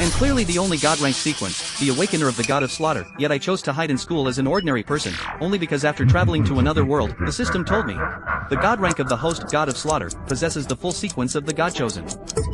I am clearly the only god-rank sequence, the awakener of the god of slaughter, yet I chose to hide in school as an ordinary person, only because after traveling to another world, the system told me. The god rank of the host god of slaughter possesses the full sequence of the god chosen.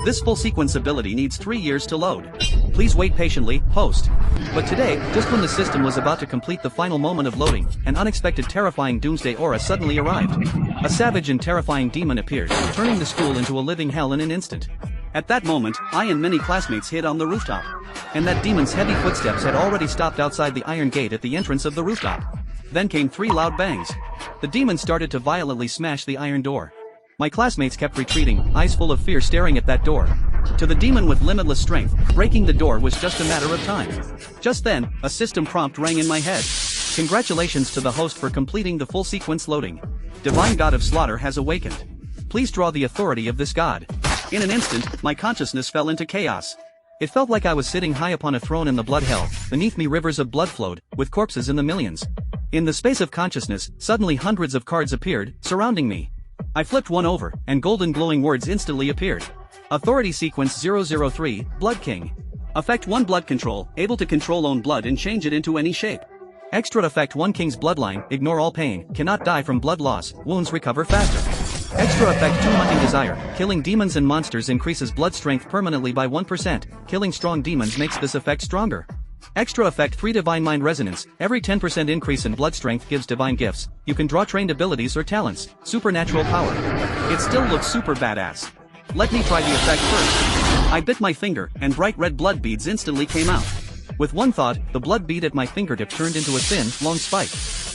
This full sequence ability needs 3 years to load. Please wait patiently, host. But today, just when the system was about to complete the final moment of loading, an unexpected terrifying doomsday aura suddenly arrived. A savage and terrifying demon appeared, turning the school into a living hell in an instant. At that moment, I and many classmates hid on the rooftop. And that demon's heavy footsteps had already stopped outside the iron gate at the entrance of the rooftop. Then came 3 loud bangs. The demon started to violently smash the iron door. My classmates kept retreating, eyes full of fear staring at that door. To the demon with limitless strength, breaking the door was just a matter of time. Just then, a system prompt rang in my head. Congratulations to the host for completing the full sequence loading. Divine God of Slaughter has awakened. Please draw the authority of this god. In an instant, my consciousness fell into chaos. It felt like I was sitting high upon a throne in the blood hell. Beneath me rivers of blood flowed, with corpses in the millions. In the space of consciousness, suddenly hundreds of cards appeared, surrounding me. I flipped one over, and golden glowing words instantly appeared. Authority Sequence 003, Blood King. Effect 1 Blood Control, able to control own blood and change it into any shape. Extra Effect 1 King's Bloodline, ignore all pain, cannot die from blood loss, wounds recover faster. Extra Effect 2 Hunting Desire, killing demons and monsters increases blood strength permanently by 1%, killing strong demons makes this effect stronger. Extra Effect 3 Divine Mind Resonance, every 10% increase in blood strength gives divine gifts, you can draw trained abilities or talents, supernatural power. It still looks super badass. Let me try the effect first. I bit my finger, and bright red blood beads instantly came out. With one thought, the blood bead at my fingertip turned into a thin, long spike.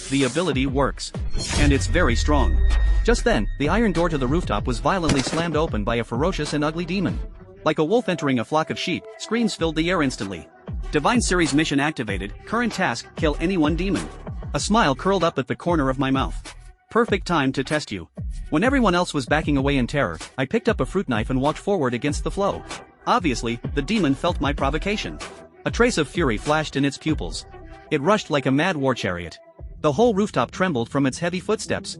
The ability works. And it's very strong. Just then, the iron door to the rooftop was violently slammed open by a ferocious and ugly demon. Like a wolf entering a flock of sheep, screams filled the air instantly. Divine Series mission activated, current task, kill any one demon. A smile curled up at the corner of my mouth. Perfect time to test you. When everyone else was backing away in terror, I picked up a fruit knife and walked forward against the flow. Obviously, the demon felt my provocation. A trace of fury flashed in its pupils. It rushed like a mad war chariot. The whole rooftop trembled from its heavy footsteps.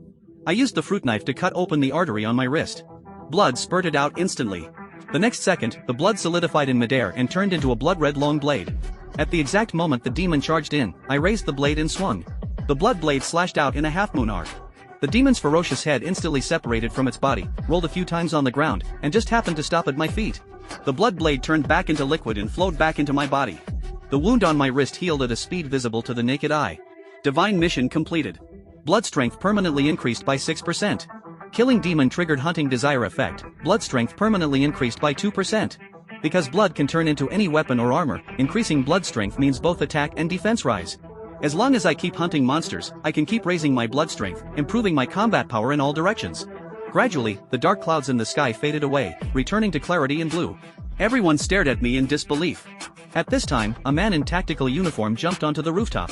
I used the fruit knife to cut open the artery on my wrist. Blood spurted out instantly. The next second, the blood solidified in midair and turned into a blood-red long blade. At the exact moment the demon charged in, I raised the blade and swung. The blood blade slashed out in a half-moon arc. The demon's ferocious head instantly separated from its body, rolled a few times on the ground, and just happened to stop at my feet. The blood blade turned back into liquid and flowed back into my body. The wound on my wrist healed at a speed visible to the naked eye. Divine mission completed. Blood strength permanently increased by 6%. Killing demon triggered hunting desire effect, blood strength permanently increased by 2%. Because blood can turn into any weapon or armor, increasing blood strength means both attack and defense rise. As long as I keep hunting monsters, I can keep raising my blood strength, improving my combat power in all directions. Gradually, the dark clouds in the sky faded away, returning to clarity and blue. Everyone stared at me in disbelief. At this time, a man in tactical uniform jumped onto the rooftop.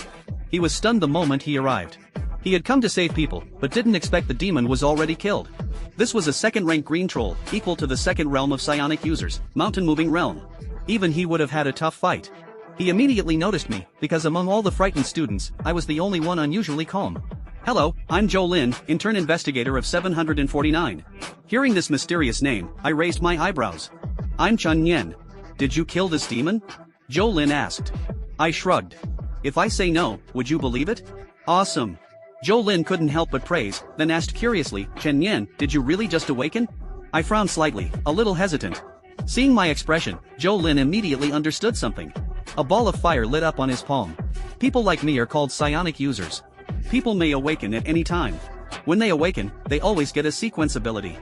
He was stunned the moment he arrived. He had come to save people, but didn't expect the demon was already killed. This was a second-rank green troll, equal to the second realm of psionic users, mountain-moving realm. Even he would have had a tough fight. He immediately noticed me, because among all the frightened students, I was the only one unusually calm. Hello, I'm Joe Lin, intern investigator of 749. Hearing this mysterious name, I raised my eyebrows. I'm Chun Yen. Did you kill this demon? Joe Lin asked. I shrugged. If I say no, would you believe it? Awesome. Joe Lin couldn't help but praise, then asked curiously, Chen Yen, did you really just awaken? I frowned slightly, a little hesitant. Seeing my expression, Joe Lin immediately understood something. A ball of fire lit up on his palm. People like me are called psionic users. People may awaken at any time. When they awaken, they always get a sequence ability.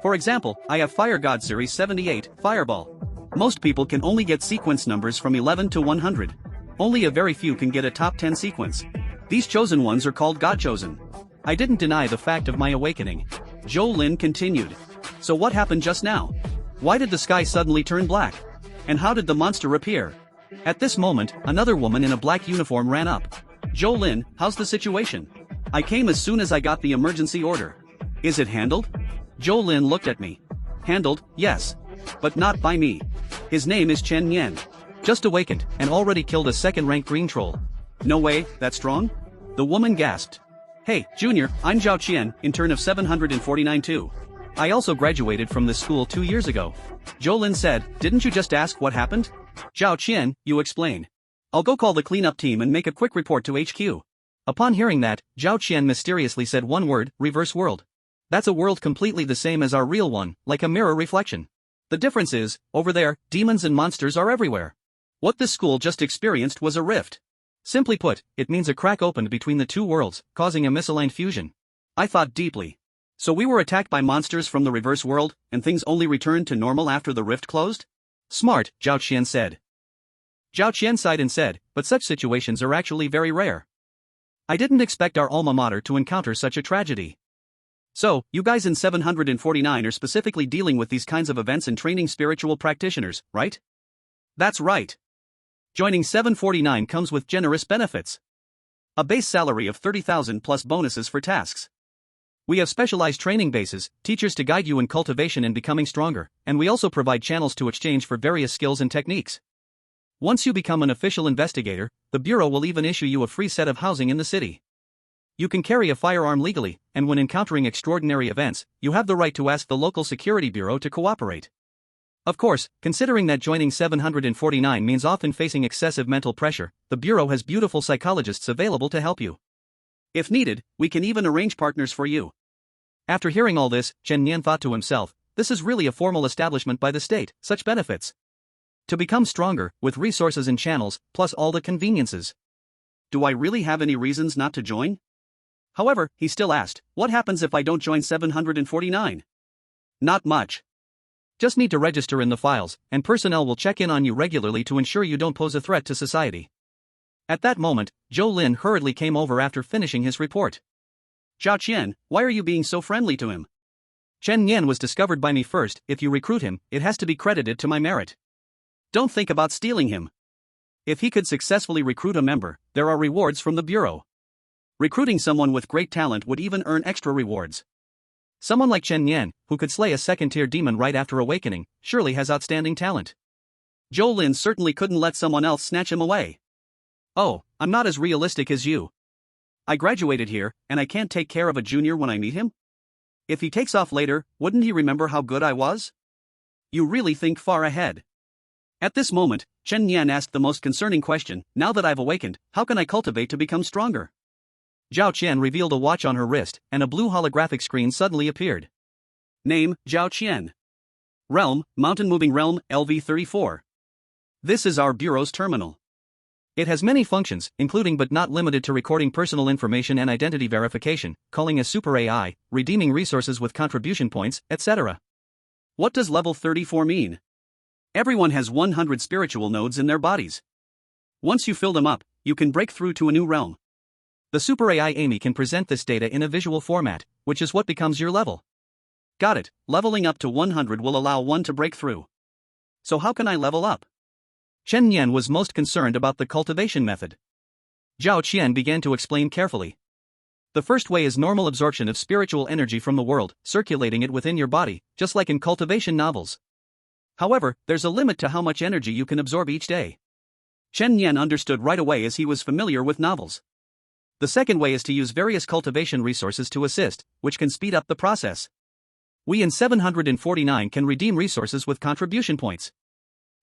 For example, I have Fire God Series 78, Fireball. Most people can only get sequence numbers from 11 to 100. Only a very few can get a top 10 sequence. These chosen ones are called God Chosen. I didn't deny the fact of my awakening. Joe Lin continued. So what happened just now? Why did the sky suddenly turn black? And how did the monster appear? At this moment, another woman in a black uniform ran up. Joe Lin, how's the situation? I came as soon as I got the emergency order. Is it handled? Joe Lin looked at me. Handled, yes. But not by me. His name is Chen Yen. Just awakened, and already killed a second-rank green troll. No way, that strong? The woman gasped. Hey, Junior, I'm Zhao Qian, intern of 749 too. I also graduated from this school 2 years ago. Joe Lin said, didn't you just ask what happened? Zhao Qian, you explain. I'll go call the cleanup team and make a quick report to HQ. Upon hearing that, Zhao Qian mysteriously said one word, reverse world. That's a world completely the same as our real one, like a mirror reflection. The difference is, over there, demons and monsters are everywhere. What this school just experienced was a rift. Simply put, it means a crack opened between the two worlds, causing a misaligned fusion. I thought deeply. So we were attacked by monsters from the reverse world, and things only returned to normal after the rift closed? Smart, Zhao Qian said. Zhao Qian sighed and said, but such situations are actually very rare. I didn't expect our alma mater to encounter such a tragedy. So, you guys in 749 are specifically dealing with these kinds of events and training spiritual practitioners, right? That's right. Joining 749 comes with generous benefits. A base salary of 30,000 plus bonuses for tasks. We have specialized training bases, teachers to guide you in cultivation and becoming stronger, and we also provide channels to exchange for various skills and techniques. Once you become an official investigator, the Bureau will even issue you a free set of housing in the city. You can carry a firearm legally, and when encountering extraordinary events, you have the right to ask the local security bureau to cooperate. Of course, considering that joining 749 means often facing excessive mental pressure, the Bureau has beautiful psychologists available to help you. If needed, we can even arrange partners for you. After hearing all this, Chen Nian thought to himself, this is really a formal establishment by the state, such benefits. To become stronger, with resources and channels, plus all the conveniences. Do I really have any reasons not to join? However, he still asked, what happens if I don't join 749? Not much. Just need to register in the files, and personnel will check in on you regularly to ensure you don't pose a threat to society. At that moment, Zhou Lin hurriedly came over after finishing his report. Zhao Qian, why are you being so friendly to him? Chen Nian was discovered by me first. If you recruit him, it has to be credited to my merit. Don't think about stealing him. If he could successfully recruit a member, there are rewards from the Bureau. Recruiting someone with great talent would even earn extra rewards. Someone like Chen Nian, who could slay a second-tier demon right after awakening, surely has outstanding talent. Zhou Lin certainly couldn't let someone else snatch him away. Oh, I'm not as realistic as you. I graduated here, and I can't take care of a junior when I meet him? If he takes off later, wouldn't he remember how good I was? You really think far ahead. At this moment, Chen Nian asked the most concerning question, now that I've awakened, how can I cultivate to become stronger? Zhao Qian revealed a watch on her wrist, and a blue holographic screen suddenly appeared. Name, Zhao Qian. Realm, Mountain Moving Realm, LV34. This is our Bureau's terminal. It has many functions, including but not limited to recording personal information and identity verification, calling a super AI, redeeming resources with contribution points, etc. What does level 34 mean? Everyone has 100 spiritual nodes in their bodies. Once you fill them up, you can break through to a new realm. The Super AI Amy can present this data in a visual format, which is what becomes your level. Got it, leveling up to 100 will allow one to break through. So how can I level up? Chen Nian was most concerned about the cultivation method. Zhao Qian began to explain carefully. The first way is normal absorption of spiritual energy from the world, circulating it within your body, just like in cultivation novels. However, there's a limit to how much energy you can absorb each day. Chen Nian understood right away as he was familiar with novels. The second way is to use various cultivation resources to assist, which can speed up the process. We in 749 can redeem resources with contribution points.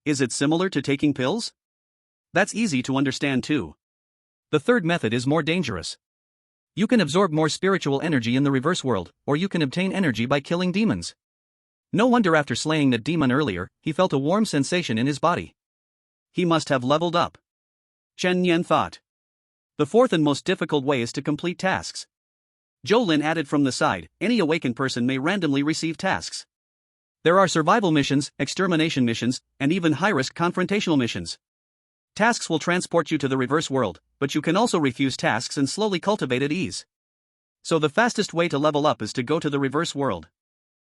Is it similar to taking pills? That's easy to understand too. The third method is more dangerous. You can absorb more spiritual energy in the reverse world, or you can obtain energy by killing demons. No wonder after slaying the demon earlier, he felt a warm sensation in his body. He must have leveled up. Chen Nian thought. The fourth and most difficult way is to complete tasks. Zhou Lin added from the side, any awakened person may randomly receive tasks. There are survival missions, extermination missions, and even high-risk confrontational missions. Tasks will transport you to the reverse world, but you can also refuse tasks and slowly cultivate at ease. So the fastest way to level up is to go to the reverse world.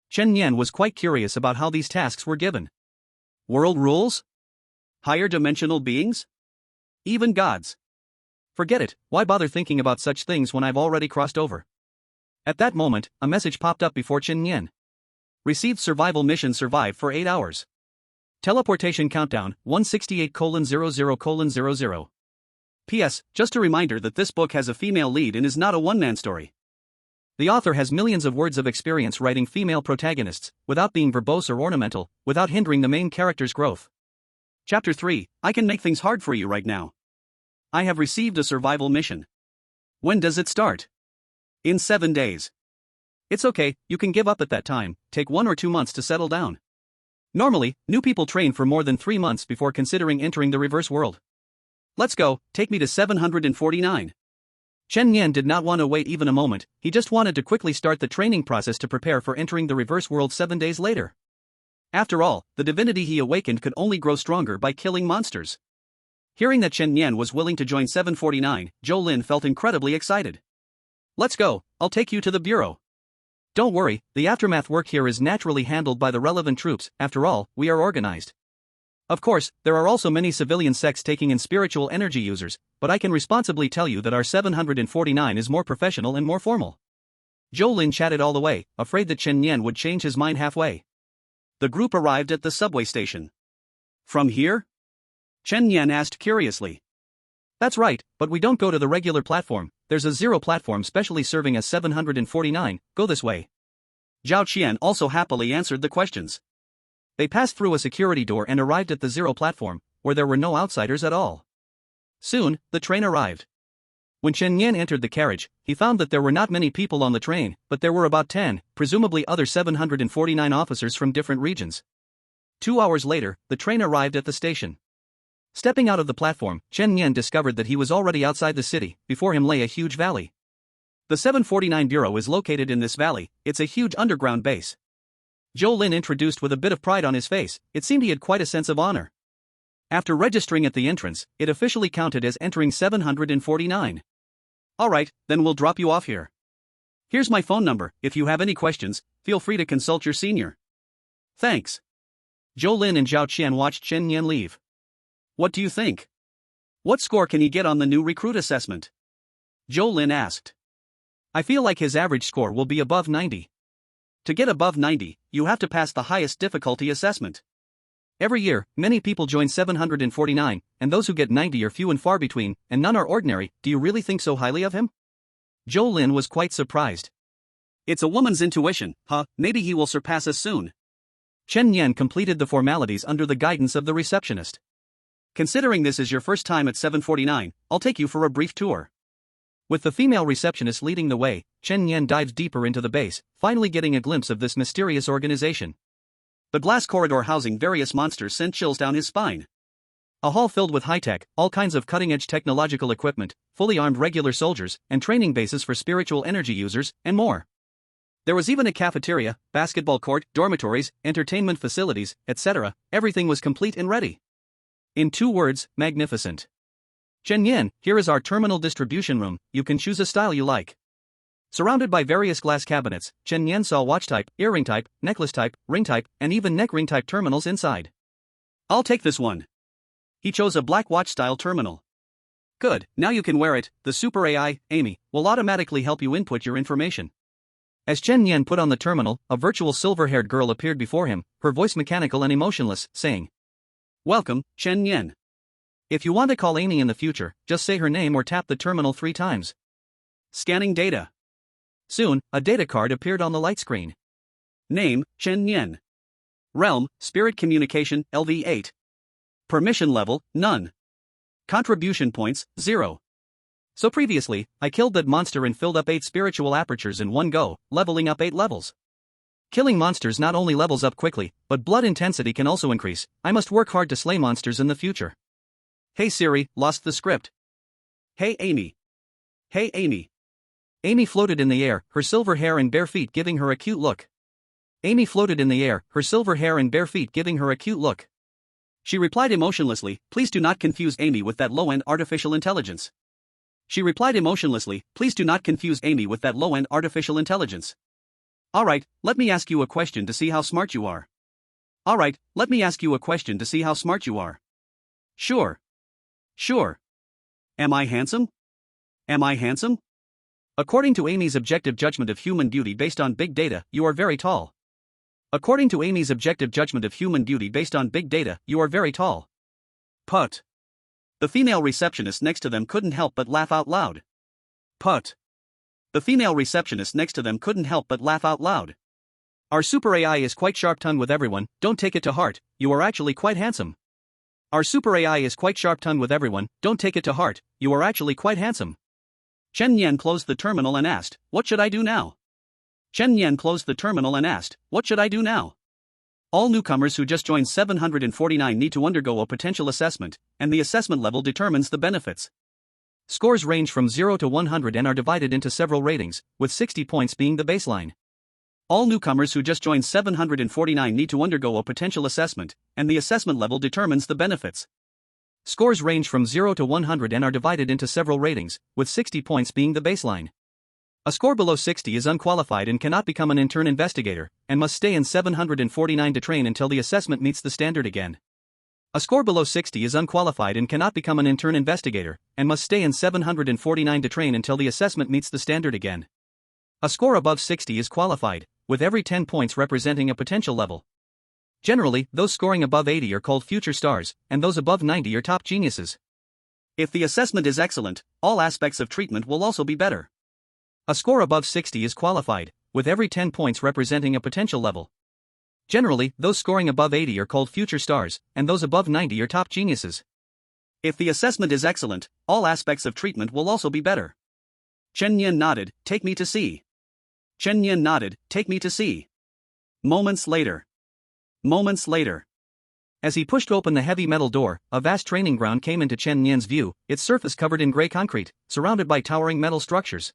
Chen Nian was quite curious about how these tasks were given. World rules? Higher dimensional beings? Even gods? Forget it, why bother thinking about such things when I've already crossed over? At that moment, a message popped up before Chen Nian. Received survival mission survived for 8 hours. Teleportation countdown, 168:00:00. P.S. Just a reminder that this book has a female lead and is not a one-man story. The author has millions of words of experience writing female protagonists, without being verbose or ornamental, without hindering the main character's growth. Chapter 3, I can make things hard for you right now. I have received a survival mission. When does it start? In 7 days. It's okay, you can give up at that time, take 1 or 2 months to settle down. Normally, new people train for more than 3 months before considering entering the reverse world. Let's go, take me to 749. Chen Yan did not want to wait even a moment, he just wanted to quickly start the training process to prepare for entering the reverse world 7 days later. After all, the divinity he awakened could only grow stronger by killing monsters. Hearing that Chen Yan was willing to join 749, Zhou Lin felt incredibly excited. Let's go, I'll take you to the bureau. Don't worry, the aftermath work here is naturally handled by the relevant troops, after all, we are organized. Of course, there are also many civilian sects taking in spiritual energy users, but I can responsibly tell you that our 749 is more professional and more formal. Zhou Lin chatted all the way, afraid that Chen Yan would change his mind halfway. The group arrived at the subway station. From here? Chen Yan asked curiously. That's right, but we don't go to the regular platform, there's a zero platform specially serving as 749, go this way. Zhao Qian also happily answered the questions. They passed through a security door and arrived at the zero platform, where there were no outsiders at all. Soon, the train arrived. When Chen Yan entered the carriage, he found that there were not many people on the train, but there were about 10, presumably other 749 officers from different regions. 2 hours later, the train arrived at the station. Stepping out of the platform, Chen Yan discovered that he was already outside the city, before him lay a huge valley. The 749 Bureau is located in this valley, it's a huge underground base. Zhou Lin introduced with a bit of pride on his face, it seemed he had quite a sense of honor. After registering at the entrance, it officially counted as entering 749. Alright, then we'll drop you off here. Here's my phone number, if you have any questions, feel free to consult your senior. Thanks. Zhou Lin and Zhao Qian watched Chen Yan leave. What do you think? What score can he get on the new recruit assessment? Zhou Lin asked. I feel like his average score will be above 90. To get above 90, you have to pass the highest difficulty assessment. Every year, many people join 749, and those who get 90 are few and far between, and none are ordinary. Do you really think so highly of him? Zhou Lin was quite surprised. It's a woman's intuition, huh? Maybe he will surpass us soon. Chen Yan completed the formalities under the guidance of the receptionist. Considering this is your first time at 749, I'll take you for a brief tour. With the female receptionist leading the way, Chen Yan dives deeper into the base, finally getting a glimpse of this mysterious organization. The glass corridor housing various monsters sent chills down his spine. A hall filled with high-tech, all kinds of cutting-edge technological equipment, fully armed regular soldiers, and training bases for spiritual energy users, and more. There was even a cafeteria, basketball court, dormitories, entertainment facilities, etc. Everything was complete and ready. In 2 words, magnificent. Chen Yan, here is our terminal distribution room, you can choose a style you like. Surrounded by various glass cabinets, Chen Yan saw watch type, earring type, necklace type, ring type, and even neck ring type terminals inside. I'll take this one. He chose a black watch style terminal. Good, now you can wear it, the super AI, Amy, will automatically help you input your information. As Chen Yan put on the terminal, a virtual silver-haired girl appeared before him, her voice mechanical and emotionless, saying, Welcome, Chen Yan. If you want to call Amy in the future, just say her name or tap the terminal 3 times. Scanning data. Soon, a data card appeared on the light screen. Name, Chen Yan. Realm, Spirit Communication, LV8. Permission level, none. Contribution points, 0. So previously, I killed that monster and filled up 8 spiritual apertures in one go, leveling up 8 levels. Killing monsters not only levels up quickly, but blood intensity can also increase. I must work hard to slay monsters in the future. Hey Siri, lost the script. Hey Amy. Hey Amy. Amy floated in the air, her silver hair and bare feet giving her a cute look. Amy floated in the air, her silver hair and bare feet giving her a cute look. She replied emotionlessly, please do not confuse Amy with that low-end artificial intelligence. She replied emotionlessly, please do not confuse Amy with that low-end artificial intelligence. Alright, let me ask you a question to see how smart you are. Alright, let me ask you a question to see how smart you are. Sure. Sure. Am I handsome? Am I handsome? According to Amy's objective judgment of human beauty based on big data, you are very tall. According to Amy's objective judgment of human beauty based on big data, you are very tall. Put. The female receptionist next to them couldn't help but laugh out loud. Put. The female receptionist next to them couldn't help but laugh out loud. Our super AI is quite sharp-tongued with everyone, don't take it to heart, you are actually quite handsome. Our super AI is quite sharp-tongued with everyone, don't take it to heart, you are actually quite handsome. Chen Yan closed the terminal and asked, what should I do now? Chen Yan closed the terminal and asked, what should I do now? All newcomers who just joined 749 need to undergo a potential assessment, and the assessment level determines the benefits. Scores range from 0 to 100 and are divided into several ratings, with 60 points being the baseline. All newcomers who just joined 749 need to undergo a potential assessment, and the assessment level determines the benefits. Scores range from 0 to 100 and are divided into several ratings, with 60 points being the baseline. A score below 60 is unqualified and cannot become an intern investigator, and must stay in 749 to train until the assessment meets the standard again. A score below 60 is unqualified and cannot become an intern investigator, and must stay in 749 to train until the assessment meets the standard again. A score above 60 is qualified, with every 10 points representing a potential level. Generally, those scoring above 80 are called future stars, and those above 90 are top geniuses. If the assessment is excellent, all aspects of treatment will also be better. A score above 60 is qualified, with every 10 points representing a potential level. Generally, those scoring above 80 are called future stars, and those above 90 are top geniuses. If the assessment is excellent, all aspects of treatment will also be better. Chen Yan nodded, take me to see. Chen Yan nodded, take me to see. Moments later. Moments later. As he pushed open the heavy metal door, a vast training ground came into Chen Yan's view, its surface covered in gray concrete, surrounded by towering metal structures.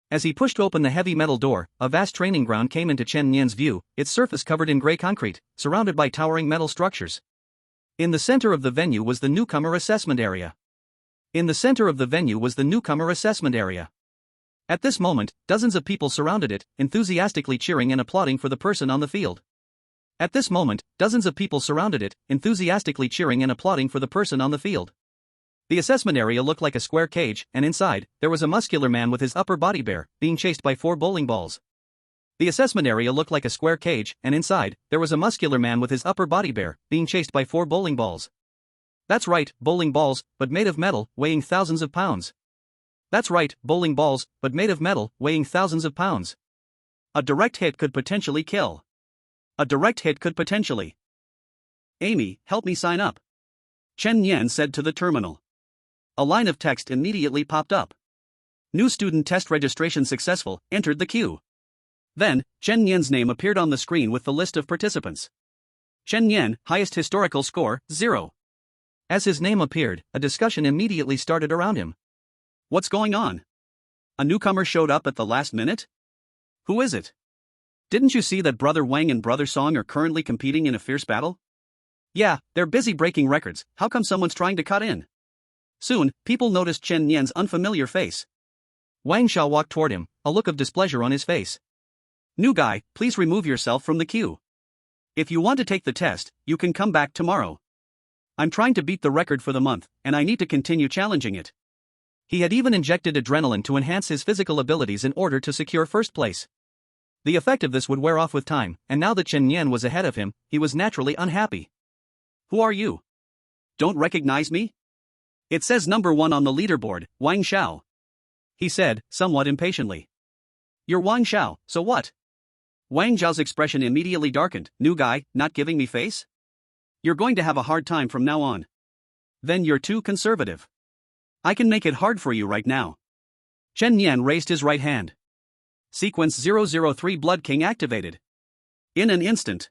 As he pushed open the heavy metal door, a vast training ground came into Chen Yan's view, its surface covered in gray concrete, surrounded by towering metal structures. In the center of the venue was the newcomer assessment area. In the center of the venue was the newcomer assessment area. At this moment, dozens of people surrounded it, enthusiastically cheering and applauding for the person on the field. At this moment, dozens of people surrounded it, enthusiastically cheering and applauding for the person on the field. The assessment area looked like a square cage, and inside, there was a muscular man with his upper body bare, being chased by 4 bowling balls. The assessment area looked like a square cage, and inside, there was a muscular man with his upper body bare, being chased by 4 bowling balls. That's right, bowling balls, but made of metal, weighing thousands of pounds. That's right, bowling balls, but made of metal, weighing thousands of pounds. A direct hit could potentially kill. A direct hit could potentially. Amy, help me sign up. Chen Yan said to the terminal. A line of text immediately popped up. New student test registration successful, entered the queue. Then, Chen Yan's name appeared on the screen with the list of participants. Chen Yan, highest historical score, 0. As his name appeared, a discussion immediately started around him. What's going on? A newcomer showed up at the last minute? Who is it? Didn't you see that Brother Wang and Brother Song are currently competing in a fierce battle? Yeah, they're busy breaking records, how come someone's trying to cut in? Soon, people noticed Chen Yan's unfamiliar face. Wang Xiao walked toward him, a look of displeasure on his face. New guy, please remove yourself from the queue. If you want to take the test, you can come back tomorrow. I'm trying to beat the record for the month, and I need to continue challenging it. He had even injected adrenaline to enhance his physical abilities in order to secure first place. The effect of this would wear off with time, and now that Chen Yan was ahead of him, he was naturally unhappy. Who are you? Don't recognize me? It says number 1 on the leaderboard, Wang Xiao. He said, somewhat impatiently. You're Wang Xiao, so what? Wang Xiao's expression immediately darkened. New guy, not giving me face? You're going to have a hard time from now on. Then you're too conservative. I can make it hard for you right now. Chen Yan raised his right hand. Sequence 003 Blood King activated. In an instant,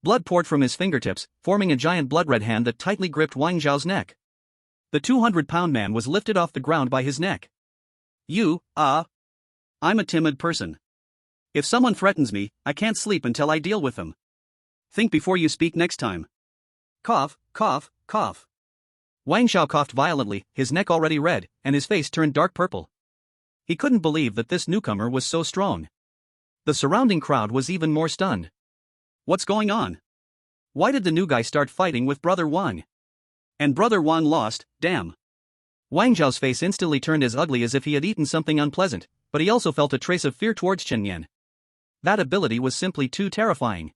blood poured from his fingertips, forming a giant blood-red hand that tightly gripped Wang Xiao's neck. The 200-pound man was lifted off the ground by his neck. I'm a timid person. If someone threatens me, I can't sleep until I deal with them. Think before you speak next time. Cough, cough, cough. Wang Xiao coughed violently, his neck already red, and his face turned dark purple. He couldn't believe that this newcomer was so strong. The surrounding crowd was even more stunned. What's going on? Why did the new guy start fighting with Brother Wang? And Brother Wang lost, damn. Wang Zhao's face instantly turned as ugly as if he had eaten something unpleasant, but he also felt a trace of fear towards Chen Yan. That ability was simply too terrifying.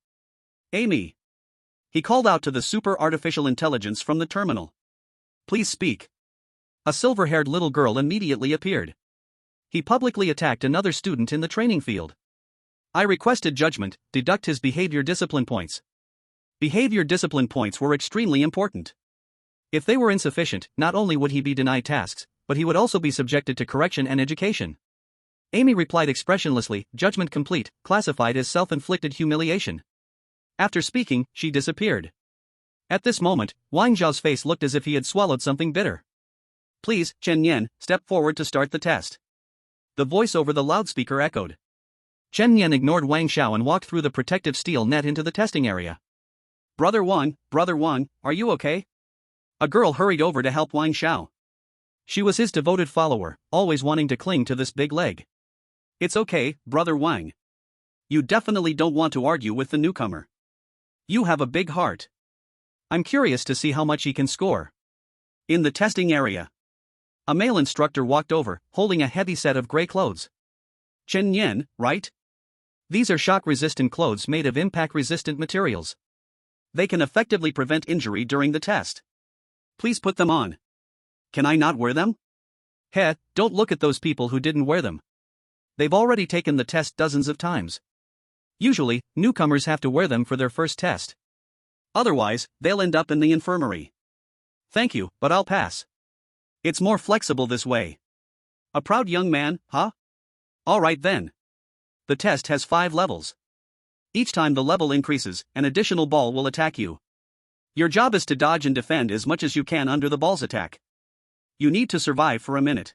Amy. He called out to the super artificial intelligence from the terminal. Please speak. A silver-haired little girl immediately appeared. He publicly attacked another student in the training field. I requested judgment, deduct his behavior discipline points. Behavior discipline points were extremely important. If they were insufficient, not only would he be denied tasks, but he would also be subjected to correction and education. Amy replied expressionlessly, judgment complete, classified as self-inflicted humiliation. After speaking, she disappeared. At this moment, Wang Zhao's face looked as if he had swallowed something bitter. Please, Chen Yan, step forward to start the test. The voice over the loudspeaker echoed. Chen Yan ignored Wang Zhao and walked through the protective steel net into the testing area. Brother Wang, are you okay? A girl hurried over to help Wang Zhao. She was his devoted follower, always wanting to cling to this big leg. It's okay, Brother Wang. You definitely don't want to argue with the newcomer. You have a big heart. I'm curious to see how much he can score. In the testing area, a male instructor walked over, holding a heavy set of gray clothes. Chen Yan, right? These are shock-resistant clothes made of impact-resistant materials. They can effectively prevent injury during the test. Please put them on. Can I not wear them? Heh, don't look at those people who didn't wear them. They've already taken the test dozens of times. Usually, newcomers have to wear them for their first test. Otherwise, they'll end up in the infirmary. Thank you, but I'll pass. It's more flexible this way. A proud young man, huh? All right then. The test has 5 levels. Each time the level increases, an additional ball will attack you. Your job is to dodge and defend as much as you can under the ball's attack. You need to survive for a minute.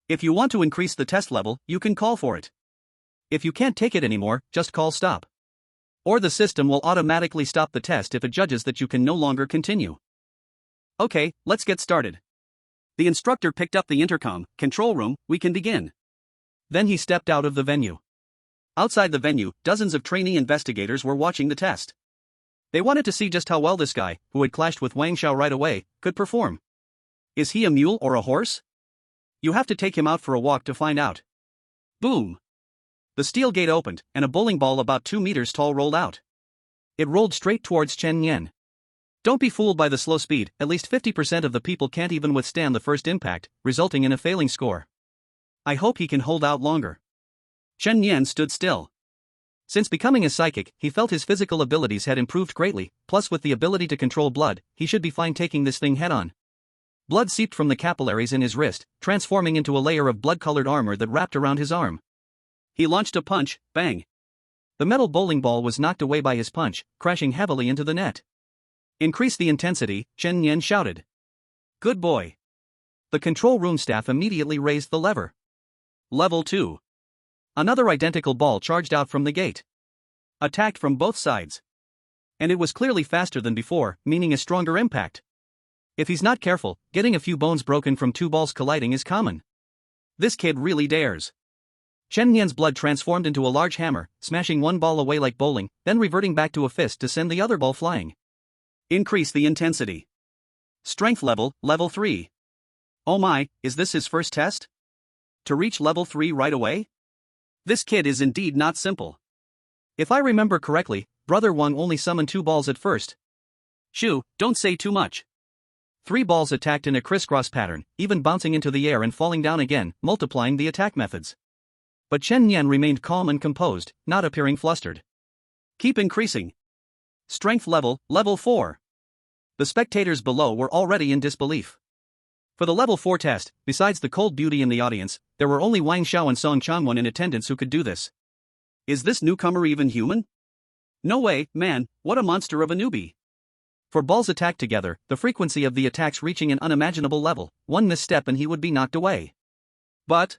If you want to increase the test level, you can call for it. If you can't take it anymore, just call stop. Or the system will automatically stop the test if it judges that you can no longer continue. Okay, let's get started. The instructor picked up the intercom. Control room, we can begin. Then he stepped out of the venue. Outside the venue, dozens of trainee investigators were watching the test. They wanted to see just how well this guy, who had clashed with Wang Zhao right away, could perform. Is he a mule or a horse? You have to take him out for a walk to find out. Boom! The steel gate opened, and a bowling ball about 2 meters tall rolled out. It rolled straight towards Chen Yan. Don't be fooled by the slow speed, at least 50% of the people can't even withstand the first impact, resulting in a failing score. I hope he can hold out longer. Chen Yan stood still. Since becoming a psychic, he felt his physical abilities had improved greatly, plus with the ability to control blood, he should be fine taking this thing head-on. Blood seeped from the capillaries in his wrist, transforming into a layer of blood-colored armor that wrapped around his arm. He launched a punch, bang. The metal bowling ball was knocked away by his punch, crashing heavily into the net. Increase the intensity, Chen Yan shouted. Good boy. The control room staff immediately raised the lever. Level 2. Another identical ball charged out from the gate. Attacked from both sides. And it was clearly faster than before, meaning a stronger impact. If he's not careful, getting a few bones broken from 2 balls colliding is common. This kid really dares. Chen Yan's blood transformed into a large hammer, smashing one ball away like bowling, then reverting back to a fist to send the other ball flying. Increase the intensity. Strength level, level 3. Oh my, is this his first test? To reach level 3 right away? This kid is indeed not simple. If I remember correctly, Brother Wang only summoned 2 balls at first. Shoo, don't say too much. 3 balls attacked in a crisscross pattern, even bouncing into the air and falling down again, multiplying the attack methods. But Chen Yan remained calm and composed, not appearing flustered. Keep increasing. Strength level, level 4. The spectators below were already in disbelief. For the level 4 test, besides the cold beauty in the audience, there were only Wang Zhao and Song Changwen in attendance who could do this. Is this newcomer even human? No way, man, what a monster of a newbie. For balls attacked together, the frequency of the attacks reaching an unimaginable level, one misstep and he would be knocked away. But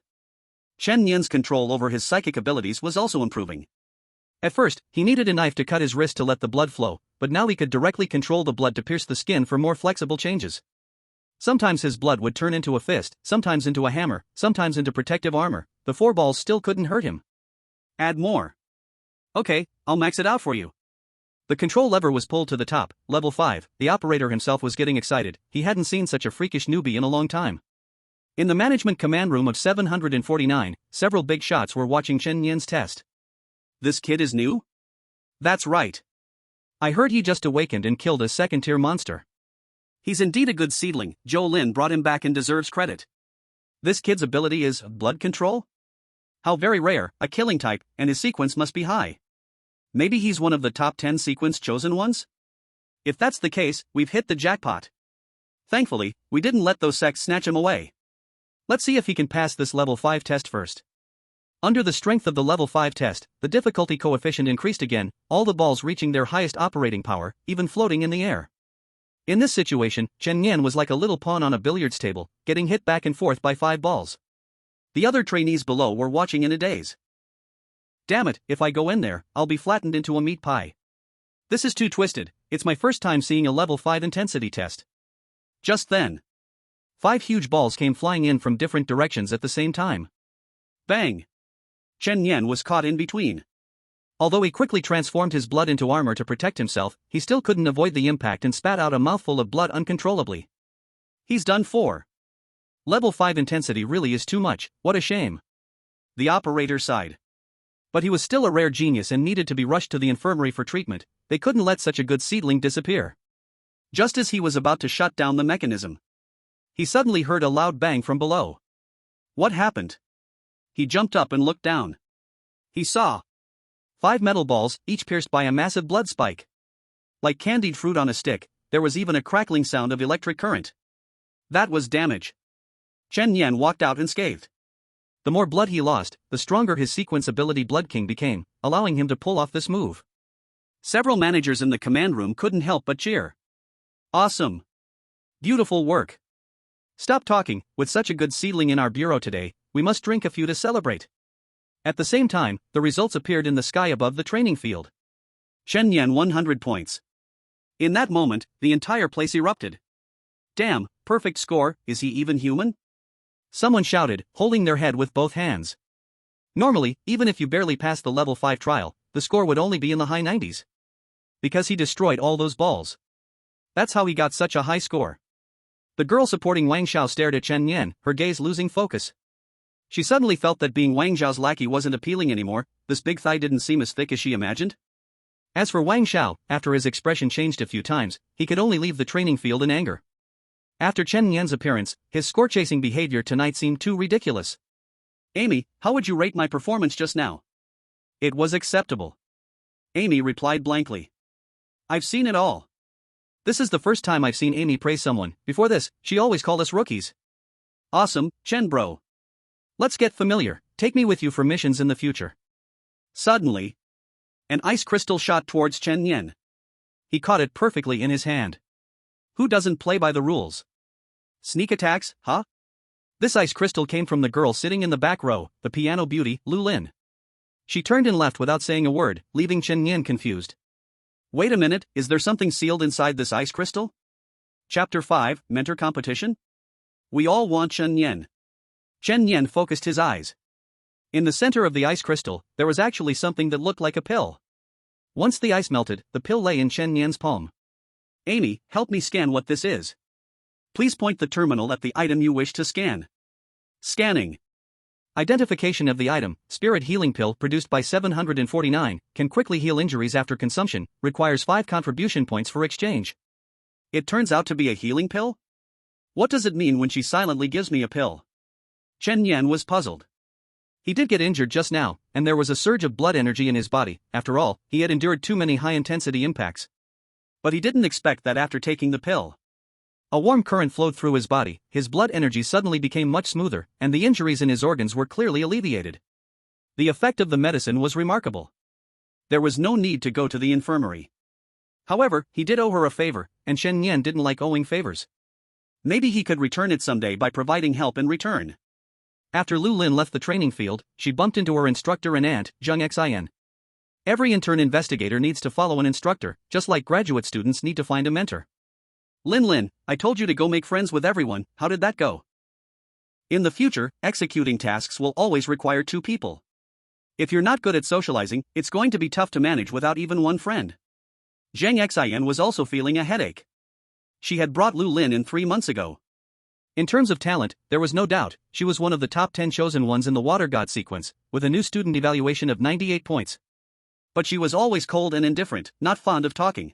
Chen Yan's control over his psychic abilities was also improving. At first, he needed a knife to cut his wrist to let the blood flow, but now he could directly control the blood to pierce the skin for more flexible changes. Sometimes his blood would turn into a fist, sometimes into a hammer, sometimes into protective armor. The 4 balls still couldn't hurt him. Add more. Okay, I'll max it out for you. The control lever was pulled to the top, level 5. The operator himself was getting excited. He hadn't seen such a freakish newbie in a long time. In the management command room of 749, several big shots were watching Chen Yan's test. This kid is new? That's right. I heard he just awakened and killed a second-tier monster. He's indeed a good seedling. Zhou Lin brought him back and deserves credit. This kid's ability is blood control? How very rare, a killing type, and his sequence must be high. Maybe he's one of the top 10 sequence chosen ones? If that's the case, we've hit the jackpot. Thankfully, we didn't let those sects snatch him away. Let's see if he can pass this level 5 test first. Under the strength of the level 5 test, the difficulty coefficient increased again, all the balls reaching their highest operating power, even floating in the air. In this situation, Chen Yan was like a little pawn on a billiards table, getting hit back and forth by 5 balls. The other trainees below were watching in a daze. Damn it, if I go in there, I'll be flattened into a meat pie. This is too twisted, it's my first time seeing a level 5 intensity test. Just then, 5 huge balls came flying in from different directions at the same time. Bang! Chen Yan was caught in between. Although he quickly transformed his blood into armor to protect himself, he still couldn't avoid the impact and spat out a mouthful of blood uncontrollably. He's done for. Level 5 intensity really is too much, what a shame. The operator sighed. But he was still a rare genius and needed to be rushed to the infirmary for treatment. They couldn't let such a good seedling disappear. Just as he was about to shut down the mechanism, he suddenly heard a loud bang from below. What happened? He jumped up and looked down. He saw 5 metal balls, each pierced by a massive blood spike. Like candied fruit on a stick, there was even a crackling sound of electric current. That was damage. Chen Yan walked out unscathed. The more blood he lost, the stronger his sequence ability Blood King became, allowing him to pull off this move. Several managers in the command room couldn't help but cheer. Awesome. Beautiful work. Stop talking, with such a good seedling in our bureau today, we must drink a few to celebrate. At the same time, the results appeared in the sky above the training field. Chen Yan 100 points. In that moment, the entire place erupted. Damn, perfect score, is he even human? Someone shouted, holding their head with both hands. Normally, even if you barely passed the level 5 trial, the score would only be in the high 90s. Because he destroyed all those balls. That's how he got such a high score. The girl supporting Wang Xiao stared at Chen Yan, her gaze losing focus. She suddenly felt that being Wang Xiao's lackey wasn't appealing anymore, this big thigh didn't seem as thick as she imagined. As for Wang Xiao, after his expression changed a few times, he could only leave the training field in anger. After Chen Yan's appearance, his score-chasing behavior tonight seemed too ridiculous. Amy, how would you rate my performance just now? It was acceptable. Amy replied blankly. I've seen it all. This is the first time I've seen Amy praise someone. Before this, she always called us rookies. Awesome, Chen bro. Let's get familiar, take me with you for missions in the future. Suddenly, an ice crystal shot towards Chen Yan. He caught it perfectly in his hand. Who doesn't play by the rules? Sneak attacks, huh? This ice crystal came from the girl sitting in the back row, the piano beauty, Lu Lin. She turned and left without saying a word, leaving Chen Yan confused. Wait a minute, is there something sealed inside this ice crystal? Chapter 5, Mentor Competition? We all want Chen Yan. Chen Yan focused his eyes. In the center of the ice crystal, there was actually something that looked like a pill. Once the ice melted, the pill lay in Chen Yan's palm. Amy, help me scan what this is. Please point the terminal at the item you wish to scan. Scanning. Identification of the item, Spirit Healing Pill produced by 749, can quickly heal injuries after consumption, requires 5 contribution points for exchange. It turns out to be a healing pill? What does it mean when she silently gives me a pill? Chen Yan was puzzled. He did get injured just now, and there was a surge of blood energy in his body. After all, he had endured too many high-intensity impacts. But he didn't expect that after taking the pill. A warm current flowed through his body, his blood energy suddenly became much smoother, and the injuries in his organs were clearly alleviated. The effect of the medicine was remarkable. There was no need to go to the infirmary. However, he did owe her a favor, and Chen Yan didn't like owing favors. Maybe he could return it someday by providing help in return. After Lu Lin left the training field, she bumped into her instructor and aunt, Zheng Xin. Every intern investigator needs to follow an instructor, just like graduate students need to find a mentor. Lin, I told you to go make friends with everyone, how did that go? In the future, executing tasks will always require 2 people. If you're not good at socializing, it's going to be tough to manage without even one friend. Zheng Xin was also feeling a headache. She had brought Lu Lin in 3 months ago. In terms of talent, there was no doubt, she was one of the top 10 chosen ones in the Water God sequence, with a new student evaluation of 98 points. But she was always cold and indifferent, not fond of talking.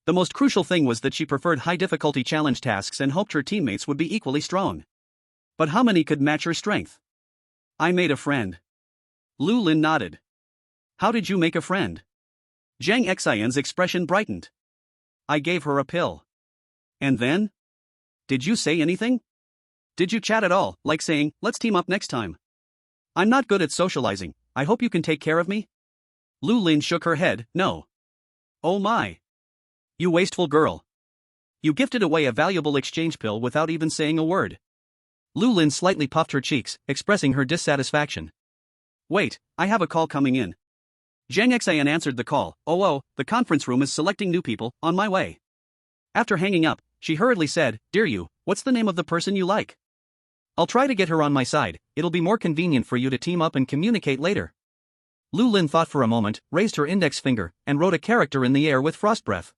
The most crucial thing was that she preferred high-difficulty challenge tasks and hoped her teammates would be equally strong. But how many could match her strength? I made a friend. Lu Lin nodded. How did you make a friend? Zheng Xin's expression brightened. I gave her a pill. And then? Did you say anything? Did you chat at all, like saying, let's team up next time? I'm not good at socializing, I hope you can take care of me? Lu Lin shook her head, no. Oh my. You wasteful girl. You gifted away a valuable exchange pill without even saying a word. Lu Lin slightly puffed her cheeks, expressing her dissatisfaction. Wait, I have a call coming in. Zhang Xian answered the call. Oh, the conference room is selecting new people, on my way. After hanging up, she hurriedly said, Dear you, what's the name of the person you like? I'll try to get her on my side, it'll be more convenient for you to team up and communicate later. Lu Lin thought for a moment, raised her index finger, and wrote a character in the air with frost breath.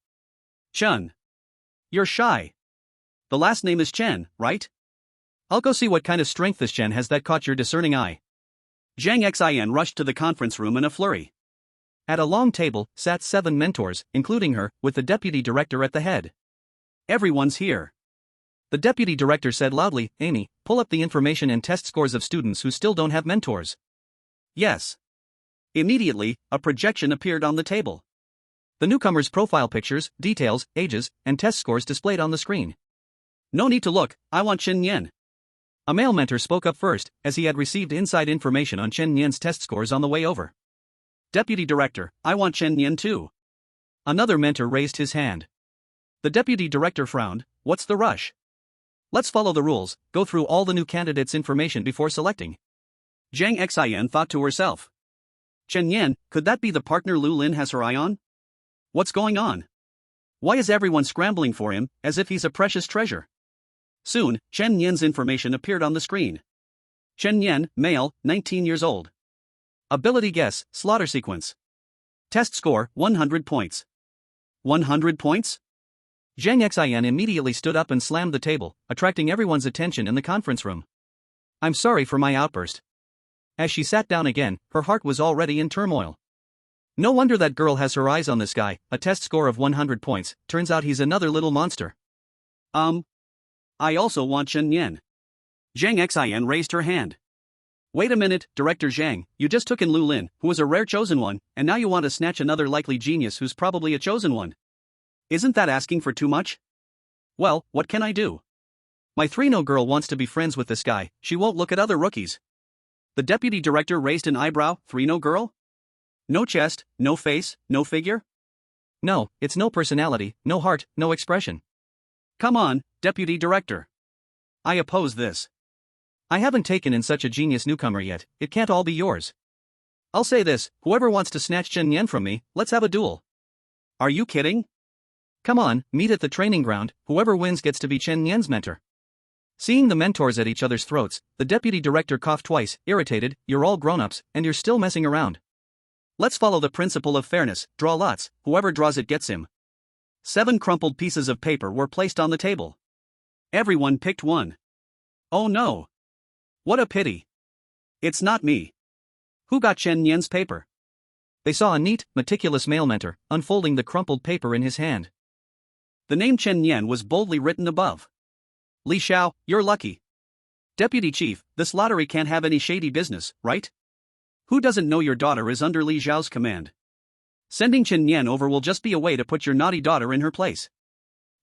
Chun. You're shy. The last name is Chen, right? I'll go see what kind of strength this Chen has that caught your discerning eye. Zhang Xian rushed to the conference room in a flurry. At a long table sat 7 mentors, including her, with the deputy director at the head. Everyone's here. The deputy director said loudly, Amy, pull up the information and test scores of students who still don't have mentors. Yes. Immediately, a projection appeared on the table. The newcomers' profile pictures, details, ages, and test scores displayed on the screen. No need to look, I want Chen Yan. A male mentor spoke up first, as he had received inside information on Chen Yan's test scores on the way over. Deputy Director, I want Chen Yan too. Another mentor raised his hand. The deputy director frowned, what's the rush? Let's follow the rules, go through all the new candidates' information before selecting. Zhang Xian thought to herself. Chen Yan, could that be the partner Lu Lin has her eye on? What's going on? Why is everyone scrambling for him, as if he's a precious treasure? Soon, Chen Yan's information appeared on the screen. Chen Yan, male, 19 years old. Ability guess, slaughter sequence. Test score, 100 points. 100 points? Zhang Xian immediately stood up and slammed the table, attracting everyone's attention in the conference room. I'm sorry for my outburst. As she sat down again, her heart was already in turmoil. No wonder that girl has her eyes on this guy, a test score of 100 points, turns out he's another little monster. I also want Chen Yan. Zhang Xian raised her hand. Wait a minute, Director Zhang, you just took in Lu Lin, who was a rare chosen one, and now you want to snatch another likely genius who's probably a chosen one. Isn't that asking for too much? Well, what can I do? My 3-no girl wants to be friends with this guy, she won't look at other rookies. The deputy director raised an eyebrow, 3-no girl? No chest, no face, no figure? No, it's no personality, no heart, no expression. Come on, deputy director. I oppose this. I haven't taken in such a genius newcomer yet, it can't all be yours. I'll say this, whoever wants to snatch Chen Yan from me, let's have a duel. Are you kidding? Come on, meet at the training ground, whoever wins gets to be Chen Yan's mentor. Seeing the mentors at each other's throats, the deputy director coughed twice, irritated, you're all grown-ups, and you're still messing around. Let's follow the principle of fairness, draw lots, whoever draws it gets him. 7 crumpled pieces of paper were placed on the table. Everyone picked one. Oh no. What a pity. It's not me. Who got Chen Yan's paper? They saw a neat, meticulous male mentor, unfolding the crumpled paper in his hand. The name Chen Yan was boldly written above. Li Xiao, you're lucky. Deputy Chief, this lottery can't have any shady business, right? Who doesn't know your daughter is under Li Xiao's command? Sending Chen Yan over will just be a way to put your naughty daughter in her place.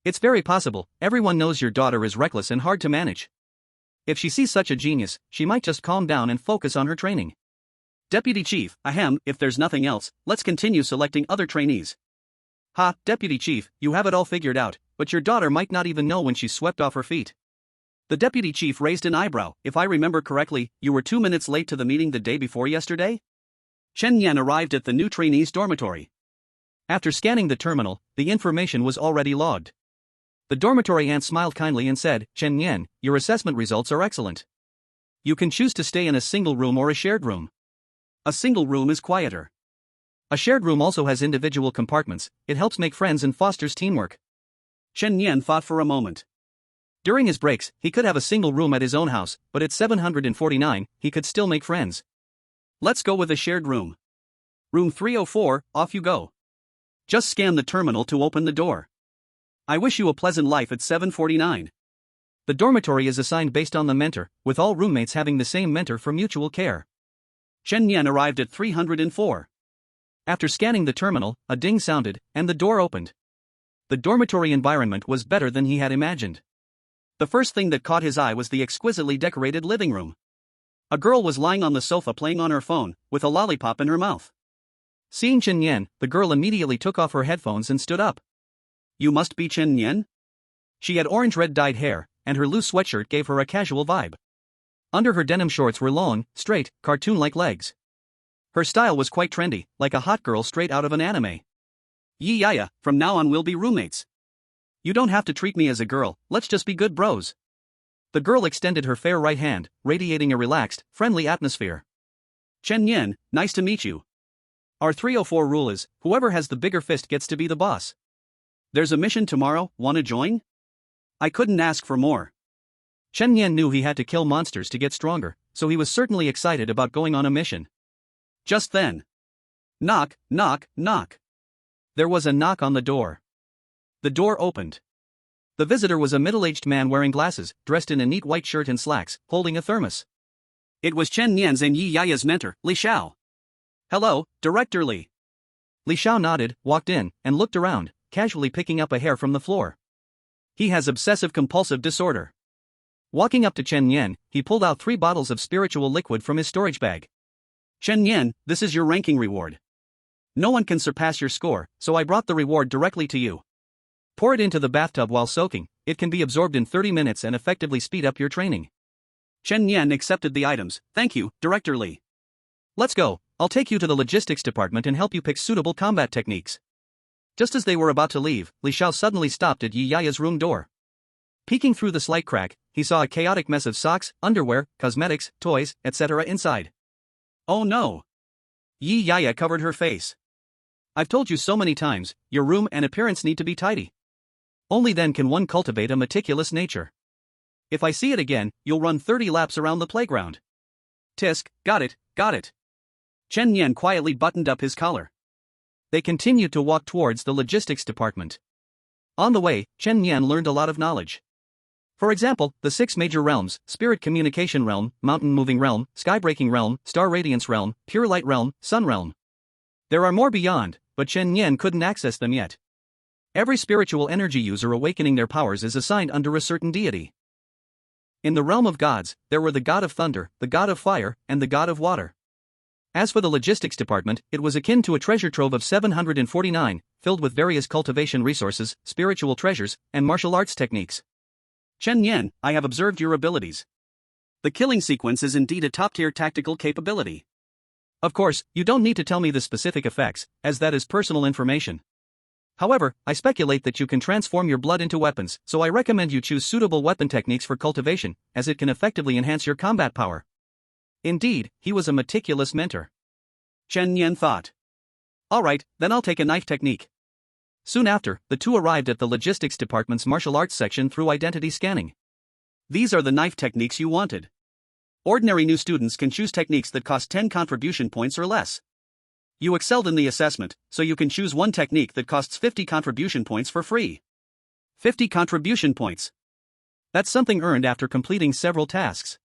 It's very possible, everyone knows your daughter is reckless and hard to manage. If she sees such a genius, she might just calm down and focus on her training. Deputy Chief, ahem, if there's nothing else, let's continue selecting other trainees. Ha, Deputy Chief, you have it all figured out, but your daughter might not even know when she's swept off her feet. The deputy chief raised an eyebrow. If I remember correctly, you were 2 minutes late to the meeting the day before yesterday? Chen Yan arrived at the new trainees' dormitory. After scanning the terminal, the information was already logged. The dormitory aunt smiled kindly and said, Chen Yan, your assessment results are excellent. You can choose to stay in a single room or a shared room. A single room is quieter. A shared room also has individual compartments, it helps make friends and fosters teamwork. Chen Yan thought for a moment. During his breaks, he could have a single room at his own house, but at 749, he could still make friends. Let's go with a shared room. Room 304, off you go. Just scan the terminal to open the door. I wish you a pleasant life at 749. The dormitory is assigned based on the mentor, with all roommates having the same mentor for mutual care. Chen Yan arrived at 304. After scanning the terminal, a ding sounded, and the door opened. The dormitory environment was better than he had imagined. The first thing that caught his eye was the exquisitely decorated living room. A girl was lying on the sofa playing on her phone, with a lollipop in her mouth. Seeing Chen Yan, the girl immediately took off her headphones and stood up. You must be Chen Yan? She had orange-red dyed hair, and her loose sweatshirt gave her a casual vibe. Under her denim shorts were long, straight, cartoon-like legs. Her style was quite trendy, like a hot girl straight out of an anime. Yaya, from now on we'll be roommates. You don't have to treat me as a girl, let's just be good bros. The girl extended her fair right hand, radiating a relaxed, friendly atmosphere. Chen Yan, nice to meet you. Our 304 rule is, whoever has the bigger fist gets to be the boss. There's a mission tomorrow, wanna join? I couldn't ask for more. Chen Yan knew he had to kill monsters to get stronger, so he was certainly excited about going on a mission. Just then. Knock, knock, knock. There was a knock on the door. The door opened. The visitor was a middle-aged man wearing glasses, dressed in a neat white shirt and slacks, holding a thermos. It was Chen Yan's and Yi Yaya's mentor, Li Xiao. Hello, Director Li. Li Xiao nodded, walked in, and looked around, casually picking up a hair from the floor. He has obsessive-compulsive disorder. Walking up to Chen Yan, he pulled out 3 bottles of spiritual liquid from his storage bag. Chen Yan, this is your ranking reward. No one can surpass your score, so I brought the reward directly to you. Pour it into the bathtub while soaking, it can be absorbed in 30 minutes and effectively speed up your training. Chen Yan accepted the items. Thank you, Director Li. Let's go, I'll take you to the logistics department and help you pick suitable combat techniques. Just as they were about to leave, Li Xiao suddenly stopped at Yi Yaya's room door. Peeking through the slight crack, he saw a chaotic mess of socks, underwear, cosmetics, toys, etc. inside. Oh no! Yi Yaya covered her face. I've told you so many times, your room and appearance need to be tidy. Only then can one cultivate a meticulous nature. If I see it again, you'll run 30 laps around the playground. Tisk, got it, got it. Chen Yan quietly buttoned up his collar. They continued to walk towards the logistics department. On the way, Chen Yan learned a lot of knowledge. For example, the 6 major realms: spirit communication realm, mountain moving realm, sky breaking realm, star radiance realm, pure light realm, sun realm. There are more beyond, but Chen Yan couldn't access them yet. Every spiritual energy user awakening their powers is assigned under a certain deity. In the realm of gods, there were the god of thunder, the god of fire, and the god of water. As for the logistics department, it was akin to a treasure trove of 749, filled with various cultivation resources, spiritual treasures, and martial arts techniques. Chen Yan, I have observed your abilities. The killing sequence is indeed a top-tier tactical capability. Of course, you don't need to tell me the specific effects, as that is personal information. However, I speculate that you can transform your blood into weapons, so I recommend you choose suitable weapon techniques for cultivation, as it can effectively enhance your combat power. Indeed, he was a meticulous mentor. Chen Yan thought. Alright, then I'll take a knife technique. Soon after, the two arrived at the logistics department's martial arts section through identity scanning. These are the knife techniques you wanted. Ordinary new students can choose techniques that cost 10 contribution points or less. You excelled in the assessment, so you can choose one technique that costs 50 contribution points for free. 50 contribution points. That's something earned after completing several tasks.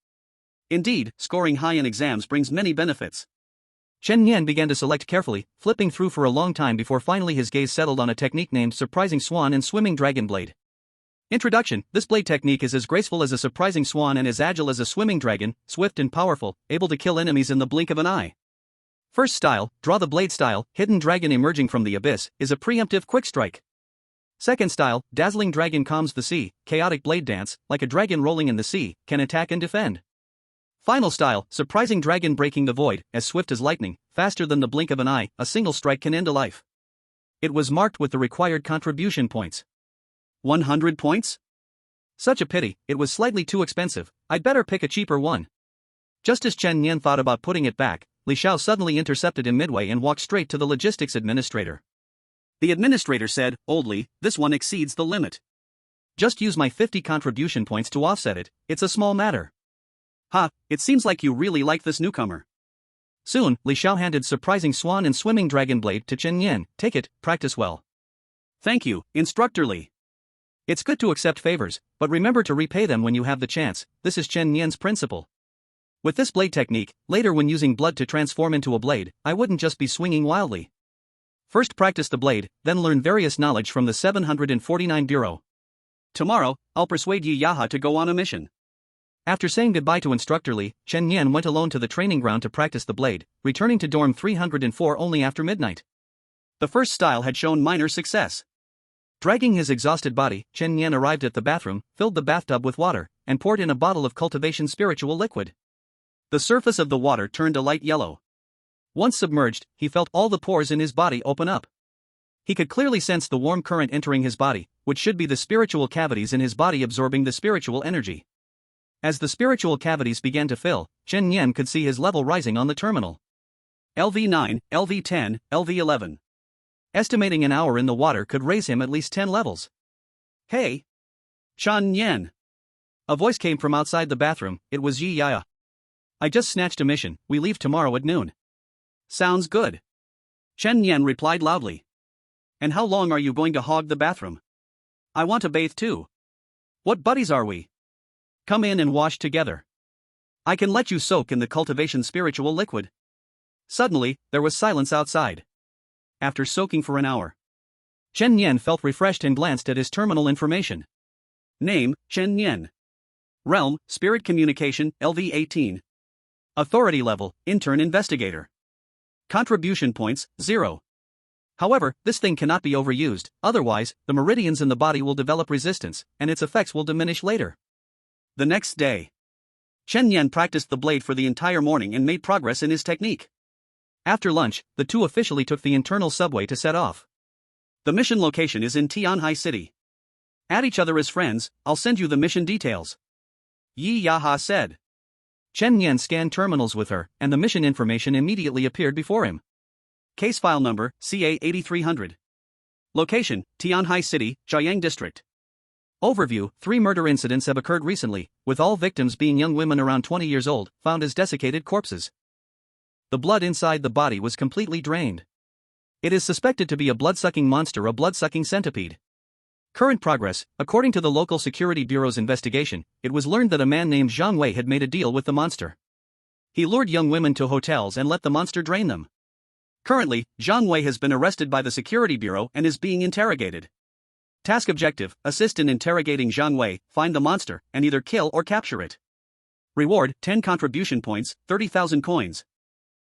Indeed, scoring high in exams brings many benefits. Chen Yan began to select carefully, flipping through for a long time before finally his gaze settled on a technique named Surprising Swan and Swimming Dragon Blade. Introduction: this blade technique is as graceful as a surprising swan and as agile as a swimming dragon, swift and powerful, able to kill enemies in the blink of an eye. First style, Draw the Blade style, Hidden Dragon Emerging from the Abyss, is a preemptive quick strike. Second style, Dazzling Dragon Calms the Sea, Chaotic Blade Dance, like a dragon rolling in the sea, can attack and defend. Final style, Surprising Dragon Breaking the Void, as swift as lightning, faster than the blink of an eye, a single strike can end a life. It was marked with the required contribution points. 100 points? Such a pity, it was slightly too expensive, I'd better pick a cheaper one. Just as Chen Yan thought about putting it back, Li Xiao suddenly intercepted him midway and walked straight to the logistics administrator. The administrator said, "Old Li, this one exceeds the limit. Just use my 50 contribution points to offset it, it's a small matter." Ha, it seems like you really like this newcomer. Soon, Li Xiao handed Surprising Swan and Swimming Dragon Blade to Chen Yan. Take it, practice well. Thank you, Instructor Li. It's good to accept favors, but remember to repay them when you have the chance, this is Chen Yan's principle. With this blade technique, later when using blood to transform into a blade, I wouldn't just be swinging wildly. First practice the blade, then learn various knowledge from the 749 Bureau. Tomorrow, I'll persuade Yi Yaha to go on a mission. After saying goodbye to Instructor Lee, Chen Yan went alone to the training ground to practice the blade, returning to dorm 304 only after midnight. The first style had shown minor success. Dragging his exhausted body, Chen Yan arrived at the bathroom, filled the bathtub with water, and poured in a bottle of cultivation spiritual liquid. The surface of the water turned a light yellow. Once submerged, he felt all the pores in his body open up. He could clearly sense the warm current entering his body, which should be the spiritual cavities in his body absorbing the spiritual energy. As the spiritual cavities began to fill, Chen Yan could see his level rising on the terminal. LV9, LV10, LV11. Estimating an hour in the water could raise him at least 10 levels. Hey! Chen Yan! A voice came from outside the bathroom. It was Yi Yaya. I just snatched a mission, we leave tomorrow at noon. Sounds good. Chen Yan replied loudly. And how long are you going to hog the bathroom? I want to bathe too. What buddies are we? Come in and wash together. I can let you soak in the cultivation spiritual liquid. Suddenly, there was silence outside. After soaking for an hour, Chen Yan felt refreshed and glanced at his terminal information. Name, Chen Yan. Realm, Spirit Communication, LV18. Authority level, Intern Investigator. Contribution points, 0. However, this thing cannot be overused, otherwise, the meridians in the body will develop resistance, and its effects will diminish later. The next day, Chen Yan practiced the blade for the entire morning and made progress in his technique. After lunch, the two officially took the internal subway to set off. The mission location is in Tianhai City. Add each other as friends, I'll send you the mission details. Yi Yaha said. Chen Yan scanned terminals with her, and the mission information immediately appeared before him. Case file number, CA8300. Location, Tianhai City, Jiayang District. Overview: 3 murder incidents have occurred recently, with all victims being young women around 20 years old, found as desiccated corpses. The blood inside the body was completely drained. It is suspected to be a blood-sucking monster, a blood-sucking centipede. Current progress: according to the local security bureau's investigation, it was learned that a man named Zhang Wei had made a deal with the monster. He lured young women to hotels and let the monster drain them. Currently, Zhang Wei has been arrested by the security bureau and is being interrogated. Task objective: assist in interrogating Zhang Wei, find the monster, and either kill or capture it. Reward: 10 contribution points, 30,000 coins.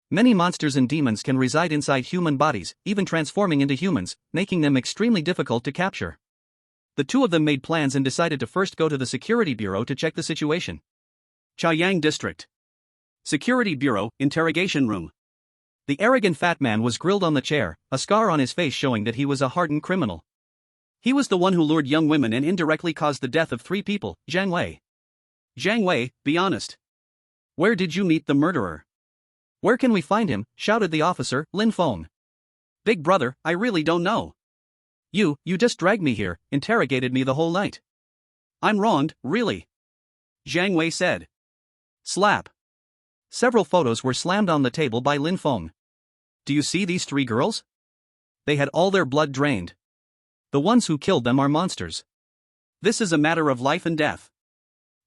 Many monsters and demons can reside inside human bodies, even transforming into humans, making them extremely difficult to capture. The two of them made plans and decided to first go to the security bureau to check the situation. Jiayang District. Security Bureau, Interrogation Room. The arrogant fat man was grilled on the chair, a scar on his face showing that he was a hardened criminal. He was the one who lured young women and indirectly caused the death of 3 people, Zhang Wei. Zhang Wei, be honest. Where did you meet the murderer? Where can we find him? Shouted the officer, Lin Feng. Big brother, I really don't know. You just dragged me here, interrogated me the whole night. I'm wronged, really. Zhang Wei said. Slap. Several photos were slammed on the table by Lin Feng. Do you see these 3 girls? They had all their blood drained. The ones who killed them are monsters. This is a matter of life and death.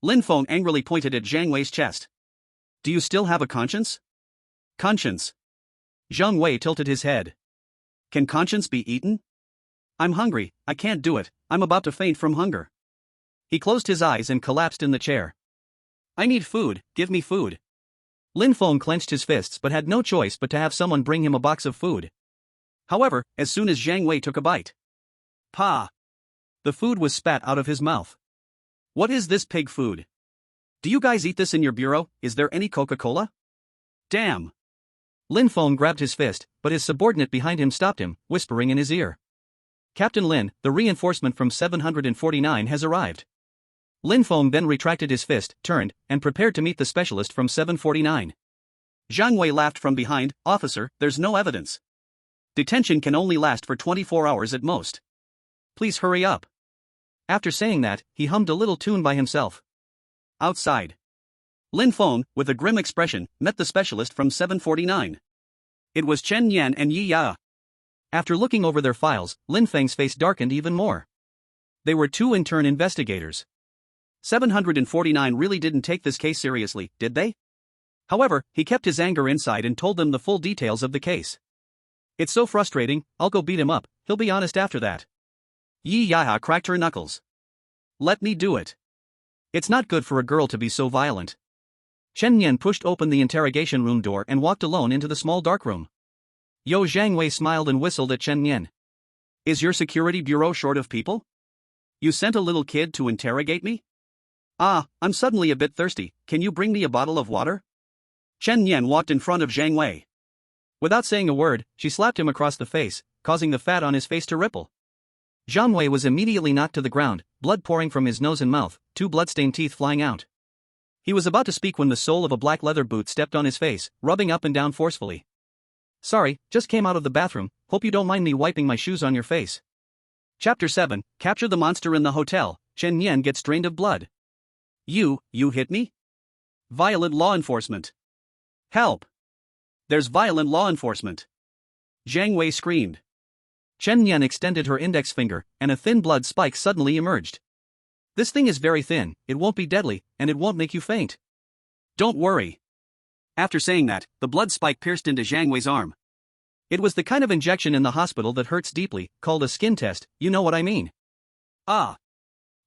Lin Feng angrily pointed at Zhang Wei's chest. Do you still have a conscience? Conscience. Zhang Wei tilted his head. Can conscience be eaten? I'm hungry, I can't do it, I'm about to faint from hunger. He closed his eyes and collapsed in the chair. I need food, give me food. Lin Feng clenched his fists but had no choice but to have someone bring him a box of food. However, as soon as Zhang Wei took a bite, pa! The food was spat out of his mouth. What is this pig food? Do you guys eat this in your bureau? Is there any Coca-Cola? Damn! Lin Feng grabbed his fist, but his subordinate behind him stopped him, whispering in his ear. Captain Lin, the reinforcement from 749 has arrived. Lin Feng then retracted his fist, turned, and prepared to meet the specialist from 749. Zhang Wei laughed from behind. Officer, there's no evidence. Detention can only last for 24 hours at most. Please hurry up. After saying that, he hummed a little tune by himself. Outside, Lin Feng, with a grim expression, met the specialist from 749. It was Chen Yan and Yi Ya. After looking over their files, Lin Feng's face darkened even more. They were 2 intern investigators. 749 really didn't take this case seriously, did they? However, he kept his anger inside and told them the full details of the case. It's so frustrating, I'll go beat him up, he'll be honest after that. Yi Ya cracked her knuckles. Let me do it. It's not good for a girl to be so violent. Chen Yan pushed open the interrogation room door and walked alone into the small dark room. Yo Zhang Wei smiled and whistled at Chen Yan. Is your security bureau short of people? You sent a little kid to interrogate me? Ah, I'm suddenly a bit thirsty, can you bring me a bottle of water? Chen Yan walked in front of Zhang Wei. Without saying a word, she slapped him across the face, causing the fat on his face to ripple. Zhang Wei was immediately knocked to the ground, blood pouring from his nose and mouth, 2 blood-stained teeth flying out. He was about to speak when the sole of a black leather boot stepped on his face, rubbing up and down forcefully. Sorry, just came out of the bathroom, hope you don't mind me wiping my shoes on your face. Chapter 7, Capture the Monster in the Hotel, Chen Yan gets drained of blood. You hit me? Violent law enforcement. Help! There's violent law enforcement. Zhang Wei screamed. Chen Yan extended her index finger, and a thin blood spike suddenly emerged. This thing is very thin, it won't be deadly, and it won't make you faint. Don't worry. After saying that, the blood spike pierced into Zhang Wei's arm. It was the kind of injection in the hospital that hurts deeply, called a skin test, you know what I mean. Ah!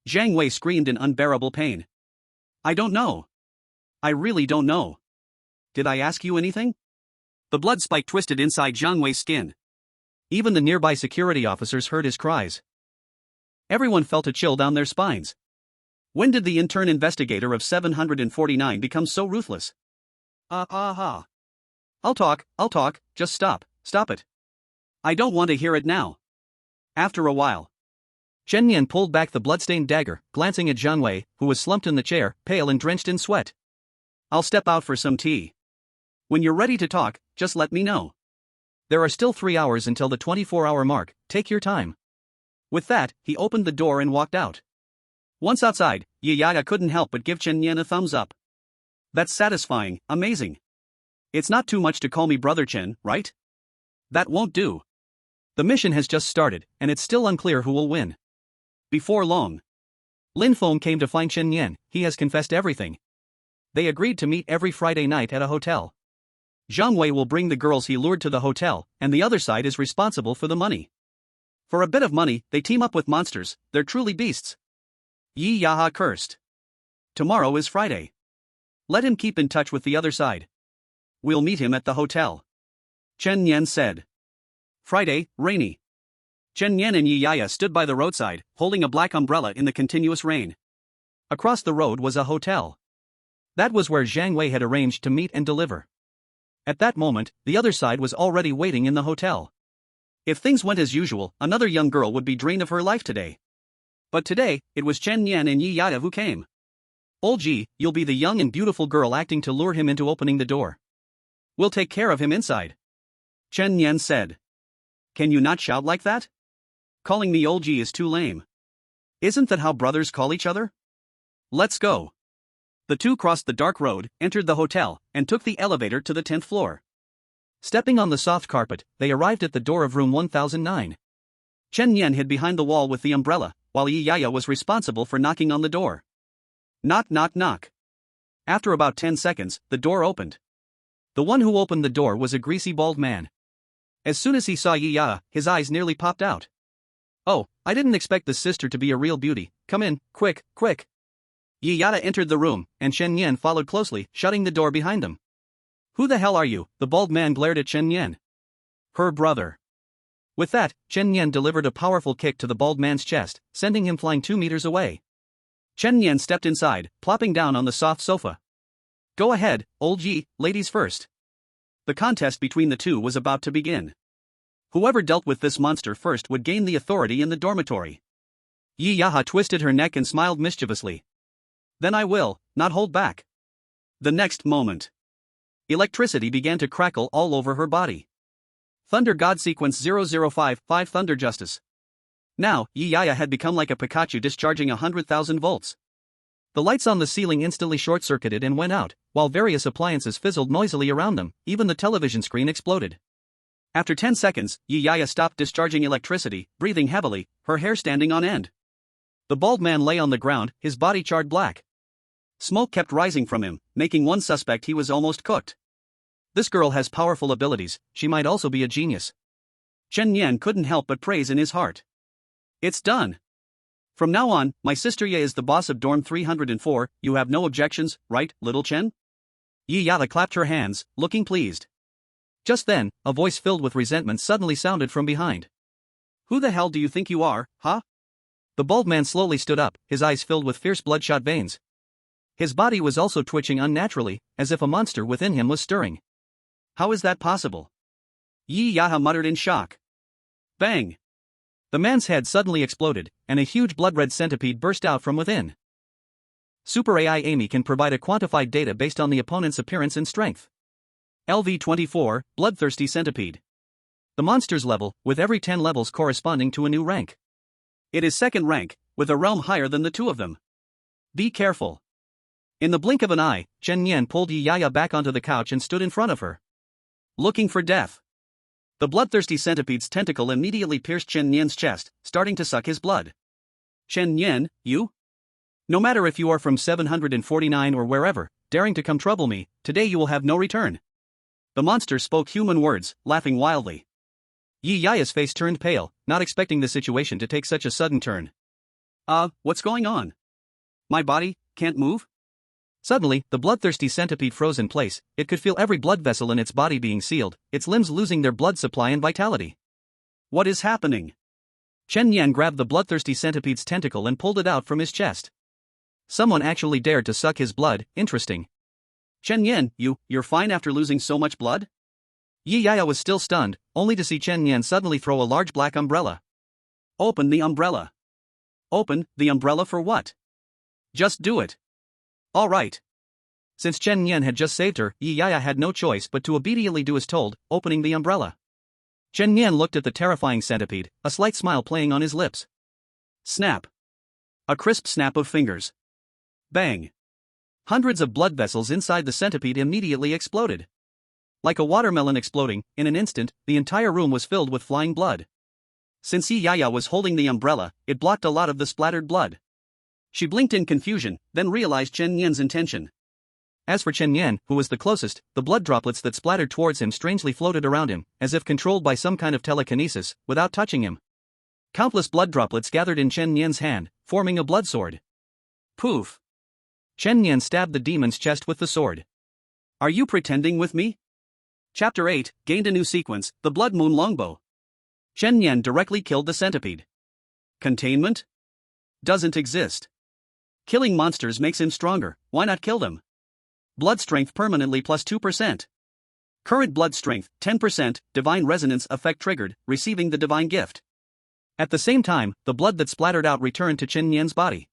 Zhang Wei screamed in unbearable pain. I don't know. I really don't know. Did I ask you anything? The blood spike twisted inside Zhang Wei's skin. Even the nearby security officers heard his cries. Everyone felt a chill down their spines. When did the intern investigator of 749 become so ruthless? I'll talk, just stop it. I don't want to hear it now. After a while, Chen Yan pulled back the bloodstained dagger, glancing at Zhang Wei, who was slumped in the chair, pale and drenched in sweat. I'll step out for some tea. When you're ready to talk, just let me know. There are still 3 hours until the 24-hour mark, take your time. With that, he opened the door and walked out. Once outside, Yaya couldn't help but give Chen Yan a thumbs up. That's satisfying, amazing. It's not too much to call me Brother Chen, right? That won't do. The mission has just started, and it's still unclear who will win. Before long, Lin Feng came to find Chen Yan, he has confessed everything. They agreed to meet every Friday night at a hotel. Zhang Wei will bring the girls he lured to the hotel, and the other side is responsible for the money. For a bit of money, they team up with monsters, they're truly beasts. Yi Yaha cursed. Tomorrow is Friday. Let him keep in touch with the other side. We'll meet him at the hotel. Chen Yan said. Friday, rainy. Chen Yan and Yi Yaya stood by the roadside, holding a black umbrella in the continuous rain. Across the road was a hotel. That was where Zhang Wei had arranged to meet and deliver. At that moment, the other side was already waiting in the hotel. If things went as usual, another young girl would be drained of her life today. But today, it was Chen Yan and Yi Yaya who came. Old Ji, you'll be the young and beautiful girl acting to lure him into opening the door. We'll take care of him inside. Chen Yan said. Can you not shout like that? Calling me Old Ji is too lame. Isn't that how brothers call each other? Let's go. The two crossed the dark road, entered the hotel, and took the elevator to the 10th floor. Stepping on the soft carpet, they arrived at the door of room 1009. Chen Yan hid behind the wall with the umbrella, while Yi Yaya was responsible for knocking on the door. Knock, knock, knock. After about 10 seconds, the door opened. The one who opened the door was a greasy bald man. As soon as he saw Yi Yaya, his eyes nearly popped out. Oh, I didn't expect the sister to be a real beauty, come in, quick, quick. Yi Yaya entered the room, and Chen Yan followed closely, shutting the door behind them. Who the hell are you? The bald man glared at Chen Yan. Her brother. With that, Chen Yan delivered a powerful kick to the bald man's chest, sending him flying 2 meters away. Chen Yan stepped inside, plopping down on the soft sofa. Go ahead, Old Ji, ladies first. The contest between the two was about to begin. Whoever dealt with this monster first would gain the authority in the dormitory. Yi Yaha twisted her neck and smiled mischievously. Then I will, not hold back. The next moment, electricity began to crackle all over her body. Thunder God Sequence 005, 5 Thunder Justice. Now, Yi Yaya had become like a Pikachu discharging 100,000 volts. The lights on the ceiling instantly short-circuited and went out, while various appliances fizzled noisily around them, even the television screen exploded. After 10 seconds, Yi Yaya stopped discharging electricity, breathing heavily, her hair standing on end. The bald man lay on the ground, his body charred black. Smoke kept rising from him, making one suspect he was almost cooked. This girl has powerful abilities, she might also be a genius. Chen Yan couldn't help but praise in his heart. It's done. From now on, my sister Ye is the boss of dorm 304, you have no objections, right, little Chen? Yi Yata clapped her hands, looking pleased. Just then, a voice filled with resentment suddenly sounded from behind. Who the hell do you think you are, huh? The bald man slowly stood up, his eyes filled with fierce bloodshot veins. His body was also twitching unnaturally, as if a monster within him was stirring. How is that possible? Yi Yaha muttered in shock. Bang! The man's head suddenly exploded, and a huge blood-red centipede burst out from within. Super AI Amy can provide a quantified data based on the opponent's appearance and strength. LV-24, Bloodthirsty Centipede. The monster's level, with every 10 levels corresponding to a new rank. It is second rank, with a realm higher than the two of them. Be careful. In the blink of an eye, Chen Yan pulled Yi Yaya back onto the couch and stood in front of her. Looking for death. The bloodthirsty centipede's tentacle immediately pierced Chen Yan's chest, starting to suck his blood. Chen Yan, you? No matter if you are from 749 or wherever, daring to come trouble me, today you will have no return. The monster spoke human words, laughing wildly. Yi Yaya's face turned pale, not expecting the situation to take such a sudden turn. What's going on? My body can't move? Suddenly, the bloodthirsty centipede froze in place. It could feel every blood vessel in its body being sealed, its limbs losing their blood supply and vitality. What is happening? Chen Yan grabbed the bloodthirsty centipede's tentacle and pulled it out from his chest. Someone actually dared to suck his blood, interesting. Chen Yan, you're fine after losing so much blood? Yi Yaya was still stunned, only to see Chen Yan suddenly throw a large black umbrella. Open the umbrella. Open the umbrella for what? Just do it. All right. Since Chen Yan had just saved her, Yi Yaya had no choice but to obediently do as told, opening the umbrella. Chen Yan looked at the terrifying centipede, a slight smile playing on his lips. Snap. A crisp snap of fingers. Bang. Hundreds of blood vessels inside the centipede immediately exploded. Like a watermelon exploding, in an instant, the entire room was filled with flying blood. Since Yi Yaya was holding the umbrella, it blocked a lot of the splattered blood. She blinked in confusion, then realized Chen Yan's intention. As for Chen Yan, who was the closest, the blood droplets that splattered towards him strangely floated around him, as if controlled by some kind of telekinesis, without touching him. Countless blood droplets gathered in Chen Yan's hand, forming a blood sword. Poof! Chen Yan stabbed the demon's chest with the sword. Are you pretending with me? Chapter 8, gained a new sequence, the Blood Moon Longbow. Chen Yan directly killed the centipede. Containment? Doesn't exist. Killing monsters makes him stronger, why not kill them? Blood strength permanently plus 2%. Current blood strength, 10%, divine resonance effect triggered, receiving the divine gift. At the same time, the blood that splattered out returned to Chen Yan's body.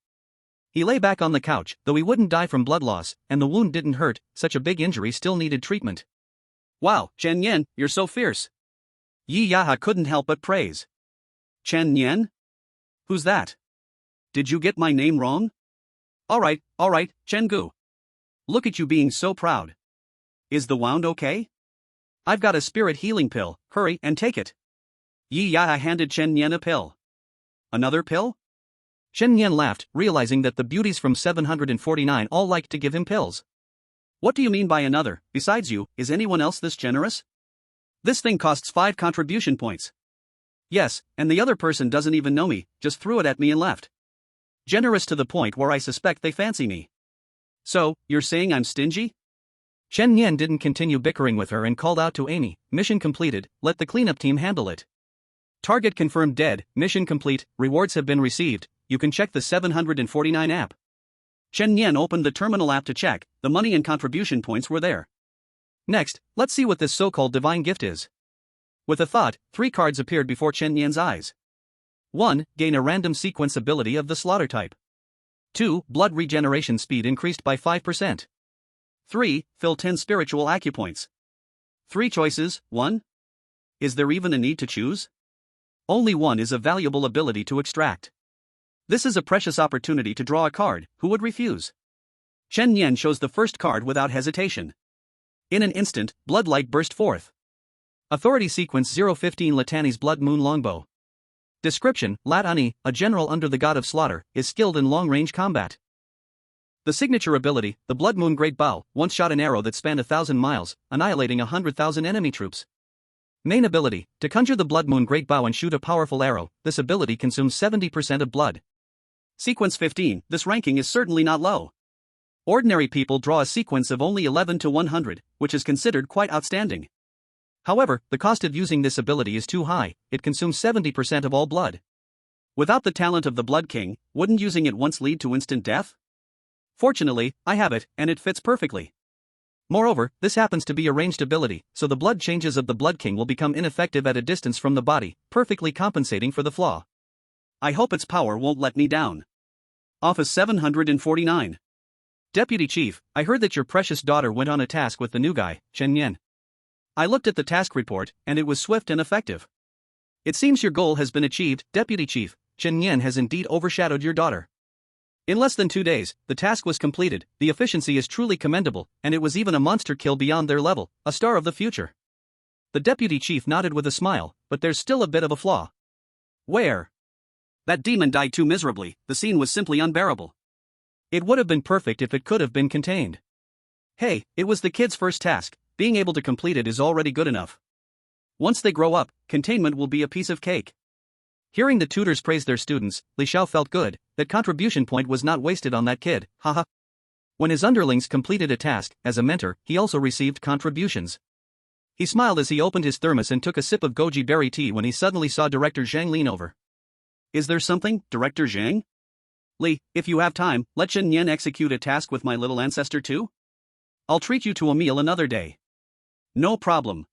He lay back on the couch, though he wouldn't die from blood loss, and the wound didn't hurt, such a big injury still needed treatment. Wow, Chen Yan, you're so fierce. Yi Yaha couldn't help but praise. Chen Yan? Who's that? Did you get my name wrong? Alright, Chen Gu. Look at you being so proud. Is the wound okay? I've got a spirit healing pill, hurry and take it. Yi Yaha handed Chen Yan a pill. Another pill? Chen Yan laughed, realizing that the beauties from 749 all liked to give him pills. What do you mean by another? Besides you, is anyone else this generous? This thing costs 5 contribution points. Yes, and the other person doesn't even know me, just threw it at me and left. Generous to the point where I suspect they fancy me. So, you're saying I'm stingy? Chen Yan didn't continue bickering with her and called out to Amy, mission completed, let the cleanup team handle it. Target confirmed dead, mission complete, rewards have been received, you can check the 749 app. Chen Yan opened the terminal app to check, the money and contribution points were there. Next, let's see what this so-called divine gift is. With a thought, 3 cards appeared before Chen Yan's eyes. 1. Gain a random sequence ability of the slaughter type. 2. Blood regeneration speed increased by 5%. 3. Fill 10 spiritual acupoints. 3 choices, 1. Is there even a need to choose? Only one is a valuable ability to extract. This is a precious opportunity to draw a card, who would refuse? Chen Yan chose the first card without hesitation. In an instant, bloodlight burst forth. Authority Sequence 015 Latani's Blood Moon Longbow. Description: Lat Ani, a general under the god of slaughter, is skilled in long-range combat. The signature ability, the Blood Moon Great Bow, once shot an arrow that spanned 1,000 miles, annihilating 100,000 enemy troops. Main ability, to conjure the Blood Moon Great Bow and shoot a powerful arrow, this ability consumes 70% of blood. Sequence 15, this ranking is certainly not low. Ordinary people draw a sequence of only 11 to 100, which is considered quite outstanding. However, the cost of using this ability is too high, it consumes 70% of all blood. Without the talent of the Blood King, wouldn't using it once lead to instant death? Fortunately, I have it, and it fits perfectly. Moreover, this happens to be a ranged ability, so the blood changes of the Blood King will become ineffective at a distance from the body, perfectly compensating for the flaw. I hope its power won't let me down. Office 749. Deputy Chief, I heard that your precious daughter went on a task with the new guy, Chen Yan. I looked at the task report, and it was swift and effective. It seems your goal has been achieved, Deputy Chief. Chen Yan has indeed overshadowed your daughter. In less than 2 days, the task was completed, the efficiency is truly commendable, and it was even a monster kill beyond their level, a star of the future. The Deputy Chief nodded with a smile, but there's still a bit of a flaw. Where? That demon died too miserably, the scene was simply unbearable. It would have been perfect if it could have been contained. Hey, it was the kid's first task, being able to complete it is already good enough. Once they grow up, containment will be a piece of cake. Hearing the tutors praise their students, Li Xiao felt good, that contribution point was not wasted on that kid, haha. When his underlings completed a task, as a mentor, he also received contributions. He smiled as he opened his thermos and took a sip of goji berry tea when he suddenly saw Director Zhang lean over. Is there something, Director Zhang? Li, if you have time, let Chen Yan execute a task with my little ancestor too? I'll treat you to a meal another day. No problem.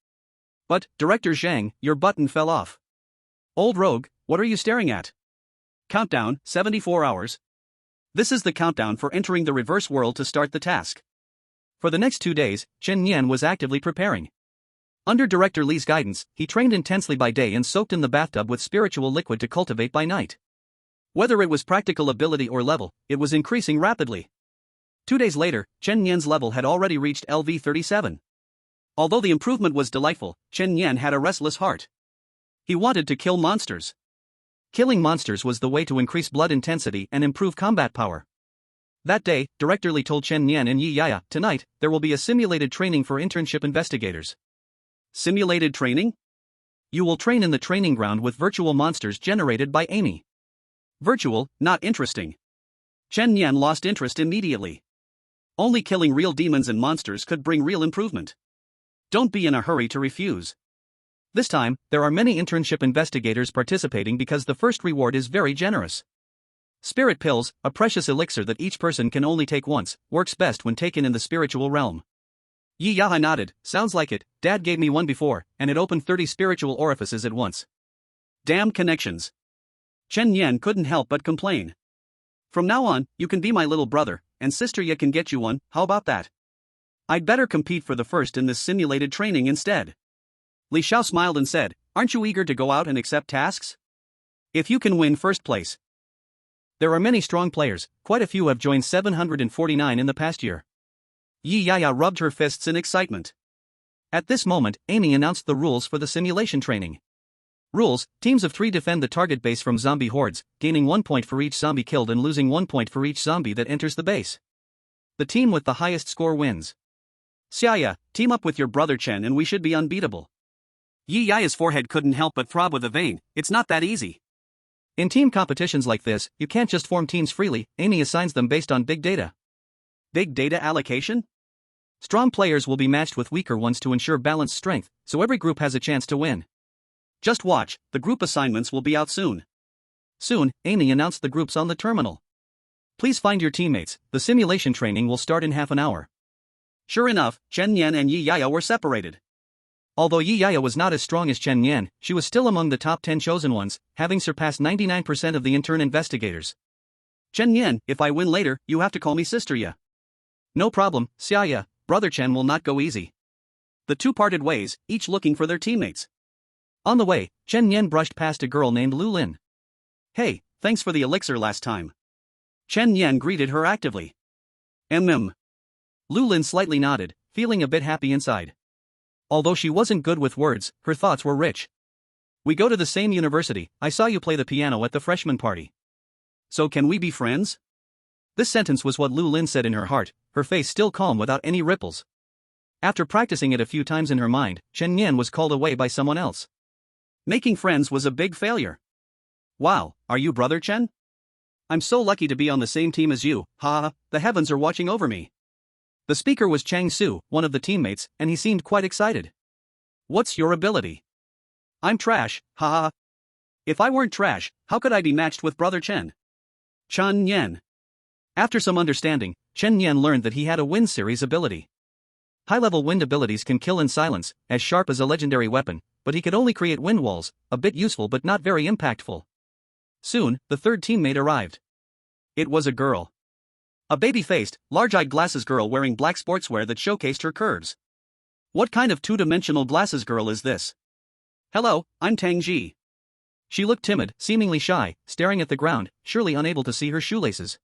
But, Director Zhang, your button fell off. Old rogue, what are you staring at? Countdown, 74 hours. This is the countdown for entering the reverse world to start the task. For the next 2 days, Chen Yan was actively preparing. Under Director Li's guidance, he trained intensely by day and soaked in the bathtub with spiritual liquid to cultivate by night. Whether it was practical ability or level, it was increasing rapidly. 2 days later, Chen Yan's level had already reached LV 37. Although the improvement was delightful, Chen Yan had a restless heart. He wanted to kill monsters. Killing monsters was the way to increase blood intensity and improve combat power. That day, Director Li told Chen Yan and Yi Yaya, tonight, there will be a simulated training for internship investigators. Simulated training? You will train in the training ground with virtual monsters generated by Amy. Virtual, not interesting. Chen Yan lost interest immediately. Only killing real demons and monsters could bring real improvement. Don't be in a hurry to refuse. This time, there are many internship investigators participating because the first reward is very generous. Spirit pills, a precious elixir that each person can only take once, works best when taken in the spiritual realm. Yi Yaha nodded, sounds like it, Dad gave me one before, and it opened 30 spiritual orifices at once. Damn connections. Chen Yan couldn't help but complain. From now on, you can be my little brother, and Sister Ye can get you one, how about that? I'd better compete for the first in this simulated training instead. Li Xiao smiled and said, aren't you eager to go out and accept tasks? If you can win first place. There are many strong players, quite a few have joined 749 in the past year. Yi Yaya rubbed her fists in excitement. At this moment, Amy announced the rules for the simulation training. Rules: teams of 3 defend the target base from zombie hordes, gaining 1 point for each zombie killed and losing 1 point for each zombie that enters the base. The team with the highest score wins. Xiaya, team up with your brother Chen and we should be unbeatable. Yi Yaya's forehead couldn't help but throb with a vein, it's not that easy. In team competitions like this, you can't just form teams freely, Amy assigns them based on big data. Big data allocation? Strong players will be matched with weaker ones to ensure balanced strength, so every group has a chance to win. Just watch, the group assignments will be out soon. Soon, Amy announced the groups on the terminal. Please find your teammates, the simulation training will start in half an hour. Sure enough, Chen Yan and Yi Yaya were separated. Although Yi Yaya was not as strong as Chen Yan, she was still among the top 10 chosen ones, having surpassed 99% of the intern investigators. Chen Yan, if I win later, you have to call me Sister Ye. No problem, Xiaya, Brother Chen will not go easy. The two parted ways, each looking for their teammates. On the way, Chen Yan brushed past a girl named Lu Lin. Hey, thanks for the elixir last time. Chen Yan greeted her actively. Lu Lin slightly nodded, feeling a bit happy inside. Although she wasn't good with words, her thoughts were rich. We go to the same university, I saw you play the piano at the freshman party. So can we be friends? This sentence was what Lu Lin said in her heart, her face still calm without any ripples. After practicing it a few times in her mind, Chen Yan was called away by someone else. Making friends was a big failure. Wow, are you Brother Chen? I'm so lucky to be on the same team as you, ha, the heavens are watching over me. The speaker was Chang Su, one of the teammates, and he seemed quite excited. What's your ability? I'm trash, ha. If I weren't trash, how could I be matched with Brother Chen? Chen Yan. After some understanding, Chen Yan learned that he had a wind series ability. High-level wind abilities can kill in silence, as sharp as a legendary weapon, but he could only create wind walls, a bit useful but not very impactful. Soon, the third teammate arrived. It was a girl. A baby-faced, large-eyed glasses girl wearing black sportswear that showcased her curves. What kind of two-dimensional glasses girl is this? Hello, I'm Tang Ji. She looked timid, seemingly shy, staring at the ground, surely unable to see her shoelaces.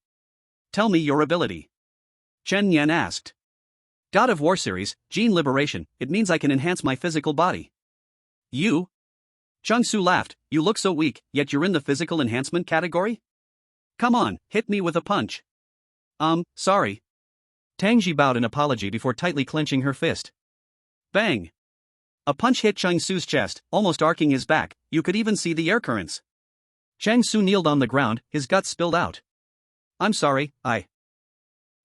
Tell me your ability. Chen Yan asked. God of War series, Gene Liberation, it means I can enhance my physical body. You? Chung Su laughed, you look so weak, yet you're in the physical enhancement category? Come on, hit me with a punch. Sorry. Tang Ji bowed in apology before tightly clenching her fist. Bang! A punch hit Chung Su's chest, almost arcing his back, you could even see the air currents. Chang Su kneeled on the ground, his guts spilled out. I'm sorry,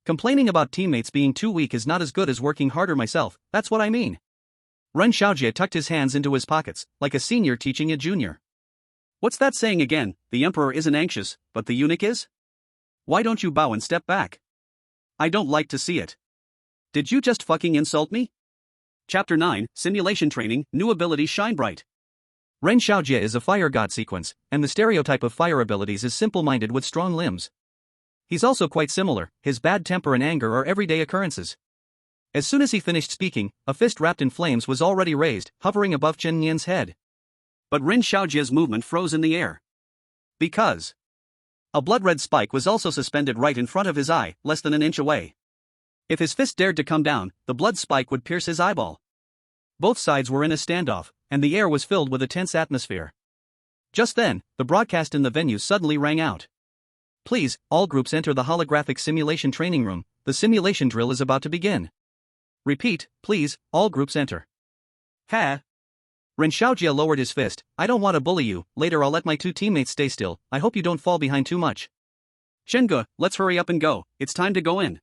Complaining about teammates being too weak is not as good as working harder myself, that's what I mean. Ren Xiaojie tucked his hands into his pockets, like a senior teaching a junior. What's that saying again? The emperor isn't anxious, but the eunuch is? Why don't you bow and step back? I don't like to see it. Did you just fucking insult me? Chapter 9, Simulation Training, New Abilities Shine Bright. Ren Xiaojie is a fire god sequence, and the stereotype of fire abilities is simple-minded with strong limbs. He's also quite similar, his bad temper and anger are everyday occurrences. As soon as he finished speaking, a fist wrapped in flames was already raised, hovering above Chen Yan's head. But Ren Xiaojie's movement froze in the air. Because a blood-red spike was also suspended right in front of his eye, less than an inch away. If his fist dared to come down, the blood spike would pierce his eyeball. Both sides were in a standoff, and the air was filled with a tense atmosphere. Just then, the broadcast in the venue suddenly rang out. Please, all groups enter the holographic simulation training room, the simulation drill is about to begin. Repeat, please, all groups enter. Ha! Ren Xiaojie lowered his fist, I don't want to bully you, later I'll let my two teammates stay still, I hope you don't fall behind too much. Shenge, let's hurry up and go, it's time to go in.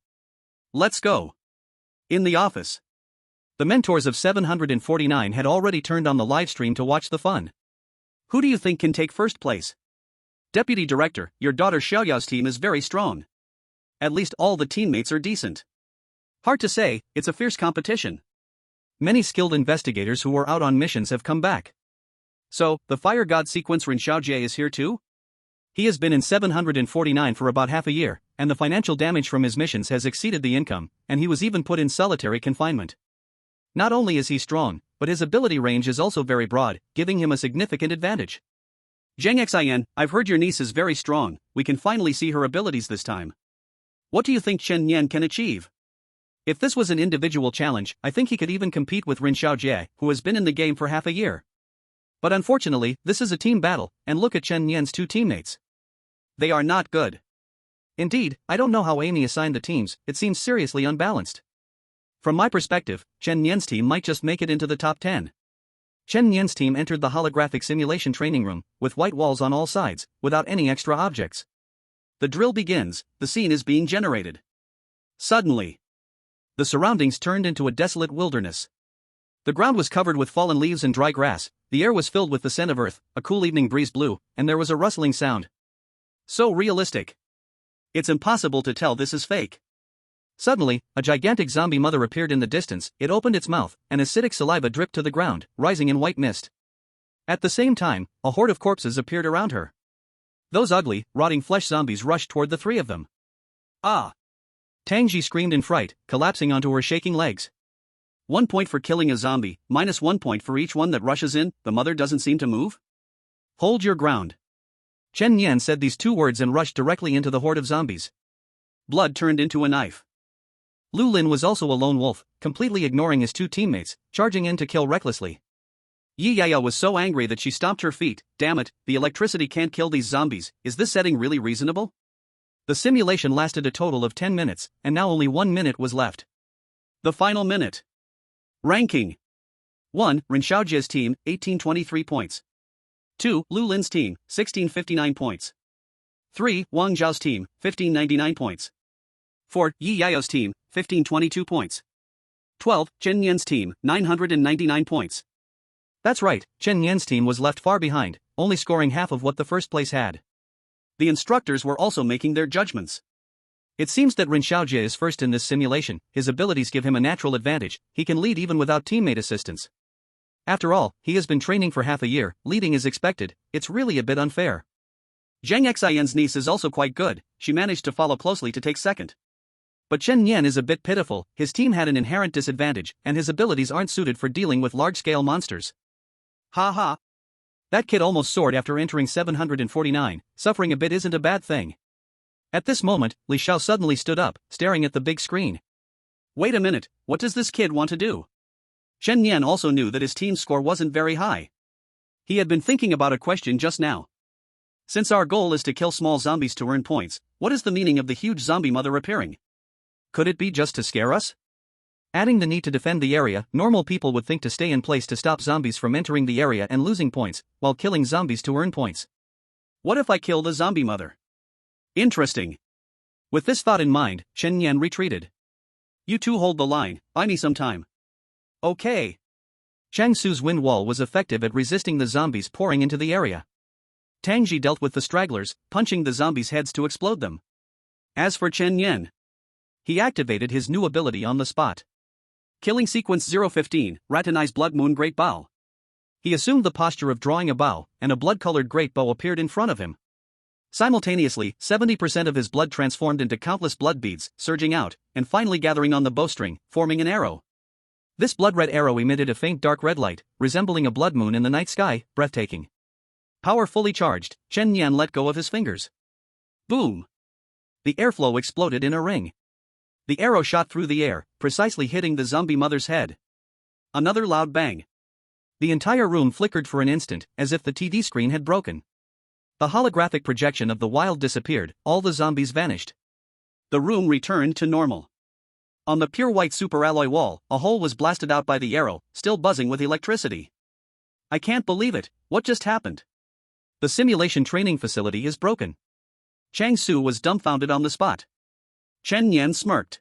Let's go. In the office. The mentors of 749 had already turned on the live stream to watch the fun. Who do you think can take first place? Deputy Director, your daughter Xiaoyao's team is very strong. At least all the teammates are decent. Hard to say, it's a fierce competition. Many skilled investigators who were out on missions have come back. So, the fire god sequence Ren Xiaojie is here too? He has been in 749 for about half a year, and the financial damage from his missions has exceeded the income, and he was even put in solitary confinement. Not only is he strong, but his ability range is also very broad, giving him a significant advantage. Zhang Xian, I've heard your niece is very strong, we can finally see her abilities this time. What do you think Chen Yan can achieve? If this was an individual challenge, I think he could even compete with Ren Xiaojie, who has been in the game for half a year. But unfortunately, this is a team battle, and look at Chen Yan's two teammates. They are not good. Indeed, I don't know how Amy assigned the teams, it seems seriously unbalanced. From my perspective, Chen Yan's team might just make it into the top 10. Chen Yan's team entered the holographic simulation training room, with white walls on all sides, without any extra objects. The drill begins, the scene is being generated. Suddenly, the surroundings turned into a desolate wilderness. The ground was covered with fallen leaves and dry grass, the air was filled with the scent of earth, a cool evening breeze blew, and there was a rustling sound. So realistic. It's impossible to tell this is fake. Suddenly, a gigantic zombie mother appeared in the distance, it opened its mouth, and acidic saliva dripped to the ground, rising in white mist. At the same time, a horde of corpses appeared around her. Those ugly, rotting flesh zombies rushed toward the three of them. Ah! Tangji screamed in fright, collapsing onto her shaking legs. 1 point for killing a zombie, minus 1 point for each one that rushes in, the mother doesn't seem to move? Hold your ground. Chen Yan said these two words and rushed directly into the horde of zombies. Blood turned into a knife. Lu Lin was also a lone wolf, completely ignoring his two teammates, charging in to kill recklessly. Yi Yaya was so angry that she stomped her feet, damn it, the electricity can't kill these zombies, is this setting really reasonable? The simulation lasted a total of 10 minutes, and now only 1 minute was left. The final minute. Ranking. 1. Ren Xiaojie's team, 1823 points. 2. Lu Lin's team, 1659 points. 3. Wang Zhao's team, 1599 points. 4. Yi Yao's team, 1522 points. 12. Chen Yan's team, 999 points. That's right, Chen Yan's team was left far behind, only scoring half of what the first place had. The instructors were also making their judgments. It seems that Ren Xiaojie is first in this simulation, his abilities give him a natural advantage, he can lead even without teammate assistance. After all, he has been training for half a year, leading is expected, it's really a bit unfair. Zhang Xian's niece is also quite good, she managed to follow closely to take second. But Chen Yan is a bit pitiful, his team had an inherent disadvantage, and his abilities aren't suited for dealing with large-scale monsters. Ha ha. That kid almost soared after entering 749, suffering a bit isn't a bad thing. At this moment, Li Xiao suddenly stood up, staring at the big screen. Wait a minute, what does this kid want to do? Chen Yan also knew that his team's score wasn't very high. He had been thinking about a question just now. Since our goal is to kill small zombies to earn points, what is the meaning of the huge zombie mother appearing? Could it be just to scare us? Adding the need to defend the area, normal people would think to stay in place to stop zombies from entering the area and losing points, while killing zombies to earn points. What if I kill the zombie mother? Interesting. With this thought in mind, Chen Yan retreated. You two hold the line, buy me some time. Okay. Chang Su's wind wall was effective at resisting the zombies pouring into the area. Tang Ji dealt with the stragglers, punching the zombies' heads to explode them. As for Chen Yan, he activated his new ability on the spot. Killing sequence 015, Ratanai's Blood Moon Great Bow. He assumed the posture of drawing a bow, and a blood-colored great bow appeared in front of him. Simultaneously, 70% of his blood transformed into countless blood beads, surging out, and finally gathering on the bowstring, forming an arrow. This blood-red arrow emitted a faint dark red light, resembling a blood moon in the night sky, breathtaking. Power fully charged, Chen Yan let go of his fingers. Boom! The airflow exploded in a ring. The arrow shot through the air, precisely hitting the zombie mother's head. Another loud bang. The entire room flickered for an instant, as if the TV screen had broken. The holographic projection of the wild disappeared, all the zombies vanished. The room returned to normal. On the pure white superalloy wall, a hole was blasted out by the arrow, still buzzing with electricity. I can't believe it, what just happened? The simulation training facility is broken. Chang Su was dumbfounded on the spot. Chen Yan smirked.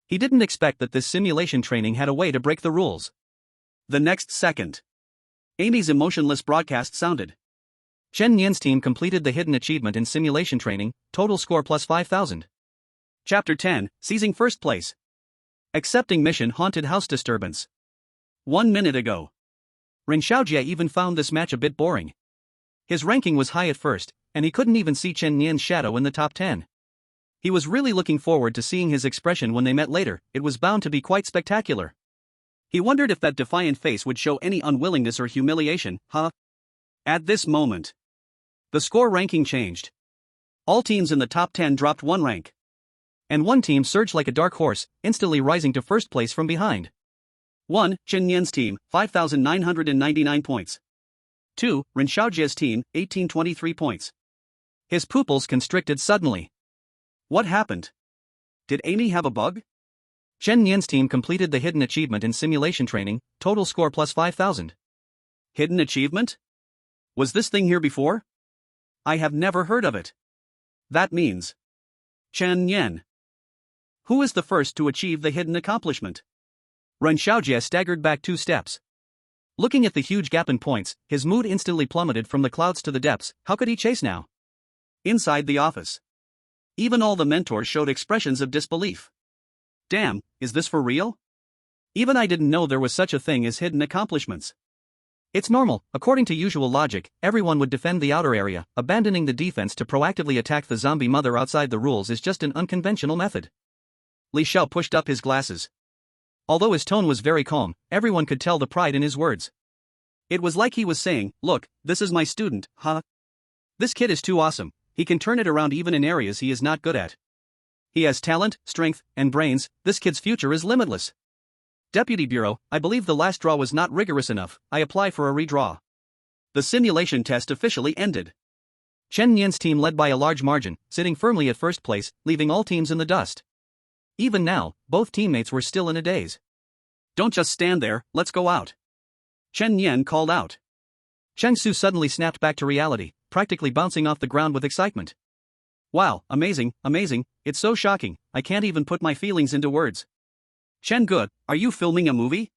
He didn't expect that this simulation training had a way to break the rules. The next second, Amy's emotionless broadcast sounded. Chen Yan's team completed the hidden achievement in simulation training, total score plus 5,000. Chapter 10, Seizing First Place. Accepting mission Haunted House Disturbance. 1 minute ago. Ren Xiaojie even found this match a bit boring. His ranking was high at first, and he couldn't even see Chen Yan's shadow in the top 10. He was really looking forward to seeing his expression when they met later, it was bound to be quite spectacular. He wondered if that defiant face would show any unwillingness or humiliation, At this moment, the score ranking changed. All teams in the top 10 dropped 1 rank. And one team surged like a dark horse, instantly rising to first place from behind. 1. Chen Yan's team, 5,999 points. 2. Ren Xiaojie's team, 1,823 points. His pupils constricted suddenly. What happened? Did Amy have a bug? Chen Yan's team completed the hidden achievement in simulation training, total score plus 5,000. Hidden achievement? Was this thing here before? I have never heard of it. That means Chen Yan. Who is the first to achieve the hidden accomplishment? Ren Xiaojie staggered back 2 steps. Looking at the huge gap in points, his mood instantly plummeted from the clouds to the depths. How could he chase now? Inside the office, even all the mentors showed expressions of disbelief. Damn, is this for real? Even I didn't know there was such a thing as hidden accomplishments. It's normal, according to usual logic, everyone would defend the outer area, abandoning the defense to proactively attack the zombie mother outside the rules is just an unconventional method. Li Xiao pushed up his glasses. Although his tone was very calm, everyone could tell the pride in his words. It was like he was saying, look, this is my student, This kid is too awesome, he can turn it around even in areas he is not good at. He has talent, strength, and brains, this kid's future is limitless. Deputy Bureau, I believe the last draw was not rigorous enough, I apply for a redraw. The simulation test officially ended. Chen Yan's team led by a large margin, sitting firmly at first place, leaving all teams in the dust. Even now, both teammates were still in a daze. Don't just stand there, let's go out. Chen Yan called out. Chang Su suddenly snapped back to reality, practically bouncing off the ground with excitement. Wow, amazing, amazing, it's so shocking, I can't even put my feelings into words. Chen Ge, are you filming a movie?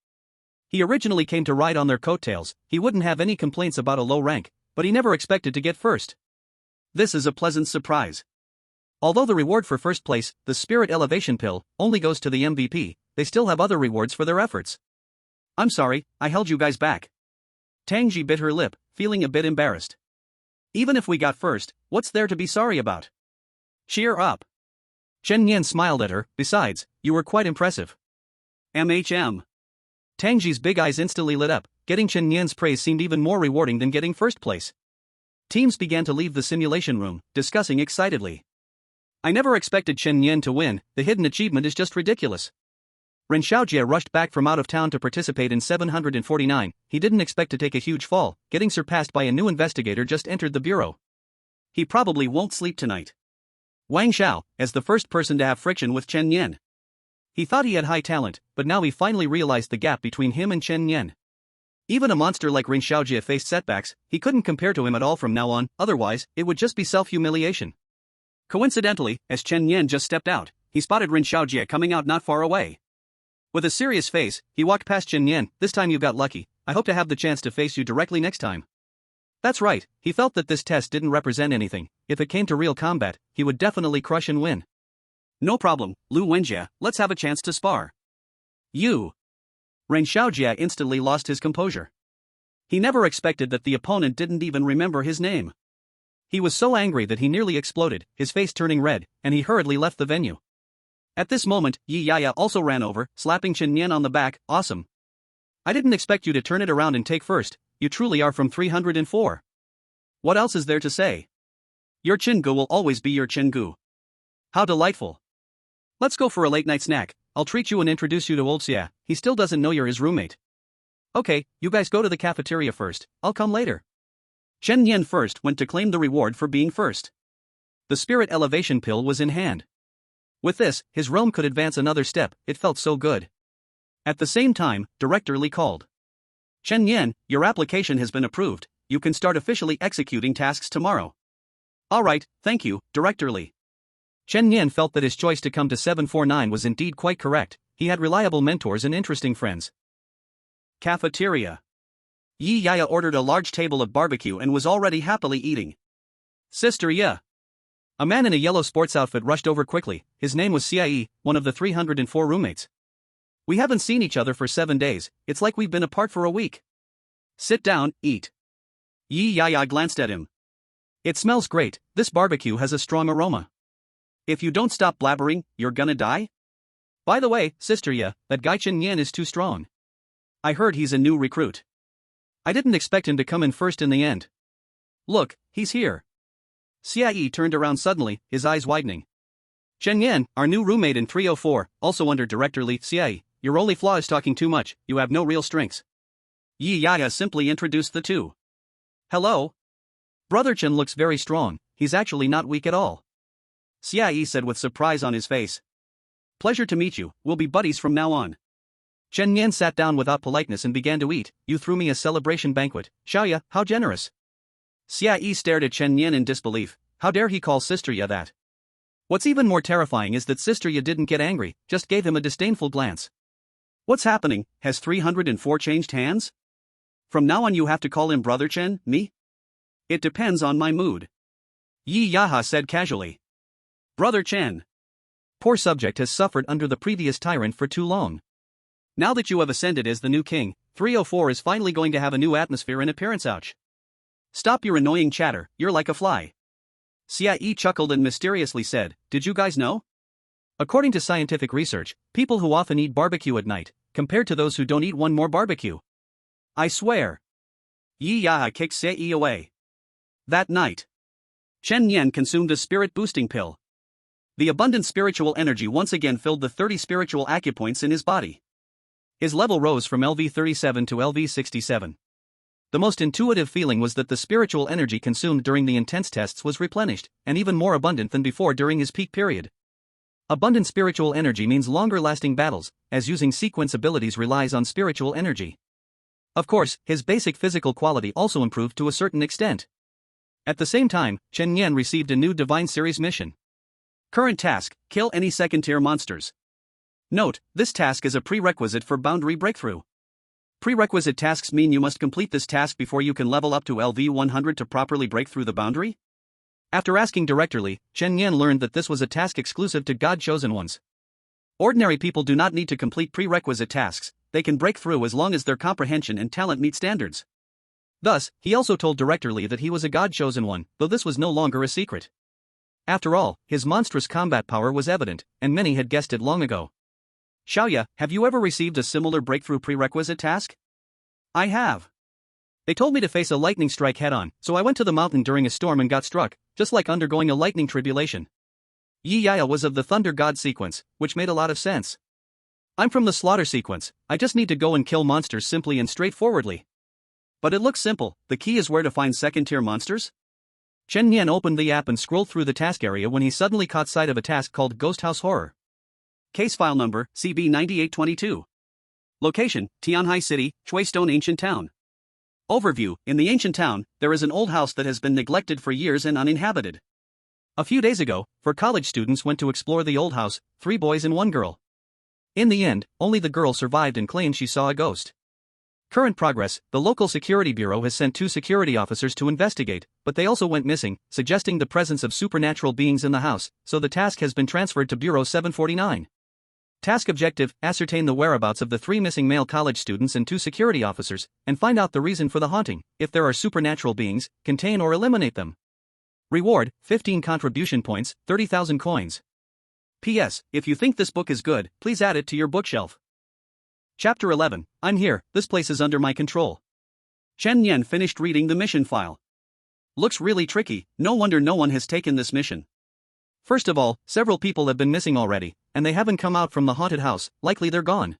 He originally came to ride on their coattails, he wouldn't have any complaints about a low rank, but he never expected to get first. This is a pleasant surprise. Although the reward for first place, the Spirit Elevation Pill, only goes to the MVP, they still have other rewards for their efforts. I'm sorry, I held you guys back. Tangji bit her lip, feeling a bit embarrassed. Even if we got first, what's there to be sorry about? Cheer up. Chen Yan smiled at her, besides, you were quite impressive. MHM. Tangji's big eyes instantly lit up, getting Chen Yan's praise seemed even more rewarding than getting first place. Teams began to leave the simulation room, discussing excitedly. I never expected Chen Yan to win, the hidden achievement is just ridiculous. Ren Xiaojie rushed back from out of town to participate in 749, he didn't expect to take a huge fall, getting surpassed by a new investigator just entered the bureau. He probably won't sleep tonight. Wang Xiao, as the first person to have friction with Chen Yan. He thought he had high talent, but now he finally realized the gap between him and Chen Yan. Even a monster like Ren Xiaojie faced setbacks, he couldn't compare to him at all from now on, otherwise, it would just be self-humiliation. Coincidentally, as Chen Yan just stepped out, he spotted Ren Xiaojie coming out not far away. With a serious face, he walked past Chen Yan, this time you got lucky, I hope to have the chance to face you directly next time. That's right, he felt that this test didn't represent anything, if it came to real combat, he would definitely crush and win. No problem, Lu Wenjie, let's have a chance to spar. You. Ren Xiaojie instantly lost his composure. He never expected that the opponent didn't even remember his name. He was so angry that he nearly exploded, his face turning red, and he hurriedly left the venue. At this moment, Yi Yaya also ran over, slapping Chen Yan on the back, awesome. I didn't expect you to turn it around and take first, you truly are from 304. What else is there to say? Your Chingu will always be your Chingu. How delightful. Let's go for a late night snack, I'll treat you and introduce you to old Xia, he still doesn't know you're his roommate. Okay, you guys go to the cafeteria first, I'll come later. Chen Yan first went to claim the reward for being first. The Spirit Elevation Pill was in hand. With this, his realm could advance another step, it felt so good. At the same time, Director Li called. Chen Yan, your application has been approved, you can start officially executing tasks tomorrow. Alright, thank you, Director Li. Chen Yan felt that his choice to come to 749 was indeed quite correct, he had reliable mentors and interesting friends. Cafeteria. Yi Yaya ordered a large table of barbecue and was already happily eating. Sister Ye. A man in a yellow sports outfit rushed over quickly, his name was Xia, one of the 304 roommates. We haven't seen each other for 7 days, it's like we've been apart for a week. Sit down, eat. Yi Yaya glanced at him. It smells great, this barbecue has a strong aroma. If you don't stop blabbering, you're gonna die? By the way, Sister Ye, that guy Chen Yan is too strong. I heard he's a new recruit. I didn't expect him to come in first in the end. Look, he's here. Xia turned around suddenly, his eyes widening. Chen Yan, our new roommate in 304, also under Director Li. Xia, your only flaw is talking too much, you have no real strengths. Yi Yaya simply introduced the two. Hello? Brother Chen looks very strong, he's actually not weak at all. Xia said with surprise on his face. Pleasure to meet you, we'll be buddies from now on. Chen Yan sat down without politeness and began to eat, you threw me a celebration banquet, Xiaoya, how generous. Xia stared at Chen Yan in disbelief, how dare he call Sister Ye that? What's even more terrifying is that Sister Ye didn't get angry, just gave him a disdainful glance. What's happening, has 304 changed hands? From now on you have to call him Brother Chen, me? It depends on my mood. Yi Yaha said casually. Brother Chen. Poor subject has suffered under the previous tyrant for too long. Now that you have ascended as the new king, 304 is finally going to have a new atmosphere and appearance. Ouch. Stop your annoying chatter, you're like a fly. Xia chuckled and mysteriously said, did you guys know? According to scientific research, people who often eat barbecue at night, compared to those who don't eat one more barbecue. I swear. Yi Yaha kicked Xia away. That night, Chen Yan consumed a spirit-boosting pill. The abundant spiritual energy once again filled the 30 spiritual acupoints in his body. His level rose from LV37 to LV67. The most intuitive feeling was that the spiritual energy consumed during the intense tests was replenished, and even more abundant than before during his peak period. Abundant spiritual energy means longer-lasting battles, as using sequence abilities relies on spiritual energy. Of course, his basic physical quality also improved to a certain extent. At the same time, Chen Yan received a new Divine Series mission. Current task: kill any second-tier monsters. Note, this task is a prerequisite for boundary breakthrough. Prerequisite tasks mean you must complete this task before you can level up to LV 100 to properly break through the boundary? After asking directly, Chen Yan learned that this was a task exclusive to God-chosen ones. Ordinary people do not need to complete prerequisite tasks, they can break through as long as their comprehension and talent meet standards. Thus, he also told directly that he was a God-chosen one, though this was no longer a secret. After all, his monstrous combat power was evident, and many had guessed it long ago. Xiaoya, have you ever received a similar breakthrough prerequisite task? I have. They told me to face a lightning strike head-on, so I went to the mountain during a storm and got struck, just like undergoing a lightning tribulation. Yi Yaya was of the Thunder God sequence, which made a lot of sense. I'm from the Slaughter sequence, I just need to go and kill monsters simply and straightforwardly. But it looks simple, the key is where to find second-tier monsters? Chen Yan opened the app and scrolled through the task area when he suddenly caught sight of a task called Ghost House Horror. Case file number, CB9822. Location, Tianhai City, Chuistone Ancient Town. Overview, in the ancient town, there is an old house that has been neglected for years and uninhabited. A few days ago, 4 college students went to explore the old house, 3 boys and 1 girl. In the end, only the girl survived and claimed she saw a ghost. Current progress, the local security bureau has sent 2 security officers to investigate, but they also went missing, suggesting the presence of supernatural beings in the house, so the task has been transferred to Bureau 749. Task objective, ascertain the whereabouts of the 3 missing male college students and 2 security officers, and find out the reason for the haunting. If there are supernatural beings, contain or eliminate them. Reward, 15 contribution points, 30,000 coins. P.S. If you think this book is good, please add it to your bookshelf. Chapter 11, I'm here, this place is under my control. Chen Yan finished reading the mission file. Looks really tricky, no wonder no one has taken this mission. First of all, several people have been missing already, and they haven't come out from the haunted house, likely they're gone.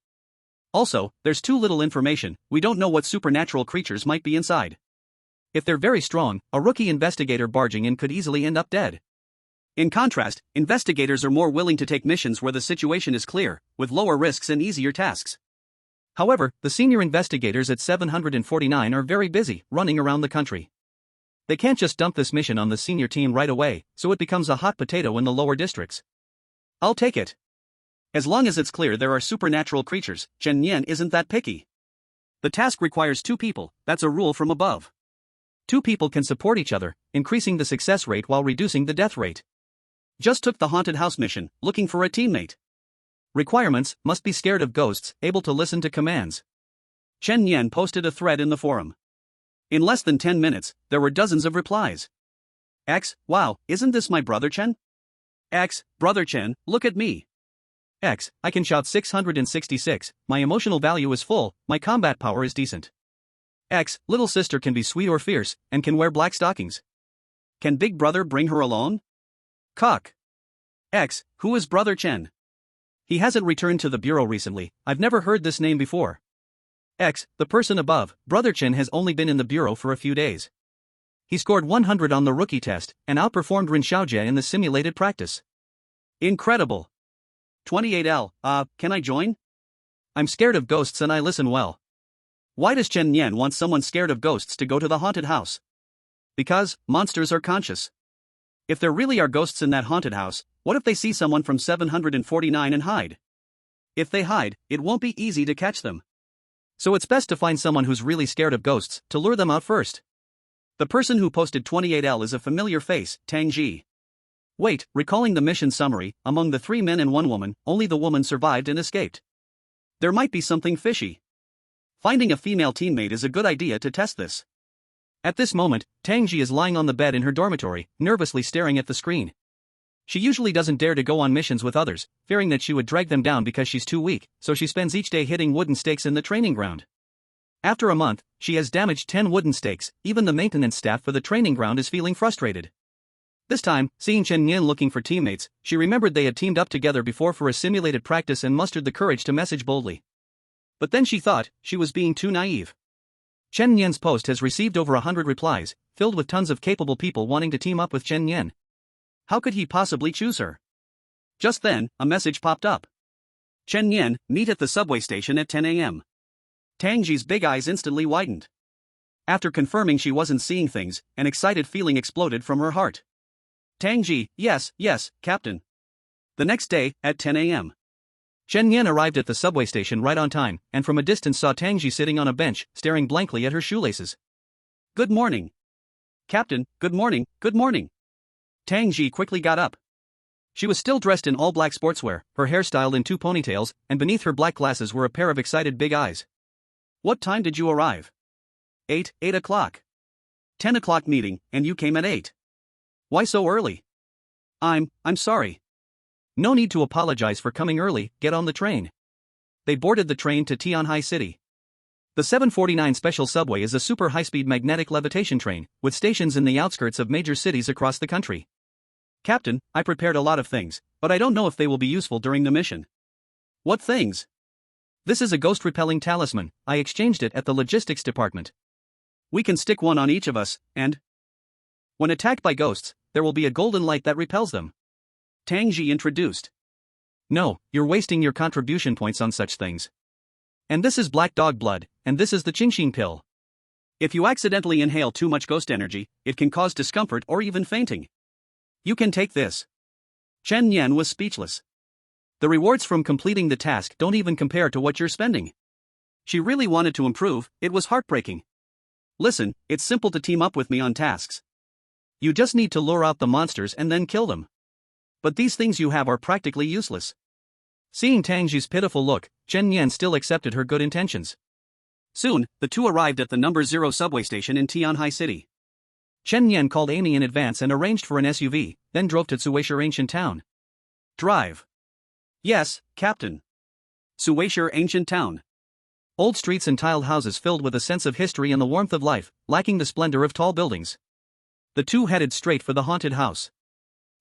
Also, there's too little information, we don't know what supernatural creatures might be inside. If they're very strong, a rookie investigator barging in could easily end up dead. In contrast, investigators are more willing to take missions where the situation is clear, with lower risks and easier tasks. However, the senior investigators at 749 are very busy, running around the country. They can't just dump this mission on the senior team right away, so it becomes a hot potato in the lower districts. I'll take it. As long as it's clear there are supernatural creatures, Chen Yan isn't that picky. The task requires 2 people, that's a rule from above. 2 people can support each other, increasing the success rate while reducing the death rate. Just took the haunted house mission, looking for a teammate. Requirements, must be scared of ghosts, able to listen to commands. Chen Yan posted a thread in the forum. In less than 10 minutes, there were dozens of replies. X, wow, isn't this my brother Chen? X, brother Chen, look at me. X, I can shout 666, my emotional value is full, my combat power is decent. X, little sister can be sweet or fierce, and can wear black stockings. Can big brother bring her alone? Cock. X, who is brother Chen? He hasn't returned to the bureau recently, I've never heard this name before. X, the person above, brother Chen has only been in the bureau for a few days. He scored 100 on the rookie test, and outperformed Rin Xiaojie in the simulated practice. Incredible. 28L, can I join? I'm scared of ghosts and I listen well. Why does Chen Yan want someone scared of ghosts to go to the haunted house? Because, monsters are conscious. If there really are ghosts in that haunted house, what if they see someone from 749 and hide? If they hide, it won't be easy to catch them. So it's best to find someone who's really scared of ghosts, to lure them out first. The person who posted 28L is a familiar face, Tang Ji. Wait, recalling the mission summary, among the 3 men and 1 woman, only the woman survived and escaped. There might be something fishy. Finding a female teammate is a good idea to test this. At this moment, Tang Ji is lying on the bed in her dormitory, nervously staring at the screen. She usually doesn't dare to go on missions with others, fearing that she would drag them down because she's too weak, so she spends each day hitting wooden stakes in the training ground. After a month, she has damaged 10 wooden stakes, even the maintenance staff for the training ground is feeling frustrated. This time, seeing Chen Yan looking for teammates, she remembered they had teamed up together before for a simulated practice and mustered the courage to message boldly. But then she thought, she was being too naive. Chen Yan's post has received over 100 replies, filled with tons of capable people wanting to team up with Chen Yan. How could he possibly choose her? Just then, a message popped up. Chen Yan, meet at the subway station at 10 a.m. Tang Ji's big eyes instantly widened. After confirming she wasn't seeing things, an excited feeling exploded from her heart. Tang Ji, yes, Captain. The next day, at 10 a.m. Chen Yan arrived at the subway station right on time, and from a distance saw Tang Ji sitting on a bench, staring blankly at her shoelaces. Good morning. Captain, good morning. Tang Ji quickly got up. She was still dressed in all black sportswear, her hair styled in two ponytails, and beneath her black glasses were a pair of excited big eyes. What time did you arrive? 8 o'clock. 10 o'clock meeting, and you came at 8. Why so early? I'm sorry. No need to apologize for coming early, get on the train. They boarded the train to Tianhai City. The 749 special subway is a super high-speed magnetic levitation train, with stations in the outskirts of major cities across the country. Captain, I prepared a lot of things, but I don't know if they will be useful during the mission. What things? This is a ghost-repelling talisman, I exchanged it at the logistics department. We can stick one on each of us, and when attacked by ghosts, there will be a golden light that repels them. Tang Ji introduced. No, you're wasting your contribution points on such things. And this is black dog blood, and this is the Qingxin pill. If you accidentally inhale too much ghost energy, it can cause discomfort or even fainting. You can take this. Chen Yan was speechless. The rewards from completing the task don't even compare to what you're spending. She really wanted to improve, it was heartbreaking. Listen, it's simple to team up with me on tasks. You just need to lure out the monsters and then kill them. But these things you have are practically useless. Seeing Tang Ji's pitiful look, Chen Yan still accepted her good intentions. Soon, the two arrived at the number 0 subway station in Tianhai City. Chen Yan called Amy in advance and arranged for an SUV, then drove to Suwaisher Ancient Town. Drive. Yes, Captain. Suwaisher Ancient Town. Old streets and tiled houses filled with a sense of history and the warmth of life, lacking the splendor of tall buildings. The two headed straight for the haunted house.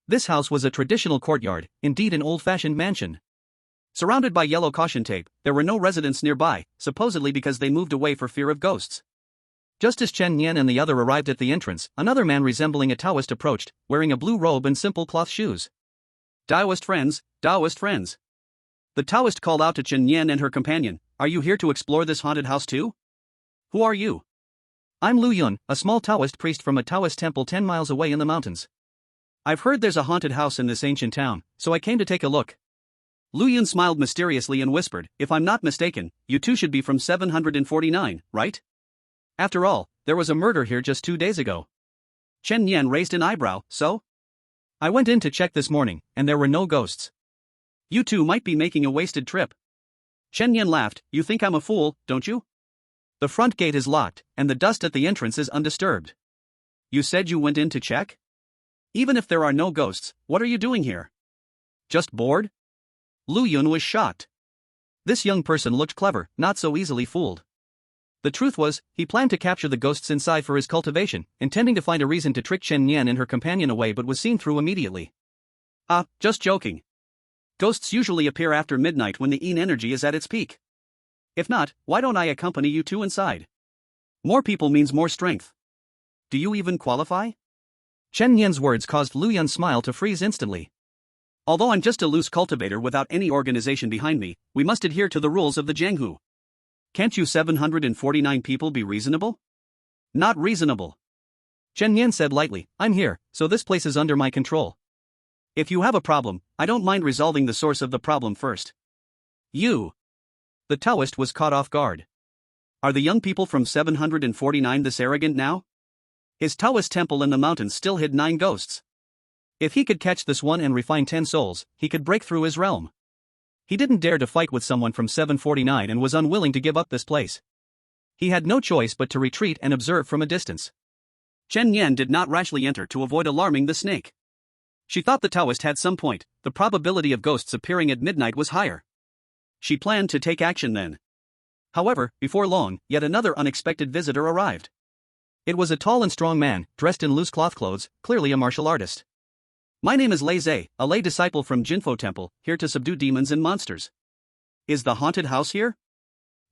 This house was a traditional courtyard, indeed an old-fashioned mansion. Surrounded by yellow caution tape, there were no residents nearby, supposedly because they moved away for fear of ghosts. Just as Chen Yan and the other arrived at the entrance, another man resembling a Taoist approached, wearing a blue robe and simple cloth shoes. Taoist friends. The Taoist called out to Chen Yan and her companion, "Are you here to explore this haunted house too? Who are you?" I'm Lu Yun, a small Taoist priest from a Taoist temple 10 miles away in the mountains. I've heard there's a haunted house in this ancient town, so I came to take a look. Lu Yun smiled mysteriously and whispered, "If I'm not mistaken, you two should be from 749, right? After all, there was a murder here just 2 days ago." Chen Yan raised an eyebrow, "So? I went in to check this morning, and there were no ghosts. You two might be making a wasted trip." Chen Yan laughed, "You think I'm a fool, don't you? The front gate is locked, and the dust at the entrance is undisturbed." You said you went in to check? Even if there are no ghosts, what are you doing here? Just bored? Lu Yun was shocked. This young person looked clever, not so easily fooled. The truth was, he planned to capture the ghosts inside for his cultivation, intending to find a reason to trick Chen Yan and her companion away, but was seen through immediately. Just joking. Ghosts usually appear after midnight when the Yin energy is at its peak. If not, why don't I accompany you two inside? More people means more strength. Do you even qualify? Chen Yan's words caused Lu Yun's smile to freeze instantly. Although I'm just a loose cultivator without any organization behind me, we must adhere to the rules of the Jianghu. Can't you 749 people be reasonable? Not reasonable. Chen Yan said lightly, "I'm here, so this place is under my control. If you have a problem, I don't mind resolving the source of the problem first." You. The Taoist was caught off guard. Are the young people from 749 this arrogant now? His Taoist temple in the mountains still hid 9 ghosts. If he could catch this one and refine 10 souls, he could break through his realm. He didn't dare to fight with someone from 749 and was unwilling to give up this place. He had no choice but to retreat and observe from a distance. Chen Yan did not rashly enter to avoid alarming the snake. She thought the Taoist had some point, the probability of ghosts appearing at midnight was higher. She planned to take action then. However, before long, yet another unexpected visitor arrived. It was a tall and strong man, dressed in loose cloth clothes, clearly a martial artist. "My name is Lei Zhe, a lay disciple from Jinfo Temple, here to subdue demons and monsters." "Is the haunted house here?"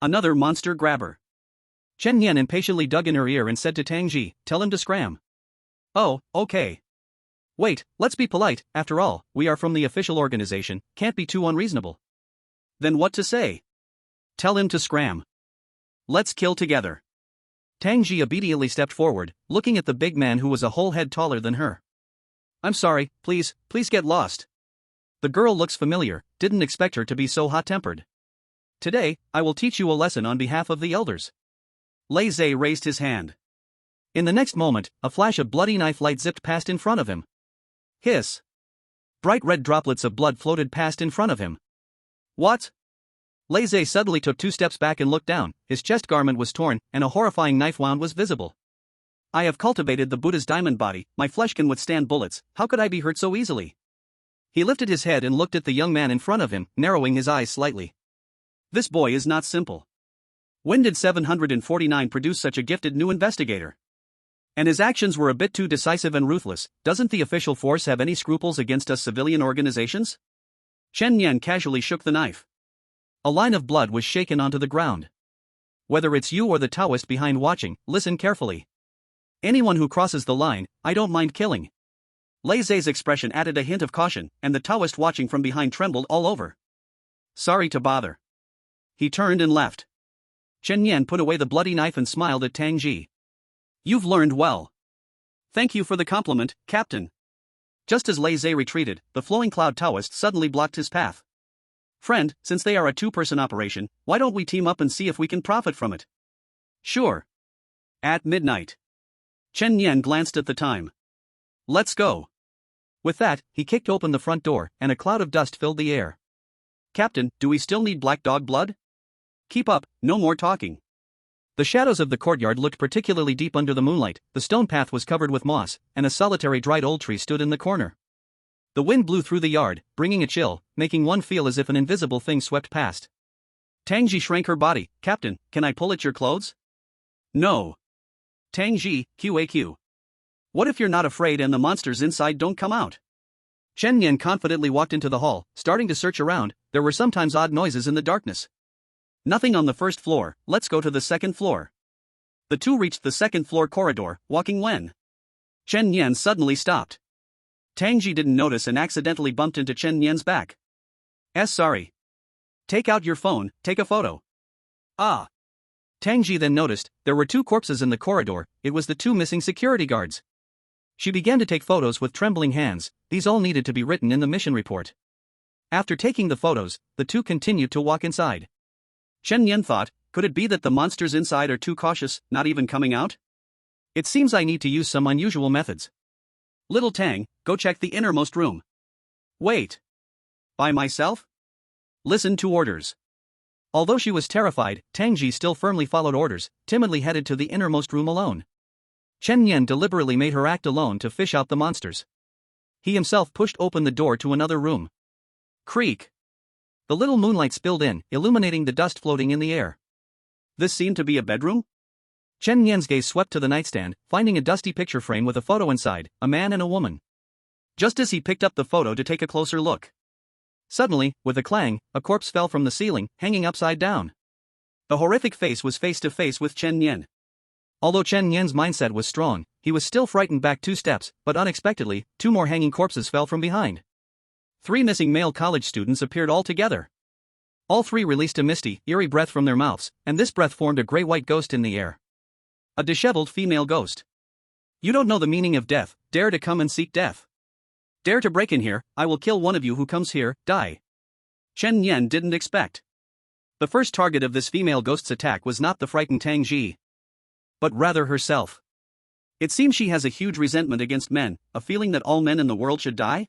Another monster grabber. Chen Yan impatiently dug in her ear and said to Tang Ji, "Tell him to scram." "Oh, okay." "Wait, let's be polite, after all, we are from the official organization, can't be too unreasonable." "Then what to say?" "Tell him to scram. Let's kill together." Tang Ji obediently stepped forward, looking at the big man who was a whole head taller than her. I'm sorry, please get lost. The girl looks familiar, didn't expect her to be so hot-tempered. Today, I will teach you a lesson on behalf of the elders. Lei Zhe raised his hand. In the next moment, a flash of bloody knife light zipped past in front of him. Hiss! Bright red droplets of blood floated past in front of him. What? Lei Zhe suddenly took 2 steps back and looked down, his chest garment was torn, and a horrifying knife wound was visible. I have cultivated the Buddha's diamond body, my flesh can withstand bullets, how could I be hurt so easily? He lifted his head and looked at the young man in front of him, narrowing his eyes slightly. This boy is not simple. When did 749 produce such a gifted new investigator? And his actions were a bit too decisive and ruthless. Doesn't the official force have any scruples against us civilian organizations? Chen Yan casually shook the knife. A line of blood was shaken onto the ground. Whether it's you or the Taoist behind watching, listen carefully. Anyone who crosses the line, I don't mind killing. Lei Zhe's expression added a hint of caution, and the Taoist watching from behind trembled all over. Sorry to bother. He turned and left. Chen Yan put away the bloody knife and smiled at Tang Ji. You've learned well. Thank you for the compliment, Captain. Just as Lei Zhe retreated, the flowing cloud Taoist suddenly blocked his path. Friend, since they are a 2-person operation, why don't we team up and see if we can profit from it? Sure. At midnight. Chen Yan glanced at the time. Let's go. With that, he kicked open the front door, and a cloud of dust filled the air. Captain, do we still need black dog blood? Keep up, no more talking. The shadows of the courtyard looked particularly deep under the moonlight, the stone path was covered with moss, and a solitary dried old tree stood in the corner. The wind blew through the yard, bringing a chill, making one feel as if an invisible thing swept past. Tang Ji shrank her body. Captain, can I pull at your clothes? No. Tang Ji, QAQ. What if you're not afraid and the monsters inside don't come out? Chen Yan confidently walked into the hall, starting to search around. There were sometimes odd noises in the darkness. Nothing on the first floor, let's go to the second floor. The two reached the second floor corridor, walking when Chen Yan suddenly stopped. Tang Ji didn't notice and accidentally bumped into Chen Yan's back. Sorry. Take out your phone, take a photo. Ah. Tang Ji then noticed, there were 2 corpses in the corridor, it was the 2 missing security guards. She began to take photos with trembling hands, these all needed to be written in the mission report. After taking the photos, the 2 continued to walk inside. Chen Yan thought, could it be that the monsters inside are too cautious, not even coming out? It seems I need to use some unusual methods. Little Tang, go check the innermost room. Wait. By myself? Listen to orders. Although she was terrified, Tang Ji still firmly followed orders, timidly headed to the innermost room alone. Chen Yan deliberately made her act alone to fish out the monsters. He himself pushed open the door to another room. Creak. The little moonlight spilled in, illuminating the dust floating in the air. This seemed to be a bedroom? Chen Yan's gaze swept to the nightstand, finding a dusty picture frame with a photo inside, a man and a woman. Just as he picked up the photo to take a closer look. Suddenly, with a clang, a corpse fell from the ceiling, hanging upside down. The horrific face was face to face with Chen Yan. Although Chen Yan's mindset was strong, he was still frightened back 2 steps, but unexpectedly, 2 more hanging corpses fell from behind. 3 missing male college students appeared all together. All 3 released a misty, eerie breath from their mouths, and this breath formed a gray-white ghost in the air. A disheveled female ghost. You don't know the meaning of death, dare to come and seek death. Dare to break in here, I will kill one of you who comes here, die. Chen Yan didn't expect. The first target of this female ghost's attack was not the frightened Tang Ji, but rather herself. It seems she has a huge resentment against men, a feeling that all men in the world should die?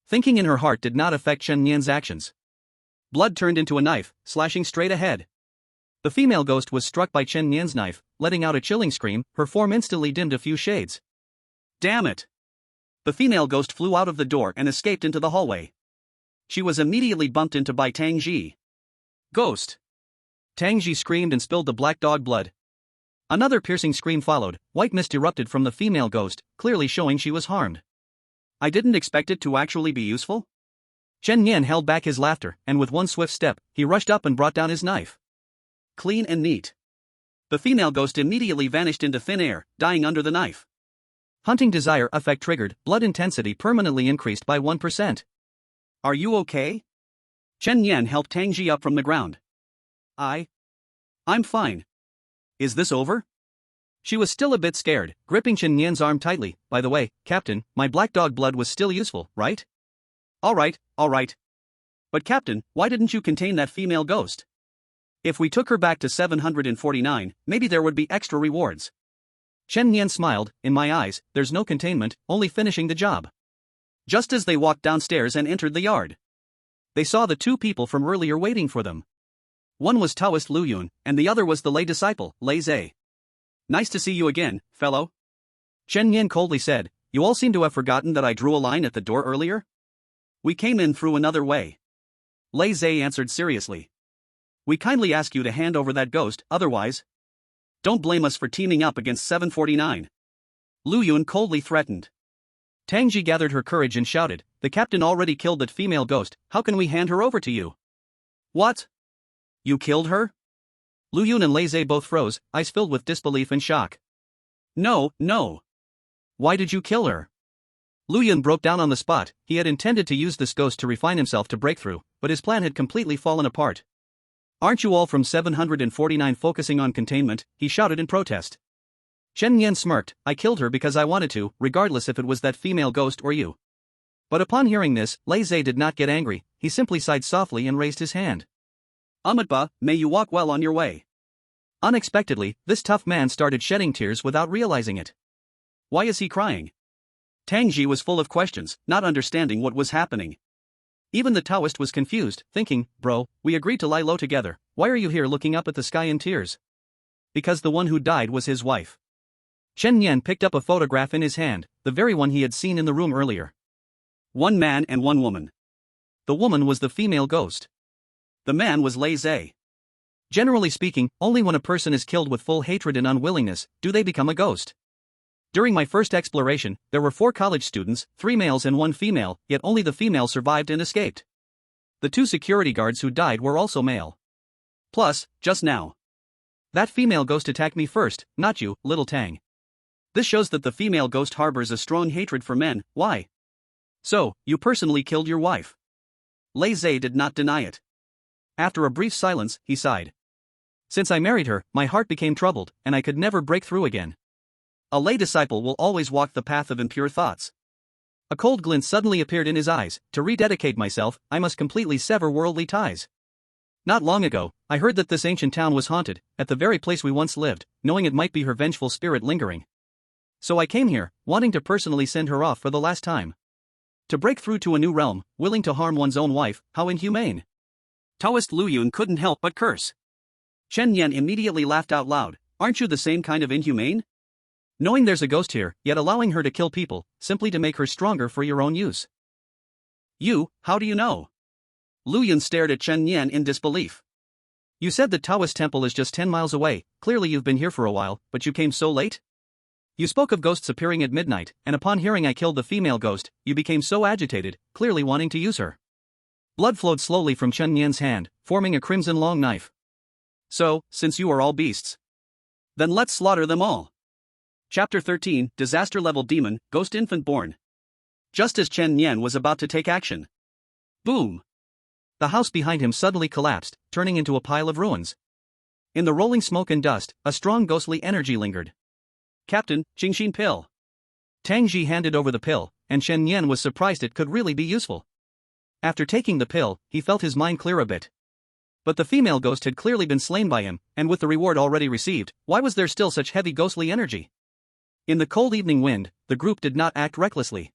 Thinking in her heart did not affect Chen Yan's actions. Blood turned into a knife, slashing straight ahead. The female ghost was struck by Chen Yan's knife, letting out a chilling scream, her form instantly dimmed a few shades. Damn it! The female ghost flew out of the door and escaped into the hallway. She was immediately bumped into by Tang Ji. Ghost! Tang Ji screamed and spilled the black dog blood. Another piercing scream followed, white mist erupted from the female ghost, clearly showing she was harmed. I didn't expect it to actually be useful? Chen Yan held back his laughter, and with one swift step, he rushed up and brought down his knife. Clean and neat. The female ghost immediately vanished into thin air, dying under the knife. Hunting desire effect triggered, blood intensity permanently increased by 1%. Are you okay? Chen Yan helped Tang Ji up from the ground. I'm fine. Is this over? She was still a bit scared, gripping Chen Yan's arm tightly. By the way, Captain, my black dog blood was still useful, right? Alright. But Captain, why didn't you contain that female ghost? If we took her back to 749, maybe there would be extra rewards. Chen Yan smiled. In my eyes, there's no containment, only finishing the job. Just as they walked downstairs and entered the yard, they saw the two people from earlier waiting for them. One was Taoist Lu Yun, and the other was the lay disciple, Lei Zhe. Nice to see you again, fellow. Chen Yan coldly said, you all seem to have forgotten that I drew a line at the door earlier? We came in through another way. Lei Zhe answered seriously. We kindly ask you to hand over that ghost, otherwise, don't blame us for teaming up against 749. Lu Yun coldly threatened. Tang Ji gathered her courage and shouted, the captain already killed that female ghost, how can we hand her over to you? What? You killed her? Lu Yun and Lei Zhe both froze, eyes filled with disbelief and shock. No. Why did you kill her? Lu Yun broke down on the spot. He had intended to use this ghost to refine himself to break through, but his plan had completely fallen apart. Aren't you all from 749 focusing on containment? He shouted in protest. Chen Yan smirked, I killed her because I wanted to, regardless if it was that female ghost or you. But upon hearing this, Lei Zhe did not get angry, he simply sighed softly and raised his hand. Amatba, may you walk well on your way. Unexpectedly, this tough man started shedding tears without realizing it. Why is he crying? Tang Ji was full of questions, not understanding what was happening. Even the Taoist was confused, thinking, bro, we agreed to lie low together, why are you here looking up at the sky in tears? Because the one who died was his wife. Chen Yan picked up a photograph in his hand, the very one he had seen in the room earlier. One man and one woman. The woman was the female ghost. The man was Lei Zhe. Generally speaking, only when a person is killed with full hatred and unwillingness, do they become a ghost. During my first exploration, there were 4 college students, 3 males and 1 female, yet only the female survived and escaped. The 2 security guards who died were also male. Plus, just now, that female ghost attacked me first, not you, little Tang. This shows that the female ghost harbors a strong hatred for men. Why? So, you personally killed your wife. Lei Zhe did not deny it. After a brief silence, he sighed. Since I married her, my heart became troubled, and I could never break through again. A lay disciple will always walk the path of impure thoughts. A cold glint suddenly appeared in his eyes. To rededicate myself, I must completely sever worldly ties. Not long ago, I heard that this ancient town was haunted, at the very place we once lived, knowing it might be her vengeful spirit lingering. So I came here, wanting to personally send her off for the last time. To break through to a new realm, willing to harm one's own wife, how inhumane. Taoist Lu Yun couldn't help but curse. Chen Yan immediately laughed out loud, aren't you the same kind of inhumane? Knowing there's a ghost here, yet allowing her to kill people, simply to make her stronger for your own use. You, how do you know? Lu Yun stared at Chen Yan in disbelief. You said the Taoist temple is just 10 miles away, clearly you've been here for a while, but you came so late? You spoke of ghosts appearing at midnight, and upon hearing I killed the female ghost, you became so agitated, clearly wanting to use her. Blood flowed slowly from Chen Yan's hand, forming a crimson long knife. So, since you are all beasts, then let's slaughter them all. Chapter 13, Disaster Level Demon, Ghost Infant Born. Just as Chen Yan was about to take action. Boom! The house behind him suddenly collapsed, turning into a pile of ruins. In the rolling smoke and dust, a strong ghostly energy lingered. Captain, Qingxin pill. Tang Ji handed over the pill, and Chen Yan was surprised it could really be useful. After taking the pill, he felt his mind clear a bit. But the female ghost had clearly been slain by him, and with the reward already received, why was there still such heavy ghostly energy? In the cold evening wind, the group did not act recklessly.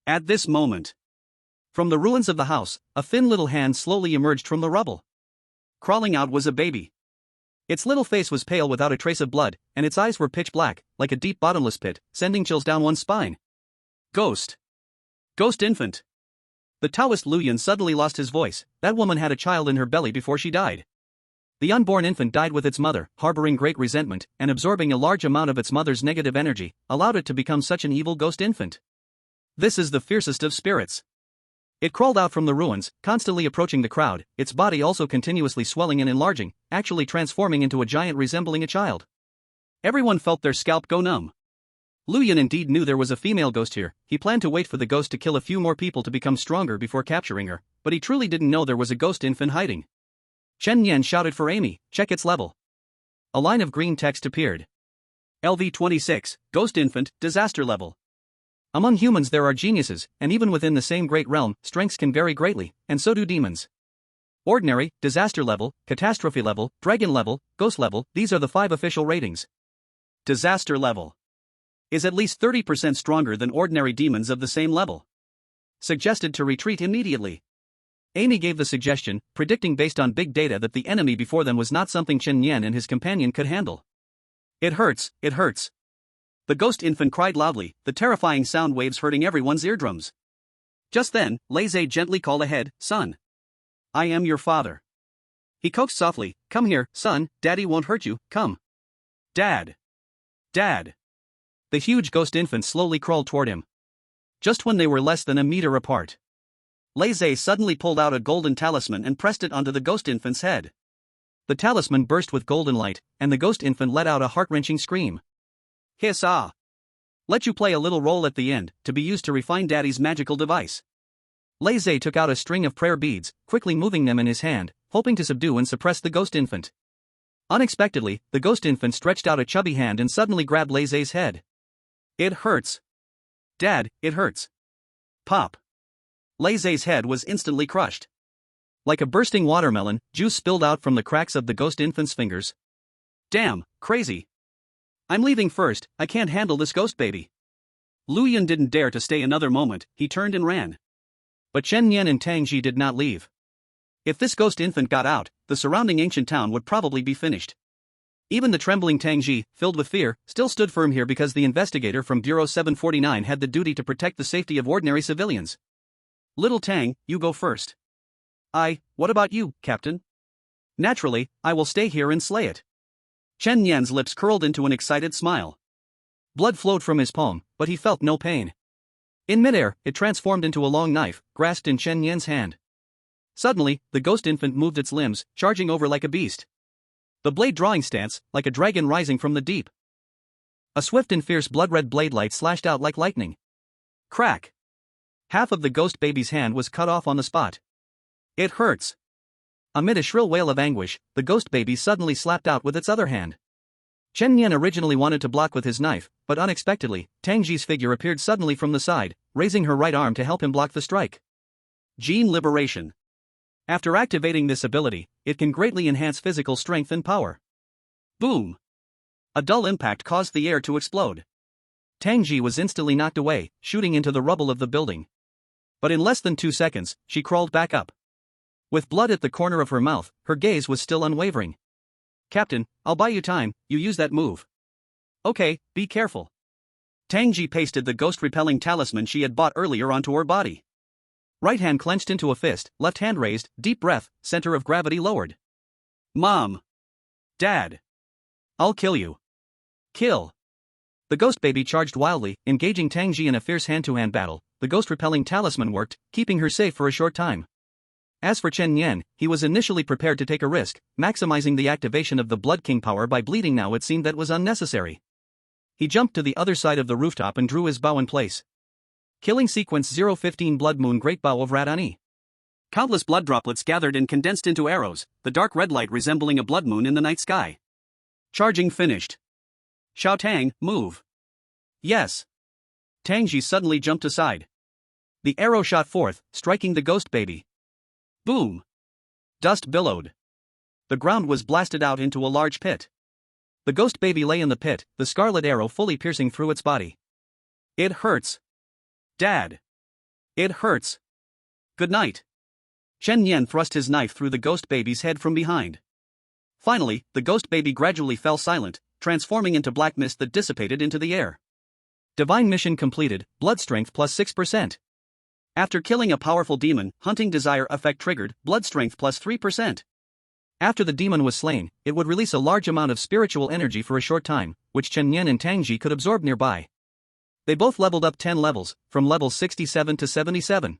At this moment, from the ruins of the house, a thin little hand slowly emerged from the rubble. Crawling out was a baby. Its little face was pale without a trace of blood, and its eyes were pitch black, like a deep bottomless pit, sending chills down one's spine. Ghost. Ghost infant. The Taoist Lu Yun suddenly lost his voice. That woman had a child in her belly before she died. The unborn infant died with its mother, harboring great resentment, and absorbing a large amount of its mother's negative energy, allowed it to become such an evil ghost infant. This is the fiercest of spirits. It crawled out from the ruins, constantly approaching the crowd, its body also continuously swelling and enlarging, actually transforming into a giant resembling a child. Everyone felt their scalp go numb. Lu Yun indeed knew there was a female ghost here. He planned to wait for the ghost to kill a few more people to become stronger before capturing her, but he truly didn't know there was a ghost infant hiding. Chen Yan shouted for Amy, check its level. A line of green text appeared. LV26, Ghost Infant, Disaster Level. Among humans there are geniuses, and even within the same great realm, strengths can vary greatly, and so do demons. Ordinary, Disaster Level, Catastrophe Level, Dragon Level, Ghost Level, these are the 5 official ratings. Disaster Level is at least 30% stronger than ordinary demons of the same level. Suggested to retreat immediately. Amy gave the suggestion, predicting based on big data that the enemy before them was not something Chen Yan and his companion could handle. It hurts, it hurts. The ghost infant cried loudly, the terrifying sound waves hurting everyone's eardrums. Just then, Lei Zhe gently called ahead, son. I am your father. He coaxed softly, come here, son, daddy won't hurt you, come. Dad. Dad. The huge ghost infant slowly crawled toward him. Just when they were less than a meter apart, Lei Zhe suddenly pulled out a golden talisman and pressed it onto the ghost infant's head. The talisman burst with golden light, and the ghost infant let out a heart-wrenching scream. Hiss ah! Let you play a little role at the end, to be used to refine daddy's magical device. Lei Zhe took out a string of prayer beads, quickly moving them in his hand, hoping to subdue and suppress the ghost infant. Unexpectedly, the ghost infant stretched out a chubby hand and suddenly grabbed Lei Zhe's head. It hurts. Dad, it hurts. Pop. Lei Zhe's head was instantly crushed. Like a bursting watermelon, juice spilled out from the cracks of the ghost infant's fingers. Damn, crazy. I'm leaving first, I can't handle this ghost baby. Lu Yun didn't dare to stay another moment, he turned and ran. But Chen Yan and Tang Ji did not leave. If this ghost infant got out, the surrounding ancient town would probably be finished. Even the trembling Tang Ji, filled with fear, still stood firm here because the investigator from Bureau 749 had the duty to protect the safety of ordinary civilians. Little Tang, you go first. What about you, Captain? Naturally, I will stay here and slay it. Chen Yan's lips curled into an excited smile. Blood flowed from his palm, but he felt no pain. In midair, it transformed into a long knife, grasped in Chen Yan's hand. Suddenly, the ghost infant moved its limbs, charging over like a beast. The blade drawing stance, like a dragon rising from the deep. A swift and fierce blood-red blade light slashed out like lightning. Crack! Half of the ghost baby's hand was cut off on the spot. It hurts. Amid a shrill wail of anguish, the ghost baby suddenly slapped out with its other hand. Chen Yan originally wanted to block with his knife, but unexpectedly, Tang Ji's figure appeared suddenly from the side, raising her right arm to help him block the strike. Gene Liberation. After activating this ability, it can greatly enhance physical strength and power. Boom! A dull impact caused the air to explode. Tang Ji was instantly knocked away, shooting into the rubble of the building. But in less than 2 seconds, she crawled back up. With blood at the corner of her mouth, her gaze was still unwavering. Captain, I'll buy you time, you use that move. Okay, be careful. Tang Ji pasted the ghost-repelling talisman she had bought earlier onto her body. Right hand clenched into a fist, left hand raised, deep breath, center of gravity lowered. Mom. Dad. I'll kill you. Kill. The ghost baby charged wildly, engaging Tang Ji in a fierce hand-to-hand battle. The ghost-repelling talisman worked, keeping her safe for a short time. As for Chen Yan, he was initially prepared to take a risk, maximizing the activation of the Blood King power by bleeding. Now it seemed that was unnecessary. He jumped to the other side of the rooftop and drew his bow in place. Killing sequence 015 Blood Moon Great Bow of Radani. Countless blood droplets gathered and condensed into arrows, the dark red light resembling a blood moon in the night sky. Charging finished. Xiao Tang, move. Yes. Tang Ji suddenly jumped aside. The arrow shot forth, striking the ghost baby. Boom! Dust billowed. The ground was blasted out into a large pit. The ghost baby lay in the pit, the scarlet arrow fully piercing through its body. It hurts. Dad. It hurts. Good night. Chen Yan thrust his knife through the ghost baby's head from behind. Finally, the ghost baby gradually fell silent, transforming into black mist that dissipated into the air. Divine mission completed, blood strength plus 6%. After killing a powerful demon, hunting desire effect triggered, blood strength plus 3%. After the demon was slain, it would release a large amount of spiritual energy for a short time, which Chen Yan and Tang Ji could absorb nearby. They both leveled up 10 levels, from level 67 to 77.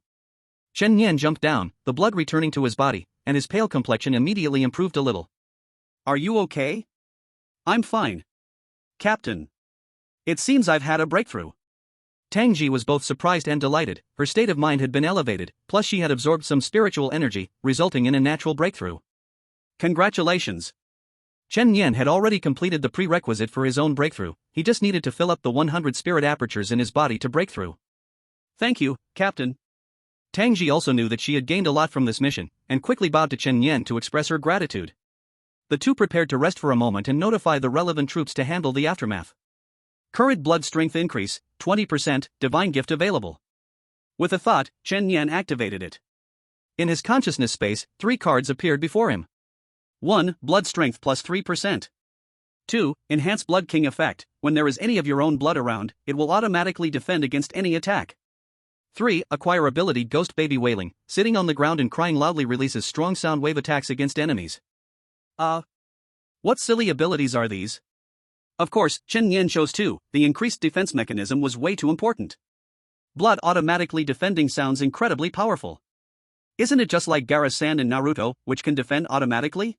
Chen Yan jumped down, the blood returning to his body, and his pale complexion immediately improved a little. Are you okay? I'm fine. Captain. It seems I've had a breakthrough. Tang Ji was both surprised and delighted. Her state of mind had been elevated, plus she had absorbed some spiritual energy, resulting in a natural breakthrough. Congratulations. Chen Yan had already completed the prerequisite for his own breakthrough, he just needed to fill up the 100 spirit apertures in his body to break through. Thank you, Captain. Tang Ji also knew that she had gained a lot from this mission, and quickly bowed to Chen Yan to express her gratitude. The two prepared to rest for a moment and notify the relevant troops to handle the aftermath. Current blood strength increase, 20%, divine gift available. With a thought, Chen Yan activated it. In his consciousness space, 3 cards appeared before him. 1. Blood strength plus 3%. 2. Enhanced blood king effect. When there is any of your own blood around, it will automatically defend against any attack. 3. Acquire ability Ghost Baby Wailing. Sitting on the ground and crying loudly releases strong sound wave attacks against enemies. What silly abilities are these? Of course, Chen Yan chose 2. The increased defense mechanism was way too important. Blood automatically defending sounds incredibly powerful. Isn't it just like Gaara-san in Naruto, which can defend automatically?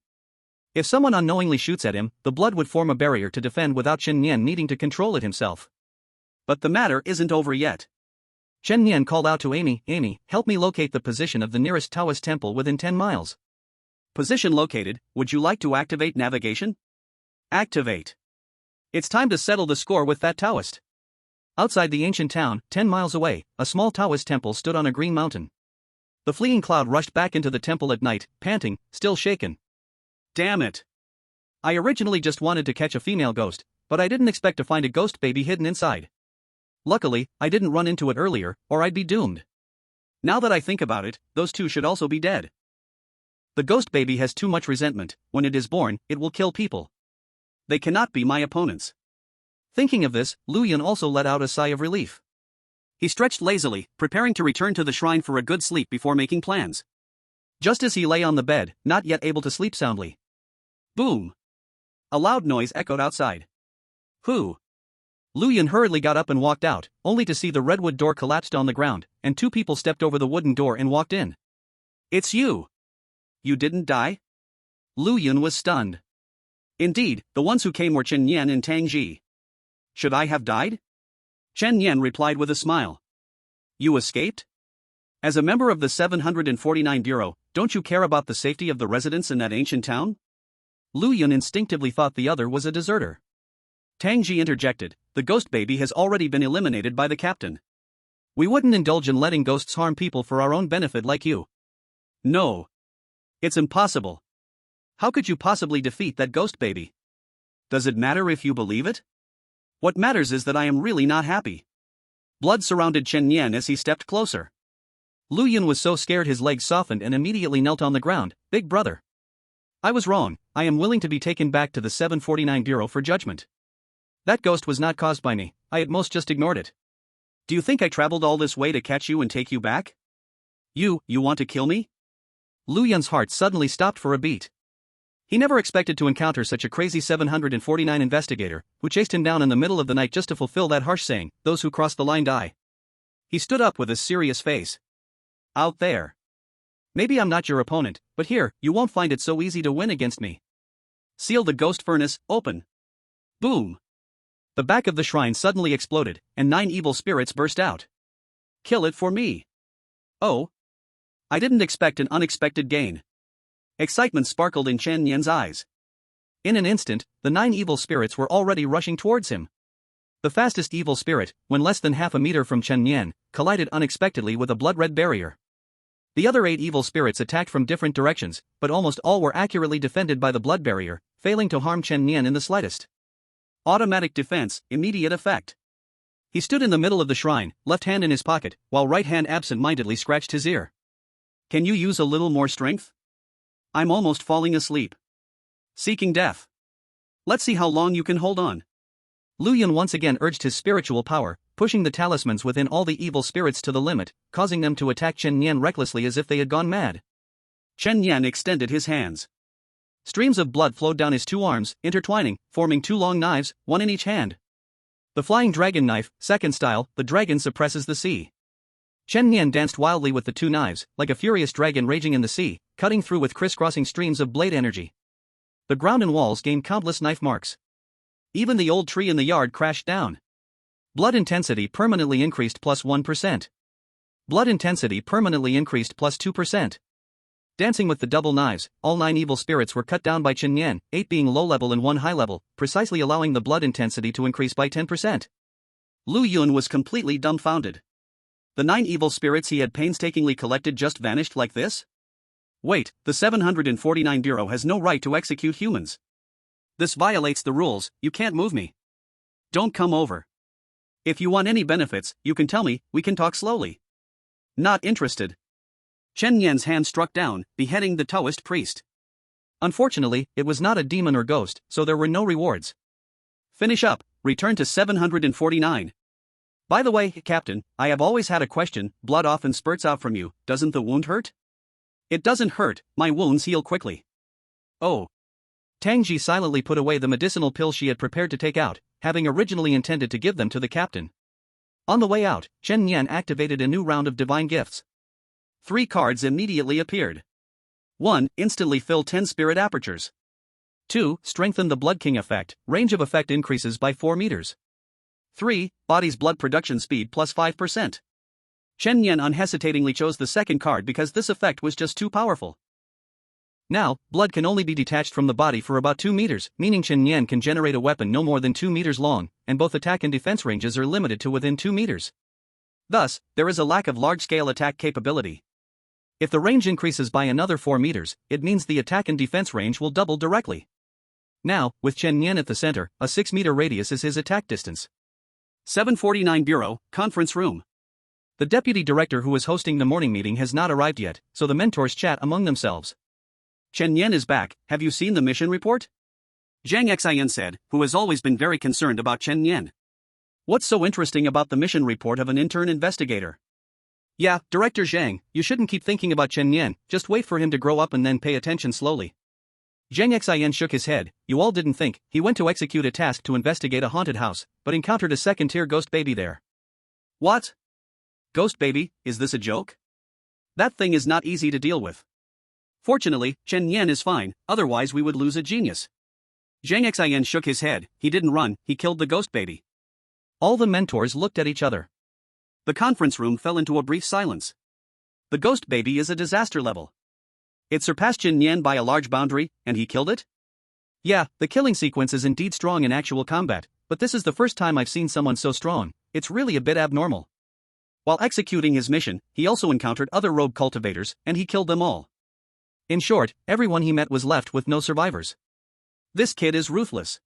If someone unknowingly shoots at him, the blood would form a barrier to defend without Chen Yan needing to control it himself. But the matter isn't over yet. Chen Yan called out to Amy, "Amy, help me locate the position of the nearest Taoist temple within 10 miles. Position located. Would you like to activate navigation? Activate. It's time to settle the score with that Taoist." Outside the ancient town, 10 miles away, a small Taoist temple stood on a green mountain. The fleeing cloud rushed back into the temple at night, panting, still shaken. Damn it. I originally just wanted to catch a female ghost, but I didn't expect to find a ghost baby hidden inside. Luckily, I didn't run into it earlier, or I'd be doomed. Now that I think about it, those two should also be dead. The ghost baby has too much resentment. When it is born, it will kill people. They cannot be my opponents. Thinking of this, Lu Yun also let out a sigh of relief. He stretched lazily, preparing to return to the shrine for a good sleep before making plans. Just as he lay on the bed, not yet able to sleep soundly. Boom! A loud noise echoed outside. Who? Lu Yun hurriedly got up and walked out, only to see the redwood door collapsed on the ground, and 2 people stepped over the wooden door and walked in. It's you! You didn't die? Lu Yun was stunned. Indeed, the ones who came were Chen Yan and Tang Ji. Should I have died? Chen Yan replied with a smile. You escaped? As a member of the 749 Bureau, don't you care about the safety of the residents in that ancient town? Lu Yun instinctively thought the other was a deserter. Tang Ji interjected, the ghost baby has already been eliminated by the captain. We wouldn't indulge in letting ghosts harm people for our own benefit like you. No. It's impossible. How could you possibly defeat that ghost baby? Does it matter if you believe it? What matters is that I am really not happy. Blood surrounded Chen Yan as he stepped closer. Lu Yun was so scared his legs softened and immediately knelt on the ground. Big brother. I was wrong. I am willing to be taken back to the 749 Bureau for judgment. That ghost was not caused by me. I at most just ignored it. Do you think I traveled all this way to catch you and take you back? You want to kill me? Lu Yun's heart suddenly stopped for a beat. He never expected to encounter such a crazy 749 investigator, who chased him down in the middle of the night just to fulfill that harsh saying, those who cross the line die. He stood up with a serious face. Out there. Maybe I'm not your opponent, but here, you won't find it so easy to win against me. Seal the ghost furnace, open. Boom. The back of the shrine suddenly exploded, and 9 evil spirits burst out. Kill it for me. Oh. I didn't expect an unexpected gain. Excitement sparkled in Chen Yan's eyes. In an instant, the 9 evil spirits were already rushing towards him. The fastest evil spirit, when less than half a meter from Chen Yan, collided unexpectedly with a blood-red barrier. The other 8 evil spirits attacked from different directions, but almost all were accurately defended by the blood barrier, failing to harm Chen Yan in the slightest. Automatic defense, immediate effect. He stood in the middle of the shrine, left hand in his pocket, while right hand absent-mindedly scratched his ear. Can you use a little more strength? I'm almost falling asleep. Seeking death. Let's see how long you can hold on. Lu Yun once again urged his spiritual power, pushing the talismans within all the evil spirits to the limit, causing them to attack Chen Yan recklessly as if they had gone mad. Chen Yan extended his hands. Streams of blood flowed down his 2 arms, intertwining, forming 2 long knives, 1 in each hand. The flying dragon knife, second style, the dragon suppresses the sea. Chen Yan danced wildly with the 2 knives, like a furious dragon raging in the sea, cutting through with crisscrossing streams of blade energy. The ground and walls gained countless knife marks. Even the old tree in the yard crashed down. Blood intensity permanently increased +1%. Blood intensity permanently increased +2%. Dancing with the double knives, all 9 evil spirits were cut down by Chen Yan, 8 being low level and 1 high level, precisely allowing the blood intensity to increase by 10%. Lu Yun was completely dumbfounded. The 9 evil spirits he had painstakingly collected just vanished like this? Wait, the 749 Bureau has no right to execute humans. This violates the rules, you can't move me. Don't come over. If you want any benefits, you can tell me, we can talk slowly. Not interested. Chen Yan's hand struck down, beheading the Taoist priest. Unfortunately, it was not a demon or ghost, so there were no rewards. Finish up, return to 749. By the way, Captain, I have always had a question, blood often spurts out from you, doesn't the wound hurt? It doesn't hurt, my wounds heal quickly. Oh. Tang Ji silently put away the medicinal pills she had prepared to take out, having originally intended to give them to the captain. On the way out, Chen Yan activated a new round of divine gifts. 3 cards immediately appeared. 1. Instantly fill 10 spirit apertures. 2. Strengthen the Blood King effect, range of effect increases by 4 meters. 3. Body's blood production speed plus 5%. Chen Yan unhesitatingly chose the second card because this effect was just too powerful. Now, blood can only be detached from the body for about 2 meters, meaning Chen Yan can generate a weapon no more than 2 meters long, and both attack and defense ranges are limited to within 2 meters. Thus, there is a lack of large-scale attack capability. If the range increases by another 4 meters, it means the attack and defense range will double directly. Now, with Chen Yan at the center, a 6-meter radius is his attack distance. 749 Bureau, Conference Room. The deputy director who is hosting the morning meeting has not arrived yet, so the mentors chat among themselves. Chen Yan is back, have you seen the mission report? Zhang Xian said, who has always been very concerned about Chen Yan. What's so interesting about the mission report of an intern investigator? Yeah, Director Zhang, you shouldn't keep thinking about Chen Yan, just wait for him to grow up and then pay attention slowly. Zhang Xian shook his head. You all didn't think, he went to execute a task to investigate a haunted house, but encountered a second-tier ghost baby there. What? Ghost baby, is this a joke? That thing is not easy to deal with. Fortunately, Chen Yan is fine, otherwise we would lose a genius. Zhang Xian shook his head. He didn't run, he killed the ghost baby. All the mentors looked at each other. The conference room fell into a brief silence. The ghost baby is a disaster level. It surpassed Chen Yan by a large boundary, and he killed it? Yeah, the killing sequence is indeed strong in actual combat, but this is the first time I've seen someone so strong. It's really a bit abnormal. While executing his mission, he also encountered other rogue cultivators, and he killed them all. In short, everyone he met was left with no survivors. This kid is ruthless.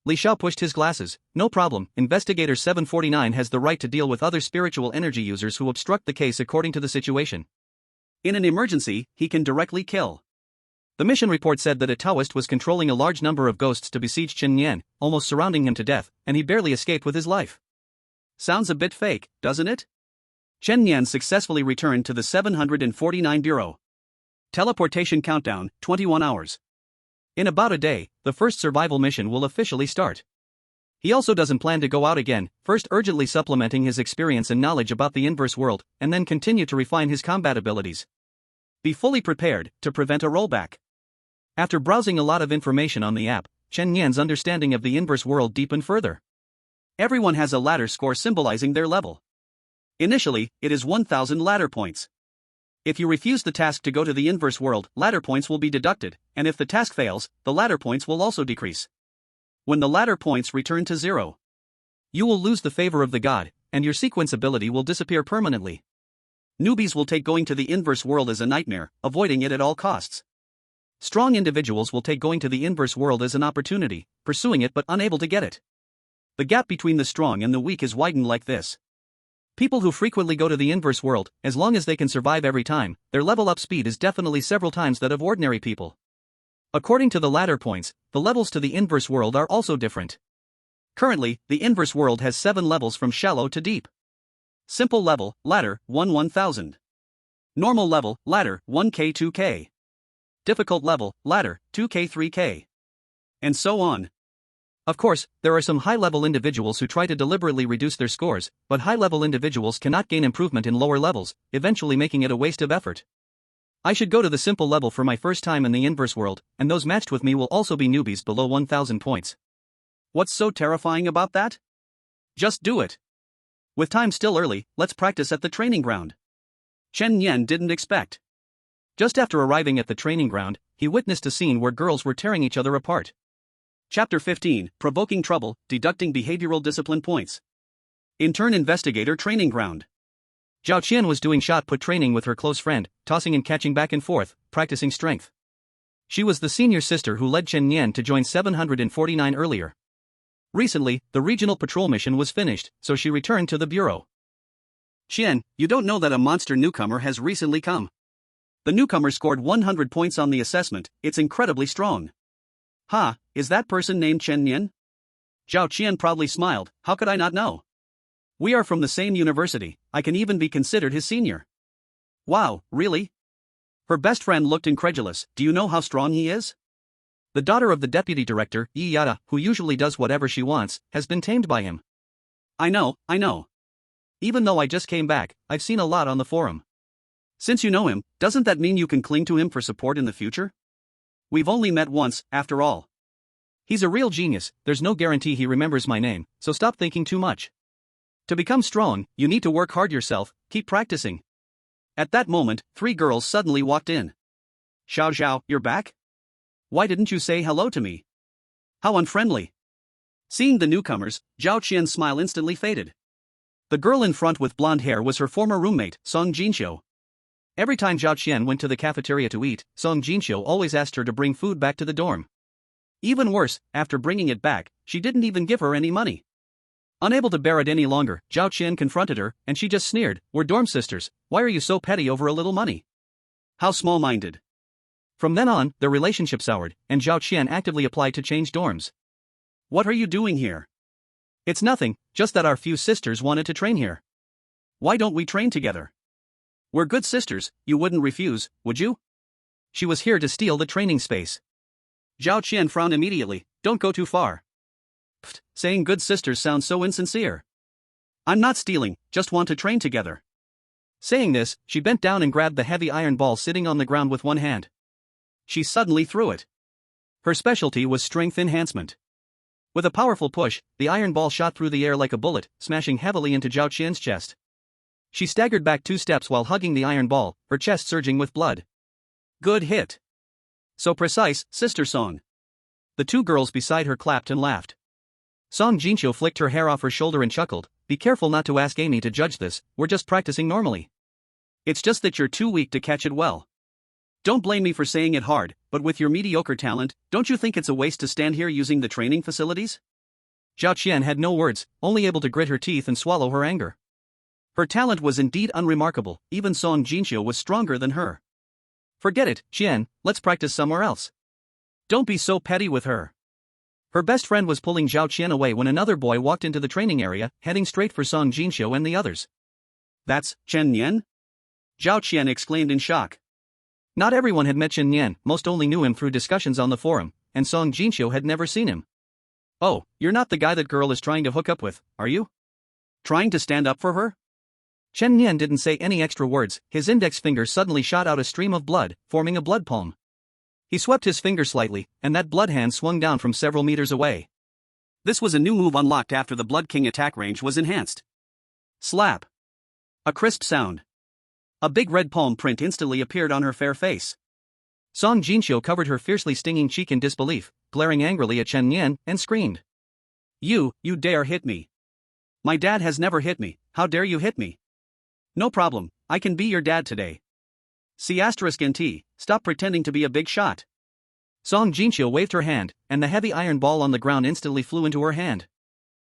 Li Xiao pushed his glasses. No problem, Investigator 749 has the right to deal with other spiritual energy users who obstruct the case according to the situation. In an emergency, he can directly kill. The mission report said that a Taoist was controlling a large number of ghosts to besiege Chen Yan, almost surrounding him to death, and he barely escaped with his life. Sounds a bit fake, doesn't it? Chen Yan successfully returned to the 749 Bureau. Teleportation countdown, 21 hours. In about a day, the first survival mission will officially start. He also doesn't plan to go out again, first urgently supplementing his experience and knowledge about the inverse world, and then continue to refine his combat abilities. Be fully prepared to prevent a rollback. After browsing a lot of information on the app, Chen Yan's understanding of the inverse world deepened further. Everyone has a ladder score symbolizing their level. Initially, it is 1,000 ladder points. If you refuse the task to go to the inverse world, ladder points will be deducted, and if the task fails, the ladder points will also decrease. When the ladder points return to 0, you will lose the favor of the god, and your sequence ability will disappear permanently. Newbies will take going to the inverse world as a nightmare, avoiding it at all costs. Strong individuals will take going to the inverse world as an opportunity, pursuing it but unable to get it. The gap between the strong and the weak is widened like this. People who frequently go to the inverse world, as long as they can survive every time, their level up speed is definitely several times that of ordinary people. According to the ladder points, the levels to the inverse world are also different. Currently, the inverse world has 7 levels from shallow to deep. Simple level, ladder, 1-1000. Normal level, ladder, 1K 2K. Difficult level, ladder, 2K 3K. And so on. Of course, there are some high-level individuals who try to deliberately reduce their scores, but high-level individuals cannot gain improvement in lower levels, eventually making it a waste of effort. I should go to the simple level for my first time in the inverse world, and those matched with me will also be newbies below 1,000 points. What's so terrifying about that? Just do it. With time still early, let's practice at the training ground. Chen Yan didn't expect. Just after arriving at the training ground, he witnessed a scene where girls were tearing each other apart. Chapter 15, Provoking Trouble, Deducting Behavioral Discipline Points. Intern Investigator Training Ground. Zhao Qian was doing shot put training with her close friend, tossing and catching back and forth, practicing strength. She was the senior sister who led Chen Nian to join 749 earlier. Recently, the regional patrol mission was finished, so she returned to the bureau. Qian, you don't know that a monster newcomer has recently come. The newcomer scored 100 points on the assessment, it's incredibly strong. Ha, is that person named Chen Nian? Zhao Qian proudly smiled, how could I not know? We are from the same university, I can even be considered his senior. Wow, really? Her best friend looked incredulous, do you know how strong he is? The daughter of the deputy director, Yi Yada, who usually does whatever she wants, has been tamed by him. I know. Even though I just came back, I've seen a lot on the forum. Since you know him, doesn't that mean you can cling to him for support in the future? We've only met once, after all. He's a real genius, there's no guarantee he remembers my name, so stop thinking too much. To become strong, you need to work hard yourself, keep practicing. At that moment, 3 girls suddenly walked in. Xiao Zhao, you're back? Why didn't you say hello to me? How unfriendly. Seeing the newcomers, Zhao Qian's smile instantly faded. The girl in front with blonde hair was her former roommate, Song Jinxiu. Every time Zhao Qian went to the cafeteria to eat, Song Jinxiu always asked her to bring food back to the dorm. Even worse, after bringing it back, she didn't even give her any money. Unable to bear it any longer, Zhao Qian confronted her, and she just sneered, "We're dorm sisters, why are you so petty over a little money?" How small-minded. From then on, their relationship soured, and Zhao Qian actively applied to change dorms. What are you doing here? It's nothing, just that our few sisters wanted to train here. Why don't we train together? We're good sisters, you wouldn't refuse, would you? She was here to steal the training space. Zhao Qian frowned immediately, don't go too far. Pfft, saying good sisters sounds so insincere. I'm not stealing, just want to train together. Saying this, she bent down and grabbed the heavy iron ball sitting on the ground with one hand. She suddenly threw it. Her specialty was strength enhancement. With a powerful push, the iron ball shot through the air like a bullet, smashing heavily into Zhao Qian's chest. She staggered back 2 steps while hugging the iron ball, her chest surging with blood. Good hit. So precise, Sister Song. The 2 girls beside her clapped and laughed. Song Jinxiu flicked her hair off her shoulder and chuckled, "Be careful not to ask Amy to judge this, we're just practicing normally." It's just that you're too weak to catch it well. Don't blame me for saying it hard, but with your mediocre talent, don't you think it's a waste to stand here using the training facilities? Zhao Qian had no words, only able to grit her teeth and swallow her anger. Her talent was indeed unremarkable, even Song Jinxiu was stronger than her. Forget it, Qian, let's practice somewhere else. Don't be so petty with her. Her best friend was pulling Zhao Qian away when another boy walked into the training area, heading straight for Song Jinxiu and the others. That's Chen Nian? Zhao Qian exclaimed in shock. Not everyone had met Chen Nian, most only knew him through discussions on the forum, and Song Jinxiu had never seen him. Oh, you're not the guy that girl is trying to hook up with, are you? Trying to stand up for her? Chen Nian didn't say any extra words, his index finger suddenly shot out a stream of blood, forming a blood palm. He swept his finger slightly, and that blood hand swung down from several meters away. This was a new move unlocked after the Blood King attack range was enhanced. Slap. A crisp sound. A big red palm print instantly appeared on her fair face. Song Jinxiu covered her fiercely stinging cheek in disbelief, glaring angrily at Chen Nian, and screamed. You dare hit me. My dad has never hit me, how dare you hit me? No problem, I can be your dad today. C*NT, stop pretending to be a big shot. Song Jinxiu waved her hand, and the heavy iron ball on the ground instantly flew into her hand.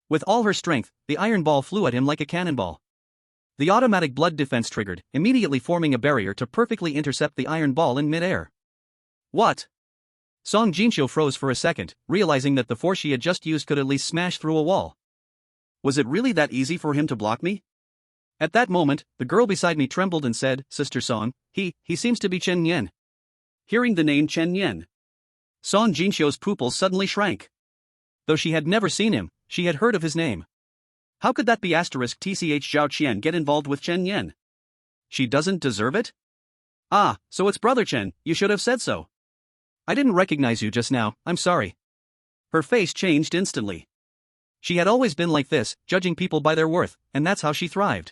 With all her strength, the iron ball flew at him like a cannonball. The automatic blood defense triggered, immediately forming a barrier to perfectly intercept the iron ball in mid-air. What? Song Jinxiu froze for a second, realizing that the force she had just used could at least smash through a wall. Was it really that easy for him to block me? At that moment, the girl beside me trembled and said, "Sister Song, he seems to be Chen Nian." Hearing the name Chen Nian, Song Jinxiu's pupils suddenly shrank. Though she had never seen him, she had heard of his name. How could that be *TCH Zhao Qian get involved with Chen Nian? She doesn't deserve it? Ah, so it's Brother Chen, you should have said so. I didn't recognize you just now, I'm sorry. Her face changed instantly. She had always been like this, judging people by their worth, and that's how she thrived.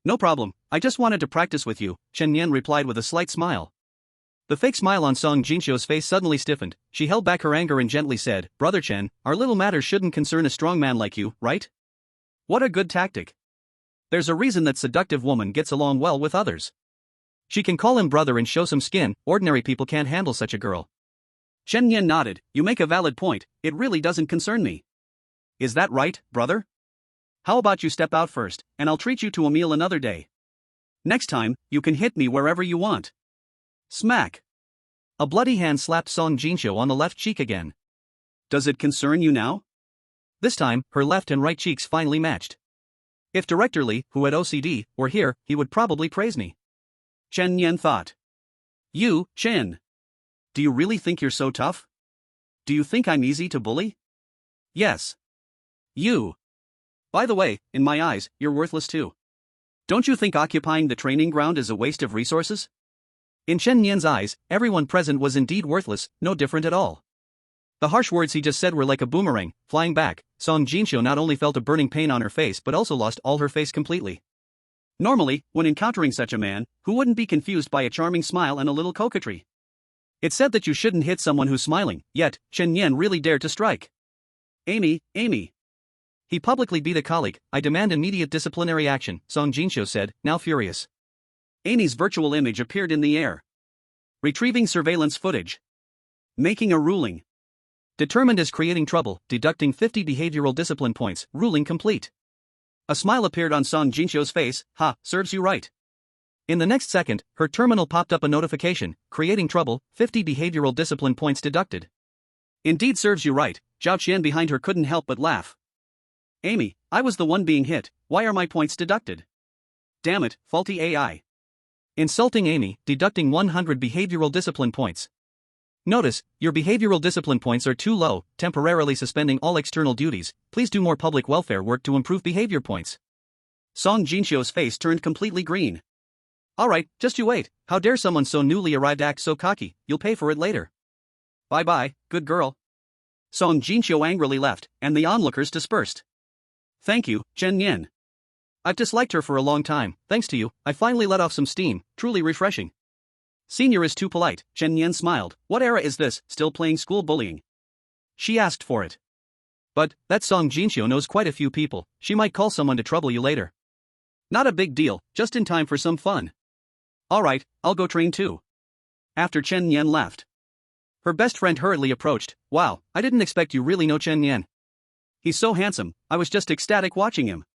No problem, I just wanted to practice with you, Chen Nian replied with a slight smile. The fake smile on Song Jinxio's face suddenly stiffened. She held back her anger and gently said, "Brother Chen, our little matter shouldn't concern a strong man like you, right? What a good tactic. There's a reason that seductive woman gets along well with others. She can call him brother and show some skin, ordinary people can't handle such a girl." Chen Yan nodded. "You make a valid point, it really doesn't concern me." "Is that right, brother? How about you step out first, and I'll treat you to a meal another day. Next time, you can hit me wherever you want." Smack! A bloody hand slapped Song Jinxiu on the left cheek again. "Does it concern you now?" This time, her left and right cheeks finally matched. If Director Li, who had OCD, were here, he would probably praise me. Chen Yan thought. "You, Chen. Do you really think you're so tough? Do you think I'm easy to bully?" "Yes. You. By the way, in my eyes, you're worthless too. Don't you think occupying the training ground is a waste of resources?" In Chen Yan's eyes, everyone present was indeed worthless, no different at all. The harsh words he just said were like a boomerang, flying back. Song Jinxiu not only felt a burning pain on her face but also lost all her face completely. Normally, when encountering such a man, who wouldn't be confused by a charming smile and a little coquetry? It's said that you shouldn't hit someone who's smiling, yet, Chen Yan really dared to strike. Amy. He publicly beat a colleague. "I demand immediate disciplinary action," Song Jinxiu said, now furious. Amy's virtual image appeared in the air. Retrieving surveillance footage. Making a ruling. Determined as creating trouble, deducting 50 behavioral discipline points, ruling complete. A smile appeared on Song Jinxiu's face. "Ha, serves you right." In the next second, her terminal popped up a notification, creating trouble, 50 behavioral discipline points deducted. Indeed serves you right. Zhao Qian behind her couldn't help but laugh. "Amy, I was the one being hit, why are my points deducted? Damn it, faulty AI." Insulting Amy, deducting 100 behavioral discipline points. Notice, your behavioral discipline points are too low, temporarily suspending all external duties. Please do more public welfare work to improve behavior points. Song Jinxiu's face turned completely green. "Alright, just you wait. How dare someone so newly arrived act so cocky, you'll pay for it later. Bye-bye, good girl." Song Jinxiu angrily left, and the onlookers dispersed. "Thank you, Chen Yan. I've disliked her for a long time. Thanks to you, I finally let off some steam, truly refreshing." "Senior is too polite," Chen Yan smiled. "What era is this, still playing school bullying?" She asked for it. "But, that Song Jinxiu knows quite a few people, she might call someone to trouble you later." "Not a big deal, just in time for some fun." "Alright, I'll go train too." After Chen Yan left, her best friend hurriedly approached. "Wow, I didn't expect you really know Chen Yan. He's so handsome, I was just ecstatic watching him."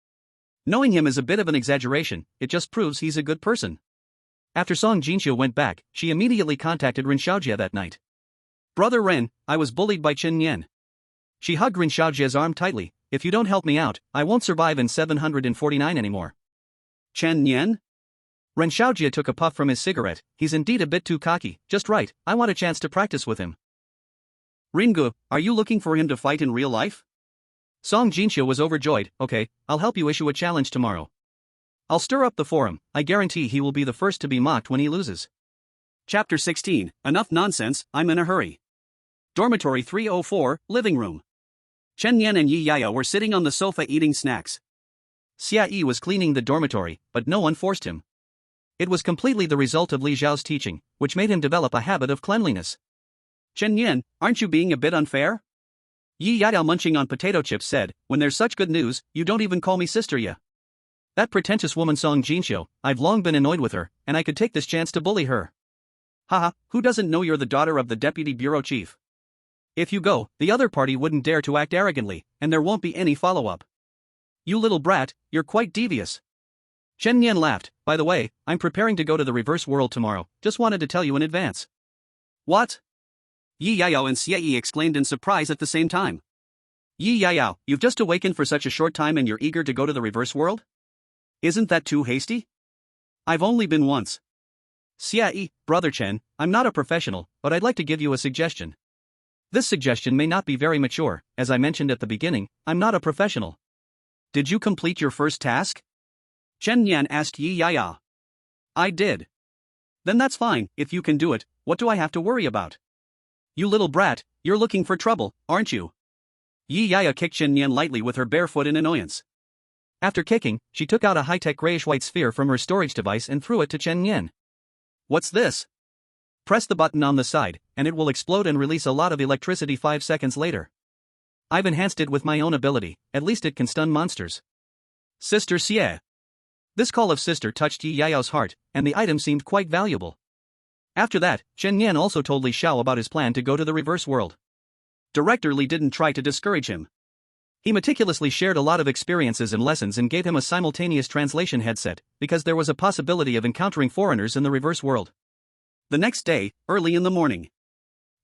Knowing him is a bit of an exaggeration, it just proves he's a good person. After Song Jinxiu went back, she immediately contacted Ren Xiaojie that night. "Brother Ren, I was bullied by Chen Yan." She hugged Ren Xiaojie's arm tightly. "If you don't help me out, I won't survive in 749 anymore." "Chen Yan?" Ren Xiaojie took a puff from his cigarette. "He's indeed a bit too cocky, just right, I want a chance to practice with him." "Ringu, are you looking for him to fight in real life?" Song Jinxiu was overjoyed. "Okay, I'll help you issue a challenge tomorrow. I'll stir up the forum, I guarantee he will be the first to be mocked when he loses." Chapter 16, Enough nonsense, I'm in a hurry. Dormitory 304, living room. Chen Yan and Yi Yaya were sitting on the sofa eating snacks. Xia Yi was cleaning the dormitory, but no one forced him. It was completely the result of Li Zhao's teaching, which made him develop a habit of cleanliness. "Chen Yan, aren't you being a bit unfair?" Yi Yaya munching on potato chips said, "When there's such good news, you don't even call me sister ya." That pretentious woman Song Jinxiu, I've long been annoyed with her, and I could take this chance to bully her. Haha, who doesn't know you're the daughter of the deputy bureau chief? If you go, the other party wouldn't dare to act arrogantly, and there won't be any follow-up. You little brat, you're quite devious. Chen Yan laughed. "By the way, I'm preparing to go to the reverse world tomorrow, just wanted to tell you in advance." "What?" Yi Yao and Xie Yi exclaimed in surprise at the same time. "Yi Yao, you've just awakened for such a short time and you're eager to go to the reverse world? Isn't that too hasty?" "I've only been once." Xie Yi, "Brother Chen, I'm not a professional, but I'd like to give you a suggestion. This suggestion may not be very mature, as I mentioned at the beginning, I'm not a professional." "Did you complete your first task?" Chen Yan asked Yi Yaya. "I did." "Then that's fine, if you can do it, what do I have to worry about?" "You little brat, you're looking for trouble, aren't you?" Yi Yaya kicked Chen Yan lightly with her bare foot in annoyance. After kicking, she took out a high-tech grayish-white sphere from her storage device and threw it to Chen Yan. "What's this?" Press the button on the side, and it will explode and release a lot of electricity 5 seconds later. I've enhanced it with my own ability, at least it can stun monsters. Sister Xie. This call of sister touched Yi Yao's heart, and the item seemed quite valuable. After that, Chen Yan also told Li Xiao about his plan to go to the reverse world. Director Li didn't try to discourage him. He meticulously shared a lot of experiences and lessons and gave him a simultaneous translation headset, because there was a possibility of encountering foreigners in the reverse world. The next day, early in the morning,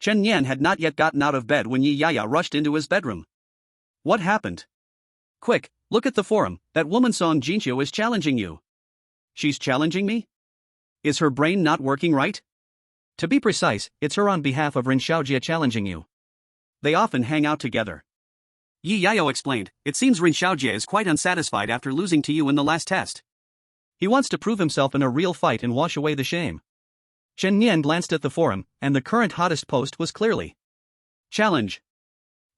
Chen Yan had not yet gotten out of bed when Yi Yaya rushed into his bedroom. What happened? Quick, look at the forum, that woman Song Jinxiu is challenging you. She's challenging me? Is her brain not working right? To be precise, it's her on behalf of Ren Xiaojie challenging you. They often hang out together. Yi Yao explained, it seems Ren Xiaojie is quite unsatisfied after losing to you in the last test. He wants to prove himself in a real fight and wash away the shame. Chen Yan glanced at the forum, and the current hottest post was clearly challenge.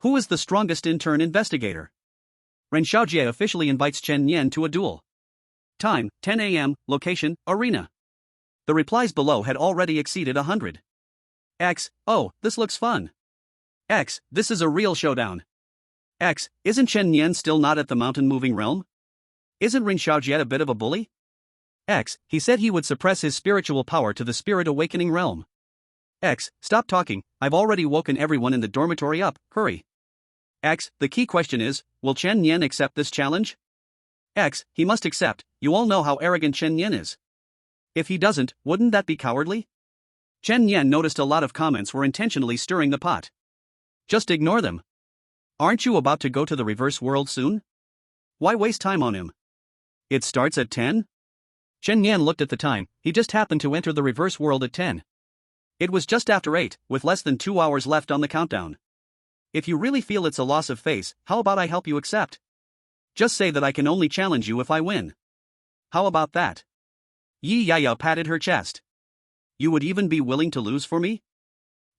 Who is the strongest intern investigator? Ren Xiaojie officially invites Chen Yan to a duel. Time, 10 a.m., location, arena. The replies below had already exceeded 100. X, oh, this looks fun. X, this is a real showdown. X, isn't Chen Yan still not at the mountain-moving realm? Isn't Ren Xiaojie a bit of a bully? X, he said he would suppress his spiritual power to the spirit awakening realm. X, stop talking, I've already woken everyone in the dormitory up, hurry. X, the key question is, will Chen Yan accept this challenge? X, he must accept, you all know how arrogant Chen Yan is. If he doesn't, wouldn't that be cowardly? Chen Yan noticed a lot of comments were intentionally stirring the pot. Just ignore them. Aren't you about to go to the reverse world soon? Why waste time on him? It starts at 10? Chen Yan looked at the time, he just happened to enter the reverse world at 10. It was just after 8, with less than 2 hours left on the countdown. If you really feel it's a loss of face, how about I help you accept? Just say that I can only challenge you if I win. How about that? Yi Yaya patted her chest. You would even be willing to lose for me?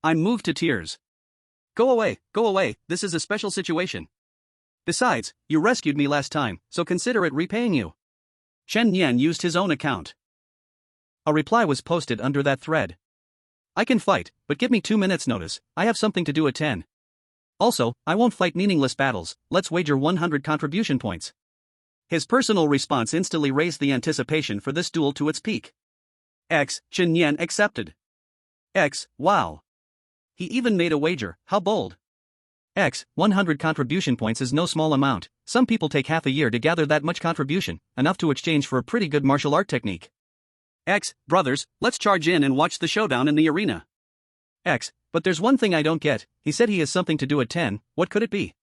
I'm moved to tears. Go away, this is a special situation. Besides, you rescued me last time, so consider it repaying you. Chen Yan used his own account. A reply was posted under that thread. I can fight, but give me 2 minutes notice, I have something to do at 10. Also, I won't fight meaningless battles, let's wager 100 contribution points. His personal response instantly raised the anticipation for this duel to its peak. X, Chen Yan accepted. X, wow. He even made a wager, how bold. X, 100 contribution points is no small amount, some people take half a year to gather that much contribution, enough to exchange for a pretty good martial art technique. X, brothers, let's charge in and watch the showdown in the arena. X, but there's one thing I don't get, he said he has something to do at 10, what could it be?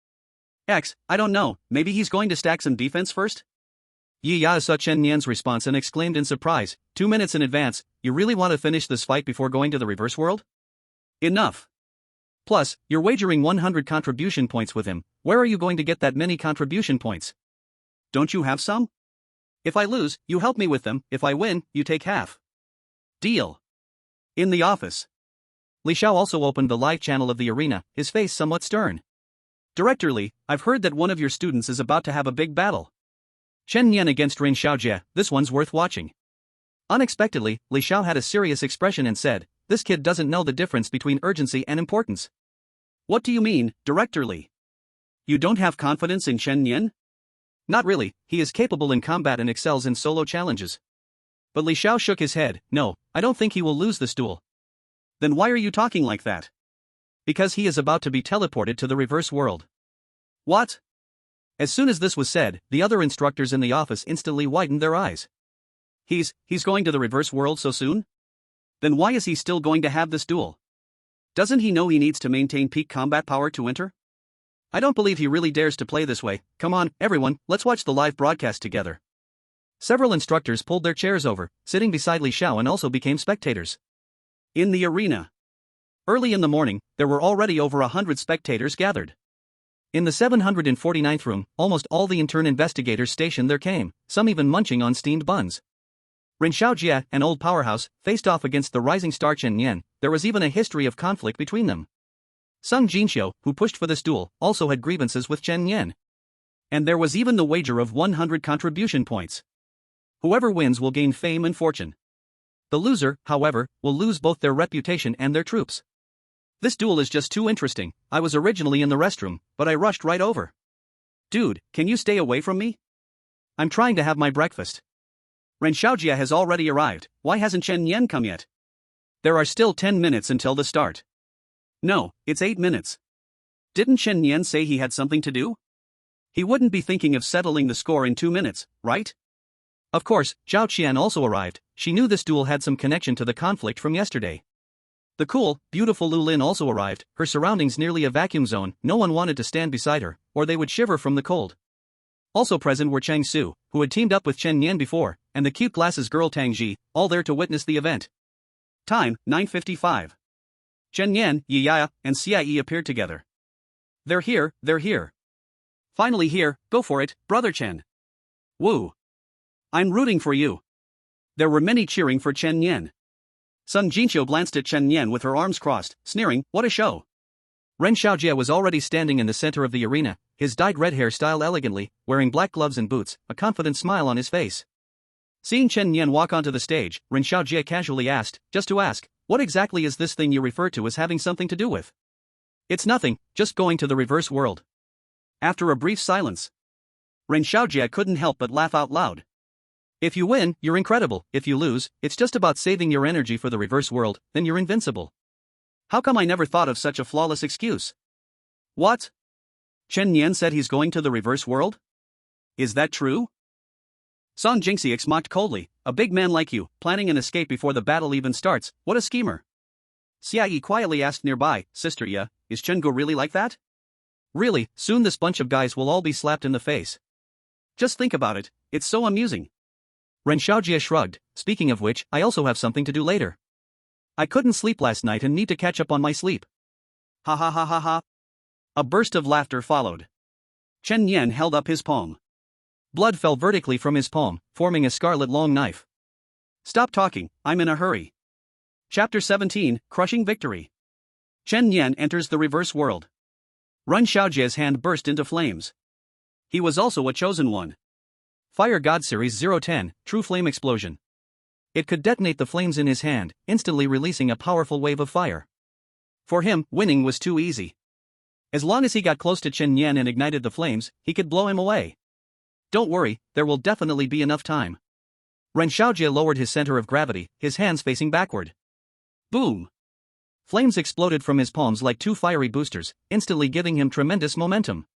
X, I don't know, maybe he's going to stack some defense first? Yi Ya saw Chen Yan's response and exclaimed in surprise, 2 minutes in advance, you really want to finish this fight before going to the reverse world? Enough. Plus, you're wagering 100 contribution points with him, where are you going to get that many contribution points? Don't you have some? If I lose, you help me with them, if I win, you take half. Deal. In the office. Li Xiao also opened the live channel of the arena, his face somewhat stern. Director Li, I've heard that one of your students is about to have a big battle. Chen Yan against Ren Xiaojie, this one's worth watching. Unexpectedly, Li Xiao had a serious expression and said, this kid doesn't know the difference between urgency and importance. What do you mean, Director Li? You don't have confidence in Chen Yan? Not really, he is capable in combat and excels in solo challenges. But Li Xiao shook his head, no, I don't think he will lose this duel. Then why are you talking like that? Because he is about to be teleported to the reverse world. What? As soon as this was said, the other instructors in the office instantly widened their eyes. He's going to the reverse world so soon? Then why is he still going to have this duel? Doesn't he know he needs to maintain peak combat power to enter? I don't believe he really dares to play this way, come on, everyone, let's watch the live broadcast together. Several instructors pulled their chairs over, sitting beside Li Xiao and also became spectators. In the arena. Early in the morning, there were already over 100 spectators gathered. In the 749th room, almost all the intern investigators stationed there came, some even munching on steamed buns. Ren Xiaojie, an old powerhouse, faced off against the rising star Chen Yan, there was even a history of conflict between them. Sung Jinxiu, who pushed for this duel, also had grievances with Chen Yan. And there was even the wager of 100 contribution points. Whoever wins will gain fame and fortune. The loser, however, will lose both their reputation and their troops. This duel is just too interesting. I was originally in the restroom, but I rushed right over. Dude, can you stay away from me? I'm trying to have my breakfast. Ren Xiaojia has already arrived. Why hasn't Chen Yan come yet? There are still 10 minutes until the start. No, it's 8 minutes. Didn't Chen Yan say he had something to do? He wouldn't be thinking of settling the score in 2 minutes, right? Of course, Zhao Qian also arrived. She knew this duel had some connection to the conflict from yesterday. The cool, beautiful Lu Lin also arrived, her surroundings nearly a vacuum zone. No one wanted to stand beside her, or they would shiver from the cold. Also present were Chang Su, who had teamed up with Chen Yan before, and the cute glasses girl Tang Ji, all there to witness the event. Time, 9:55. Chen Yan, Yi Ya, and Xie appeared together. They're here. Finally here, go for it, brother Chen. Woo. I'm rooting for you. There were many cheering for Chen Yan. Sun Jinqiu glanced at Chen Yan with her arms crossed, sneering, what a show. Ren Xiaojia was already standing in the center of the arena, his dyed red hair styled elegantly, wearing black gloves and boots, a confident smile on his face. Seeing Chen Yan walk onto the stage, Ren Xiaojia casually asked, just to ask, what exactly is this thing you refer to as having something to do with? It's nothing, just going to the reverse world. After a brief silence, Ren Xiaojia couldn't help but laugh out loud. If you win, you're incredible. If you lose, it's just about saving your energy for the reverse world, then you're invincible. How come I never thought of such a flawless excuse? What? Chen Yan said he's going to the reverse world? Is that true? Song Jingxiix mocked coldly, a big man like you, planning an escape before the battle even starts, what a schemer. Xie quietly asked nearby, Sister Ya, is Chen Guo really like that? Really, soon this bunch of guys will all be slapped in the face. Just think about it, it's so amusing. Ren Xiaojia shrugged, speaking of which, I also have something to do later. I couldn't sleep last night and need to catch up on my sleep. Ha ha ha ha ha. A burst of laughter followed. Chen Yan held up his palm. Blood fell vertically from his palm, forming a scarlet long knife. Stop talking, I'm in a hurry. Chapter 17, Crushing Victory. Chen Yan enters the reverse world. Ren Xiaojia's hand burst into flames. He was also a chosen one. Fire God Series 010, True Flame Explosion. It could detonate the flames in his hand, instantly releasing a powerful wave of fire. For him, winning was too easy. As long as he got close to Chen Yan and ignited the flames, he could blow him away. Don't worry, there will definitely be enough time. Ren Xiaojia lowered his center of gravity, his hands facing backward. Boom! Flames exploded from his palms like two fiery boosters, instantly giving him tremendous momentum.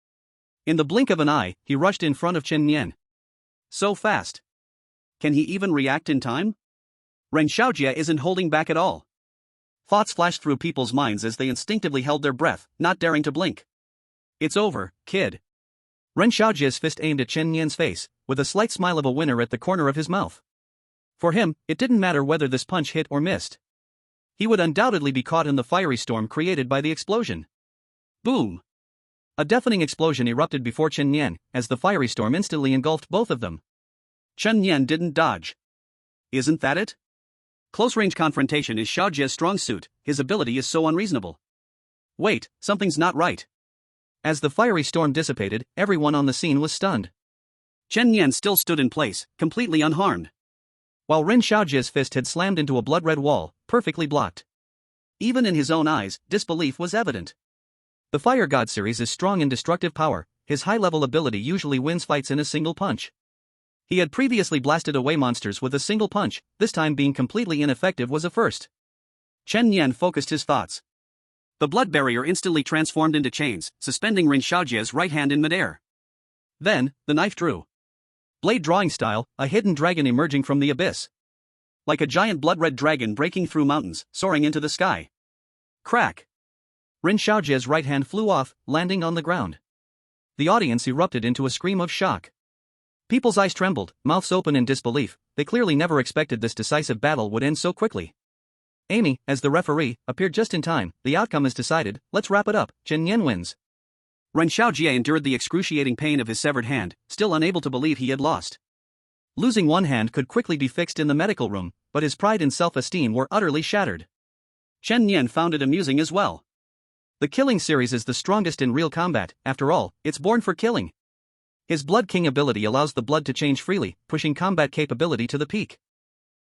In the blink of an eye, he rushed in front of Chen Yan. So fast. Can he even react in time? Ren Xiaojia isn't holding back at all. Thoughts flashed through people's minds as they instinctively held their breath, not daring to blink. It's over, kid. Ren Xiaojia's fist aimed at Chen Yan's face, with a slight smile of a winner at the corner of his mouth. For him, it didn't matter whether this punch hit or missed. He would undoubtedly be caught in the fiery storm created by the explosion. Boom! A deafening explosion erupted before Chen Yan, as the fiery storm instantly engulfed both of them. Chen Yan didn't dodge. Isn't that it? Close-range confrontation is Xiaojia's strong suit, his ability is so unreasonable. Wait, something's not right. As the fiery storm dissipated, everyone on the scene was stunned. Chen Yan still stood in place, completely unharmed. While Ren Xiaojia's fist had slammed into a blood-red wall, perfectly blocked. Even in his own eyes, disbelief was evident. The Fire God series is strong in destructive power, his high-level ability usually wins fights in a single punch. He had previously blasted away monsters with a single punch, this time being completely ineffective was a first. Chen Yan focused his thoughts. The blood barrier instantly transformed into chains, suspending Ren Xiaojia's right hand in midair. Then, the knife drew. Blade drawing style, a hidden dragon emerging from the abyss. Like a giant blood-red dragon breaking through mountains, soaring into the sky. Crack! Ren Xiaojia's right hand flew off, landing on the ground. The audience erupted into a scream of shock. People's eyes trembled, mouths open in disbelief, they clearly never expected this decisive battle would end so quickly. Amy, as the referee, appeared just in time. The outcome is decided, let's wrap it up, Chen Yan wins. Ren Xiaojia endured the excruciating pain of his severed hand, still unable to believe he had lost. Losing one hand could quickly be fixed in the medical room, but his pride and self-esteem were utterly shattered. Chen Yan found it amusing as well. The killing series is the strongest in real combat, after all, it's born for killing. His Blood King ability allows the blood to change freely, pushing combat capability to the peak.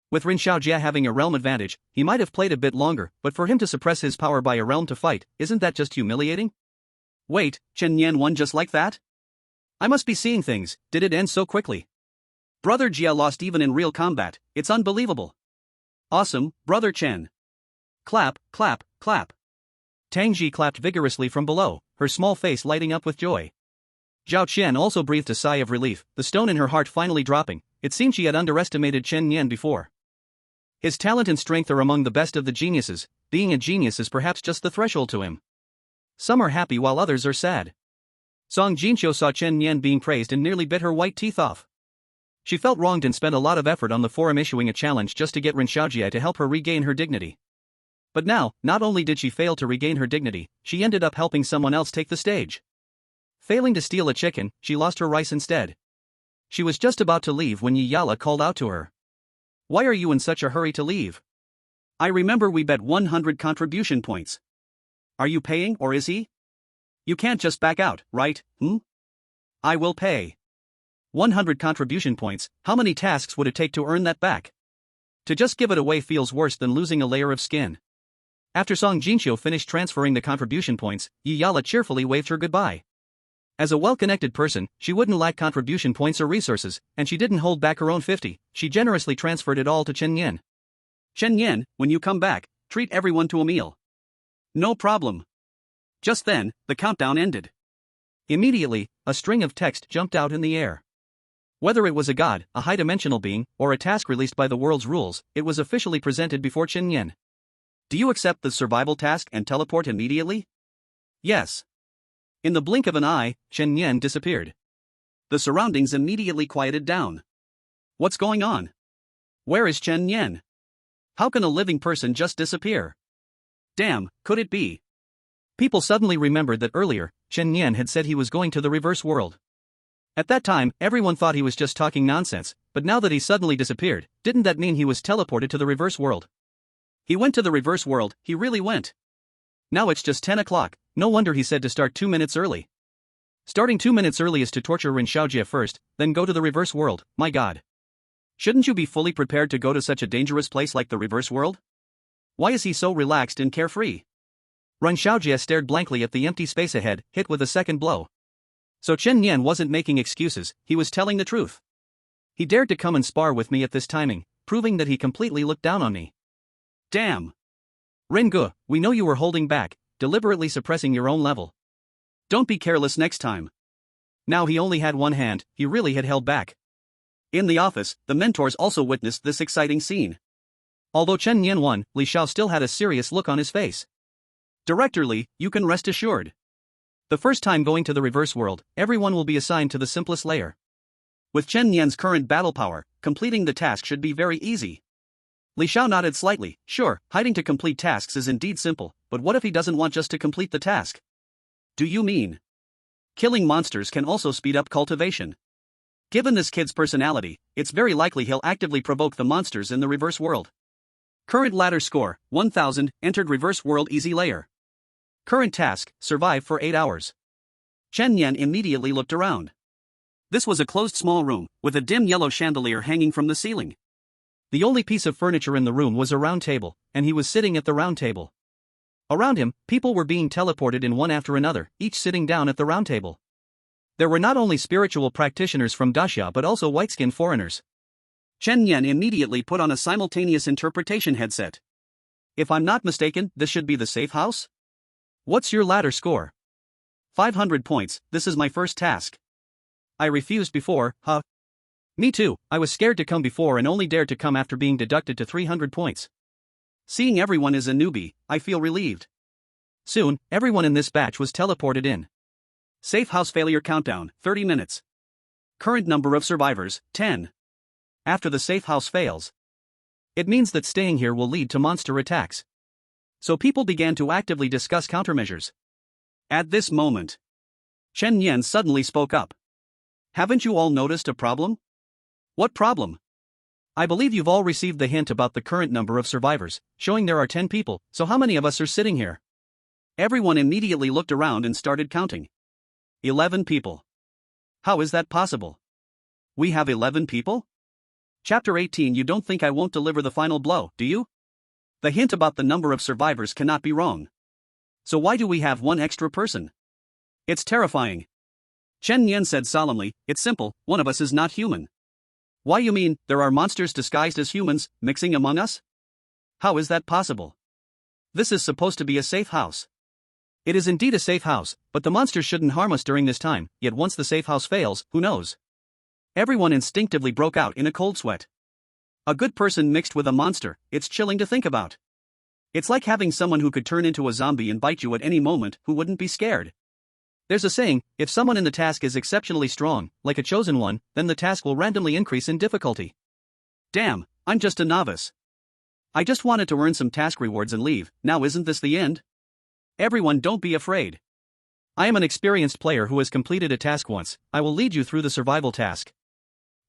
With Rin Xiaojia having a realm advantage, he might have played a bit longer, but for him to suppress his power by a realm to fight, isn't that just humiliating? Wait, Chen Yan won just like that? I must be seeing things, did it end so quickly? Brother Jia lost even in real combat, it's unbelievable. Awesome, Brother Chen. Clap, clap, clap. Tang Ji clapped vigorously from below, her small face lighting up with joy. Zhao Qian also breathed a sigh of relief, the stone in her heart finally dropping. It seemed she had underestimated Chen Yan before. His talent and strength are among the best of the geniuses, being a genius is perhaps just the threshold to him. Some are happy while others are sad. Song Jinqiu saw Chen Yan being praised and nearly bit her white teeth off. She felt wronged and spent a lot of effort on the forum issuing a challenge just to get Rin Xiaojia to help her regain her dignity. But now, not only did she fail to regain her dignity, she ended up helping someone else take the stage. Failing to steal a chicken, she lost her rice instead. She was just about to leave when Yi Yala called out to her. Why are you in such a hurry to leave? I remember we bet 100 contribution points. Are you paying or is he? You can't just back out, right, I will pay. 100 contribution points, how many tasks would it take to earn that back? To just give it away feels worse than losing a layer of skin. After Song Jinqiu finished transferring the contribution points, Yi Yala cheerfully waved her goodbye. As a well-connected person, she wouldn't lack contribution points or resources, and she didn't hold back her own 50, she generously transferred it all to Chen Yan. Chen Yan, when you come back, treat everyone to a meal. No problem. Just then, the countdown ended. Immediately, a string of text jumped out in the air. Whether it was a god, a high-dimensional being, or a task released by the world's rules, it was officially presented before Chen Yan. Do you accept the survival task and teleport immediately? Yes. In the blink of an eye, Chen Yan disappeared. The surroundings immediately quieted down. What's going on? Where is Chen Yan? How can a living person just disappear? Damn, could it be? People suddenly remembered that earlier, Chen Yan had said he was going to the reverse world. At that time, everyone thought he was just talking nonsense, but now that he suddenly disappeared, didn't that mean he was teleported to the reverse world? He went to the reverse world, he really went. Now it's just 10 o'clock, no wonder he said to start 2 minutes early. Starting 2 minutes early is to torture Rin Xiaojia first, then go to the reverse world, my god. Shouldn't you be fully prepared to go to such a dangerous place like the reverse world? Why is he so relaxed and carefree? Rin Xiaojia stared blankly at the empty space ahead, hit with a second blow. So Chen Yan wasn't making excuses, he was telling the truth. He dared to come and spar with me at this timing, proving that he completely looked down on me. Damn. Ringu, we know you were holding back, deliberately suppressing your own level. Don't be careless next time. Now he only had one hand, he really had held back. In the office, the mentors also witnessed this exciting scene. Although Chen Yan won, Li Xiao still had a serious look on his face. Director Li, you can rest assured. The first time going to the reverse world, everyone will be assigned to the simplest layer. With Chen Yan's current battle power, completing the task should be very easy. Li Xiao nodded slightly. Sure, hiding to complete tasks is indeed simple, but what if he doesn't want just to complete the task? Do you mean? Killing monsters can also speed up cultivation. Given this kid's personality, it's very likely he'll actively provoke the monsters in the reverse world. Current ladder score, 1000, entered reverse world easy layer. Current task, survive for 8 hours. Chen Yan immediately looked around. This was a closed small room, with a dim yellow chandelier hanging from the ceiling. The only piece of furniture in the room was a round table, and he was sitting at the round table. Around him, people were being teleported in one after another, each sitting down at the round table. There were not only spiritual practitioners from Daxia but also white-skinned foreigners. Chen Yan immediately put on a simultaneous interpretation headset. If I'm not mistaken, this should be the safe house? What's your ladder score? 500 points, this is my first task. I refused before, huh? Me too, I was scared to come before and only dared to come after being deducted to 300 points. Seeing everyone is a newbie, I feel relieved. Soon, everyone in this batch was teleported in. Safe house failure countdown, 30 minutes. Current number of survivors, 10. After the safe house fails, it means that staying here will lead to monster attacks. So people began to actively discuss countermeasures. At this moment, Chen Yan suddenly spoke up. Haven't you all noticed a problem? What problem? I believe you've all received the hint about the current number of survivors, showing there are 10 people, so how many of us are sitting here? Everyone immediately looked around and started counting. 11 people. How is that possible? We have 11 people? Chapter 18. You don't think I won't deliver the final blow, do you? The hint about the number of survivors cannot be wrong. So why do we have one extra person? It's terrifying. Chen Yan said solemnly, it's simple, one of us is not human. Why you mean, there are monsters disguised as humans, mixing among us? How is that possible? This is supposed to be a safe house. It is indeed a safe house, but the monsters shouldn't harm us during this time, yet once the safe house fails, who knows? Everyone instinctively broke out in a cold sweat. A good person mixed with a monster, it's chilling to think about. It's like having someone who could turn into a zombie and bite you at any moment who wouldn't be scared. There's a saying, if someone in the task is exceptionally strong, like a chosen one, then the task will randomly increase in difficulty. Damn, I'm just a novice. I just wanted to earn some task rewards and leave, now isn't this the end? Everyone don't be afraid. I am an experienced player who has completed a task once, I will lead you through the survival task.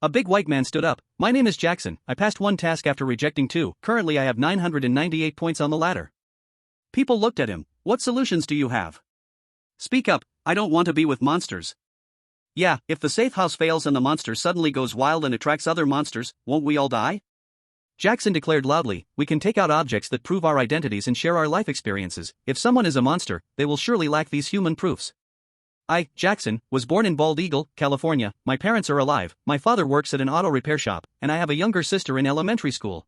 A big white man stood up, my name is Jackson, I passed one task after rejecting two, currently I have 998 points on the ladder. People looked at him, what solutions do you have? Speak up, I don't want to be with monsters. Yeah, if the safe house fails and the monster suddenly goes wild and attracts other monsters, won't we all die? Jackson declared loudly, we can take out objects that prove our identities and share our life experiences. If someone is a monster, they will surely lack these human proofs. I, Jackson, was born in Bald Eagle, California, my parents are alive, my father works at an auto repair shop, and I have a younger sister in elementary school.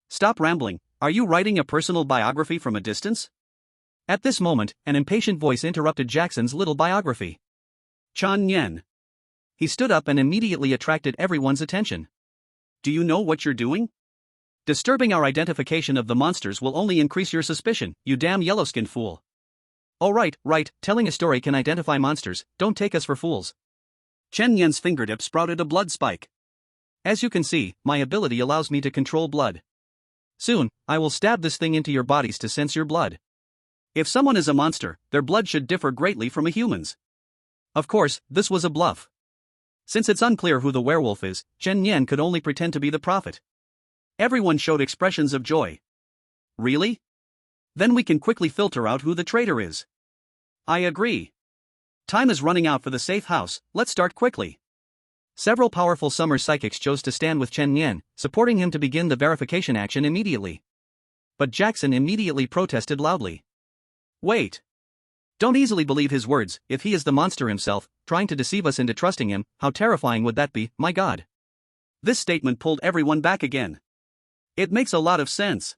Stop rambling, are you writing a personal biography from a distance? At this moment, an impatient voice interrupted Jackson's little biography. Chen Yan. He stood up and immediately attracted everyone's attention. Do you know what you're doing? Disturbing our identification of the monsters will only increase your suspicion, you damn yellow-skinned fool. Oh right, telling a story can identify monsters, don't take us for fools. Chen Yan's fingertip sprouted a blood spike. As you can see, my ability allows me to control blood. Soon, I will stab this thing into your bodies to sense your blood. If someone is a monster, their blood should differ greatly from a human's. Of course, this was a bluff. Since it's unclear who the werewolf is, Chen Yan could only pretend to be the prophet. Everyone showed expressions of joy. Really? Then we can quickly filter out who the traitor is. I agree. Time is running out for the safe house, let's start quickly. Several powerful summer psychics chose to stand with Chen Yan, supporting him to begin the verification action immediately. But Jackson immediately protested loudly. Wait. Don't easily believe his words, if he is the monster himself, trying to deceive us into trusting him, how terrifying would that be, my god. This statement pulled everyone back again. It makes a lot of sense.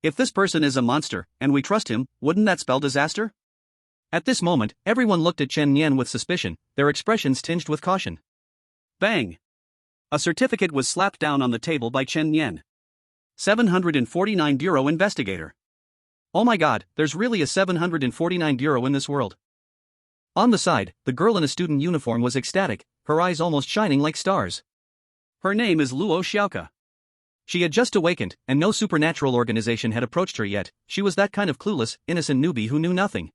If this person is a monster, and we trust him, wouldn't that spell disaster? At this moment, everyone looked at Chen Yan with suspicion, their expressions tinged with caution. Bang! A certificate was slapped down on the table by Chen Yan. 749 Bureau Investigator. Oh my god, there's really a 749 Bureau in this world. On the side, the girl in a student uniform was ecstatic, her eyes almost shining like stars. Her name is Luo Xiaoka. She had just awakened, and no supernatural organization had approached her yet, she was that kind of clueless, innocent newbie who knew nothing.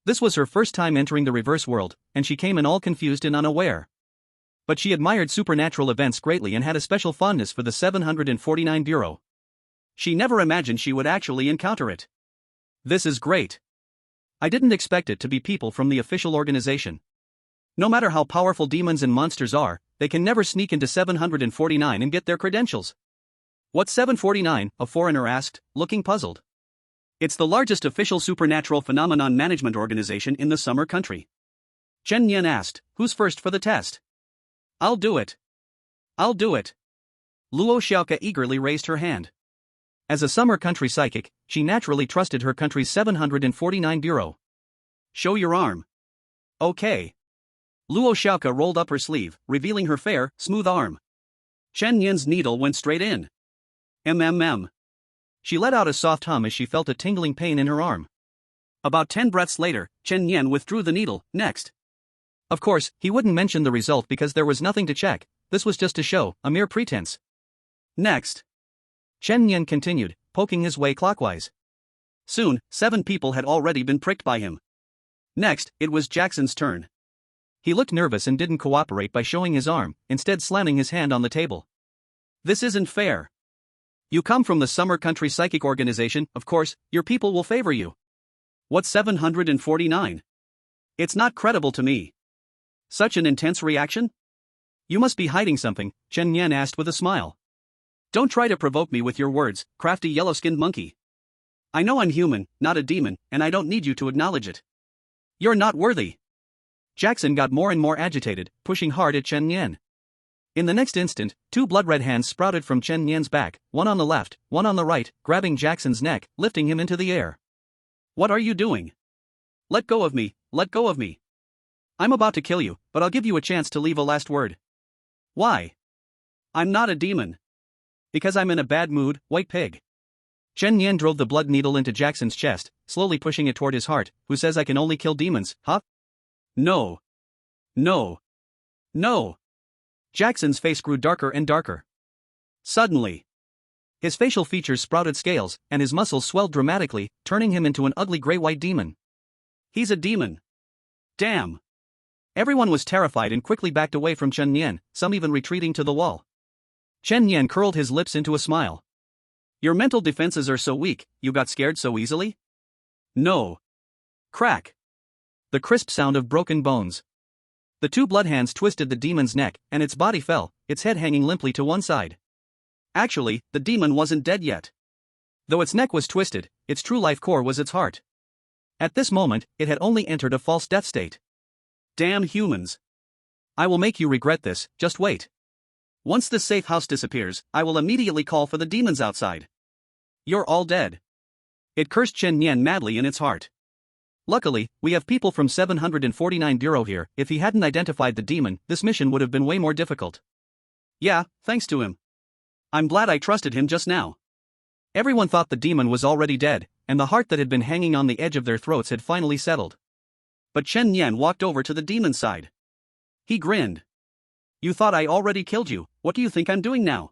This was her first time entering the reverse world, and she came in all confused and unaware. But she admired supernatural events greatly and had a special fondness for the 749 Bureau. She never imagined she would actually encounter it. This is great. I didn't expect it to be people from the official organization. No matter how powerful demons and monsters are, they can never sneak into 749 and get their credentials. What's 749? A foreigner asked, looking puzzled. It's the largest official supernatural phenomenon management organization in the summer country. Chen Yan asked, who's first for the test? I'll do it. I'll do it. Luo Xiaoka eagerly raised her hand. As a summer country psychic, she naturally trusted her country's 749 Bureau. Show your arm. Okay. Luo Xiaoka rolled up her sleeve, revealing her fair, smooth arm. Chen Yan's needle went straight in. MMM. She let out a soft hum as she felt a tingling pain in her arm. About 10 breaths later, Chen Yan withdrew the needle. Next. Of course, he wouldn't mention the result because there was nothing to check, this was just a show, a mere pretense. Next. Chen Yan continued, poking his way clockwise. Soon, 7 people had already been pricked by him. Next, it was Jackson's turn. He looked nervous and didn't cooperate by showing his arm, instead slamming his hand on the table. This isn't fair. You come from the Summer Country Psychic Organization, of course, your people will favor you. What's 749? It's not credible to me. Such an intense reaction? You must be hiding something, Chen Yan asked with a smile. Don't try to provoke me with your words, crafty yellow-skinned monkey. I know I'm human, not a demon, and I don't need you to acknowledge it. You're not worthy. Jackson got more and more agitated, pushing hard at Chen Yan. In the next instant, two blood-red hands sprouted from Chen Yan's back, one on the left, one on the right, grabbing Jackson's neck, lifting him into the air. What are you doing? Let go of me, let go of me. I'm about to kill you, but I'll give you a chance to leave a last word. Why? I'm not a demon. Because I'm in a bad mood, white pig. Chen Yan drove the blood needle into Jackson's chest, slowly pushing it toward his heart. Who says I can only kill demons, huh? No. No. No. Jackson's face grew darker and darker. Suddenly, his facial features sprouted scales, and his muscles swelled dramatically, turning him into an ugly gray-white demon. He's a demon. Damn. Everyone was terrified and quickly backed away from Chen Yan, some even retreating to the wall. Chen Yan curled his lips into a smile. Your mental defenses are so weak, you got scared so easily? No. Crack. The crisp sound of broken bones. The two blood hands twisted the demon's neck, and its body fell, its head hanging limply to one side. Actually, the demon wasn't dead yet. Though its neck was twisted, its true life core was its heart. At this moment, it had only entered a false death state. Damn humans. I will make you regret this, just wait. Once this safe house disappears, I will immediately call for the demons outside. You're all dead. It cursed Chen Yan madly in its heart. Luckily, we have people from 749 Bureau here. If he hadn't identified the demon, this mission would have been way more difficult. Yeah, thanks to him. I'm glad I trusted him just now. Everyone thought the demon was already dead, and the heart that had been hanging on the edge of their throats had finally settled. But Chen Yan walked over to the demon's side. He grinned. You thought I already killed you, what do you think I'm doing now?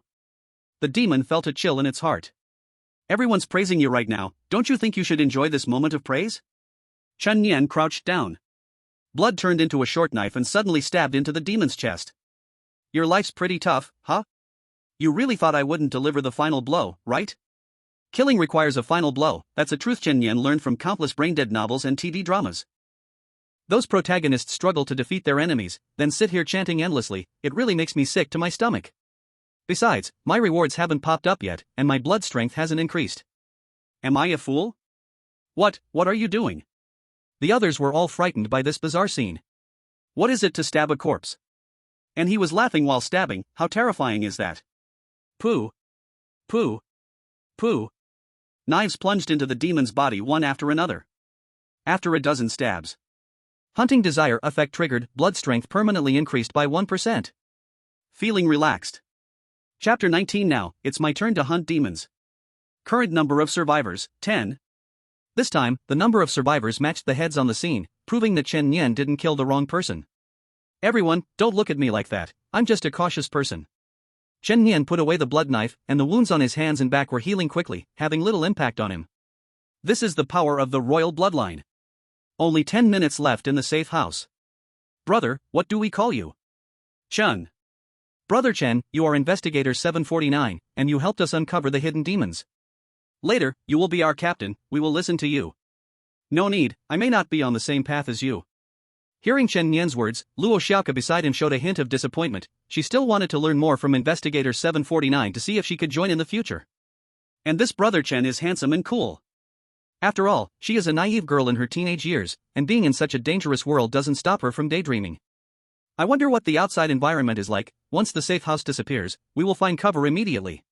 The demon felt a chill in its heart. Everyone's praising you right now, don't you think you should enjoy this moment of praise? Chen Yan crouched down. Blood turned into a short knife and suddenly stabbed into the demon's chest. Your life's pretty tough, huh? You really thought I wouldn't deliver the final blow, right? Killing requires a final blow, that's a truth Chen Yan learned from countless brain-dead novels and TV dramas. Those protagonists struggle to defeat their enemies, then sit here chanting endlessly. It really makes me sick to my stomach. Besides, my rewards haven't popped up yet, and my blood strength hasn't increased. Am I a fool? What are you doing? The others were all frightened by this bizarre scene. What is it to stab a corpse? And he was laughing while stabbing, how terrifying is that? Pooh. Pooh. Pooh. Knives plunged into the demon's body one after another. After a dozen stabs. Hunting desire effect triggered, blood strength permanently increased by 1%. Feeling relaxed. Chapter 19 Now, it's my turn to hunt demons. Current number of survivors, 10. This time, the number of survivors matched the heads on the scene, proving that Chen Yan didn't kill the wrong person. Everyone, don't look at me like that, I'm just a cautious person. Chen Yan put away the blood knife, and the wounds on his hands and back were healing quickly, having little impact on him. This is the power of the royal bloodline. Only 10 minutes left in the safe house. Brother, what do we call you? Chen. Brother Chen, you are Investigator 749, and you helped us uncover the hidden demons. Later, you will be our captain, we will listen to you. No need, I may not be on the same path as you. Hearing Chen Yan's words, Luo Xiaoka beside him showed a hint of disappointment. She still wanted to learn more from Investigator 749 to see if she could join in the future. And this Brother Chen is handsome and cool. After all, she is a naive girl in her teenage years, and being in such a dangerous world doesn't stop her from daydreaming. I wonder what the outside environment is like. Once the safe house disappears, we will find cover immediately.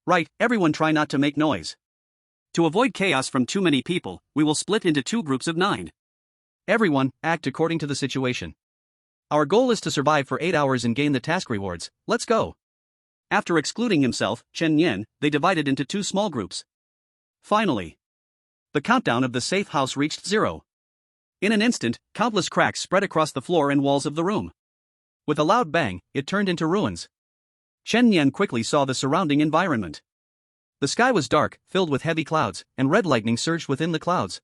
Right, everyone try not to make noise. To avoid chaos from too many people, we will split into 2 groups of 9. Everyone, act according to the situation. Our goal is to survive for 8 hours and gain the task rewards, let's go. After excluding himself, Chen Yan, they divided into 2 small groups. Finally, the countdown of the safe house reached 0. In an instant, countless cracks spread across the floor and walls of the room. With a loud bang, it turned into ruins. Chen Yan quickly saw the surrounding environment. The sky was dark, filled with heavy clouds, and red lightning surged within the clouds.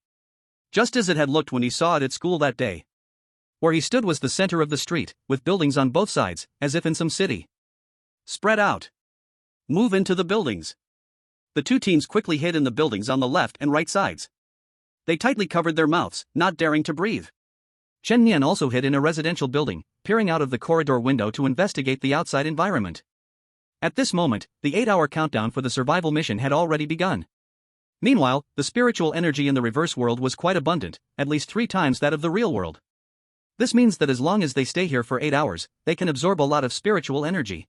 Just as it had looked when he saw it at school that day. Where he stood was the center of the street, with buildings on both sides, as if in some city. Spread out. Move into the buildings. The 2 teams quickly hid in the buildings on the left and right sides. They tightly covered their mouths, not daring to breathe. Chen Yan also hid in a residential building, peering out of the corridor window to investigate the outside environment. At this moment, the 8-hour countdown for the survival mission had already begun. Meanwhile, the spiritual energy in the reverse world was quite abundant, at least 3 times that of the real world. This means that as long as they stay here for 8 hours, they can absorb a lot of spiritual energy.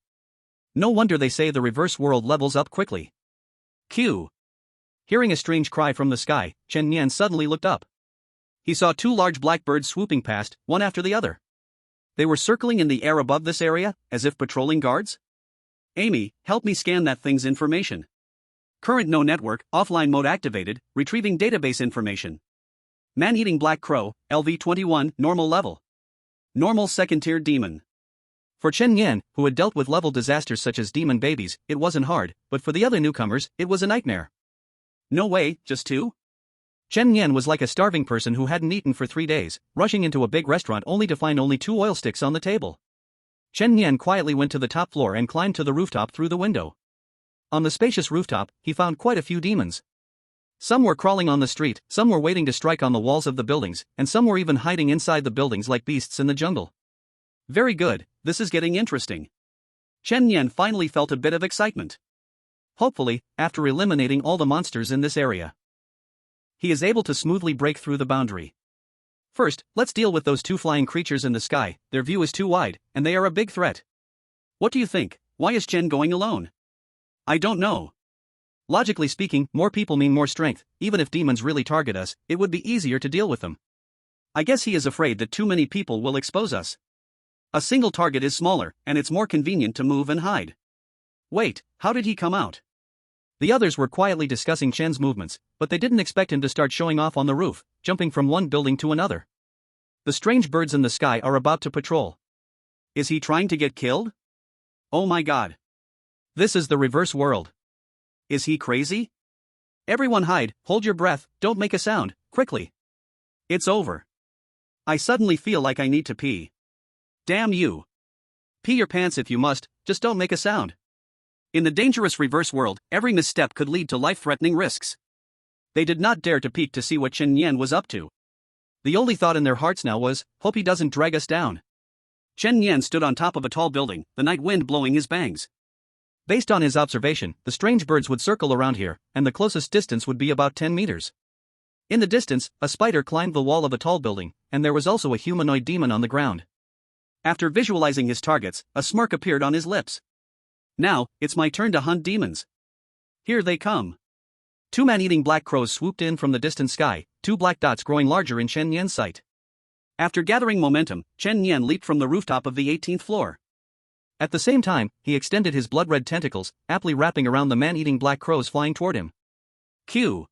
No wonder they say the reverse world levels up quickly. Q. Hearing a strange cry from the sky, Chen Nian suddenly looked up. He saw 2 large black birds swooping past, one after the other. They were circling in the air above this area, as if patrolling guards. Amy, help me scan that thing's information. Current no network, offline mode activated, retrieving database information. Man-eating black crow, LV21, normal level. Normal second-tier demon. For Chen Yan, who had dealt with level disasters such as demon babies, it wasn't hard, but for the other newcomers, it was a nightmare. No way, just 2? Chen Yan was like a starving person who hadn't eaten for 3 days, rushing into a big restaurant only to find only 2 oil sticks on the table. Chen Yan quietly went to the top floor and climbed to the rooftop through the window. On the spacious rooftop, he found quite a few demons. Some were crawling on the street, some were waiting to strike on the walls of the buildings, and some were even hiding inside the buildings like beasts in the jungle. Very good, this is getting interesting. Chen Yan finally felt a bit of excitement. Hopefully, after eliminating all the monsters in this area, he is able to smoothly break through the boundary. First, let's deal with those 2 flying creatures in the sky. Their view is too wide, and they are a big threat. What do you think? Why is Chen going alone? I don't know. Logically speaking, more people mean more strength. Even if demons really target us, it would be easier to deal with them. I guess he is afraid that too many people will expose us. A single target is smaller, and it's more convenient to move and hide. Wait, how did he come out? The others were quietly discussing Chen's movements, but they didn't expect him to start showing off on the roof, jumping from one building to another. The strange birds in the sky are about to patrol. Is he trying to get killed? Oh my god. This is the reverse world. Is he crazy? Everyone hide, hold your breath, don't make a sound, quickly. It's over. I suddenly feel like I need to pee. Damn you. Pee your pants if you must, just don't make a sound. In the dangerous reverse world, every misstep could lead to life-threatening risks. They did not dare to peek to see what Chen Yan was up to. The only thought in their hearts now was, hope he doesn't drag us down. Chen Yan stood on top of a tall building, the night wind blowing his bangs. Based on his observation, the strange birds would circle around here, and the closest distance would be about 10 meters. In the distance, a spider climbed the wall of a tall building, and there was also a humanoid demon on the ground. After visualizing his targets, a smirk appeared on his lips. Now, it's my turn to hunt demons. Here they come. 2 man-eating black crows swooped in from the distant sky, 2 black dots growing larger in Chen Yan's sight. After gathering momentum, Chen Yan leaped from the rooftop of the 18th floor. At the same time, he extended his blood-red tentacles, aptly wrapping around the man-eating black crows flying toward him. Q.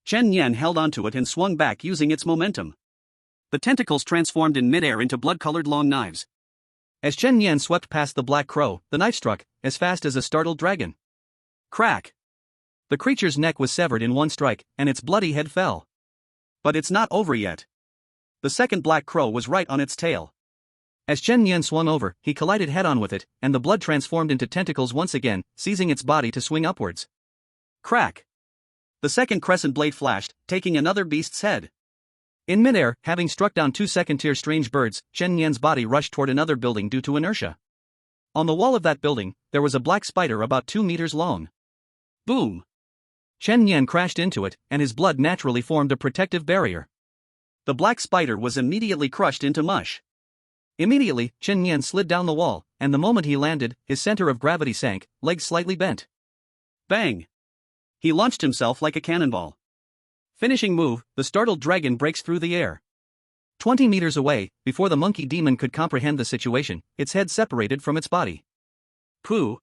Chen Yan held onto it and swung back using its momentum. The tentacles transformed in midair into blood-colored long knives. As Chen Yan swept past the black crow, the knife struck, as fast as a startled dragon. Crack! The creature's neck was severed in one strike, and its bloody head fell. But it's not over yet. The second black crow was right on its tail. As Chen Yan swung over, he collided head-on with it, and the blood transformed into tentacles once again, seizing its body to swing upwards. Crack! The second crescent blade flashed, taking another beast's head. In midair, having struck down 2 second-tier strange birds, Chen Yan's body rushed toward another building due to inertia. On the wall of that building, there was a black spider about 2 meters long. Boom! Chen Yan crashed into it, and his blood naturally formed a protective barrier. The black spider was immediately crushed into mush. Immediately, Chen Yan slid down the wall, and the moment he landed, his center of gravity sank, legs slightly bent. Bang! He launched himself like a cannonball. Finishing move, the startled dragon breaks through the air. 20 meters away, before the monkey demon could comprehend the situation, its head separated from its body. Pooh!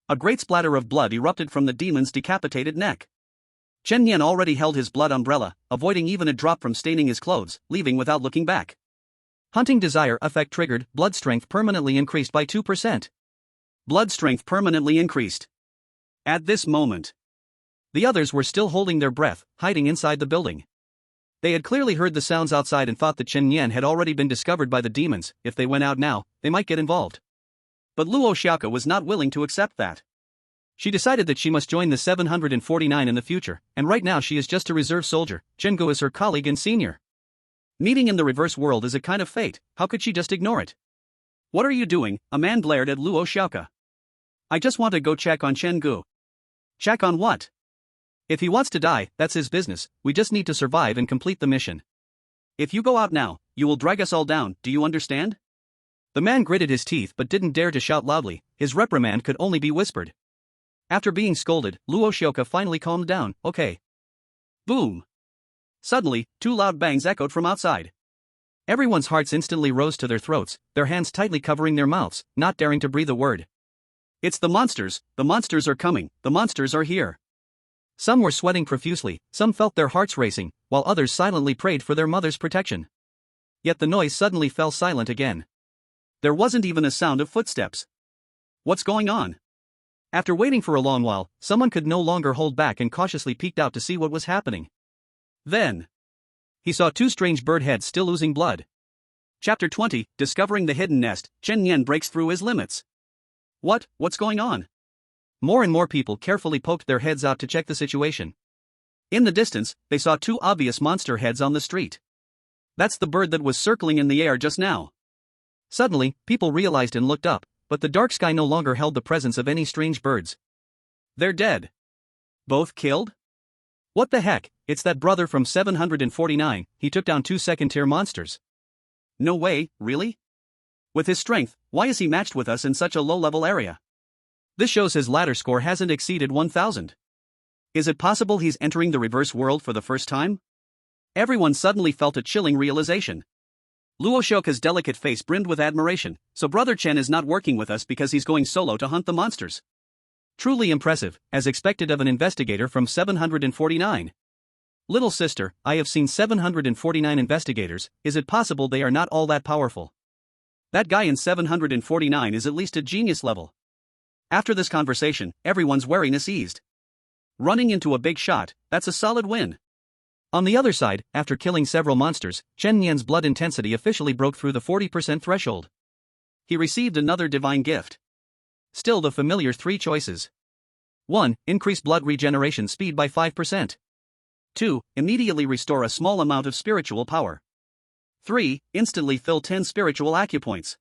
A great splatter of blood erupted from the demon's decapitated neck. Chen Yan already held his blood umbrella, avoiding even a drop from staining his clothes, leaving without looking back. Hunting desire effect triggered, blood strength permanently increased by 2%. Blood strength permanently increased. At this moment, the others were still holding their breath, hiding inside the building. They had clearly heard the sounds outside and thought that Chen Yan had already been discovered by the demons. If they went out now, they might get involved. But Luo Xiaoke was not willing to accept that. She decided that she must join the 749 in the future, and right now she is just a reserve soldier. Chen Gu is her colleague and senior. Meeting in the reverse world is a kind of fate, how could she just ignore it? What are you doing? A man blared at Luo Xiaoke. I just want to go check on Chen Gu. Check on what? If he wants to die, that's his business, we just need to survive and complete the mission. If you go out now, you will drag us all down, do you understand? The man gritted his teeth but didn't dare to shout loudly, his reprimand could only be whispered. After being scolded, Luo Xiaoke finally calmed down, okay. Boom! Suddenly, 2 loud bangs echoed from outside. Everyone's hearts instantly rose to their throats, their hands tightly covering their mouths, not daring to breathe a word. It's the monsters are coming, the monsters are here. Some were sweating profusely, some felt their hearts racing, while others silently prayed for their mother's protection. Yet the noise suddenly fell silent again. There wasn't even a sound of footsteps. What's going on? After waiting for a long while, someone could no longer hold back and cautiously peeked out to see what was happening. Then he saw 2 strange bird heads still oozing blood. Chapter 20, Discovering the Hidden Nest, Chen Yan breaks through his limits. What's going on? More and more people carefully poked their heads out to check the situation. In the distance, they saw 2 obvious monster heads on the street. That's the bird that was circling in the air just now. Suddenly, people realized and looked up, but the dark sky no longer held the presence of any strange birds. They're dead. Both killed? What the heck, it's that brother from 749, he took down 2 second-tier monsters. No way, really? With his strength, why is he matched with us in such a low-level area? This shows his ladder score hasn't exceeded 1000. Is it possible he's entering the reverse world for the first time? Everyone suddenly felt a chilling realization. Luo Xiaoke's delicate face brimmed with admiration, so Brother Chen is not working with us because he's going solo to hunt the monsters. Truly impressive, as expected of an investigator from 749. Little sister, I have seen 749 investigators, is it possible they are not all that powerful? That guy in 749 is at least a genius level. After this conversation, everyone's wariness eased. Running into a big shot, that's a solid win. On the other side, after killing several monsters, Chen Yan's blood intensity officially broke through the 40% threshold. He received another divine gift. Still the familiar 3 choices. 1. Increase blood regeneration speed by 5%. 2. Immediately restore a small amount of spiritual power. 3. Instantly fill 10 spiritual acupoints.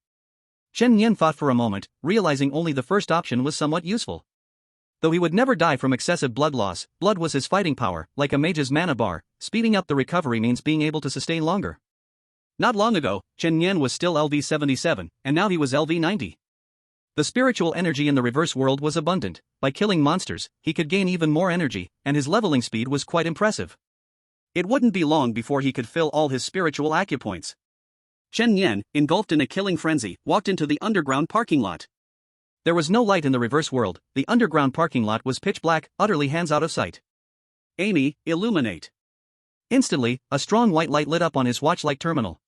Chen Yan thought for a moment, realizing only the first option was somewhat useful. Though he would never die from excessive blood loss, blood was his fighting power, like a mage's mana bar, speeding up the recovery means being able to sustain longer. Not long ago, Chen Yan was still LV77, and now he was LV90. The spiritual energy in the reverse world was abundant. By killing monsters, he could gain even more energy, and his leveling speed was quite impressive. It wouldn't be long before he could fill all his spiritual acupoints. Chen Yan, engulfed in a killing frenzy, walked into the underground parking lot. There was no light in the reverse world, the underground parking lot was pitch black, utterly hands out of sight. Amy, illuminate. Instantly, a strong white light lit up on his watch-like terminal.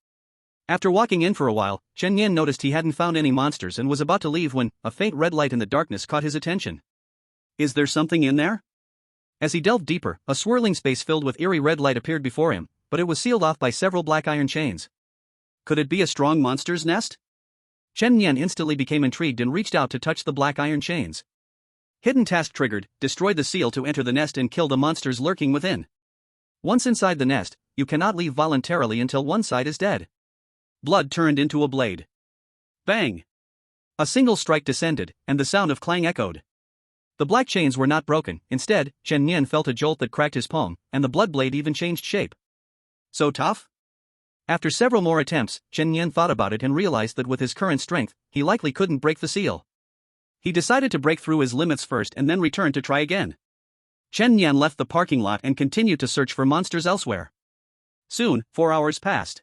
After walking in for a while, Chen Yan noticed he hadn't found any monsters and was about to leave when a faint red light in the darkness caught his attention. Is there something in there? As he delved deeper, a swirling space filled with eerie red light appeared before him, but it was sealed off by several black iron chains. Could it be a strong monster's nest? Chen Yan instantly became intrigued and reached out to touch the black iron chains. Hidden task triggered, destroy the seal to enter the nest and kill the monsters lurking within. Once inside the nest, you cannot leave voluntarily until one side is dead. Blood turned into a blade. Bang! A single strike descended, and the sound of clang echoed. The black chains were not broken, instead, Chen Yan felt a jolt that cracked his palm, and the blood blade even changed shape. So tough? After several more attempts, Chen Yan thought about it and realized that with his current strength, he likely couldn't break the seal. He decided to break through his limits first and then return to try again. Chen Yan left the parking lot and continued to search for monsters elsewhere. Soon, 4 hours passed.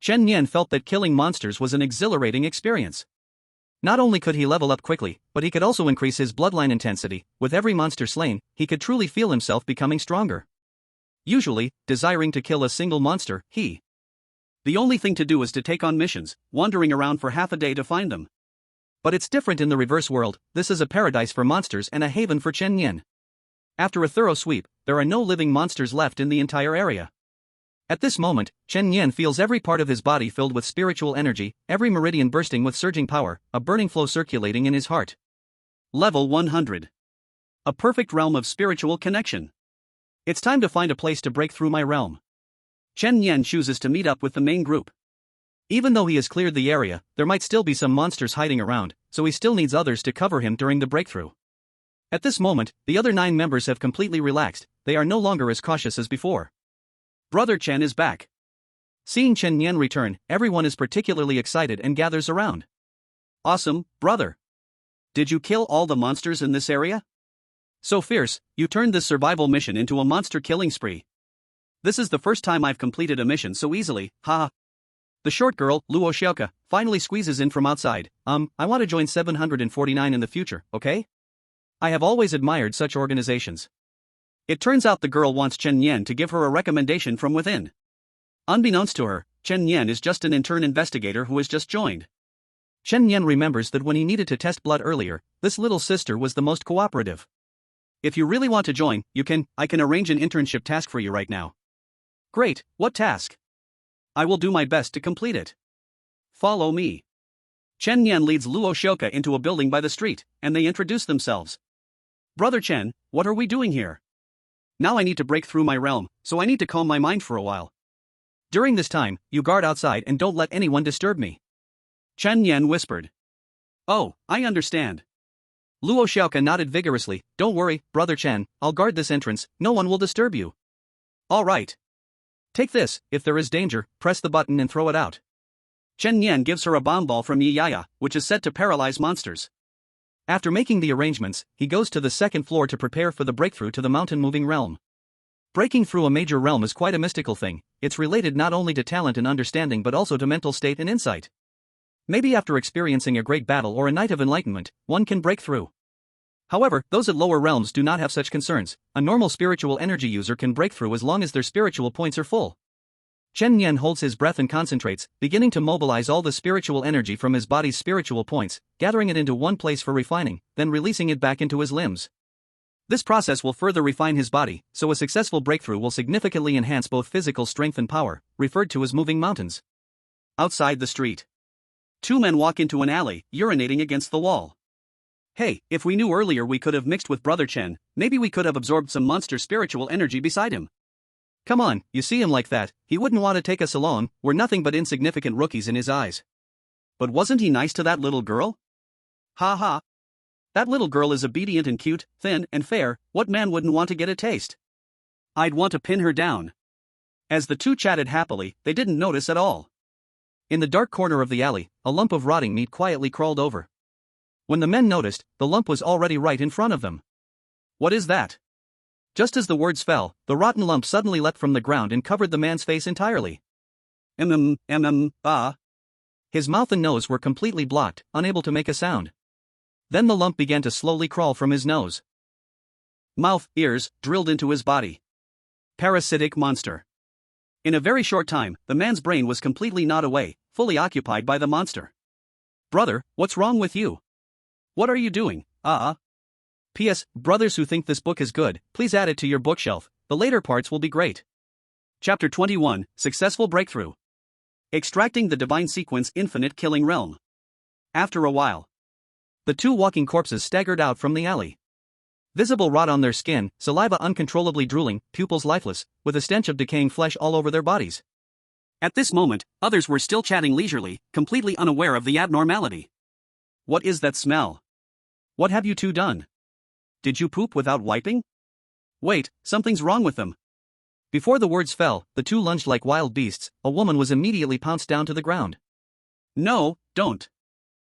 Chen Yan felt that killing monsters was an exhilarating experience. Not only could he level up quickly, but he could also increase his bloodline intensity. With every monster slain, he could truly feel himself becoming stronger. Usually, desiring to kill a single monster, the only thing to do is to take on missions, wandering around for half a day to find them. But it's different in the reverse world. This is a paradise for monsters and a haven for Chen Yan. After a thorough sweep, there are no living monsters left in the entire area. At this moment, Chen Yan feels every part of his body filled with spiritual energy, every meridian bursting with surging power, a burning flow circulating in his heart. Level 100. A perfect realm of spiritual connection. It's time to find a place to break through my realm. Chen Yan chooses to meet up with the main group. Even though he has cleared the area, there might still be some monsters hiding around, so he still needs others to cover him during the breakthrough. At this moment, the other 9 members have completely relaxed, they are no longer as cautious as before. Brother Chen is back. Seeing Chen Yan return, everyone is particularly excited and gathers around. Awesome, brother. Did you kill all the monsters in this area? So fierce, you turned this survival mission into a monster killing spree. This is the first time I've completed a mission so easily, haha. The short girl, Luo Xiaoka, finally squeezes in from outside. I want to join 749 in the future, okay? I have always admired such organizations. It turns out the girl wants Chen Yan to give her a recommendation from within. Unbeknownst to her, Chen Yan is just an intern investigator who has just joined. Chen Yan remembers that when he needed to test blood earlier, this little sister was the most cooperative. If you really want to join, I can arrange an internship task for you right now. Great, what task? I will do my best to complete it. Follow me. Chen Yan leads Luo Xiaoka into a building by the street, and they introduce themselves. Brother Chen, what are we doing here? Now I need to break through my realm, so I need to calm my mind for a while. During this time, you guard outside and don't let anyone disturb me. Chen Yan whispered. Oh, I understand. Luo Xiaoka nodded vigorously. Don't worry, Brother Chen, I'll guard this entrance, no one will disturb you. All right. Take this, if there is danger, press the button and throw it out. Chen Yan gives her a bomb ball from Yi Yaya, which is said to paralyze monsters. After making the arrangements, he goes to the second floor to prepare for the breakthrough to the mountain-moving realm. Breaking through a major realm is quite a mystical thing, it's related not only to talent and understanding but also to mental state and insight. Maybe after experiencing a great battle or a night of enlightenment, one can break through. However, those at lower realms do not have such concerns. A normal spiritual energy user can break through as long as their spiritual points are full. Chen Yan holds his breath and concentrates, beginning to mobilize all the spiritual energy from his body's spiritual points, gathering it into one place for refining, then releasing it back into his limbs. This process will further refine his body, so a successful breakthrough will significantly enhance both physical strength and power, referred to as moving mountains. Outside the street. 2 men walk into an alley, urinating against the wall. Hey, if we knew earlier we could have mixed with Brother Chen, maybe we could have absorbed some monster spiritual energy beside him. Come on, you see him like that, he wouldn't want to take us alone, we're nothing but insignificant rookies in his eyes. But wasn't he nice to that little girl? Ha ha. That little girl is obedient and cute, thin and fair, what man wouldn't want to get a taste? I'd want to pin her down. As the 2 chatted happily, they didn't notice at all. In the dark corner of the alley, a lump of rotting meat quietly crawled over. When the men noticed, the lump was already right in front of them. What is that? Just as the words fell, the rotten lump suddenly leapt from the ground and covered the man's face entirely. His mouth and nose were completely blocked, unable to make a sound. Then the lump began to slowly crawl from his nose. Mouth, ears, drilled into his body. Parasitic monster. In a very short time, the man's brain was completely gnawed away, fully occupied by the monster. Brother, what's wrong with you? What are you doing? P.S. Brothers who think this book is good, please add it to your bookshelf, the later parts will be great. Chapter 21, Successful Breakthrough. Extracting the Divine Sequence Infinite Killing Realm. After a while, the 2 walking corpses staggered out from the alley. Visible rot on their skin, saliva uncontrollably drooling, pupils lifeless, with a stench of decaying flesh all over their bodies. At this moment, others were still chatting leisurely, completely unaware of the abnormality. What is that smell? What have you 2 done? Did you poop without wiping? Wait, something's wrong with them. Before the words fell, the 2 lunged like wild beasts, a woman was immediately pounced down to the ground. No, don't.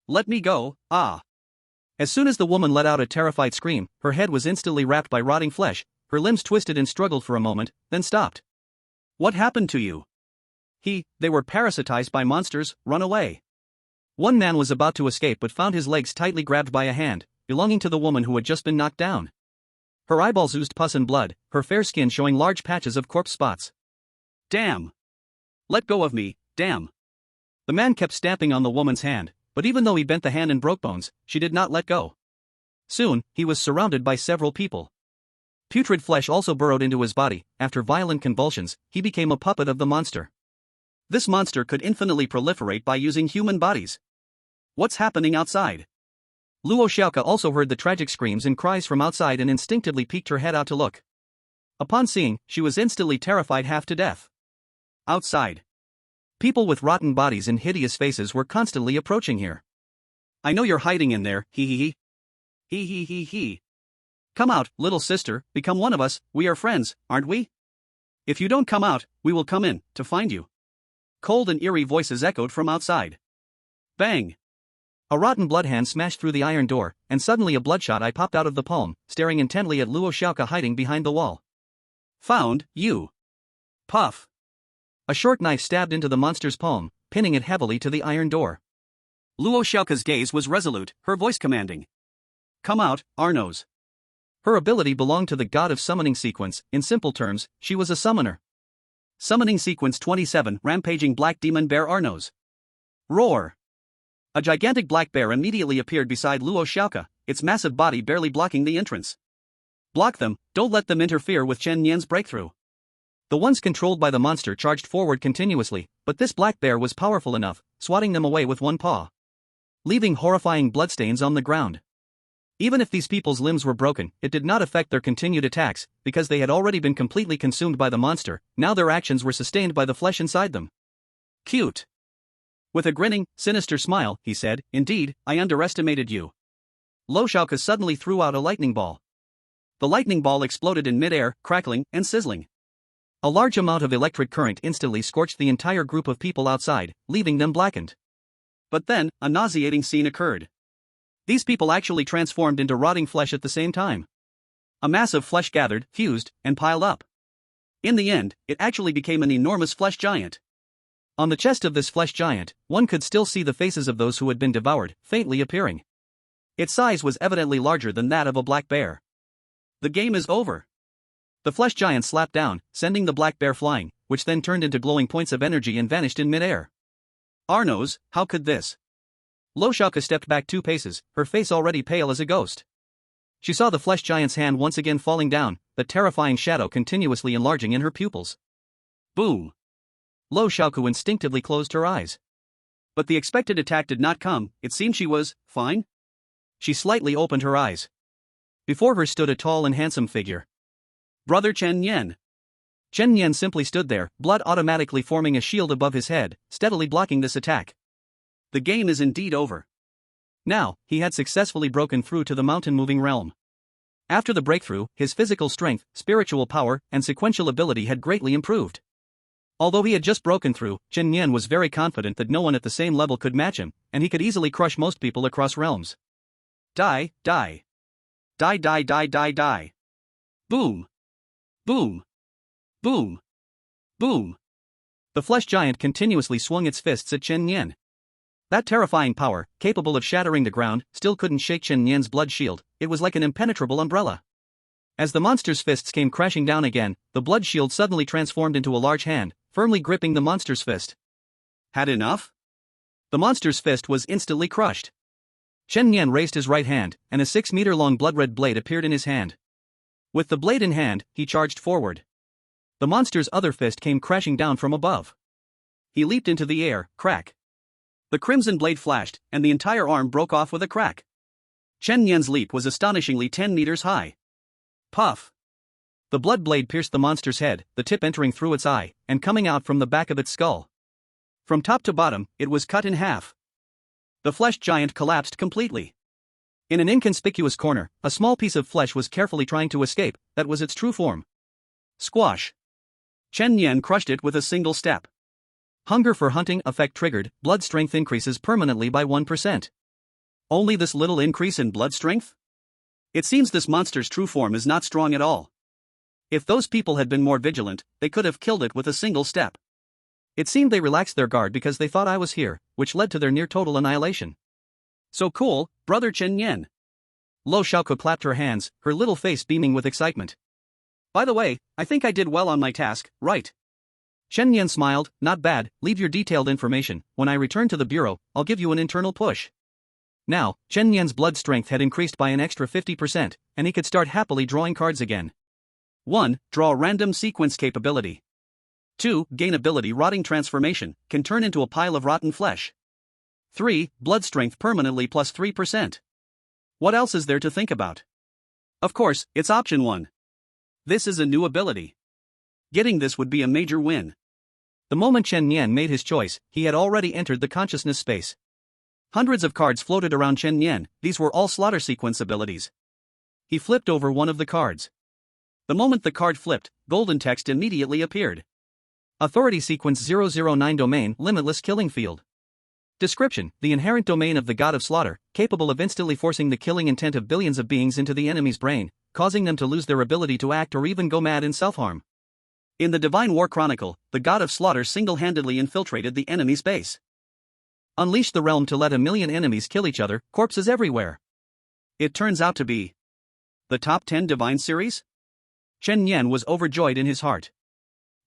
Let me go, As soon as the woman let out a terrified scream, her head was instantly wrapped by rotting flesh, her limbs twisted and struggled for a moment, then stopped. What happened to you? They were parasitized by monsters, run away. One man was about to escape but found his legs tightly grabbed by a hand, belonging to the woman who had just been knocked down. Her eyeballs oozed pus and blood, her fair skin showing large patches of corpse spots. Damn! Let go of me, damn! The man kept stamping on the woman's hand, but even though he bent the hand and broke bones, she did not let go. Soon, he was surrounded by several people. Putrid flesh also burrowed into his body. After violent convulsions, he became a puppet of the monster. This monster could infinitely proliferate by using human bodies. What's happening outside? Luo Xiaoka also heard the tragic screams and cries from outside and instinctively peeked her head out to look. Upon seeing, she was instantly terrified half to death. Outside. People with rotten bodies and hideous faces were constantly approaching here. I know you're hiding in there, hee hee hee. Hee hee hee hee. Come out, little sister, become one of us, we are friends, aren't we? If you don't come out, we will come in, to find you. Cold and eerie voices echoed from outside. Bang! A rotten blood hand smashed through the iron door, and suddenly a bloodshot eye popped out of the palm, staring intently at Luo Xiaoka hiding behind the wall. Found, you. Puff. A short knife stabbed into the monster's palm, pinning it heavily to the iron door. Luo Xiaoka's gaze was resolute, her voice commanding. Come out, Arnos. Her ability belonged to the God of Summoning sequence. In simple terms, she was a summoner. Summoning sequence 27, rampaging black demon bear Arnos. Roar! A gigantic black bear immediately appeared beside Luo Xiaoka, its massive body barely blocking the entrance. Block them, don't let them interfere with Chen Yan's breakthrough. The ones controlled by the monster charged forward continuously, but this black bear was powerful enough, swatting them away with one paw, leaving horrifying bloodstains on the ground. Even if these people's limbs were broken, it did not affect their continued attacks, because they had already been completely consumed by the monster. Now their actions were sustained by the flesh inside them. Cute. With a grinning, sinister smile, he said, indeed, I underestimated you. Luo Xiaoka suddenly threw out a lightning ball. The lightning ball exploded in midair, crackling and sizzling. A large amount of electric current instantly scorched the entire group of people outside, leaving them blackened. But then, a nauseating scene occurred. These people actually transformed into rotting flesh at the same time. A mass of flesh gathered, fused, and piled up. In the end, it actually became an enormous flesh giant. On the chest of this flesh giant, one could still see the faces of those who had been devoured, faintly appearing. Its size was evidently larger than that of a black bear. The game is over. The flesh giant slapped down, sending the black bear flying, which then turned into glowing points of energy and vanished in midair. Arnos, how could this? Luo Xiaoka stepped back 2 paces, her face already pale as a ghost. She saw the flesh giant's hand once again falling down, the terrifying shadow continuously enlarging in her pupils. Boom! Luo Xiaoka instinctively closed her eyes. But the expected attack did not come. It seemed she was fine. She slightly opened her eyes. Before her stood a tall and handsome figure. Brother Chen Yan. Chen Yan simply stood there, blood automatically forming a shield above his head, steadily blocking this attack. The game is indeed over. Now, he had successfully broken through to the mountain-moving realm. After the breakthrough, his physical strength, spiritual power, and sequential ability had greatly improved. Although he had just broken through, Chen Yan was very confident that no one at the same level could match him, and he could easily crush most people across realms. Die, die. Die, die, die, die, die. Boom. Boom. Boom. Boom. The flesh giant continuously swung its fists at Chen Yan. That terrifying power, capable of shattering the ground, still couldn't shake Chen Yan's blood shield. It was like an impenetrable umbrella. As the monster's fists came crashing down again, the blood shield suddenly transformed into a large hand, firmly gripping the monster's fist. Had enough? The monster's fist was instantly crushed. Chen Yan raised his right hand, and a 6-meter-long blood-red blade appeared in his hand. With the blade in hand, he charged forward. The monster's other fist came crashing down from above. He leaped into the air, crack. The crimson blade flashed, and the entire arm broke off with a crack. Chen Yan's leap was astonishingly 10 meters high. Puff! The blood blade pierced the monster's head, the tip entering through its eye, and coming out from the back of its skull. From top to bottom, it was cut in half. The flesh giant collapsed completely. In an inconspicuous corner, a small piece of flesh was carefully trying to escape. That was its true form. Squash! Chen Yan crushed it with a single step. Hunger for hunting effect triggered, blood strength increases permanently by 1%. Only this little increase in blood strength? It seems this monster's true form is not strong at all. If those people had been more vigilant, they could have killed it with a single step. It seemed they relaxed their guard because they thought I was here, which led to their near-total annihilation. So cool, Brother Chen Yan. Luo Xiaoka clapped her hands, her little face beaming with excitement. By the way, I think I did well on my task, right? Chen Yan smiled, not bad, leave your detailed information, when I return to the bureau, I'll give you an internal push. Now, Chen Yan's blood strength had increased by an extra 50%, and he could start happily drawing cards again. 1. Draw random sequence capability. 2. Gain ability rotting transformation, can turn into a pile of rotten flesh. 3. Blood strength permanently plus 3%. What else is there to think about? Of course, it's option 1. This is a new ability. Getting this would be a major win. The moment Chen Yan made his choice, he had already entered the consciousness space. Hundreds of cards floated around Chen Yan, these were all slaughter sequence abilities. He flipped over one of the cards. The moment the card flipped, golden text immediately appeared. Authority Sequence 009 Domain, Limitless Killing Field. Description: the inherent domain of the God of Slaughter, capable of instantly forcing the killing intent of billions of beings into the enemy's brain, causing them to lose their ability to act or even go mad in self-harm. In the Divine War Chronicle, the God of Slaughter single-handedly infiltrated the enemy's base. Unleashed the realm to let 1,000,000 enemies kill each other, corpses everywhere. It turns out to be the top 10 Divine Series? Chen Yan was overjoyed in his heart.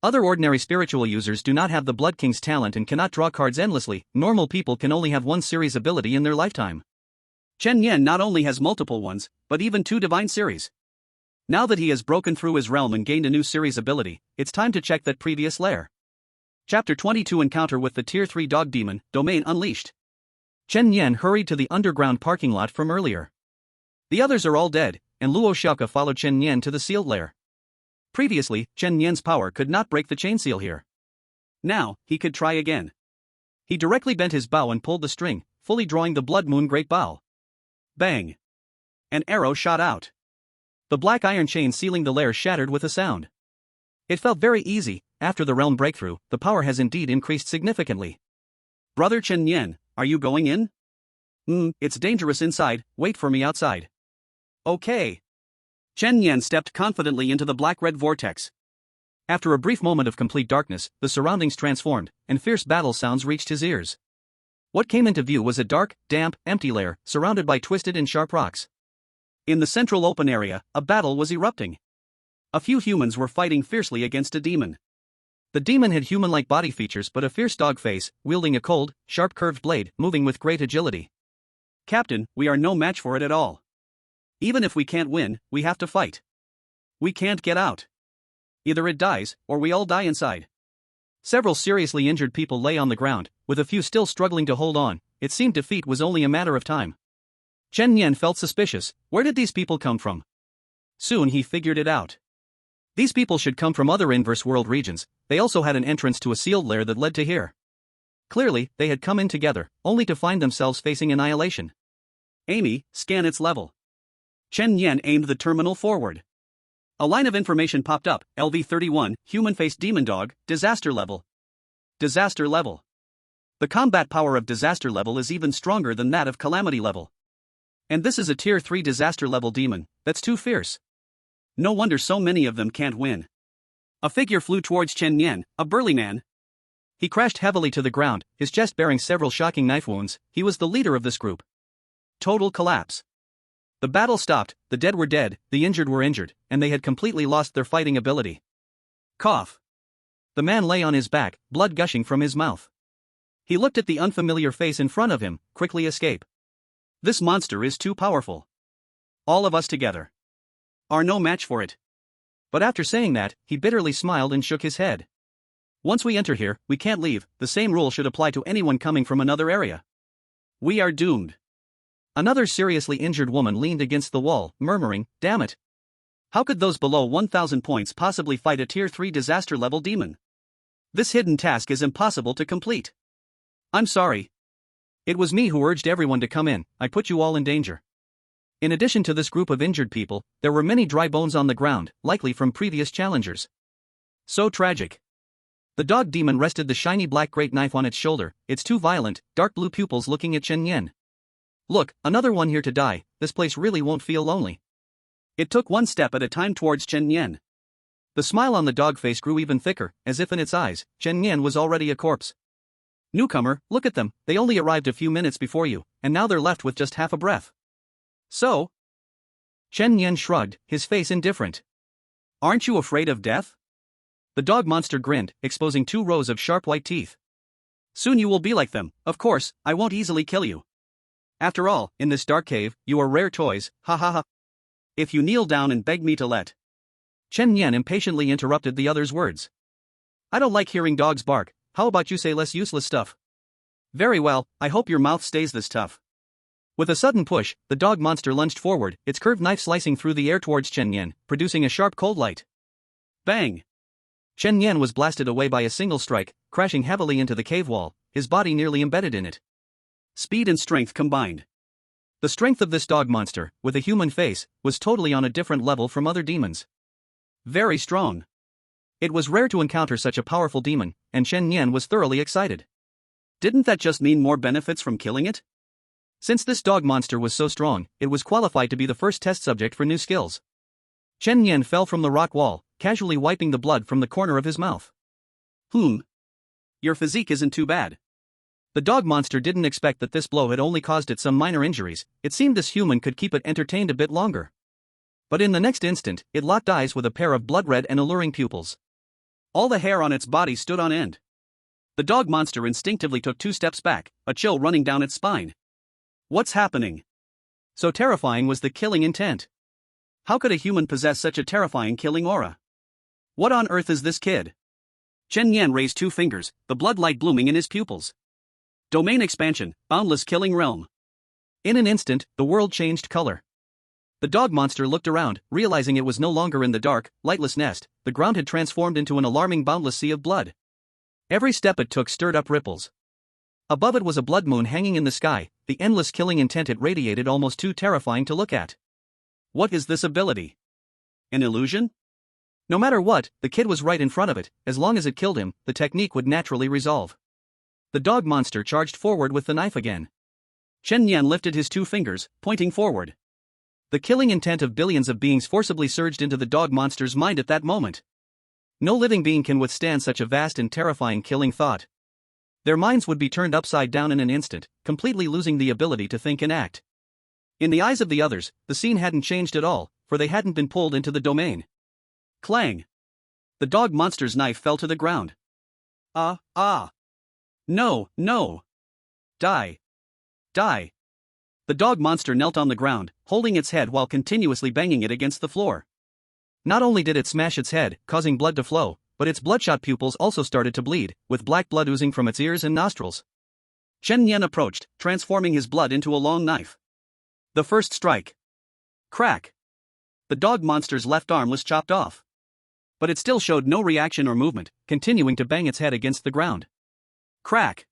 Other ordinary spiritual users do not have the Blood King's talent and cannot draw cards endlessly. Normal people can only have one series ability in their lifetime. Chen Yan not only has multiple ones, but even 2 Divine Series. Now that he has broken through his realm and gained a new series ability, it's time to check that previous lair. Chapter 22 Encounter with the Tier 3 Dog Demon, Domain Unleashed. Chen Yan hurried to the underground parking lot from earlier. The others are all dead, and Luo Xiaoke followed Chen Yan to the sealed lair. Previously, Chen Yan's power could not break the chain seal here. Now, he could try again. He directly bent his bow and pulled the string, fully drawing the Blood Moon Great Bow. Bang! An arrow shot out. The black iron chain sealing the lair shattered with a sound. It felt very easy. After the realm breakthrough, the power has indeed increased significantly. Brother Chen Yan, are you going in? It's dangerous inside, wait for me outside. Okay. Chen Yan stepped confidently into the black-red vortex. After a brief moment of complete darkness, the surroundings transformed, and fierce battle sounds reached his ears. What came into view was a dark, damp, empty lair, surrounded by twisted and sharp rocks. In the central open area, a battle was erupting. A few humans were fighting fiercely against a demon. The demon had human-like body features but a fierce dog face, wielding a cold, sharp curved blade, moving with great agility. Captain, we are no match for it at all. Even if we can't win, we have to fight. We can't get out. Either it dies, or we all die inside. Several seriously injured people lay on the ground, with a few still struggling to hold on. It seemed defeat was only a matter of time. Chen Yan felt suspicious. Where did these people come from? Soon he figured it out. These people should come from other inverse world regions. They also had an entrance to a sealed lair that led to here. Clearly, they had come in together, only to find themselves facing annihilation. Amy, scan its level. Chen Yan aimed the terminal forward. A line of information popped up, LV-31, Human-Faced Demon Dog, Disaster Level. Disaster Level. The combat power of Disaster Level is even stronger than that of Calamity Level. And this is a Tier 3 Disaster Level demon, that's too fierce. No wonder so many of them can't win. A figure flew towards Chen Yan, a burly man. He crashed heavily to the ground, his chest bearing several shocking knife wounds. He was the leader of this group. Total collapse. The battle stopped, the dead were dead, the injured were injured, and they had completely lost their fighting ability. Cough. The man lay on his back, blood gushing from his mouth. He looked at the unfamiliar face in front of him, quickly escape. This monster is too powerful. All of us together are no match for it. But after saying that, he bitterly smiled and shook his head. Once we enter here, we can't leave. The same rule should apply to anyone coming from another area. We are doomed. Another seriously injured woman leaned against the wall, murmuring, "Damn it. How could those below 1,000 points possibly fight a Tier 3 disaster level demon? This hidden task is impossible to complete. I'm sorry. It was me who urged everyone to come in. I put you all in danger." In addition to this group of injured people, there were many dry bones on the ground, likely from previous challengers. So tragic. The dog demon rested the shiny black great knife on its shoulder, its two violent, dark blue pupils looking at Chen Yan. Look, another one here to die. This place really won't feel lonely. It took one step at a time towards Chen Yan. The smile on the dog face grew even thicker, as if in its eyes, Chen Yan was already a corpse. Newcomer, look at them, they only arrived a few minutes before you, and now they're left with just half a breath. So? Chen Yan shrugged, his face indifferent. Aren't you afraid of death? The dog monster grinned, exposing 2 rows of sharp white teeth. Soon you will be like them. Of course, I won't easily kill you. After all, in this dark cave, you are rare toys, ha ha ha. If you kneel down and beg me to let. Chen Yan impatiently interrupted the other's words. I don't like hearing dogs bark. How about you say less useless stuff? Very well, I hope your mouth stays this tough. With a sudden push, the dog monster lunged forward, its curved knife slicing through the air towards Chen Yan, producing a sharp cold light. Bang! Chen Yan was blasted away by a single strike, crashing heavily into the cave wall, his body nearly embedded in it. Speed and strength combined. The strength of this dog monster, with a human face, was totally on a different level from other demons. Very strong. It was rare to encounter such a powerful demon, and Chen Nian was thoroughly excited. Didn't that just mean more benefits from killing it? Since this dog monster was so strong, it was qualified to be the first test subject for new skills. Chen Nian fell from the rock wall, casually wiping the blood from the corner of his mouth. Your physique isn't too bad. The dog monster didn't expect that this blow had only caused it some minor injuries. It seemed this human could keep it entertained a bit longer. But in the next instant, it locked eyes with a pair of blood-red and alluring pupils. All the hair on its body stood on end. The dog monster instinctively took 2 steps back, a chill running down its spine. What's happening? So terrifying was the killing intent. How could a human possess such a terrifying killing aura? What on earth is this kid? Chen Yan raised 2 fingers, the blood light blooming in his pupils. Domain expansion, boundless killing realm. In an instant, the world changed color. The dog monster looked around, realizing it was no longer in the dark, lightless nest. The ground had transformed into an alarming boundless sea of blood. Every step it took stirred up ripples. Above it was a blood moon hanging in the sky, the endless killing intent it radiated almost too terrifying to look at. What is this ability? An illusion? No matter what, the kid was right in front of it. As long as it killed him, the technique would naturally resolve. The dog monster charged forward with the knife again. Chen Yan lifted his 2 fingers, pointing forward. The killing intent of billions of beings forcibly surged into the dog monster's mind at that moment. No living being can withstand such a vast and terrifying killing thought. Their minds would be turned upside down in an instant, completely losing the ability to think and act. In the eyes of the others, the scene hadn't changed at all, for they hadn't been pulled into the domain. Clang! The dog monster's knife fell to the ground. No! Die! The dog monster knelt on the ground, holding its head while continuously banging it against the floor. Not only did it smash its head, causing blood to flow, but its bloodshot pupils also started to bleed, with black blood oozing from its ears and nostrils. Chen Yan approached, transforming his blood into a long knife. The first strike. Crack! The dog monster's left arm was chopped off. But it still showed no reaction or movement, continuing to bang its head against the ground. Crack!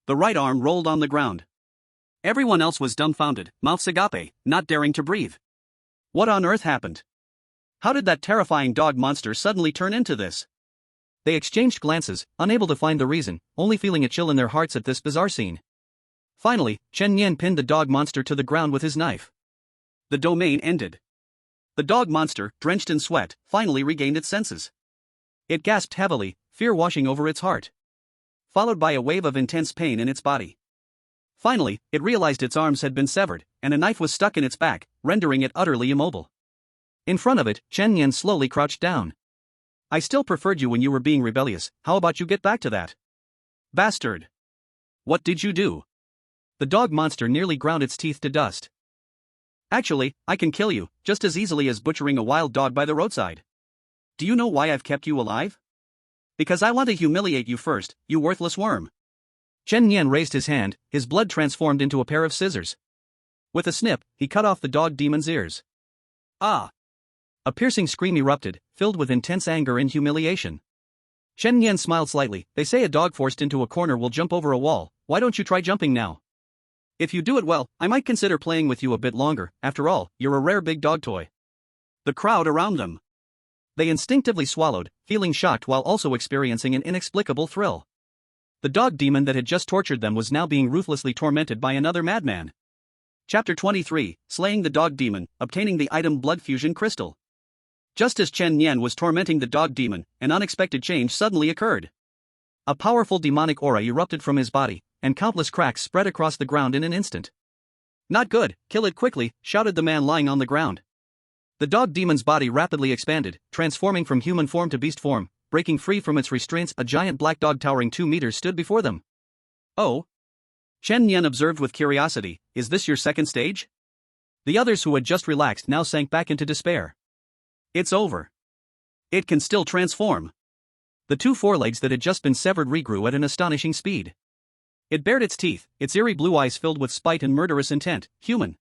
The right arm rolled on the ground. Everyone else was dumbfounded, mouths agape, not daring to breathe. What on earth happened? How did that terrifying dog monster suddenly turn into this? They exchanged glances, unable to find the reason, only feeling a chill in their hearts at this bizarre scene. Finally, Chen Yan pinned the dog monster to the ground with his knife. The domain ended. The dog monster, drenched in sweat, finally regained its senses. It gasped heavily, fear washing over its heart, followed by a wave of intense pain in its body. Finally, it realized its arms had been severed, and a knife was stuck in its back, rendering it utterly immobile. In front of it, Chen Yan slowly crouched down. I still preferred you when you were being rebellious, how about you get back to that? Bastard! What did you do? The dog monster nearly ground its teeth to dust. Actually, I can kill you, just as easily as butchering a wild dog by the roadside. Do you know why I've kept you alive? Because I want to humiliate you first, you worthless worm. Chen Yan raised his hand, his blood transformed into a pair of scissors. With a snip, he cut off the dog demon's ears. Ah! A piercing scream erupted, filled with intense anger and humiliation. Chen Yan smiled slightly. They say a dog forced into a corner will jump over a wall, why don't you try jumping now? If you do it well, I might consider playing with you a bit longer, after all, you're a rare big dog toy. The crowd around them. They instinctively swallowed, feeling shocked while also experiencing an inexplicable thrill. The dog demon that had just tortured them was now being ruthlessly tormented by another madman. Chapter 23, Slaying the Dog Demon, Obtaining the Item Blood Fusion Crystal. Just as Chen Yan was tormenting the dog demon, an unexpected change suddenly occurred. A powerful demonic aura erupted from his body, and countless cracks spread across the ground in an instant. Not good, kill it quickly, shouted the man lying on the ground. The dog demon's body rapidly expanded, transforming from human form to beast form. Breaking free from its restraints, a giant black dog towering 2 meters stood before them. Oh? Chen Yan observed with curiosity, is this your second stage? The others who had just relaxed now sank back into despair. It's over. It can still transform. The 2 forelegs that had just been severed regrew at an astonishing speed. It bared its teeth, its eerie blue eyes filled with spite and murderous intent. Human.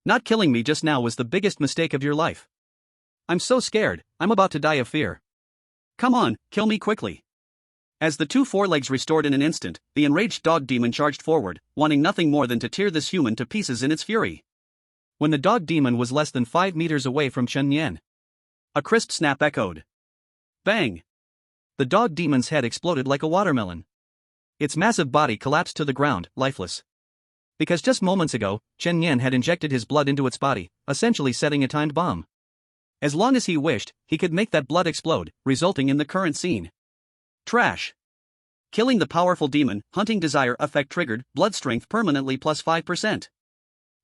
Not killing me just now was the biggest mistake of your life. I'm so scared, I'm about to die of fear. Come on, kill me quickly. As the two forelegs restored in an instant, the enraged dog demon charged forward, wanting nothing more than to tear this human to pieces in its fury. When the dog demon was less than 5 meters away from Chen Yan, a crisp snap echoed. Bang! The dog demon's head exploded like a watermelon. Its massive body collapsed to the ground, lifeless. Because just moments ago, Chen Yan had injected his blood into its body, essentially setting a timed bomb. As long as he wished, he could make that blood explode, resulting in the current scene. Trash. Killing the powerful demon, hunting desire effect triggered, blood strength permanently plus 5%.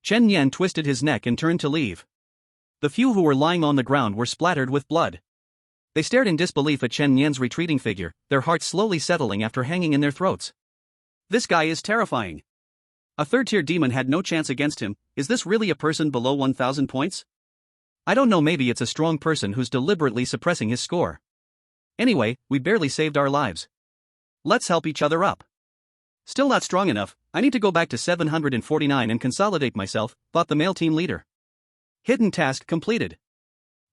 Chen Yan twisted his neck and turned to leave. The few who were lying on the ground were splattered with blood. They stared in disbelief at Chen Yan's retreating figure, their hearts slowly settling after hanging in their throats. This guy is terrifying. A third-tier demon had no chance against him. Is this really a person below 1,000 points? I don't know, maybe it's a strong person who's deliberately suppressing his score. Anyway, we barely saved our lives. Let's help each other up. Still not strong enough, I need to go back to 749 and consolidate myself, thought the male team leader. Hidden task completed.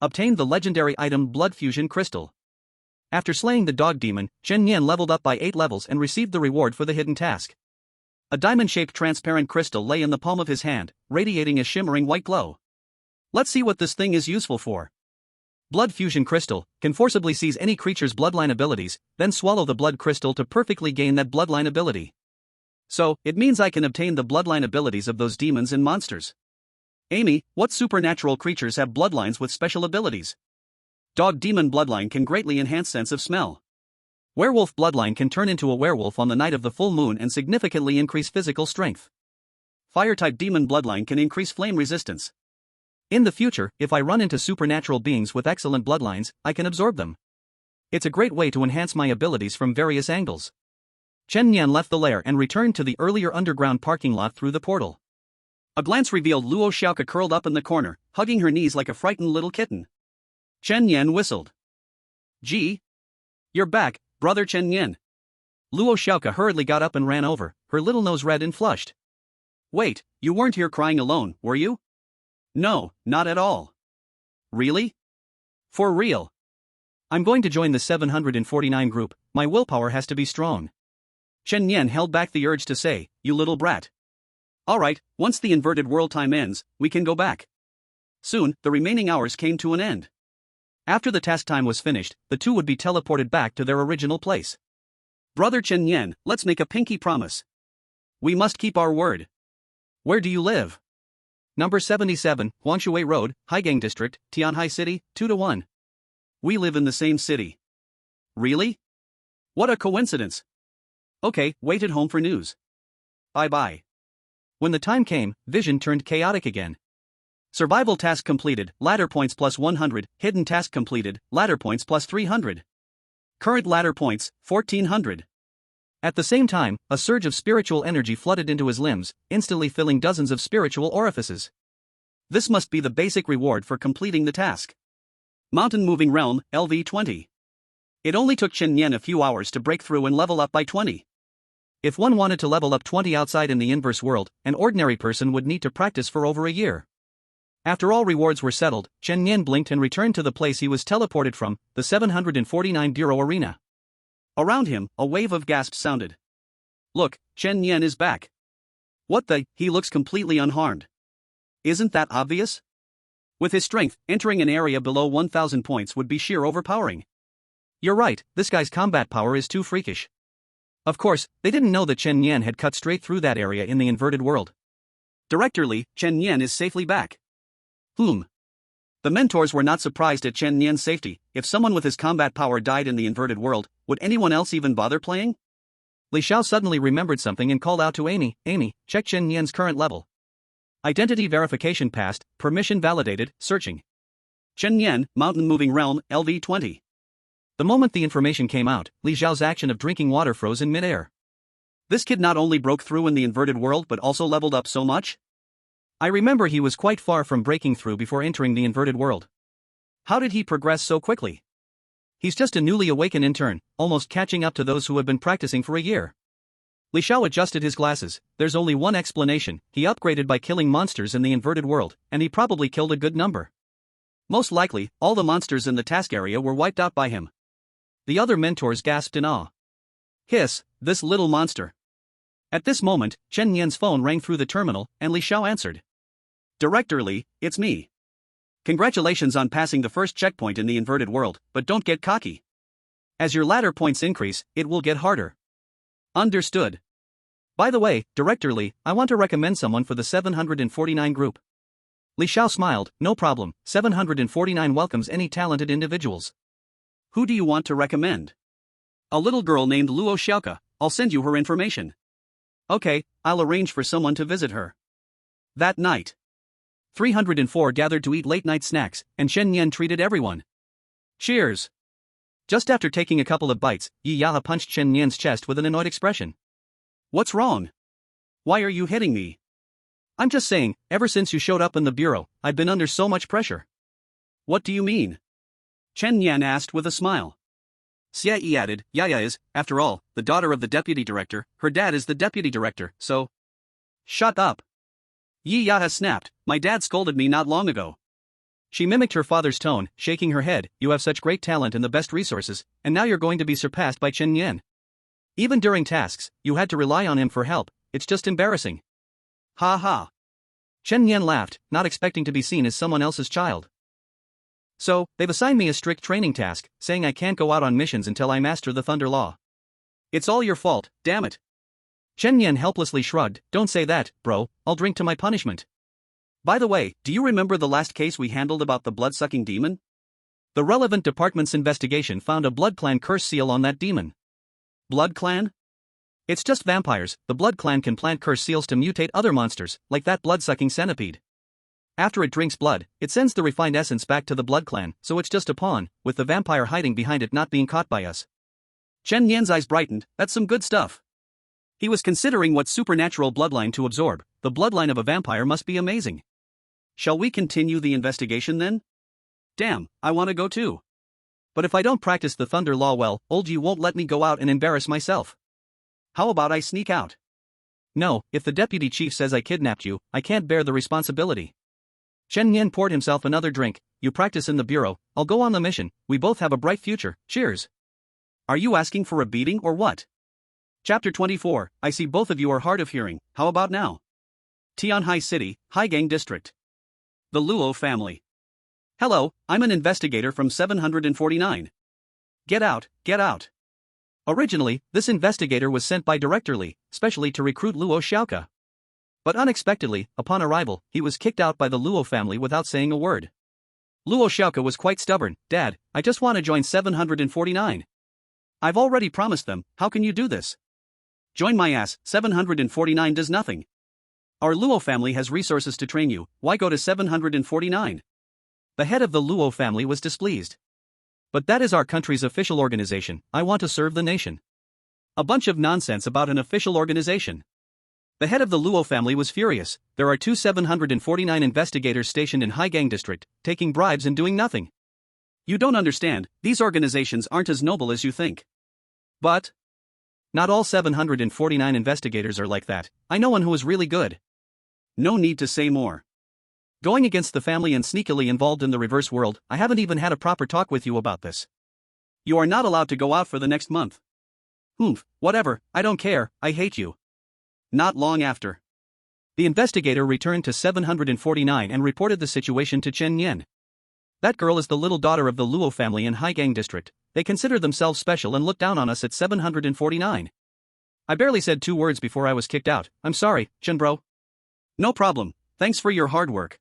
Obtained the legendary item Blood Fusion Crystal. After slaying the dog demon, Chen Yan leveled up by 8 levels and received the reward for the hidden task. A diamond-shaped transparent crystal lay in the palm of his hand, radiating a shimmering white glow. Let's see what this thing is useful for. Blood Fusion Crystal can forcibly seize any creature's bloodline abilities, then swallow the blood crystal to perfectly gain that bloodline ability. So, it means I can obtain the bloodline abilities of those demons and monsters. Amy, what supernatural creatures have bloodlines with special abilities? Dog demon bloodline can greatly enhance sense of smell. Werewolf bloodline can turn into a werewolf on the night of the full moon and significantly increase physical strength. Fire-type demon bloodline can increase flame resistance. In the future, if I run into supernatural beings with excellent bloodlines, I can absorb them. It's a great way to enhance my abilities from various angles. Chen Yan left the lair and returned to the earlier underground parking lot through the portal. A glance revealed Luo Xiaoka curled up in the corner, hugging her knees like a frightened little kitten. Chen Yan whistled. Gee. You're back, brother Chen Yan. Luo Xiaoka hurriedly got up and ran over, her little nose red and flushed. Wait, you weren't here crying alone, were you? No, not at all. Really? For real. I'm going to join the 749 group, my willpower has to be strong. Chen Yan held back the urge to say, you little brat. Alright, once the inverted world time ends, we can go back. Soon, the remaining hours came to an end. After the task time was finished, the two would be teleported back to their original place. Brother Chen Yan, let's make a pinky promise. We must keep our word. Where do you live? Number 77, Huangshui Road, Haigang District, Tianhai City, 2-1. We live in the same city. Really? What a coincidence. Okay, wait at home for news. Bye-bye. When the time came, vision turned chaotic again. Survival task completed, ladder points plus 100, hidden task completed, ladder points plus 300. Current ladder points, 1400. At the same time, a surge of spiritual energy flooded into his limbs, instantly filling dozens of spiritual orifices. This must be the basic reward for completing the task. Mountain Moving Realm, LV20. It only took Chen Yan a few hours to break through and level up by 20. If one wanted to level up 20 outside in the inverse world, an ordinary person would need to practice for over a year. After all rewards were settled, Chen Yan blinked and returned to the place he was teleported from, the 749 Bureau Arena. Around him, a wave of gasps sounded. Look, Chen Yan is back. What the, he looks completely unharmed. Isn't that obvious? With his strength, entering an area below 1,000 points would be sheer overpowering. You're right, this guy's combat power is too freakish. Of course, they didn't know that Chen Yan had cut straight through that area in the inverted world. Directorly, Chen Yan is safely back. The mentors were not surprised at Chen Yan's safety. If someone with his combat power died in the inverted world, would anyone else even bother playing? Li Xiao suddenly remembered something and called out to Amy, Amy, check Chen Yan's current level. Identity verification passed, permission validated, searching. Chen Yan, Mountain Moving Realm, LV20. The moment the information came out, Li Xiao's action of drinking water froze in midair. This kid not only broke through in the inverted world but also leveled up so much? I remember he was quite far from breaking through before entering the inverted world. How did he progress so quickly? He's just a newly awakened intern, almost catching up to those who have been practicing for a year. Li Xiao adjusted his glasses. There's only one explanation: he upgraded by killing monsters in the inverted world, and he probably killed a good number. Most likely, all the monsters in the task area were wiped out by him. The other mentors gasped in awe. Hiss, this little monster. At this moment, Chen Yan's phone rang through the terminal, and Li Xiao answered. Director Li, it's me. Congratulations on passing the first checkpoint in the inverted world, but don't get cocky. As your ladder points increase, it will get harder. Understood. By the way, Director Li, I want to recommend someone for the 749 group. Li Xiao smiled, no problem, 749 welcomes any talented individuals. Who do you want to recommend? A little girl named Luo Xiaoke, I'll send you her information. Okay, I'll arrange for someone to visit her. That night, 304 gathered to eat late-night snacks, and Chen Yan treated everyone. Cheers! Just after taking a couple of bites, Yi Yaha punched Chen Yan's chest with an annoyed expression. What's wrong? Why are you hitting me? I'm just saying, ever since you showed up in the bureau, I've been under so much pressure. What do you mean? Chen Yan asked with a smile. Xie Yi added, Yaya is, after all, the daughter of the deputy director, her dad is the deputy director, so... Shut up. Yi Yaha snapped, my dad scolded me not long ago. She mimicked her father's tone, shaking her head, you have such great talent and the best resources, and now you're going to be surpassed by Chen Yan. Even during tasks, you had to rely on him for help, it's just embarrassing. Ha ha. Chen Yan laughed, not expecting to be seen as someone else's child. So, they've assigned me a strict training task, saying I can't go out on missions until I master the Thunder Law. It's all your fault, damn it. Chen Yan helplessly shrugged, don't say that, bro, I'll drink to my punishment. By the way, do you remember the last case we handled about the blood-sucking demon? The relevant department's investigation found a Blood Clan curse seal on that demon. Blood Clan? It's just vampires, the Blood Clan can plant curse seals to mutate other monsters, like that blood-sucking centipede. After it drinks blood, it sends the refined essence back to the Blood Clan, so it's just a pawn, with the vampire hiding behind it not being caught by us. Chen Yan's eyes brightened, that's some good stuff. He was considering what supernatural bloodline to absorb, the bloodline of a vampire must be amazing. Shall we continue the investigation then? Damn, I want to go too. But if I don't practice the Thunder Law well, old you won't let me go out and embarrass myself. How about I sneak out? No, if the deputy chief says I kidnapped you, I can't bear the responsibility. Chen Yan poured himself another drink, you practice in the bureau, I'll go on the mission, we both have a bright future, cheers. Are you asking for a beating or what? Chapter 24, I see both of you are hard of hearing, how about now? Tianhai City, Haigang District. The Luo family. Hello, I'm an investigator from 749. Get out, get out. Originally, this investigator was sent by Director Li, specially to recruit Luo Xiaoke. But unexpectedly, upon arrival, he was kicked out by the Luo family without saying a word. Luo Xiaoke was quite stubborn, Dad, I just want to join 749. I've already promised them, how can you do this? Join my ass, 749 does nothing. Our Luo family has resources to train you, why go to 749? The head of the Luo family was displeased. But that is our country's official organization, I want to serve the nation. A bunch of nonsense about an official organization. The head of the Luo family was furious, there are two 749 investigators stationed in Haigang District, taking bribes and doing nothing. You don't understand, these organizations aren't as noble as you think. But not all 749 investigators are like that, I know one who is really good. No need to say more. Going against the family and sneakily involved in the reverse world, I haven't even had a proper talk with you about this. You are not allowed to go out for the next month. Whatever, I don't care, I hate you. Not long after, the investigator returned to 749 and reported the situation to Chen Yan. That girl is the little daughter of the Luo family in Haigang District, they consider themselves special and look down on us at 749. I barely said 2 words before I was kicked out, I'm sorry, Chen bro. No problem, thanks for your hard work.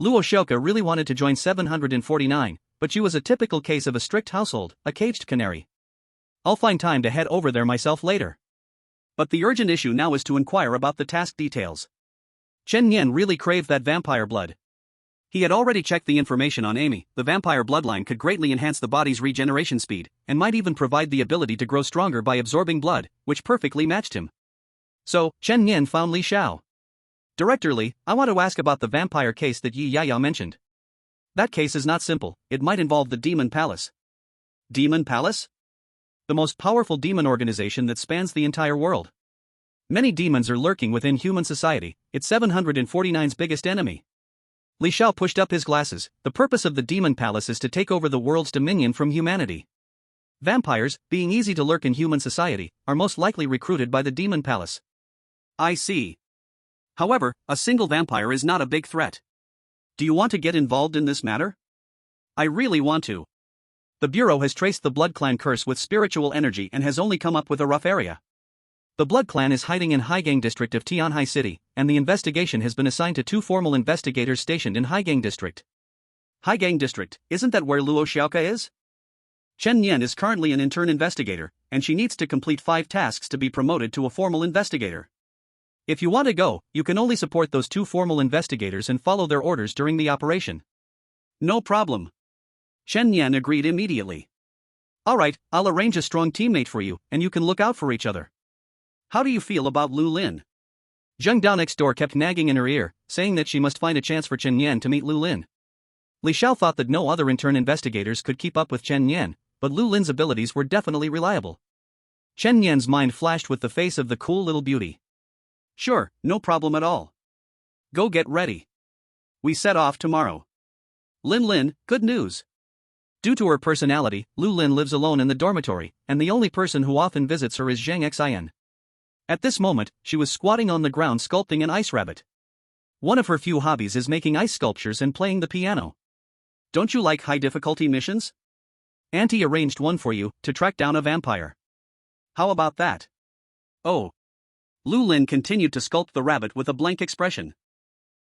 Luo Xiaoke really wanted to join 749, but she was a typical case of a strict household, a caged canary. I'll find time to head over there myself later. But the urgent issue now is to inquire about the task details. Chen Yan really craved that vampire blood. He had already checked the information on Amy, the vampire bloodline could greatly enhance the body's regeneration speed, and might even provide the ability to grow stronger by absorbing blood, which perfectly matched him. So, Chen Yan found Li Xiao. Director Li, I want to ask about the vampire case that Yi Yaya mentioned. That case is not simple, it might involve the Demon Palace. Demon Palace? The most powerful demon organization that spans the entire world. Many demons are lurking within human society, it's 749's biggest enemy. Li Xiao pushed up his glasses, the purpose of the Demon Palace is to take over the world's dominion from humanity. Vampires, being easy to lurk in human society, are most likely recruited by the Demon Palace. I see. However, a single vampire is not a big threat. Do you want to get involved in this matter? I really want to. The Bureau has traced the Blood Clan curse with spiritual energy and has only come up with a rough area. The Blood Clan is hiding in Haigang district of Tianhai City, and the investigation has been assigned to 2 formal investigators stationed in Haigang district. Haigang district, isn't that where Luo Xiaoka is? Chen Yan is currently an intern investigator, and she needs to complete 5 tasks to be promoted to a formal investigator. If you want to go, you can only support those 2 formal investigators and follow their orders during the operation. No problem. Chen Yan agreed immediately. Alright, I'll arrange a strong teammate for you, and you can look out for each other. How do you feel about Lu Lin? Zheng Dao next door kept nagging in her ear, saying that she must find a chance for Chen Yan to meet Lu Lin. Li Xiao thought that no other intern investigators could keep up with Chen Yan, but Lu Lin's abilities were definitely reliable. Chen Yan's mind flashed with the face of the cool little beauty. Sure, no problem at all. Go get ready. We set off tomorrow. Lin, good news. Due to her personality, Lu Lin lives alone in the dormitory, and the only person who often visits her is Zhang Xian. At this moment, she was squatting on the ground sculpting an ice rabbit. One of her few hobbies is making ice sculptures and playing the piano. Don't you like high-difficulty missions? Auntie arranged one for you, to track down a vampire. How about that? Oh. Lu Lin continued to sculpt the rabbit with a blank expression.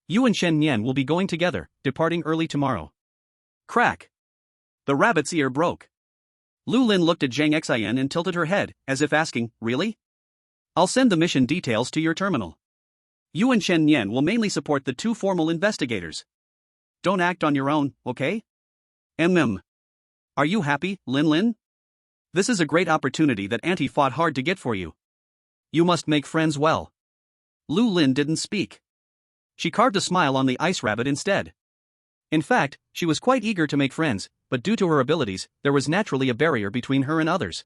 You and Chen Yan will be going together, departing early tomorrow. Crack. The rabbit's ear broke. Lu Lin looked at Zhang Xian and tilted her head, as if asking, really? I'll send the mission details to your terminal. You and Chen Yan will mainly support the 2 formal investigators. Don't act on your own, okay? Are you happy, Lin? This is a great opportunity that Auntie fought hard to get for you. You must make friends well. Lu Lin didn't speak. She carved a smile on the ice rabbit instead. In fact, she was quite eager to make friends, but due to her abilities, there was naturally a barrier between her and others.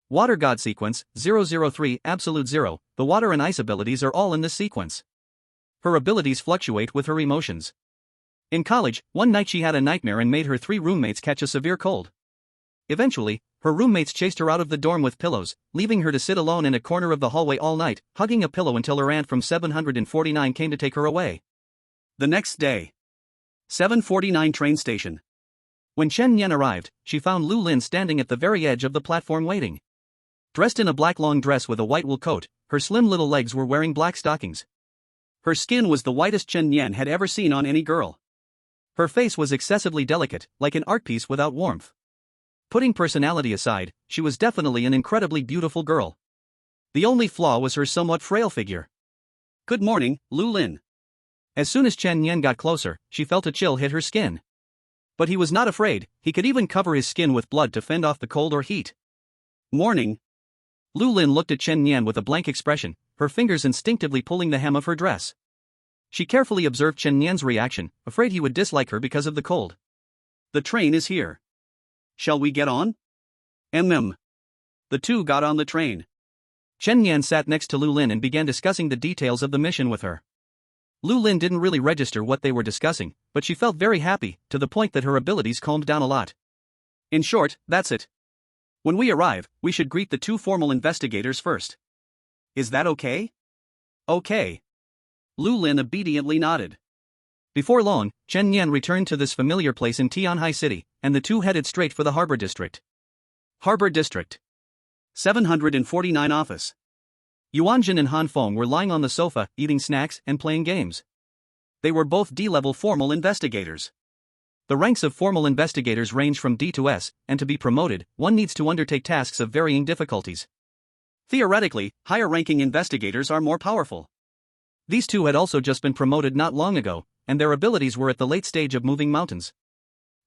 Water God sequence, 003, absolute 0, the water and ice abilities are all in this sequence. Her abilities fluctuate with her emotions. In college, one night she had a nightmare and made her 3 roommates catch a severe cold. Eventually, her roommates chased her out of the dorm with pillows, leaving her to sit alone in a corner of the hallway all night, hugging a pillow until her aunt from 749 came to take her away. The next day. 749 train station. When Chen Yan arrived, she found Lu Lin standing at the very edge of the platform waiting. Dressed in a black long dress with a white wool coat, her slim little legs were wearing black stockings. Her skin was the whitest Chen Yan had ever seen on any girl. Her face was excessively delicate, like an art piece without warmth. Putting personality aside, she was definitely an incredibly beautiful girl. The only flaw was her somewhat frail figure. Good morning, Lu Lin. As soon as Chen Yan got closer, she felt a chill hit her skin. But he was not afraid, he could even cover his skin with blood to fend off the cold or heat. Morning. Lu Lin looked at Chen Yan with a blank expression, her fingers instinctively pulling the hem of her dress. She carefully observed Chen Yan's reaction, afraid he would dislike her because of the cold. The train is here. Shall we get on? The 2 got on the train. Chen Yan sat next to Lu Lin and began discussing the details of the mission with her. Lu Lin didn't really register what they were discussing, but she felt very happy, to the point that her abilities calmed down a lot. In short, that's it. When we arrive, we should greet the 2 formal investigators first. Is that okay? Okay. Lu Lin obediently nodded. Before long, Chen Yan returned to this familiar place in Tianhai City, and the 2 headed straight for the Harbor District. Harbor District. 749 office. Yuanjin and Han Feng were lying on the sofa, eating snacks and playing games. They were both D-level formal investigators. The ranks of formal investigators range from D to S, and to be promoted, one needs to undertake tasks of varying difficulties. Theoretically, higher-ranking investigators are more powerful. These 2 had also just been promoted not long ago, and their abilities were at the late stage of moving mountains.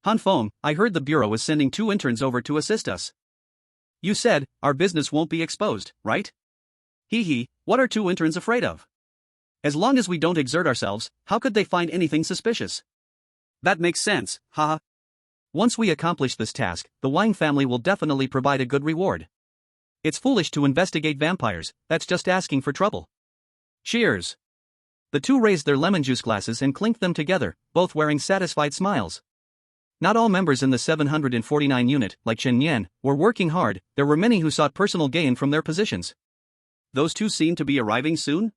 Han Feng, I heard the Bureau is sending 2 interns over to assist us. You said, our business won't be exposed, right? Hee, what are 2 interns afraid of? As long as we don't exert ourselves, how could they find anything suspicious? That makes sense, haha. Once we accomplish this task, the Wang family will definitely provide a good reward. It's foolish to investigate vampires, that's just asking for trouble. Cheers. The 2 raised their lemon juice glasses and clinked them together, both wearing satisfied smiles. Not all members in the 749 unit, like Chen Yan, were working hard. There were many who sought personal gain from their positions. Those two seem to be arriving soon?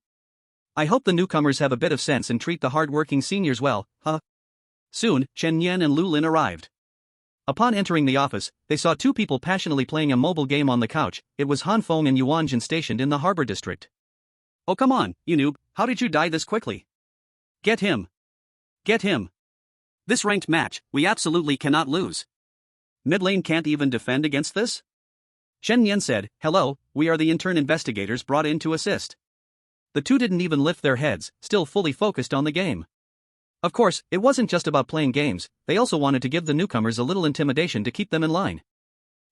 I hope the newcomers have a bit of sense and treat the hard-working seniors well, huh? Soon, Chen Yan and Lu Lin arrived. Upon entering the office, they saw two people passionately playing a mobile game on the couch. It was Han Feng and Yuan Jin stationed in the harbor district. Oh come on, you noob, how did you die this quickly? Get him. Get him. This ranked match, we absolutely cannot lose. Mid lane can't even defend against this? Chen Yan said, "Hello, we are the intern investigators brought in to assist." The two didn't even lift their heads, still fully focused on the game. Of course, it wasn't just about playing games, they also wanted to give the newcomers a little intimidation to keep them in line.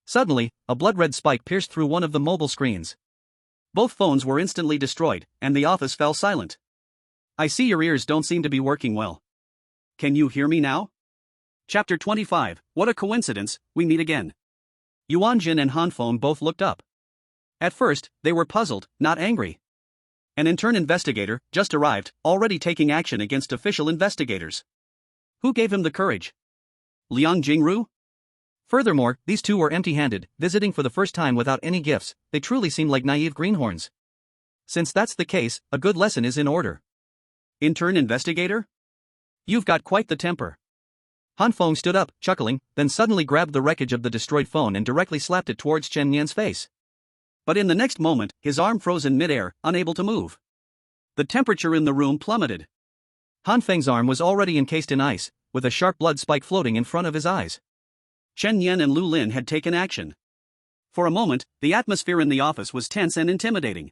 Suddenly, a blood-red spike pierced through one of the mobile screens. Both phones were instantly destroyed, and the office fell silent. I see your ears don't seem to be working well. Can you hear me now? Chapter 25, what a coincidence, we meet again. Yuan Jin and Han Feng both looked up. At first, they were puzzled, not angry. An intern investigator just arrived, already taking action against official investigators. Who gave him the courage? Liang Jingru? Furthermore, these two were empty-handed, visiting for the first time without any gifts. They truly seemed like naive greenhorns. Since that's the case, a good lesson is in order. Intern investigator? You've got quite the temper. Han Feng stood up, chuckling, then suddenly grabbed the wreckage of the destroyed phone and directly slapped it towards Chen Yan's face. But in the next moment, his arm froze in midair, unable to move. The temperature in the room plummeted. Han Feng's arm was already encased in ice, with a sharp blood spike floating in front of his eyes. Chen Yan and Lu Lin had taken action. For a moment, the atmosphere in the office was tense and intimidating.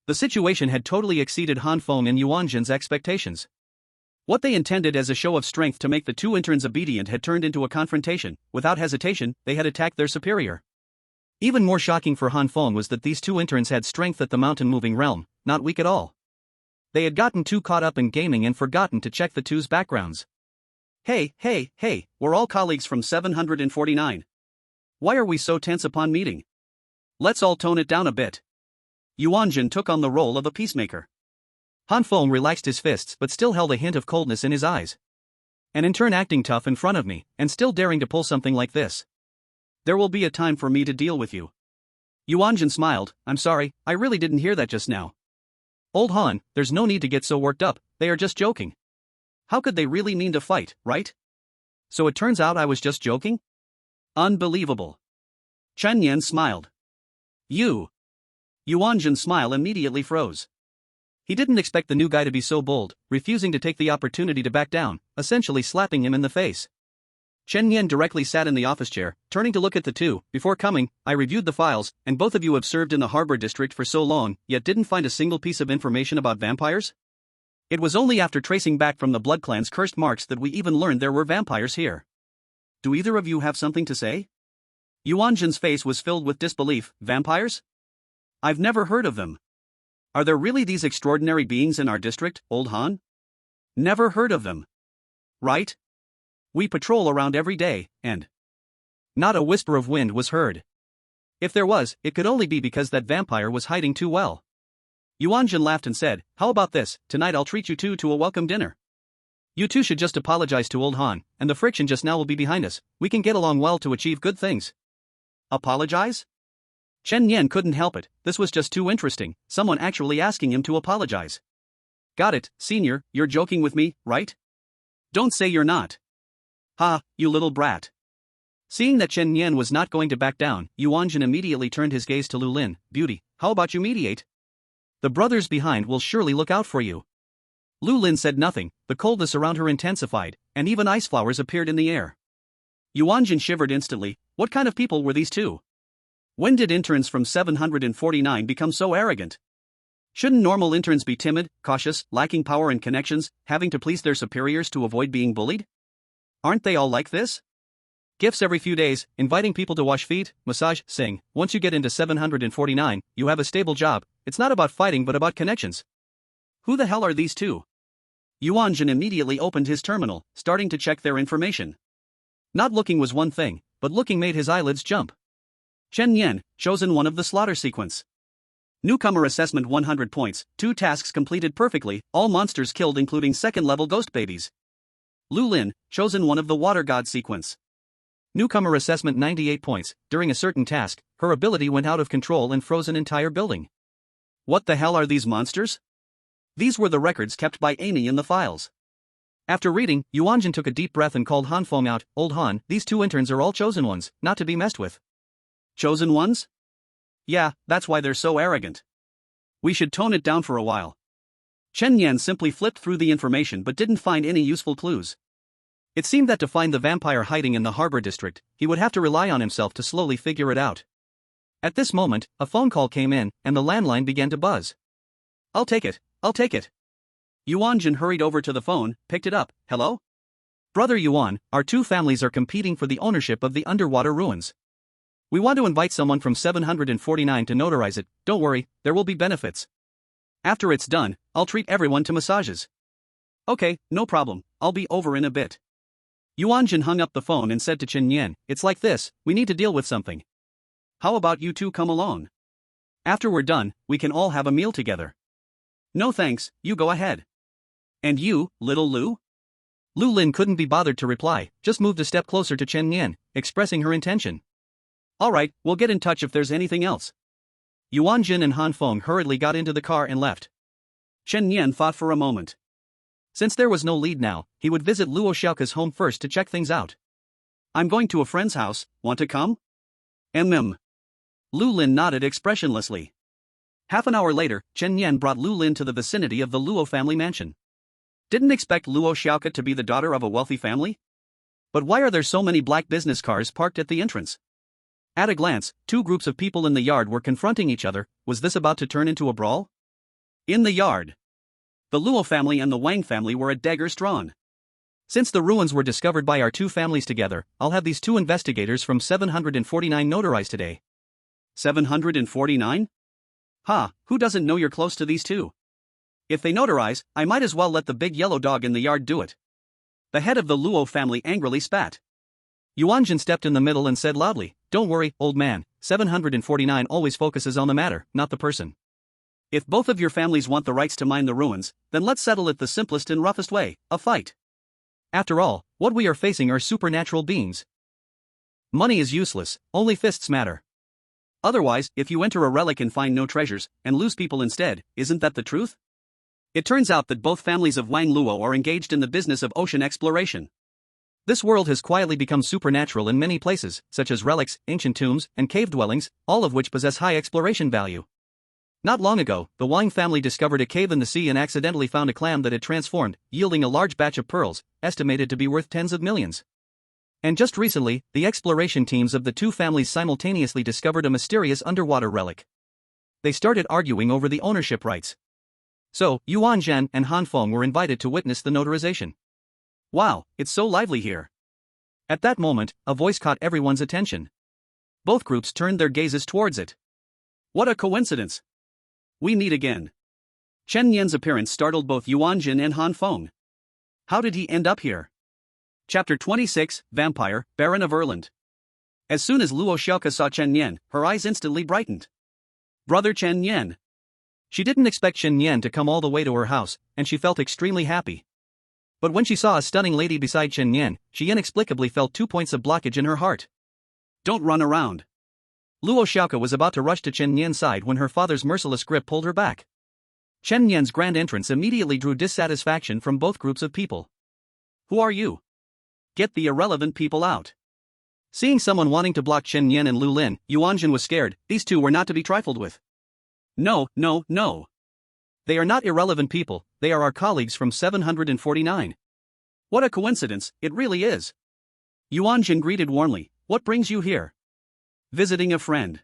The situation had totally exceeded Han Feng and Yuan Jin's expectations. What they intended as a show of strength to make the two interns obedient had turned into a confrontation. Without hesitation, they had attacked their superior. Even more shocking for Han Feng was that these two interns had strength at the mountain-moving realm, not weak at all. They had gotten too caught up in gaming and forgotten to check the two's backgrounds. Hey, we're all colleagues from 749. Why are we so tense upon meeting? Let's all tone it down a bit. Yuan Jin took on the role of a peacemaker. Han Feng relaxed his fists but still held a hint of coldness in his eyes. An intern acting tough in front of me, and still daring to pull something like this. There will be a time for me to deal with you. Yuan Jin smiled. I'm sorry, I really didn't hear that just now. Old Han, there's no need to get so worked up, they are just joking. How could they really mean to fight, right? So it turns out I was just joking? Unbelievable. Chen Yan smiled. You. Yuan Jin's smile immediately froze. He didn't expect the new guy to be so bold, refusing to take the opportunity to back down, essentially slapping him in the face. Chen Yan directly sat in the office chair, turning to look at the two. Before coming, I reviewed the files, and both of you have served in the harbor district for so long, yet didn't find a single piece of information about vampires? It was only after tracing back from the Blood Clan's cursed marks that we even learned there were vampires here. Do either of you have something to say? Yuan Jin's face was filled with disbelief. Vampires? I've never heard of them. Are there really these extraordinary beings in our district, Old Han? Never heard of them. Right? We patrol around every day, and not a whisper of wind was heard. If there was, it could only be because that vampire was hiding too well. Yuan Jin laughed and said, "How about this? Tonight I'll treat you two to a welcome dinner. You two should just apologize to Old Han, and the friction just now will be behind us. We can get along well to achieve good things." Apologize? Chen Yan couldn't help it. This was just too interesting, someone actually asking him to apologize. Got it, senior, you're joking with me, right? Don't say you're not. Ha, you little brat. Seeing that Chen Yan was not going to back down, Yuan Jin immediately turned his gaze to Lu Lin. "Beauty, how about you mediate? The brothers behind will surely look out for you." Lu Lin said nothing, the coldness around her intensified, and even ice flowers appeared in the air. Yuan Jin shivered instantly. What kind of people were these two? When did interns from 749 become so arrogant? Shouldn't normal interns be timid, cautious, lacking power and connections, having to please their superiors to avoid being bullied? Aren't they all like this? Gifts every few days, inviting people to wash feet, massage, sing. Once you get into 749, you have a stable job. It's not about fighting but about connections. Who the hell are these two? Yuan Jin immediately opened his terminal, starting to check their information. Not looking was one thing, but looking made his eyelids jump. Chen Yan, chosen one of the slaughter sequence. Newcomer assessment 100 points, 2 tasks completed perfectly, all monsters killed including second-level ghost babies. Lu Lin, chosen one of the water god sequence. Newcomer assessment 98 points. During a certain task, her ability went out of control and froze an entire building. What the hell are these monsters? These were the records kept by Amy in the files. After reading, Yuanjin took a deep breath and called Han Feng out. Old Han, these two interns are all chosen ones, not to be messed with. Chosen ones? Yeah, that's why they're so arrogant. We should tone it down for a while. Chen Yan simply flipped through the information but didn't find any useful clues. It seemed that to find the vampire hiding in the harbor district, he would have to rely on himself to slowly figure it out. At this moment, a phone call came in, and the landline began to buzz. I'll take it. Yuanjin hurried over to the phone, picked it up. Hello? Brother Yuan, our two families are competing for the ownership of the underwater ruins. We want to invite someone from 749 to notarize it. Don't worry, there will be benefits. After it's done, I'll treat everyone to massages. Okay, no problem, I'll be over in a bit. Yuanjin hung up the phone and said to Chen Yan, it's like this, we need to deal with something. How about you two come along? After we're done, we can all have a meal together. No thanks, you go ahead. And you, little Lu? Lu Lin couldn't be bothered to reply, just moved a step closer to Chen Yan, expressing her intention. Alright, we'll get in touch if there's anything else. Yuanjin and Han Feng hurriedly got into the car and left. Chen Yan thought for a moment. Since there was no lead now, he would visit Luo Xiaoka's home first to check things out. I'm going to a friend's house, want to come? Lu Lin nodded expressionlessly. Half an hour later, Chen Yan brought Lu Lin to the vicinity of the Luo family mansion. Didn't expect Luo Xiaoka to be the daughter of a wealthy family? But why are there so many black business cars parked at the entrance? At a glance, two groups of people in the yard were confronting each other. Was this about to turn into a brawl? In the yard, the Luo family and the Wang family were at daggers drawn. Since the ruins were discovered by our two families together, I'll have these two investigators from 749 notarized today. 749? Who doesn't know you're close to these two? If they notarize, I might as well let the big yellow dog in the yard do it. The head of the Luo family angrily spat. Yuanjin stepped in the middle and said loudly, don't worry, old man, 749 always focuses on the matter, not the person. If both of your families want the rights to mine the ruins, then let's settle it the simplest and roughest way, a fight. After all, what we are facing are supernatural beings. Money is useless, only fists matter. Otherwise, if you enter a relic and find no treasures, and lose people instead, isn't that the truth? It turns out that both families of Wang Luo are engaged in the business of ocean exploration. This world has quietly become supernatural in many places, such as relics, ancient tombs, and cave dwellings, all of which possess high exploration value. Not long ago, the Wang family discovered a cave in the sea and accidentally found a clam that had transformed, yielding a large batch of pearls, estimated to be worth tens of millions. And just recently, the exploration teams of the two families simultaneously discovered a mysterious underwater relic. They started arguing over the ownership rights. So, Yuan Zhen and Han Feng were invited to witness the notarization. Wow, it's so lively here. At that moment, a voice caught everyone's attention. Both groups turned their gazes towards it. What a coincidence! We meet again. Chen Yan's appearance startled both Yuanjin and Han Feng. How did he end up here? Chapter 26, Vampire, Baron of Erland. As soon as Luo Xiaoka saw Chen Yan, her eyes instantly brightened. Brother Chen Yan. She didn't expect Chen Yan to come all the way to her house, and she felt extremely happy. But when she saw a stunning lady beside Chen Yan, she inexplicably felt 2 points of blockage in her heart. Don't run around. Luo Xiaoka was about to rush to Chen Yan's side when her father's merciless grip pulled her back. Chen Yan's grand entrance immediately drew dissatisfaction from both groups of people. Who are you? Get the irrelevant people out. Seeing someone wanting to block Chen Yan and Lu Lin, Yuanjin was scared. These two were not to be trifled with. No. They are not irrelevant people, they are our colleagues from 749. What a coincidence, it really is. Yuanjin greeted warmly. What brings you here? Visiting a friend.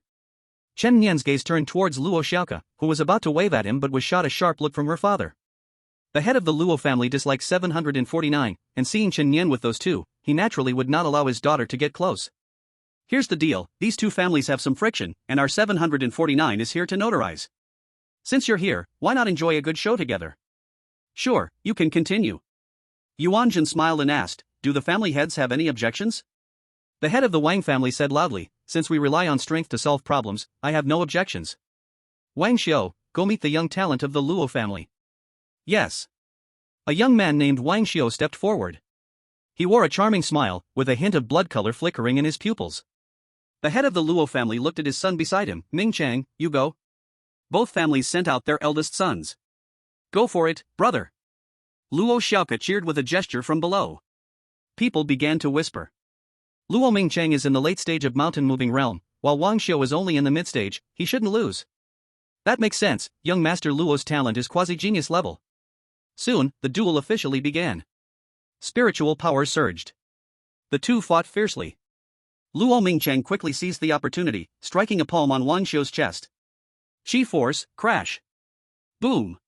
Chen Yan's gaze turned towards Luo Xiaoka, who was about to wave at him but was shot a sharp look from her father. The head of the Luo family disliked 749, and seeing Chen Yan with those two, he naturally would not allow his daughter to get close. Here's the deal, these two families have some friction, and our 749 is here to notarize. Since you're here, why not enjoy a good show together? Sure, you can continue. Yuanjin smiled and asked, do the family heads have any objections? The head of the Wang family said loudly, since we rely on strength to solve problems, I have no objections. Wang Xiao, go meet the young talent of the Luo family. Yes. A young man named Wang Xiao stepped forward. He wore a charming smile, with a hint of blood color flickering in his pupils. The head of the Luo family looked at his son beside him. Ming Chang, you go. Both families sent out their eldest sons. Go for it, brother. Luo Xiaoke cheered with a gesture from below. People began to whisper. Luo Mingchang is in the late stage of mountain moving realm, while Wang Xiu is only in the mid stage. He shouldn't lose. That makes sense, young Master Luo's talent is quasi-genius level. Soon, the duel officially began. Spiritual power surged. The two fought fiercely. Luo Mingchang quickly seized the opportunity, striking a palm on Wang Xiu's chest. Chi force, crash. Boom.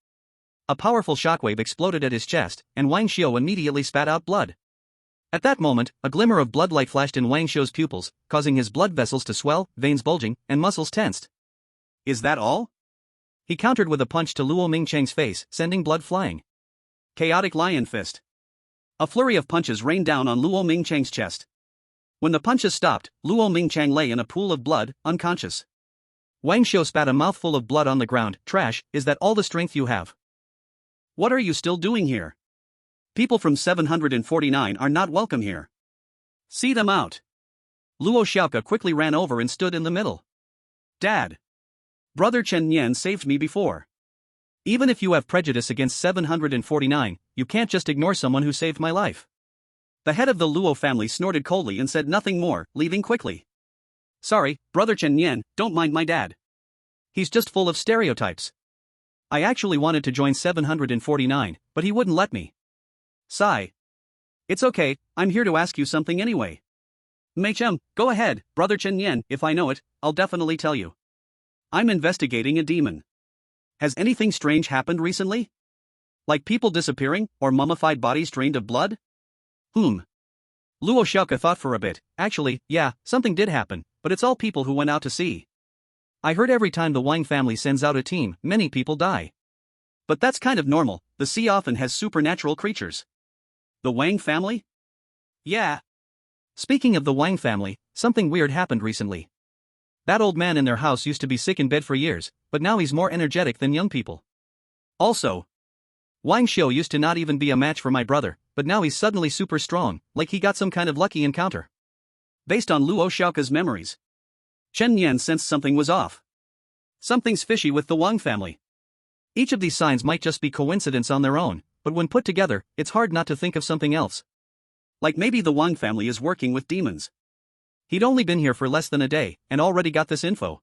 A powerful shockwave exploded at his chest, and Wang Xiu immediately spat out blood. At that moment, a glimmer of bloodlight flashed in Wang Xiu's pupils, causing his blood vessels to swell, veins bulging, and muscles tensed. Is that all? He countered with a punch to Luo Mingchang's face, sending blood flying. Chaotic Lion Fist. A flurry of punches rained down on Luo Mingchang's chest. When the punches stopped, Luo Mingchang lay in a pool of blood, unconscious. Wang Xiu spat a mouthful of blood on the ground. Trash, is that all the strength you have? What are you still doing here? People from 749 are not welcome here. See them out. Luo Xiaoke quickly ran over and stood in the middle. Dad. Brother Chen Yan saved me before. Even if you have prejudice against 749, you can't just ignore someone who saved my life. The head of the Luo family snorted coldly and said nothing more, leaving quickly. Sorry, Brother Chen Yan, don't mind my dad. He's just full of stereotypes. I actually wanted to join 749, but he wouldn't let me. Sigh. It's okay, I'm here to ask you something anyway. Mei Chem, go ahead, Brother Chen Yan, if I know it, I'll definitely tell you. I'm investigating a demon. Has anything strange happened recently? Like people disappearing, or mummified bodies drained of blood? Luo Xiaoke thought for a bit. Actually, yeah, something did happen, but it's all people who went out to sea. I heard every time the Wang family sends out a team, many people die. But that's kind of normal, the sea often has supernatural creatures. The Wang family? Yeah. Speaking of the Wang family, something weird happened recently. That old man in their house used to be sick in bed for years, but now he's more energetic than young people. Also, Wang Xiu used to not even be a match for my brother, but now he's suddenly super strong, like he got some kind of lucky encounter. Based on Luo Xiaoke's memories, Chen Yan sensed something was off. Something's fishy with the Wang family. Each of these signs might just be coincidence on their own, but when put together, it's hard not to think of something else. Like maybe the Wang family is working with demons. He'd only been here for less than a day, and already got this info.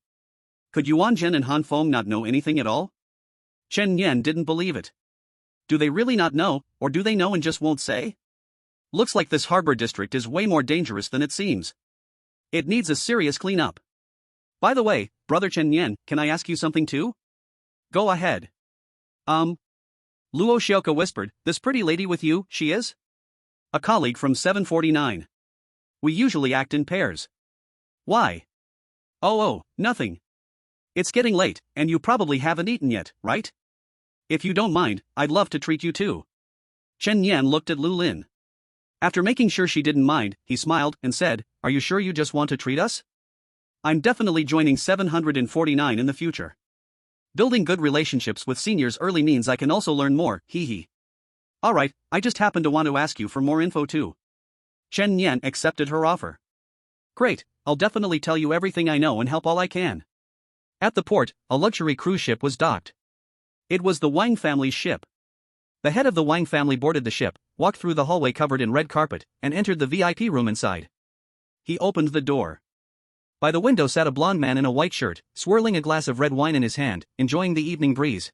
Could Yuan Zhen and Han Feng not know anything at all? Chen Yan didn't believe it. Do they really not know, or do they know and just won't say? Looks like this harbor district is way more dangerous than it seems. It needs a serious cleanup. By the way, Brother Chen Yan, can I ask you something too? Go ahead. Luo Xiaoke whispered, this pretty lady with you, she is? A colleague from 749. We usually act in pairs. Why? Oh, nothing. It's getting late, and you probably haven't eaten yet, right? If you don't mind, I'd love to treat you too. Chen Yan looked at Lu Lin. After making sure she didn't mind, he smiled and said, are you sure you just want to treat us? I'm definitely joining 749 in the future. Building good relationships with seniors early means I can also learn more, hee. Alright, I just happen to want to ask you for more info too. Chen Yan accepted her offer. Great, I'll definitely tell you everything I know and help all I can. At the port, a luxury cruise ship was docked. It was the Wang family's ship. The head of the Wang family boarded the ship, walked through the hallway covered in red carpet, and entered the VIP room inside. He opened the door. By the window sat a blond man in a white shirt, swirling a glass of red wine in his hand, enjoying the evening breeze.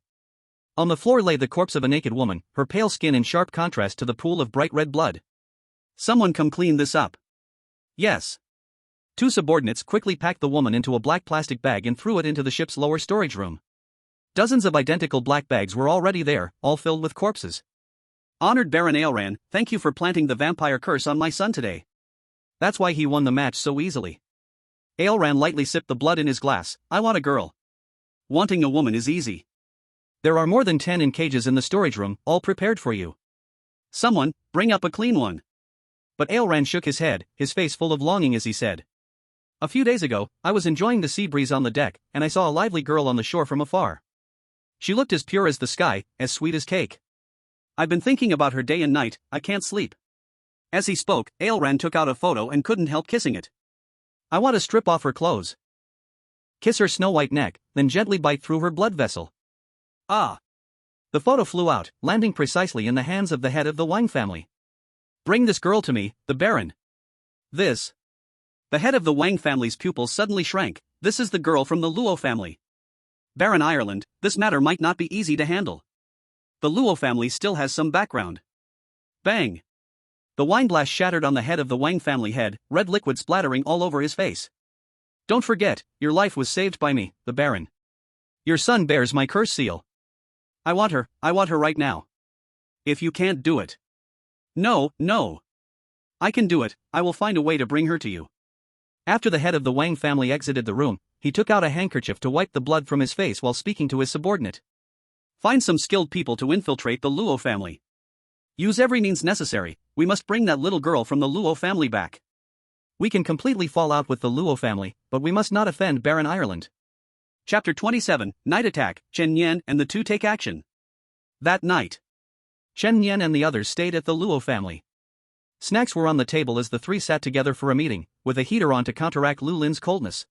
On the floor lay the corpse of a naked woman, her pale skin in sharp contrast to the pool of bright red blood. Someone come clean this up. Yes. Two subordinates quickly packed the woman into a black plastic bag and threw it into the ship's lower storage room. Dozens of identical black bags were already there, all filled with corpses. Honored Baron Aelran, thank you for planting the vampire curse on my son today. That's why he won the match so easily. Aelran lightly sipped the blood in his glass. I want a girl. Wanting a woman is easy. There are more than 10 in cages in the storage room, all prepared for you. Someone, bring up a clean one. But Aelran shook his head, his face full of longing as he said. A few days ago, I was enjoying the sea breeze on the deck, and I saw a lively girl on the shore from afar. She looked as pure as the sky, as sweet as cake. I've been thinking about her day and night, I can't sleep. As he spoke, Aelran took out a photo and couldn't help kissing it. I want to strip off her clothes. Kiss her snow-white neck, then gently bite through her blood vessel. Ah! The photo flew out, landing precisely in the hands of the head of the Wang family. Bring this girl to me, the Baron. This. The head of the Wang family's pupils suddenly shrank. This is the girl from the Luo family. Baron Ireland, this matter might not be easy to handle. The Luo family still has some background. Bang! The wine glass shattered on the head of the Wang family head, red liquid splattering all over his face. Don't forget, your life was saved by me, the Baron. Your son bears my curse seal. I want her right now. If you can't do it. No. I can do it, I will find a way to bring her to you. After the head of the Wang family exited the room, he took out a handkerchief to wipe the blood from his face while speaking to his subordinate. Find some skilled people to infiltrate the Luo family. Use every means necessary, we must bring that little girl from the Luo family back. We can completely fall out with the Luo family, but we must not offend Baron Ireland. Chapter 27, Night Attack, Chen Yan and the two take action. That night, Chen Yan and the others stayed at the Luo family. Snacks were on the table as the three sat together for a meeting, with a heater on to counteract Lu Lin's coldness.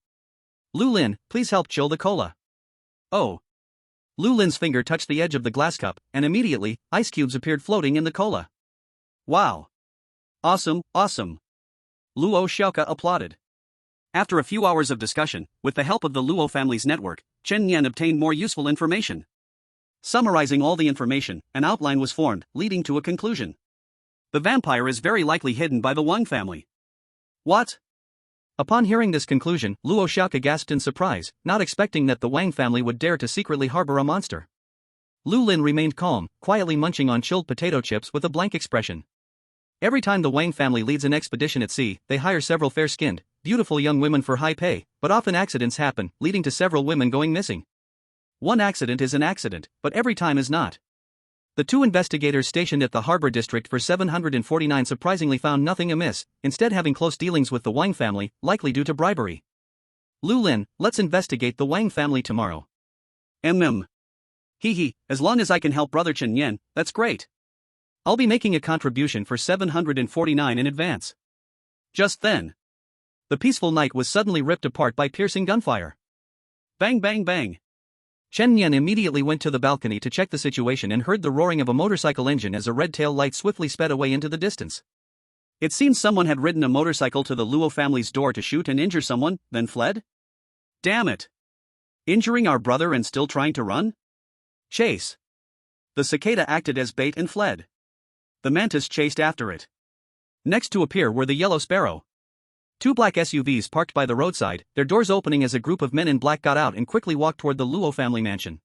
Lu Lin, please help chill the cola. Oh. Lu Lin's finger touched the edge of the glass cup, and immediately, ice cubes appeared floating in the cola. Wow. Awesome. Luo Xiaoka applauded. After a few hours of discussion, with the help of the Luo family's network, Chen Yan obtained more useful information. Summarizing all the information, an outline was formed, leading to a conclusion. The vampire is very likely hidden by the Wang family. What? Upon hearing this conclusion, Luo Xiaoka gasped in surprise, not expecting that the Wang family would dare to secretly harbor a monster. Lu Lin remained calm, quietly munching on chilled potato chips with a blank expression. Every time the Wang family leads an expedition at sea, they hire several fair-skinned, beautiful young women for high pay, but often accidents happen, leading to several women going missing. One accident is an accident, but every time is not. The two investigators stationed at the Harbor District for 749 surprisingly found nothing amiss, instead having close dealings with the Wang family, likely due to bribery. Lu Lin, let's investigate the Wang family tomorrow. Hee, as long as I can help Brother Chen Yan, that's great. I'll be making a contribution for 749 in advance. Just then, the peaceful night was suddenly ripped apart by piercing gunfire. Bang bang bang. Chen Yan immediately went to the balcony to check the situation and heard the roaring of a motorcycle engine as a red tail light swiftly sped away into the distance. It seems someone had ridden a motorcycle to the Luo family's door to shoot and injure someone, then fled? Damn it. Injuring our brother and still trying to run? Chase. The cicada acted as bait and fled. The mantis chased after it. Next to appear were the yellow sparrow. Two black SUVs parked by the roadside, their doors opening as a group of men in black got out and quickly walked toward the Luo family mansion.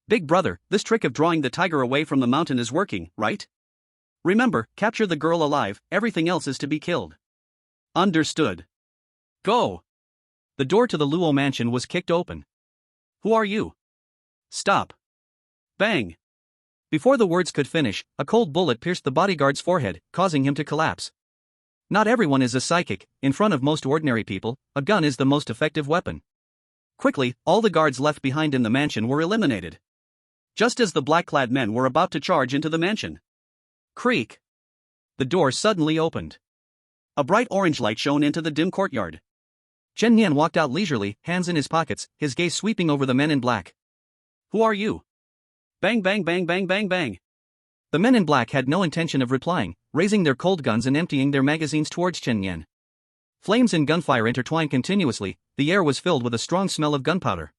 Big brother, this trick of drawing the tiger away from the mountain is working, right? Remember, capture the girl alive, everything else is to be killed. Understood. Go. The door to the Luo mansion was kicked open. Who are you? Stop. Bang. Before the words could finish, a cold bullet pierced the bodyguard's forehead, causing him to collapse. Not everyone is a psychic. In front of most ordinary people, a gun is the most effective weapon. Quickly, all the guards left behind in the mansion were eliminated. Just as the black-clad men were about to charge into the mansion. Creak. The door suddenly opened. A bright orange light shone into the dim courtyard. Chen Yan walked out leisurely, hands in his pockets, his gaze sweeping over the men in black. Who are you? Bang bang bang bang bang bang. The men in black had no intention of replying, raising their cold guns and emptying their magazines towards Chen Yan. Flames and gunfire intertwined continuously, the air was filled with a strong smell of gunpowder.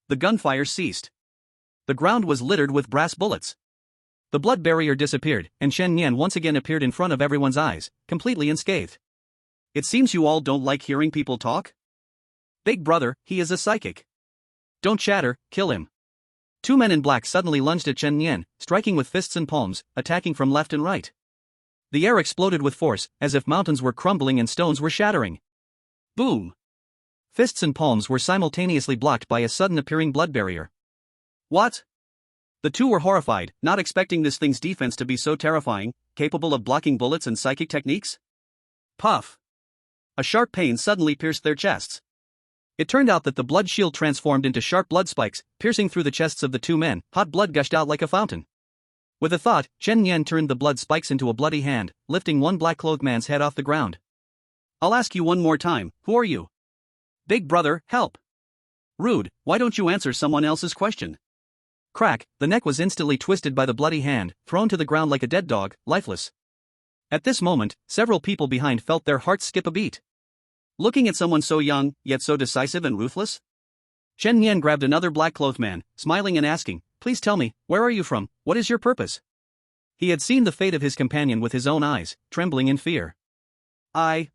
The gunfire ceased. The ground was littered with brass bullets. The blood barrier disappeared, and Chen Yan once again appeared in front of everyone's eyes, completely unscathed. It seems you all don't like hearing people talk? Big brother, he is a psychic. Don't chatter, kill him. Two men in black suddenly lunged at Chen Yan, striking with fists and palms, attacking from left and right. The air exploded with force, as if mountains were crumbling and stones were shattering. Boom! Fists and palms were simultaneously blocked by a sudden appearing blood barrier. What? The two were horrified, not expecting this thing's defense to be so terrifying, capable of blocking bullets and psychic techniques. Puff! A sharp pain suddenly pierced their chests. It turned out that the blood shield transformed into sharp blood spikes, piercing through the chests of the two men. Hot blood gushed out like a fountain. With a thought, Chen Yan turned the blood spikes into a bloody hand, lifting one black-clothed man's head off the ground. I'll ask you one more time, who are you? Big brother, help! Rude, why don't you answer someone else's question? Crack, the neck was instantly twisted by the bloody hand, thrown to the ground like a dead dog, lifeless. At this moment, several people behind felt their hearts skip a beat. Looking at someone so young, yet so decisive and ruthless? Chen Yan grabbed another black-clothed man, smiling and asking, "Please tell me, where are you from, what is your purpose?" He had seen the fate of his companion with his own eyes, trembling in fear.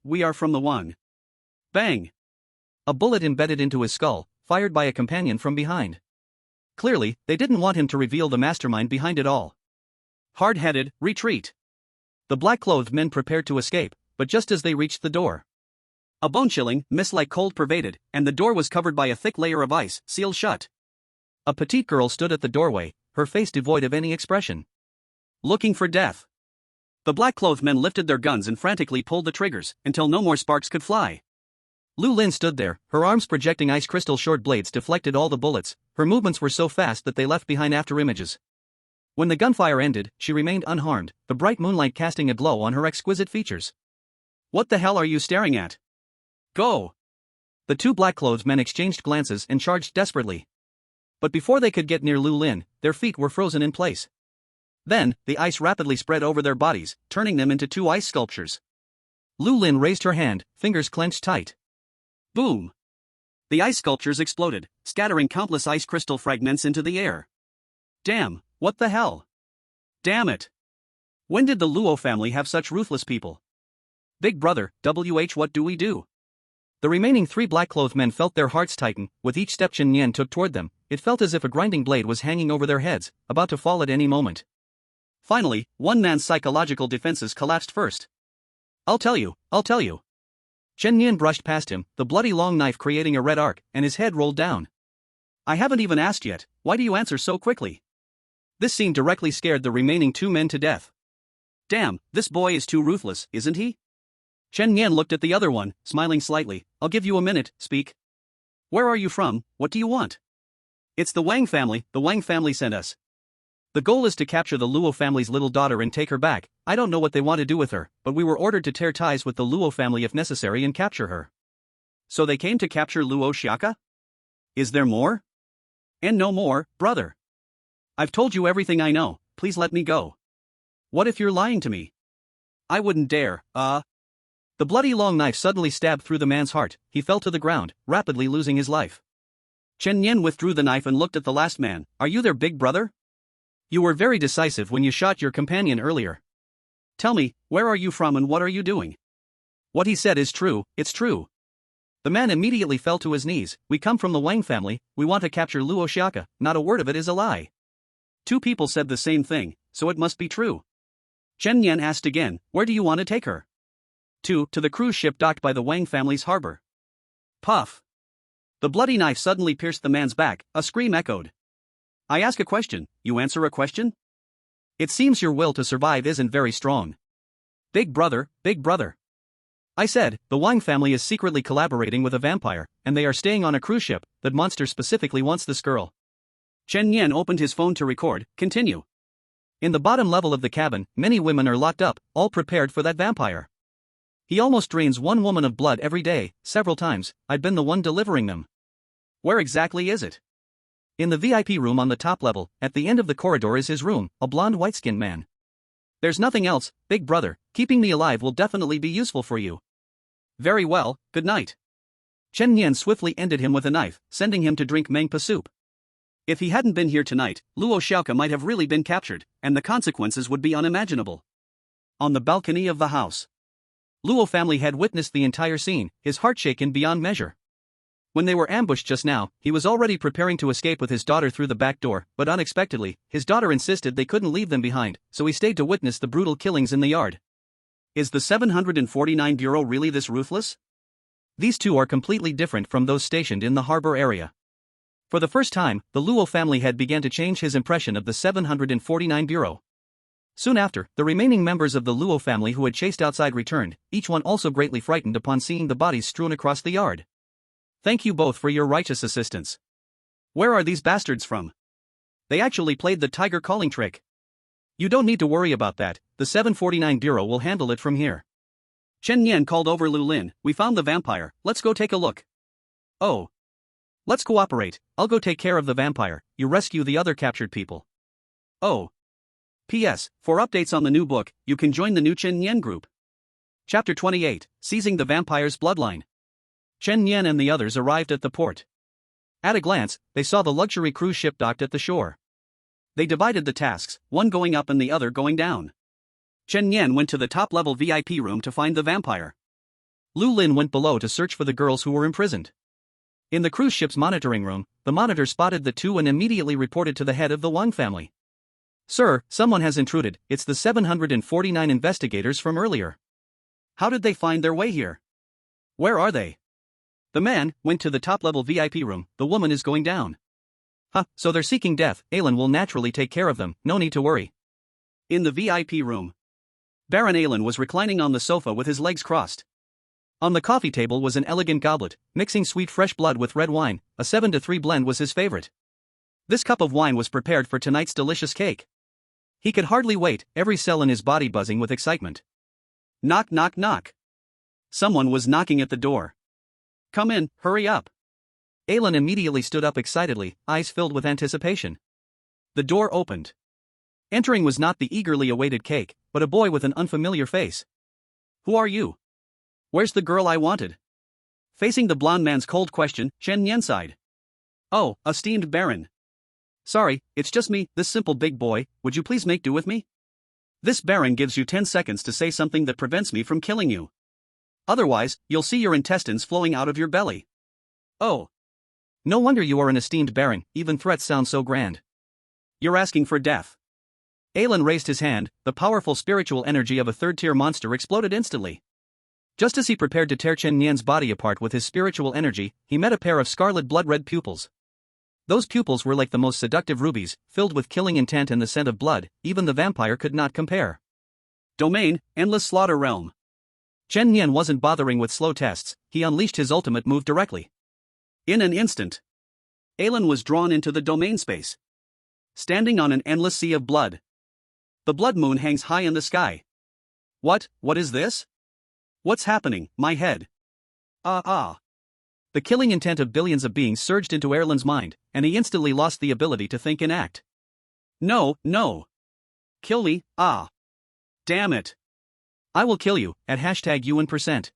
We are from the Wang. Bang! A bullet embedded into his skull, fired by a companion from behind. Clearly, they didn't want him to reveal the mastermind behind it all. Hard-headed, retreat. The black-clothed men prepared to escape, but just as they reached the door, a bone-chilling, mist-like cold pervaded, and the door was covered by a thick layer of ice, sealed shut. A petite girl stood at the doorway, her face devoid of any expression. Looking for death. The black-clothed men lifted their guns and frantically pulled the triggers, until no more sparks could fly. Lu Lin stood there, her arms projecting ice crystal short blades deflected all the bullets, her movements were so fast that they left behind after images. When the gunfire ended, she remained unharmed, the bright moonlight casting a glow on her exquisite features. What the hell are you staring at? Go! The two black-clothed men exchanged glances and charged desperately. But before they could get near Lu Lin, their feet were frozen in place. Then, the ice rapidly spread over their bodies, turning them into two ice sculptures. Lu Lin raised her hand, fingers clenched tight. Boom! The ice sculptures exploded, scattering countless ice crystal fragments into the air. Damn, what the hell? Damn it! When did the Luo family have such ruthless people? Big brother, what do we do? The remaining three black-clothed men felt their hearts tighten. With each step Chen Yan took toward them, it felt as if a grinding blade was hanging over their heads, about to fall at any moment. Finally, one man's psychological defenses collapsed first. I'll tell you. Chen Yan brushed past him, the bloody long knife creating a red arc, and his head rolled down. I haven't even asked yet, why do you answer so quickly? This scene directly scared the remaining two men to death. Damn, this boy is too ruthless, isn't he? Chen Yan looked at the other one, smiling slightly. I'll give you a minute, speak. Where are you from, what do you want? It's the Wang family sent us. The goal is to capture the Luo family's little daughter and take her back. I don't know what they want to do with her, but we were ordered to tear ties with the Luo family if necessary and capture her. So they came to capture Luo Xiaka? Is there more? And no more, brother. I've told you everything I know, please let me go. What if you're lying to me? I wouldn't dare, The bloody long knife suddenly stabbed through the man's heart, he fell to the ground, rapidly losing his life. Chen Yan withdrew the knife and looked at the last man. Are you their big brother? You were very decisive when you shot your companion earlier. Tell me, where are you from and what are you doing? What he said is true, it's true. The man immediately fell to his knees. We come from the Wang family, we want to capture Luo Xiaka, not a word of it is a lie. Two people said the same thing, so it must be true. Chen Yan asked again, where do you want to take her? To the cruise ship docked by the Wang family's harbor. Puff. The bloody knife suddenly pierced the man's back, a scream echoed. I ask a question, you answer a question? It seems your will to survive isn't very strong. Big brother. I said, the Wang family is secretly collaborating with a vampire, and they are staying on a cruise ship. That monster specifically wants this girl. Chen Yan opened his phone to record, continue. In the bottom level of the cabin, many women are locked up, all prepared for that vampire. He almost drains one woman of blood every day, several times. I've been the one delivering them. Where exactly is it? In the VIP room on the top level, at the end of the corridor is his room, a blonde white-skinned man. There's nothing else, big brother, keeping me alive will definitely be useful for you. Very well, good night. Chen Yan swiftly ended him with a knife, sending him to drink mangpa soup. If he hadn't been here tonight, Luo Xiaoka might have really been captured, and the consequences would be unimaginable. On the balcony of the house, Luo family had witnessed the entire scene, his heart shaken beyond measure. When they were ambushed just now, he was already preparing to escape with his daughter through the back door, but unexpectedly, his daughter insisted they couldn't leave them behind, so he stayed to witness the brutal killings in the yard. Is the 749 Bureau really this ruthless? These two are completely different from those stationed in the harbor area. For the first time, the Luo family head began to change his impression of the 749 Bureau. Soon after, the remaining members of the Luo family who had chased outside returned, each one also greatly frightened upon seeing the bodies strewn across the yard. Thank you both for your righteous assistance. Where are these bastards from? They actually played the tiger calling trick. You don't need to worry about that, the 749 Bureau will handle it from here. Chen Yan called over Lu Lin, we found the vampire, let's go take a look. Oh. Let's cooperate, I'll go take care of the vampire, you rescue the other captured people. Oh. P.S. For updates on the new book, you can join the new Chen Yan group. Chapter 28, Seizing the Vampire's Bloodline. Chen Yan and the others arrived at the port. At a glance, they saw the luxury cruise ship docked at the shore. They divided the tasks, one going up and the other going down. Chen Yan went to the top-level VIP room to find the vampire. Lu Lin went below to search for the girls who were imprisoned. In the cruise ship's monitoring room, the monitor spotted the two and immediately reported to the head of the Wang family. Sir, someone has intruded, it's the 749 investigators from earlier. How did they find their way here? Where are they? The man went to the top-level VIP room, the woman is going down. Huh, so they're seeking death, Alan will naturally take care of them, no need to worry. In the VIP room, Baron Alan was reclining on the sofa with his legs crossed. On the coffee table was an elegant goblet, mixing sweet fresh blood with red wine, a 7-3 blend was his favorite. This cup of wine was prepared for tonight's delicious cake. He could hardly wait, every cell in his body buzzing with excitement. Knock knock knock. Someone was knocking at the door. Come in, hurry up. Alan immediately stood up excitedly, eyes filled with anticipation. The door opened. Entering was not the eagerly awaited cake, but a boy with an unfamiliar face. Who are you? Where's the girl I wanted? Facing the blond man's cold question, Chen Yan sighed. Oh, esteemed Baron. Sorry, it's just me, this simple big boy, would you please make do with me? This Baron gives you 10 seconds to say something that prevents me from killing you. Otherwise, you'll see your intestines flowing out of your belly. Oh. No wonder you are an esteemed Baron, even threats sound so grand. You're asking for death. Alan raised his hand, the powerful spiritual energy of a third-tier monster exploded instantly. Just as he prepared to tear Chen Yan's body apart with his spiritual energy, he met a pair of scarlet blood-red pupils. Those pupils were like the most seductive rubies, filled with killing intent and the scent of blood, even the vampire could not compare. Domain, Endless Slaughter Realm. Chen Yan wasn't bothering with slow tests, he unleashed his ultimate move directly. In an instant, Alan was drawn into the domain space. Standing on an endless sea of blood. The blood moon hangs high in the sky. What is this? What's happening, my head? The killing intent of billions of beings surged into Erlen's mind, and he instantly lost the ability to think and act. No. Kill me, Damn it. I will kill you, at #UN%.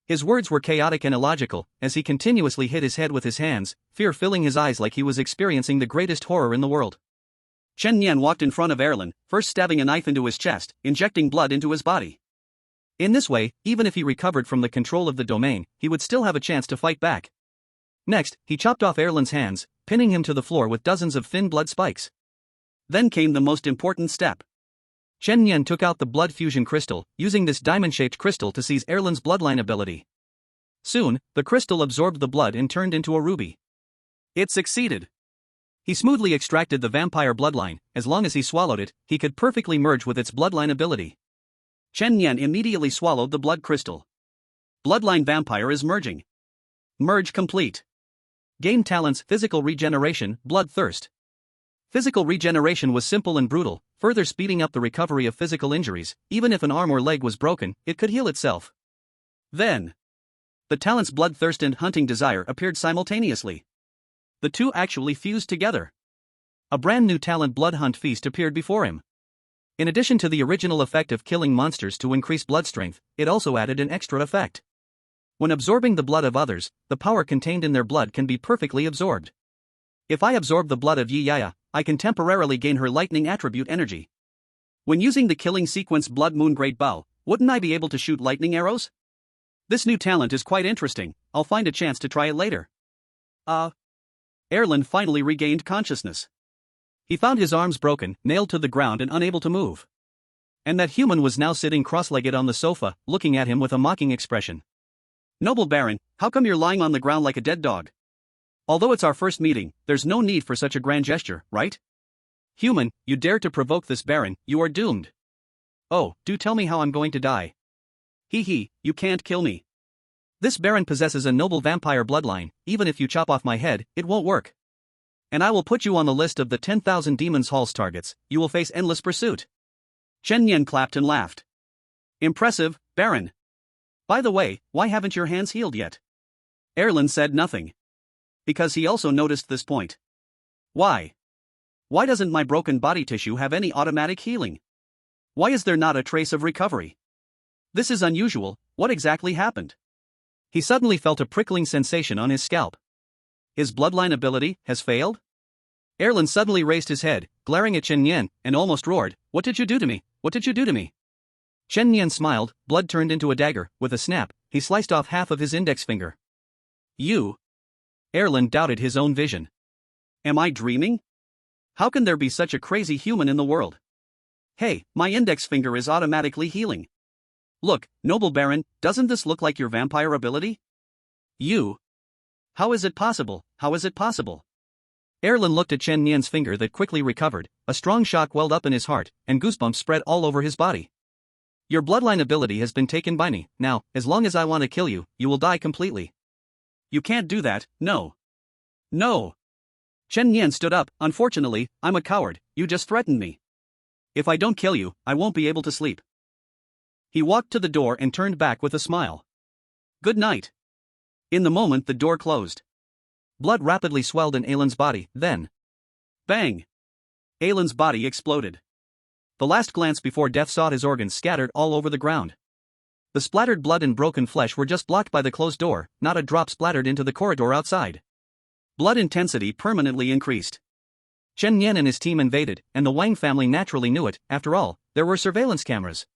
His words were chaotic and illogical, as he continuously hit his head with his hands, fear filling his eyes like he was experiencing the greatest horror in the world. Chen Yan walked in front of Erlen, first stabbing a knife into his chest, injecting blood into his body. In this way, even if he recovered from the control of the domain, he would still have a chance to fight back. Next, he chopped off Erlen's hands, pinning him to the floor with dozens of thin blood spikes. Then came the most important step. Chen Yan took out the blood fusion crystal, using this diamond-shaped crystal to seize Erlen's bloodline ability. Soon, the crystal absorbed the blood and turned into a ruby. It succeeded. He smoothly extracted the vampire bloodline, as long as he swallowed it, he could perfectly merge with its bloodline ability. Chen Yan immediately swallowed the blood crystal. Bloodline vampire is merging. Merge complete. Gain talents Physical Regeneration, Bloodthirst. Physical regeneration was simple and brutal, further speeding up the recovery of physical injuries. Even if an arm or leg was broken, it could heal itself. Then, the talents Bloodthirst and Hunting Desire appeared simultaneously. The two actually fused together. A brand new talent Blood Hunt Feast appeared before him. In addition to the original effect of killing monsters to increase blood strength, it also added an extra effect. When absorbing the blood of others, the power contained in their blood can be perfectly absorbed. If I absorb the blood of Yi Yaya, I can temporarily gain her lightning attribute energy. When using the killing sequence Blood Moon Great Bow, wouldn't I be able to shoot lightning arrows? This new talent is quite interesting, I'll find a chance to try it later. Erlen finally regained consciousness. He found his arms broken, nailed to the ground and unable to move. And that human was now sitting cross-legged on the sofa, looking at him with a mocking expression. Noble Baron, how come you're lying on the ground like a dead dog? Although it's our first meeting, there's no need for such a grand gesture, right? Human, you dare to provoke this Baron, you are doomed. Oh, do tell me how I'm going to die. You can't kill me. This Baron possesses a noble vampire bloodline, even if you chop off my head, it won't work. And I will put you on the list of the 10,000 Demons Hall's targets. You will face endless pursuit. Chen Yan clapped and laughed. Impressive, Baron. By the way, why haven't your hands healed yet? Erlin said nothing. Because he also noticed this point. Why? Why doesn't my broken body tissue have any automatic healing? Why is there not a trace of recovery? This is unusual. What exactly happened? He suddenly felt a prickling sensation on his scalp. His bloodline ability has failed? Erlin suddenly raised his head, glaring at Chen Yan, and almost roared, "What did you do to me? What did you do to me?" Chen Yan smiled, blood turned into a dagger. With a snap, he sliced off half of his index finger. You? Erlin doubted his own vision. Am I dreaming? How can there be such a crazy human in the world? Hey, my index finger is automatically healing. Look, noble Baron, doesn't this look like your vampire ability? You? How is it possible? How is it possible? Erlin looked at Chen Yan's finger that quickly recovered, a strong shock welled up in his heart, and goosebumps spread all over his body. Your bloodline ability has been taken by me. Now, as long as I want to kill you, you will die completely. You can't do that, no. No. Chen Yan stood up. Unfortunately, I'm a coward, you just threatened me. If I don't kill you, I won't be able to sleep. He walked to the door and turned back with a smile. Good night. In the moment the door closed. Blood rapidly swelled in Aylin's body, then. Bang! Aylin's body exploded. The last glance before death saw his organs scattered all over the ground. The splattered blood and broken flesh were just blocked by the closed door, not a drop splattered into the corridor outside. Blood intensity permanently increased. Chen Yan and his team invaded, and the Wang family naturally knew it. After all, there were surveillance cameras.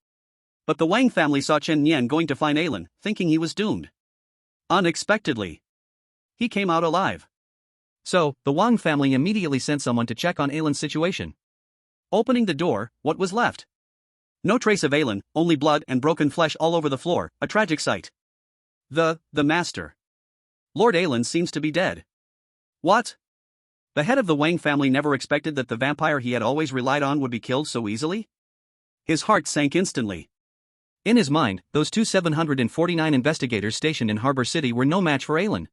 But the Wang family saw Chen Yan going to find Aylin, thinking he was doomed. Unexpectedly, he came out alive. So, the Wang family immediately sent someone to check on Aylin's situation. Opening the door, what was left? No trace of Aylin, only blood and broken flesh all over the floor, a tragic sight. The master. Lord Aylin seems to be dead. What? The head of the Wang family never expected that the vampire he had always relied on would be killed so easily? His heart sank instantly. In his mind, those two 749 investigators stationed in Harbor City were no match for Aylin.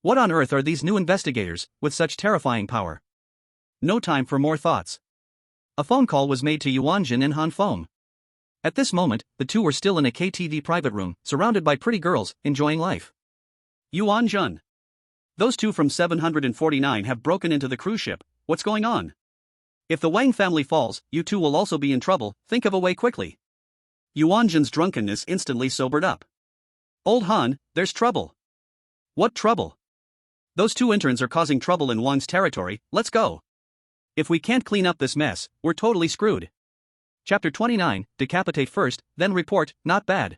What on earth are these new investigators, with such terrifying power? No time for more thoughts. A phone call was made to Yuanjin and Han Feng. At this moment, the two were still in a KTV private room, surrounded by pretty girls, enjoying life. Yuanjin. Those two from 749 have broken into the cruise ship. What's going on? If the Wang family falls, you two will also be in trouble. Think of a way quickly. Yuanjin's drunkenness instantly sobered up. Old Han, there's trouble. What trouble? Those two interns are causing trouble in Wang's territory. Let's go. If we can't clean up this mess, we're totally screwed. Chapter 29, Decapitate first, then report. Not bad.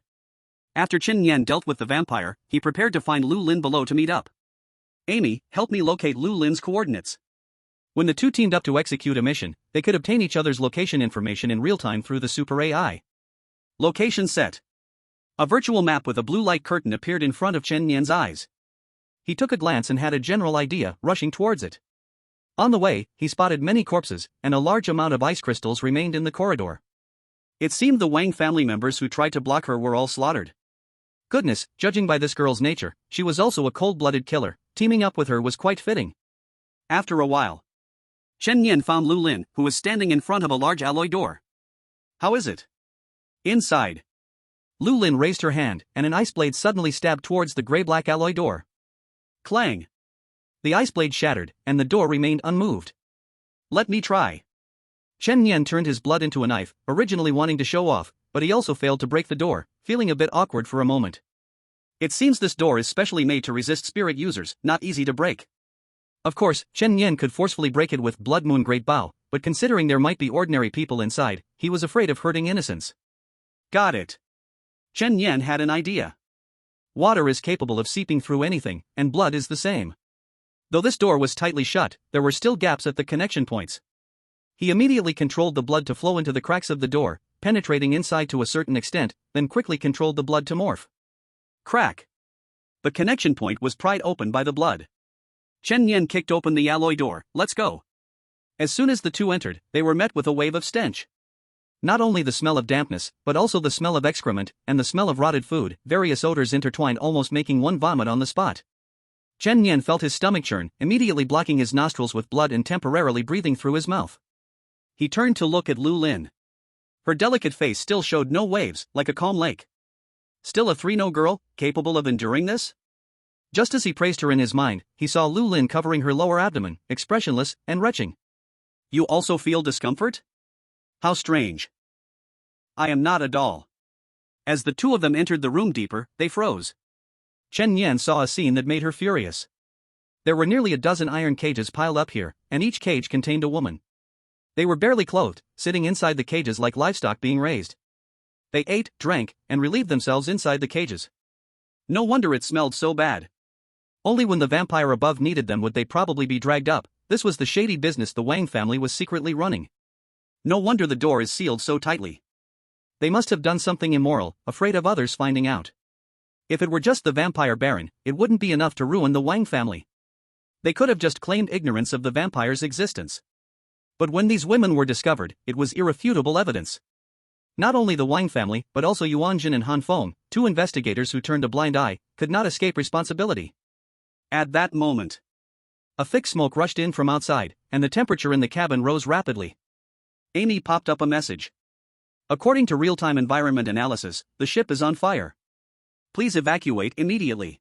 After Chen Yan dealt with the vampire, he prepared to find Lu Lin below to meet up. Amy, help me locate Lu Lin's coordinates. When the two teamed up to execute a mission, they could obtain each other's location information in real time through the Super AI. Location set. A virtual map with a blue light curtain appeared in front of Chen Yan's eyes. He took a glance and had a general idea, rushing towards it. On the way, he spotted many corpses, and a large amount of ice crystals remained in the corridor. It seemed the Wang family members who tried to block her were all slaughtered. Goodness, judging by this girl's nature, she was also a cold-blooded killer. Teaming up with her was quite fitting. After a while, Chen Yan found Lu Lin, who was standing in front of a large alloy door. How is it? Inside. Lu Lin raised her hand, and an ice blade suddenly stabbed towards the gray-black alloy door. Clang! The ice blade shattered, and the door remained unmoved. Let me try. Chen Yan turned his blood into a knife, originally wanting to show off, but he also failed to break the door, feeling a bit awkward for a moment. It seems this door is specially made to resist spirit users, not easy to break. Of course, Chen Yan could forcefully break it with Blood Moon Great Bow, but considering there might be ordinary people inside, he was afraid of hurting innocents. Got it. Chen Yan had an idea. Water is capable of seeping through anything, and blood is the same. Though this door was tightly shut, there were still gaps at the connection points. He immediately controlled the blood to flow into the cracks of the door, penetrating inside to a certain extent, then quickly controlled the blood to morph. Crack! The connection point was pried open by the blood. Chen Yan kicked open the alloy door. Let's go. As soon as the two entered, they were met with a wave of stench. Not only the smell of dampness, but also the smell of excrement, and the smell of rotted food, various odors intertwined almost making one vomit on the spot. Chen Yan felt his stomach churn, immediately blocking his nostrils with blood and temporarily breathing through his mouth. He turned to look at Lu Lin. Her delicate face still showed no waves, like a calm lake. Still a 3-0 girl, capable of enduring this? Just as he praised her in his mind, he saw Lu Lin covering her lower abdomen, expressionless and retching. You also feel discomfort? How strange. I am not a doll. As the two of them entered the room deeper, they froze. Chen Yan saw a scene that made her furious. There were nearly a dozen iron cages piled up here, and each cage contained a woman. They were barely clothed, sitting inside the cages like livestock being raised. They ate, drank, and relieved themselves inside the cages. No wonder it smelled so bad. Only when the vampire above needed them would they probably be dragged up. This was the shady business the Wang family was secretly running. No wonder the door is sealed so tightly. They must have done something immoral, afraid of others finding out. If it were just the vampire baron, it wouldn't be enough to ruin the Wang family. They could have just claimed ignorance of the vampire's existence. But when these women were discovered, it was irrefutable evidence. Not only the Wang family, but also Yuanjin and Han Feng, two investigators who turned a blind eye, could not escape responsibility. At that moment, a thick smoke rushed in from outside, and the temperature in the cabin rose rapidly. Amy popped up a message. According to real-time environment analysis, the ship is on fire. Please evacuate immediately.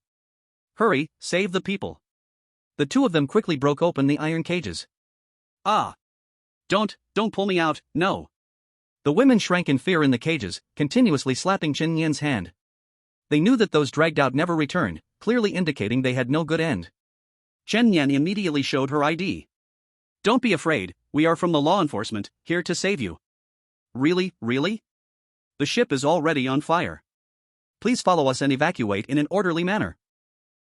Hurry, save the people. The two of them quickly broke open the iron cages. Ah! Don't pull me out, no. The women shrank in fear in the cages, continuously slapping Chen Yan's hand. They knew that those dragged out never returned, clearly indicating they had no good end. Chen Yan immediately showed her ID. Don't be afraid, we are from the law enforcement, here to save you. Really? The ship is already on fire. Please follow us and evacuate in an orderly manner.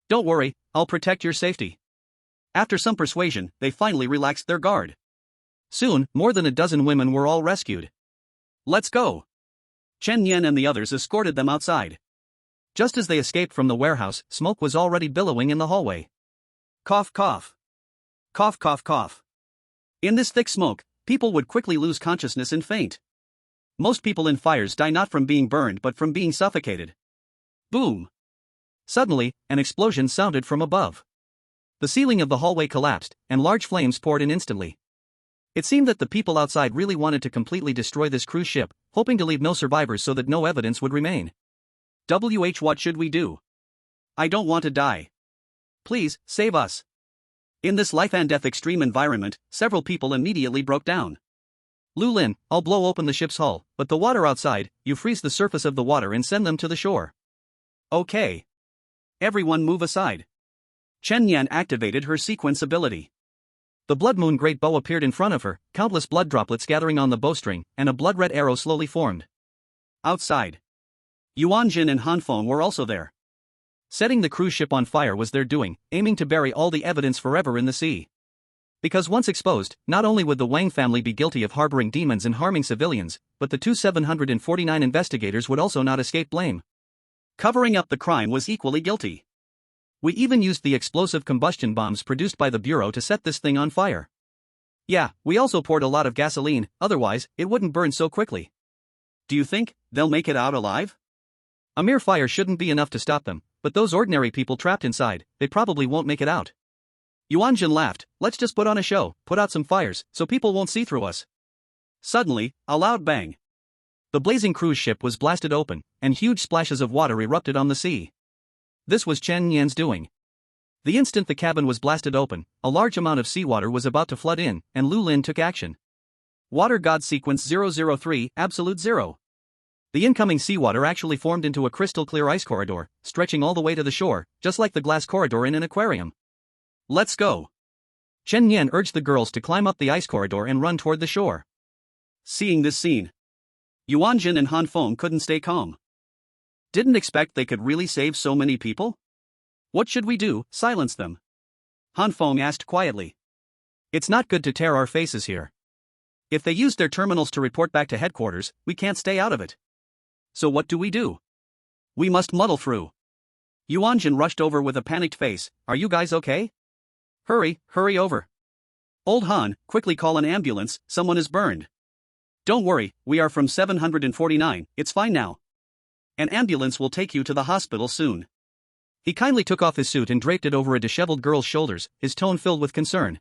Don't worry, I'll protect your safety. After some persuasion, they finally relaxed their guard. Soon, more than a dozen women were all rescued. Let's go. Chen Yan and the others escorted them outside. Just as they escaped from the warehouse, smoke was already billowing in the hallway. Cough, cough. Cough, cough, cough. In this thick smoke, people would quickly lose consciousness and faint. Most people in fires die not from being burned but from being suffocated. Boom! Suddenly, an explosion sounded from above. The ceiling of the hallway collapsed, and large flames poured in instantly. It seemed that the people outside really wanted to completely destroy this cruise ship, hoping to leave no survivors so that no evidence would remain. What should we do? I don't want to die. Please, save us. In this life-and-death extreme environment, several people immediately broke down. Lu Lin, I'll blow open the ship's hull, but the water outside, you freeze the surface of the water and send them to the shore. Okay. Everyone move aside. Chen Yan activated her sequence ability. The blood moon great bow appeared in front of her, countless blood droplets gathering on the bowstring, and a blood-red arrow slowly formed. Outside, Yuanjin and Han Feng were also there. Setting the cruise ship on fire was their doing, aiming to bury all the evidence forever in the sea. Because once exposed, not only would the Wang family be guilty of harboring demons and harming civilians, but the 749 investigators would also not escape blame. Covering up the crime was equally guilty. We even used the explosive combustion bombs produced by the Bureau to set this thing on fire. Yeah, we also poured a lot of gasoline, otherwise, it wouldn't burn so quickly. Do you think they'll make it out alive? A mere fire shouldn't be enough to stop them, but those ordinary people trapped inside, they probably won't make it out. Yuanjin laughed, let's just put on a show, put out some fires, so people won't see through us. Suddenly, a loud bang. The blazing cruise ship was blasted open, and huge splashes of water erupted on the sea. This was Chen Yan's doing. The instant the cabin was blasted open, a large amount of seawater was about to flood in, and Lu Lin took action. Water God Sequence 003, Absolute Zero. The incoming seawater actually formed into a crystal-clear ice corridor, stretching all the way to the shore, just like the glass corridor in an aquarium. Let's go. Chen Yan urged the girls to climb up the ice corridor and run toward the shore. Seeing this scene, Yuanjin and Han Feng couldn't stay calm. Didn't expect they could really save so many people? What should we do? Silence them. Han Feng asked quietly. It's not good to tear our faces here. If they used their terminals to report back to headquarters, we can't stay out of it. So what do? We must muddle through. Yuanjin rushed over with a panicked face. Are you guys okay? Hurry over. Old Han, quickly call an ambulance, someone is burned. Don't worry, we are from 749, it's fine now. An ambulance will take you to the hospital soon. He kindly took off his suit and draped it over a disheveled girl's shoulders, his tone filled with concern.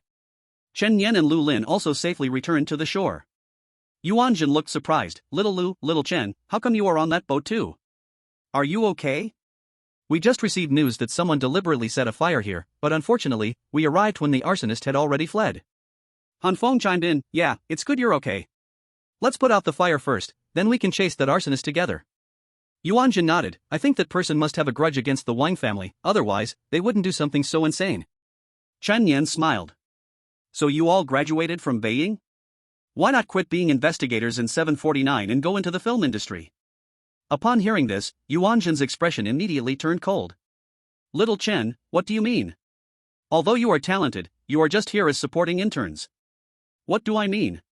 Chen Yan and Lu Lin also safely returned to the shore. Yuanjun looked surprised. Little Lu, little Chen, how come you are on that boat too? Are you okay? We just received news that someone deliberately set a fire here, but unfortunately, we arrived when the arsonist had already fled. Han Feng chimed in, yeah, it's good you're okay. Let's put out the fire first, then we can chase that arsonist together. Yuanjun nodded. I think that person must have a grudge against the Wang family, otherwise, they wouldn't do something so insane. Chen Yan smiled. So you all graduated from Beiying? Why not quit being investigators in 749 and go into the film industry? Upon hearing this, Yuanjun's expression immediately turned cold. Little Chen, what do you mean? Although you are talented, you are just here as supporting interns. What do I mean?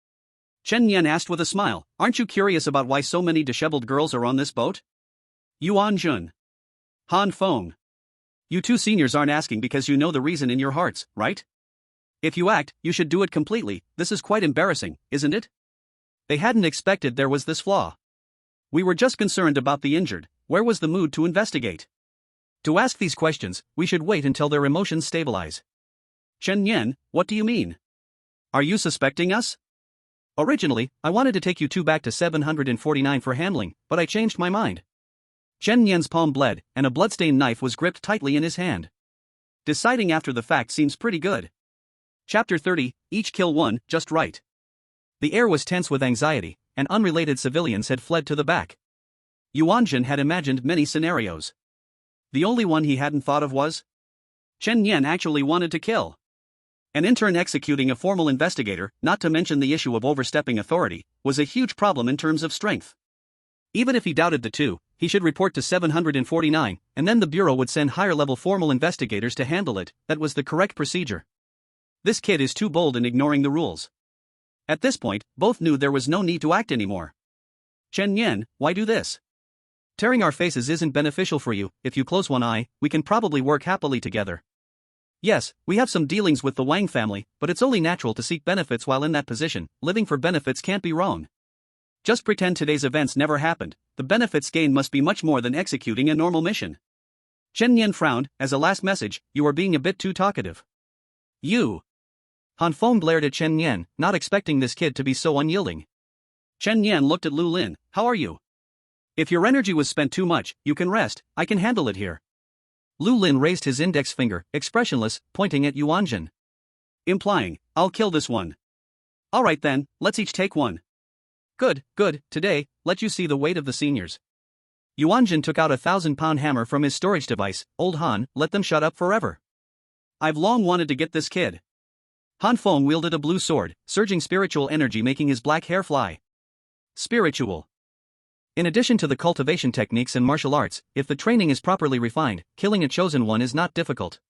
Chen Yan asked with a smile, aren't you curious about why so many disheveled girls are on this boat? Yuanjun. Han Feng. You two seniors aren't asking because you know the reason in your hearts, right? If you act, you should do it completely. This is quite embarrassing, isn't it? They hadn't expected there was this flaw. We were just concerned about the injured. Where was the mood to investigate? To ask these questions, we should wait until their emotions stabilize. Chen Yan, what do you mean? Are you suspecting us? Originally, I wanted to take you two back to 749 for handling, but I changed my mind. Chen Yan's palm bled, and a bloodstained knife was gripped tightly in his hand. Deciding after the fact seems pretty good. Chapter 30, each kill one, just right. The air was tense with anxiety, and unrelated civilians had fled to the back. Yuanjun had imagined many scenarios. The only one he hadn't thought of was Chen Yan actually wanted to kill an intern executing a formal investigator, not to mention the issue of overstepping authority, was a huge problem in terms of strength. Even if he doubted the two, he should report to 749, and then the Bureau would send higher-level formal investigators to handle it. That was the correct procedure. This kid is too bold in ignoring the rules. At this point, both knew there was no need to act anymore. Chen Yan, why do this? Tearing our faces isn't beneficial for you. If you close one eye, we can probably work happily together. Yes, we have some dealings with the Wang family, but it's only natural to seek benefits while in that position. Living for benefits can't be wrong. Just pretend today's events never happened. The benefits gained must be much more than executing a normal mission. Chen Yan frowned. As a last message, you are being a bit too talkative. You. Han Feng glared at Chen Yan, not expecting this kid to be so unyielding. Chen Yan looked at Lu Lin. How are you? If your energy was spent too much, you can rest. I can handle it here. Lu Lin raised his index finger, expressionless, pointing at Yuanjun. Implying, I'll kill this one. Alright then, let's each take one. Good, good, today, let you see the weight of the seniors. Yuanjun took out a 1,000-pound hammer from his storage device. Old Han, let them shut up forever. I've long wanted to get this kid. Han Feng wielded a blue sword, surging spiritual energy making his black hair fly. Spiritual. In addition to the cultivation techniques and martial arts, if the training is properly refined, killing a chosen one is not difficult.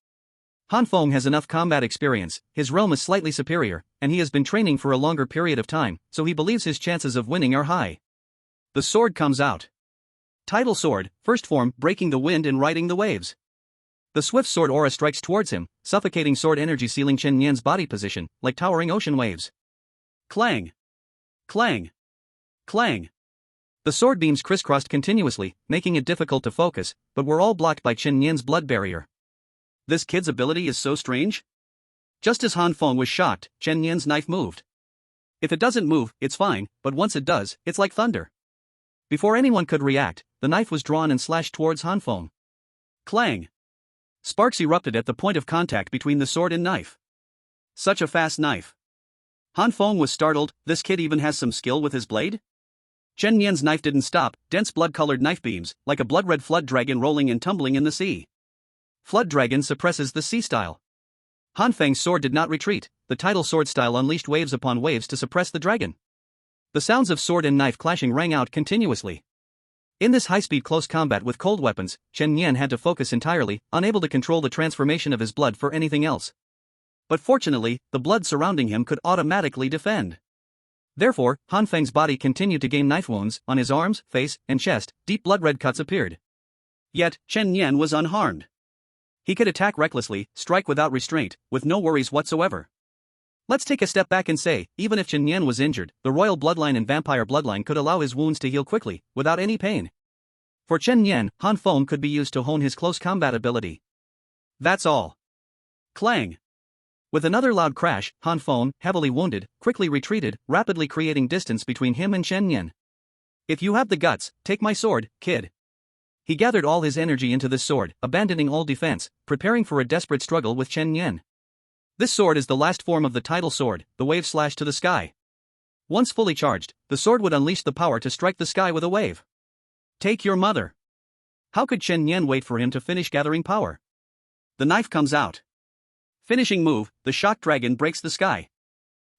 Han Feng has enough combat experience, his realm is slightly superior, and he has been training for a longer period of time, so he believes his chances of winning are high. The sword comes out. Tidal sword, first form, breaking the wind and riding the waves. The swift sword aura strikes towards him, suffocating sword energy sealing Chen Yan's body position, like towering ocean waves. Clang! Clang! Clang! The sword beams crisscrossed continuously, making it difficult to focus, but were all blocked by Chen Yan's blood barrier. This kid's ability is so strange? Just as Han Feng was shocked, Chen Yan's knife moved. If it doesn't move, it's fine, but once it does, it's like thunder. Before anyone could react, the knife was drawn and slashed towards Han Feng. Clang! Sparks erupted at the point of contact between the sword and knife. Such a fast knife. Han Feng was startled. This kid even has some skill with his blade? Chen Yan's knife didn't stop, dense blood-colored knife beams, like a blood-red flood dragon rolling and tumbling in the sea. Flood dragon suppresses the sea style. Han Feng's sword did not retreat, the tidal sword style unleashed waves upon waves to suppress the dragon. The sounds of sword and knife clashing rang out continuously. In this high-speed close combat with cold weapons, Chen Yan had to focus entirely, unable to control the transformation of his blood for anything else. But fortunately, the blood surrounding him could automatically defend. Therefore, Han Feng's body continued to gain knife wounds. On his arms, face, and chest, deep blood-red cuts appeared. Yet, Chen Yan was unharmed. He could attack recklessly, strike without restraint, with no worries whatsoever. Let's take a step back and say, even if Chen Yan was injured, the royal bloodline and vampire bloodline could allow his wounds to heal quickly, without any pain. For Chen Yan, Han Feng could be used to hone his close combat ability. That's all. Clang. With another loud crash, Han Feng, heavily wounded, quickly retreated, rapidly creating distance between him and Chen Yan. If you have the guts, take my sword, kid. He gathered all his energy into this sword, abandoning all defense, preparing for a desperate struggle with Chen Yan. This sword is the last form of the title sword, the wave slash to the sky. Once fully charged, the sword would unleash the power to strike the sky with a wave. Take your mother. How could Chen Yan wait for him to finish gathering power? The knife comes out. Finishing move, the shock dragon breaks the sky.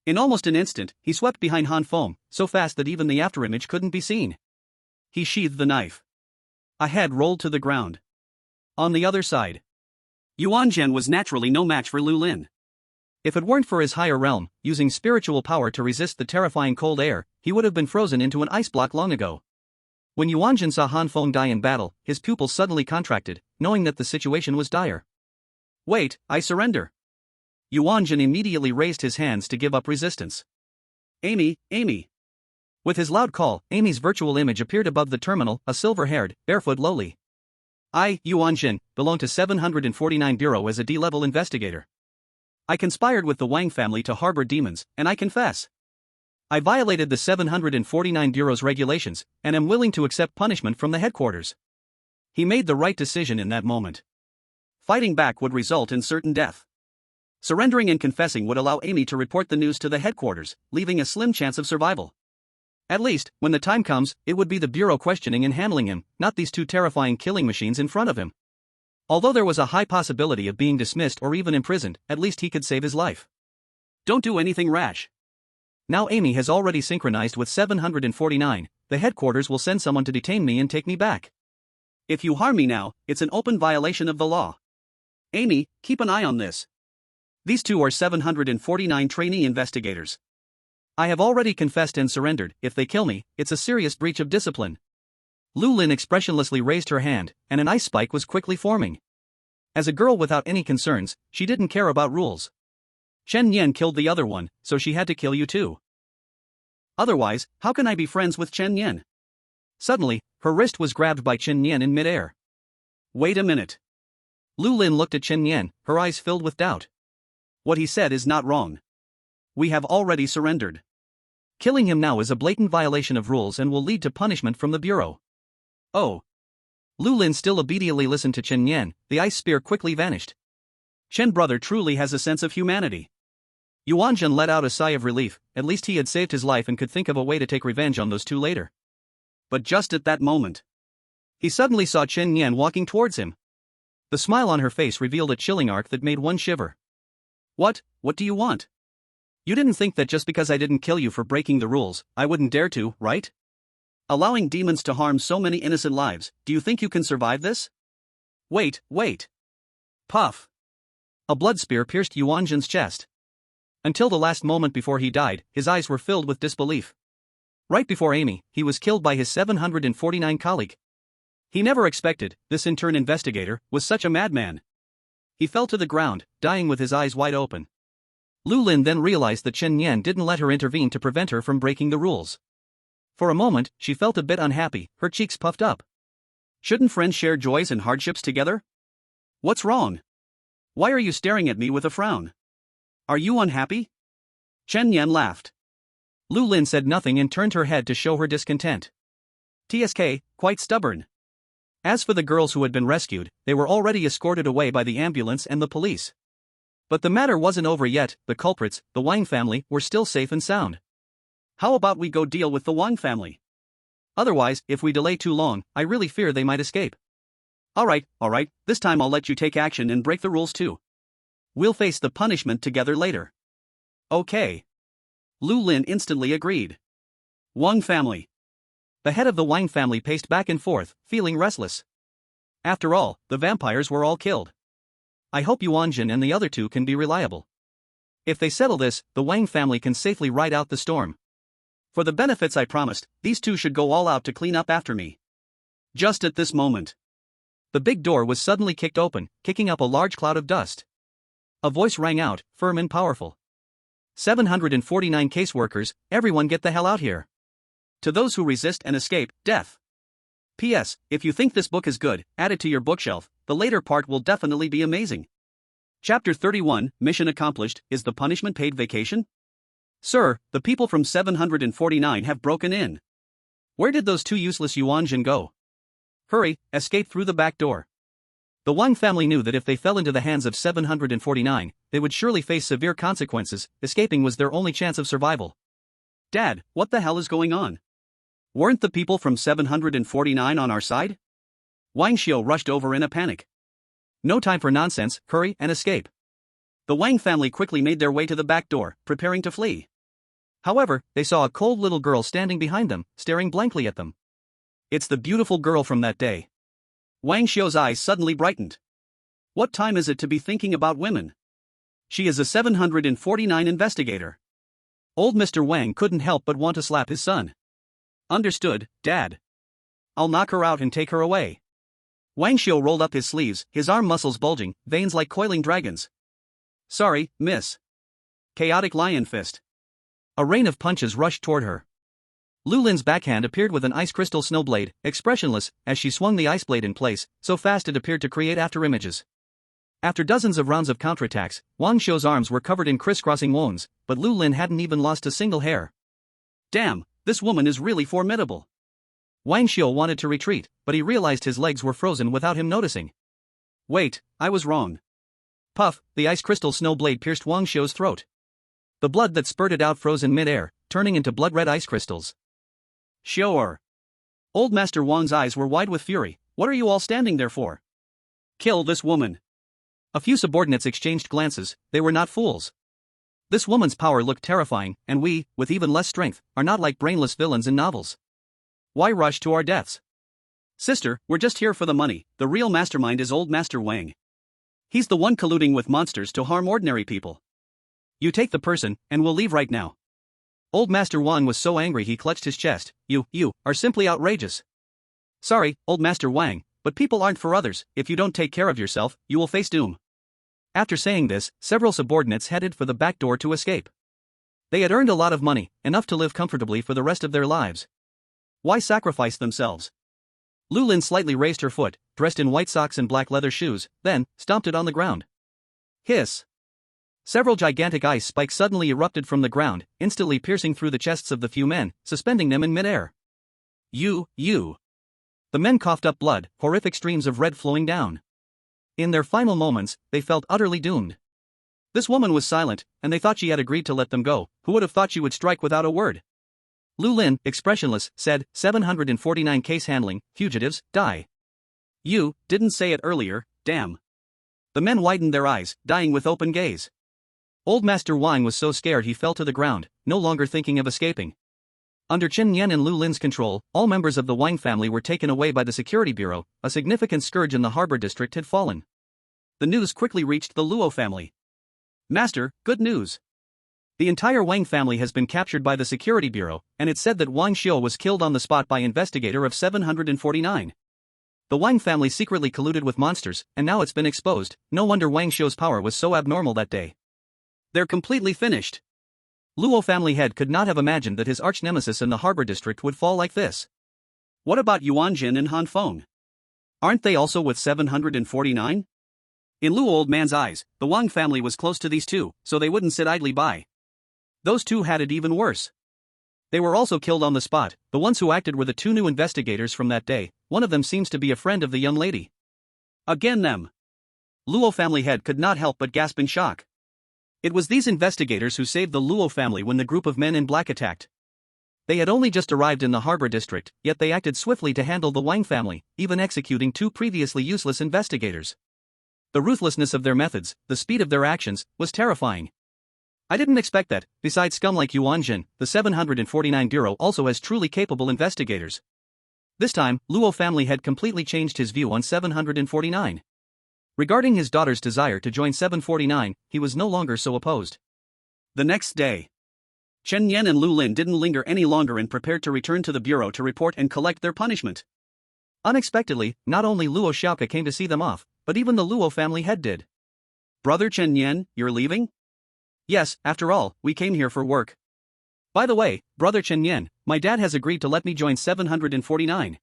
In almost an instant, he swept behind Han Feng, so fast that even the afterimage couldn't be seen. He sheathed the knife. A head rolled to the ground. On the other side, Yuan Zhen was naturally no match for Lu Lin. If it weren't for his higher realm, using spiritual power to resist the terrifying cold air, he would have been frozen into an ice block long ago. When Yuan Zhen saw Han Feng die in battle, his pupils suddenly contracted, knowing that the situation was dire. Wait, I surrender. Yuan Zhen immediately raised his hands to give up resistance. Amy, Amy. With his loud call, Amy's virtual image appeared above the terminal, a silver-haired, barefoot lowly. I, Yuan Zhen, belong to 749 Bureau as a D-level investigator. I conspired with the Wang family to harbor demons, and I confess. I violated the 749 Bureau's regulations, and am willing to accept punishment from the headquarters. He made the right decision in that moment. Fighting back would result in certain death. Surrendering and confessing would allow Amy to report the news to the headquarters, leaving a slim chance of survival. At least, when the time comes, it would be the Bureau questioning and handling him, not these two terrifying killing machines in front of him. Although there was a high possibility of being dismissed or even imprisoned, at least he could save his life. Don't do anything rash. Now Amy has already synchronized with 749, the headquarters will send someone to detain me and take me back. If you harm me now, it's an open violation of the law. Amy, keep an eye on this. These two are 749 trainee investigators. I have already confessed and surrendered. If they kill me, it's a serious breach of discipline. Lu Lin expressionlessly raised her hand, and an ice spike was quickly forming. As a girl without any concerns, she didn't care about rules. Chen Yan killed the other one, so she had to kill you too. Otherwise, how can I be friends with Chen Yan? Suddenly, her wrist was grabbed by Chen Yan in midair. Wait a minute. Lu Lin looked at Chen Yan, her eyes filled with doubt. What he said is not wrong. We have already surrendered. Killing him now is a blatant violation of rules and will lead to punishment from the Bureau. Oh. Lu Lin still obediently listened to Chen Yan, the ice spear quickly vanished. Chen brother truly has a sense of humanity. Yuan Zhen let out a sigh of relief, at least he had saved his life and could think of a way to take revenge on those two later. But just at that moment, he suddenly saw Chen Yan walking towards him. The smile on her face revealed a chilling arc that made one shiver. What do you want? You didn't think that just because I didn't kill you for breaking the rules, I wouldn't dare to, right? Allowing demons to harm so many innocent lives, do you think you can survive this? Wait. Puff. A blood spear pierced Yuan Zhen's chest. Until the last moment before he died, his eyes were filled with disbelief. Right before Amy, he was killed by his 749 colleague. He never expected, this intern investigator, was such a madman. He fell to the ground, dying with his eyes wide open. Lu Lin then realized that Chen Yan didn't let her intervene to prevent her from breaking the rules. For a moment, she felt a bit unhappy, her cheeks puffed up. Shouldn't friends share joys and hardships together? What's wrong? Why are you staring at me with a frown? Are you unhappy? Chen Yan laughed. Lu Lin said nothing and turned her head to show her discontent. TSK, quite stubborn. As for the girls who had been rescued, they were already escorted away by the ambulance and the police. But the matter wasn't over yet, the culprits, the Wang family, were still safe and sound. How about we go deal with the Wang family? Otherwise, if we delay too long, I really fear they might escape. Alright, this time I'll let you take action and break the rules too. We'll face the punishment together later. Okay. Lu Lin instantly agreed. Wang family. The head of the Wang family paced back and forth, feeling restless. After all, the vampires were all killed. I hope Yuan Zhen and the other two can be reliable. If they settle this, the Wang family can safely ride out the storm. For the benefits I promised, these two should go all out to clean up after me. Just at this moment, the big door was suddenly kicked open, kicking up a large cloud of dust. A voice rang out, firm and powerful. 749 caseworkers, everyone get the hell out here. To those who resist and escape, death. P.S. If you think this book is good, add it to your bookshelf, the later part will definitely be amazing. Chapter 31, Mission Accomplished, Is the Punishment Paid Vacation? Sir, the people from 749 have broken in. Where did those two useless Yuanjin go? Hurry, escape through the back door. The Wang family knew that if they fell into the hands of 749, they would surely face severe consequences. Escaping was their only chance of survival. Dad, what the hell is going on? Weren't the people from 749 on our side? Wang Xiu rushed over in a panic. No time for nonsense, hurry and escape. The Wang family quickly made their way to the back door, preparing to flee. However, they saw a cold little girl standing behind them, staring blankly at them. It's the beautiful girl from that day. Wang Xiu's eyes suddenly brightened. What time is it to be thinking about women? She is a 749 investigator. Old Mr. Wang couldn't help but want to slap his son. Understood, Dad. I'll knock her out and take her away. Wang Xiu rolled up his sleeves, his arm muscles bulging, veins like coiling dragons. Sorry, miss. Chaotic lion fist. A rain of punches rushed toward her. Lu Lin's backhand appeared with an ice crystal snowblade, expressionless, as she swung the ice blade in place, so fast it appeared to create afterimages. After dozens of rounds of counterattacks, Wang Xiu's arms were covered in crisscrossing wounds, but Lu Lin hadn't even lost a single hair. Damn, this woman is really formidable. Wang Xiu wanted to retreat, but he realized his legs were frozen without him noticing. Wait, I was wrong. Puff, the ice crystal snow blade pierced Wang Xiu's throat. The blood that spurted out froze in mid-air, turning into blood-red ice crystals. Sure. Old Master Wang's eyes were wide with fury. What are you all standing there for? Kill this woman. A few subordinates exchanged glances. They were not fools. This woman's power looked terrifying, and we, with even less strength, are not like brainless villains in novels. Why rush to our deaths? Sister, we're just here for the money. The real mastermind is old Master Wang. He's the one colluding with monsters to harm ordinary people. You take the person, and we'll leave right now. Old Master Wang was so angry he clutched his chest. You are simply outrageous. Sorry, Old Master Wang, but people aren't for others. If you don't take care of yourself, you will face doom. After saying this, several subordinates headed for the back door to escape. They had earned a lot of money, enough to live comfortably for the rest of their lives. Why sacrifice themselves? Lu Lin slightly raised her foot, dressed in white socks and black leather shoes, then stomped it on the ground. Hiss. Several gigantic ice spikes suddenly erupted from the ground, instantly piercing through the chests of the few men, suspending them in midair. You. The men coughed up blood, horrific streams of red flowing down. In their final moments, they felt utterly doomed. This woman was silent, and they thought she had agreed to let them go. Who would have thought she would strike without a word? Lu Lin, expressionless, said, 749 case handling, fugitives, die. You didn't say it earlier, damn. The men widened their eyes, dying with open gaze. Old Master Wang was so scared he fell to the ground, no longer thinking of escaping. Under Chen Yan and Lu Lin's control, all members of the Wang family were taken away by the Security Bureau. A significant scourge in the harbor district had fallen. The news quickly reached the Luo family. Master, good news. The entire Wang family has been captured by the Security Bureau, and it's said that Wang Xiu was killed on the spot by investigator of 749. The Wang family secretly colluded with monsters, and now it's been exposed. No wonder Wang Xiu's power was so abnormal that day. They're completely finished. Luo family head could not have imagined that his arch-nemesis in the harbor district would fall like this. What about Yuanjin and Han Feng? Aren't they also with 749? In Luo old man's eyes, the Wang family was close to these two, so they wouldn't sit idly by. Those two had it even worse. They were also killed on the spot. The ones who acted were the two new investigators from that day. One of them seems to be a friend of the young lady. Again them. Luo family head could not help but gasp in shock. It was these investigators who saved the Luo family when the group of men in black attacked. They had only just arrived in the harbor district, yet they acted swiftly to handle the Wang family, even executing two previously useless investigators. The ruthlessness of their methods, the speed of their actions, was terrifying. I didn't expect that. Besides scum like Yuanjin, the 749 Bureau also has truly capable investigators. This time, Luo family had completely changed his view on 749. Regarding his daughter's desire to join 749, he was no longer so opposed. The next day, Chen Yan and Lu Lin didn't linger any longer and prepared to return to the bureau to report and collect their punishment. Unexpectedly, not only Luo Xiaoka came to see them off, but even the Luo family head did. Brother Chen Yan, you're leaving? Yes, after all, we came here for work. By the way, Brother Chen Yan, my dad has agreed to let me join 749.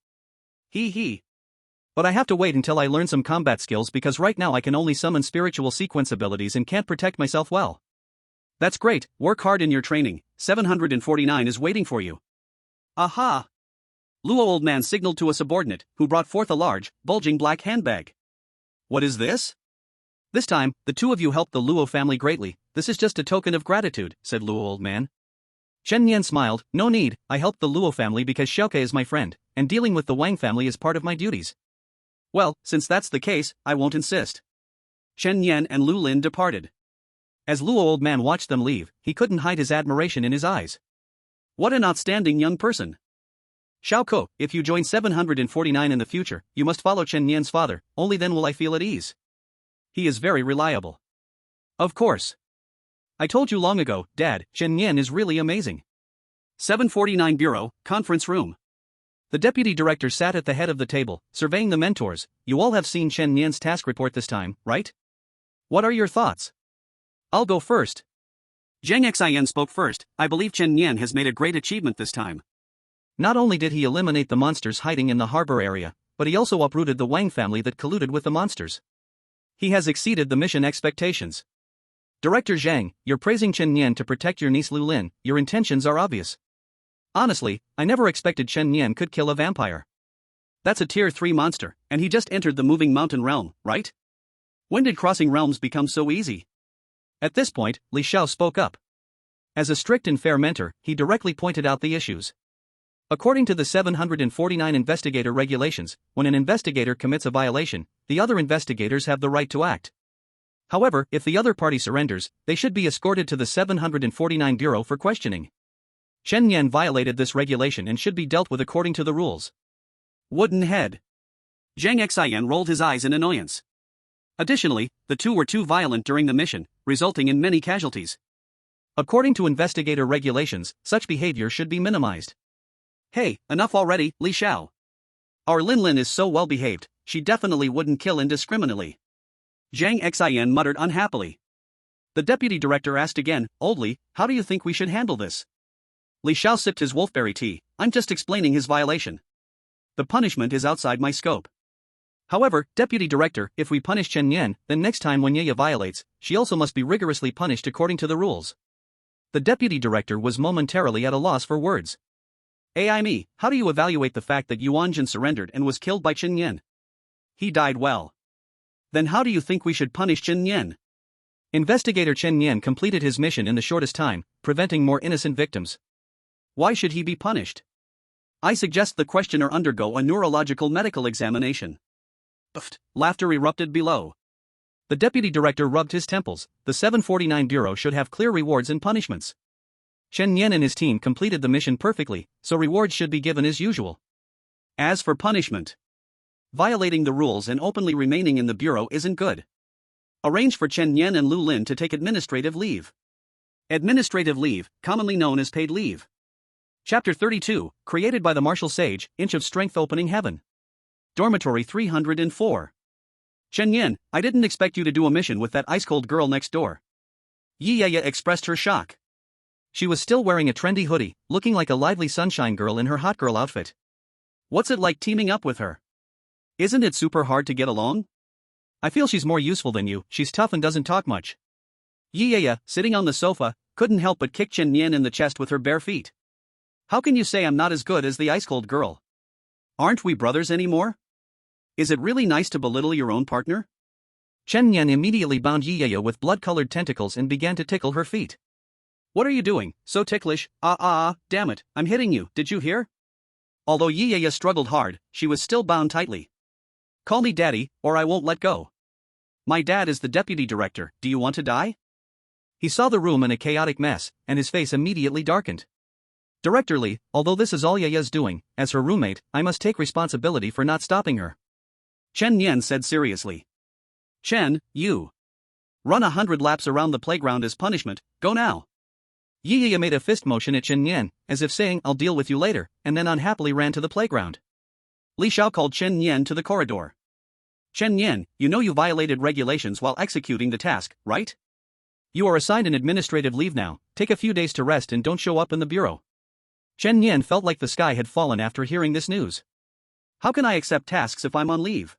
Hee hee. But I have to wait until I learn some combat skills because right now I can only summon spiritual sequence abilities and can't protect myself well. That's great, work hard in your training, 749 is waiting for you. Aha! Luo old man signaled to a subordinate, who brought forth a large, bulging black handbag. What is this? This time, the two of you helped the Luo family greatly, this is just a token of gratitude, said Luo old man. Chen Nian smiled, no need, I helped the Luo family because Xiaoke is my friend, and dealing with the Wang family is part of my duties. Well, since that's the case, I won't insist. Chen Nian and Lu Lin departed. As Luo old man watched them leave, he couldn't hide his admiration in his eyes. What an outstanding young person. Xiao Ko, if you join 749 in the future, you must follow Chen Nian's father, only then will I feel at ease. He is very reliable. Of course. I told you long ago, Dad, Chen Nian is really amazing. 749 Bureau, Conference Room. The deputy director sat at the head of the table, surveying the mentors. You all have seen Chen Nian's task report this time, right? What are your thoughts? I'll go first. Zhang Xian spoke first. I believe Chen Nian has made a great achievement this time. Not only did he eliminate the monsters hiding in the harbor area, but he also uprooted the Wang family that colluded with the monsters. He has exceeded the mission expectations. Director Zhang, you're praising Chen Nian to protect your niece Lu Lin, your intentions are obvious. Honestly, I never expected Chen Nian could kill a vampire. That's a tier 3 monster, and he just entered the moving mountain realm, right? When did crossing realms become so easy? At this point, Li Xiao spoke up. As a strict and fair mentor, he directly pointed out the issues. According to the 749 investigator regulations, when an investigator commits a violation, the other investigators have the right to act. However, if the other party surrenders, they should be escorted to the 749 Bureau for questioning. Chen Nian violated this regulation and should be dealt with according to the rules. Wooden head. Zhang Xian rolled his eyes in annoyance. Additionally, the two were too violent during the mission, resulting in many casualties. According to investigator regulations, such behavior should be minimized. Hey, enough already, Li Xiao. Our Lin Lin is so well behaved, she definitely wouldn't kill indiscriminately. Zhang Xian muttered unhappily. The deputy director asked again, Old Li, how do you think we should handle this? Li Xiao sipped his wolfberry tea, I'm just explaining his violation. The punishment is outside my scope. However, deputy director, if we punish Chen Nian, then next time when Ye violates, she also must be rigorously punished according to the rules. The deputy director was momentarily at a loss for words. AI me, how do you evaluate the fact that Yuanjin surrendered and was killed by Chen Nian? He died well. Then how do you think we should punish Chen Nian? Investigator Chen Nian completed his mission in the shortest time, preventing more innocent victims. Why should he be punished? I suggest the questioner undergo a neurological medical examination. Puffed, laughter erupted below. The deputy director rubbed his temples. The 749 Bureau should have clear rewards and punishments. Chen Nian and his team completed the mission perfectly, so rewards should be given as usual. As for punishment, violating the rules and openly remaining in the Bureau isn't good. Arrange for Chen Nian and Lu Lin to take administrative leave. Administrative leave, commonly known as paid leave. Chapter 32, created by the martial sage, Inch of Strength Opening Heaven. Dormitory 304. Chen Nian, I didn't expect you to do a mission with that ice-cold girl next door. Yi Yaya expressed her shock. She was still wearing a trendy hoodie, looking like a lively sunshine girl in her hot girl outfit. What's it like teaming up with her? Isn't it super hard to get along? I feel she's more useful than you, she's tough and doesn't talk much. Yi Yaya, sitting on the sofa, couldn't help but kick Chen Nian in the chest with her bare feet. How can you say I'm not as good as the ice-cold girl? Aren't we brothers anymore? Is it really nice to belittle your own partner? Chen Nian immediately bound Yi Yaya with blood-colored tentacles and began to tickle her feet. What are you doing? So ticklish. Damn it, I'm hitting you, did you hear? Although Yi Yaya struggled hard, she was still bound tightly. Call me daddy, or I won't let go. My dad is the deputy director, do you want to die? He saw the room in a chaotic mess, and his face immediately darkened. Director Li, although this is all Yaya's doing, as her roommate, I must take responsibility for not stopping her. Chen Nian said seriously. Chen, you. Run 100 laps around the playground as punishment, go now. Yi Yaya made a fist motion at Chen Nian, as if saying I'll deal with you later, and then unhappily ran to the playground. Li Xiao called Chen Nian to the corridor. Chen Nian, you know you violated regulations while executing the task, right? You are assigned an administrative leave now, take a few days to rest and don't show up in the bureau. Chen Nian felt like the sky had fallen after hearing this news. How can I accept tasks if I'm on leave?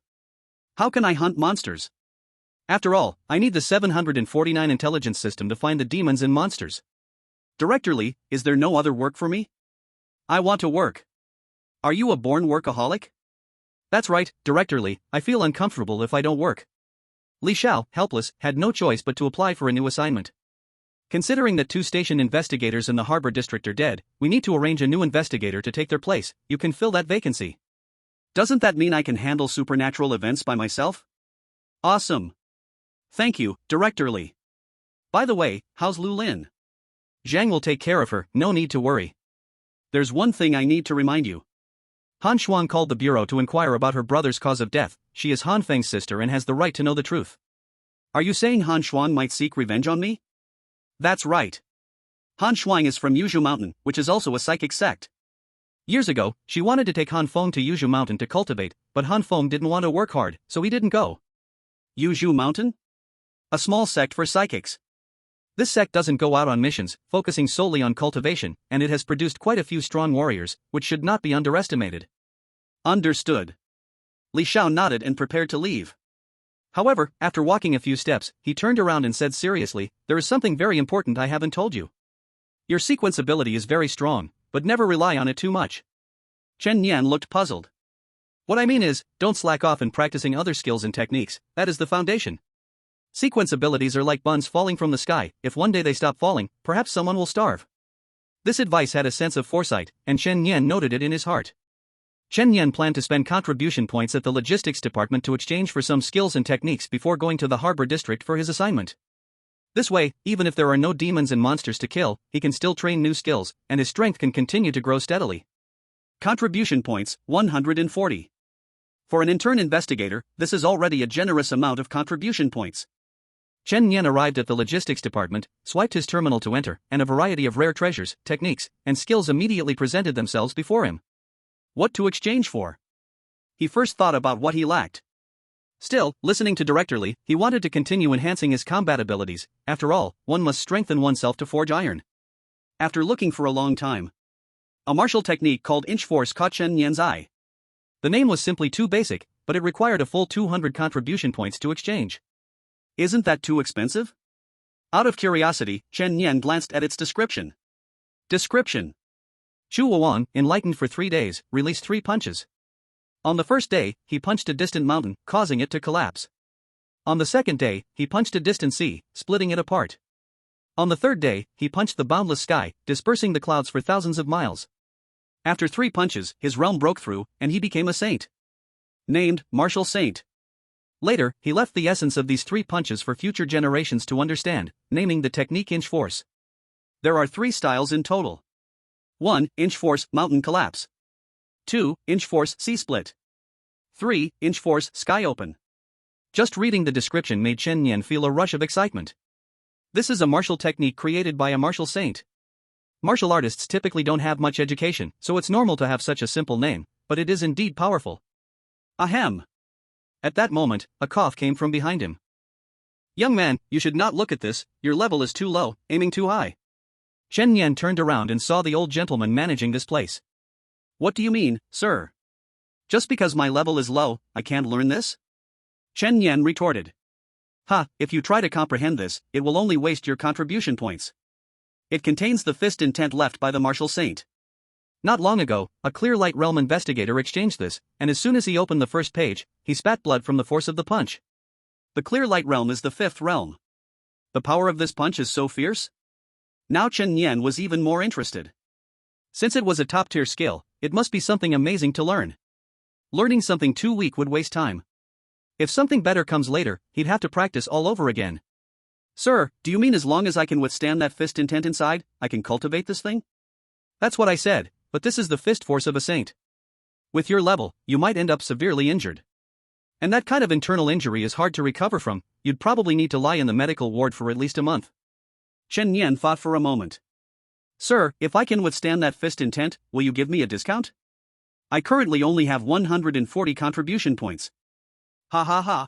How can I hunt monsters? After all, I need the 749 intelligence system to find the demons and monsters. Director Lee, is there no other work for me? I want to work. Are you a born workaholic? That's right, Director Lee, I feel uncomfortable if I don't work. Li Xiao, helpless, had no choice but to apply for a new assignment. Considering that 2 station investigators in the harbor district are dead, we need to arrange a new investigator to take their place. You can fill that vacancy. Doesn't that mean I can handle supernatural events by myself? Awesome. Thank you, Director Lee. By the way, how's Lu Lin? Zhang will take care of her, no need to worry. There's one thing I need to remind you. Han Shuang called the bureau to inquire about her brother's cause of death. She is Han Feng's sister and has the right to know the truth. Are you saying Han Shuang might seek revenge on me? That's right. Han Shuang is from Yuzhu Mountain, which is also a psychic sect. Years ago, she wanted to take Han Feng to Yuzhu Mountain to cultivate, but Han Feng didn't want to work hard, so he didn't go. Yuzhu Mountain? A small sect for psychics. This sect doesn't go out on missions, focusing solely on cultivation, and it has produced quite a few strong warriors, which should not be underestimated. Understood. Li Xiao nodded and prepared to leave. However, after walking a few steps, he turned around and said seriously, there is something very important I haven't told you. Your sequence ability is very strong, but never rely on it too much. Chen Yan looked puzzled. What I mean is, don't slack off in practicing other skills and techniques, that is the foundation. Sequence abilities are like buns falling from the sky, if one day they stop falling, perhaps someone will starve. This advice had a sense of foresight, and Chen Yan noted it in his heart. Chen Yan planned to spend contribution points at the logistics department to exchange for some skills and techniques before going to the harbor district for his assignment. This way, even if there are no demons and monsters to kill, he can still train new skills, and his strength can continue to grow steadily. Contribution points, 140. For an intern investigator, this is already a generous amount of contribution points. Chen Yan arrived at the logistics department, swiped his terminal to enter, and a variety of rare treasures, techniques, and skills immediately presented themselves before him. What to exchange for? He first thought about what he lacked. Still, listening to Director Lee, he wanted to continue enhancing his combat abilities. After all, one must strengthen oneself to forge iron. After looking for a long time, a martial technique called Inch Force caught Chen Yan's eye. The name was simply too basic, but it required a full 200 contribution points to exchange. Isn't that too expensive? Out of curiosity, Chen Yan glanced at its description. Description: Chu Wuan, enlightened for 3 days, released 3 punches. On the first day, he punched a distant mountain, causing it to collapse. On the second day, he punched a distant sea, splitting it apart. On the third day, he punched the boundless sky, dispersing the clouds for thousands of miles. After 3 punches, his realm broke through, and he became a saint. Named Martial Saint. Later, he left the essence of these 3 punches for future generations to understand, naming the technique Inch Force. There are 3 styles in total. 1. Inch Force Mountain Collapse. 2. Inch Force Sea Split. 3. Inch Force Sky Open. Just reading the description made Chen Yan feel a rush of excitement. This is a martial technique created by a martial saint. Martial artists typically don't have much education, so it's normal to have such a simple name, but it is indeed powerful. Ahem. At that moment, a cough came from behind him. Young man, you should not look at this, your level is too low, aiming too high. Chen Yan turned around and saw the old gentleman managing this place. What do you mean, sir? Just because my level is low, I can't learn this? Chen Yan retorted. Ha, if you try to comprehend this, it will only waste your contribution points. It contains the fist intent left by the martial saint. Not long ago, a Clear Light Realm investigator exchanged this, and as soon as he opened the first page, he spat blood from the force of the punch. The Clear Light Realm is the 5th realm. The power of this punch is so fierce? Now Chen Yan was even more interested. Since it was a top-tier skill, it must be something amazing to learn. Learning something too weak would waste time. If something better comes later, he'd have to practice all over again. Sir, do you mean as long as I can withstand that fist intent inside, I can cultivate this thing? That's what I said, but this is the fist force of a saint. With your level, you might end up severely injured. And that kind of internal injury is hard to recover from, you'd probably need to lie in the medical ward for at least a month. Chen Yan thought for a moment. Sir, if I can withstand that fist intent, will you give me a discount? I currently only have 140 contribution points. Ha ha ha.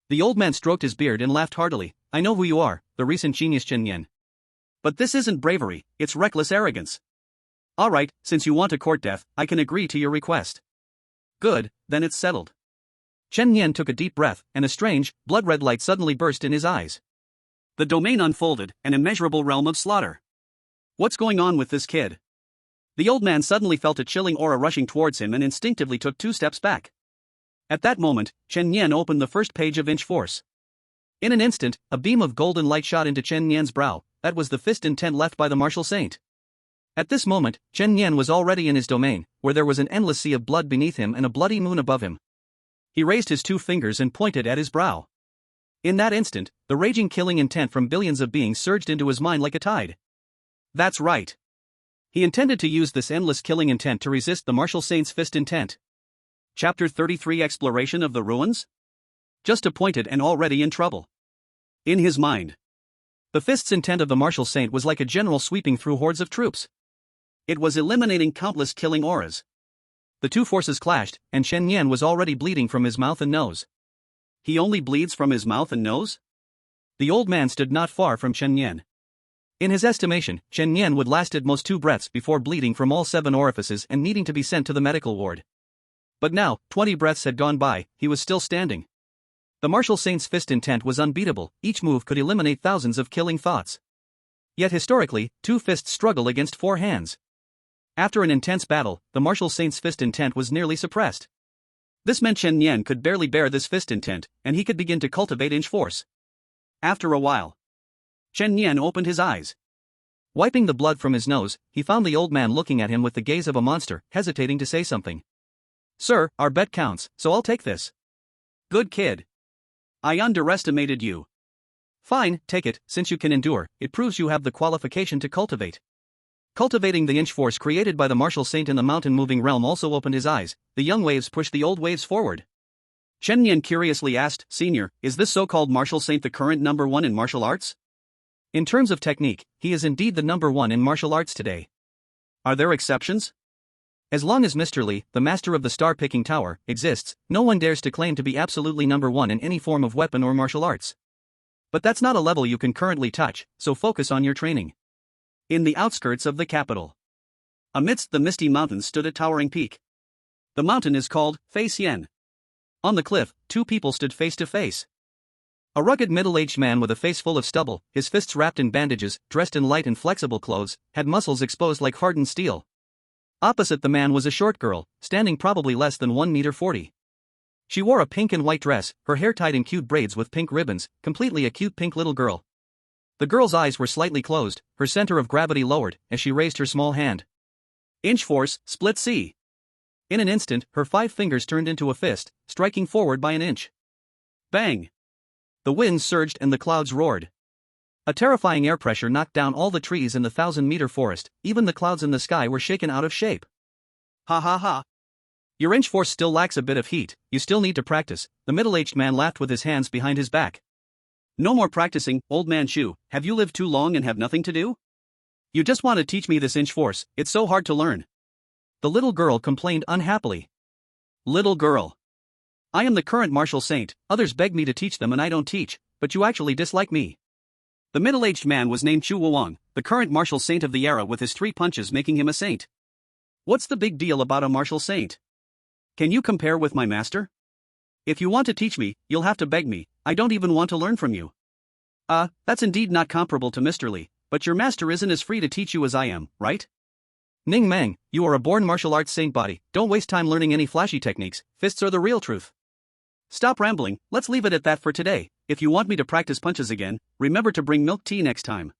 The old man stroked his beard and laughed heartily. I know who you are, the recent genius Chen Yan. But this isn't bravery, it's reckless arrogance. Alright, since you want to court death, I can agree to your request. Good, then it's settled. Chen Nian took a deep breath, and a strange, blood-red light suddenly burst in his eyes. The domain unfolded, an immeasurable realm of slaughter. What's going on with this kid? The old man suddenly felt a chilling aura rushing towards him and instinctively took 2 steps back. At that moment, Chen Nian opened the first page of Inch Force. In an instant, a beam of golden light shot into Chen Nian's brow. That was the fist intent left by the martial saint. At this moment, Chen Nian was already in his domain, where there was an endless sea of blood beneath him and a bloody moon above him. He raised his 2 fingers and pointed at his brow. In that instant, the raging killing intent from billions of beings surged into his mind like a tide. That's right. He intended to use this endless killing intent to resist the martial saint's fist intent. Chapter 33 Exploration of the Ruins? Just appointed and already in trouble. In his mind, the fist's intent of the martial saint was like a general sweeping through hordes of troops. It was eliminating countless killing auras. The 2 forces clashed, and Chen Nian was already bleeding from his mouth and nose. He only bleeds from his mouth and nose? The old man stood not far from Chen Nian. In his estimation, Chen Nian would last at most 2 breaths before bleeding from all 7 orifices and needing to be sent to the medical ward. But now, 20 breaths had gone by, he was still standing. The martial saint's fist intent was unbeatable, each move could eliminate thousands of killing thoughts. Yet historically, 2 fists struggle against 4 hands. After an intense battle, the martial saint's fist intent was nearly suppressed. This meant Chen Nian could barely bear this fist intent, and he could begin to cultivate Inch Force. After a while, Chen Nian opened his eyes. Wiping the blood from his nose, he found the old man looking at him with the gaze of a monster, hesitating to say something. Sir, our bet counts, so I'll take this. Good kid. I underestimated you. Fine, take it, since you can endure, it proves you have the qualification to cultivate. Cultivating the Inch Force created by the martial saint in the mountain-moving realm also opened his eyes. The young waves pushed the old waves forward. Chen Nian curiously asked, Senior, is this so-called martial saint the current number 1 in martial arts? In terms of technique, he is indeed the number 1 in martial arts today. Are there exceptions? As long as Mr. Li, the master of the star-picking tower, exists, no one dares to claim to be absolutely number 1 in any form of weapon or martial arts. But that's not a level you can currently touch, so focus on your training. In the outskirts of the capital, amidst the misty mountains stood a towering peak. The mountain is called Fei Xian. On the cliff, 2 people stood face to face. A rugged middle-aged man with a face full of stubble, his fists wrapped in bandages, dressed in light and flexible clothes, had muscles exposed like hardened steel. Opposite the man was a short girl, standing probably less than 1.40 meters. She wore a pink and white dress, her hair tied in cute braids with pink ribbons, completely a cute pink little girl. The girl's eyes were slightly closed, her center of gravity lowered, as she raised her small hand. Inch Force, Split C. In an instant, her 5 fingers turned into a fist, striking forward by an inch. Bang! The wind surged and the clouds roared. A terrifying air pressure knocked down all the trees in the 1,000-meter forest, even the clouds in the sky were shaken out of shape. Ha ha ha. Your Inch Force still lacks a bit of heat, you still need to practice, the middle-aged man laughed with his hands behind his back. No more practicing, old man Shu, have you lived too long and have nothing to do? You just want to teach me this Inch Force, it's so hard to learn. The little girl complained unhappily. Little girl. I am the current martial saint, others beg me to teach them and I don't teach, but you actually dislike me. The middle-aged man was named Chu Wuang, the current martial saint of the era with his 3 punches making him a saint. What's the big deal about a martial saint? Can you compare with my master? If you want to teach me, you'll have to beg me, I don't even want to learn from you. That's indeed not comparable to Mr. Li, but your master isn't as free to teach you as I am, right? Ning Mang, you are a born martial arts saint body, don't waste time learning any flashy techniques, fists are the real truth. Stop rambling, let's leave it at that for today. If you want me to practice punches again, remember to bring milk tea next time.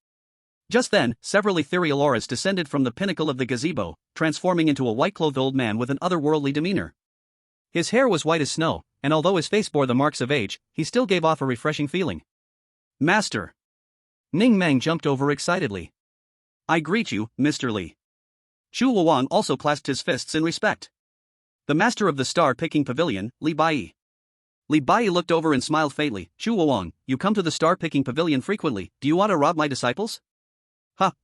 Just then, several ethereal auras descended from the pinnacle of the gazebo, transforming into a white-clothed old man with an otherworldly demeanor. His hair was white as snow, and although his face bore the marks of age, he still gave off a refreshing feeling. Master! Ning Mang jumped over excitedly. I greet you, Mr. Li. Chu Wuang also clasped his fists in respect. The master of the star-picking pavilion, Li Bai. Li Bai looked over and smiled faintly. Chu Wuang, you come to the star-picking pavilion frequently, do you want to rob my disciples?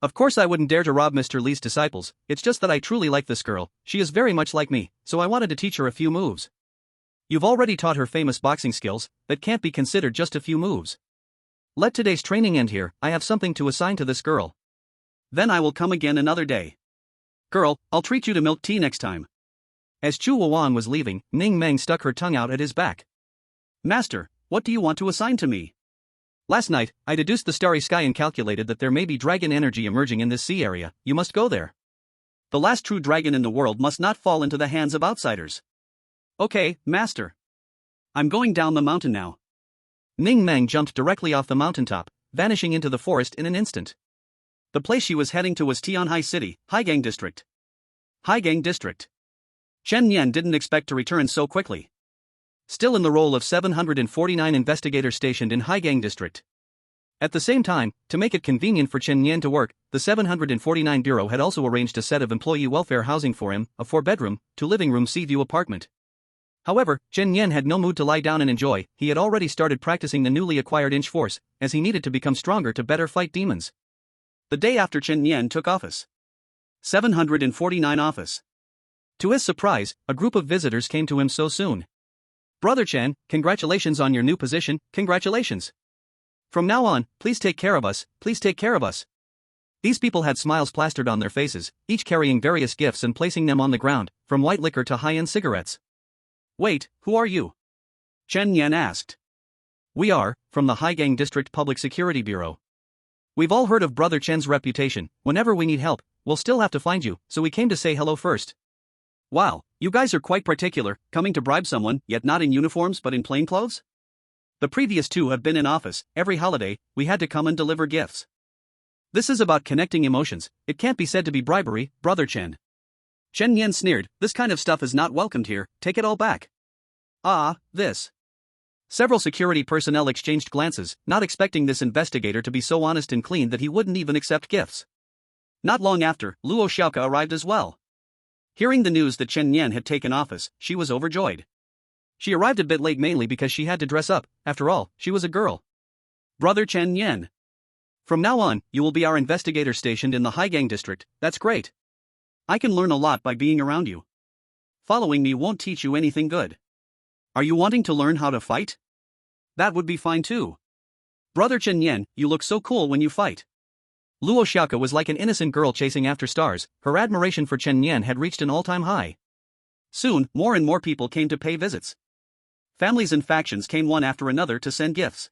Of course I wouldn't dare to rob Mr. Li's disciples, it's just that I truly like this girl, she is very much like me, so I wanted to teach her a few moves. You've already taught her famous boxing skills, that can't be considered just a few moves. Let today's training end here, I have something to assign to this girl. Then I will come again another day. Girl, I'll treat you to milk tea next time. As Chu Wuan was leaving, Ning Meng stuck her tongue out at his back. Master, what do you want to assign to me? Last night, I deduced the starry sky and calculated that there may be dragon energy emerging in this sea area. You must go there. The last true dragon in the world must not fall into the hands of outsiders. Okay, Master. I'm going down the mountain now. Ning Meng jumped directly off the mountaintop, vanishing into the forest in an instant. The place she was heading to was Tianhai City, Haigang District. Haigang District. Chen Yan didn't expect to return so quickly. Still in the role of 749 investigator stationed in Haigang District. At the same time, to make it convenient for Chen Yan to work, the 749 Bureau had also arranged a set of employee welfare housing for him, a 4-bedroom, 2-living-room sea-view apartment. However, Chen Yan had no mood to lie down and enjoy. He had already started practicing the newly acquired inch force, as he needed to become stronger to better fight demons. The day after Chen Yan took office. 749 office. To his surprise, a group of visitors came to him so soon. Brother Chen, congratulations on your new position, congratulations. From now on, please take care of us, please take care of us. These people had smiles plastered on their faces, each carrying various gifts and placing them on the ground, from white liquor to high-end cigarettes. Wait, who are you? Chen Yan asked. We are, from the Haigang District Public Security Bureau. We've all heard of Brother Chen's reputation. Whenever we need help, we'll still have to find you, so we came to say hello first. Wow, you guys are quite particular, coming to bribe someone, yet not in uniforms but in plain clothes? The previous two have been in office. Every holiday, we had to come and deliver gifts. This is about connecting emotions. It can't be said to be bribery, Brother Chen. Chen Yan sneered. This kind of stuff is not welcomed here, take it all back. This. Several security personnel exchanged glances, not expecting this investigator to be so honest and clean that he wouldn't even accept gifts. Not long after, Luo Xiaoka arrived as well. Hearing the news that Chen Yan had taken office, she was overjoyed. She arrived a bit late mainly because she had to dress up. After all, she was a girl. Brother Chen Yan. From now on, you will be our investigator stationed in the Haigang District. That's great. I can learn a lot by being around you. Following me won't teach you anything good. Are you wanting to learn how to fight? That would be fine too. Brother Chen Yan, you look so cool when you fight. Luo Xiaoka was like an innocent girl chasing after stars. Her admiration for Chen Yan had reached an all-time high. Soon, more and more people came to pay visits. Families and factions came one after another to send gifts.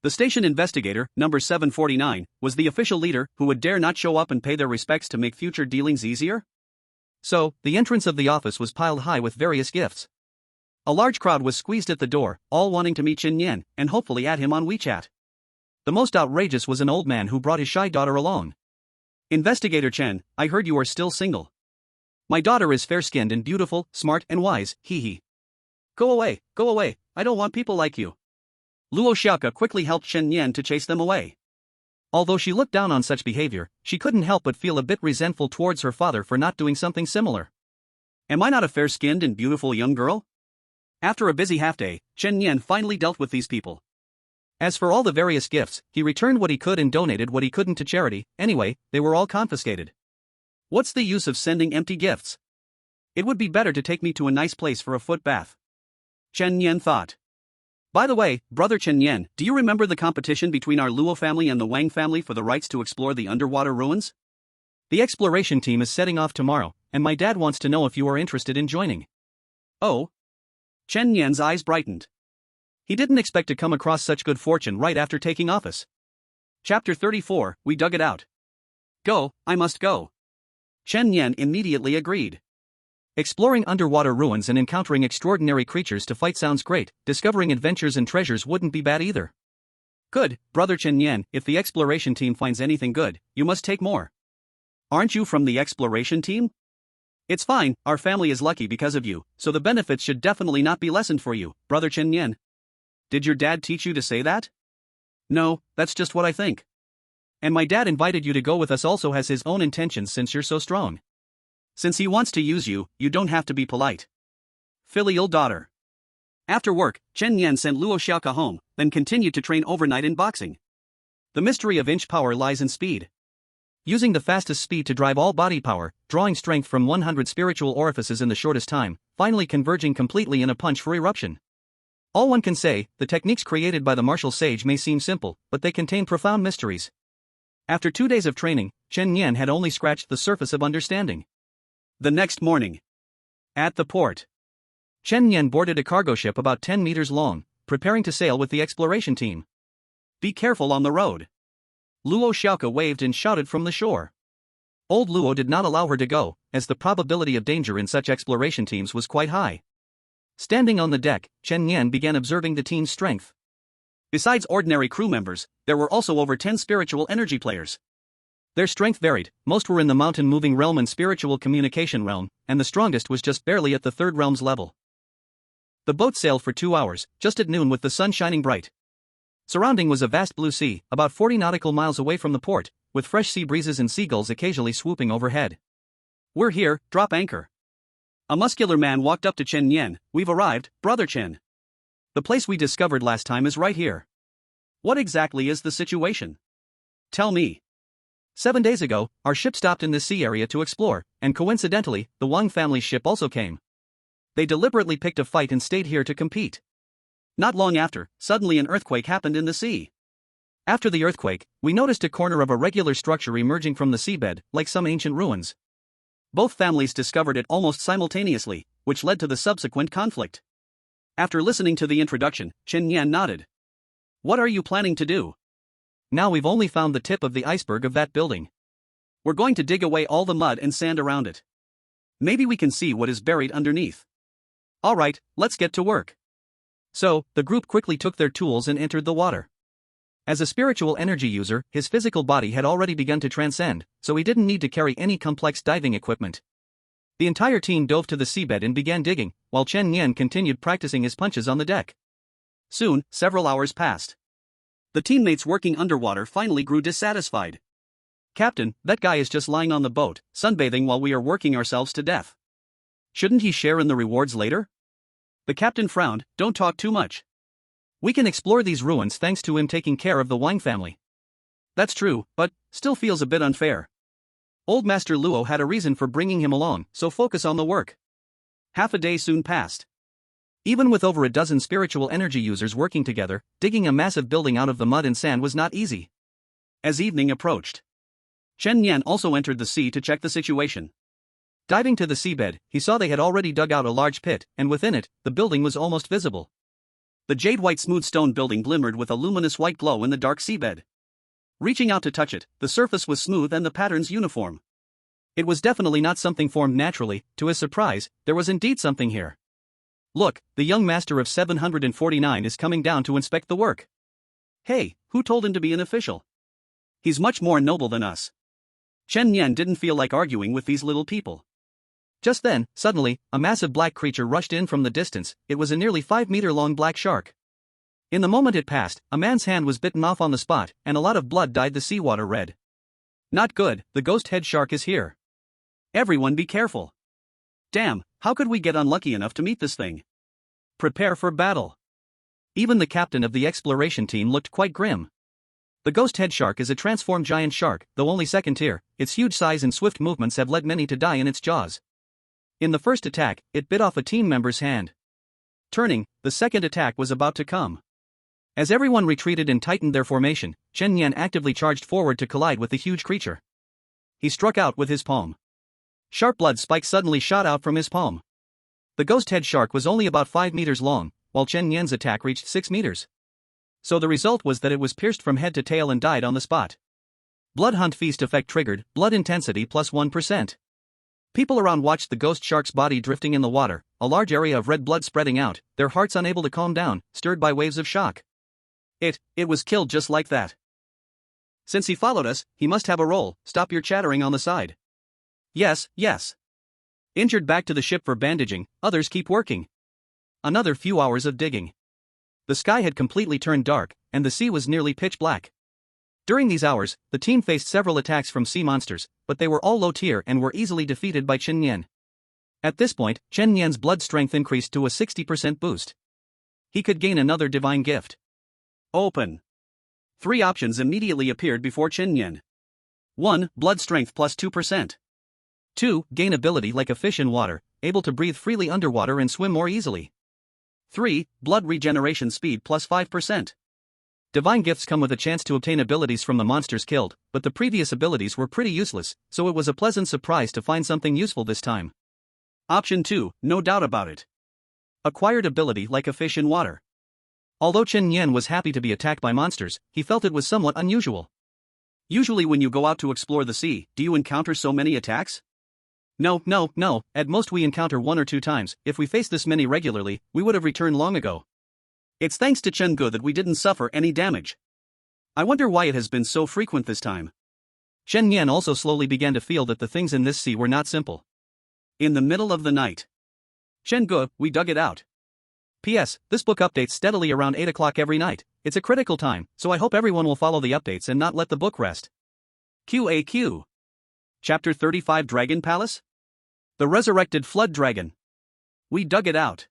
The station investigator, number 749, was the official leader who would dare not show up and pay their respects to make future dealings easier. So, the entrance of the office was piled high with various gifts. A large crowd was squeezed at the door, all wanting to meet Chen Yan, and hopefully add him on WeChat. The most outrageous was an old man who brought his shy daughter along. Investigator Chen, I heard you are still single. My daughter is fair-skinned and beautiful, smart and wise, hee. Go away, I don't want people like you. Luo Xiaoka quickly helped Chen Yan to chase them away. Although she looked down on such behavior, she couldn't help but feel a bit resentful towards her father for not doing something similar. Am I not a fair-skinned and beautiful young girl? After a busy half-day, Chen Yan finally dealt with these people. As for all the various gifts, he returned what he could and donated what he couldn't to charity. Anyway, they were all confiscated. What's the use of sending empty gifts? It would be better to take me to a nice place for a foot bath. Chen Yan thought. By the way, Brother Chen Yan, do you remember the competition between our Luo family and the Wang family for the rights to explore the underwater ruins? The exploration team is setting off tomorrow, and my dad wants to know if you are interested in joining. Oh? Chen Yan's eyes brightened. He didn't expect to come across such good fortune right after taking office. Chapter 34, We Dug It Out. Go, I must go. Chen Yan immediately agreed. Exploring underwater ruins and encountering extraordinary creatures to fight sounds great. Discovering adventures and treasures wouldn't be bad either. Good, Brother Chen Yan, if the exploration team finds anything good, you must take more. Aren't you from the exploration team? It's fine, our family is lucky because of you, so the benefits should definitely not be lessened for you, Brother Chen Yan. Did your dad teach you to say that? No, that's just what I think. And my dad invited you to go with us also has his own intentions since you're so strong. Since he wants to use you, you don't have to be polite. Filial daughter. After work, Chen Yan sent Luo Xiaoka home, then continued to train overnight in boxing. The mystery of inch power lies in speed. Using the fastest speed to drive all body power, drawing strength from 100 spiritual orifices in the shortest time, finally converging completely in a punch for eruption. All one can say, the techniques created by the martial sage may seem simple, but they contain profound mysteries. After 2 days of training, Chen Yan had only scratched the surface of understanding. The next morning. At the port, Chen Yan boarded a cargo ship about 10 meters long, preparing to sail with the exploration team. Be careful on the road. Luo Xiaoke waved and shouted from the shore. Old Luo did not allow her to go, as the probability of danger in such exploration teams was quite high. Standing on the deck, Chen Yan began observing the team's strength. Besides ordinary crew members, there were also over 10 spiritual energy players. Their strength varied, most were in the mountain-moving realm and spiritual communication realm, and the strongest was just barely at the third realm's level. The boat sailed for 2 hours, just at noon with the sun shining bright. Surrounding was a vast blue sea, about 40 nautical miles away from the port, with fresh sea breezes and seagulls occasionally swooping overhead. We're here, drop anchor. A muscular man walked up to Chen Yan. We've arrived, Brother Chen. The place we discovered last time is right here. What exactly is the situation? Tell me. 7 days ago, our ship stopped in this sea area to explore, and coincidentally, the Wang family's ship also came. They deliberately picked a fight and stayed here to compete. Not long after, suddenly an earthquake happened in the sea. After the earthquake, we noticed a corner of a regular structure emerging from the seabed, like some ancient ruins. Both families discovered it almost simultaneously, which led to the subsequent conflict. After listening to the introduction, Chen Yan nodded. What are you planning to do? Now we've only found the tip of the iceberg of that building. We're going to dig away all the mud and sand around it. Maybe we can see what is buried underneath. Alright, let's get to work. So, the group quickly took their tools and entered the water. As a spiritual energy user, his physical body had already begun to transcend, so he didn't need to carry any complex diving equipment. The entire team dove to the seabed and began digging, while Chen Yan continued practicing his punches on the deck. Soon, several hours passed. The teammates working underwater finally grew dissatisfied. Captain, that guy is just lying on the boat, sunbathing while we are working ourselves to death. Shouldn't he share in the rewards later? The captain frowned. Don't talk too much. We can explore these ruins thanks to him taking care of the Wang family. That's true, but still feels a bit unfair. Old Master Luo had a reason for bringing him along, so focus on the work. Half a day soon passed. Even with over a dozen spiritual energy users working together, digging a massive building out of the mud and sand was not easy. As evening approached, Chen Yan also entered the sea to check the situation. Diving to the seabed, he saw they had already dug out a large pit, and within it, the building was almost visible. The jade-white smooth stone building glimmered with a luminous white glow in the dark seabed. Reaching out to touch it, the surface was smooth and the patterns uniform. It was definitely not something formed naturally. To his surprise, there was indeed something here. Look, the young master of 749 is coming down to inspect the work. Hey, who told him to be an official? He's much more noble than us. Chen Yan didn't feel like arguing with these little people. Just then, suddenly, a massive black creature rushed in from the distance. It was a nearly 5-meter-long black shark. In the moment it passed, a man's hand was bitten off on the spot, and a lot of blood dyed the seawater red. Not good, the ghost head shark is here. Everyone be careful. Damn, how could we get unlucky enough to meet this thing? Prepare for battle. Even the captain of the exploration team looked quite grim. The ghost head shark is a transformed giant shark, though only second tier. Its huge size and swift movements have led many to die in its jaws. In the first attack, it bit off a team member's hand. Turning, the second attack was about to come. As everyone retreated and tightened their formation, Chen Yan actively charged forward to collide with the huge creature. He struck out with his palm. Sharp blood spikes suddenly shot out from his palm. The ghost head shark was only about 5 meters long, while Chen Yan's attack reached 6 meters. So the result was that it was pierced from head to tail and died on the spot. Blood Hunt Feast effect triggered, blood intensity plus 1%. People around watched the ghost shark's body drifting in the water, a large area of red blood spreading out, their hearts unable to calm down, stirred by waves of shock. It was killed just like that. Since he followed us, he must have a role. Stop your chattering on the side. Yes. Injured back to the ship for bandaging, others keep working. Another few hours of digging. The sky had completely turned dark, and the sea was nearly pitch black. During these hours, the team faced several attacks from sea monsters, but they were all low tier and were easily defeated by Chen Yan. At this point, Chen Yan's blood strength increased to a 60% boost. He could gain another divine gift. Open. 3 options immediately appeared before Chen Yan. 1. Blood strength plus 2%. 2. Gain ability like a fish in water, able to breathe freely underwater and swim more easily. 3. Blood regeneration speed plus 5%. Divine gifts come with a chance to obtain abilities from the monsters killed, but the previous abilities were pretty useless, so it was a pleasant surprise to find something useful this time. Option 2, no doubt about it. Acquired ability like a fish in water. Although Chen Yan was happy to be attacked by monsters, he felt it was somewhat unusual. Usually when you go out to explore the sea, do you encounter so many attacks? No, at most we encounter 1 or 2 times. If we faced this many regularly, we would have returned long ago. It's thanks to Chen Ge that we didn't suffer any damage. I wonder why it has been so frequent this time. Chen Yan also slowly began to feel that the things in this sea were not simple. In the middle of the night. Chen Ge, we dug it out. P.S. This book updates steadily around 8 o'clock every night. It's a critical time, so I hope everyone will follow the updates and not let the book rest. QAQ. Chapter 35 Dragon Palace? The Resurrected Flood Dragon. We dug it out.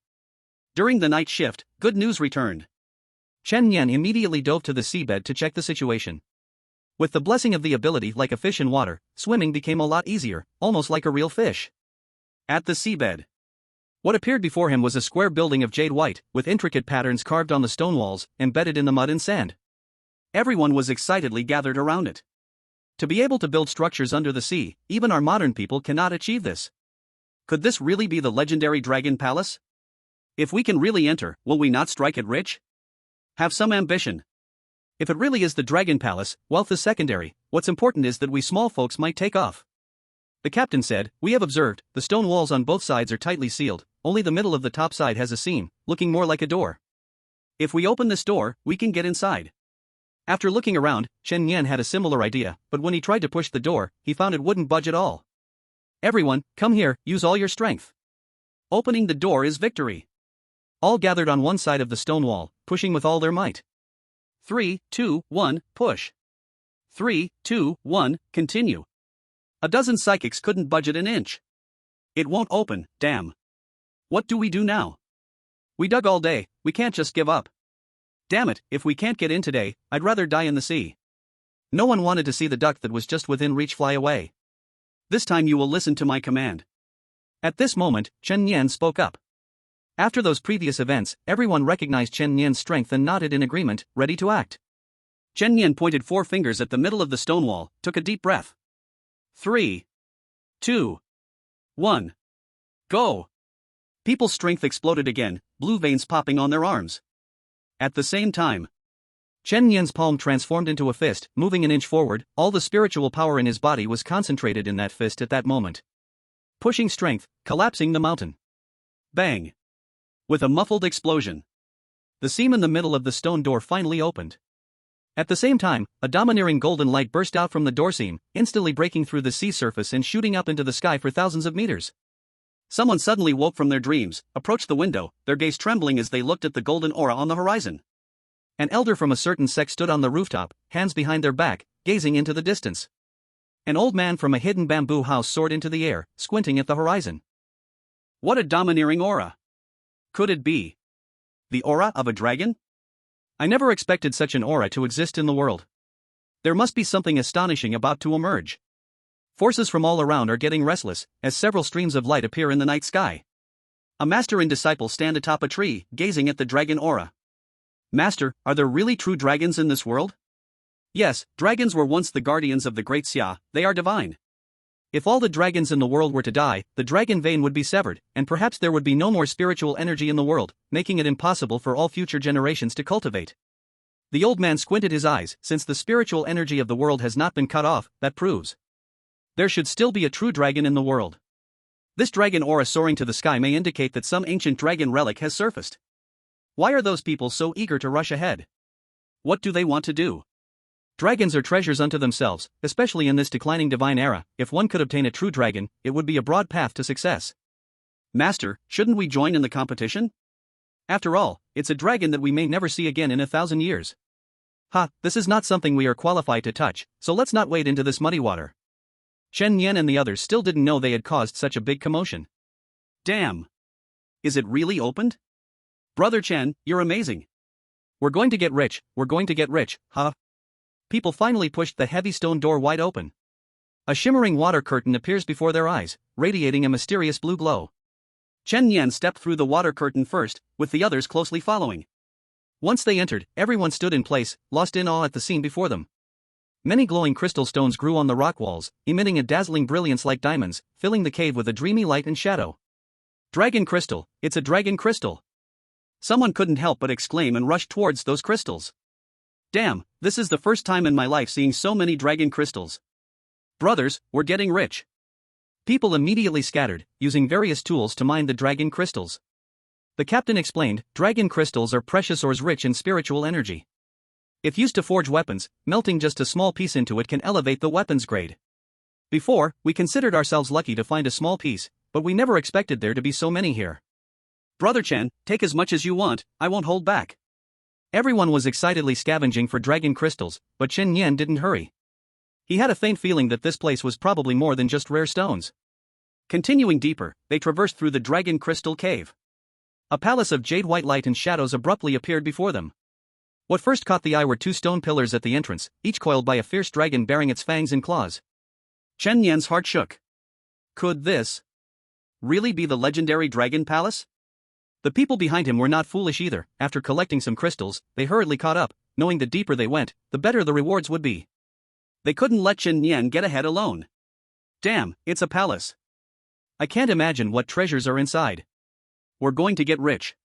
During the night shift, good news returned. Chen Yan immediately dove to the seabed to check the situation. With the blessing of the ability like a fish in water, swimming became a lot easier, almost like a real fish. At the seabed. What appeared before him was a square building of jade white, with intricate patterns carved on the stone walls, embedded in the mud and sand. Everyone was excitedly gathered around it. To be able to build structures under the sea, even our modern people cannot achieve this. Could this really be the legendary Dragon Palace? If we can really enter, will we not strike it rich? Have some ambition. If it really is the Dragon Palace, wealth is secondary. What's important is that we small folks might take off. The captain said, "We have observed, the stone walls on both sides are tightly sealed, only the middle of the top side has a seam, looking more like a door. If we open this door, we can get inside." After looking around, Chen Yan had a similar idea, but when he tried to push the door, he found it wouldn't budge at all. "Everyone, come here, use all your strength." Opening the door is victory. All gathered on one side of the stone wall, pushing with all their might. 3, 2, 1, push. 3, 2, 1, continue. A dozen psychics couldn't budge it an inch. It won't open, damn. What do we do now? We dug all day, we can't just give up. Damn it, if we can't get in today, I'd rather die in the sea. No one wanted to see the duck that was just within reach fly away. This time you will listen to my command. At this moment, Chen Yan spoke up. After those previous events, everyone recognized Chen Yan's strength and nodded in agreement, ready to act. Chen Yan pointed 4 fingers at the middle of the stone wall, took a deep breath. 3, 2, 1. Go! People's strength exploded again, blue veins popping on their arms. At the same time, Chen Yan's palm transformed into a fist, moving an inch forward. All the spiritual power in his body was concentrated in that fist at that moment. Pushing strength, collapsing the mountain. Bang! With a muffled explosion, the seam in the middle of the stone door finally opened. At the same time, a domineering golden light burst out from the door seam, instantly breaking through the sea surface and shooting up into the sky for thousands of meters. Someone suddenly woke from their dreams, approached the window, their gaze trembling as they looked at the golden aura on the horizon. An elder from a certain sect stood on the rooftop, hands behind their back, gazing into the distance. An old man from a hidden bamboo house soared into the air, squinting at the horizon. What a domineering aura! Could it be the aura of a dragon? I never expected such an aura to exist in the world. There must be something astonishing about to emerge. Forces from all around are getting restless, as several streams of light appear in the night sky. A master and disciple stand atop a tree, gazing at the dragon aura. Master, are there really true dragons in this world? Yes, dragons were once the guardians of the great Xia, they are divine. If all the dragons in the world were to die, the dragon vein would be severed, and perhaps there would be no more spiritual energy in the world, making it impossible for all future generations to cultivate. The old man squinted his eyes. Since the spiritual energy of the world has not been cut off, that proves there should still be a true dragon in the world. This dragon aura soaring to the sky may indicate that some ancient dragon relic has surfaced. Why are those people so eager to rush ahead? What do they want to do? Dragons are treasures unto themselves, especially in this declining divine era. If one could obtain a true dragon, it would be a broad path to success. Master, shouldn't we join in the competition? After all, it's a dragon that we may never see again in 1,000 years. This is not something we are qualified to touch, so let's not wade into this muddy water. Chen Yan and the others still didn't know they had caused such a big commotion. Damn! Is it really opened? Brother Chen, you're amazing. We're going to get rich, People finally pushed the heavy stone door wide open. A shimmering water curtain appears before their eyes, radiating a mysterious blue glow. Chen Yan stepped through the water curtain first, with the others closely following. Once they entered, everyone stood in place, lost in awe at the scene before them. Many glowing crystal stones grew on the rock walls, emitting a dazzling brilliance like diamonds, filling the cave with a dreamy light and shadow. Dragon crystal, it's a dragon crystal. Someone couldn't help but exclaim and rush towards those crystals. Damn, this is the first time in my life seeing so many dragon crystals. Brothers, we're getting rich. People immediately scattered, using various tools to mine the dragon crystals. The captain explained, dragon crystals are precious ores rich in spiritual energy. If used to forge weapons, melting just a small piece into it can elevate the weapon's grade. Before, we considered ourselves lucky to find a small piece, but we never expected there to be so many here. Brother Chen, take as much as you want, I won't hold back. Everyone was excitedly scavenging for dragon crystals, but Chen Yan didn't hurry. He had a faint feeling that this place was probably more than just rare stones. Continuing deeper, they traversed through the dragon crystal cave. A palace of jade white light and shadows abruptly appeared before them. What first caught the eye were two stone pillars at the entrance, each coiled by a fierce dragon bearing its fangs and claws. Chen Yan's heart shook. Could this really be the legendary dragon palace? The people behind him were not foolish either. After collecting some crystals, they hurriedly caught up, knowing the deeper they went, the better the rewards would be. They couldn't let Chen Yan get ahead alone. Damn, it's a palace. I can't imagine what treasures are inside. We're going to get rich.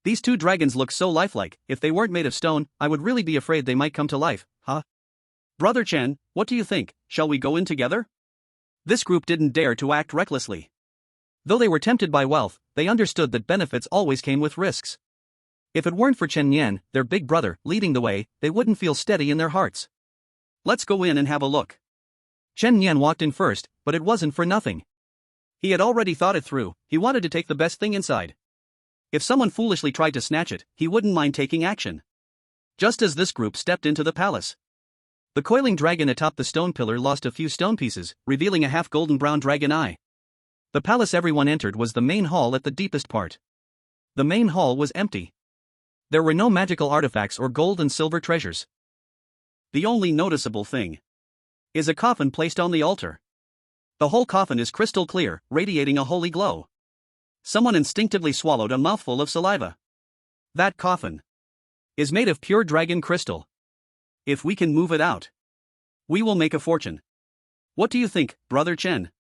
These two dragons look so lifelike. If they weren't made of stone, I would really be afraid they might come to life, huh? Brother Chen, what do you think? Shall we go in together? This group didn't dare to act recklessly. Though they were tempted by wealth, they understood that benefits always came with risks. If it weren't for Chen Yan, their big brother, leading the way, they wouldn't feel steady in their hearts. Let's go in and have a look. Chen Yan walked in first, but it wasn't for nothing. He had already thought it through. He wanted to take the best thing inside. If someone foolishly tried to snatch it, he wouldn't mind taking action. Just as this group stepped into the palace, the coiling dragon atop the stone pillar lost a few stone pieces, revealing a half-golden brown dragon eye. The palace everyone entered was the main hall at the deepest part. The main hall was empty. There were no magical artifacts or gold and silver treasures. The only noticeable thing is a coffin placed on the altar. The whole coffin is crystal clear, radiating a holy glow. Someone instinctively swallowed a mouthful of saliva. That coffin is made of pure dragon crystal. If we can move it out, we will make a fortune. What do you think, Brother Chen?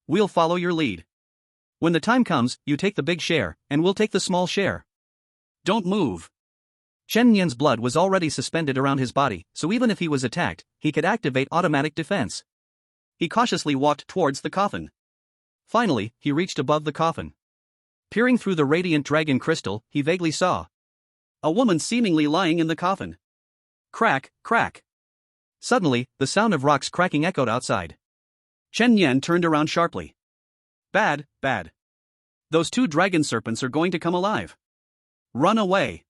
We'll follow your lead. When the time comes, you take the big share, and we'll take the small share. Don't move. Chen Yan's blood was already suspended around his body, so even if he was attacked, he could activate automatic defense. He cautiously walked towards the coffin. Finally, he reached above the coffin. Peering through the radiant dragon crystal, he vaguely saw a woman seemingly lying in the coffin. Crack, crack. Suddenly, the sound of rocks cracking echoed outside. Chen Yan turned around sharply. Bad, bad. Those two dragon serpents are going to come alive. Run away.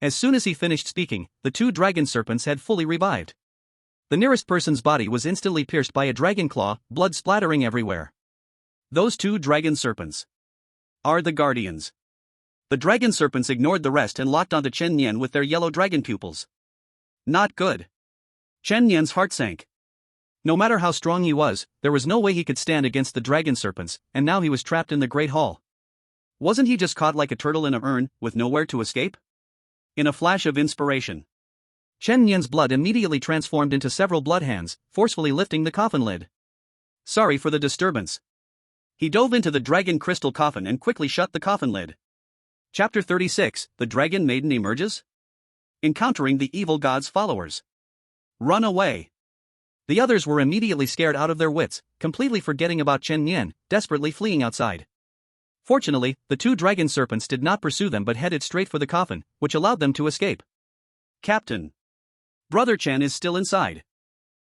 As soon as he finished speaking, the two dragon serpents had fully revived. The nearest person's body was instantly pierced by a dragon claw, blood splattering everywhere. Those two dragon serpents are the guardians. The dragon serpents ignored the rest and locked onto Chen Yan with their yellow dragon pupils. Not good. Chen Yan's heart sank. No matter how strong he was, there was no way he could stand against the dragon serpents, and now he was trapped in the Great Hall. Wasn't he just caught like a turtle in an urn, with nowhere to escape? In a flash of inspiration, Chen Yan's blood immediately transformed into several blood hands, forcefully lifting the coffin lid. Sorry for the disturbance. He dove into the dragon crystal coffin and quickly shut the coffin lid. Chapter 36, The Dragon Maiden Emerges? Encountering the evil god's followers. Run away. The others were immediately scared out of their wits, completely forgetting about Chen Yan, desperately fleeing outside. Fortunately, the two dragon serpents did not pursue them but headed straight for the coffin, which allowed them to escape. Captain. Brother Chen is still inside.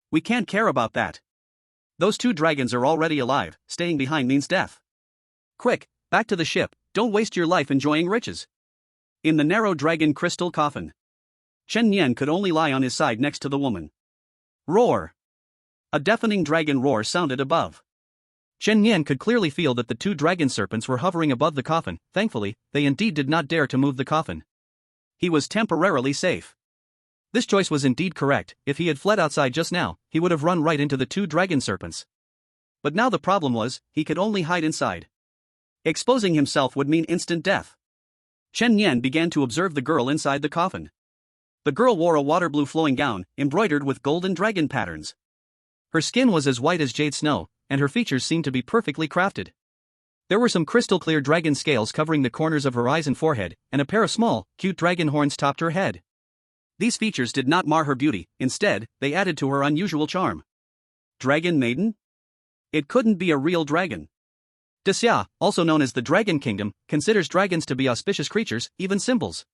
We can't care about that. Those two dragons are already alive, staying behind means death. Quick, back to the ship, don't waste your life enjoying riches. In the narrow dragon crystal coffin, Chen Yan could only lie on his side next to the woman. Roar. A deafening dragon roar sounded above. Chen Yan could clearly feel that the two dragon serpents were hovering above the coffin. Thankfully, they indeed did not dare to move the coffin. He was temporarily safe. This choice was indeed correct. If he had fled outside just now, he would have run right into the two dragon serpents. But now the problem was, he could only hide inside. Exposing himself would mean instant death. Chen Yan began to observe the girl inside the coffin. The girl wore a water blue flowing gown, embroidered with golden dragon patterns. Her skin was as white as jade snow, and her features seemed to be perfectly crafted. There were some crystal-clear dragon scales covering the corners of her eyes and forehead, and a pair of small, cute dragon horns topped her head. These features did not mar her beauty, instead, they added to her unusual charm. Dragon Maiden? It couldn't be a real dragon. Xia, also known as the Dragon Kingdom, considers dragons to be auspicious creatures, even symbols.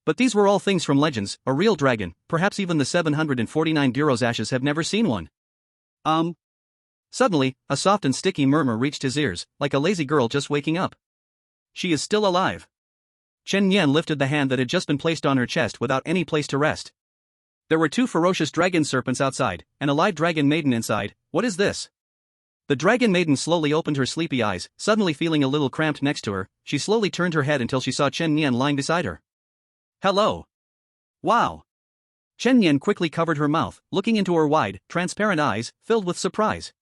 But these were all things from legends. A real dragon, perhaps even the 749 Duros Ashes, have never seen one. Suddenly, a soft and sticky murmur reached his ears, like a lazy girl just waking up. She is still alive. Chen Yan lifted the hand that had just been placed on her chest without any place to rest. There were 2 ferocious dragon serpents outside, and a live dragon maiden inside. What is this? The dragon maiden slowly opened her sleepy eyes, suddenly feeling a little cramped next to her. She slowly turned her head until she saw Chen Yan lying beside her. Hello. Wow. Chen Yan quickly covered her mouth, looking into her wide, transparent eyes, filled with surprise.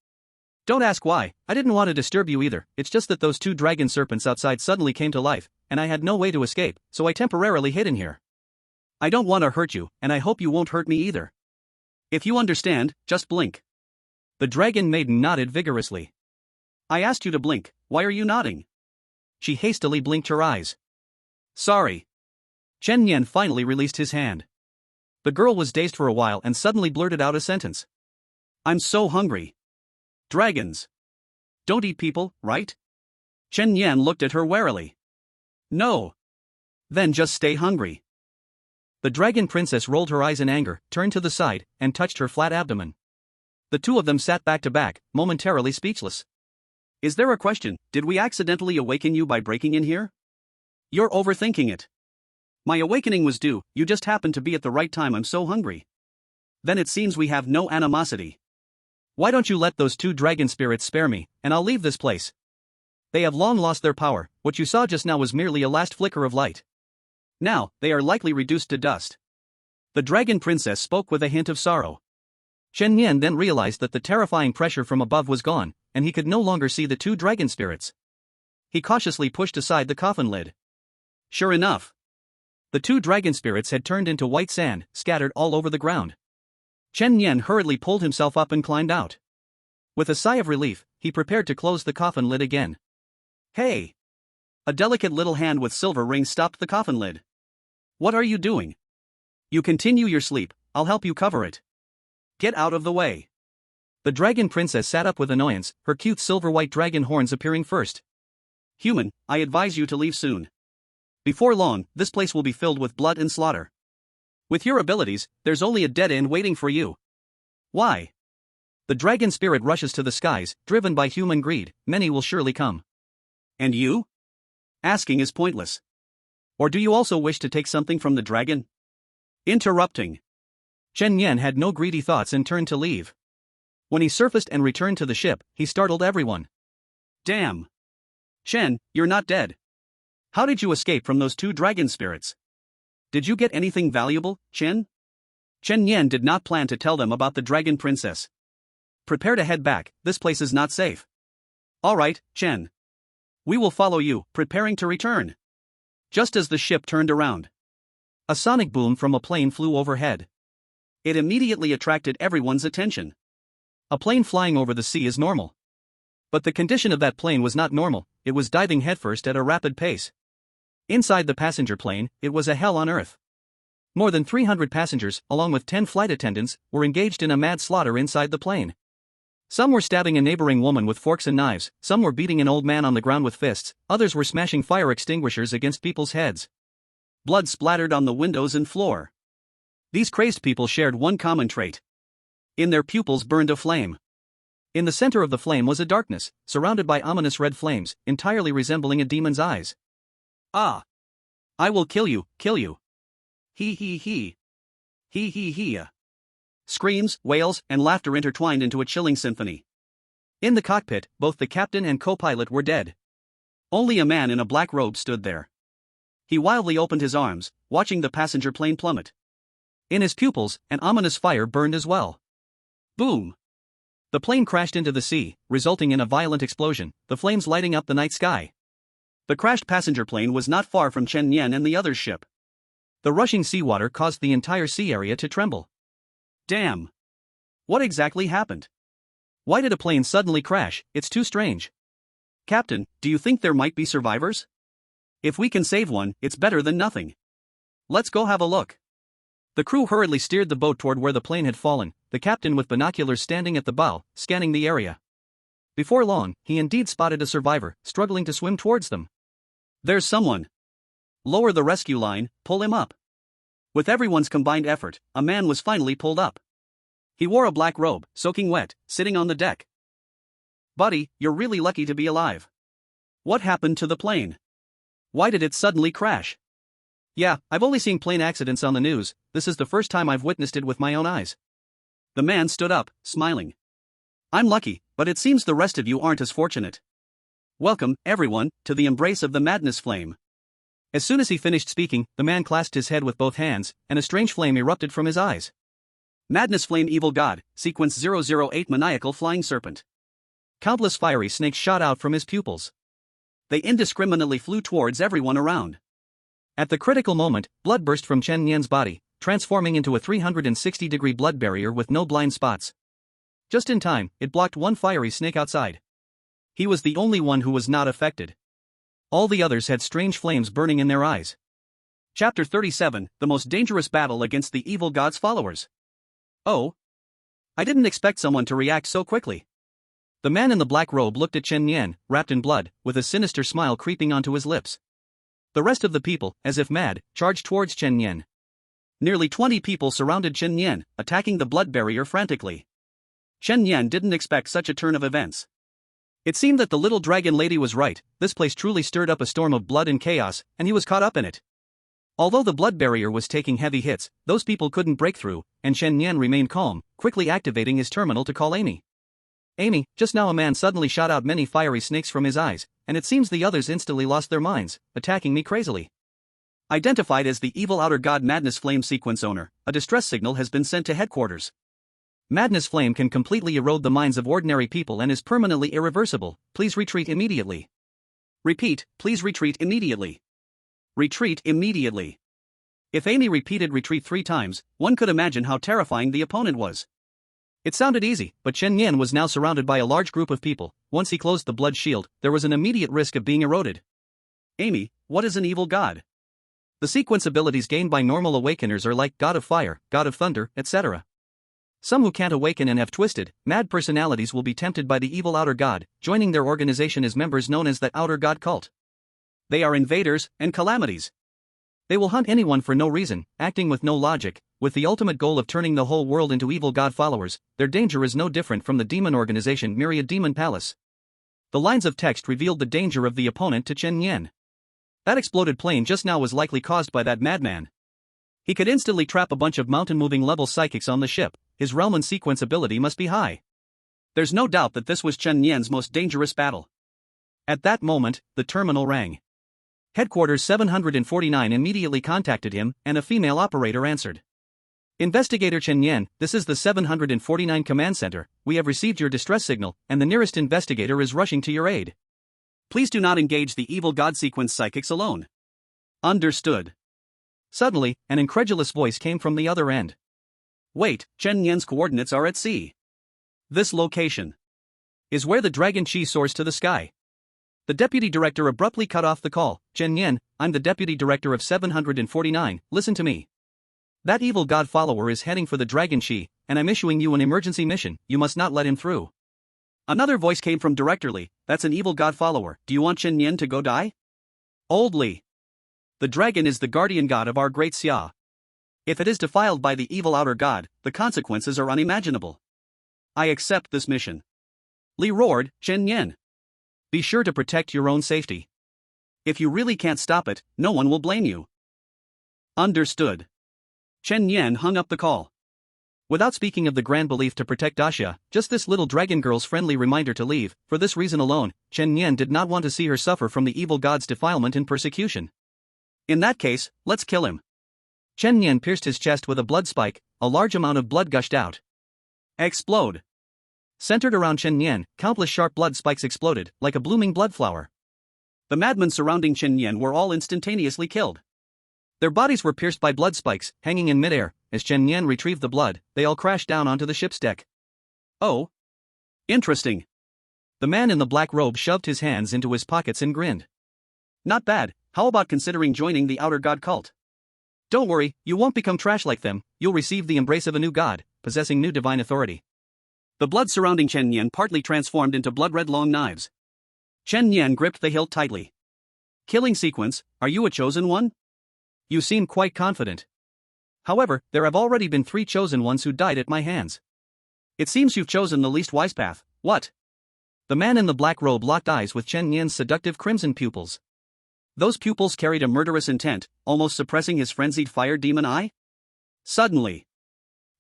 Don't ask why, I didn't want to disturb you either, it's just that those 2 dragon serpents outside suddenly came to life, and I had no way to escape, so I temporarily hid in here. I don't want to hurt you, and I hope you won't hurt me either. If you understand, just blink. The dragon maiden nodded vigorously. I asked you to blink, why are you nodding? She hastily blinked her eyes. Sorry. Chen Yan finally released his hand. The girl was dazed for a while and suddenly blurted out a sentence. I'm so hungry. Dragons don't eat people, right? Chen Yan looked at her warily. No. Then just stay hungry. The dragon princess rolled her eyes in anger, turned to the side, and touched her flat abdomen. The 2 of them sat back to back, momentarily speechless. Is there a question? Did we accidentally awaken you by breaking in here? You're overthinking it. My awakening was due, you just happened to be at the right time. I'm so hungry. Then it seems we have no animosity. Why don't you let those 2 dragon spirits spare me, and I'll leave this place. They have long lost their power, what you saw just now was merely a last flicker of light. Now, they are likely reduced to dust. The dragon princess spoke with a hint of sorrow. Chen Yan then realized that the terrifying pressure from above was gone, and he could no longer see the 2 dragon spirits. He cautiously pushed aside the coffin lid. Sure enough. The 2 dragon spirits had turned into white sand, scattered all over the ground. Chen Yan hurriedly pulled himself up and climbed out. With a sigh of relief, he prepared to close the coffin lid again. Hey! A delicate little hand with silver rings stopped the coffin lid. What are you doing? You continue your sleep, I'll help you cover it. Get out of the way. The dragon princess sat up with annoyance, her cute silver-white dragon horns appearing first. Human, I advise you to leave soon. Before long, this place will be filled with blood and slaughter. With your abilities, there's only a dead end waiting for you. Why? The dragon spirit rushes to the skies, driven by human greed. Many will surely come. And you? Asking is pointless. Or do you also wish to take something from the dragon? Interrupting. Chen Yan had no greedy thoughts and turned to leave. When he surfaced and returned to the ship, he startled everyone. Damn. Chen, you're not dead. How did you escape from those 2 dragon spirits? Did you get anything valuable, Chen? Chen Yan did not plan to tell them about the dragon princess. Prepare to head back, this place is not safe. Alright, Chen. We will follow you, preparing to return. Just as the ship turned around, a sonic boom from a plane flew overhead. It immediately attracted everyone's attention. A plane flying over the sea is normal. But the condition of that plane was not normal, it was diving headfirst at a rapid pace. Inside the passenger plane, it was a hell on earth. More than 300 passengers, along with 10 flight attendants, were engaged in a mad slaughter inside the plane. Some were stabbing a neighboring woman with forks and knives, some were beating an old man on the ground with fists, others were smashing fire extinguishers against people's heads. Blood splattered on the windows and floor. These crazed people shared one common trait. In their pupils burned a flame. In the center of the flame was a darkness, surrounded by ominous red flames, entirely resembling a demon's eyes. Ah! I will kill you, kill you. He he he. He he he. Screams, wails, and laughter intertwined into a chilling symphony. In the cockpit, both the captain and co-pilot were dead. Only a man in a black robe stood there. He wildly opened his arms, watching the passenger plane plummet. In his pupils, an ominous fire burned as well. Boom! The plane crashed into the sea, resulting in a violent explosion, the flames lighting up the night sky. The crashed passenger plane was not far from Chen Yan and the other's ship. The rushing seawater caused the entire sea area to tremble. Damn! What exactly happened? Why did a plane suddenly crash? It's too strange. Captain, do you think there might be survivors? If we can save one, it's better than nothing. Let's go have a look. The crew hurriedly steered the boat toward where the plane had fallen, the captain with binoculars standing at the bow, scanning the area. Before long, he indeed spotted a survivor, struggling to swim towards them. There's someone. Lower the rescue line, pull him up. With everyone's combined effort, a man was finally pulled up. He wore a black robe, soaking wet, sitting on the deck. Buddy, you're really lucky to be alive. What happened to the plane? Why did it suddenly crash? Yeah, I've only seen plane accidents on the news, this is the first time I've witnessed it with my own eyes. The man stood up, smiling. I'm lucky, but it seems the rest of you aren't as fortunate. Welcome, everyone, to the embrace of the madness flame. As soon as he finished speaking, the man clasped his head with both hands, and a strange flame erupted from his eyes. Madness flame evil god, sequence 008 maniacal flying serpent. Countless fiery snakes shot out from his pupils. They indiscriminately flew towards everyone around. At the critical moment, blood burst from Chen Nian's body, transforming into a 360-degree blood barrier with no blind spots. Just in time, it blocked one fiery snake outside. He was the only one who was not affected. All the others had strange flames burning in their eyes. Chapter 37, The Most Dangerous Battle Against the Evil God's Followers. Oh. I didn't expect someone to react so quickly. The man in the black robe looked at Chen Nian, wrapped in blood, with a sinister smile creeping onto his lips. The rest of the people, as if mad, charged towards Chen Nian. Nearly 20 people surrounded Chen Nian, attacking the blood barrier frantically. Chen Nian didn't expect such a turn of events. It seemed that the little dragon lady was right, this place truly stirred up a storm of blood and chaos, and he was caught up in it. Although the blood barrier was taking heavy hits, those people couldn't break through, and Chen Nian remained calm, quickly activating his terminal to call Amy. Amy, just now a man suddenly shot out many fiery snakes from his eyes, and it seems the others instantly lost their minds, attacking me crazily. Identified as the evil outer god Madness Flame sequence owner, a distress signal has been sent to headquarters. Madness Flame can completely erode the minds of ordinary people and is permanently irreversible, please retreat immediately. Repeat, please retreat immediately. Retreat immediately. If Amy repeated retreat 3 times, one could imagine how terrifying the opponent was. It sounded easy, but Chen Nian was now surrounded by a large group of people. Once he closed the blood shield, there was an immediate risk of being eroded. Amy, what is an evil god? The sequence abilities gained by normal awakeners are like God of Fire, God of Thunder, etc. Some who can't awaken and have twisted, mad personalities will be tempted by the evil outer god, joining their organization as members known as the outer god cult. They are invaders and calamities. They will hunt anyone for no reason, acting with no logic, with the ultimate goal of turning the whole world into evil god followers. Their danger is no different from the demon organization Myriad Demon Palace. The lines of text revealed the danger of the opponent to Chen Nian. That exploded plane just now was likely caused by that madman. He could instantly trap a bunch of mountain-moving level psychics on the ship. His realm and sequence ability must be high. There's no doubt that this was Chen Nian's most dangerous battle. At that moment, the terminal rang. Headquarters 749 immediately contacted him, and a female operator answered. Investigator Chen Nian, this is the 749 Command Center, we have received your distress signal, and the nearest investigator is rushing to your aid. Please do not engage the evil god sequence psychics alone. Understood. Suddenly, an incredulous voice came from the other end. Wait, Chen Nian's coordinates are at sea. This location is where the dragon chi soars to the sky. The deputy director abruptly cut off the call. Chen Nian, I'm the deputy director of 749, listen to me. That evil god follower is heading for the dragon chi, and I'm issuing you an emergency mission, you must not let him through. Another voice came from Director Li, that's an evil god follower, do you want Chen Nian to go die? Old Li. The dragon is the guardian god of our great Xia. If it is defiled by the evil outer god, the consequences are unimaginable. I accept this mission. Li roared, Chen Nian. Be sure to protect your own safety. If you really can't stop it, no one will blame you. Understood. Chen Nian hung up the call. Without speaking of the grand belief to protect Daxia, just this little dragon girl's friendly reminder to leave, for this reason alone, Chen Nian did not want to see her suffer from the evil god's defilement and persecution. In that case, let's kill him. Chen Nian pierced his chest with a blood spike, a large amount of blood gushed out. Explode. Centered around Chen Nian, countless sharp blood spikes exploded, like a blooming blood flower. The madmen surrounding Chen Nian were all instantaneously killed. Their bodies were pierced by blood spikes, hanging in midair. As Chen Nian retrieved the blood, they all crashed down onto the ship's deck. Oh. Interesting. The man in the black robe shoved his hands into his pockets and grinned. Not bad, how about considering joining the outer god cult? Don't worry, you won't become trash like them, you'll receive the embrace of a new god, possessing new divine authority. The blood surrounding Chen Nian partly transformed into blood-red long knives. Chen Nian gripped the hilt tightly. Killing sequence, are you a chosen one? You seem quite confident. However, there have already been 3 chosen ones who died at my hands. It seems you've chosen the least wise path. What? The man in the black robe locked eyes with Chen Nian's seductive crimson pupils. Those pupils carried a murderous intent, almost suppressing his frenzied fire demon eye. Suddenly,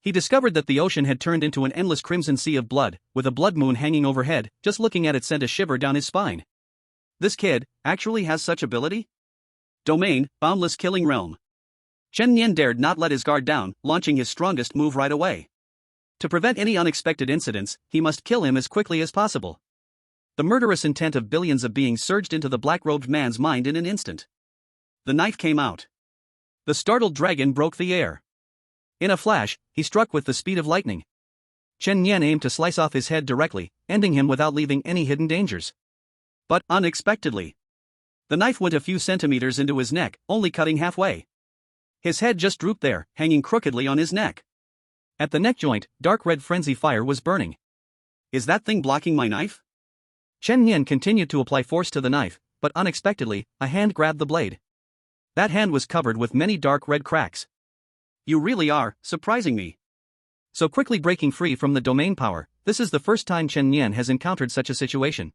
he discovered that the ocean had turned into an endless crimson sea of blood, with a blood moon hanging overhead. Just looking at it sent a shiver down his spine. This kid actually has such ability? Domain, boundless killing realm. Chen Nian dared not let his guard down, launching his strongest move right away. To prevent any unexpected incidents, he must kill him as quickly as possible. The murderous intent of billions of beings surged into the black-robed man's mind in an instant. The knife came out. The startled dragon broke the air. In a flash, he struck with the speed of lightning. Chen Nian aimed to slice off his head directly, ending him without leaving any hidden dangers. But, unexpectedly, the knife went a few centimeters into his neck, only cutting halfway. His head just drooped there, hanging crookedly on his neck. At the neck joint, dark red frenzy fire was burning. Is that thing blocking my knife? Chen Nian continued to apply force to the knife, but unexpectedly, a hand grabbed the blade. That hand was covered with many dark red cracks. You really are surprising me. So quickly breaking free from the domain power, this is the first time Chen Nian has encountered such a situation.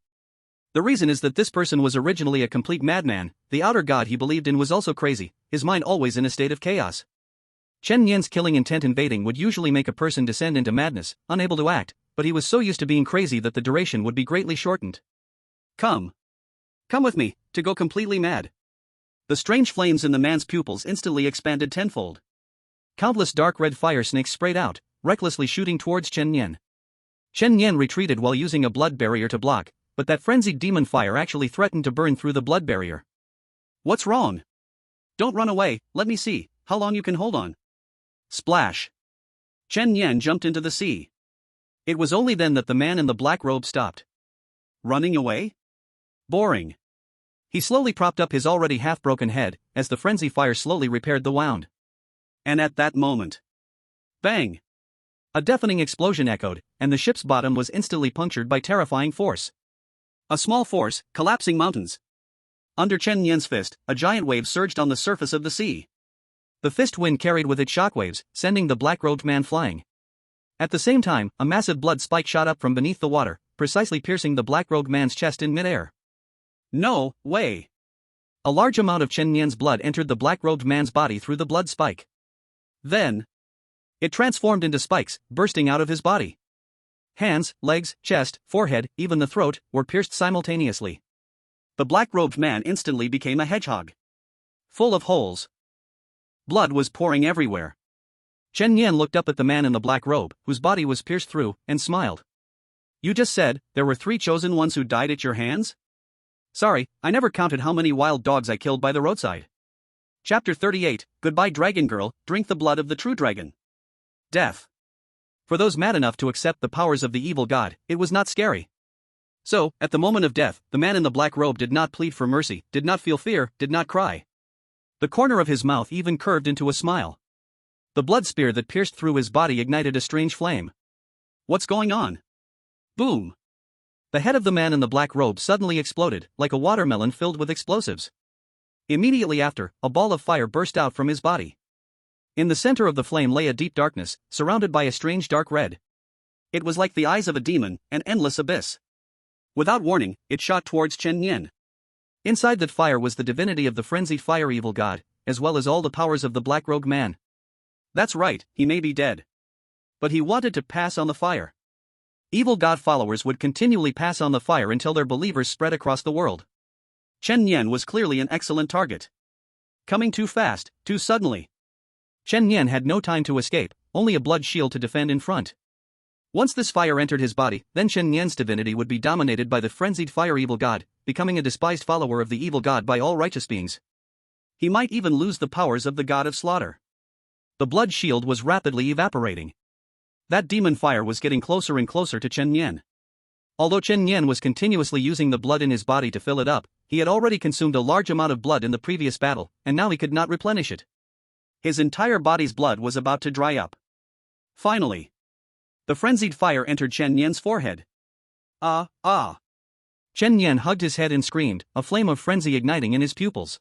The reason is that this person was originally a complete madman. The outer god he believed in was also crazy, his mind always in a state of chaos. Chen Nian's killing intent invading would usually make a person descend into madness, unable to act, but he was so used to being crazy that the duration would be greatly shortened. Come with me, to go completely mad. The strange flames in the man's pupils instantly expanded tenfold. Countless dark red fire snakes sprayed out, recklessly shooting towards Chen Nian. Chen Nian retreated while using a blood barrier to block, but that frenzied demon fire actually threatened to burn through the blood barrier. What's wrong? Don't run away, let me see how long you can hold on. Splash! Chen Nian jumped into the sea. It was only then that the man in the black robe stopped. Running away? Boring. He slowly propped up his already half-broken head, as the frenzy fire slowly repaired the wound. And at that moment, bang! A deafening explosion echoed, and the ship's bottom was instantly punctured by terrifying force. A small force, collapsing mountains. Under Chen Nian's fist, a giant wave surged on the surface of the sea. The fist wind carried with it shockwaves, sending the black-robed man flying. At the same time, a massive blood spike shot up from beneath the water, precisely piercing the black-robed man's chest in midair. No way! A large amount of Chen Nian's blood entered the black-robed man's body through the blood spike. Then, it transformed into spikes, bursting out of his body. Hands, legs, chest, forehead, even the throat, were pierced simultaneously. The black-robed man instantly became a hedgehog. Full of holes. Blood was pouring everywhere. Chen Nian looked up at the man in the black robe, whose body was pierced through, and smiled. You just said, there were 3 chosen ones who died at your hands? Sorry, I never counted how many wild dogs I killed by the roadside. Chapter 38, Goodbye Dragon Girl, drink the blood of the true dragon. Death. For those mad enough to accept the powers of the evil god, it was not scary. So, at the moment of death, the man in the black robe did not plead for mercy, did not feel fear, did not cry. The corner of his mouth even curved into a smile. The blood spear that pierced through his body ignited a strange flame. What's going on? Boom! The head of the man in the black robe suddenly exploded, like a watermelon filled with explosives. Immediately after, a ball of fire burst out from his body. In the center of the flame lay a deep darkness, surrounded by a strange dark red. It was like the eyes of a demon, an endless abyss. Without warning, it shot towards Chen Nian. Inside that fire was the divinity of the frenzied fire evil god, as well as all the powers of the black-robed man. That's right, he may be dead. But he wanted to pass on the fire. Evil god followers would continually pass on the fire until their believers spread across the world. Chen Nian was clearly an excellent target. Coming too fast, too suddenly. Chen Nian had no time to escape, only a blood shield to defend in front. Once this fire entered his body, then Chen Nian's divinity would be dominated by the frenzied fire evil god, becoming a despised follower of the evil god by all righteous beings. He might even lose the powers of the god of slaughter. The blood shield was rapidly evaporating. That demon fire was getting closer and closer to Chen Nian. Although Chen Yan was continuously using the blood in his body to fill it up, he had already consumed a large amount of blood in the previous battle, and now he could not replenish it. His entire body's blood was about to dry up. Finally, the frenzied fire entered Chen Yan's forehead. Ah! Chen Yan hugged his head and screamed, a flame of frenzy igniting in his pupils.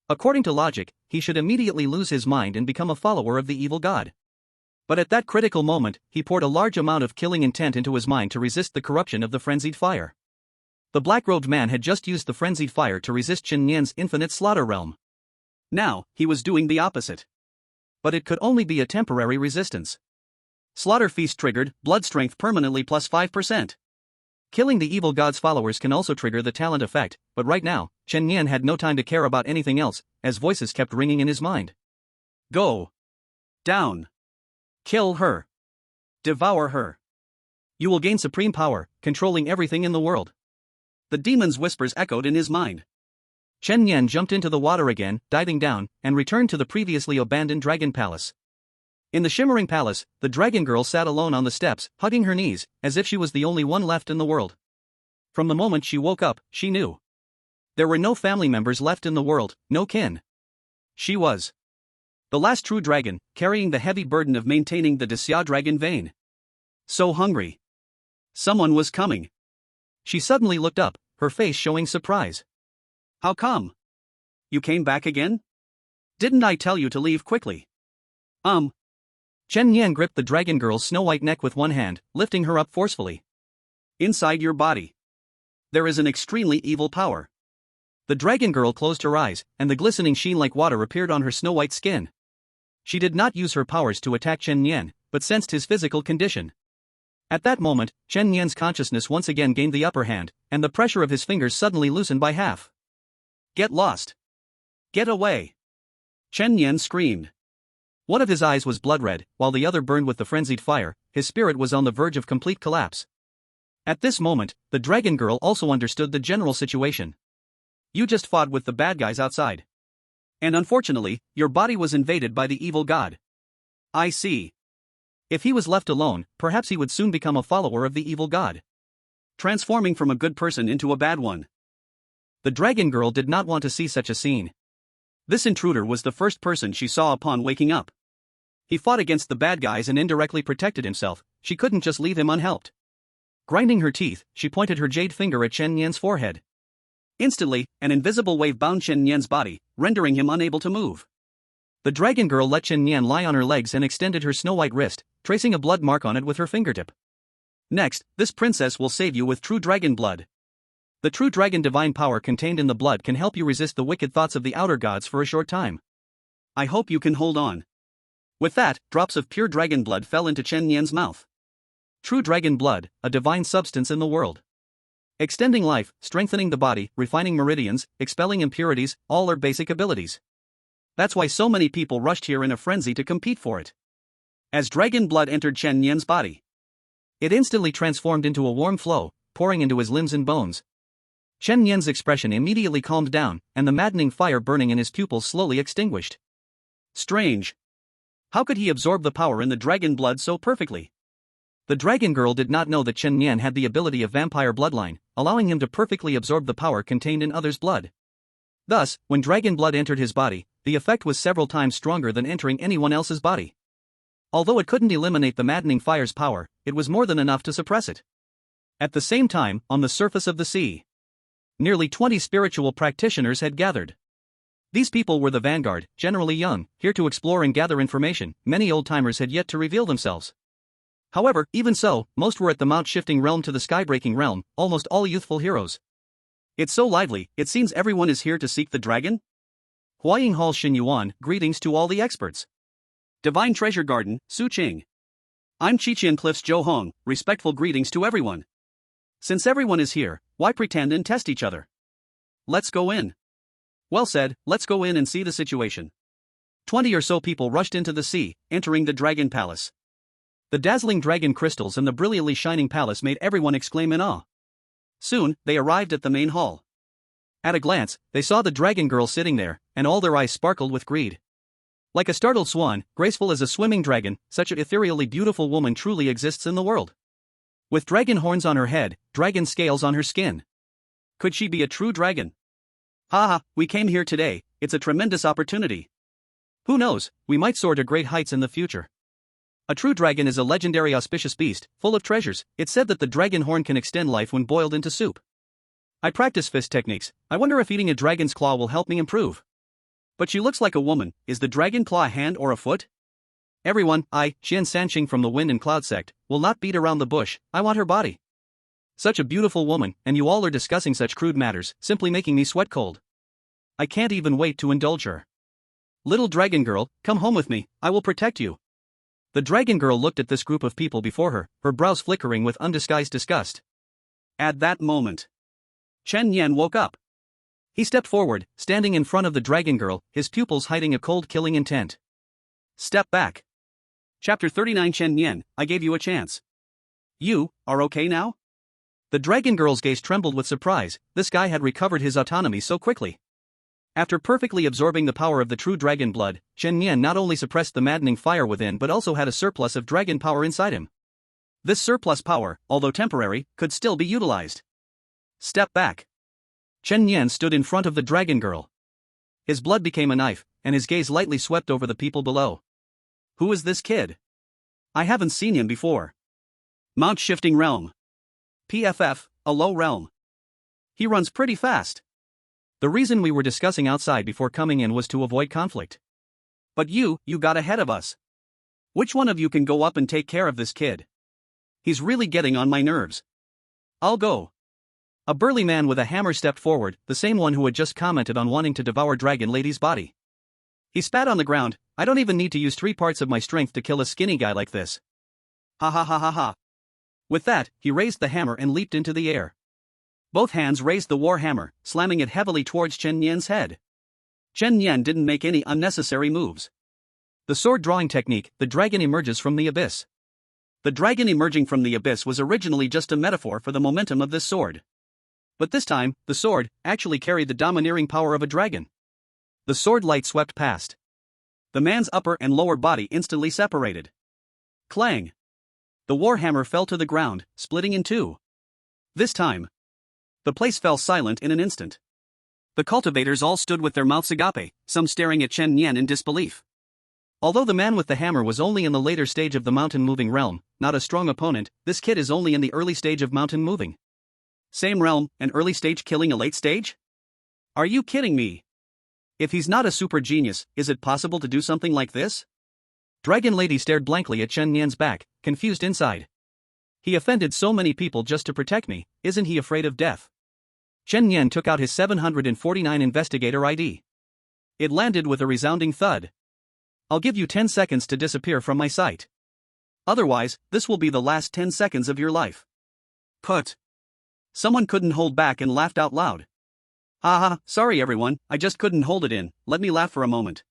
According to logic, he should immediately lose his mind and become a follower of the evil god. But at that critical moment, he poured a large amount of killing intent into his mind to resist the corruption of the frenzied fire. The black-robed man had just used the frenzied fire to resist Chen Yan's infinite slaughter realm. Now, he was doing the opposite. But it could only be a temporary resistance. Slaughter Feast triggered, blood strength permanently plus 5%. Killing the evil god's followers can also trigger the talent effect, but right now, Chen Yan had no time to care about anything else, as voices kept ringing in his mind. Go down. Kill her. Devour her. You will gain supreme power, controlling everything in the world. The demon's whispers echoed in his mind. Chen Yan jumped into the water again, diving down, and returned to the previously abandoned dragon palace. In the shimmering palace, the dragon girl sat alone on the steps, hugging her knees, as if she was the only one left in the world. From the moment she woke up, she knew. There were no family members left in the world, no kin. She was the last true dragon, carrying the heavy burden of maintaining the Xia dragon vein. So hungry. Someone was coming. She suddenly looked up, her face showing surprise. How come? You came back again? Didn't I tell you to leave quickly? Chen Yan gripped the dragon girl's snow-white neck with one hand, lifting her up forcefully. Inside your body, there is an extremely evil power. The dragon girl closed her eyes, and the glistening sheen like water appeared on her snow-white skin. She did not use her powers to attack Chen Yan, but sensed his physical condition. At that moment, Chen Yan's consciousness once again gained the upper hand, and the pressure of his fingers suddenly loosened by half. Get lost. Get away. Chen Yan screamed. One of his eyes was blood red, while the other burned with the frenzied fire. His spirit was on the verge of complete collapse. At this moment, the dragon girl also understood the general situation. You just fought with the bad guys outside. And unfortunately, your body was invaded by the evil god. I see. If he was left alone, perhaps he would soon become a follower of the evil god, transforming from a good person into a bad one. The dragon girl did not want to see such a scene. This intruder was the first person she saw upon waking up. He fought against the bad guys and indirectly protected himself. She couldn't just leave him unhelped. Grinding her teeth, she pointed her jade finger at Chen Yan's forehead. Instantly, an invisible wave bound Chen Yan's body, rendering him unable to move. The dragon girl let Chen Yan lie on her legs and extended her snow-white wrist, tracing a blood mark on it with her fingertip. Next, this princess will save you with true dragon blood. The true dragon divine power contained in the blood can help you resist the wicked thoughts of the outer gods for a short time. I hope you can hold on. With that, drops of pure dragon blood fell into Chen Yan's mouth. True dragon blood, a divine substance in the world. Extending life, strengthening the body, refining meridians, expelling impurities, all are basic abilities. That's why so many people rushed here in a frenzy to compete for it. As dragon blood entered Chen Yan's body, it instantly transformed into a warm flow, pouring into his limbs and bones. Chen Yan's expression immediately calmed down, and the maddening fire burning in his pupils slowly extinguished. Strange. How could he absorb the power in the dragon blood so perfectly? The dragon girl did not know that Chen Yan had the ability of vampire bloodline, allowing him to perfectly absorb the power contained in others' blood. Thus, when dragon blood entered his body, the effect was several times stronger than entering anyone else's body. Although it couldn't eliminate the maddening fire's power, it was more than enough to suppress it. At the same time, on the surface of the sea, nearly 20 spiritual practitioners had gathered. These people were the vanguard, generally young, here to explore and gather information. Many old-timers had yet to reveal themselves. However, even so, most were at the mount-shifting realm to the sky-breaking realm, almost all youthful heroes. It's so lively, it seems everyone is here to seek the dragon? Huaying Hall Xinyuan, greetings to all the experts. Divine Treasure Garden, Su Qing. I'm Chichian Cliffs Zhou Hong, respectful greetings to everyone. Since everyone is here, why pretend and test each other? Let's go in. Well said, let's go in and see the situation. 20 or so people rushed into the sea, entering the dragon palace. The dazzling dragon crystals and the brilliantly shining palace made everyone exclaim in awe. Soon, they arrived at the main hall. At a glance, they saw the dragon girl sitting there, and all their eyes sparkled with greed. Like a startled swan, graceful as a swimming dragon, such an ethereally beautiful woman truly exists in the world. With dragon horns on her head, dragon scales on her skin. Could she be a true dragon? Haha, we came here today, it's a tremendous opportunity. Who knows, we might soar to great heights in the future. A true dragon is a legendary auspicious beast, full of treasures. It's said that the dragon horn can extend life when boiled into soup. I practice fist techniques, I wonder if eating a dragon's claw will help me improve. But she looks like a woman, is the dragon claw a hand or a foot? Everyone, Xian Sanqing from the Wind and Cloud sect, will not beat around the bush, I want her body. Such a beautiful woman, and you all are discussing such crude matters, simply making me sweat cold. I can't even wait to indulge her. Little dragon girl, come home with me, I will protect you. The dragon girl looked at this group of people before her brows flickering with undisguised disgust. At that moment, Chen Yan woke up. He stepped forward, standing in front of the dragon girl, his pupils hiding a cold killing intent. Step back. Chapter 39 Chen Yan, I gave you a chance. You are okay now? The dragon girl's gaze trembled with surprise, this guy had recovered his autonomy so quickly. After perfectly absorbing the power of the true dragon blood, Chen Yan not only suppressed the maddening fire within but also had a surplus of dragon power inside him. This surplus power, although temporary, could still be utilized. Step back. Chen Yan stood in front of the dragon girl. His blood became a knife, and his gaze lightly swept over the people below. Who is this kid? I haven't seen him before. Mount Shifting Realm. PFF, a low realm. He runs pretty fast. The reason we were discussing outside before coming in was to avoid conflict. But you got ahead of us. Which one of you can go up and take care of this kid? He's really getting on my nerves. I'll go. A burly man with a hammer stepped forward, the same one who had just commented on wanting to devour Dragon Lady's body. He spat on the ground, I don't even need to use 3 parts of my strength to kill a skinny guy like this. Ha ha ha ha ha. With that, he raised the hammer and leaped into the air. Both hands raised the war hammer, slamming it heavily towards Chen Yan's head. Chen Yan didn't make any unnecessary moves. The sword drawing technique, the dragon emerges from the abyss. The dragon emerging from the abyss was originally just a metaphor for the momentum of this sword. But this time, the sword actually carried the domineering power of a dragon. The sword light swept past. The man's upper and lower body instantly separated. Clang! The warhammer fell to the ground, splitting in 2. This time, the place fell silent in an instant. The cultivators all stood with their mouths agape, some staring at Chen Yan in disbelief. Although the man with the hammer was only in the later stage of the mountain moving realm, not a strong opponent, this kid is only in the early stage of mountain moving. Same realm, an early stage killing a late stage? Are you kidding me? If he's not a super genius, is it possible to do something like this? Dragon Lady stared blankly at Chen Yan's back, confused inside. He offended so many people just to protect me, isn't he afraid of death? Chen Yan took out his 749 investigator ID. It landed with a resounding thud. I'll give you 10 seconds to disappear from my sight. Otherwise, this will be the last 10 seconds of your life. Put. Someone couldn't hold back and laughed out loud. Haha, sorry everyone, I just couldn't hold it in, let me laugh for a moment.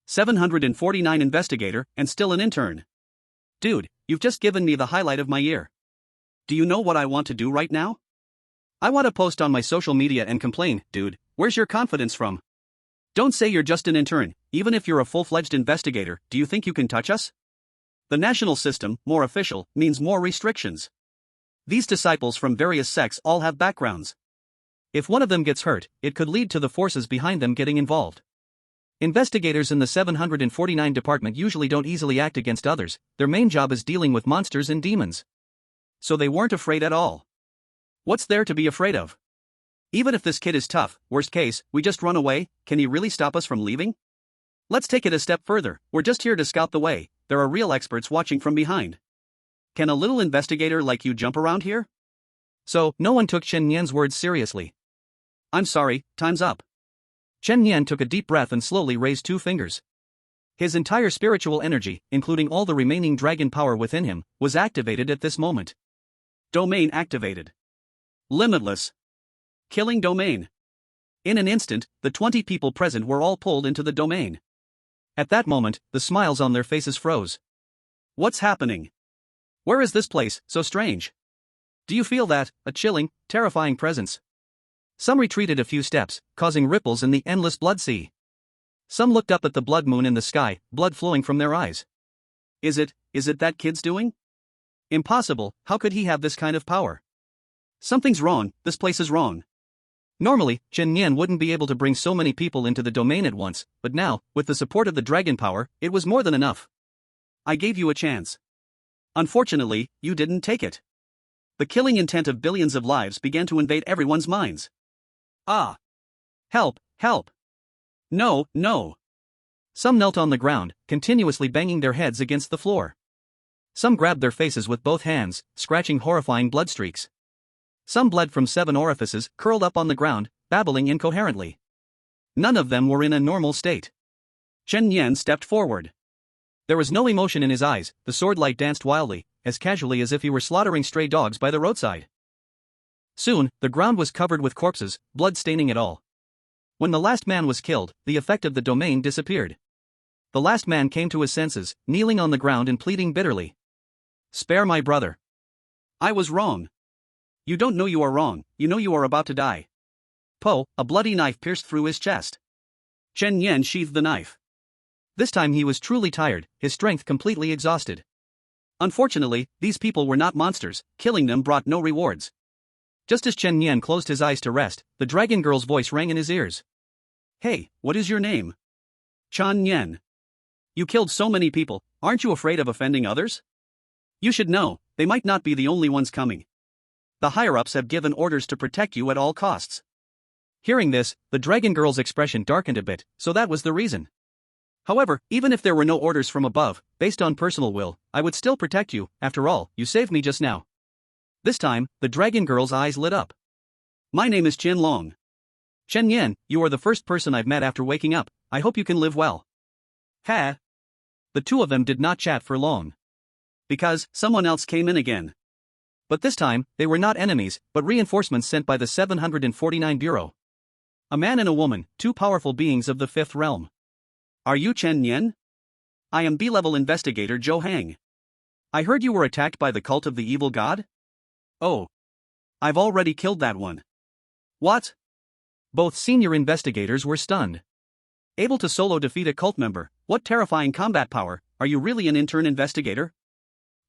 749 investigator, and still an intern. Dude, you've just given me the highlight of my year. Do you know what I want to do right now? I want to post on my social media and complain, dude, where's your confidence from? Don't say you're just an intern, even if you're a full-fledged investigator, do you think you can touch us? The national system, more official, means more restrictions. These disciples from various sects all have backgrounds. If one of them gets hurt, it could lead to the forces behind them getting involved. Investigators in the 749 department usually don't easily act against others, their main job is dealing with monsters and demons. So they weren't afraid at all. What's there to be afraid of? Even if this kid is tough, worst case, we just run away, can he really stop us from leaving? Let's take it a step further, we're just here to scout the way, there are real experts watching from behind. Can a little investigator like you jump around here? So, no one took Chen Yan's words seriously. I'm sorry, time's up. Chen Yan took a deep breath and slowly raised 2 fingers. His entire spiritual energy, including all the remaining dragon power within him, was activated at this moment. Domain activated. Limitless. Killing domain. In an instant, the 20 people present were all pulled into the domain. At that moment, the smiles on their faces froze. What's happening? Where is this place, so strange? Do you feel that, a chilling, terrifying presence? Some retreated a few steps, causing ripples in the endless blood sea. Some looked up at the blood moon in the sky, blood flowing from their eyes. Is it that kid's doing? Impossible, how could he have this kind of power? Something's wrong, this place is wrong. Normally, Chen Yan wouldn't be able to bring so many people into the domain at once, but now, with the support of the dragon power, it was more than enough. I gave you a chance. Unfortunately, you didn't take it. The killing intent of billions of lives began to invade everyone's minds. Ah! Help, help! No, no! Some knelt on the ground, continuously banging their heads against the floor. Some grabbed their faces with both hands, scratching horrifying blood streaks. Some bled from 7 orifices, curled up on the ground, babbling incoherently. None of them were in a normal state. Chen Yan stepped forward. There was no emotion in his eyes, the sword light danced wildly, as casually as if he were slaughtering stray dogs by the roadside. Soon, the ground was covered with corpses, blood staining it all. When the last man was killed, the effect of the domain disappeared. The last man came to his senses, kneeling on the ground and pleading bitterly. "Spare my brother. I was wrong." "You don't know you are wrong, you know you are about to die." Po, a bloody knife pierced through his chest. Chen Yan sheathed the knife. This time he was truly tired, his strength completely exhausted. Unfortunately, these people were not monsters, killing them brought no rewards. Just as Chen Yan closed his eyes to rest, the dragon girl's voice rang in his ears. "Hey, what is your name?" "Chen Yan." "You killed so many people, aren't you afraid of offending others? You should know, they might not be the only ones coming. The higher-ups have given orders to protect you at all costs." Hearing this, the dragon girl's expression darkened a bit, so that was the reason. "However, even if there were no orders from above, based on personal will, I would still protect you, after all, you saved me just now." This time, the dragon girl's eyes lit up. "My name is Chen Long." "Chen Yan, you are the first person I've met after waking up, I hope you can live well." "Ha!" The two of them did not chat for long. Because someone else came in again. But this time, they were not enemies, but reinforcements sent by the 749 Bureau. A man and a woman, 2 powerful beings of the 5th realm. "Are you Chen Yan?" "I am B-level investigator Zhou Hang." "I heard you were attacked by the cult of the evil god?" "Oh. I've already killed that one." "What?" Both senior investigators were stunned. "Able to solo defeat a cult member, what terrifying combat power, are you really an intern investigator?"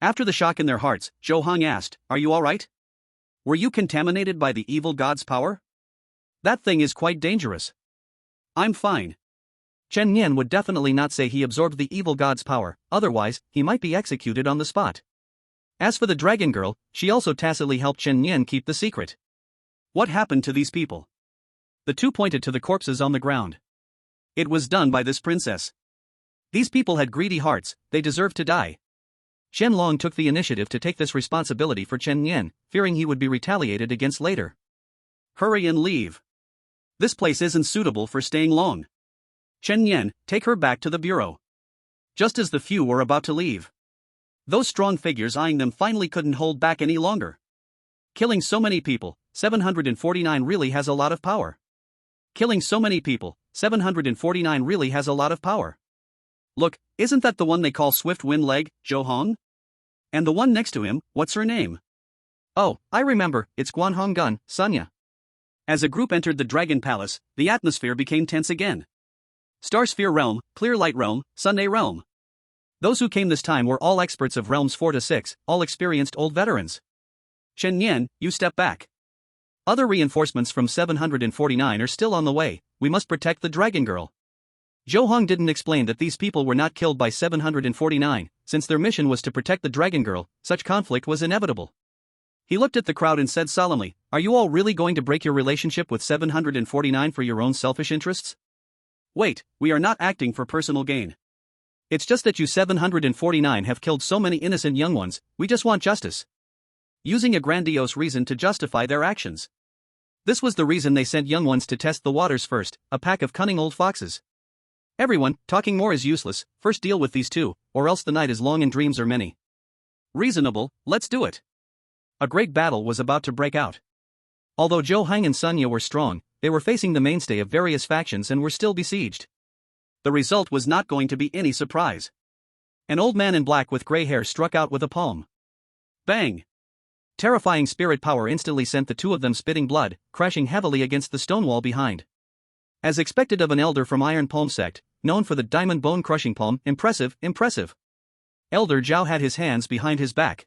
After the shock in their hearts, Zhou Hang asked, "Are you alright? Were you contaminated by the evil god's power?" "That thing is quite dangerous." "I'm fine." Chen Yan would definitely not say he absorbed the evil god's power, otherwise, he might be executed on the spot. As for the dragon girl, she also tacitly helped Chen Yan keep the secret. "What happened to these people?" The two pointed to the corpses on the ground. "It was done by this princess." These people had greedy hearts, they deserved to die. Chen Long took the initiative to take this responsibility for Chen Yan, fearing he would be retaliated against later. "Hurry and leave. This place isn't suitable for staying long. Chen Yan, take her back to the bureau." Just as the few were about to leave, those strong figures eyeing them finally couldn't hold back any longer. Killing so many people, 749 really has a lot of power. Killing so many people, 749 really has a lot of power. Look, isn't that the one they call Swift Wind Leg, Zhou Hong? And the one next to him, what's her name? Oh, I remember, it's Guan Honggun, Sunya. As a group entered the Dragon Palace, the atmosphere became tense again. Star Sphere Realm, Clear Light Realm, Sunday Realm. Those who came this time were all experts of realms 4 to 6, all experienced old veterans. Chen Yan, you step back. Other reinforcements from 749 are still on the way, we must protect the dragon girl. Zhou Hong didn't explain that these people were not killed by 749, since their mission was to protect the dragon girl, such conflict was inevitable. He looked at the crowd and said solemnly, "Are you all really going to break your relationship with 749 for your own selfish interests?" "Wait, we are not acting for personal gain. It's just that you 749 have killed so many innocent young ones, we just want justice." Using a grandiose reason to justify their actions. This was the reason they sent young ones to test the waters first, a pack of cunning old foxes. "Everyone, talking more is useless, first deal with these two, or else the night is long and dreams are many." "Reasonable, let's do it." A great battle was about to break out. Although Zhou Hang and Sunya were strong, they were facing the mainstay of various factions and were still besieged. The result was not going to be any surprise. An old man in black with gray hair struck out with a palm. Bang! Terrifying spirit power instantly sent the two of them spitting blood, crashing heavily against the stone wall behind. As expected of an elder from Iron Palm sect, known for the diamond bone crushing palm, impressive. Elder Zhao had his hands behind his back.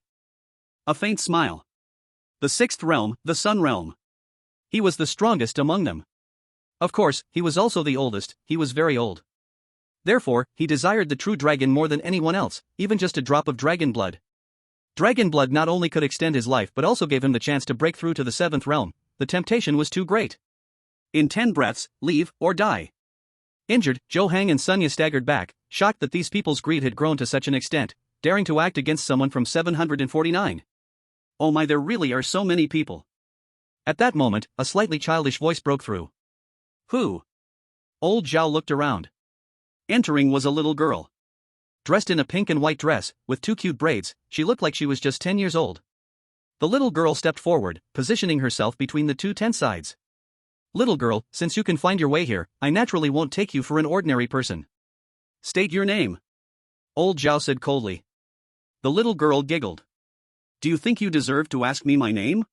A faint smile. The sixth realm, the Sun Realm. He was the strongest among them. Of course, he was also the oldest, he was very old. Therefore, he desired the true dragon more than anyone else, even just a drop of dragon blood. Dragon blood not only could extend his life but also gave him the chance to break through to the seventh realm. The temptation was too great. In 10 breaths, leave or die. Injured, Zhou Hang and Sunya staggered back, shocked that these people's greed had grown to such an extent, daring to act against someone from 749. Oh my, there really are so many people. At that moment, a slightly childish voice broke through. Who? Old Zhao looked around. Entering was a little girl. Dressed in a pink and white dress, with 2 cute braids, she looked like she was just 10 years old. The little girl stepped forward, positioning herself between the 2 tent sides. Little girl, since you can find your way here, I naturally won't take you for an ordinary person. State your name. Old Zhao said coldly. The little girl giggled. Do you think you deserve to ask me my name?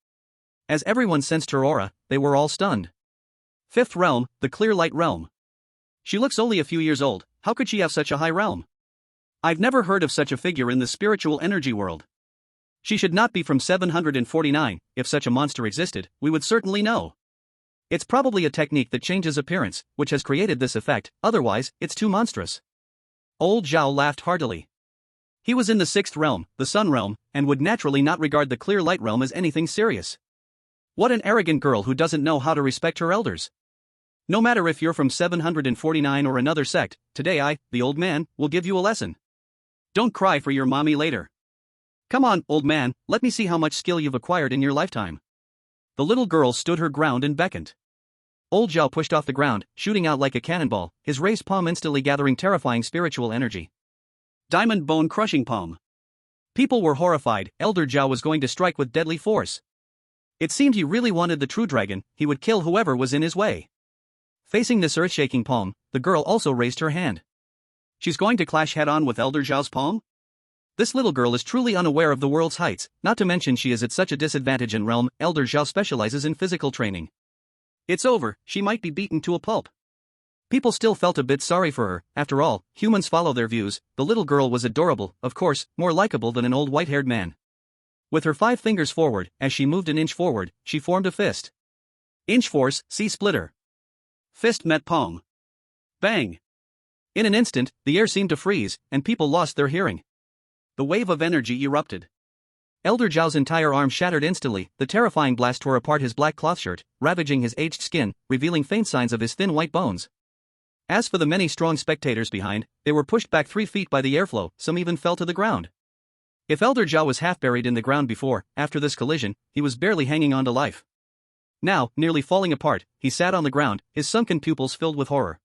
As everyone sensed her aura, they were all stunned. Fifth realm, the Clear Light Realm. She looks only a few years old, how could she have such a high realm? I've never heard of such a figure in the spiritual energy world. She should not be from 749, if such a monster existed, we would certainly know. It's probably a technique that changes appearance, which has created this effect, otherwise, it's too monstrous. Old Zhao laughed heartily. He was in the 6th realm, the Sun Realm, and would naturally not regard the Clear Light Realm as anything serious. What an arrogant girl who doesn't know how to respect her elders. No matter if you're from 749 or another sect, today I, the old man, will give you a lesson. Don't cry for your mommy later. Come on, old man, let me see how much skill you've acquired in your lifetime. The little girl stood her ground and beckoned. Old Zhao pushed off the ground, shooting out like a cannonball, his raised palm instantly gathering terrifying spiritual energy. Diamond Bone Crushing Palm. People were horrified, Elder Zhao was going to strike with deadly force. It seemed he really wanted the true dragon, he would kill whoever was in his way. Facing this earth-shaking palm, the girl also raised her hand. She's going to clash head-on with Elder Zhao's palm? This little girl is truly unaware of the world's heights, not to mention she is at such a disadvantage in realm. Elder Zhao specializes in physical training. It's over, she might be beaten to a pulp. People still felt a bit sorry for her, after all, humans follow their views. The little girl was adorable, of course, more likable than an old white-haired man. With her 5 fingers forward, as she moved an inch forward, she formed a fist. Inch force, C-splitter. Fist met palm. Bang! In an instant, the air seemed to freeze, and people lost their hearing. The wave of energy erupted. Elder Zhao's entire arm shattered instantly, the terrifying blast tore apart his black cloth shirt, ravaging his aged skin, revealing faint signs of his thin white bones. As for the many strong spectators behind, they were pushed back 3 feet by the airflow, some even fell to the ground. If Elder Zhao was half buried in the ground before, after this collision, he was barely hanging on to life. Now, nearly falling apart, he sat on the ground, his sunken pupils filled with horror.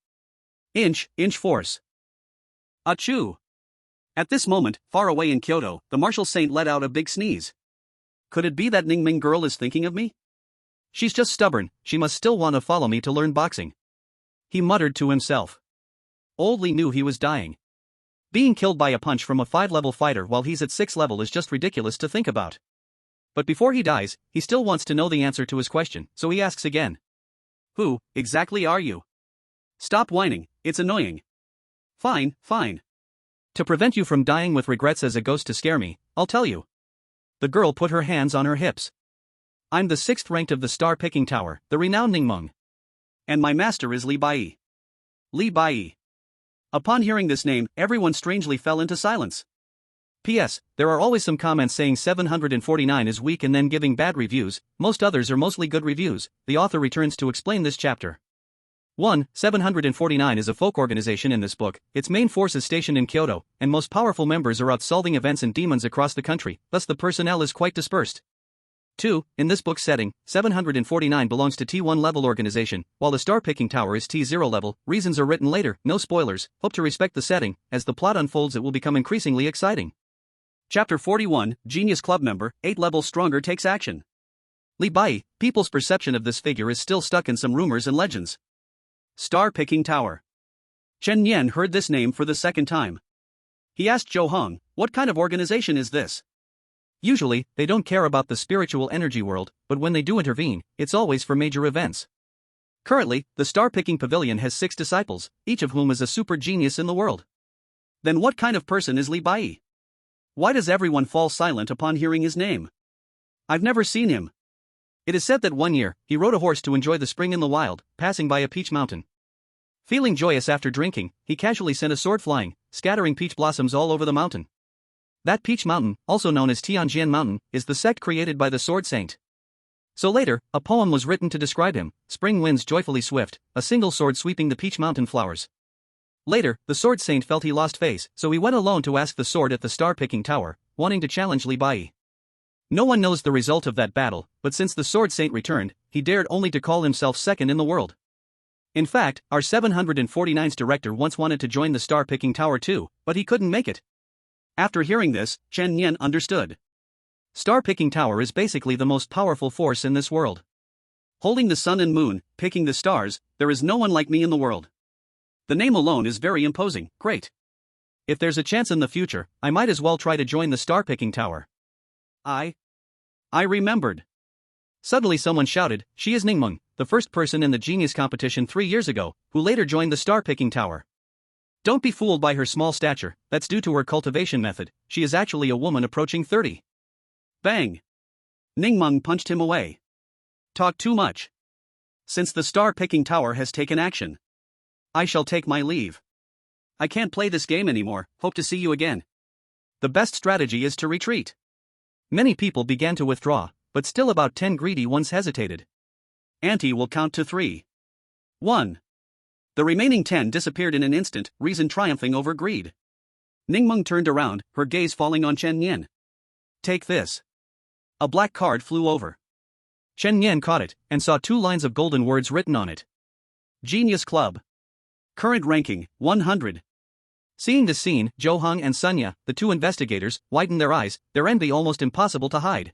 Inch force. Achoo! At this moment, far away in Kyoto, the martial saint let out a big sneeze. Could it be that Ningming girl is thinking of me? She's just stubborn, she must still want to follow me to learn boxing. He muttered to himself. Old Li knew he was dying. Being killed by a punch from a 5-level fighter while he's at 6 level is just ridiculous to think about. But before he dies, he still wants to know the answer to his question, so he asks again. Who, exactly are you? Stop whining, it's annoying. Fine. To prevent you from dying with regrets as a ghost to scare me, I'll tell you. The girl put her hands on her hips. I'm the 6th ranked of the star-picking tower, the renowned Ningmeng. And my master is Li Bai. Li Bai. Upon hearing this name, everyone strangely fell into silence. P.S. There are always some comments saying 749 is weak and then giving bad reviews, most others are mostly good reviews. The author returns to explain this chapter. 1. 749 is a folk organization in this book, its main force is stationed in Kyoto, and most powerful members are out solving events and demons across the country, thus the personnel is quite dispersed. 2. In this book's setting, 749 belongs to T1 level organization, while the star-picking tower is T0 level. Reasons are written later, no spoilers, hope to respect the setting, as the plot unfolds it will become increasingly exciting. Chapter 41, Genius Club member, 8 levels stronger takes action. Li Bai, people's perception of this figure is still stuck in some rumors and legends. Star-picking tower. Chen Yan heard this name for the 2nd time. He asked Zhou Hong, what kind of organization is this? Usually, they don't care about the spiritual energy world, but when they do intervene, it's always for major events. Currently, the star-picking pavilion has 6 disciples, each of whom is a super genius in the world. Then what kind of person is Li Bai? Why does everyone fall silent upon hearing his name? I've never seen him. It is said that one year, he rode a horse to enjoy the spring in the wild, passing by a peach mountain. Feeling joyous after drinking, he casually sent a sword flying, scattering peach blossoms all over the mountain. That peach mountain, also known as Tianjian Mountain, is the sect created by the sword saint. So later, a poem was written to describe him: spring winds joyfully swift, a single sword sweeping the peach mountain flowers. Later, the sword saint felt he lost face, so he went alone to ask the sword at the star-picking tower, wanting to challenge Li Bai. No one knows the result of that battle, but since the sword saint returned, he dared only to call himself second in the world. In fact, our 749's director once wanted to join the star-picking tower too, but he couldn't make it. After hearing this, Chen Nian understood. Star-picking tower is basically the most powerful force in this world. Holding the sun and moon, picking the stars, there is no one like me in the world. The name alone is very imposing. Great. If there's a chance in the future, I might as well try to join the star-picking tower. I remembered. Suddenly someone shouted, "She is Ningmeng, the first person in the genius competition 3 years ago, who later joined the star-picking tower. Don't be fooled by her small stature, that's due to her cultivation method, she is actually a woman approaching 30. Bang! Ningmeng punched him away. Talk too much. Since the star-picking tower has taken action, I shall take my leave. I can't play this game anymore, hope to see you again. The best strategy is to retreat. Many people began to withdraw, but still about 10 greedy ones hesitated. Auntie will count to 3. 1. The remaining 10 disappeared in an instant, reason triumphing over greed. Ningmeng turned around, her gaze falling on Chen Nian. Take this. A black card flew over. Chen Nian caught it, and saw 2 lines of golden words written on it. Genius Club. Current ranking, 100. Seeing this scene, Zhou Heng and Sunya, the 2 investigators, widened their eyes, their envy almost impossible to hide.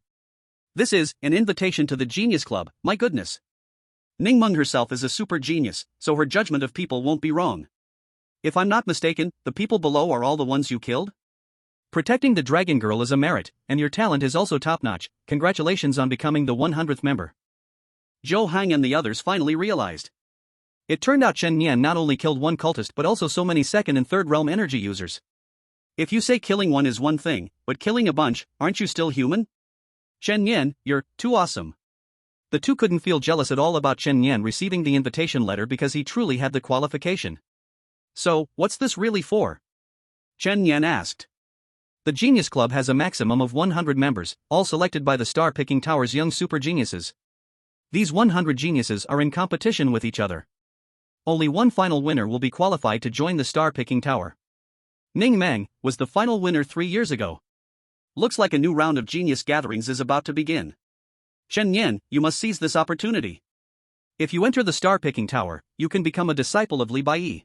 This is an invitation to the Genius Club, my goodness. Ningmeng herself is a super genius, so her judgment of people won't be wrong. If I'm not mistaken, the people below are all the ones you killed? Protecting the dragon girl is a merit, and your talent is also top-notch. Congratulations on becoming the 100th member. Zhou Heng and the others finally realized. It turned out Chen Nian not only killed one cultist but also so many second and third realm energy users. If you say killing one is one thing, but killing a bunch, aren't you still human? Chen Nian, you're too awesome. The 2 couldn't feel jealous at all about Chen Nian receiving the invitation letter because he truly had the qualification. So, what's this really for? Chen Nian asked. The Genius Club has a maximum of 100 members, all selected by the star-picking tower's young super geniuses. These 100 geniuses are in competition with each other. Only one final winner will be qualified to join the star-picking tower. Ning Meng was the final winner 3 years ago. Looks like a new round of genius gatherings is about to begin. Chen Nian, you must seize this opportunity. If you enter the star-picking tower, you can become a disciple of Li Bai.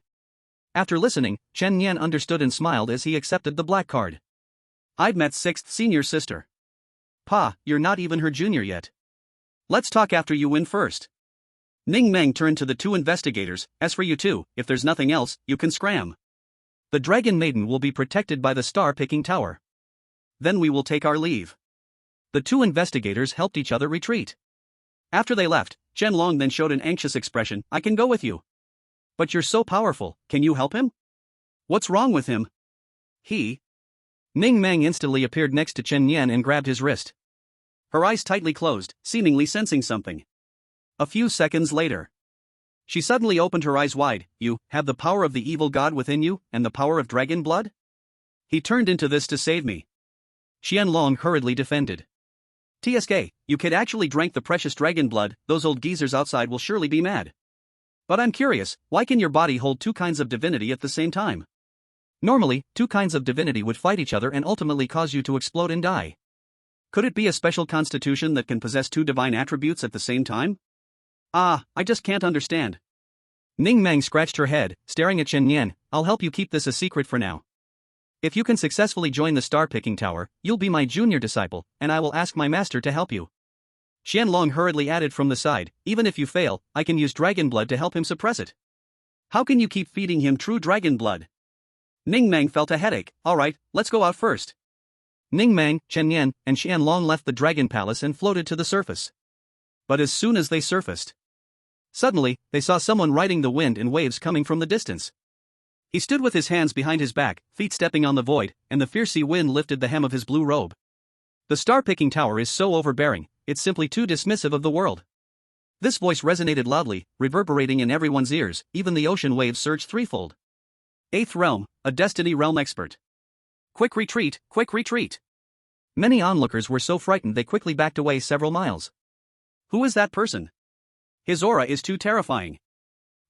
After listening, Chen Nian understood and smiled as he accepted the black card. I've met 6th senior sister. Pa, you're not even her junior yet. Let's talk after you win first. Ning Meng turned to the 2 investigators, as for you 2, if there's nothing else, you can scram. The Dragon Maiden will be protected by the star-picking tower. Then we will take our leave. The 2 investigators helped each other retreat. After they left, Chen Long then showed an anxious expression. I can go with you. But you're so powerful, can you help him? What's wrong with him? Ning Meng instantly appeared next to Chen Nian and grabbed his wrist. Her eyes tightly closed, seemingly sensing something. A few seconds later, she suddenly opened her eyes wide. You have the power of the evil god within you, and the power of dragon blood? He turned into this to save me. Qianlong hurriedly defended. TSK, you kid actually drank the precious dragon blood, those old geezers outside will surely be mad. But I'm curious, why can your body hold 2 kinds of divinity at the same time? Normally, 2 kinds of divinity would fight each other and ultimately cause you to explode and die. Could it be a special constitution that can possess 2 divine attributes at the same time? I just can't understand. Ning Meng scratched her head, staring at Chen Nian. I'll help you keep this a secret for now. If you can successfully join the star-picking tower, you'll be my junior disciple, and I will ask my master to help you. Qianlong hurriedly added from the side, even if you fail, I can use dragon blood to help him suppress it. How can you keep feeding him true dragon blood? Ning Meng felt a headache. Alright, let's go out first. Ning Meng, Chen Nian, and Qianlong left the dragon palace and floated to the surface. But as soon as they surfaced, suddenly, they saw someone riding the wind in waves coming from the distance. He stood with his hands behind his back, feet stepping on the void, and the fierce sea wind lifted the hem of his blue robe. The star-picking tower is so overbearing, it's simply too dismissive of the world. This voice resonated loudly, reverberating in everyone's ears, even the ocean waves surged threefold. Eighth realm, a destiny realm expert. Quick retreat, quick retreat. Many onlookers were so frightened they quickly backed away several miles. Who is that person? His aura is too terrifying.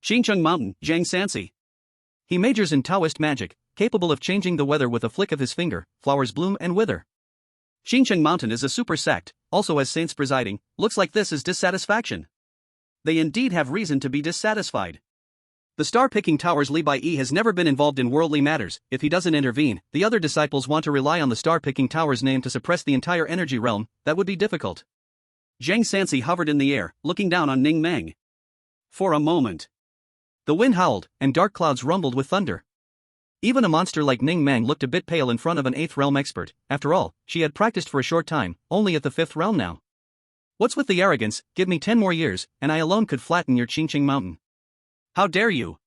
Xincheng Mountain, Zhang Sansi. He majors in Taoist magic, capable of changing the weather with a flick of his finger, flowers bloom and wither. Xincheng Mountain is a super sect, also has saints presiding. Looks like this is dissatisfaction. They indeed have reason to be dissatisfied. The star-picking tower's Li Bai Yi has never been involved in worldly matters. If he doesn't intervene, the other disciples want to rely on the star-picking tower's name to suppress the entire energy realm. That would be difficult. Zhang Sansi hovered in the air, looking down on Ning Meng. For a moment, the wind howled, and dark clouds rumbled with thunder. Even a monster like Ning Meng looked a bit pale in front of an 8th realm expert. After all, she had practiced for a short time, only at the 5th realm now. What's with the arrogance? Give me 10 more years, and I alone could flatten your Qingqing Mountain. How dare you?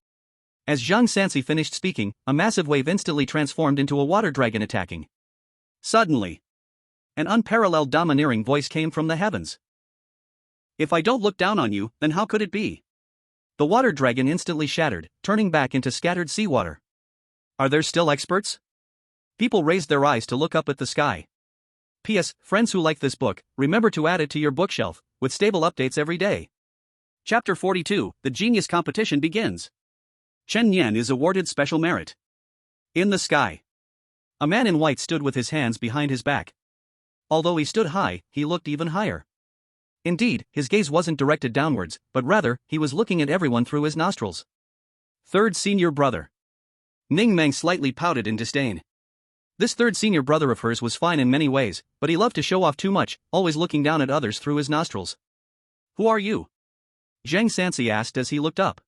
As Zhang Sansi finished speaking, a massive wave instantly transformed into a water dragon attacking. Suddenly, an unparalleled domineering voice came from the heavens. If I don't look down on you, then how could it be? The water dragon instantly shattered, turning back into scattered seawater. Are there still experts? People raised their eyes to look up at the sky. P.S. Friends who like this book, remember to add it to your bookshelf, with stable updates every day. Chapter 42, The Genius Competition begins. Chen Yan is awarded special merit. In the sky, a man in white stood with his hands behind his back. Although he stood high, he looked even higher. Indeed, his gaze wasn't directed downwards, but rather, he was looking at everyone through his nostrils. Third senior brother. Ning Meng slightly pouted in disdain. This third senior brother of hers was fine in many ways, but he loved to show off too much, always looking down at others through his nostrils. Who are you? Zhang Sansi asked as he looked up.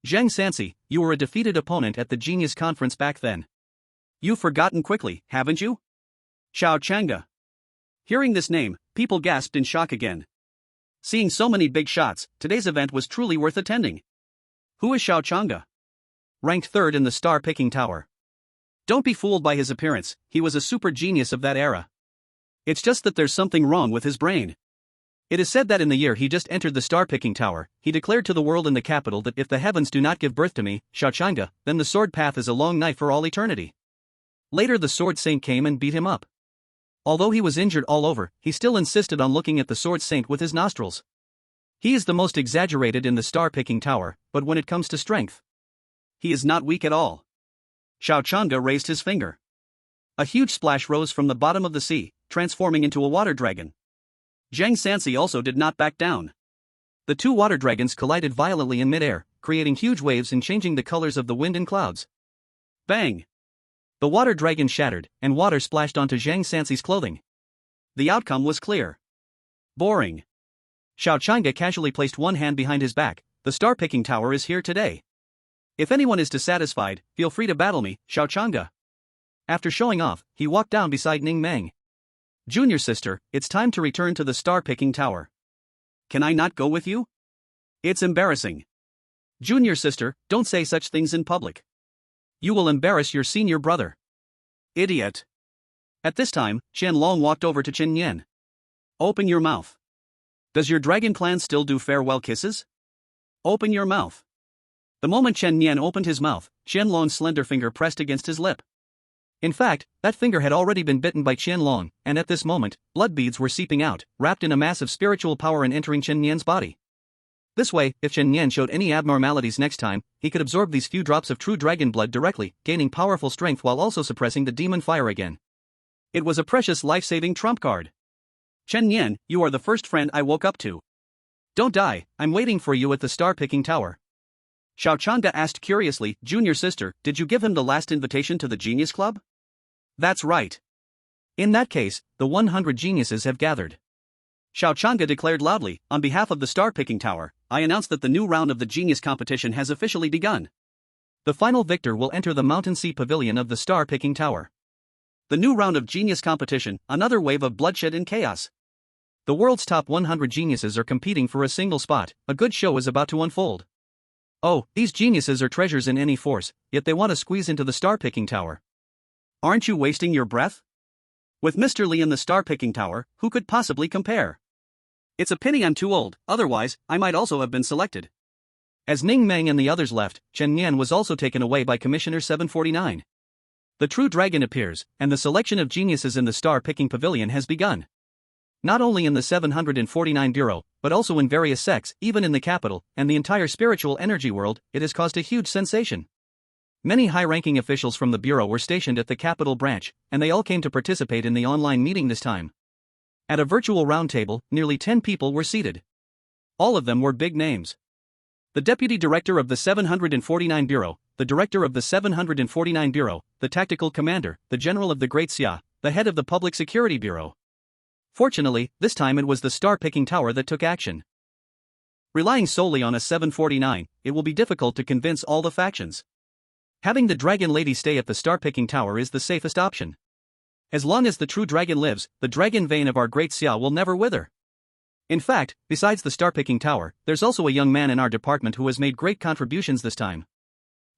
Zhang Sansi, you were a defeated opponent at the Genius Conference back then. You've forgotten quickly, haven't you? Xiao Chang'e. Hearing this name, people gasped in shock again. Seeing so many big shots, today's event was truly worth attending. Who is Xiao Chang'e? Ranked 3rd in the star-picking tower. Don't be fooled by his appearance, he was a super genius of that era. It's just that there's something wrong with his brain. It is said that in the year he just entered the star-picking tower, he declared to the world in the capital that if the heavens do not give birth to me, Xiao Chang'e, then the sword path is a long knife for all eternity. Later the sword saint came and beat him up. Although he was injured all over, he still insisted on looking at the sword saint with his nostrils. He is the most exaggerated in the star-picking tower, but when it comes to strength, he is not weak at all. Xiao Chang'e raised his finger. A huge splash rose from the bottom of the sea, transforming into a water dragon. Zhang Sansi also did not back down. The two water dragons collided violently in midair, creating huge waves and changing the colors of the wind and clouds. Bang! The water dragon shattered, and water splashed onto Zhang Sansi's clothing. The outcome was clear. Boring. Xiao Chang'e casually placed one hand behind his back. The star-picking tower is here today. If anyone is dissatisfied, feel free to battle me, Xiao Chang'e. After showing off, he walked down beside Ning Meng. Junior sister, it's time to return to the star-picking tower. Can I not go with you? It's embarrassing. Junior sister, don't say such things in public. You will embarrass your senior brother. Idiot. At this time, Chen Long walked over to Chen Yan. Open your mouth. Does your dragon clan still do farewell kisses? Open your mouth. The moment Chen Yan opened his mouth, Chen Long's slender finger pressed against his lip. In fact, that finger had already been bitten by Chen Long, and at this moment, blood beads were seeping out, wrapped in a mass of spiritual power and entering Chen Yan's body. This way, if Chen Yan showed any abnormalities next time, he could absorb these few drops of true dragon blood directly, gaining powerful strength while also suppressing the demon fire again. It was a precious life-saving trump card. Chen Yan, you are the first friend I woke up to. Don't die, I'm waiting for you at the star-picking tower. Xiao Chang'e asked curiously, Junior sister, did you give him the last invitation to the Genius Club? That's right. In that case, the 100 geniuses have gathered. Xiao Chang'e declared loudly, on behalf of the star-picking tower, I announce that the new round of the Genius competition has officially begun. The final victor will enter the Mountain Sea Pavilion of the star-picking tower. The new round of Genius competition, another wave of bloodshed and chaos. The world's top 100 geniuses are competing for a single spot, a good show is about to unfold. Oh, these geniuses are treasures in any force, yet they want to squeeze into the star-picking tower. Aren't you wasting your breath? With Mr. Lee in the star-picking tower, who could possibly compare? It's a pity I'm too old, otherwise, I might also have been selected. As Ning Meng and the others left, Chen Yan was also taken away by Commissioner 749. The true dragon appears, and the selection of geniuses in the star-picking pavilion has begun. Not only in the 749 Bureau, but also in various sects, even in the capital, and the entire spiritual energy world, it has caused a huge sensation. Many high-ranking officials from the Bureau were stationed at the capital branch, and they all came to participate in the online meeting this time. At a virtual roundtable, nearly 10 people were seated. All of them were big names. The Deputy Director of the 749 Bureau, the Director of the 749 Bureau, the Tactical Commander, the General of the Great Xia, the Head of the Public Security Bureau. Fortunately, this time it was the star-picking tower that took action. Relying solely on a 749, it will be difficult to convince all the factions. Having the Dragon Lady stay at the star-picking tower is the safest option. As long as the true dragon lives, the dragon vein of our Great Xia will never wither. In fact, besides the star-picking tower, there's also a young man in our department who has made great contributions this time.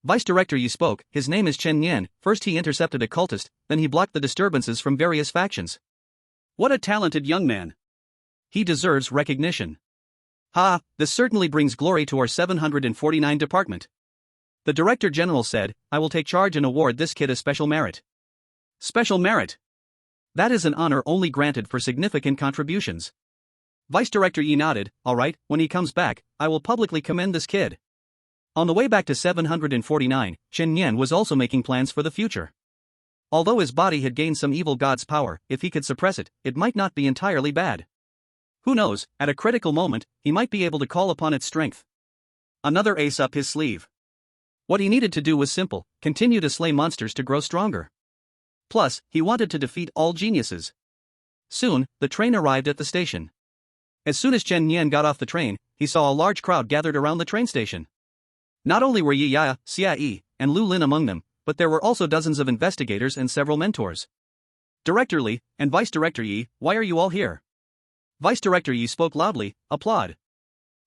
Vice Director Yi spoke, his name is Chen Yan. First he intercepted a cultist, then he blocked the disturbances from various factions. What a talented young man. He deserves recognition. Ha, this certainly brings glory to our 749 department. The Director General said, I will take charge and award this kid a special merit. Special merit? That is an honor only granted for significant contributions. Vice Director Yi nodded, alright, when he comes back, I will publicly commend this kid. On the way back to 749, Chen Yan was also making plans for the future. Although his body had gained some evil god's power, if he could suppress it, it might not be entirely bad. Who knows, at a critical moment, he might be able to call upon its strength. Another ace up his sleeve. What he needed to do was simple, continue to slay monsters to grow stronger. Plus, he wanted to defeat all geniuses. Soon, the train arrived at the station. As soon as Chen Yan got off the train, he saw a large crowd gathered around the train station. Not only were Yi Ya, Xia Yi, and Lu Lin among them, but there were also dozens of investigators and several mentors. Director Li and Vice Director Yi, why are you all here? Vice Director Yi spoke loudly, applaud.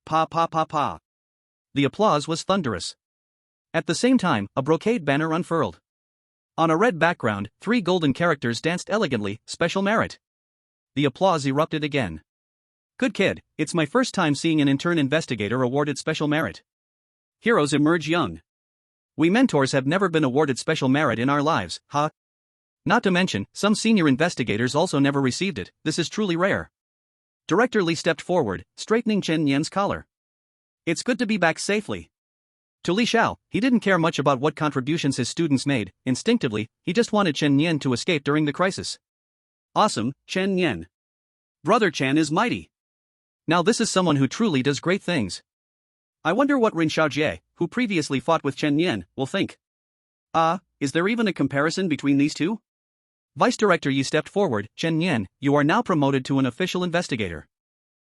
Pa pa pa pa. The applause was thunderous. At the same time, a brocade banner unfurled. On a red background, 3 golden characters danced elegantly, special merit. The applause erupted again. Good kid, it's my first time seeing an intern investigator awarded special merit. Heroes emerge young. We mentors have never been awarded special merit in our lives, huh? Not to mention, some senior investigators also never received it, this is truly rare. Director Li stepped forward, straightening Chen Yan's collar. It's good to be back safely. To Li Xiao, he didn't care much about what contributions his students made, instinctively, he just wanted Chen Yan to escape during the crisis. Awesome, Chen Yan. Brother Chen is mighty. Now this is someone who truly does great things. I wonder what Rin Xiaojie, who previously fought with Chen Yan, will think. Is there even a comparison between these two? Vice Director Yi stepped forward, Chen Yan, you are now promoted to an official investigator.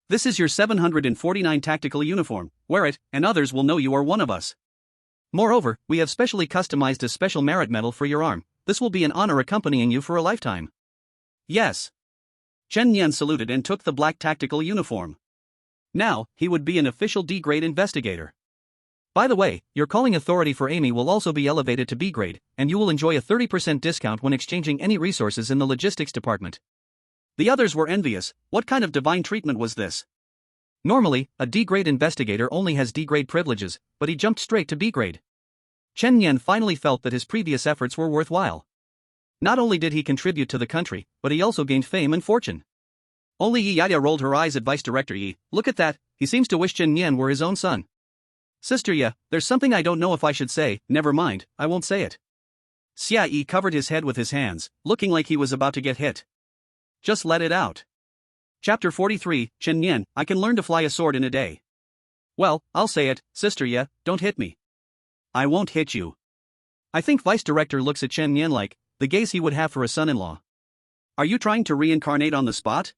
This is your 749 tactical uniform, wear it, and others will know you are one of us. Moreover, we have specially customized a special merit medal for your arm, this will be an honor accompanying you for a lifetime. Yes. Chen Yan saluted and took the black tactical uniform. Now, he would be an official D-grade investigator. By the way, your calling authority for Amy will also be elevated to B-grade, and you will enjoy a 30% discount when exchanging any resources in the logistics department. The others were envious, what kind of divine treatment was this? Normally, a D-grade investigator only has D-grade privileges, but he jumped straight to B-grade. Chen Yan finally felt that his previous efforts were worthwhile. Not only did he contribute to the country, but he also gained fame and fortune. Only Yi Yaya rolled her eyes at Vice Director Yi, look at that, he seems to wish Chen Yan were his own son. Sister Ya, there's something I don't know if I should say, never mind, I won't say it. Xia Yi covered his head with his hands, looking like he was about to get hit. Just let it out. Chapter 43, Chen Yan, I can learn to fly a sword in a day. Well, I'll say it, Sister Ya, don't hit me. I won't hit you. I think Vice Director looks at Chen Yan like, the gaze he would have for a son-in-law. Are you trying to reincarnate on the spot?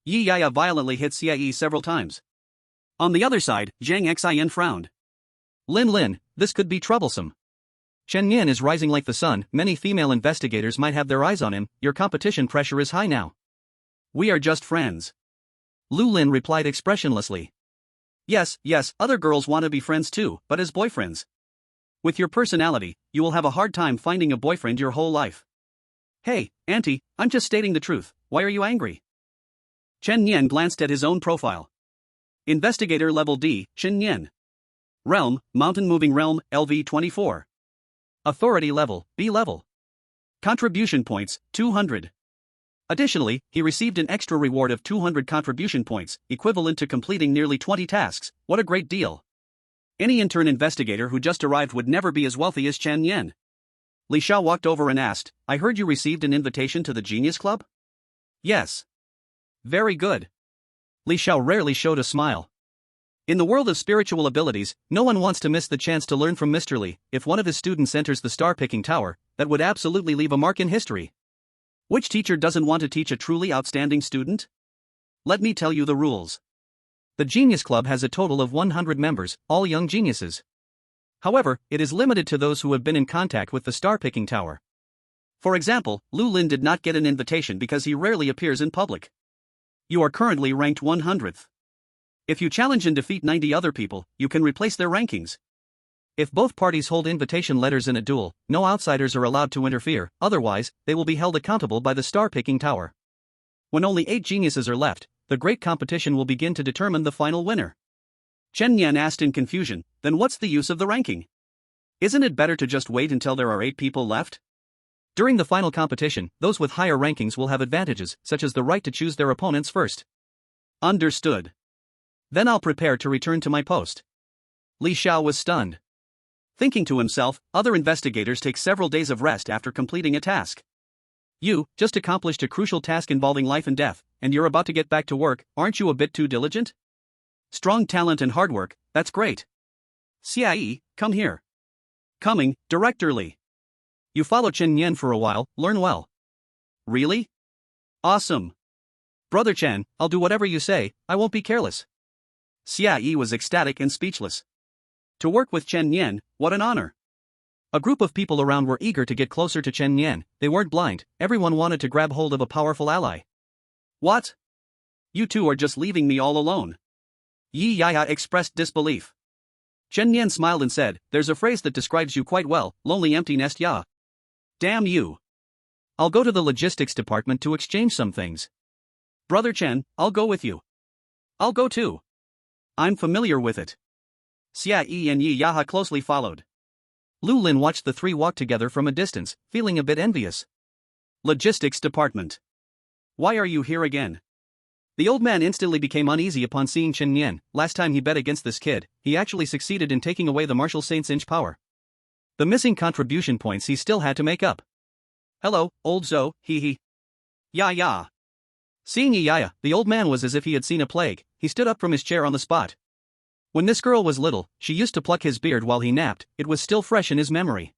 Yi Yaya violently hit Xia Yi several times. On the other side, Zhang Xian frowned. Lin, this could be troublesome. Chen Yan is rising like the sun, many female investigators might have their eyes on him, your competition pressure is high now. We are just friends. Lu Lin replied expressionlessly. Yes, other girls want to be friends too, but as boyfriends. With your personality, you will have a hard time finding a boyfriend your whole life. Hey, Auntie, I'm just stating the truth, why are you angry? Chen Nian glanced at his own profile. Investigator Level D, Chen Nian. Realm, Mountain Moving Realm, LV24. Authority Level, B Level. Contribution Points, 200. Additionally, he received an extra reward of 200 contribution points, equivalent to completing nearly 20 tasks. What a great deal. Any intern investigator who just arrived would never be as wealthy as Chen Nian. Li Xiao walked over and asked, I heard you received an invitation to the Genius Club? Yes. Very good. Li Xiao rarely showed a smile. In the world of spiritual abilities, no one wants to miss the chance to learn from Mr. Li. If one of his students enters the star-picking tower, that would absolutely leave a mark in history. Which teacher doesn't want to teach a truly outstanding student? Let me tell you the rules. The Genius Club has a total of 100 members, all young geniuses. However, it is limited to those who have been in contact with the star-picking tower. For example, Lu Lin did not get an invitation because he rarely appears in public. You are currently ranked 100th. If you challenge and defeat 90 other people, you can replace their rankings. If both parties hold invitation letters in a duel, no outsiders are allowed to interfere, otherwise, they will be held accountable by the star-picking tower. When only 8 geniuses are left, the great competition will begin to determine the final winner. Chen Nian asked in confusion, then what's the use of the ranking? Isn't it better to just wait until there are 8 people left? During the final competition, those with higher rankings will have advantages, such as the right to choose their opponents first. Understood. Then I'll prepare to return to my post. Li Xiao was stunned. Thinking to himself, other investigators take several days of rest after completing a task. You just accomplished a crucial task involving life and death, and you're about to get back to work, aren't you a bit too diligent? Strong talent and hard work, that's great. Xia, come here. Coming, Director Li. You follow Chen Nian for a while, learn well. Really? Awesome. Brother Chen, I'll do whatever you say, I won't be careless. Xia was ecstatic and speechless. To work with Chen Nian, what an honor. A group of people around were eager to get closer to Chen Nian, they weren't blind, everyone wanted to grab hold of a powerful ally. What? You two are just leaving me all alone. Yi Yaya expressed disbelief. Chen Nian smiled and said, there's a phrase that describes you quite well, lonely empty nest ya. Damn you. I'll go to the logistics department to exchange some things. Brother Chen, I'll go with you. I'll go too. I'm familiar with it. Xia and Yi Yaha closely followed. Lu Lin watched the three walk together from a distance, feeling a bit envious. Logistics Department. Why are you here again? The old man instantly became uneasy upon seeing Chen Nian. Last time he bet against this kid, he actually succeeded in taking away the Martial Saint's inch power. The missing contribution points he still had to make up. Hello, old Zhou, hee. Ya. Seeing Yaya, the old man was as if he had seen a plague. He stood up from his chair on the spot. When this girl was little, she used to pluck his beard while he napped, it was still fresh in his memory.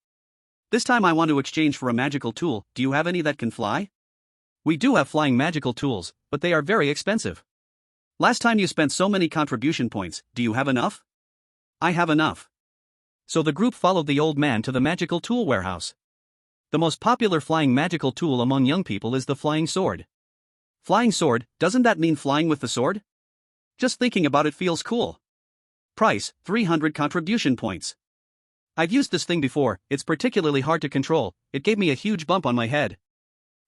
This time I want to exchange for a magical tool, do you have any that can fly? We do have flying magical tools, but they are very expensive. Last time you spent so many contribution points, do you have enough? I have enough. So the group followed the old man to the magical tool warehouse. The most popular flying magical tool among young people is the flying sword. Flying sword, doesn't that mean flying with the sword? Just thinking about it feels cool. Price, 300 contribution points. I've used this thing before, it's particularly hard to control, it gave me a huge bump on my head.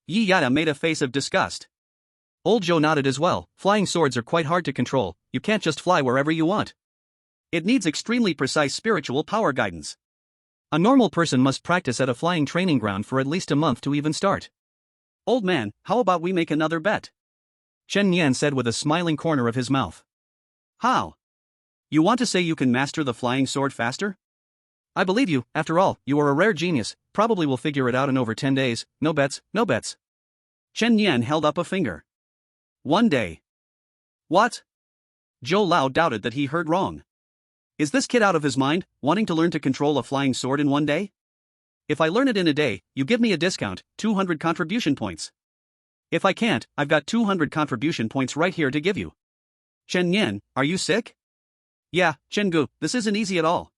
Yi Yada made a face of disgust. Old Zhou nodded as well, flying swords are quite hard to control, you can't just fly wherever you want. It needs extremely precise spiritual power guidance. A normal person must practice at a flying training ground for at least a month to even start. Old man, how about we make another bet? Chen Nian said with a smiling corner of his mouth. How? You want to say you can master the flying sword faster? I believe you, after all, you are a rare genius, probably will figure it out in over 10 days, no bets, no bets. Chen Nian held up a finger. 1 day. What? Zhou Lao doubted that he heard wrong. Is this kid out of his mind, wanting to learn to control a flying sword in 1 day? If I learn it in a day, you give me a discount, 200 contribution points. If I can't, I've got 200 contribution points right here to give you. Chen Nian, are you sick? Yeah, Chen Gu, this isn't easy at all.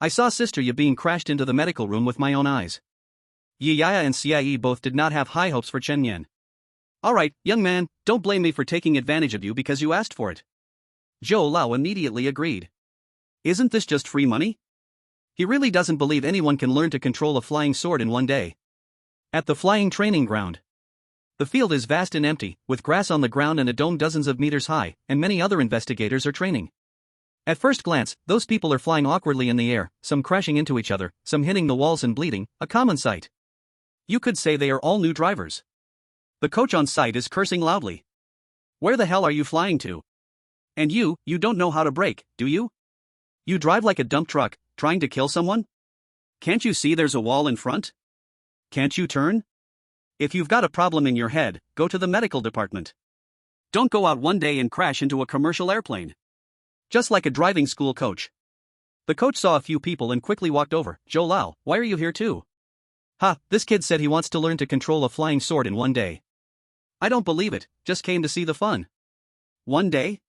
I saw Sister Yi being crashed into the medical room with my own eyes. Yi Yaya and Xia both did not have high hopes for Chen Nian. Alright, young man, don't blame me for taking advantage of you because you asked for it. Zhou Lao immediately agreed. Isn't this just free money? He really doesn't believe anyone can learn to control a flying sword in 1 day. At the flying training ground. The field is vast and empty, with grass on the ground and a dome dozens of meters high, and many other investigators are training. At first glance, those people are flying awkwardly in the air, some crashing into each other, some hitting the walls and bleeding, a common sight. You could say they are all new drivers. The coach on site is cursing loudly. Where the hell are you flying to? And you don't know how to brake, do you? You drive like a dump truck, trying to kill someone? Can't you see there's a wall in front? Can't you turn? If you've got a problem in your head, go to the medical department. Don't go out one day and crash into a commercial airplane. Just like a driving school coach. The coach saw a few people and quickly walked over. Joe Lau, why are you here too? Ha, this kid said he wants to learn to control a flying sword in one day. I don't believe it, just came to see the fun. One day?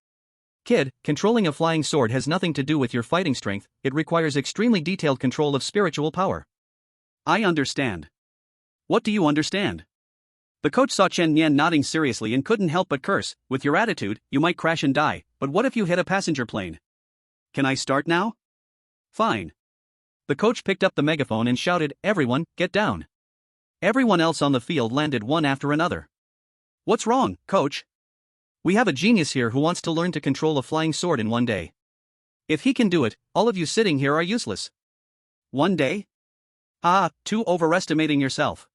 Kid, controlling a flying sword has nothing to do with your fighting strength, it requires extremely detailed control of spiritual power. I understand. What do you understand? The coach saw Chen Yan nodding seriously and couldn't help but curse. With your attitude, you might crash and die, but what if you hit a passenger plane? Can I start now? Fine. The coach picked up the megaphone and shouted, everyone, get down. Everyone else on the field landed one after another. What's wrong, coach? We have a genius here who wants to learn to control a flying sword in one day. If he can do it, all of you sitting here are useless. One day? Ah, too overestimating yourself.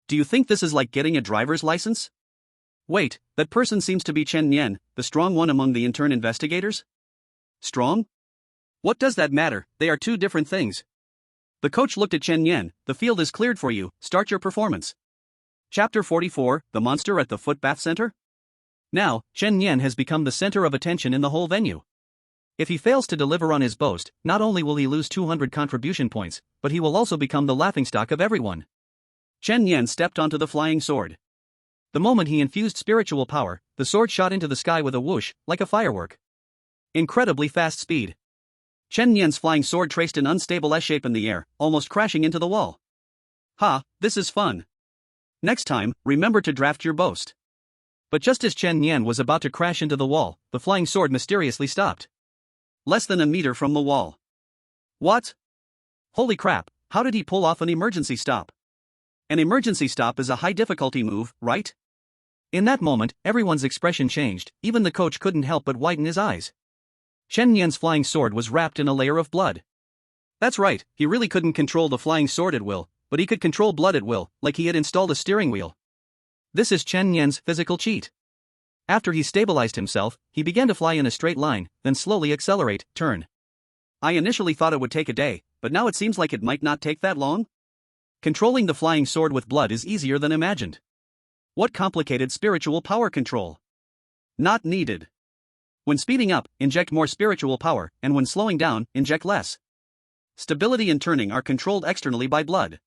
Do you think this is like getting a driver's license? Wait, that person seems to be Chen Yan, the strong one among the intern investigators? Strong? What does that matter? They are two different things. The coach looked at Chen Yan. The field is cleared for you, start your performance. Chapter 44, The Monster at the Foot Bath Center? Now, Chen Yan has become the center of attention in the whole venue. If he fails to deliver on his boast, not only will he lose 200 contribution points, but he will also become the laughingstock of everyone. Chen Yan stepped onto the flying sword. The moment he infused spiritual power, the sword shot into the sky with a whoosh, like a firework. Incredibly fast speed. Chen Yan's flying sword traced an unstable S-shape in the air, almost crashing into the wall. Ha, this is fun. Next time, remember to draft your boast. But just as Chen Yan was about to crash into the wall, the flying sword mysteriously stopped. Less than a meter from the wall. What? Holy crap, how did he pull off an emergency stop? An emergency stop is a high-difficulty move, right? In that moment, everyone's expression changed, even the coach couldn't help but widen his eyes. Chen Yan's flying sword was wrapped in a layer of blood. That's right, he really couldn't control the flying sword at will, but he could control blood at will, like he had installed a steering wheel. This is Chen Yan's physical cheat. After he stabilized himself, he began to fly in a straight line, then slowly accelerate, turn. I initially thought it would take a day, but now it seems like it might not take that long? Controlling the flying sword with blood is easier than imagined. What complicated spiritual power control? Not needed. When speeding up, inject more spiritual power, and when slowing down, inject less. Stability and turning are controlled externally by blood.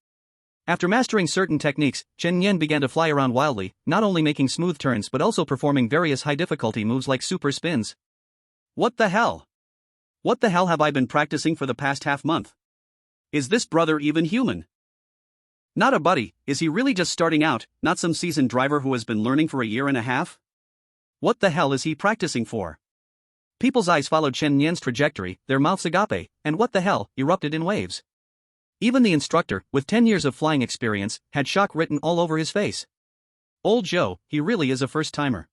After mastering certain techniques, Chen Yan began to fly around wildly, not only making smooth turns but also performing various high-difficulty moves like super spins. What the hell? What the hell have I been practicing for the past half-month? Is this brother even human? Not a buddy, is he really just starting out, not some seasoned driver who has been learning for a year and a half? What the hell is he practicing for? People's eyes followed Chen Yan's trajectory, their mouths agape, and what the hell, erupted in waves. Even the instructor, with 10 years of flying experience, had shock written all over his face. Old Joe, he really is a first-timer.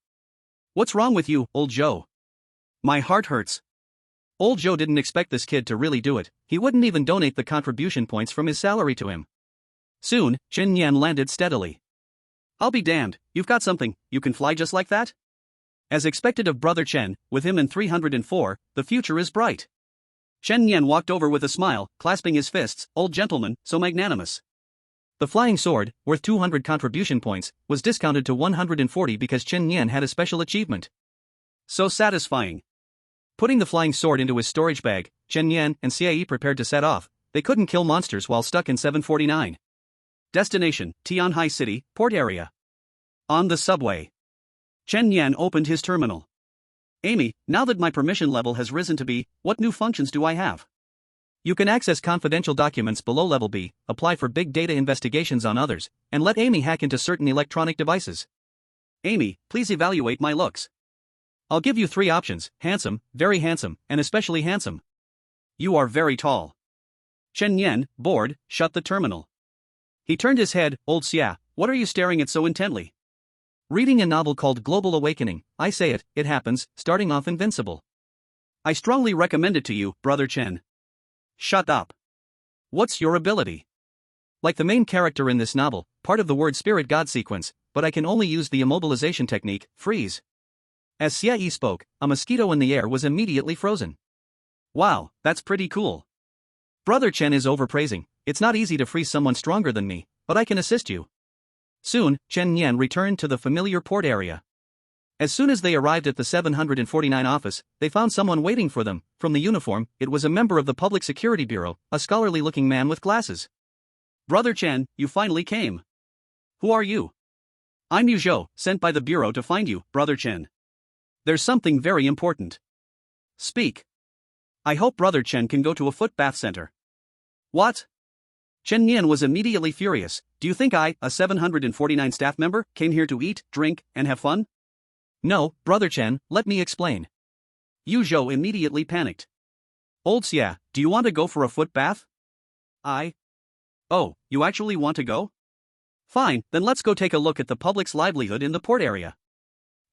What's wrong with you, Old Joe? My heart hurts. Old Joe didn't expect this kid to really do it, he wouldn't even donate the contribution points from his salary to him. Soon, Chen Yan landed steadily. I'll be damned, you've got something, you can fly just like that? As expected of Brother Chen, with him in 304, the future is bright. Chen Yan walked over with a smile, clasping his fists. Old gentleman, so magnanimous. The flying sword, worth 200 contribution points, was discounted to 140 because Chen Yan had a special achievement. So satisfying. Putting the flying sword into his storage bag, Chen Yan and Xie prepared to set off. They couldn't kill monsters while stuck in 749. Destination, Tianhai City, port area. On the subway. Chen Yan opened his terminal. Amy, now that my permission level has risen to B, what new functions do I have? You can access confidential documents below level B, apply for big data investigations on others, and let Amy hack into certain electronic devices. Amy, please evaluate my looks. I'll give you 3 options, handsome, very handsome, and especially handsome. You are very tall. Chen Yan, bored, shut the terminal. He turned his head. Old Xia, what are you staring at so intently? Reading a novel called Global Awakening. I say it, it happens, starting off invincible. I strongly recommend it to you, Brother Chen. Shut up. What's your ability? Like the main character in this novel, part of the word spirit god sequence, but I can only use the immobilization technique, freeze. As Xia Yi spoke, a mosquito in the air was immediately frozen. Wow, that's pretty cool. Brother Chen is overpraising. It's not easy to freeze someone stronger than me, but I can assist you. Soon, Chen Nian returned to the familiar port area. As soon as they arrived at the 749 office, they found someone waiting for them. From the uniform, it was a member of the Public Security Bureau, a scholarly-looking man with glasses. Brother Chen, you finally came. Who are you? I'm Yu Zhou, sent by the Bureau to find you, Brother Chen. There's something very important. Speak. I hope Brother Chen can go to a foot bath center. What? Chen Nian was immediately furious. Do you think I, a 749 staff member, came here to eat, drink, and have fun? No, Brother Chen, let me explain. Yu Zhou immediately panicked. Old Xia, do you want to go for a foot bath? Oh, you actually want to go? Fine, then let's go take a look at the public's livelihood in the port area.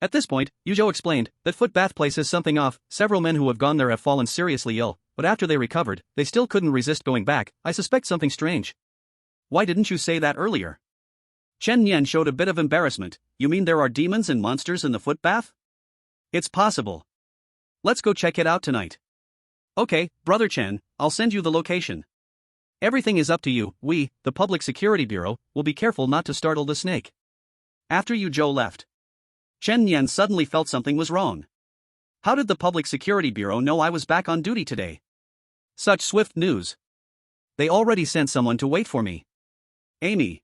At this point, Yu Zhou explained that foot bath place is something off. Several men who have gone there have fallen seriously ill, but after they recovered, they still couldn't resist going back. I suspect something strange. Why didn't you say that earlier? Chen Nian showed a bit of embarrassment. You mean there are demons and monsters in the foot bath? It's possible. Let's go check it out tonight. Okay, Brother Chen, I'll send you the location. Everything is up to you. We, the Public Security Bureau, will be careful not to startle the snake. After Yu Zhou left, Chen Nian suddenly felt something was wrong. How did the Public Security Bureau know I was back on duty today? Such swift news. They already sent someone to wait for me. Amy.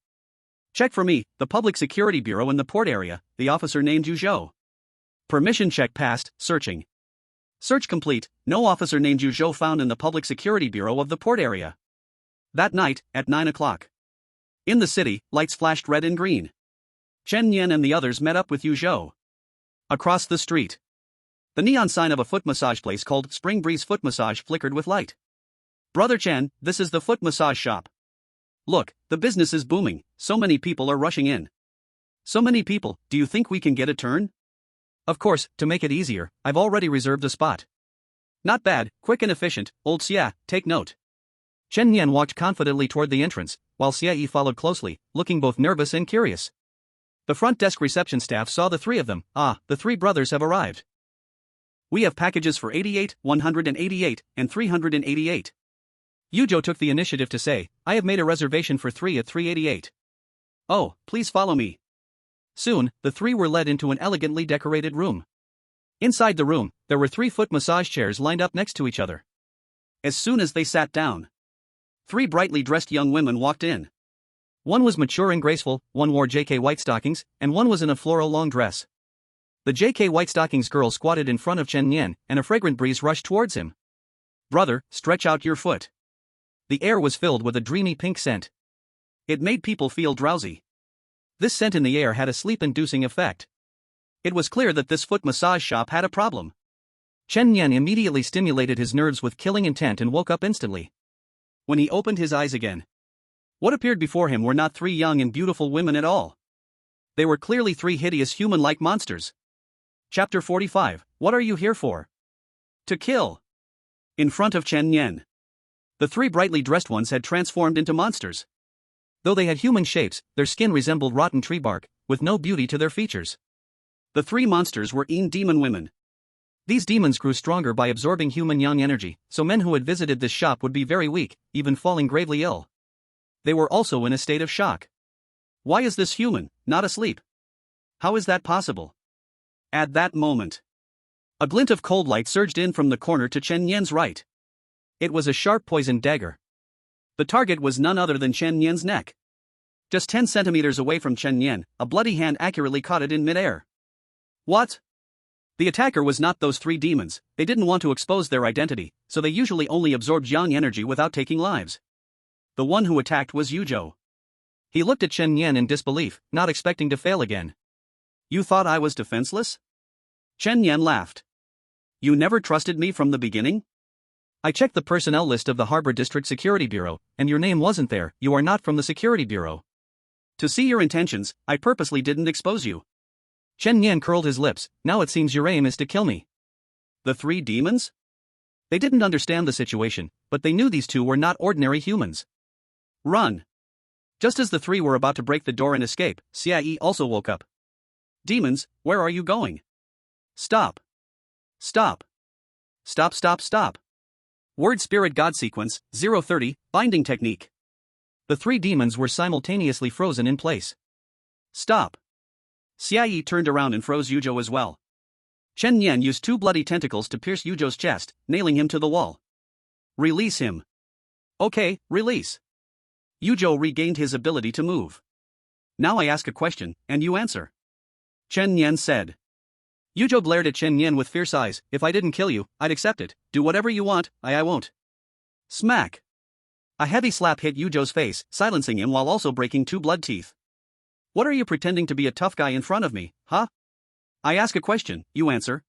Check for me, the Public Security Bureau in the port area, the officer named Yu Zhou. Permission check passed, searching. Search complete, no officer named Yu Zhou found in the Public Security Bureau of the port area. That night, at 9 o'clock. In the city, lights flashed red and green. Chen Nian and the others met up with Yu Zhou. Across the street, the neon sign of a foot massage place called Spring Breeze Foot Massage flickered with light. Brother Chen, this is the foot massage shop. Look, the business is booming, so many people are rushing in. So many people, do you think we can get a turn? Of course, to make it easier, I've already reserved a spot. Not bad, quick and efficient, old Xia, take note. Chen Nian walked confidently toward the entrance, while Xia Yi followed closely, looking both nervous and curious. The front desk reception staff saw the three of them. The three brothers have arrived. We have packages for 88, 188, and 388. Yu Zhou took the initiative to say, I have made a reservation for 3 at 388. Oh, please follow me. Soon, the three were led into an elegantly decorated room. Inside the room, there were 3 foot massage chairs lined up next to each other. As soon as they sat down, 3 brightly dressed young women walked in. One was mature and graceful, one wore JK white stockings, and one was in a floral long dress. The JK white stockings girl squatted in front of Chen Nian, and a fragrant breeze rushed towards him. Brother, stretch out your foot. The air was filled with a dreamy pink scent. It made people feel drowsy. This scent in the air had a sleep-inducing effect. It was clear that this foot massage shop had a problem. Chen Nian immediately stimulated his nerves with killing intent and woke up instantly. When he opened his eyes again, what appeared before him were not 3 young and beautiful women at all. They were clearly 3 hideous human-like monsters. Chapter 45, What are you here for? To kill. In front of Chen Nian, the 3 brightly dressed ones had transformed into monsters. Though they had human shapes, their skin resembled rotten tree bark, with no beauty to their features. The 3 monsters were demon women. These demons grew stronger by absorbing human yang energy, so men who had visited this shop would be very weak, even falling gravely ill. They were also in a state of shock. Why is this human, not asleep? How is that possible? At that moment, a glint of cold light surged in from the corner to Chen Nian's right. It was a sharp poisoned dagger. The target was none other than Chen Nian's neck. Just 10 centimeters away from Chen Nian, a bloody hand accurately caught it in midair. What? The attacker was not those 3 demons. They didn't want to expose their identity, so they usually only absorbed yang energy without taking lives. The one who attacked was Yu Zhou. He looked at Chen Nian in disbelief, not expecting to fail again. You thought I was defenseless? Chen Nian laughed. You never trusted me from the beginning? I checked the personnel list of the Harbor District Security Bureau, and your name wasn't there. You are not from the Security Bureau. To see your intentions, I purposely didn't expose you. Chen Yan curled his lips. Now it seems your aim is to kill me. The three demons? They didn't understand the situation, but they knew these two were not ordinary humans. Run. Just as the three were about to break the door and escape, Xia also woke up. Demons, where are you going? Stop. Stop. Stop, stop, stop. Word Spirit God Sequence, 030, Binding Technique. The three demons were simultaneously frozen in place. Stop. Xia turned around and froze Yuzhou as well. Chen Yan used two bloody tentacles to pierce Yuzhou's chest, nailing him to the wall. Release him. Okay, release. Yuzhou regained his ability to move. Now I ask a question, and you answer. Chen Yan said. Yuzhou glared at Chen Yan with fierce eyes. If I didn't kill you, I'd accept it. Do whatever you want, I won't. Smack. A heavy slap hit Yuzhou's face, silencing him while also breaking two blood teeth. What are you pretending to be a tough guy in front of me, huh? I ask a question, you answer.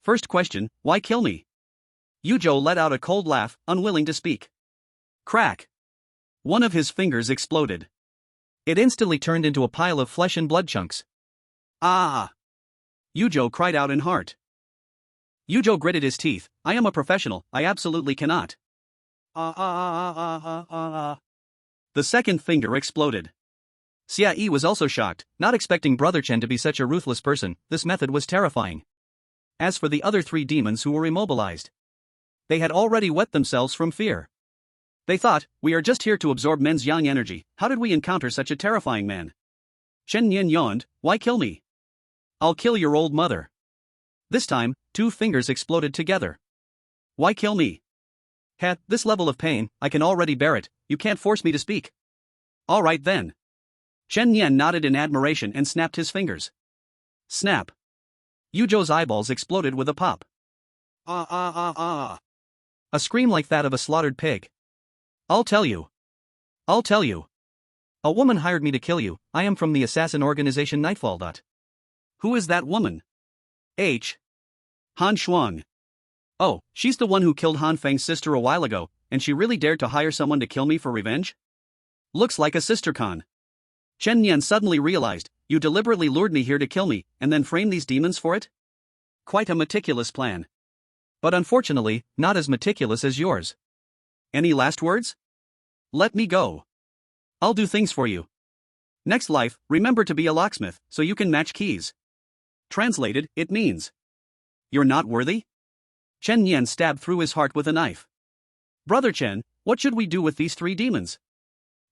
First question, why kill me? Yuzhou let out a cold laugh, unwilling to speak. Crack. One of his fingers exploded. It instantly turned into a pile of flesh and blood chunks. Ah! Yuzhou cried out in heart. Yuzhou gritted his teeth. I am a professional, I absolutely cannot. The second finger exploded. Xia was also shocked, not expecting Brother Chen to be such a ruthless person. This method was terrifying. As for the other three demons who were immobilized, they had already wet themselves from fear. They thought, we are just here to absorb men's yang energy, how did we encounter such a terrifying man? Chen Yan yawned, why kill me? I'll kill your old mother. This time, two fingers exploded together. Why kill me? At this level of pain, I can already bear it. You can't force me to speak. All right then. Chen Yan nodded in admiration and snapped his fingers. Snap. Yuzhou's eyeballs exploded with a pop. A scream like that of a slaughtered pig. I'll tell you. I'll tell you. A woman hired me to kill you. I am from the assassin organization Nightfall. Who is that woman? Han Shuang. Oh, she's the one who killed Han Feng's sister a while ago, and she really dared to hire someone to kill me for revenge? Looks like a sister con. Chen Yan suddenly realized, you deliberately lured me here to kill me, and then frame these demons for it? Quite a meticulous plan. But unfortunately, not as meticulous as yours. Any last words? Let me go. I'll do things for you. Next life, remember to be a locksmith, so you can match keys. Translated, it means, you're not worthy? Chen Yan stabbed through his heart with a knife. Brother Chen, what should we do with these three demons?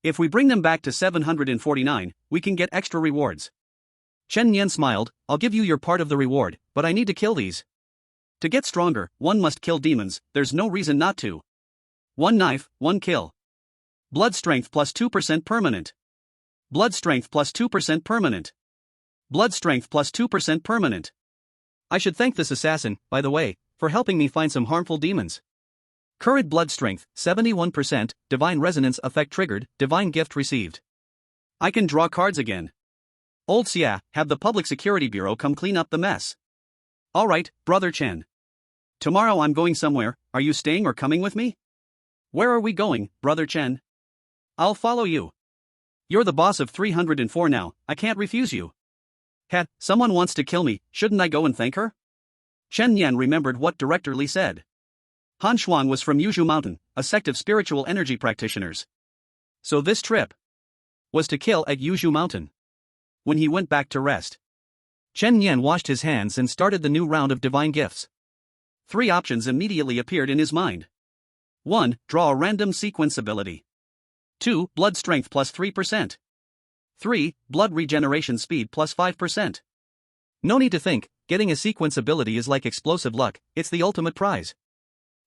If we bring them back to 749, we can get extra rewards. Chen Yan smiled, I'll give you your part of the reward, but I need to kill these. To get stronger, one must kill demons, there's no reason not to. One knife, one kill. Blood strength plus 2% permanent. Blood strength plus 2% permanent. Blood strength plus 2% permanent. I should thank this assassin, by the way, for helping me find some harmful demons. Current blood strength, 71%, divine resonance effect triggered, divine gift received. I can draw cards again. Old Xia, have the Public Security Bureau come clean up the mess. Alright, Brother Chen. Tomorrow I'm going somewhere, are you staying or coming with me? Where are we going, Brother Chen? I'll follow you. You're the boss of 304 now, I can't refuse you. Someone wants to kill me, shouldn't I go and thank her? Chen Yan remembered what Director Li said. Han Shuang was from Yuzhou Mountain, a sect of spiritual energy practitioners. So this trip was to kill at Yuzhou Mountain. When he went back to rest, Chen Yan washed his hands and started the new round of divine gifts. 3 options immediately appeared in his mind. 1. Draw a random sequence ability. 2. Blood strength plus 3%. 3. Blood regeneration speed plus 5%. No need to think, getting a sequence ability is like explosive luck, it's the ultimate prize.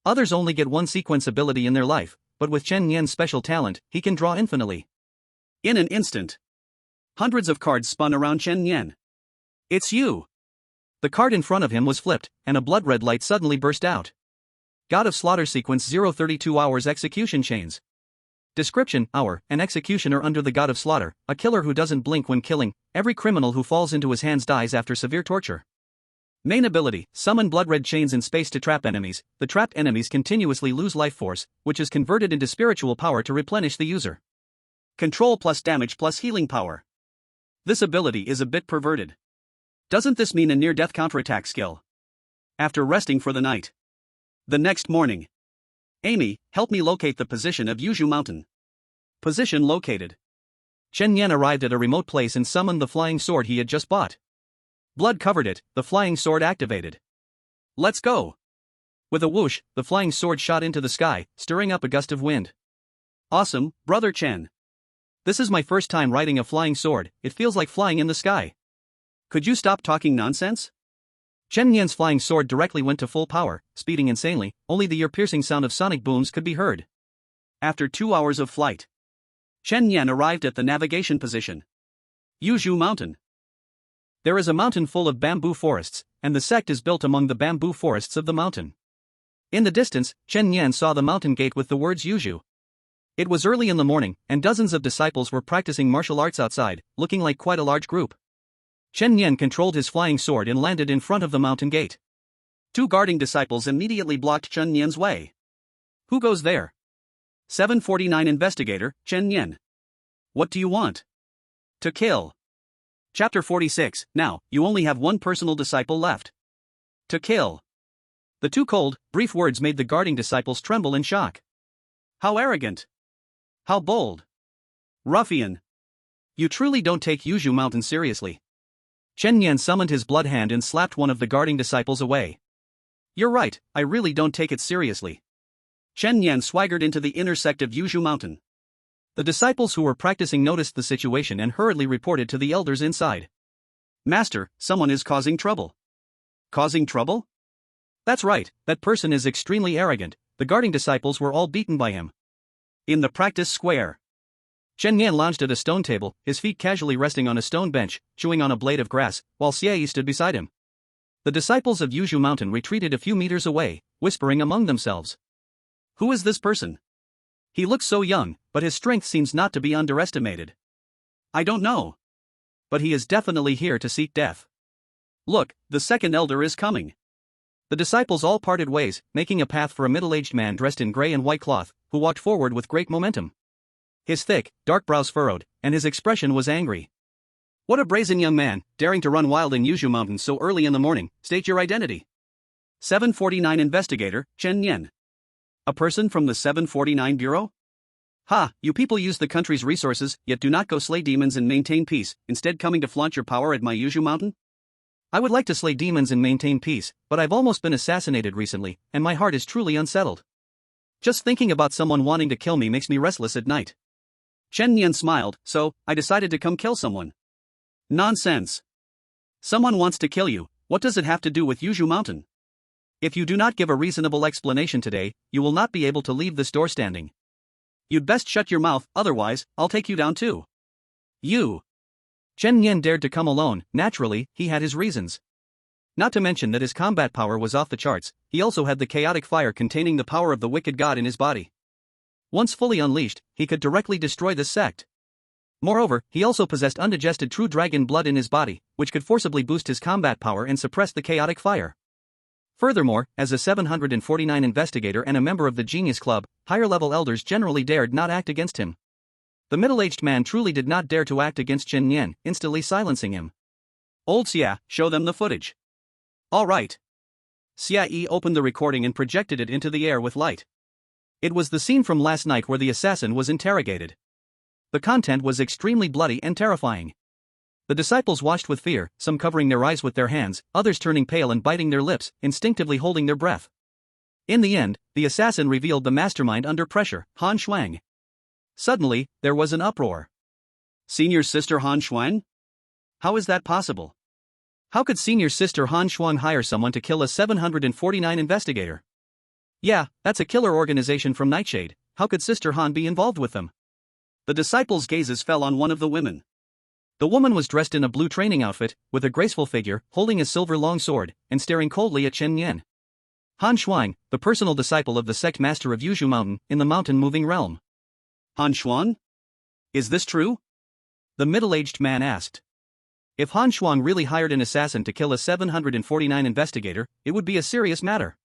Others only get one sequence ability in their life, but with Chen Yan's special talent, he can draw infinitely. In an instant, hundreds of cards spun around Chen Yan. It's you! The card in front of him was flipped, and a blood-red light suddenly burst out. God of Slaughter Sequence 032 Hours Execution Chains. Description: Hour, an executioner under the God of Slaughter, a killer who doesn't blink when killing. Every criminal who falls into his hands dies after severe torture. Main ability, summon blood red chains in space to trap enemies. The trapped enemies continuously lose life force, which is converted into spiritual power to replenish the user. Control plus damage plus healing power. This ability is a bit perverted. Doesn't this mean a near-death counterattack skill? After resting for the night. The next morning. Amy, help me locate the position of Yuzhu Mountain. Position located. Chen Yan arrived at a remote place and summoned the flying sword he had just bought. Blood covered it, the flying sword activated. Let's go! With a whoosh, the flying sword shot into the sky, stirring up a gust of wind. Awesome, Brother Chen. This is my first time riding a flying sword, it feels like flying in the sky. Could you stop talking nonsense? Chen Yan's flying sword directly went to full power, speeding insanely, only the ear-piercing sound of sonic booms could be heard. After 2 hours of flight, Chen Yan arrived at the navigation position. Yuzhu Mountain. There is a mountain full of bamboo forests, and the sect is built among the bamboo forests of the mountain. In the distance, Chen Yan saw the mountain gate with the words Yuzhu. It was early in the morning, and dozens of disciples were practicing martial arts outside, looking like quite a large group. Chen Yan controlled his flying sword and landed in front of the mountain gate. 2 guarding disciples immediately blocked Chen Yan's way. Who goes there? 749 Investigator, Chen Yan. What do you want? To kill. Chapter 46, now, you only have one personal disciple left. To kill. The 2 cold, brief words made the guarding disciples tremble in shock. How arrogant. How bold. Ruffian. You truly don't take Yuzhu Mountain seriously. Chen Yan summoned his blood hand and slapped one of the guarding disciples away. You're right, I really don't take it seriously. Chen Yan swaggered into the inner sect of Yuzhu Mountain. The disciples who were practicing noticed the situation and hurriedly reported to the elders inside. Master, someone is causing trouble. Causing trouble? That's right, that person is extremely arrogant, the guarding disciples were all beaten by him. In the practice square. Chen Yan lounged at a stone table, his feet casually resting on a stone bench, chewing on a blade of grass, while Xie stood beside him. The disciples of Yuzhu Mountain retreated a few meters away, whispering among themselves. Who is this person? He looks so young, but his strength seems not to be underestimated. I don't know. But he is definitely here to seek death. Look, the second elder is coming. The disciples all parted ways, making a path for a middle-aged man dressed in gray and white cloth, who walked forward with great momentum. His thick, dark brows furrowed, and his expression was angry. What a brazen young man, daring to run wild in Yuzhu Mountain so early in the morning, state your identity. 749 Investigator, Chen Yan. A person from the 749 Bureau? Ha, you people use the country's resources, yet do not go slay demons and maintain peace, instead coming to flaunt your power at my Yuzhu Mountain? I would like to slay demons and maintain peace, but I've almost been assassinated recently, and my heart is truly unsettled. Just thinking about someone wanting to kill me makes me restless at night. Chen Yan smiled, so, I decided to come kill someone. Nonsense. Someone wants to kill you, what does it have to do with Yuzhu Mountain? If you do not give a reasonable explanation today, you will not be able to leave this door standing. You'd best shut your mouth, otherwise, I'll take you down too. You. Chen Yan dared to come alone, naturally, he had his reasons. Not to mention that his combat power was off the charts, he also had the chaotic fire containing the power of the wicked god in his body. Once fully unleashed, he could directly destroy this sect. Moreover, he also possessed undigested true dragon blood in his body, which could forcibly boost his combat power and suppress the chaotic fire. Furthermore, as a 749 investigator and a member of the Genius Club, higher-level elders generally dared not act against him. The middle-aged man truly did not dare to act against Chen Yan, instantly silencing him. Old Xia, show them the footage. All right. Xia Yi opened the recording and projected it into the air with light. It was the scene from last night where the assassin was interrogated. The content was extremely bloody and terrifying. The disciples watched with fear, some covering their eyes with their hands, others turning pale and biting their lips, instinctively holding their breath. In the end, the assassin revealed the mastermind under pressure, Han Shuang. Suddenly, there was an uproar. Senior Sister Han Shuang? How is that possible? How could Senior Sister Han Shuang hire someone to kill a 749 investigator? Yeah, that's a killer organization from Nightshade, how could Sister Han be involved with them? The disciples' gazes fell on one of the women. The woman was dressed in a blue training outfit, with a graceful figure, holding a silver long sword, and staring coldly at Chen Yan. Han Shuang, the personal disciple of the sect master of Yuzhu Mountain, in the mountain-moving realm. Han Shuang? Is this true? The middle-aged man asked. If Han Shuang really hired an assassin to kill a 749 investigator, it would be a serious matter.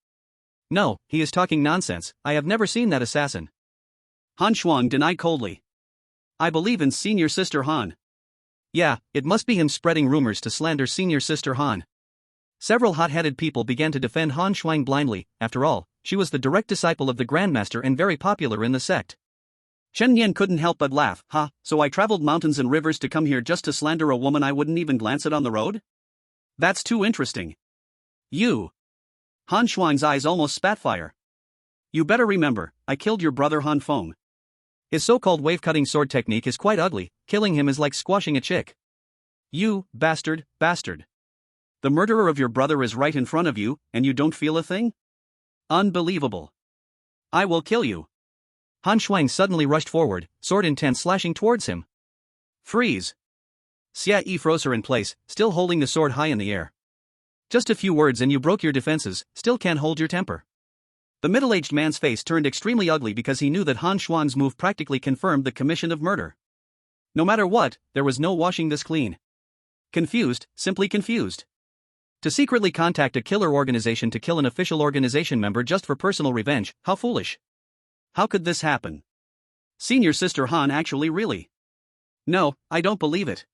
No, he is talking nonsense, I have never seen that assassin. Han Shuang denied coldly. I believe in Senior Sister Han. Yeah, it must be him spreading rumors to slander Senior Sister Han. Several hot-headed people began to defend Han Shuang blindly. After all, she was the direct disciple of the Grandmaster and very popular in the sect. Chen Yan couldn't help but laugh. So I traveled mountains and rivers to come here just to slander a woman I wouldn't even glance at on the road? That's too interesting. You. Han Shuang's eyes almost spat fire. You better remember, I killed your brother Han Feng. His so-called wave-cutting sword technique is quite ugly, killing him is like squashing a chick. You, bastard. The murderer of your brother is right in front of you, and you don't feel a thing? Unbelievable. I will kill you. Han Shuang suddenly rushed forward, sword intent slashing towards him. Freeze. Xia Yi froze her in place, still holding the sword high in the air. Just a few words and you broke your defenses, still can't hold your temper. The middle-aged man's face turned extremely ugly because he knew that Han Shuang's move practically confirmed the commission of murder. No matter what, there was no washing this clean. Confused, simply confused. To secretly contact a killer organization to kill an official organization member just for personal revenge, how foolish. How could this happen? Senior Sister Han actually really? No, I don't believe it.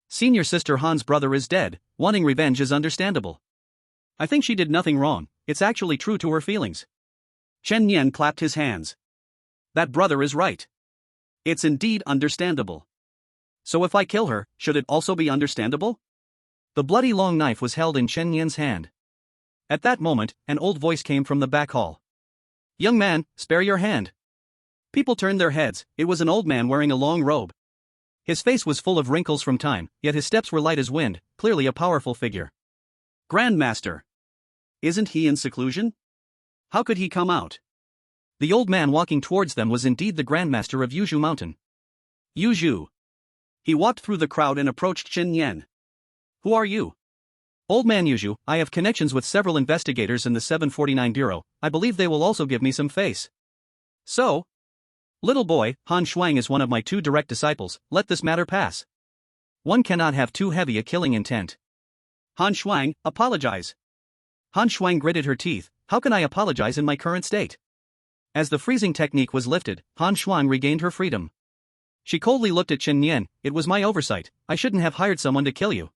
Senior Sister Han's brother is dead, wanting revenge is understandable. I think she did nothing wrong, it's actually true to her feelings. Chen Yan clapped his hands. That brother is right. It's indeed understandable. So if I kill her, should it also be understandable? The bloody long knife was held in Chen Yan's hand. At that moment, an old voice came from the back hall. Young man, spare your hand. People turned their heads, it was an old man wearing a long robe. His face was full of wrinkles from time, yet his steps were light as wind, clearly a powerful figure. Grandmaster. Isn't he in seclusion? How could he come out? The old man walking towards them was indeed the Grandmaster of Yuzhu Mountain. Yuzhu. He walked through the crowd and approached Chen Yan. Who are you? Old man Yuzhu, I have connections with several investigators in the 749 Bureau, I believe they will also give me some face. So? Little boy, Han Shuang is one of my 2 direct disciples, let this matter pass. One cannot have too heavy a killing intent. Han Shuang, apologize. Han Shuang gritted her teeth, how can I apologize in my current state? As the freezing technique was lifted, Han Shuang regained her freedom. She coldly looked at Chen Yan, it was my oversight, I shouldn't have hired someone to kill you.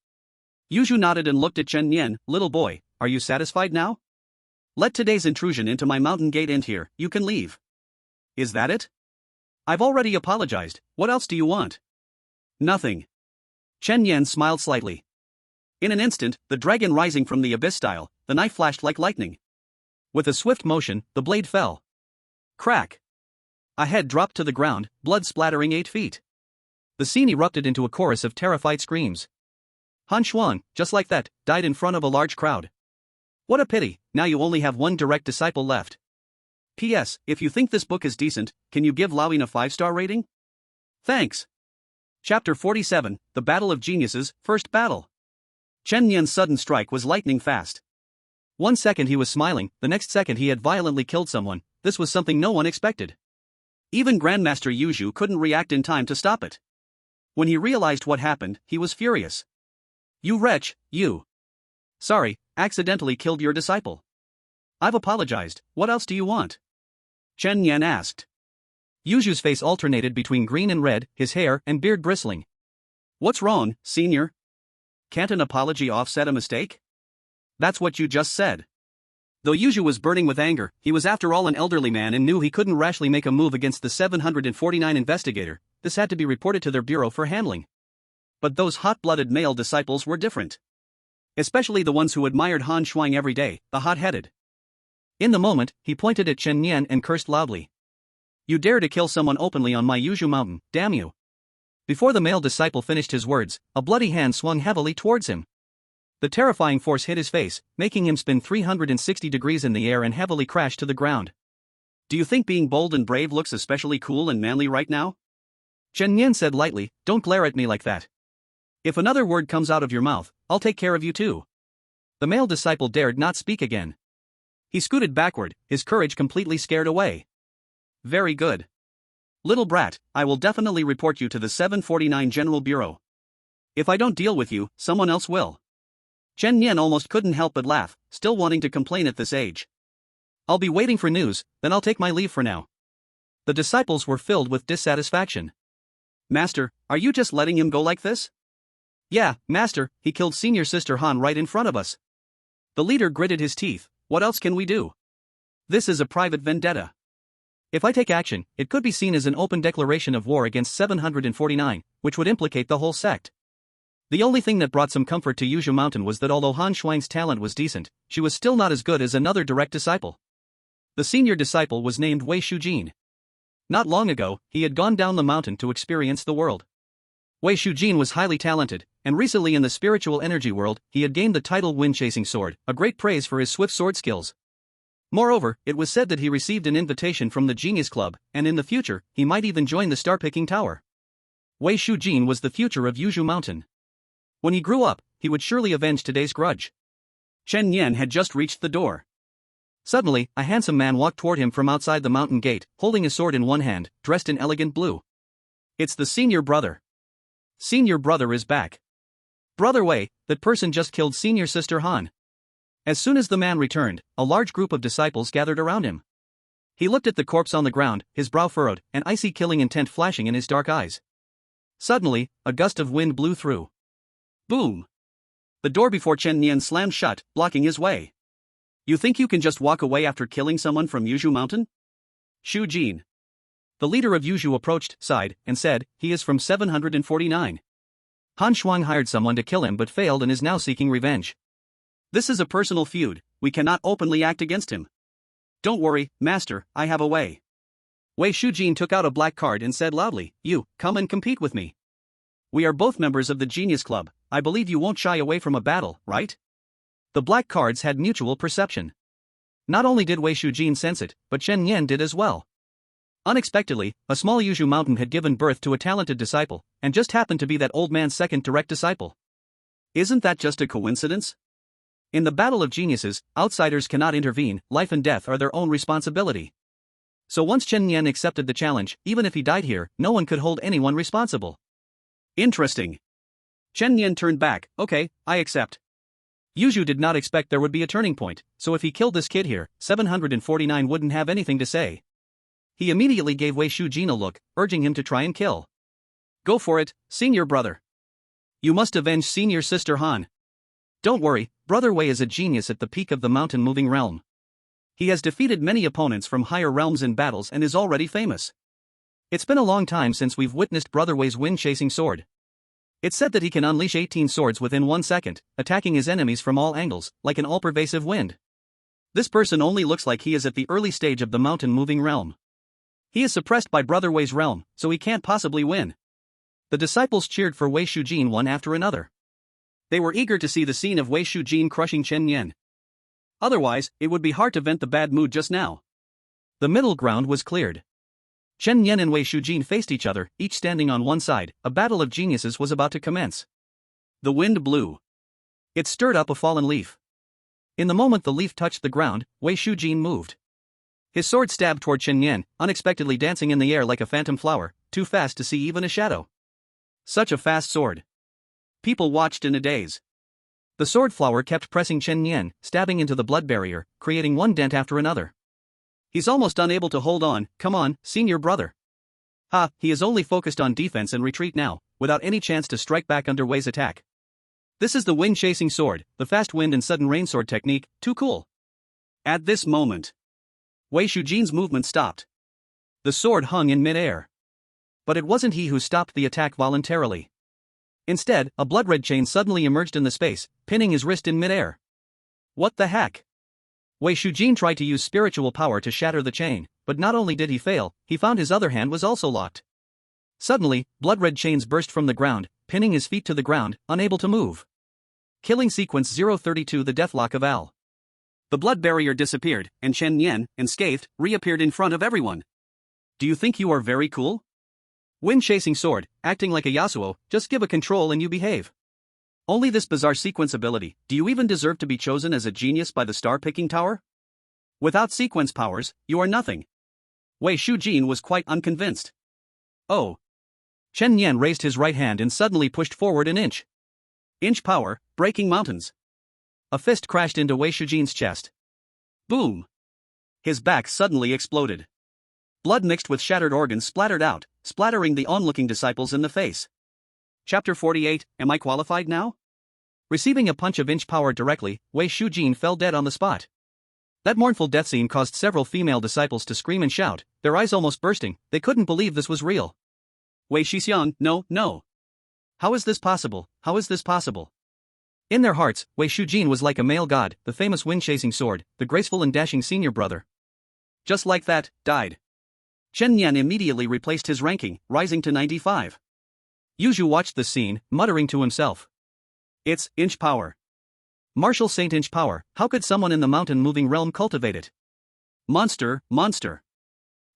Yuzhu nodded and looked at Chen Yan, little boy, are you satisfied now? Let today's intrusion into my mountain gate end here, you can leave. Is that it? I've already apologized, what else do you want? Nothing. Chen Yan smiled slightly. In an instant, the dragon rising from the abyss style, the knife flashed like lightning. With a swift motion, the blade fell. Crack. A head dropped to the ground, blood splattering 8 feet. The scene erupted into a chorus of terrified screams. Han Shuang, just like that, died in front of a large crowd. What a pity, now you only have 1 direct disciple left. P.S. If you think this book is decent, can you give Lawin a 5-star rating? Thanks. Chapter 47, The Battle of Geniuses, First Battle. Chen Yan's sudden strike was lightning fast. 1 second he was smiling, the next second he had violently killed someone, this was something no one expected. Even Grandmaster Yuzhu couldn't react in time to stop it. When he realized what happened, he was furious. You wretch, you. Sorry, accidentally killed your disciple. I've apologized, what else do you want? Chen Yan asked. Yuzhu's face alternated between green and red, his hair and beard bristling. What's wrong, senior? Can't an apology offset a mistake? That's what you just said. Though Yuzhu was burning with anger, he was after all an elderly man and knew he couldn't rashly make a move against the 749 investigator, this had to be reported to their bureau for handling. But those hot-blooded male disciples were different. Especially the ones who admired Han Shuang every day, the hot-headed. In the moment, he pointed at Chen Yan and cursed loudly. You dare to kill someone openly on my Yuzhu mountain, damn you. Before the male disciple finished his words, a bloody hand swung heavily towards him. The terrifying force hit his face, making him spin 360 degrees in the air and heavily crash to the ground. Do you think being bold and brave looks especially cool and manly right now? Chen Yan said lightly, don't glare at me like that. If another word comes out of your mouth, I'll take care of you too. The male disciple dared not speak again. He scooted backward, his courage completely scared away. Very good. Little brat, I will definitely report you to the 749 General Bureau. If I don't deal with you, someone else will. Chen Nian almost couldn't help but laugh, still wanting to complain at this age. I'll be waiting for news, then I'll take my leave for now. The disciples were filled with dissatisfaction. Master, are you just letting him go like this? Yeah, Master, he killed Senior Sister Han right in front of us. The leader gritted his teeth. What else can we do? This is a private vendetta. If I take action, it could be seen as an open declaration of war against 749, which would implicate the whole sect. The only thing that brought some comfort to Yuzhu Mountain was that although Han Shuang's talent was decent, she was still not as good as another direct disciple. The senior disciple was named Wei Shujin. Not long ago, he had gone down the mountain to experience the world. Wei Shujin was highly talented, and recently in the spiritual energy world, he had gained the title Wind-Chasing Sword, a great praise for his swift sword skills. Moreover, it was said that he received an invitation from the Genius Club, and in the future, he might even join the Star-Picking Tower. Wei Shujin was the future of Yuzhu Mountain. When he grew up, he would surely avenge today's grudge. Chen Nian had just reached the door. Suddenly, a handsome man walked toward him from outside the mountain gate, holding a sword in one hand, dressed in elegant blue. It's the senior brother. Senior brother is back. Brother Wei, that person just killed Senior Sister Han. As soon as the man returned, a large group of disciples gathered around him. He looked at the corpse on the ground, his brow furrowed, an icy killing intent flashing in his dark eyes. Suddenly, a gust of wind blew through. Boom! The door before Chen Nian slammed shut, blocking his way. You think you can just walk away after killing someone from Yuzhu Mountain? Shu Jin. The leader of Yuzhu approached, sighed, and said, he is from 749. Han Shuang hired someone to kill him but failed and is now seeking revenge. This is a personal feud, we cannot openly act against him. Don't worry, master, I have a way. Wei Shujin took out a black card and said loudly, you, come and compete with me. We are both members of the Genius Club, I believe you won't shy away from a battle, right? The black cards had mutual perception. Not only did Wei Shujin sense it, but Chen Nian did as well. Unexpectedly, a small Yuzhu mountain had given birth to a talented disciple, and just happened to be that old man's second direct disciple. Isn't that just a coincidence? In the battle of geniuses, outsiders cannot intervene, life and death are their own responsibility. So once Chen Nian accepted the challenge, even if he died here, no one could hold anyone responsible. Interesting. Chen Nian turned back, okay, I accept. Yuzhu did not expect there would be a turning point, so if he killed this kid here, 749 wouldn't have anything to say. He immediately gave Wei Shujin a look, urging him to try and kill. Go for it, senior brother. You must avenge Senior Sister Han. Don't worry, Brother Wei is a genius at the peak of the mountain-moving realm. He has defeated many opponents from higher realms in battles and is already famous. It's been a long time since we've witnessed Brother Wei's wind-chasing sword. It's said that he can unleash 18 swords within 1 second, attacking his enemies from all angles, like an all-pervasive wind. This person only looks like he is at the early stage of the mountain-moving realm. He is suppressed by Brother Wei's realm, so he can't possibly win. The disciples cheered for Wei Shujin one after another. They were eager to see the scene of Wei Shujin crushing Chen Nian. Otherwise, it would be hard to vent the bad mood just now. The middle ground was cleared. Chen Nian and Wei Shujin faced each other, each standing on one side. A battle of geniuses was about to commence. The wind blew. It stirred up a fallen leaf. In the moment the leaf touched the ground, Wei Shujin moved. His sword stabbed toward Chen Nian, unexpectedly dancing in the air like a phantom flower, too fast to see even a shadow. Such a fast sword. People watched in a daze. The sword flower kept pressing Chen Nian, stabbing into the blood barrier, creating one dent after another. He's almost unable to hold on. Come on, senior brother. Ha, he is only focused on defense and retreat now, without any chance to strike back under Wei's attack. This is the wind-chasing sword, the fast wind and sudden rain sword technique, too cool. At this moment, Wei Shujin's movement stopped. The sword hung in mid-air. But it wasn't he who stopped the attack voluntarily. Instead, a blood-red chain suddenly emerged in the space, pinning his wrist in mid-air. What the heck? Wei Shujin tried to use spiritual power to shatter the chain, but not only did he fail, he found his other hand was also locked. Suddenly, blood-red chains burst from the ground, pinning his feet to the ground, unable to move. Killing sequence 032. The Deathlock of Al. The blood barrier disappeared, and Chen Nian, unscathed, reappeared in front of everyone. Do you think you are very cool? Wind-chasing sword, acting like a Yasuo, just give a control and you behave. Only this bizarre sequence ability, do you even deserve to be chosen as a genius by the Star-Picking Tower? Without sequence powers, you are nothing. Wei Shujin was quite unconvinced. Oh. Chen Yan raised his right hand and suddenly pushed forward an inch. Inch power, breaking mountains. A fist crashed into Wei Shujin's chest. Boom! His back suddenly exploded. Blood mixed with shattered organs splattered out, splattering the onlooking disciples in the face. Chapter 48, Am I qualified now? Receiving a punch of inch power directly, Wei Shujin fell dead on the spot. That mournful death scene caused several female disciples to scream and shout, their eyes almost bursting. They couldn't believe this was real. Wei Shixiang, no. How is this possible? How is this possible? In their hearts, Wei Shujin was like a male god, the famous wind-chasing sword, the graceful and dashing senior brother. Just like that, died. Chen Yan immediately replaced his ranking, rising to 95. Yuzhu watched the scene, muttering to himself. It's inch power. Martial Saint inch power, how could someone in the mountain-moving realm cultivate it? Monster.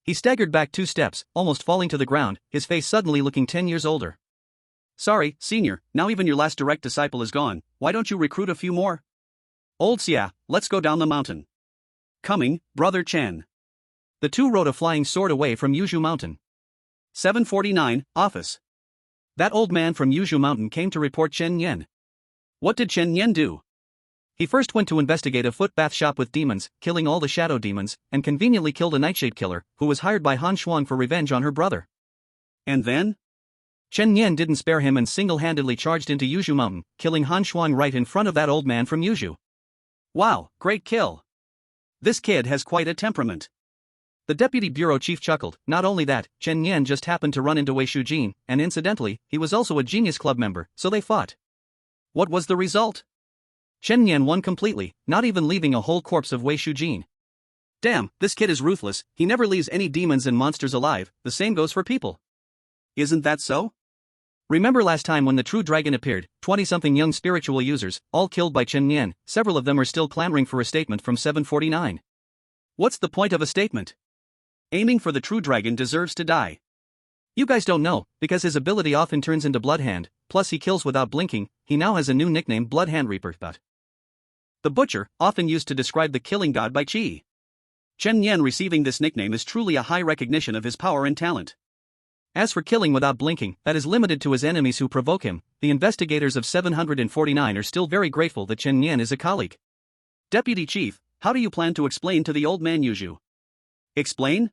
He staggered back 2 steps, almost falling to the ground, his face suddenly looking 10 years older. Sorry, senior, now even your last direct disciple is gone, why don't you recruit a few more? Old Xia, let's go down the mountain. Coming, Brother Chen. The two rode a flying sword away from Yuzhu Mountain. 749, Office. That old man from Yuzhu Mountain came to report Chen Yan. What did Chen Yan do? He first went to investigate a foot bath shop with demons, killing all the shadow demons, and conveniently killed a nightshade killer, who was hired by Han Shuang for revenge on her brother. And then? Chen Yan didn't spare him and single-handedly charged into Yuzhu Mountain, killing Han Shuang right in front of that old man from Yuzhu. Wow, great kill. This kid has quite a temperament. The deputy bureau chief chuckled. Not only that, Chen Yan just happened to run into Wei Shujin, and incidentally, he was also a Genius Club member, so they fought. What was the result? Chen Yan won completely, not even leaving a whole corpse of Wei Shujin. Damn, this kid is ruthless, he never leaves any demons and monsters alive, the same goes for people. Isn't that so? Remember last time when the true dragon appeared, 20-something young spiritual users, all killed by Chen Yan, several of them are still clamoring for a statement from 749. What's the point of a statement? Aiming for the true dragon deserves to die. You guys don't know, because his ability often turns into Bloodhand, plus he kills without blinking, he now has a new nickname Bloodhand Reaper. The Butcher, often used to describe the killing god by Qi. Chen Yan receiving this nickname is truly a high recognition of his power and talent. As for killing without blinking, that is limited to his enemies who provoke him. The investigators of 749 are still very grateful that Chen Yan is a colleague. Deputy Chief, how do you plan to explain to the old man Yuzhu? Explain?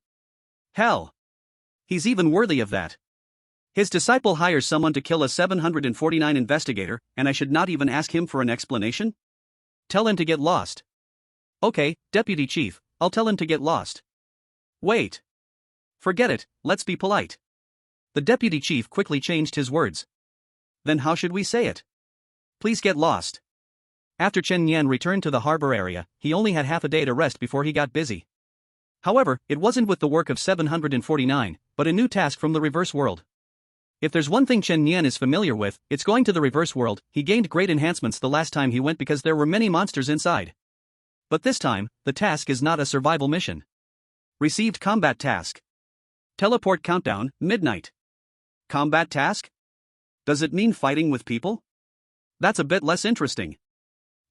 Hell. He's even worthy of that. His disciple hires someone to kill a 749 investigator, and I should not even ask him for an explanation? Tell him to get lost. Okay, Deputy Chief, I'll tell him to get lost. Wait. Forget it, let's be polite. The Deputy Chief quickly changed his words. Then how should we say it? Please get lost. After Chen Yan returned to the harbor area, he only had half a day to rest before he got busy. However, it wasn't with the work of 749, but a new task from the reverse world. If there's one thing Chen Yan is familiar with, it's going to the reverse world. He gained great enhancements the last time he went because there were many monsters inside. But this time, the task is not a survival mission. Received combat task. Teleport countdown, midnight. Combat task? Does it mean fighting with people? That's a bit less interesting.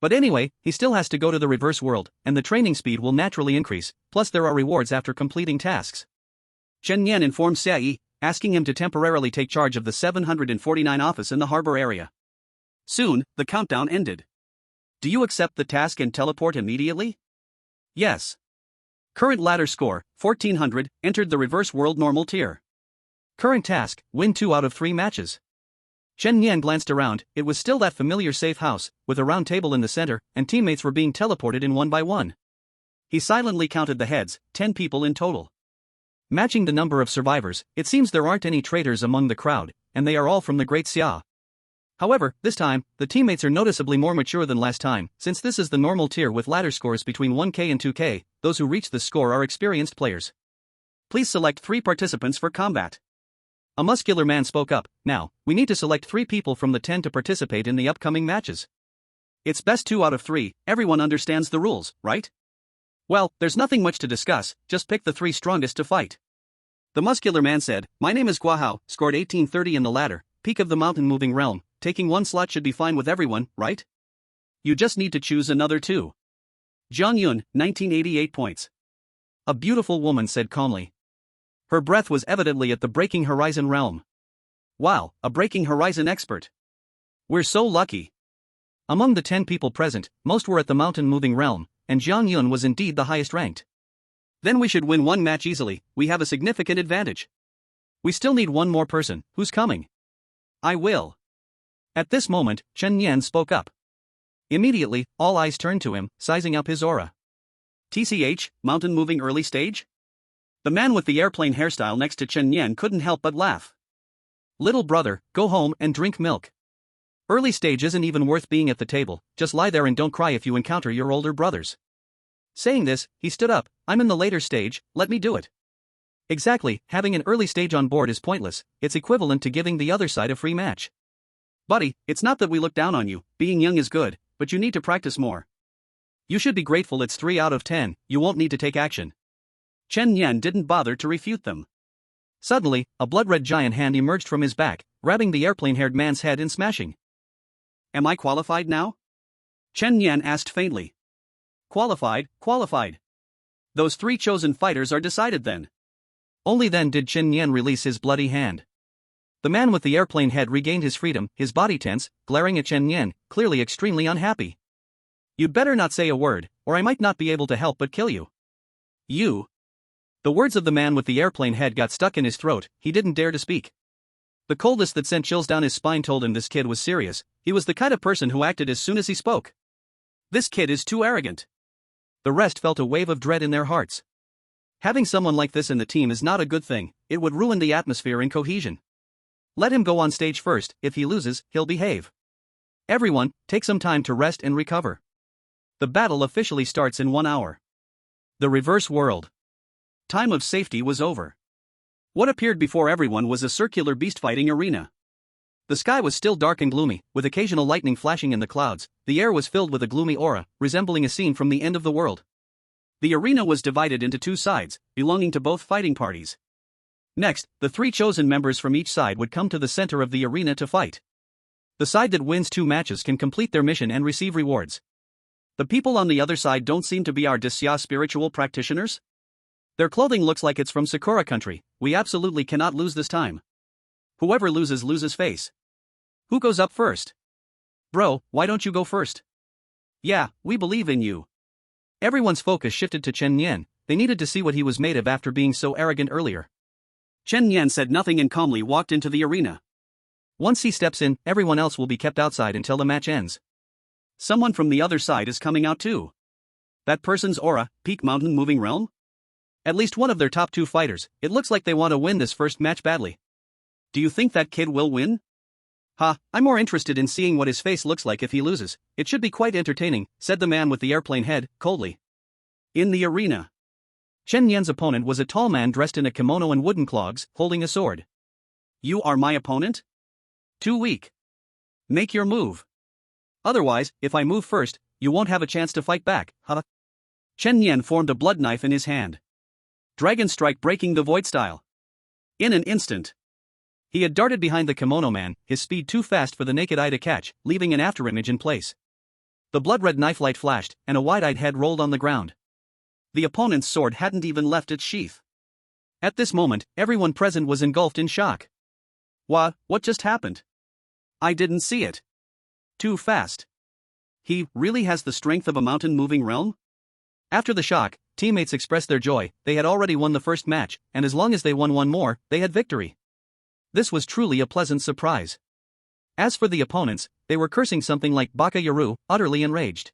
But anyway, he still has to go to the reverse world, and the training speed will naturally increase, plus there are rewards after completing tasks. Chen Yan informed Xia Yi, asking him to temporarily take charge of the 749 office in the harbor area. Soon, the countdown ended. Do you accept the task and teleport immediately? Yes. Current ladder score, 1400, entered the reverse world normal tier. Current task, win 2 out of 3 matches. Chen Yan glanced around, it was still that familiar safe house, with a round table in the center, and teammates were being teleported in one by one. He silently counted the heads, 10 people in total. Matching the number of survivors, it seems there aren't any traitors among the crowd, and they are all from the Great Xia. However, this time, the teammates are noticeably more mature than last time, since this is the normal tier with ladder scores between 1K and 2K, those who reach this score are experienced players. Please select 3 participants for combat. A muscular man spoke up, now, we need to select 3 people from the 10 to participate in the upcoming matches. It's best 2 out of 3, everyone understands the rules, right? Well, there's nothing much to discuss, just pick the 3 strongest to fight. The muscular man said, my name is Guahao, scored 1830 in the ladder, peak of the mountain-moving realm, taking 1 slot should be fine with everyone, right? You just need to choose another 2. Zhang Yun, 1988 points. A beautiful woman said calmly. Her breath was evidently at the breaking horizon realm. Wow, a Breaking Horizon expert. We're so lucky. Among the 10 people present, most were at the mountain moving realm, and Jiang Yun was indeed the highest ranked. Then we should win one match easily, we have a significant advantage. We still need one more person, who's coming? I will. At this moment, Chen Yan spoke up. Immediately, all eyes turned to him, sizing up his aura. TCH, mountain moving early stage? The man with the airplane hairstyle next to Chen Yan couldn't help but laugh. Little brother, go home and drink milk. Early stage isn't even worth being at the table, just lie there and don't cry if you encounter your older brothers. Saying this, he stood up. I'm in the later stage, let me do it. Exactly, having an early stage on board is pointless, it's equivalent to giving the other side a free match. Buddy, it's not that we look down on you, being young is good, but you need to practice more. You should be grateful it's 3 out of 10, you won't need to take action. Chen Yan didn't bother to refute them. Suddenly, a blood-red giant hand emerged from his back, grabbing the airplane-haired man's head and smashing. Am I qualified now? Chen Yan asked faintly. Qualified. Those 3 chosen fighters are decided then. Only then did Chen Yan release his bloody hand. The man with the airplane head regained his freedom, his body tense, glaring at Chen Yan, clearly extremely unhappy. You'd better not say a word, or I might not be able to help but kill you. You. The words of the man with the airplane head got stuck in his throat, he didn't dare to speak. The coldness that sent chills down his spine told him this kid was serious, he was the kind of person who acted as soon as he spoke. This kid is too arrogant. The rest felt a wave of dread in their hearts. Having someone like this in the team is not a good thing, it would ruin the atmosphere and cohesion. Let him go on stage first, if he loses, he'll behave. Everyone, take some time to rest and recover. The battle officially starts in 1 hour. The reverse world. Time of safety was over. What appeared before everyone was a circular beast-fighting arena. The sky was still dark and gloomy, with occasional lightning flashing in the clouds. The air was filled with a gloomy aura, resembling a scene from the end of the world. The arena was divided into 2 sides, belonging to both fighting parties. Next, the 3 chosen members from each side would come to the center of the arena to fight. The side that wins 2 matches can complete their mission and receive rewards. The people on the other side don't seem to be our Disya spiritual practitioners? Their clothing looks like it's from Sakura country, we absolutely cannot lose this time. Whoever loses face. Who goes up first? Bro, why don't you go first? Yeah, we believe in you. Everyone's focus shifted to Chen Yan, they needed to see what he was made of after being so arrogant earlier. Chen Yan said nothing and calmly walked into the arena. Once he steps in, everyone else will be kept outside until the match ends. Someone from the other side is coming out too. That person's aura, peak mountain moving realm? At least one of their top 2 fighters, it looks like they want to win this first match badly. Do you think that kid will win? I'm more interested in seeing what his face looks like if he loses, it should be quite entertaining, said the man with the airplane head, coldly. In the arena. Chen Yan's opponent was a tall man dressed in a kimono and wooden clogs, holding a sword. You are my opponent? Too weak. Make your move. Otherwise, if I move first, you won't have a chance to fight back, Chen Yan formed a blood knife in his hand. Dragon strike breaking the void style. In an instant. He had darted behind the kimono man, his speed too fast for the naked eye to catch, leaving an afterimage in place. The blood-red knife light flashed, and a wide-eyed head rolled on the ground. The opponent's sword hadn't even left its sheath. At this moment, everyone present was engulfed in shock. What just happened? I didn't see it. Too fast. He really has the strength of a mountain-moving realm? After the shock, teammates expressed their joy, they had already won the first match, and as long as they won one more, they had victory. This was truly a pleasant surprise. As for the opponents, they were cursing something like Baka Yaru, utterly enraged.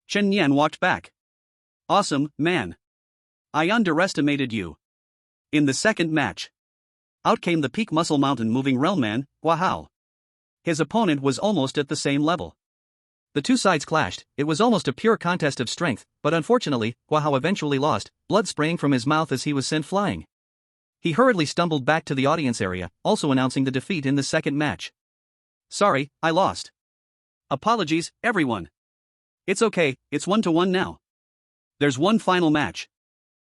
Chen Yan walked back. Awesome, man. I underestimated you. In the second match, out came the peak muscle mountain moving realm man, Guahao. His opponent was almost at the same level. The 2 sides clashed, it was almost a pure contest of strength, but unfortunately, Guahao eventually lost, blood spraying from his mouth as he was sent flying. He hurriedly stumbled back to the audience area, also announcing the defeat in the second match. Sorry, I lost. Apologies, everyone. It's okay, it's 1-1 now. There's one final match.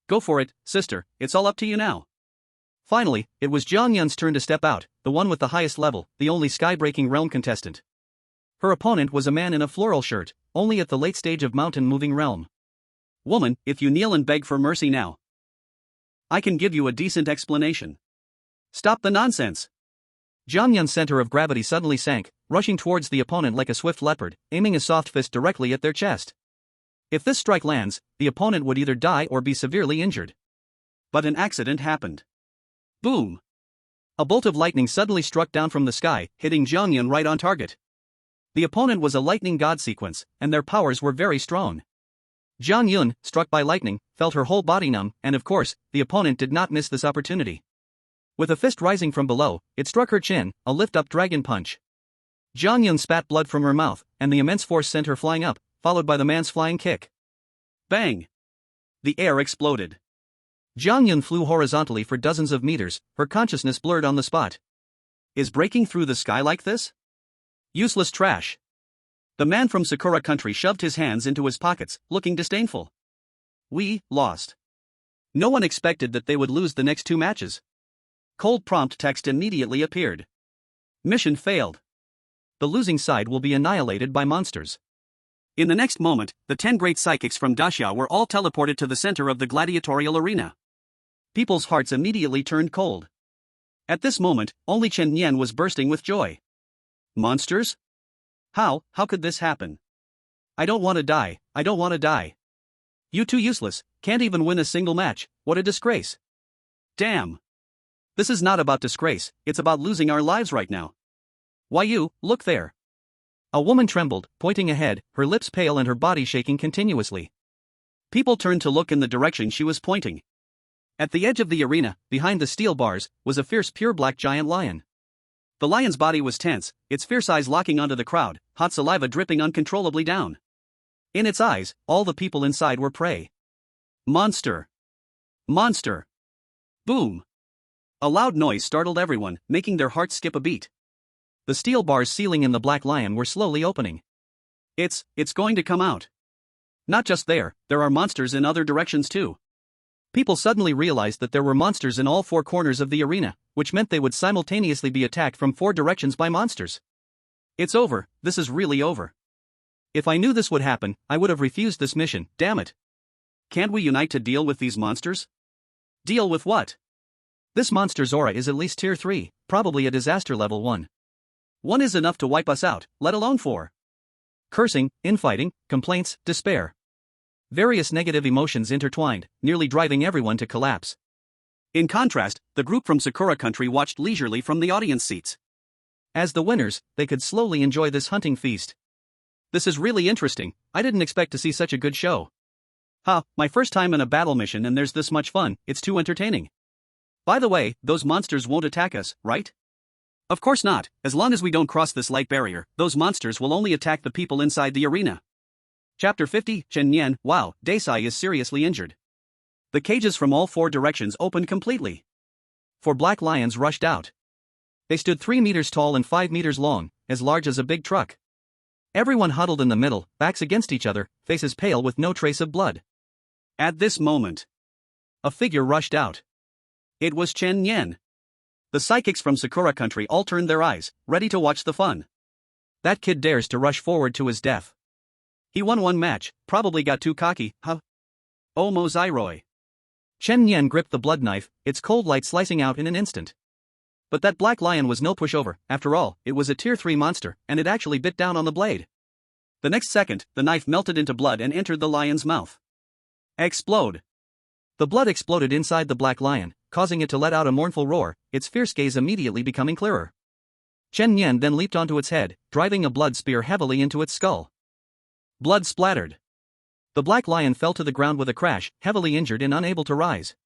Go for it, sister, it's all up to you now. Finally, it was Jiang Yun's turn to step out, the one with the highest level, the only sky-breaking realm contestant. Her opponent was a man in a floral shirt, only at the late stage of mountain-moving realm. Woman, if you kneel and beg for mercy now, I can give you a decent explanation. Stop the nonsense. Jiang Yun's center of gravity suddenly sank, rushing towards the opponent like a swift leopard, aiming a soft fist directly at their chest. If this strike lands, the opponent would either die or be severely injured. But an accident happened. Boom! A bolt of lightning suddenly struck down from the sky, hitting Jiang Yun right on target. The opponent was a lightning god sequence, and their powers were very strong. Jiang Yun, struck by lightning, felt her whole body numb, and of course, the opponent did not miss this opportunity. With a fist rising from below, it struck her chin, a lift-up dragon punch. Jiang Yun spat blood from her mouth, and the immense force sent her flying up, followed by the man's flying kick. Bang! The air exploded. Jiang Yun flew horizontally for dozens of meters, her consciousness blurred on the spot. Is breaking through the sky like this? Useless trash. The man from Sakura country shoved his hands into his pockets, looking disdainful. We lost. No one expected that they would lose the next 2 matches. Cold prompt text immediately appeared. Mission failed. The losing side will be annihilated by monsters. In the next moment, the 10 great psychics from Daxia were all teleported to the center of the gladiatorial arena. People's hearts immediately turned cold. At this moment, only Chen Nian was bursting with joy. Monsters? How could this happen? I don't want to die, I don't want to die. You too useless, can't even win a single match, what a disgrace. Damn. This is not about disgrace, it's about losing our lives right now. Why you, look there. A woman trembled, pointing ahead, her lips pale and her body shaking continuously. People turned to look in the direction she was pointing. At the edge of the arena, behind the steel bars, was a fierce pure black giant lion. The lion's body was tense, its fierce eyes locking onto the crowd, hot saliva dripping uncontrollably down. In its eyes, all the people inside were prey. Monster! Monster! Boom! A loud noise startled everyone, making their hearts skip a beat. The steel bars sealing in the black lion were slowly opening. It's going to come out. Not just there are monsters in other directions too. People suddenly realized that there were monsters in all 4 corners of the arena, which meant they would simultaneously be attacked from 4 directions by monsters. It's over, this is really over. If I knew this would happen, I would have refused this mission, damn it. Can't we unite to deal with these monsters? Deal with what? This monster's aura is at least tier 3, probably a disaster level 1. 1 is enough to wipe us out, let alone 4. Cursing, infighting, complaints, despair. Various negative emotions intertwined, nearly driving everyone to collapse. In contrast, the group from Sakura country watched leisurely from the audience seats. As the winners, they could slowly enjoy this hunting feast. This is really interesting, I didn't expect to see such a good show. My first time in a battle mission and there's this much fun, it's too entertaining. By the way, those monsters won't attack us, right? Of course not, as long as we don't cross this light barrier, those monsters will only attack the people inside the arena. Chapter 50, Chen Nian, wow, Desai is seriously injured. The cages from all 4 directions opened completely. 4 black lions rushed out. They stood 3 meters tall and 5 meters long, as large as a big truck. Everyone huddled in the middle, backs against each other, faces pale with no trace of blood. At this moment, a figure rushed out. It was Chen Nian. The psychics from Sakura country all turned their eyes, ready to watch the fun. That kid dares to rush forward to his death. He won 1 match, probably got too cocky, huh? Oh Mozairoi. Chen Nian gripped the blood knife, its cold light slicing out in an instant. But that black lion was no pushover, after all, it was a tier 3 monster, and it actually bit down on the blade. The next second, the knife melted into blood and entered the lion's mouth. Explode. The blood exploded inside the black lion, causing it to let out a mournful roar, its fierce gaze immediately becoming clearer. Chen Nian then leaped onto its head, driving a blood spear heavily into its skull. Blood splattered. The black lion fell to the ground with a crash, heavily injured and unable to rise.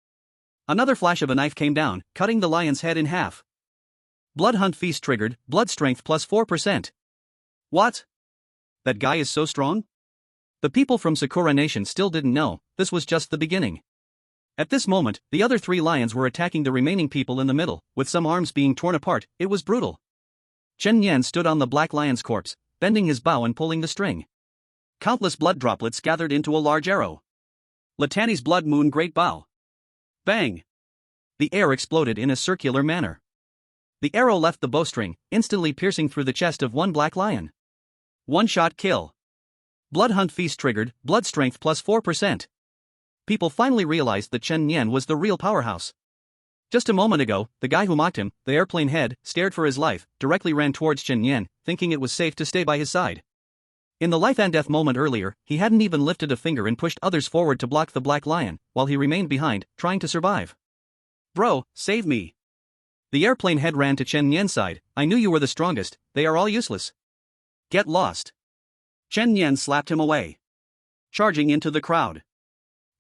Another flash of a knife came down, cutting the lion's head in half. Blood Hunt Feast triggered, blood strength plus 4%. What? That guy is so strong? The people from Sakura Nation still didn't know, this was just the beginning. At this moment, the other 3 lions were attacking the remaining people in the middle, with some arms being torn apart, it was brutal. Chen Nian stood on the black lion's corpse, bending his bow and pulling the string. Countless blood droplets gathered into a large arrow. Latani's blood moon great bow. Bang! The air exploded in a circular manner. The arrow left the bowstring, instantly piercing through the chest of 1 black lion. 1-shot kill. Blood Hunt Feast triggered, blood strength plus 4%. People finally realized that Chen Nian was the real powerhouse. Just a moment ago, the guy who mocked him, the airplane head, scared for his life, directly ran towards Chen Yan, thinking it was safe to stay by his side. In the life and death moment earlier, he hadn't even lifted a finger and pushed others forward to block the black lion, while he remained behind, trying to survive. Bro, save me. The airplane head ran to Chen Yan's side. I knew you were the strongest, they are all useless. Get lost. Chen Yan slapped him away, charging into the crowd.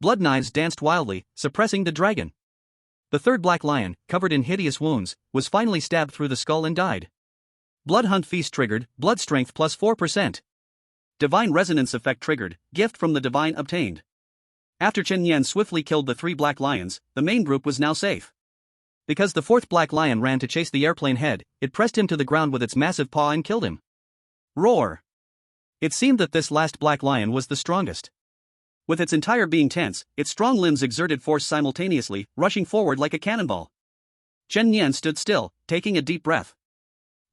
Blood knives danced wildly, suppressing the dragon. The third black lion, covered in hideous wounds, was finally stabbed through the skull and died. Blood Hunt Feast triggered, blood strength plus 4%. Divine Resonance effect triggered, gift from the divine obtained. After Chen Yan swiftly killed the 3 black lions, the main group was now safe. Because the 4th black lion ran to chase the airplane head, it pressed him to the ground with its massive paw and killed him. Roar! It seemed that this last black lion was the strongest. With its entire being tense, its strong limbs exerted force simultaneously, rushing forward like a cannonball. Chen Yan stood still, taking a deep breath.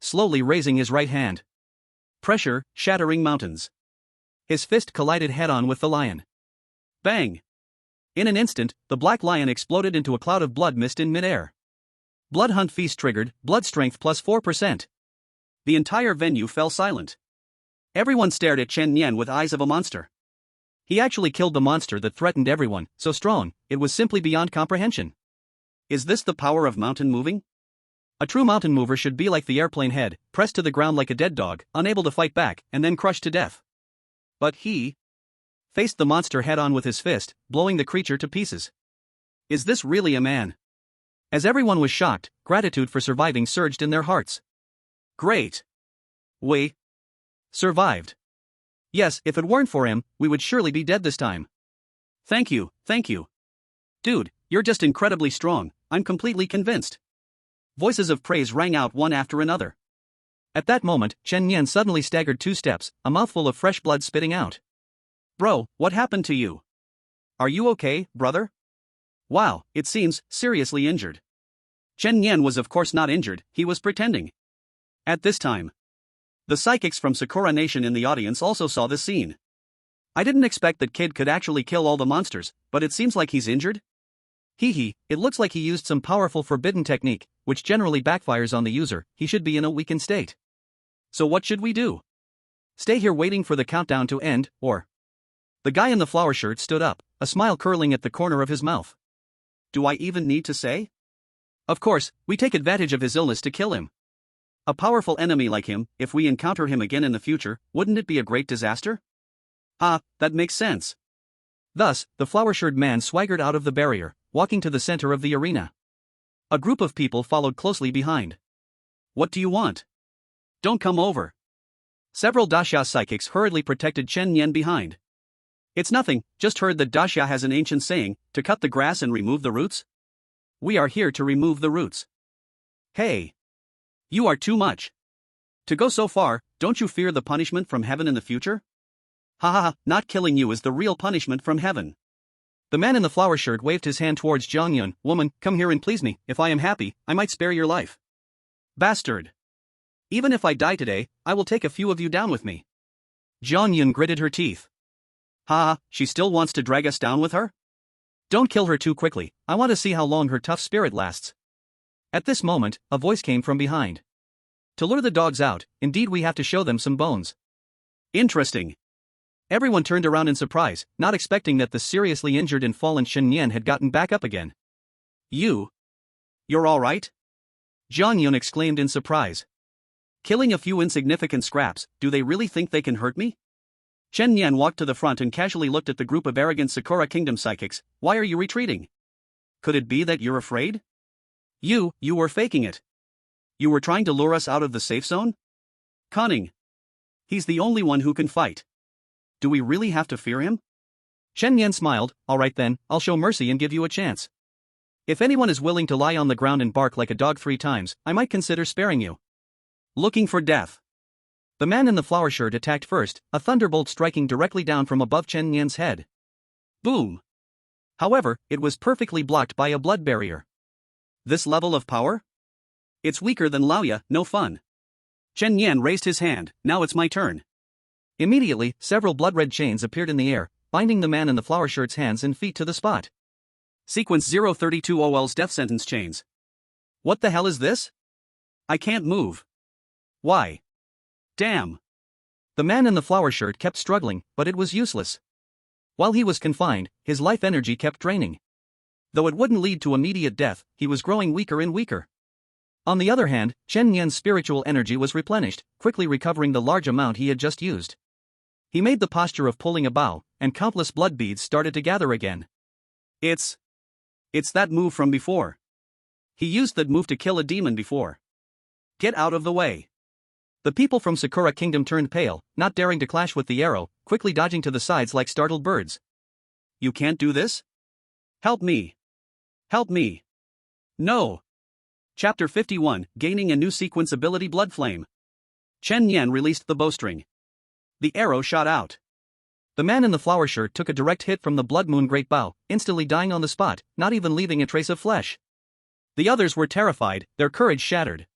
Slowly raising his right hand. Pressure, shattering mountains. His fist collided head-on with the lion. Bang! In an instant, the black lion exploded into a cloud of blood mist in midair. Blood Hunt Feast triggered, blood strength plus 4%. The entire venue fell silent. Everyone stared at Chen Yan with eyes of a monster. He actually killed the monster that threatened everyone, so strong, it was simply beyond comprehension. Is this the power of mountain moving? A true mountain mover should be like the airplane head, pressed to the ground like a dead dog, unable to fight back, and then crushed to death. But he faced the monster head-on with his fist, blowing the creature to pieces. Is this really a man? As everyone was shocked, gratitude for surviving surged in their hearts. Great! We survived. Yes, if it weren't for him, we would surely be dead this time. Thank you, thank you. Dude, you're just incredibly strong, I'm completely convinced. Voices of praise rang out one after another. At that moment, Chen Yan suddenly staggered 2 steps, a mouthful of fresh blood spitting out. Bro, what happened to you? Are you okay, brother? Wow, it seems seriously injured. Chen Yan was of course not injured, he was pretending. At this time, the psychics from Sakura Nation in the audience also saw this scene. I didn't expect that kid could actually kill all the monsters, but it seems like he's injured? Hee, it looks like he used some powerful forbidden technique, which generally backfires on the user. He should be in a weakened state. So what should we do? Stay here waiting for the countdown to end, or? The guy in the flower shirt stood up, a smile curling at the corner of his mouth. Do I even need to say? Of course, we take advantage of his illness to kill him. A powerful enemy like him, if we encounter him again in the future, wouldn't it be a great disaster? Ah, that makes sense. Thus, the flower-shirted man swaggered out of the barrier, walking to the center of the arena. A group of people followed closely behind. What do you want? Don't come over. Several Daxia psychics hurriedly protected Chen Yan behind. It's nothing, just heard that Daxia has an ancient saying, to cut the grass and remove the roots. We are here to remove the roots. Hey! You are too much. To go so far, don't you fear the punishment from heaven in the future? Ha, not killing you is the real punishment from heaven. The man in the flower shirt waved his hand towards Jiang Yun. Woman, come here and please me, if I am happy, I might spare your life. Bastard. Even if I die today, I will take a few of you down with me. Jiang Yun gritted her teeth. Ha, she still wants to drag us down with her? Don't kill her too quickly, I want to see how long her tough spirit lasts. At this moment, a voice came from behind. To lure the dogs out, indeed we have to show them some bones. Interesting. Everyone turned around in surprise, not expecting that the seriously injured and fallen Chen Yan had gotten back up again. You're alright? Jiang Yun exclaimed in surprise. Killing a few insignificant scraps, do they really think they can hurt me? Chen Yan walked to the front and casually looked at the group of arrogant Sakura Kingdom psychics. Why are you retreating? Could it be that you're afraid? You were faking it. You were trying to lure us out of the safe zone? Cunning. He's the only one who can fight. Do we really have to fear him? Chen Yan smiled. Alright then, I'll show mercy and give you a chance. If anyone is willing to lie on the ground and bark like a dog 3 times, I might consider sparing you. Looking for death. The man in the flower shirt attacked first, a thunderbolt striking directly down from above Chen Yan's head. Boom. However, it was perfectly blocked by a blood barrier. This level of power? It's weaker than Laoya, no fun. Chen Yan raised his hand, now it's my turn. Immediately, several blood-red chains appeared in the air, binding the man in the flower shirt's hands and feet to the spot. Sequence 032 OL's death sentence chains. What the hell is this? I can't move. Why? Damn. The man in the flower shirt kept struggling, but it was useless. While he was confined, his life energy kept draining. Though it wouldn't lead to immediate death, he was growing weaker and weaker. On the other hand, Chen Yan's spiritual energy was replenished, quickly recovering the large amount he had just used. He made the posture of pulling a bow, and countless blood beads started to gather again. It's that move from before. He used that move to kill a demon before. Get out of the way. The people from Sakura Kingdom turned pale, not daring to clash with the arrow, quickly dodging to the sides like startled birds. You can't do this? Help me. Help me. No. Chapter 51, Gaining a New Sequence Ability Blood Flame. Chen Yan released the bowstring. The arrow shot out. The man in the flower shirt took a direct hit from the Blood Moon Great Bow, instantly dying on the spot, not even leaving a trace of flesh. The others were terrified, their courage shattered.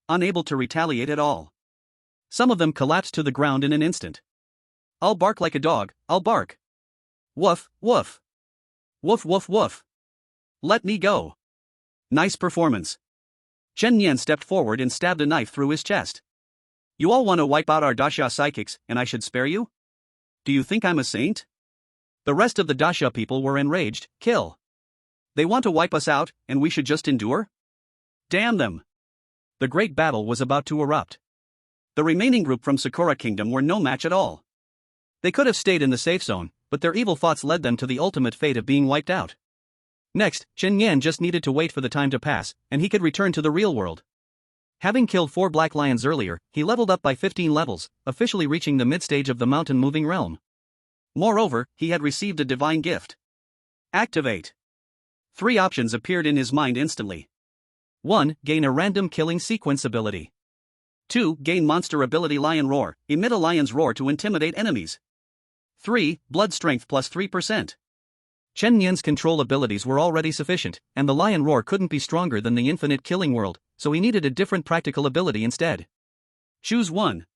Unable to retaliate at all. Some of them collapsed to the ground in an instant. I'll bark like a dog, I'll bark. Woof, woof. Woof, woof, woof. Let me go. Nice performance. Chen Yan stepped forward and stabbed a knife through his chest. You all want to wipe out our Dasha psychics, and I should spare you? Do you think I'm a saint? The rest of the Dasha people were enraged. Kill. They want to wipe us out, and we should just endure? Damn them. The great battle was about to erupt. The remaining group from Sakura Kingdom were no match at all. They could have stayed in the safe zone, but their evil thoughts led them to the ultimate fate of being wiped out. Next, Chen Yan just needed to wait for the time to pass, and he could return to the real world. Having killed 4 black lions earlier, he leveled up by 15 levels, officially reaching the mid-stage of the mountain-moving realm. Moreover, he had received a divine gift. Activate. 3 options appeared in his mind instantly. 1. Gain a random killing sequence ability. 2. Gain monster ability Lion Roar, emit a lion's roar to intimidate enemies. 3. Blood strength plus 3%. Chen Yan's control abilities were already sufficient, and the Lion Roar couldn't be stronger than the infinite killing world, so he needed a different practical ability instead. Choose one.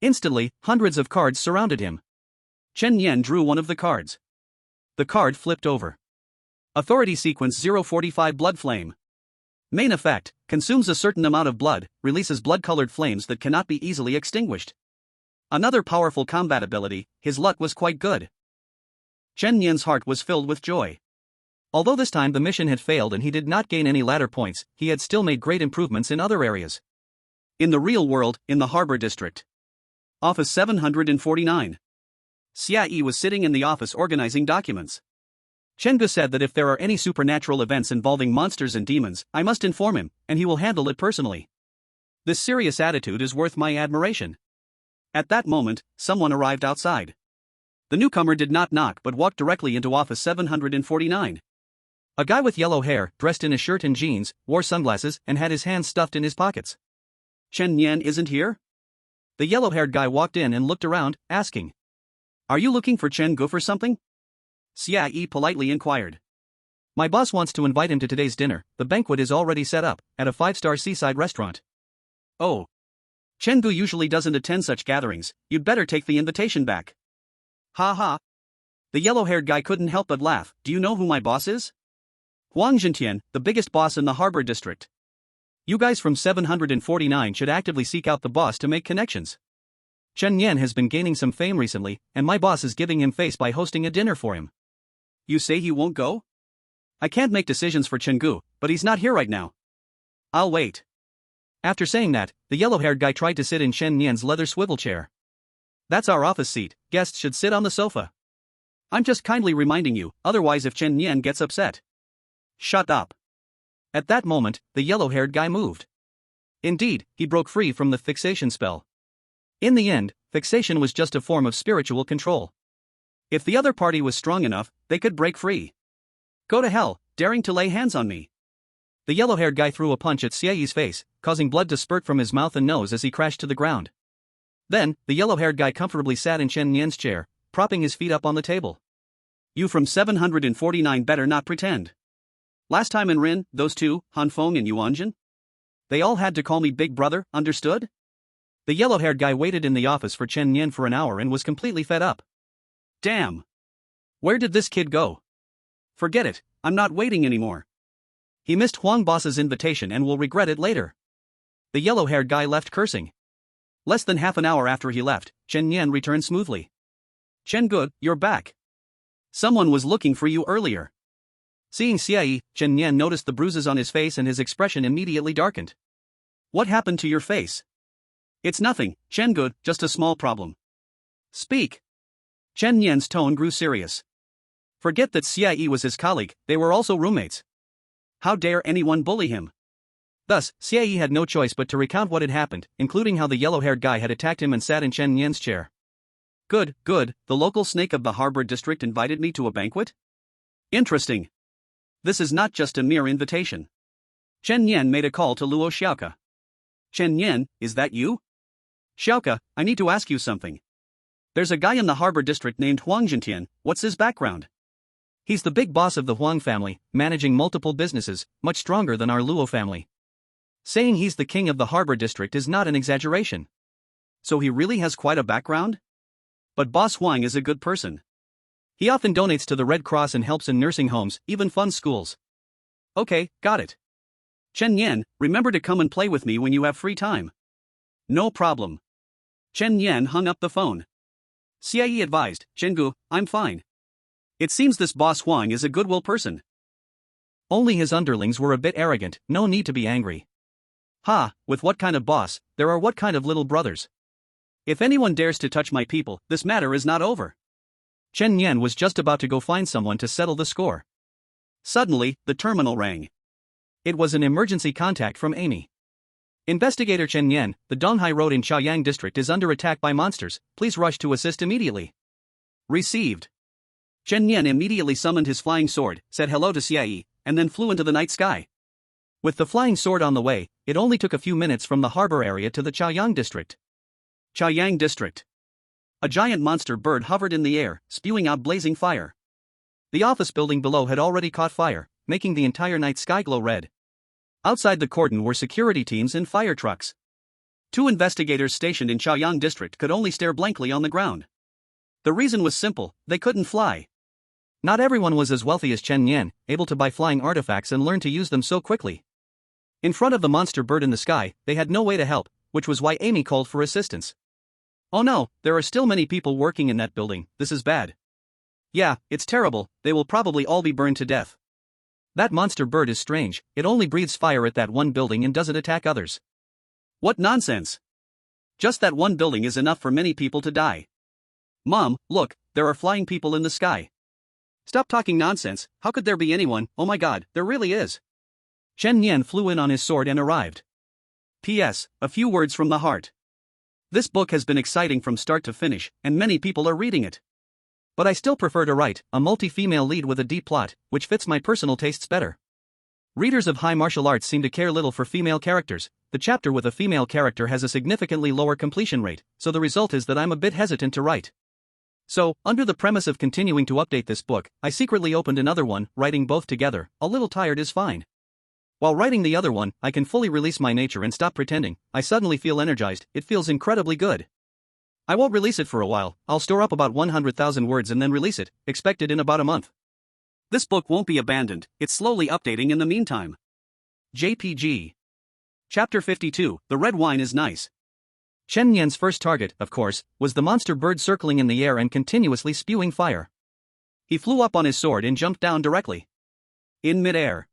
Instantly, hundreds of cards surrounded him. Chen Yan drew one of the cards. The card flipped over. Authority Sequence 045 Blood Flame. Main effect, consumes a certain amount of blood, releases blood-colored flames that cannot be easily extinguished. Another powerful combat ability, his luck was quite good. Chen Yan's heart was filled with joy. Although this time the mission had failed and he did not gain any ladder points, he had still made great improvements in other areas. In the real world, in the Harbor District. Office 749. Xia Yi was sitting in the office organizing documents. Chenggu said that if there are any supernatural events involving monsters and demons, I must inform him, and he will handle it personally. This serious attitude is worth my admiration. At that moment, someone arrived outside. The newcomer did not knock but walked directly into office 749. A guy with yellow hair, dressed in a shirt and jeans, wore sunglasses and had his hands stuffed in his pockets. Chen Yan isn't here? The yellow-haired guy walked in and looked around, asking. Are you looking for Chen Gu for something? Xia Yi politely inquired. My boss wants to invite him to today's dinner. The banquet is already set up, at a 5-star seaside restaurant. Oh. Chen Gu usually doesn't attend such gatherings, you'd better take the invitation back. Ha ha. The yellow-haired guy couldn't help but laugh. Do you know who my boss is? Huang Zhentian, the biggest boss in the Harbor District. You guys from 749 should actively seek out the boss to make connections. Chen Yan has been gaining some fame recently, and my boss is giving him face by hosting a dinner for him. You say he won't go? I can't make decisions for Chen Gu, but he's not here right now. I'll wait. After saying that, the yellow-haired guy tried to sit in Chen Yan's leather swivel chair. That's our office seat, guests should sit on the sofa. I'm just kindly reminding you, otherwise if Chen Yan gets upset. Shut up. At that moment, the yellow-haired guy moved. Indeed, he broke free from the fixation spell. In the end, fixation was just a form of spiritual control. If the other party was strong enough, they could break free. Go to hell, daring to lay hands on me. The yellow-haired guy threw a punch at Xia Yi's face, causing blood to spurt from his mouth and nose as he crashed to the ground. Then, the yellow-haired guy comfortably sat in Chen Yan's chair, propping his feet up on the table. You from 749 better not pretend. Last time in Rin, those two, Han Feng and Yuanjin? They all had to call me Big Brother, understood? The yellow-haired guy waited in the office for Chen Yan for an hour and was completely fed up. Damn! Where did this kid go? Forget it, I'm not waiting anymore. He missed Huang Boss's invitation and will regret it later. The yellow-haired guy left cursing. Less than half an hour after he left, Chen Yan returned smoothly. Chen Good, you're back. Someone was looking for you earlier. Seeing Xie, Chen Yan noticed the bruises on his face and his expression immediately darkened. What happened to your face? It's nothing, Chen Good, just a small problem. Speak. Chen Yan's tone grew serious. Forget that Xie was his colleague, they were also roommates. How dare anyone bully him? Thus, Xie had no choice but to recount what had happened, including how the yellow-haired guy had attacked him and sat in Chen Yan's chair. Good, the local snake of the harbor district invited me to a banquet? Interesting. This is not just a mere invitation. Chen Yan made a call to Luo Xiaoke. Chen Yan, is that you? Xiaoke, I need to ask you something. There's a guy in the harbor district named Huang Jintian, what's his background? He's the big boss of the Huang family, managing multiple businesses, much stronger than our Luo family. Saying he's the king of the harbor district is not an exaggeration. So he really has quite a background? But Boss Huang is a good person. He often donates to the Red Cross and helps in nursing homes, even funds schools. Okay, got it. Chen Yan, remember to come and play with me when you have free time. No problem. Chen Yan hung up the phone. Xie advised, Chengu, I'm fine. It seems this Boss Huang is a goodwill person. Only his underlings were a bit arrogant, no need to be angry. Ha, with what kind of boss, there are what kind of little brothers. If anyone dares to touch my people, this matter is not over. Chen Yan was just about to go find someone to settle the score. Suddenly, the terminal rang. It was an emergency contact from Amy. Investigator Chen Yan, the Donghai Road in Chaoyang District is under attack by monsters, please rush to assist immediately. Received. Chen Yan immediately summoned his flying sword, said hello to Xie, and then flew into the night sky. With the flying sword on the way, it only took a few minutes from the harbor area to the Chaoyang District. Chaoyang District. A giant monster bird hovered in the air, spewing out blazing fire. The office building below had already caught fire, making the entire night sky glow red. Outside the cordon were security teams and fire trucks. 2 investigators stationed in Chaoyang District could only stare blankly on the ground. The reason was simple, they couldn't fly. Not everyone was as wealthy as Chen Yan, able to buy flying artifacts and learn to use them so quickly. In front of the monster bird in the sky, they had no way to help, which was why Amy called for assistance. Oh no, there are still many people working in that building, this is bad. Yeah, it's terrible, they will probably all be burned to death. That monster bird is strange, it only breathes fire at that one building and doesn't attack others. What nonsense! Just that one building is enough for many people to die. Mom, look, there are flying people in the sky. Stop talking nonsense, how could there be anyone, oh my god, there really is. Chen Yan flew in on his sword and arrived. P.S. A few words from the heart. This book has been exciting from start to finish, and many people are reading it. But I still prefer to write a multi-female lead with a deep plot, which fits my personal tastes better. Readers of high martial arts seem to care little for female characters. The chapter with a female character has a significantly lower completion rate, so the result is that I'm a bit hesitant to write. So, under the premise of continuing to update this book, I secretly opened another one, writing both together. A little tired is fine. While writing the other one, I can fully release my nature and stop pretending. I suddenly feel energized, it feels incredibly good. I won't release it for a while, I'll store up about 100,000 words and then release it, expected in about a month. This book won't be abandoned, it's slowly updating in the meantime. JPG. Chapter 52, The Red Wine is Nice. Chen Yan's first target, of course, was the monster bird circling in the air and continuously spewing fire. He flew up on his sword and jumped down directly. In mid-air.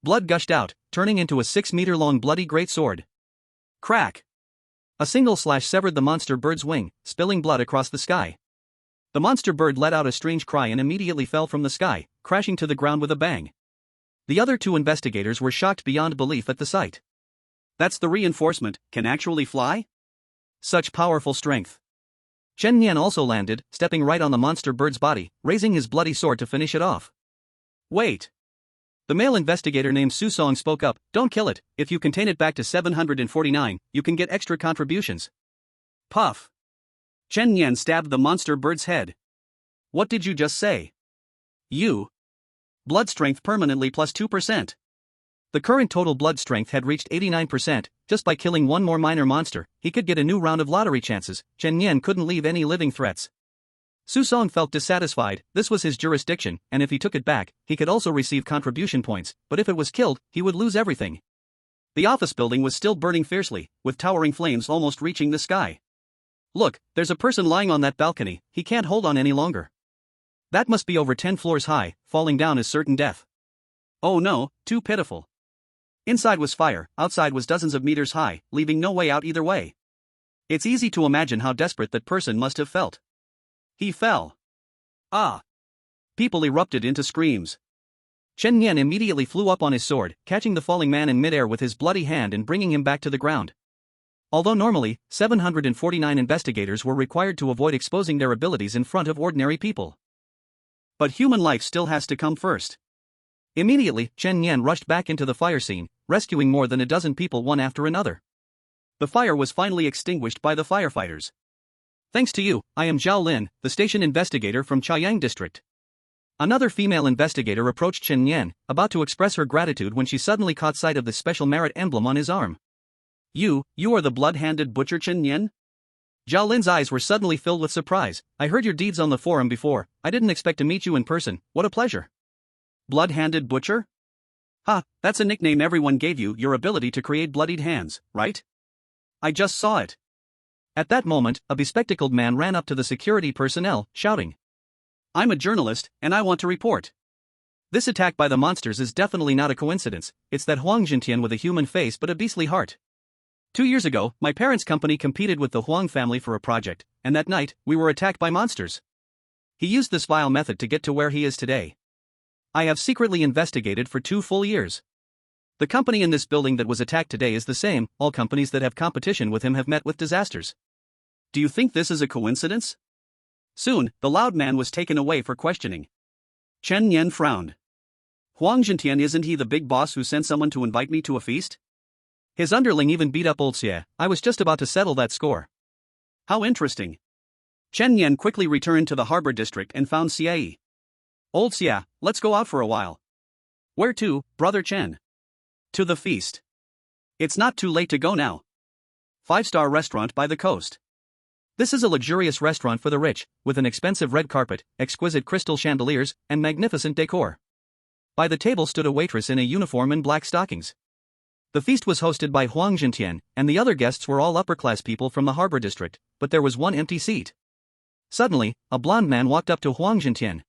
Blood gushed out, turning into a 6-meter-long bloody great sword. Crack! A single slash severed the monster bird's wing, spilling blood across the sky. The monster bird let out a strange cry and immediately fell from the sky, crashing to the ground with a bang. The other 2 investigators were shocked beyond belief at the sight. That's the reinforcement, can actually fly? Such powerful strength. Chen Yan also landed, stepping right on the monster bird's body, raising his bloody sword to finish it off. Wait. The male investigator named Su Song spoke up, don't kill it, if you contain it back to 749, you can get extra contributions. Puff. Chen Yan stabbed the monster bird's head. What did you just say? You. Blood strength permanently plus 2%. The current total blood strength had reached 89%, just by killing one more minor monster, he could get a new round of lottery chances. Chen Yan couldn't leave any living threats. Su Song felt dissatisfied. This was his jurisdiction, and if he took it back, he could also receive contribution points, but if it was killed, he would lose everything. The office building was still burning fiercely, with towering flames almost reaching the sky. Look, there's a person lying on that balcony, he can't hold on any longer. That must be over 10 floors high, falling down is certain death. Oh no, too pitiful. Inside was fire, outside was dozens of meters high, leaving no way out either way. It's easy to imagine how desperate that person must have felt. He fell. Ah! People erupted into screams. Chen Nian immediately flew up on his sword, catching the falling man in midair with his bloody hand and bringing him back to the ground. Although normally, 749 investigators were required to avoid exposing their abilities in front of ordinary people. But human life still has to come first. Immediately, Chen Nian rushed back into the fire scene, rescuing more than a dozen people one after another. The fire was finally extinguished by the firefighters. Thanks to you, I am Zhao Lin, the station investigator from Chaoyang district. Another female investigator approached Chen Nian, about to express her gratitude when she suddenly caught sight of the special merit emblem on his arm. You are the blood-handed butcher Chen Nian? Zhao Lin's eyes were suddenly filled with surprise. I heard your deeds on the forum before, I didn't expect to meet you in person, what a pleasure. Blood-handed butcher? Ha, that's a nickname everyone gave you, your ability to create bloodied hands, right? I just saw it. At that moment, a bespectacled man ran up to the security personnel, shouting. I'm a journalist, and I want to report. This attack by the monsters is definitely not a coincidence, it's that Huang Jintian with a human face but a beastly heart. 2 years ago, my parents' company competed with the Huang family for a project, and that night, we were attacked by monsters. He used this vile method to get to where he is today. I have secretly investigated for 2 full years. The company in this building that was attacked today is the same, all companies that have competition with him have met with disasters. Do you think this is a coincidence? Soon, the loud man was taken away for questioning. Chen Nian frowned. Huang Jintian, isn't he the big boss who sent someone to invite me to a feast? His underling even beat up old Xie, I was just about to settle that score. How interesting. Chen Nian quickly returned to the harbor district and found Xie. Old Xie, let's go out for a while. Where to, brother Chen? To the feast. It's not too late to go now. 5-star restaurant by the coast. This is a luxurious restaurant for the rich, with an expensive red carpet, exquisite crystal chandeliers, and magnificent decor. By the table stood a waitress in a uniform and black stockings. The feast was hosted by Huang Jintian, and the other guests were all upper-class people from the harbor district, but there was one empty seat. Suddenly, a blond man walked up to Huang Jintian.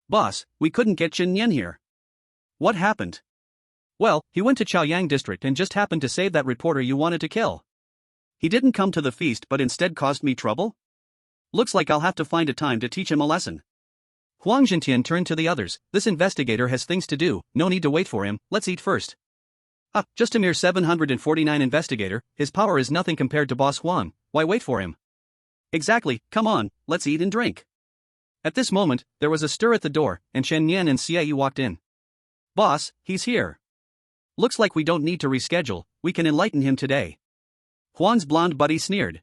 Boss, we couldn't get Chen Nian here. What happened? Well, he went to Chaoyang district and just happened to save that reporter you wanted to kill. He didn't come to the feast but instead caused me trouble? Looks like I'll have to find a time to teach him a lesson. Huang Jintian turned to the others, this investigator has things to do, no need to wait for him, let's eat first. Just a mere 749 investigator, his power is nothing compared to Boss Huang, why wait for him? Exactly, come on, let's eat and drink. At this moment, there was a stir at the door, and Chen Nian and Xie walked in. Boss, he's here. Looks like we don't need to reschedule, we can enlighten him today. Huang's blonde buddy sneered.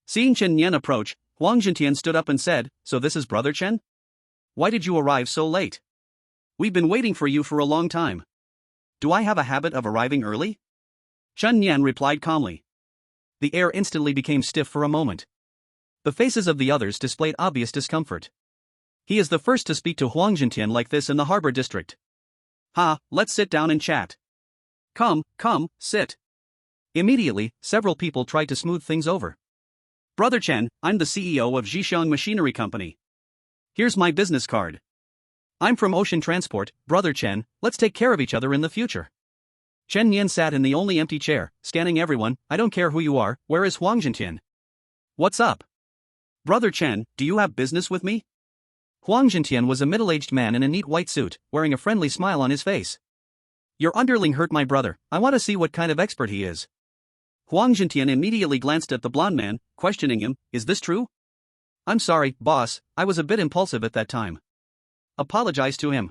Seeing Chen Nian approach, Huang Jintian stood up and said, so this is Brother Chen? Why did you arrive so late? We've been waiting for you for a long time. Do I have a habit of arriving early? Chen Nian replied calmly. The air instantly became stiff for a moment. The faces of the others displayed obvious discomfort. He is the first to speak to Huang Jintian like this in the harbor district. Let's sit down and chat. Come, sit. Immediately, several people tried to smooth things over. Brother Chen, I'm the CEO of Zhixiang Machinery Company. Here's my business card. I'm from Ocean Transport, Brother Chen, let's take care of each other in the future. Chen Nian sat in the only empty chair, scanning everyone, I don't care who you are, where is Huang Jintian? What's up? Brother Chen, do you have business with me? Huang Jintian was a middle-aged man in a neat white suit, wearing a friendly smile on his face. Your underling hurt my brother, I want to see what kind of expert he is. Huang Jintian immediately glanced at the blond man, questioning him, is this true? I'm sorry, boss, I was a bit impulsive at that time. Apologize to him.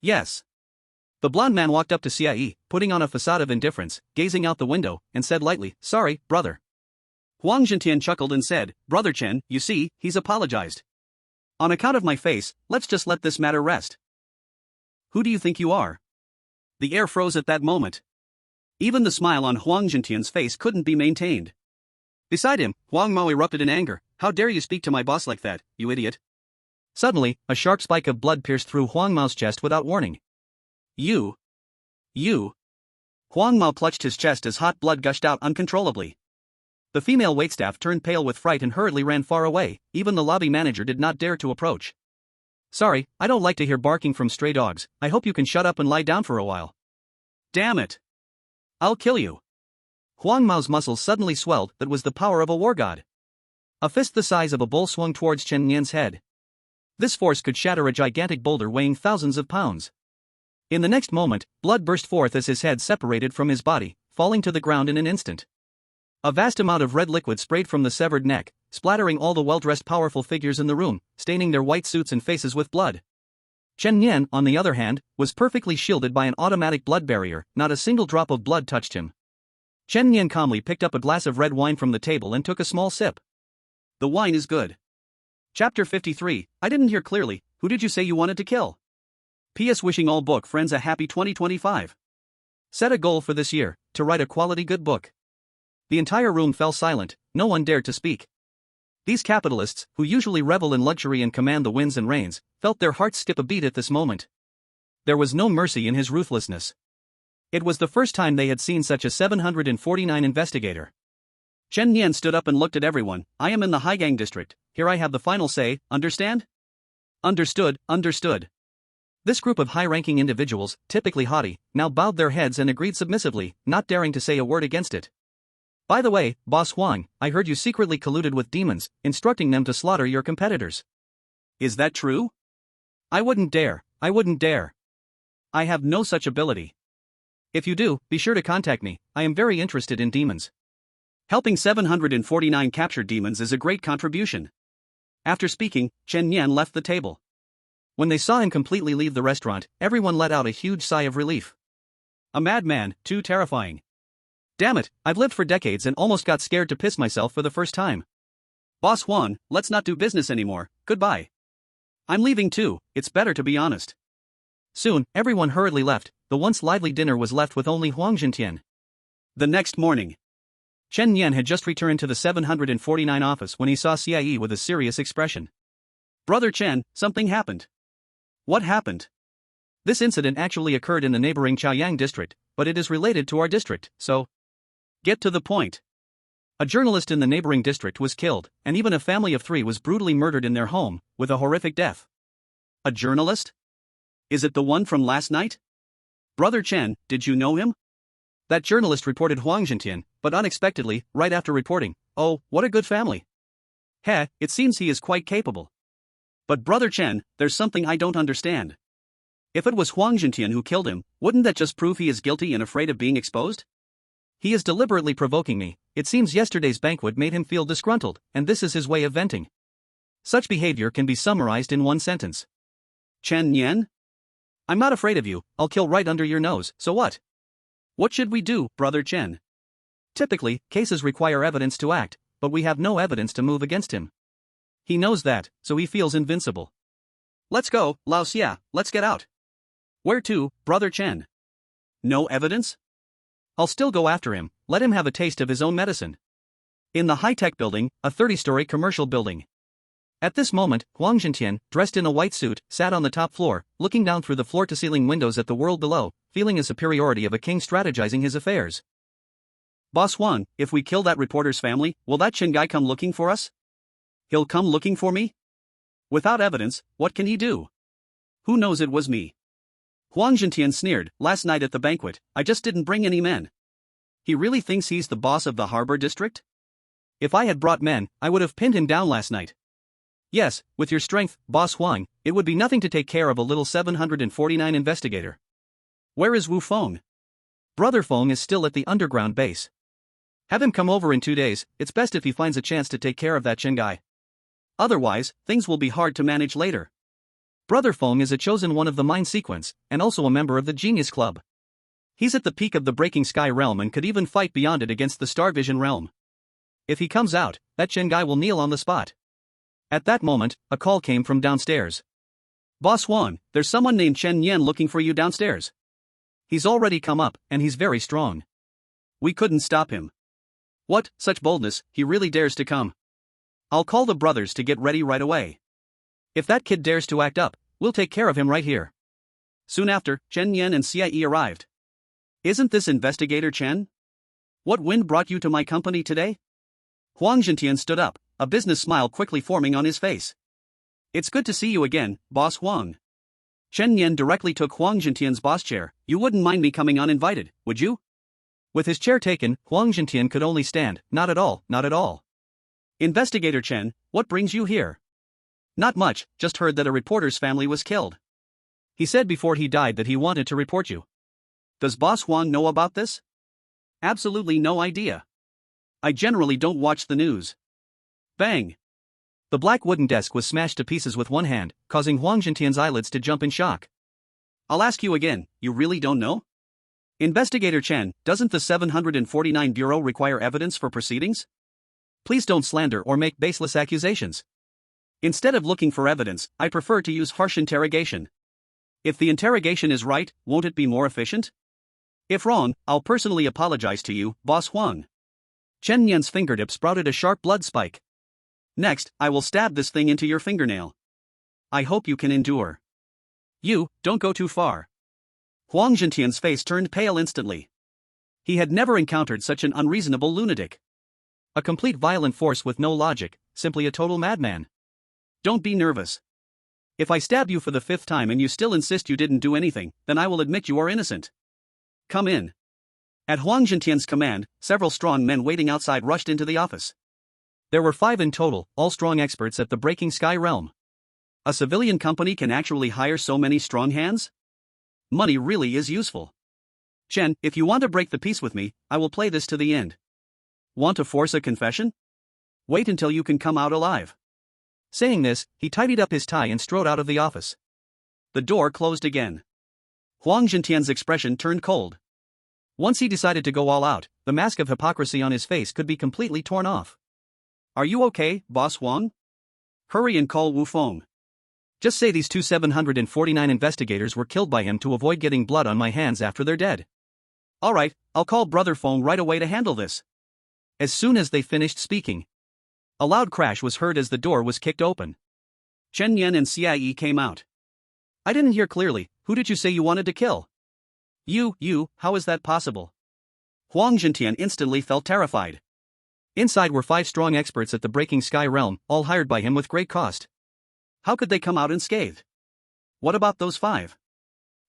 Yes. The blond man walked up to Xie, putting on a facade of indifference, gazing out the window, and said lightly, sorry, brother. Huang Jintian chuckled and said, Brother Chen, you see, he's apologized. On account of my face, let's just let this matter rest. Who do you think you are? The air froze at that moment. Even the smile on Huang Jintian's face couldn't be maintained. Beside him, Huang Mao erupted in anger, How dare you speak to my boss like that, you idiot? Suddenly, a sharp spike of blood pierced through Huang Mao's chest without warning. You. Huang Mao clutched his chest as hot blood gushed out uncontrollably. The female waitstaff turned pale with fright and hurriedly ran far away. Even the lobby manager did not dare to approach. Sorry, I don't like to hear barking from stray dogs. I hope you can shut up and lie down for a while. Damn it. I'll kill you. Huang Mao's muscles suddenly swelled. That was the power of a war god. A fist the size of a bull swung towards Chen Nian's head. This force could shatter a gigantic boulder weighing thousands of pounds. In the next moment, blood burst forth as his head separated from his body, falling to the ground in an instant. A vast amount of red liquid sprayed from the severed neck, splattering all the well-dressed powerful figures in the room, staining their white suits and faces with blood. Chen Nian, on the other hand, was perfectly shielded by an automatic blood barrier. Not a single drop of blood touched him. Chen Nian calmly picked up a glass of red wine from the table and took a small sip. The wine is good. Chapter 53, I didn't hear clearly. Who did you say you wanted to kill? P.S. Wishing all book friends a happy 2025. Set a goal for this year, to write a quality good book. The entire room fell silent, no one dared to speak. These capitalists, who usually revel in luxury and command the winds and rains, felt their hearts skip a beat at this moment. There was no mercy in his ruthlessness. It was the first time they had seen such a 749 investigator. Chen Nian stood up and looked at everyone. I am in the Haigang district. Here I have the final say, understand? Understood. This group of high-ranking individuals, typically haughty, now bowed their heads and agreed submissively, not daring to say a word against it. By the way, Boss Huang, I heard you secretly colluded with demons, instructing them to slaughter your competitors. Is that true? I wouldn't dare. I have no such ability. If you do, be sure to contact me. I am very interested in demons. Helping 749 captured demons is a great contribution. After speaking, Chen Nian left the table. When they saw him completely leave the restaurant, everyone let out a huge sigh of relief. A madman, too terrifying. Damn it, I've lived for decades and almost got scared to piss myself for the first time. Boss Huang, let's not do business anymore, goodbye. I'm leaving too, it's better to be honest. Soon, everyone hurriedly left. The once lively dinner was left with only Huang Zhentian. The next morning, Chen Nian had just returned to the 749 office when he saw CIE with a serious expression. Brother Chen, something happened. What happened? This incident actually occurred in the neighboring Chaoyang district, but it is related to our district, so... Get to the point. A journalist in the neighboring district was killed, and even a family of 3 was brutally murdered in their home, with a horrific death. A journalist? Is it the one from last night? Brother Chen, did you know him? That journalist reported Huang Zhentian, but unexpectedly, right after reporting, oh, what a good family. It seems he is quite capable. But Brother Chen, there's something I don't understand. If it was Huang Zhentian who killed him, wouldn't that just prove he is guilty and afraid of being exposed? He is deliberately provoking me. It seems yesterday's banquet made him feel disgruntled, and this is his way of venting. Such behavior can be summarized in one sentence. Chen Nian? I'm not afraid of you, I'll kill right under your nose, so what? What should we do, Brother Chen? Typically, cases require evidence to act, but we have no evidence to move against him. He knows that, so he feels invincible. Let's go, Lao Xia, let's get out. Where to, Brother Chen? No evidence? I'll still go after him, let him have a taste of his own medicine. In the high-tech building, a 30-story commercial building. At this moment, Huang Zhentian, dressed in a white suit, sat on the top floor, looking down through the floor-to-ceiling windows at the world below, feeling the superiority of a king strategizing his affairs. Boss Huang, if we kill that reporter's family, will that Chen guy come looking for us? He'll come looking for me? Without evidence, what can he do? Who knows it was me? Huang Zhentian sneered, last night at the banquet, I just didn't bring any men. He really thinks he's the boss of the harbor district? If I had brought men, I would have pinned him down last night. Yes, with your strength, Boss Huang, it would be nothing to take care of a little 749 investigator. Where is Wu Feng? Brother Feng is still at the underground base. Have him come over in 2 days, it's best if he finds a chance to take care of that Chen guy. Otherwise, things will be hard to manage later. Brother Feng is a chosen one of the Mind Sequence, and also a member of the Genius Club. He's at the peak of the Breaking Sky realm and could even fight beyond it against the Star Vision realm. If he comes out, that Chen guy will kneel on the spot. At that moment, a call came from downstairs. Boss Huang, there's someone named Chen Nian looking for you downstairs. He's already come up, and he's very strong. We couldn't stop him. What, such boldness, he really dares to come. I'll call the brothers to get ready right away. If that kid dares to act up, we'll take care of him right here. Soon after, Chen Yan and Xie arrived. Isn't this Investigator Chen? What wind brought you to my company today? Huang Zhentian stood up, a business smile quickly forming on his face. It's good to see you again, Boss Huang. Chen Yan directly took Huang Zhentian's boss chair. You wouldn't mind me coming uninvited, would you? With his chair taken, Huang Zhentian could only stand. Not at all, not at all. Investigator Chen, what brings you here? Not much, just heard that a reporter's family was killed. He said before he died that he wanted to report you. Does Boss Huang know about this? Absolutely no idea. I generally don't watch the news. Bang! The black wooden desk was smashed to pieces with one hand, causing Huang Zhentian's eyelids to jump in shock. I'll ask you again, you really don't know? Investigator Chen, doesn't the 749 Bureau require evidence for proceedings? Please don't slander or make baseless accusations. Instead of looking for evidence, I prefer to use harsh interrogation. If the interrogation is right, won't it be more efficient? If wrong, I'll personally apologize to you, Boss Huang. Chen Yan's fingertip sprouted a sharp blood spike. Next, I will stab this thing into your fingernail. I hope you can endure. You, don't go too far. Huang Zhentian's face turned pale instantly. He had never encountered such an unreasonable lunatic. A complete violent force with no logic, simply a total madman. Don't be nervous. If I stab you for the 5th time and you still insist you didn't do anything, then I will admit you are innocent. Come in. At Huang Zhentian's command, several strong men waiting outside rushed into the office. There were 5 in total, all strong experts at the Breaking Sky realm. A civilian company can actually hire so many strong hands? Money really is useful. Chen, if you want to break the peace with me, I will play this to the end. Want to force a confession? Wait until you can come out alive. Saying this, he tidied up his tie and strode out of the office. The door closed again. Huang Zhentian's expression turned cold. Once he decided to go all out, the mask of hypocrisy on his face could be completely torn off. Are you okay, Boss Huang? Hurry and call Wu Feng. Just say these 749 investigators were killed by him to avoid getting blood on my hands after they're dead. Alright, I'll call Brother Feng right away to handle this. As soon as they finished speaking, a loud crash was heard as the door was kicked open. Chen Yan and Xie came out. I didn't hear clearly, who did you say you wanted to kill? You, how is that possible? Huang Zhentian instantly felt terrified. Inside were 5 strong experts at the Breaking Sky realm, all hired by him with great cost. How could they come out unscathed? What about those 5?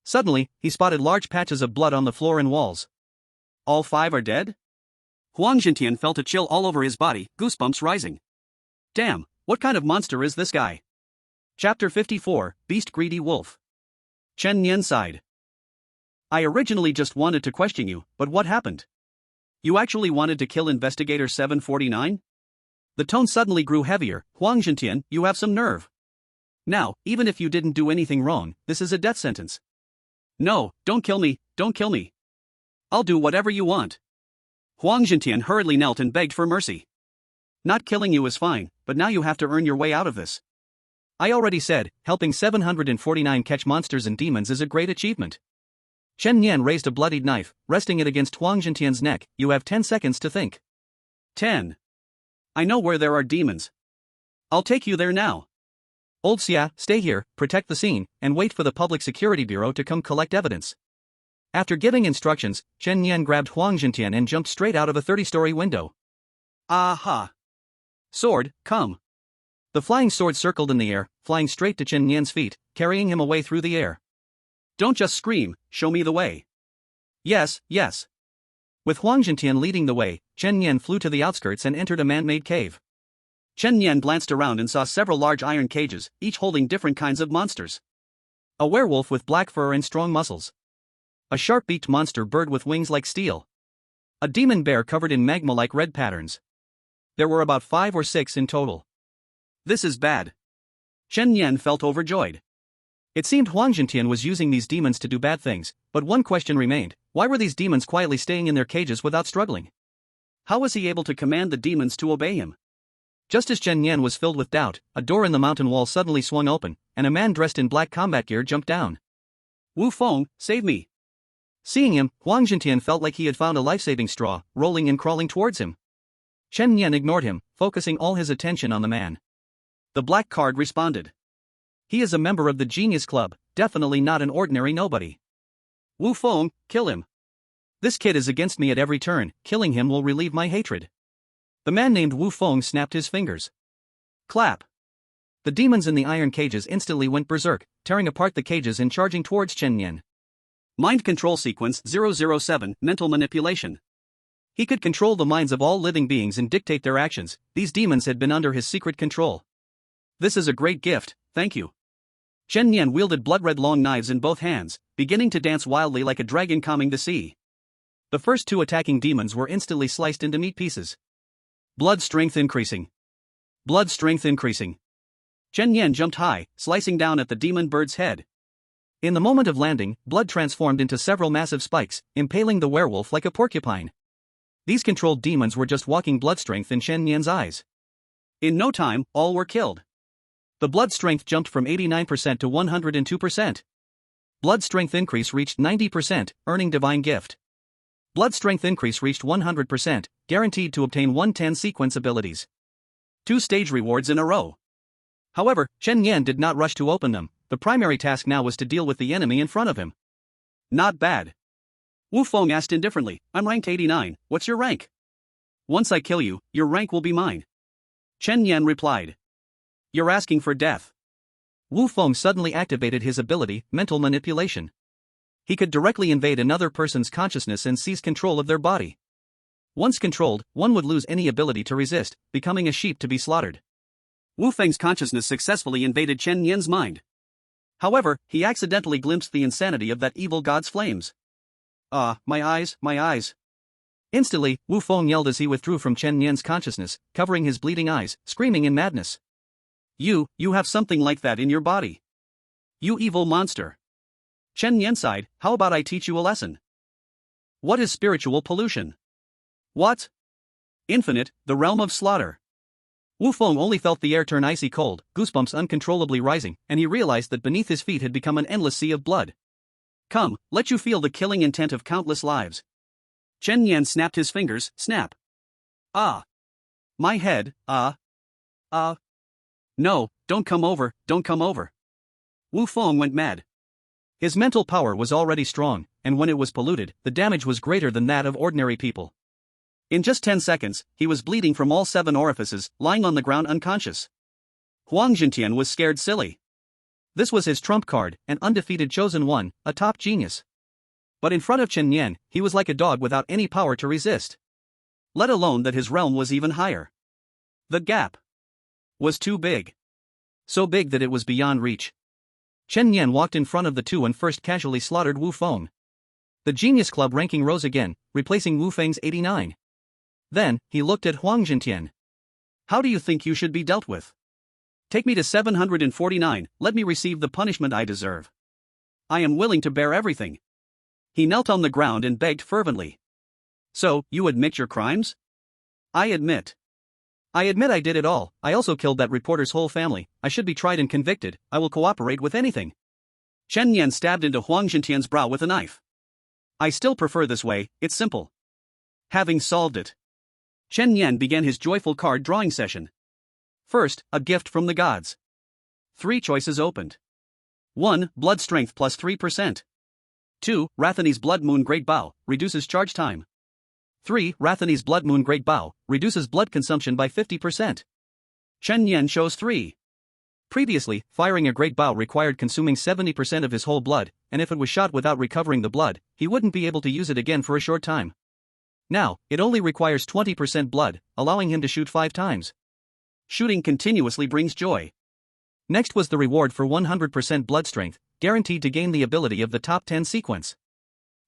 Suddenly, he spotted large patches of blood on the floor and walls. All 5 are dead? Huang Zhentian felt a chill all over his body, goosebumps rising. Damn, what kind of monster is this guy? Chapter 54, Beast Greedy Wolf. Chen Yan sighed. I originally just wanted to question you, but what happened? You actually wanted to kill Investigator 749? The tone suddenly grew heavier. Huang Zhentian, you have some nerve. Now, even if you didn't do anything wrong, this is a death sentence. No, don't kill me, don't kill me. I'll do whatever you want. Huang Zhentian hurriedly knelt and begged for mercy. Not killing you is fine, but now you have to earn your way out of this. I already said, helping 749 catch monsters and demons is a great achievement. Chen Yan raised a bloodied knife, resting it against Huang Zhentian's neck. You have 10 seconds to think. 10. I know where there are demons. I'll take you there now. Old Xia, stay here, protect the scene, and wait for the Public Security Bureau to come collect evidence. After giving instructions, Chen Yan grabbed Huang Zhentian and jumped straight out of a 30-story window. Aha! Sword, come. The flying sword circled in the air, flying straight to Chen Yan's feet, carrying him away through the air. Don't just scream, show me the way. Yes, yes. With Huang Zhentian leading the way, Chen Yan flew to the outskirts and entered a man-made cave. Chen Yan glanced around and saw several large iron cages, each holding different kinds of monsters. A werewolf with black fur and strong muscles. A sharp-beaked monster bird with wings like steel. A demon bear covered in magma-like red patterns. There were about 5 or 6 in total. This is bad. Chen Yan felt overjoyed. It seemed Huang Zhentian was using these demons to do bad things, but one question remained: why were these demons quietly staying in their cages without struggling? How was he able to command the demons to obey him? Just as Chen Yan was filled with doubt, a door in the mountain wall suddenly swung open, and a man dressed in black combat gear jumped down. Wu Feng, save me. Seeing him, Huang Zhentian felt like he had found a life-saving straw, rolling and crawling towards him. Chen Yan ignored him, focusing all his attention on the man. The black card responded. He is a member of the Genius Club, definitely not an ordinary nobody. Wu Feng, kill him. This kid is against me at every turn, killing him will relieve my hatred. The man named Wu Feng snapped his fingers. Clap. The demons in the iron cages instantly went berserk, tearing apart the cages and charging towards Chen Yan. Mind Control Sequence 007, Mental Manipulation. He could control the minds of all living beings and dictate their actions. These demons had been under his secret control. This is a great gift, thank you. Chen Yan wielded blood-red long knives in both hands, beginning to dance wildly like a dragon calming the sea. The first two attacking demons were instantly sliced into meat pieces. Blood strength increasing. Blood strength increasing. Chen Yan jumped high, slicing down at the demon bird's head. In the moment of landing, blood transformed into several massive spikes, impaling the werewolf like a porcupine. These controlled demons were just walking blood strength in Chen Yan's eyes. In no time, all were killed. The blood strength jumped from 89% to 102%. Blood strength increase reached 90%, earning divine gift. Blood strength increase reached 100%, guaranteed to obtain 110 sequence abilities. 2 stage rewards in a row. However, Chen Yan did not rush to open them. The primary task now was to deal with the enemy in front of him. Not bad. Wu Feng asked indifferently, I'm ranked 89, what's your rank? Once I kill you, your rank will be mine. Chen Yan replied. You're asking for death. Wu Feng suddenly activated his ability, mental manipulation. He could directly invade another person's consciousness and seize control of their body. Once controlled, one would lose any ability to resist, becoming a sheep to be slaughtered. Wu Feng's consciousness successfully invaded Chen Yan's mind. However, he accidentally glimpsed the insanity of that evil god's flames. Ah, my eyes, my eyes. Instantly, Wu Feng yelled as he withdrew from Chen Yan's consciousness, covering his bleeding eyes, screaming in madness. You have something like that in your body. You evil monster. Chen Yan sighed, how about I teach you a lesson? What is spiritual pollution? What? Infinite, the realm of slaughter. Wu Feng only felt the air turn icy cold, goosebumps uncontrollably rising, and he realized that beneath his feet had become an endless sea of blood. Come, let you feel the killing intent of countless lives. Chen Yan snapped his fingers, snap. Ah. My head, No, don't come over, don't come over. Wu Feng went mad. His mental power was already strong, and when it was polluted, the damage was greater than that of ordinary people. In just 10 seconds, he was bleeding from all 7 orifices, lying on the ground unconscious. Huang Jintian was scared silly. This was his trump card, an undefeated chosen one, a top genius. But in front of Chen Yan, he was like a dog without any power to resist. Let alone that his realm was even higher. The gap was too big. So big that it was beyond reach. Chen Yan walked in front of the two and first casually slaughtered Wu Feng. The Genius Club ranking rose again, replacing Wu Feng's 89. Then, he looked at Huang Jintian. How do you think you should be dealt with? Take me to 749, let me receive the punishment I deserve. I am willing to bear everything. He knelt on the ground and begged fervently. So, you admit your crimes? I admit I did it all. I also killed that reporter's whole family. I should be tried and convicted. I will cooperate with anything. Chen Yan stabbed into Huang Jintian's brow with a knife. I still prefer this way, it's simple. Having solved it, Chen Yan began his joyful card drawing session. First, a gift from the gods. 3 choices opened. 1. Blood strength plus 3%. 2. Rathani's Blood Moon Great Bow, reduces charge time. 3. Rathani's Blood Moon Great Bow, reduces blood consumption by 50%. Chen Yan chose 3. Previously, firing a Great Bow required consuming 70% of his whole blood, and if it was shot without recovering the blood, he wouldn't be able to use it again for a short time. Now, it only requires 20% blood, allowing him to shoot 5 times. Shooting continuously brings joy. Next was the reward for 100% blood strength, guaranteed to gain the ability of the top 10 sequence.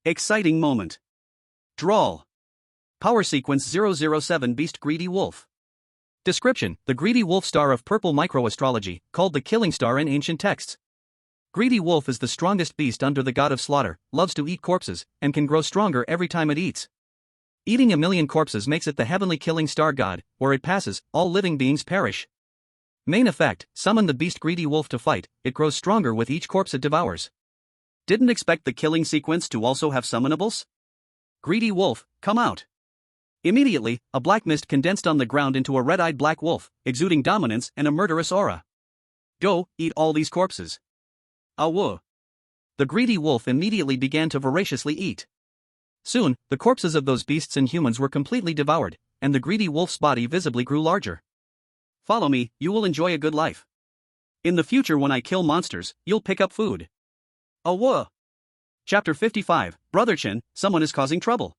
Exciting moment. Drawl. Power sequence 007 Beast Greedy Wolf. Description: the Greedy Wolf star of purple microastrology, called the Killing Star in ancient texts. Greedy Wolf is the strongest beast under the god of slaughter, loves to eat corpses, and can grow stronger every time it eats. Eating 1,000,000 corpses makes it the heavenly killing star god. Where it passes, all living beings perish. Main effect: summon the beast Greedy Wolf to fight, it grows stronger with each corpse it devours. Didn't expect the killing sequence to also have summonables? Greedy Wolf, come out. Immediately, a black mist condensed on the ground into a red-eyed black wolf, exuding dominance and a murderous aura. Go, eat all these corpses. Awoo. The greedy wolf immediately began to voraciously eat. Soon, the corpses of those beasts and humans were completely devoured, and the greedy wolf's body visibly grew larger. Follow me, you will enjoy a good life. In the future when I kill monsters, you'll pick up food. Awoo. Chapter 55, Brother Chen, someone is causing trouble.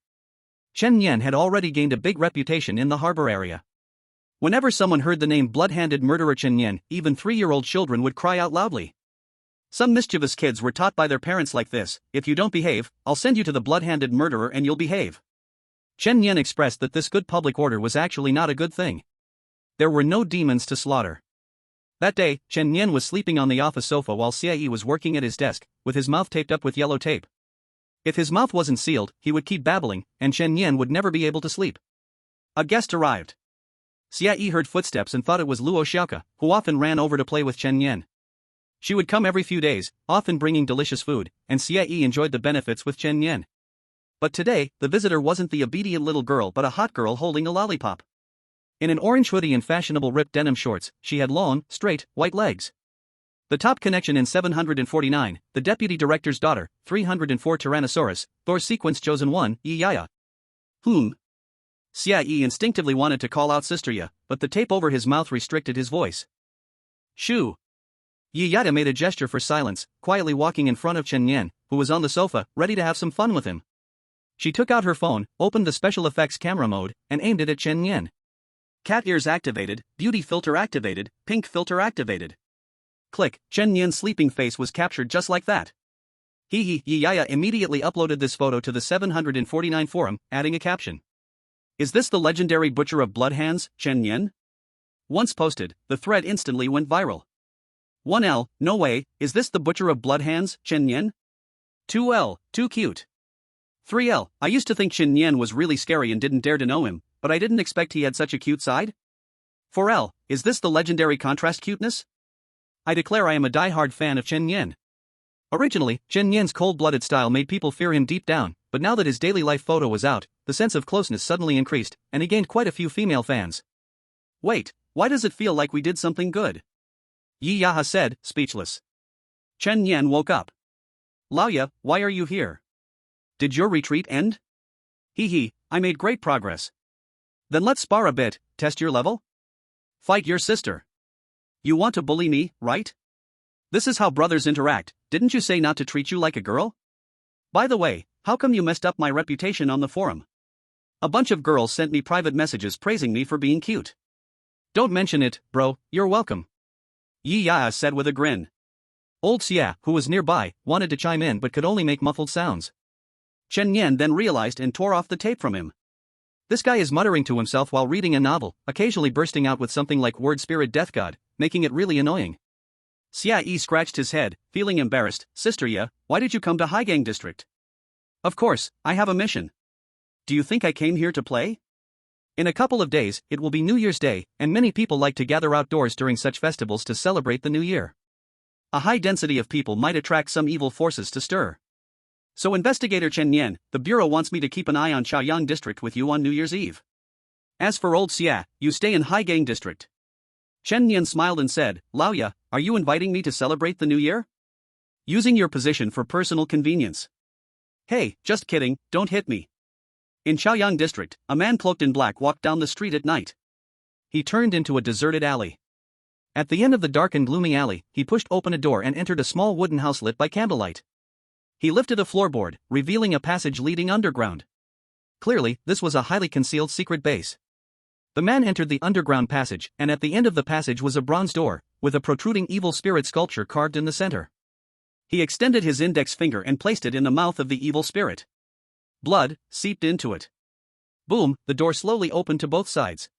Chen Yan had already gained a big reputation in the harbor area. Whenever someone heard the name blood-handed murderer Chen Yan, even 3-year-old children would cry out loudly. Some mischievous kids were taught by their parents like this: if you don't behave, I'll send you to the blood-handed murderer and you'll behave. Chen Yan expressed that this good public order was actually not a good thing. There were no demons to slaughter. That day, Chen Yan was sleeping on the office sofa while Xie was working at his desk, with his mouth taped up with yellow tape. If his mouth wasn't sealed, he would keep babbling, and Chen Yan would never be able to sleep. A guest arrived. Xie heard footsteps and thought it was Luo Xiaoke, who often ran over to play with Chen Yan. She would come every few days, often bringing delicious food, and Xie enjoyed the benefits with Chen Yan. But today, the visitor wasn't the obedient little girl but a hot girl holding a lollipop. In an orange hoodie and fashionable ripped denim shorts, she had long, straight, white legs. The top connection in 749, the deputy director's daughter, 304 Tyrannosaurus, Thor's sequence chosen one, Yaya. Xie instinctively wanted to call out Sister Ya, but the tape over his mouth restricted his voice. Shoo. Yaya made a gesture for silence, quietly walking in front of Chen Yan, who was on the sofa, ready to have some fun with him. She took out her phone, opened the special effects camera mode, and aimed it at Chen Yan. Cat ears activated, beauty filter activated, pink filter activated. Click, Chen Yan's sleeping face was captured just like that. Yaya immediately uploaded this photo to the 749 forum, adding a caption. Is this the legendary butcher of blood hands, Chen Yan? Once posted, the thread instantly went viral. 1L, no way, is this the butcher of blood hands, Chen Yan? 2L, too cute. 3L, I used to think Chen Yan was really scary and didn't dare to know him, but I didn't expect he had such a cute side. 4L, is this the legendary contrast cuteness? I declare I am a die-hard fan of Chen Yan. Originally, Chen Yan's cold-blooded style made people fear him deep down, but now that his daily life photo was out, the sense of closeness suddenly increased, and he gained quite a few female fans. Wait, why does it feel like we did something good? Yaha said, speechless. Chen Yan woke up. Laoya, why are you here? Did your retreat end? I made great progress. Then let's spar a bit, test your level? Fight your sister. You want to bully me, right? This is how brothers interact, didn't you say not to treat you like a girl? By the way, how come you messed up my reputation on the forum? A bunch of girls sent me private messages praising me for being cute. Don't mention it, bro, you're welcome. Yi said with a grin. Old Xia, who was nearby, wanted to chime in but could only make muffled sounds. Chen Yan then realized and tore off the tape from him. This guy is muttering to himself while reading a novel, occasionally bursting out with something like word spirit death god, making it really annoying. Xia scratched his head, feeling embarrassed. Sister Ya, why did you come to Haigang District? Of course, I have a mission. Do you think I came here to play? In a couple of days, it will be New Year's Day, and many people like to gather outdoors during such festivals to celebrate the new year. A high density of people might attract some evil forces to stir. So Investigator Chen Yan, the Bureau wants me to keep an eye on Chaoyang District with you on New Year's Eve. As for old Xia, you stay in Haigang District. Chen Yan smiled and said, Laoya, are you inviting me to celebrate the new year? Using your position for personal convenience. Hey, just kidding, don't hit me. In Chaoyang District, a man cloaked in black walked down the street at night. He turned into a deserted alley. At the end of the dark and gloomy alley, he pushed open a door and entered a small wooden house lit by candlelight. He lifted a floorboard, revealing a passage leading underground. Clearly, this was a highly concealed secret base. The man entered the underground passage, and at the end of the passage was a bronze door, with a protruding evil spirit sculpture carved in the center. He extended his index finger and placed it in the mouth of the evil spirit. Blood seeped into it. Boom, the door slowly opened to both sides.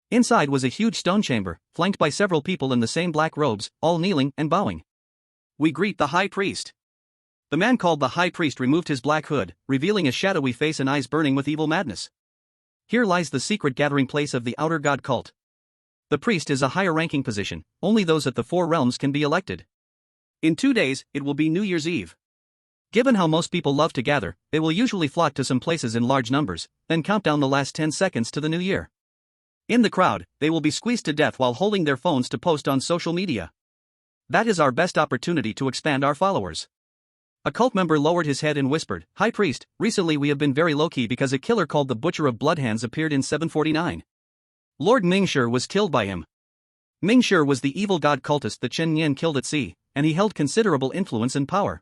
Inside was a huge stone chamber, flanked by several people in the same black robes, all kneeling and bowing. We greet the high priest. The man called the high priest removed his black hood, revealing a shadowy face and eyes burning with evil madness. Here lies the secret gathering place of the outer god cult. The priest is a higher ranking position, only those at the 4 realms can be elected. In 2 days, it will be New Year's Eve. Given how most people love to gather, they will usually flock to some places in large numbers, then count down the last 10 seconds to the new year. In the crowd, they will be squeezed to death while holding their phones to post on social media. That is our best opportunity to expand our followers. A cult member lowered his head and whispered, "High Priest, recently we have been very low-key because a killer called the Butcher of Bloodhands appeared in 749. Lord Mingshi was killed by him. Mingshi was the evil god cultist that Chen Nian killed at sea, and he held considerable influence and power.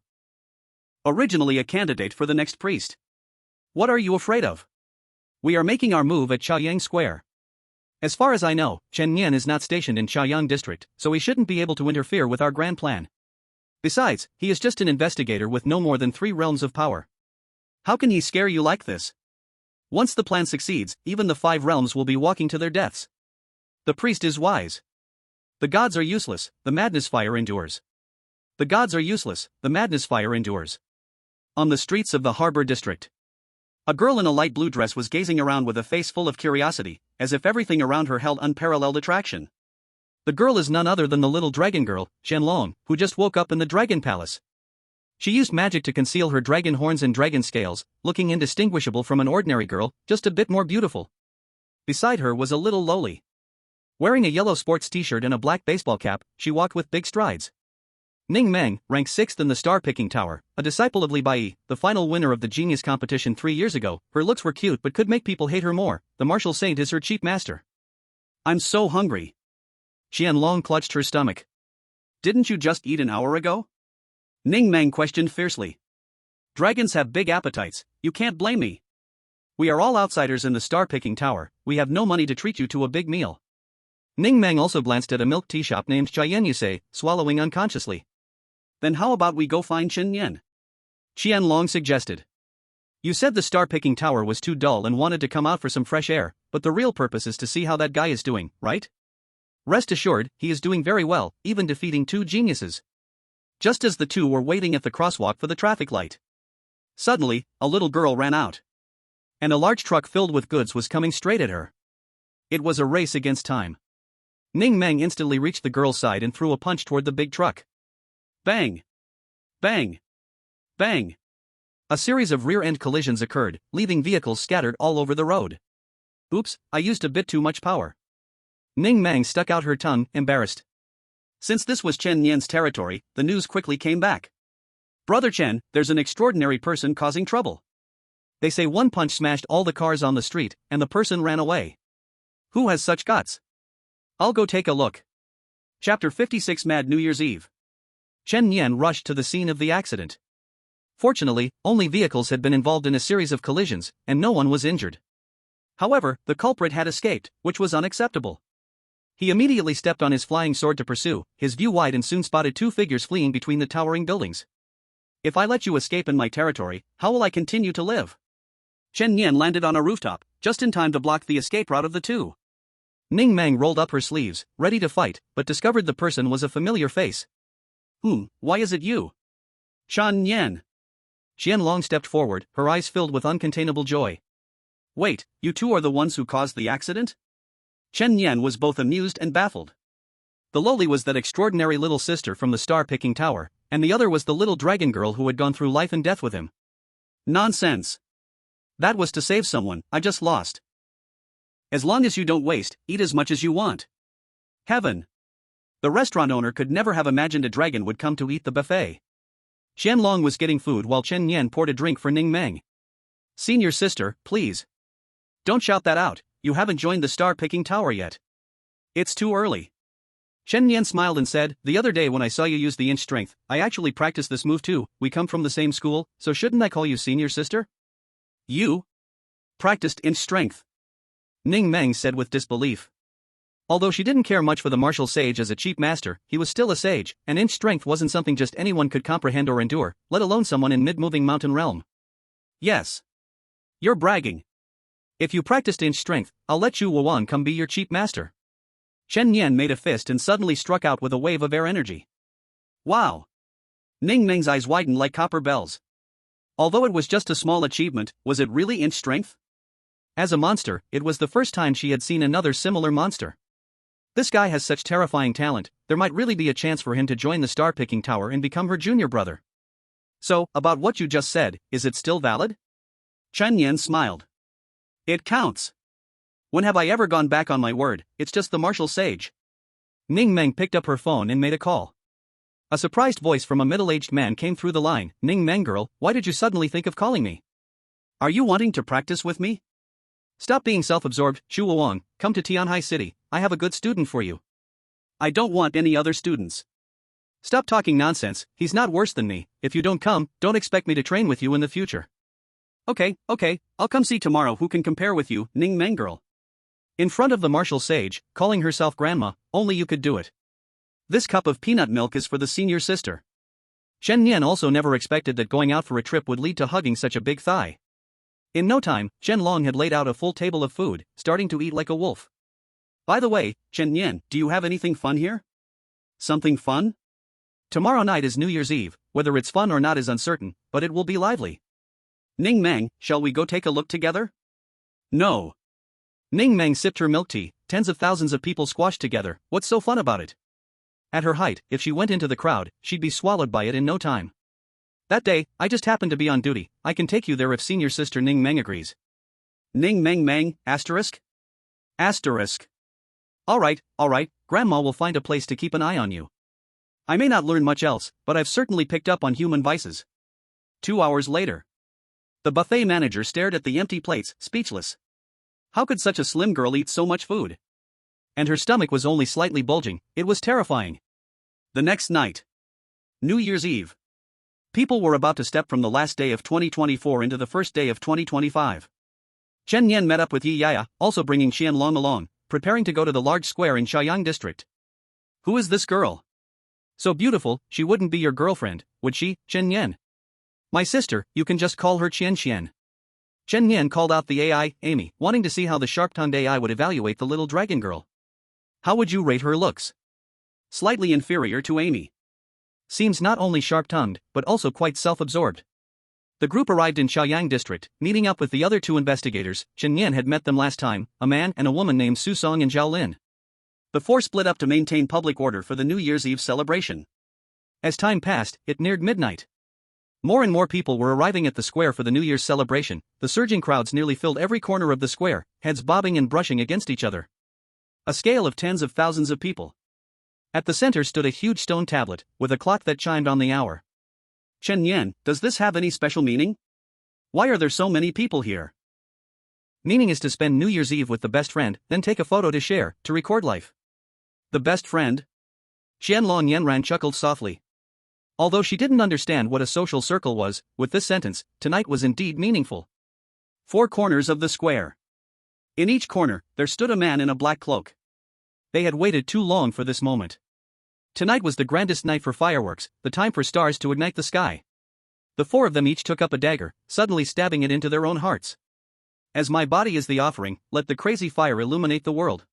Originally a candidate for the next priest. What are you afraid of? We are making our move at Chaoyang Square. As far as I know, Chen Nian is not stationed in Chaoyang district, so he shouldn't be able to interfere with our grand plan. Besides, he is just an investigator with no more than 3 realms of power. How can he scare you like this? Once the plan succeeds, even the 5 realms will be walking to their deaths. The priest is wise. The gods are useless, the madness fire endures. The gods are useless, the madness fire endures. On the streets of the harbor district, a girl in a light blue dress was gazing around with a face full of curiosity, as if everything around her held unparalleled attraction. The girl is none other than the little dragon girl, Shenlong, who just woke up in the dragon palace. She used magic to conceal her dragon horns and dragon scales, looking indistinguishable from an ordinary girl, just a bit more beautiful. Beside her was a little lowly. Wearing a yellow sports t-shirt and a black baseball cap, she walked with big strides. Ning Meng, ranked 6th in the star-picking tower, a disciple of Li Bai, the final winner of the genius competition 3 years ago. Her looks were cute but could make people hate her more. The martial saint is her chief master. I'm so hungry. Qianlong clutched her stomach. Didn't you just eat an hour ago? Ning Meng questioned fiercely. Dragons have big appetites, you can't blame me. We are all outsiders in the star-picking tower, we have no money to treat you to a big meal. Ning Meng also glanced at a milk tea shop named Chayen Yusei, swallowing unconsciously. Then how about we go find Chen Yan? Qianlong suggested. You said the star-picking tower was too dull and wanted to come out for some fresh air, but the real purpose is to see how that guy is doing, right? Rest assured, he is doing very well, even defeating 2 geniuses. Just as the two were waiting at the crosswalk for the traffic light, suddenly, a little girl ran out. And a large truck filled with goods was coming straight at her. It was a race against time. Ning Meng instantly reached the girl's side and threw a punch toward the big truck. Bang! Bang! Bang! A series of rear-end collisions occurred, leaving vehicles scattered all over the road. Oops, I used a bit too much power. Ning Meng stuck out her tongue, embarrassed. Since this was Chen Nian's territory, the news quickly came back. Brother Chen, there's an extraordinary person causing trouble. They say one punch smashed all the cars on the street, and the person ran away. Who has such guts? I'll go take a look. Chapter 56 Mad New Year's Eve. Chen Nian rushed to the scene of the accident. Fortunately, only vehicles had been involved in a series of collisions, and no one was injured. However, the culprit had escaped, which was unacceptable. He immediately stepped on his flying sword to pursue, his view wide, and soon spotted 2 figures fleeing between the towering buildings. If I let you escape in my territory, how will I continue to live? Chen Nian landed on a rooftop, just in time to block the escape route of the 2. Ning Meng rolled up her sleeves, ready to fight, but discovered the person was a familiar face. Why is it you? Chen Nian. Qianlong stepped forward, her eyes filled with uncontainable joy. Wait, you 2 are the ones who caused the accident? Chen Nian was both amused and baffled. The lowly was that extraordinary little sister from the star-picking tower, and the other was the little dragon girl who had gone through life and death with him. Nonsense. That was to save someone, I just lost. As long as you don't waste, eat as much as you want. Heaven. The restaurant owner could never have imagined a dragon would come to eat the buffet. Qianlong was getting food while Chen Nian poured a drink for Ning Meng. Senior sister, please. Don't shout that out, you haven't joined the star-picking tower yet. It's too early. Chen Nian smiled and said, the other day when I saw you use the inch strength, I actually practiced this move too. We come from the same school, so shouldn't I call you senior sister? You? Practiced inch strength? Ning Meng said with disbelief. Although she didn't care much for the martial sage as a chief master, he was still a sage, and inch strength wasn't something just anyone could comprehend or endure, let alone someone in mid-moving mountain realm. Yes. You're bragging. If you practiced inch strength, I'll let you Wuan come be your chief master. Chen Nian made a fist and suddenly struck out with a wave of air energy. Wow! Ning Meng's eyes widened like copper bells. Although it was just a small achievement, was it really inch strength? As a monster, it was the first time she had seen another similar monster. This guy has such terrifying talent, there might really be a chance for him to join the star-picking tower and become her junior brother. So, about what you just said, is it still valid? Chen Yan smiled. It counts. When have I ever gone back on my word? It's just the martial sage. Ning Meng picked up her phone and made a call. A surprised voice from a middle-aged man came through the line. Ning Meng girl, why did you suddenly think of calling me? Are you wanting to practice with me? Stop being self-absorbed, Shu Wang, come to Tianhai City, I have a good student for you. I don't want any other students. Stop talking nonsense, he's not worse than me, if you don't come, don't expect me to train with you in the future. Okay, I'll come see tomorrow who can compare with you, Ning Meng girl. In front of the martial sage, calling herself grandma, only you could do it. This cup of peanut milk is for the senior sister. Chen Yan also never expected that going out for a trip would lead to hugging such a big thigh. In no time, Chen Long had laid out a full table of food, starting to eat like a wolf. By the way, Chen Yan, do you have anything fun here? Something fun? Tomorrow night is New Year's Eve, whether it's fun or not is uncertain, but it will be lively. Ning Meng, shall we go take a look together? No. Ning Meng sipped her milk tea, tens of thousands of people squashed together, what's so fun about it? At her height, if she went into the crowd, she'd be swallowed by it in no time. That day, I just happened to be on duty, I can take you there if senior sister Ning Meng agrees. Ning Meng, asterisk? Asterisk. Alright, Grandma will find a place to keep an eye on you. I may not learn much else, but I've certainly picked up on human vices. 2 hours later. The buffet manager stared at the empty plates, speechless. How could such a slim girl eat so much food? And her stomach was only slightly bulging, it was terrifying. The next night. New Year's Eve. People were about to step from the last day of 2024 into the first day of 2025. Chen Yan met up with Yi Yaya, also bringing Qian Long along, preparing to go to the large square in Xiaoyang district. Who is this girl? So beautiful, she wouldn't be your girlfriend, would she, Chen Yan? My sister, you can just call her Qian Qian. Chen Yan called out the AI, Amy, wanting to see how the sharp-tongued AI would evaluate the little dragon girl. How would you rate her looks? Slightly inferior to Amy. Seems not only sharp-tongued, but also quite self-absorbed. The group arrived in Xiaoyang district, meeting up with the other two investigators. Chen Yan had met them last time, a man and a woman named Su Song and Zhao Lin. The four split up to maintain public order for the New Year's Eve celebration. As time passed, it neared midnight. More and more people were arriving at the square for the New Year's celebration. The surging crowds nearly filled every corner of the square, heads bobbing and brushing against each other. A scale of tens of thousands of people. At the center stood a huge stone tablet, with a clock that chimed on the hour. Chen Yan, does this have any special meaning? Why are there so many people here? Meaning is to spend New Year's Eve with the best friend, then take a photo to share, to record life. The best friend? Qianlong Yanran chuckled softly. Although she didn't understand what a social circle was, with this sentence, tonight was indeed meaningful. 4 corners of the square. In each corner, there stood a man in a black cloak. They had waited too long for this moment. Tonight was the grandest night for fireworks, the time for stars to ignite the sky. The 4 of them each took up a dagger, suddenly stabbing it into their own hearts. As my body is the offering, let the crazy fire illuminate the world.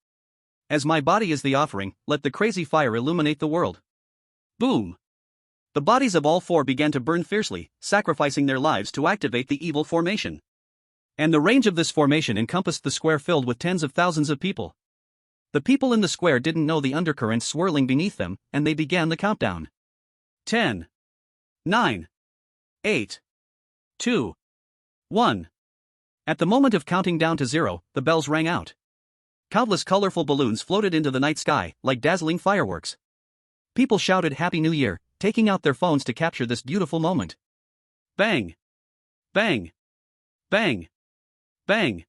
As my body is the offering, let the crazy fire illuminate the world. Boom! The bodies of all 4 began to burn fiercely, sacrificing their lives to activate the evil formation. And the range of this formation encompassed the square filled with tens of thousands of people. The people in the square didn't know the undercurrents swirling beneath them, and they began the countdown. 10, 9, 8, 2, 1. At the moment of counting down to 0, the bells rang out. Countless colorful balloons floated into the night sky, like dazzling fireworks. People shouted Happy New Year, taking out their phones to capture this beautiful moment. Bang! Bang! Bang! Bang!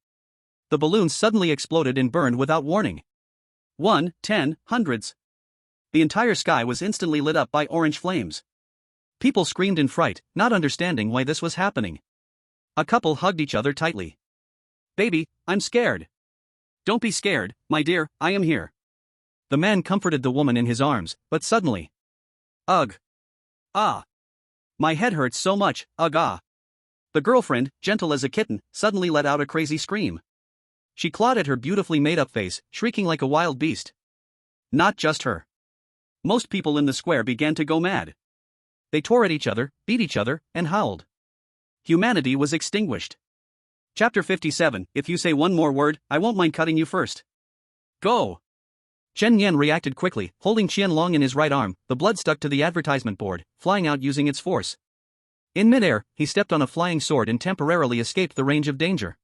The balloons suddenly exploded and burned without warning. 1, 10, hundreds. The entire sky was instantly lit up by orange flames. People screamed in fright, not understanding why this was happening. A couple hugged each other tightly. Baby, I'm scared. Don't be scared, my dear, I am here. The man comforted the woman in his arms, but suddenly. Ugh. Ah. My head hurts so much, ugh ah. The girlfriend, gentle as a kitten, suddenly let out a crazy scream. She clawed at her beautifully made-up face, shrieking like a wild beast. Not just her. Most people in the square began to go mad. They tore at each other, beat each other, and howled. Humanity was extinguished. Chapter 57, if you say one more word, I won't mind cutting you first. Go! Chen Yan reacted quickly, holding Qian Long in his right arm, the blood stuck to the advertisement board, flying out using its force. In midair, he stepped on a flying sword and temporarily escaped the range of danger.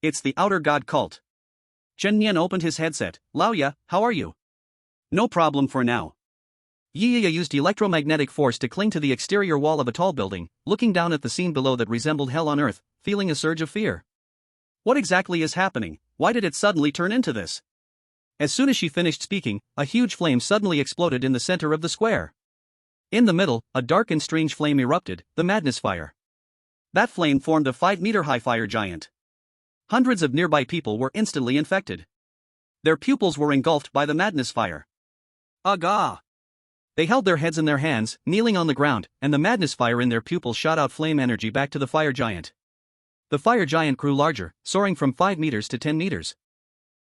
It's the Outer God cult. Chen Yan opened his headset. Lao Ya, how are you? No problem for now. Yi used electromagnetic force to cling to the exterior wall of a tall building, looking down at the scene below that resembled hell on earth, feeling a surge of fear. What exactly is happening? Why did it suddenly turn into this? As soon as she finished speaking, a huge flame suddenly exploded in the center of the square. In the middle, a dark and strange flame erupted, the madness fire. That flame formed a 5-meter-high fire giant. Hundreds of nearby people were instantly infected. Their pupils were engulfed by the madness fire. Aga! They held their heads in their hands, kneeling on the ground, and the madness fire in their pupils shot out flame energy back to the fire giant. The fire giant grew larger, soaring from 5 meters to 10 meters.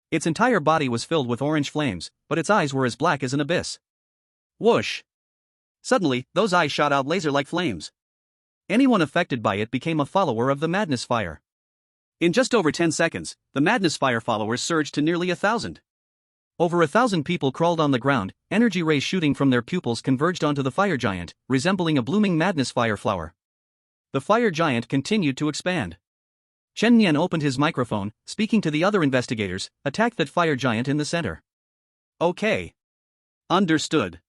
Its entire body was filled with orange flames, but its eyes were as black as an abyss. Whoosh! Suddenly, those eyes shot out laser-like flames. Anyone affected by it became a follower of the madness fire. In just over 10 seconds, the madness fire followers surged to nearly 1,000. Over 1,000 people crawled on the ground, energy rays shooting from their pupils converged onto the fire giant, resembling a blooming madness fire flower. The fire giant continued to expand. Chen Yan opened his microphone, speaking to the other investigators. Attack that fire giant in the center. Okay. Understood.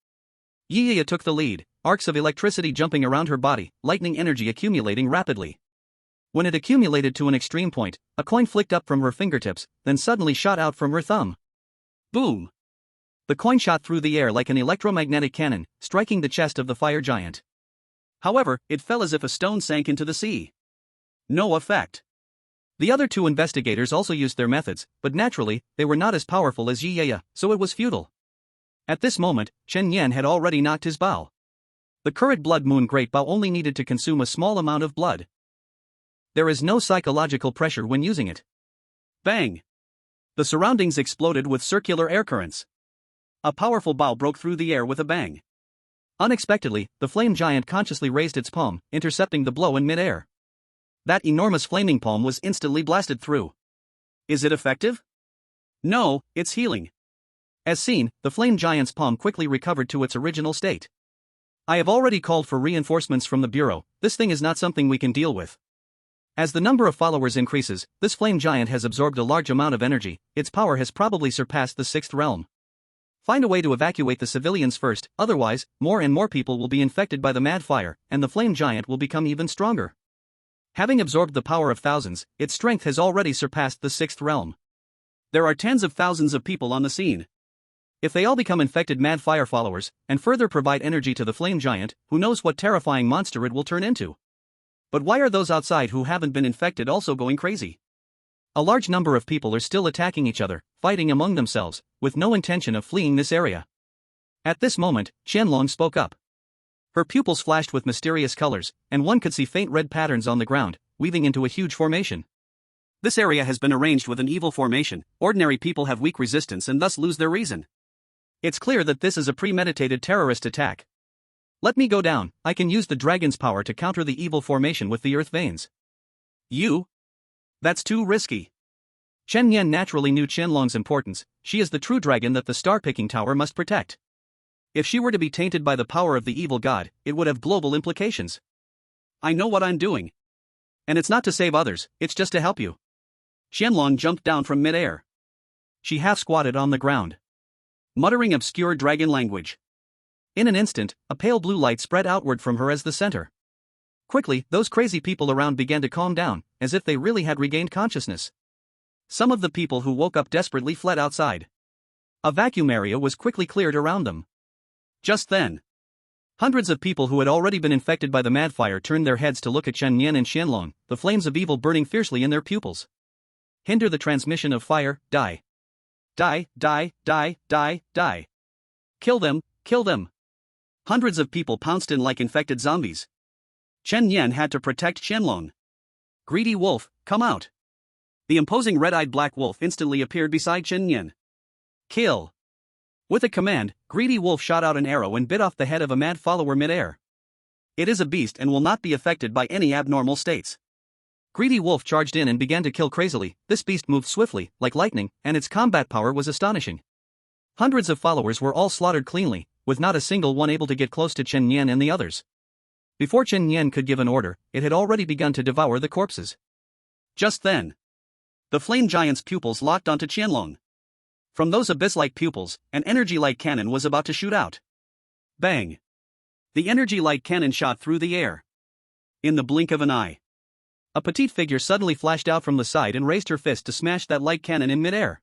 Yi took the lead, arcs of electricity jumping around her body, lightning energy accumulating rapidly. When it accumulated to an extreme point, a coin flicked up from her fingertips, then suddenly shot out from her thumb. Boom! The coin shot through the air like an electromagnetic cannon, striking the chest of the fire giant. However, it fell as if a stone sank into the sea. No effect. The other 2 investigators also used their methods, but naturally, they were not as powerful as Yi, so it was futile. At this moment, Chen Yan had already knocked his bow. The current blood moon great bow only needed to consume a small amount of blood. There is no psychological pressure when using it. Bang! The surroundings exploded with circular air currents. A powerful bow broke through the air with a bang. Unexpectedly, the flame giant consciously raised its palm, intercepting the blow in midair. That enormous flaming palm was instantly blasted through. Is it effective? No, it's healing. As seen, the flame giant's palm quickly recovered to its original state. I have already called for reinforcements from the Bureau. This thing is not something we can deal with. As the number of followers increases, this flame giant has absorbed a large amount of energy. Its power has probably surpassed the 6th realm. Find a way to evacuate the civilians first, otherwise, more and more people will be infected by the mad fire, and the flame giant will become even stronger. Having absorbed the power of thousands, its strength has already surpassed the 6th realm. There are tens of thousands of people on the scene. If they all become infected mad fire followers, and further provide energy to the flame giant, who knows what terrifying monster it will turn into. But why are those outside who haven't been infected also going crazy? A large number of people are still attacking each other, fighting among themselves, with no intention of fleeing this area. At this moment, Qianlong spoke up. Her pupils flashed with mysterious colors, and one could see faint red patterns on the ground, weaving into a huge formation. This area has been arranged with an evil formation. Ordinary people have weak resistance and thus lose their reason. It's clear that this is a premeditated terrorist attack. Let me go down. I can use the dragon's power to counter the evil formation with the earth veins. You? That's too risky. Chen Yan naturally knew Qianlong's importance. She is the true dragon that the star-picking tower must protect. If she were to be tainted by the power of the evil god, it would have global implications. I know what I'm doing. And it's not to save others, it's just to help you. Qianlong jumped down from midair. She half-squatted on the ground, muttering obscure dragon language. In an instant, a pale blue light spread outward from her as the center. Quickly, those crazy people around began to calm down, as if they really had regained consciousness. Some of the people who woke up desperately fled outside. A vacuum area was quickly cleared around them. Just then, hundreds of people who had already been infected by the mad fire turned their heads to look at Chen Yan and Qianlong, the flames of evil burning fiercely in their pupils. Hinder the transmission of fire, die. Die, die, die, die, die. Kill them, kill them. Hundreds of people pounced in like infected zombies. Chen Yan had to protect Qianlong. Greedy wolf, come out. The imposing red-eyed black wolf instantly appeared beside Chen Yan. Kill. With a command, Greedy Wolf shot out an arrow and bit off the head of a mad follower mid-air. It is a beast and will not be affected by any abnormal states. Greedy Wolf charged in and began to kill crazily. This beast moved swiftly, like lightning, and its combat power was astonishing. Hundreds of followers were all slaughtered cleanly, with not a single one able to get close to Chen Yan and the others. Before Chen Yan could give an order, it had already begun to devour the corpses. Just then, the flame giant's pupils locked onto Qianlong. From those abyss-like pupils, an energy light cannon was about to shoot out. Bang! The energy light cannon shot through the air. In the blink of an eye, a petite figure suddenly flashed out from the side and raised her fist to smash that light cannon in midair.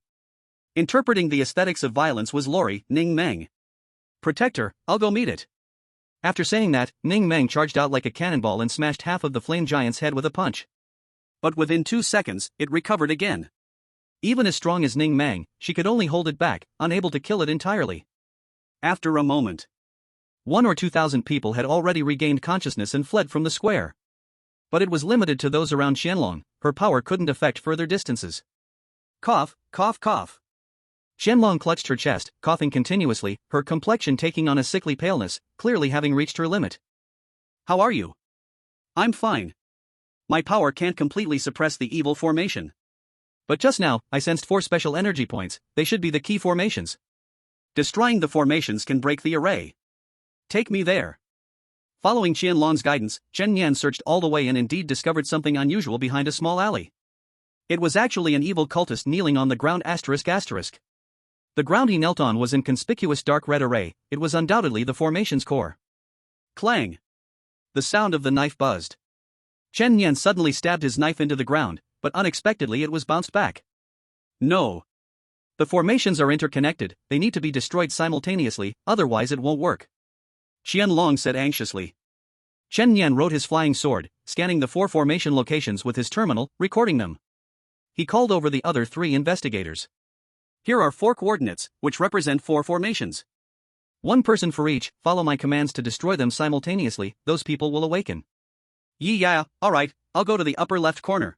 Interpreting the aesthetics of violence was Lori Ning Meng. Protect her, I'll go meet it. After saying that, Ning Meng charged out like a cannonball and smashed half of the flame giant's head with a punch. But within 2 seconds, it recovered again. Even as strong as Ning Meng, she could only hold it back, unable to kill it entirely. After a moment, 1,000 or 2,000 people had already regained consciousness and fled from the square. But it was limited to those around Qianlong, her power couldn't affect further distances. Cough, cough, cough. Qianlong clutched her chest, coughing continuously, her complexion taking on a sickly paleness, clearly having reached her limit. How are you? I'm fine. My power can't completely suppress the evil formation. But just now, I sensed 4 special energy points, they should be the key formations. Destroying the formations can break the array. Take me there. Following Qianlong's guidance, Chen Yan searched all the way and indeed discovered something unusual behind a small alley. It was actually an evil cultist kneeling on the ground ***. The ground he knelt on was in conspicuous dark red array, it was undoubtedly the formation's core. Clang! The sound of the knife buzzed. Chen Yan suddenly stabbed his knife into the ground, but unexpectedly it was bounced back. No. The formations are interconnected, they need to be destroyed simultaneously, otherwise it won't work. Qianlong said anxiously. Chen Yan rode his flying sword, scanning the 4 formation locations with his terminal, recording them. He called over the other 3 investigators. Here are 4 coordinates, which represent 4 formations. 1 person for each, follow my commands to destroy them simultaneously, those people will awaken. Yeah, alright, I'll go to the upper left corner.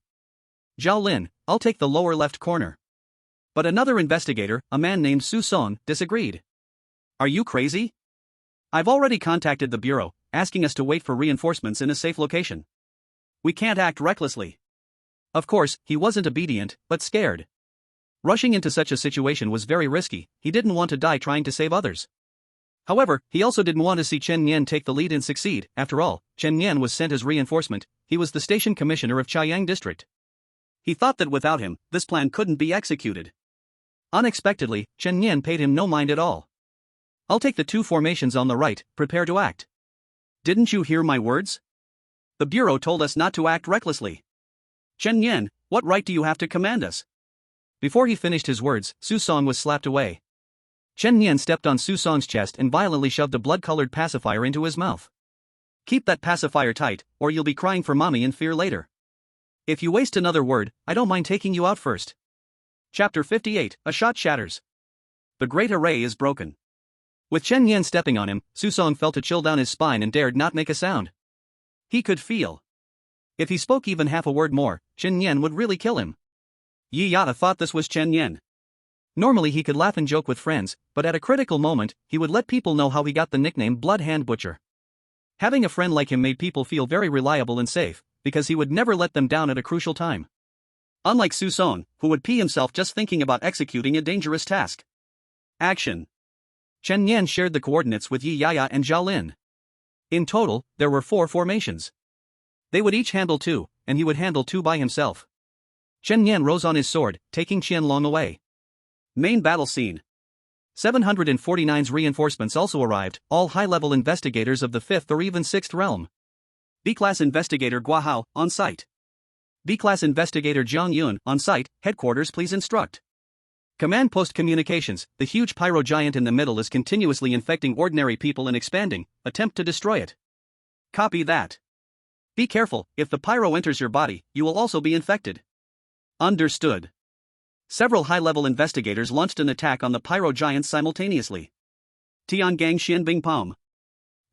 Zhao Lin, I'll take the lower left corner. But another investigator, a man named Su Song, disagreed. Are you crazy? I've already contacted the bureau, asking us to wait for reinforcements in a safe location. We can't act recklessly. Of course, he wasn't obedient, but scared. Rushing into such a situation was very risky, he didn't want to die trying to save others. However, he also didn't want to see Chen Yan take the lead and succeed. After all, Chen Yan was sent as reinforcement, he was the station commissioner of Chaiyang district. He thought that without him, this plan couldn't be executed. Unexpectedly, Chen Yan paid him no mind at all. I'll take the 2 formations on the right, prepare to act. Didn't you hear my words? The bureau told us not to act recklessly. Chen Yan, what right do you have to command us? Before he finished his words, Su Song was slapped away. Chen Yan stepped on Su Song's chest and violently shoved a blood-colored pacifier into his mouth. Keep that pacifier tight, or you'll be crying for mommy in fear later. If you waste another word, I don't mind taking you out first. Chapter 58, A Shot Shatters. The Great Array is broken. With Chen Yan stepping on him, Su Song felt a chill down his spine and dared not make a sound. He could feel. If he spoke even half a word more, Chen Yan would really kill him. Yi Yata thought this was Chen Yan. Normally he could laugh and joke with friends, but at a critical moment, he would let people know how he got the nickname Blood Hand Butcher. Having a friend like him made people feel very reliable and safe, because he would never let them down at a crucial time. Unlike Su Song, who would pee himself just thinking about executing a dangerous task. Action. Chen Yan shared the coordinates with Yi Yaya and Zhao Lin. In total, there were 4 formations. They would each handle 2, and he would handle 2 by himself. Chen Yan rose on his sword, taking Qianlong away. Main battle scene. 749's reinforcements also arrived, all high-level investigators of the 5th or even 6th realm. B-class investigator Guahao, on site. B-class investigator Jiang Yun, on site, headquarters please instruct. Command post communications, the huge pyro giant in the middle is continuously infecting ordinary people and expanding, attempt to destroy it. Copy that. Be careful, if the pyro enters your body, you will also be infected. Understood. Several high-level investigators launched an attack on the pyro giants simultaneously. Tiangang Xianbing Palm.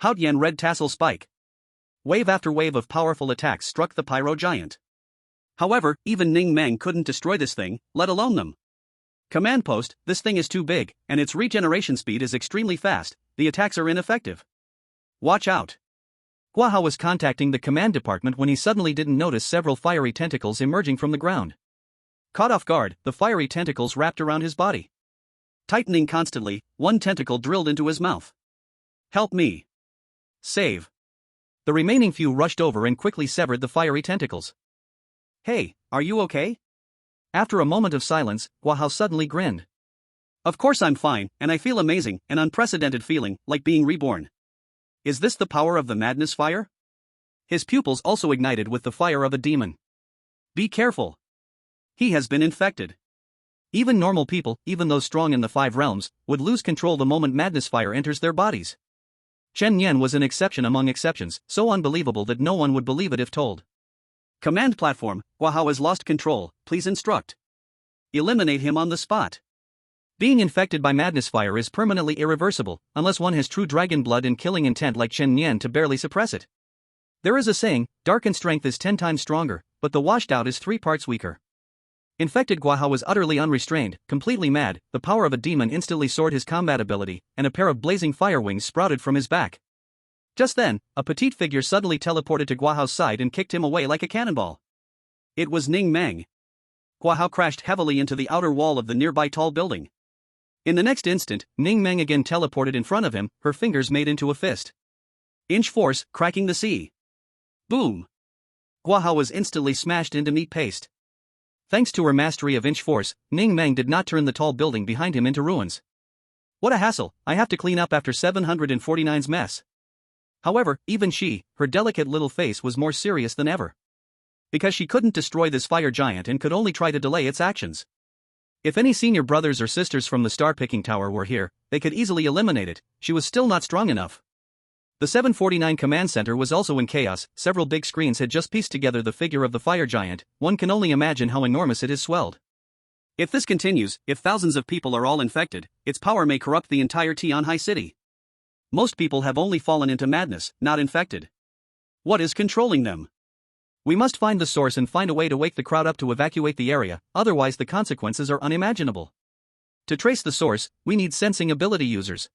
Haotian Red Tassel Spike. Wave after wave of powerful attacks struck the pyro giant. However, even Ning Meng couldn't destroy this thing, let alone them. Command post, this thing is too big, and its regeneration speed is extremely fast, the attacks are ineffective. Watch out. Guahao was contacting the command department when he suddenly didn't notice several fiery tentacles emerging from the ground. Caught off guard, the fiery tentacles wrapped around his body. Tightening constantly, one tentacle drilled into his mouth. Help me. Save. The remaining few rushed over and quickly severed the fiery tentacles. Hey, are you okay? After a moment of silence, Guahao suddenly grinned. Of course I'm fine, and I feel amazing, an unprecedented feeling, like being reborn. Is this the power of the madness fire? His pupils also ignited with the fire of a demon. Be careful. He has been infected. Even normal people, even those strong in the 5 realms, would lose control the moment madness fire enters their bodies. Chen Yan was an exception among exceptions, so unbelievable that no one would believe it if told. Command platform, Guahao has lost control, please instruct. Eliminate him on the spot. Being infected by madness fire is permanently irreversible, unless one has true dragon blood and killing intent like Chen Yan to barely suppress it. There is a saying, darkened strength is 10 times stronger, but the washed out is 3 parts weaker. Infected Guahao was utterly unrestrained, completely mad. The power of a demon instantly soared his combat ability, and a pair of blazing fire wings sprouted from his back. Just then, a petite figure suddenly teleported to Guahao's side and kicked him away like a cannonball. It was Ning Meng. Guahao crashed heavily into the outer wall of the nearby tall building. In the next instant, Ning Meng again teleported in front of him, her fingers made into a fist. Inch force, cracking the sea. Boom! Guahao was instantly smashed into meat paste. Thanks to her mastery of inch force, Ning Meng did not turn the tall building behind him into ruins. What a hassle, I have to clean up after 749's mess. However, even she, her delicate little face was more serious than ever. Because she couldn't destroy this fire giant and could only try to delay its actions. If any senior brothers or sisters from the star-picking tower were here, they could easily eliminate it. She was still not strong enough. The 749 command center was also in chaos. Several big screens had just pieced together the figure of the fire giant. One can only imagine how enormous it has swelled. If this continues, if thousands of people are all infected, its power may corrupt the entire Tianhai city. Most people have only fallen into madness, not infected. What is controlling them? We must find the source and find a way to wake the crowd up to evacuate the area, otherwise the consequences are unimaginable. To trace the source, we need sensing ability users.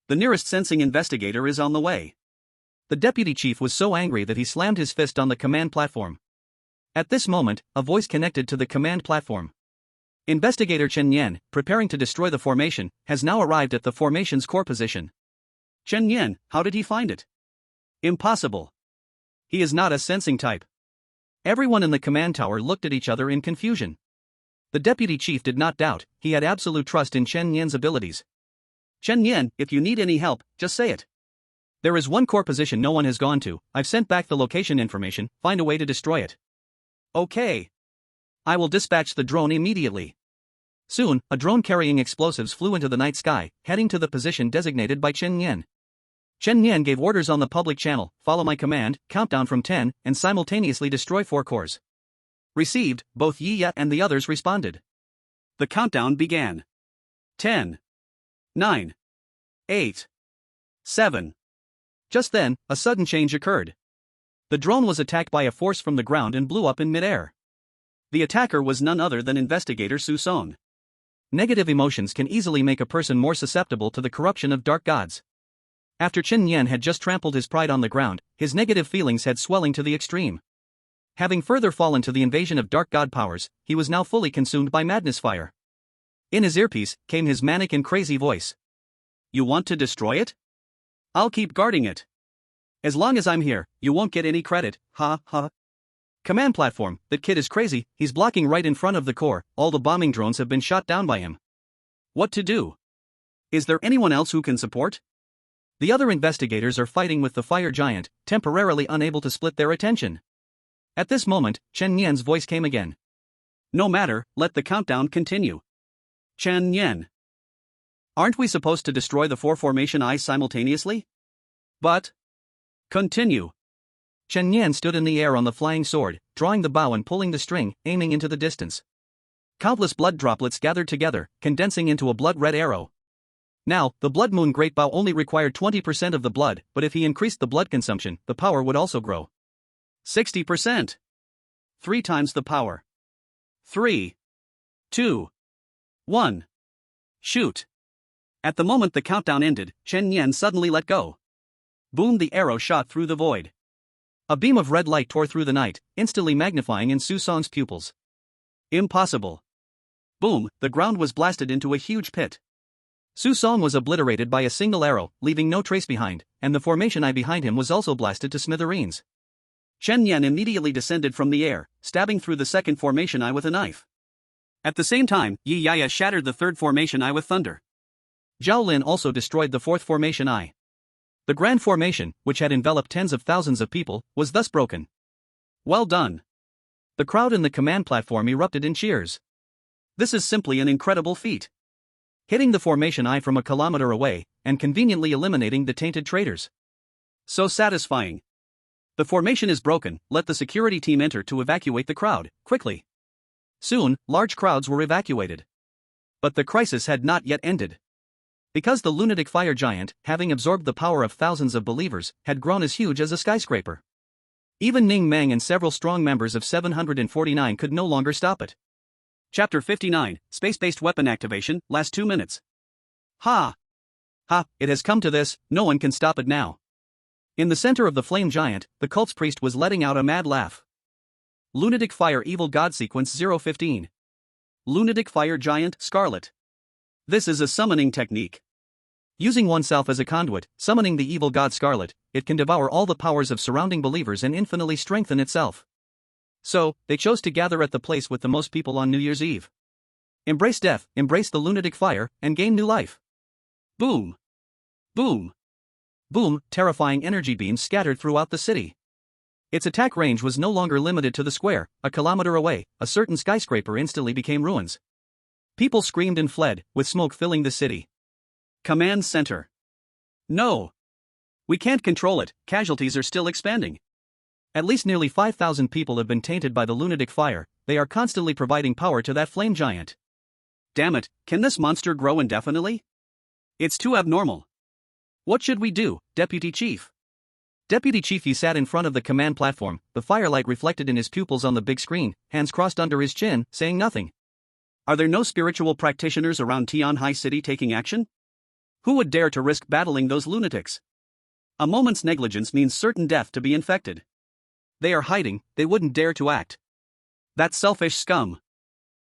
The nearest sensing investigator is on the way. The deputy chief was so angry that he slammed his fist on the command platform. At this moment, a voice connected to the command platform. Investigator Chen Yan, preparing to destroy the formation, has now arrived at the formation's core position. Chen Yan, how did he find it? Impossible. He is not a sensing type. Everyone in the command tower looked at each other in confusion. The deputy chief did not doubt, he had absolute trust in Chen Yan's abilities. Chen Yan, if you need any help, just say it. There is one core position no one has gone to. I've sent back the location information, find a way to destroy it. Okay. I will dispatch the drone immediately. Soon, a drone carrying explosives flew into the night sky, heading to the position designated by Chen Yan. Chen Yan gave orders on the public channel, follow my command, countdown from 10, and simultaneously destroy 4 cores. Received, both Yi Ya and the others responded. The countdown began. 10. 9. 8. 7. Just then, a sudden change occurred. The drone was attacked by a force from the ground and blew up in midair. The attacker was none other than Investigator Su Song. Negative emotions can easily make a person more susceptible to the corruption of dark gods. After Chen Yan had just trampled his pride on the ground, his negative feelings had swelling to the extreme. Having further fallen to the invasion of dark god powers, he was now fully consumed by madness fire. In his earpiece came his manic and crazy voice. You want to destroy it? I'll keep guarding it. As long as I'm here, you won't get any credit, ha ha. Command platform, that kid is crazy, he's blocking right in front of the core, all the bombing drones have been shot down by him. What to do? Is there anyone else who can support? The other investigators are fighting with the fire giant, temporarily unable to split their attention. At this moment, Chen Yan's voice came again. No matter, let the countdown continue. Chen Yan. Aren't we supposed to destroy the 4 formation eyes simultaneously? But. Continue. Chen Yan stood in the air on the flying sword, drawing the bow and pulling the string, aiming into the distance. Countless blood droplets gathered together, condensing into a blood-red arrow. Now, the Blood Moon Great Bow only required 20% of the blood, but if he increased the blood consumption, the power would also grow. 60%. 3 times the power. 3. 2. 1. Shoot. At the moment the countdown ended, Chen Yan suddenly let go. Boom, the arrow shot through the void. A beam of red light tore through the night, instantly magnifying in Su Song's pupils. Impossible. Boom, the ground was blasted into a huge pit. Su Song was obliterated by a single arrow, leaving no trace behind, and the formation eye behind him was also blasted to smithereens. Chen Yan immediately descended from the air, stabbing through the second formation eye with a knife. At the same time, Yi Yaya shattered the third formation eye with thunder. Zhao Lin also destroyed the fourth formation eye. The Grand Formation, which had enveloped tens of thousands of people, was thus broken. Well done. The crowd in the command platform erupted in cheers. This is simply an incredible feat. Hitting the formation eye from a kilometer away, and conveniently eliminating the tainted traitors. So satisfying. The formation is broken, let the security team enter to evacuate the crowd, quickly. Soon, large crowds were evacuated. But the crisis had not yet ended. Because the lunatic fire giant, having absorbed the power of thousands of believers, had grown as huge as a skyscraper. Even Ning Mang and several strong members of 749 could no longer stop it. Chapter 59, Space-Based Weapon Activation, last 2 minutes. Ha! Ha, it has come to this, no one can stop it now. In the center of the flame giant, the cult's priest was letting out a mad laugh. Lunatic Fire Evil God Sequence 015. Lunatic Fire Giant, Scarlet. This is a summoning technique. Using oneself as a conduit, summoning the evil god Scarlet, it can devour all the powers of surrounding believers and infinitely strengthen itself. So, they chose to gather at the place with the most people on New Year's Eve. Embrace death, embrace the lunatic fire, and gain new life. Boom! Boom! Boom, terrifying energy beams scattered throughout the city. Its attack range was no longer limited to the square. A kilometer away, a certain skyscraper instantly became ruins. People screamed and fled, with smoke filling the city. Command Center. No! We can't control it, casualties are still expanding. At least nearly 5,000 people have been tainted by the lunatic fire, they are constantly providing power to that flame giant. Damn it, can this monster grow indefinitely? It's too abnormal. What should we do, Deputy Chief? Deputy Chief Yi sat in front of the command platform, the firelight reflected in his pupils on the big screen, hands crossed under his chin, saying nothing. Are there no spiritual practitioners around Tianhai City taking action? Who would dare to risk battling those lunatics? A moment's negligence means certain death to be infected. They are hiding, they wouldn't dare to act. That selfish scum.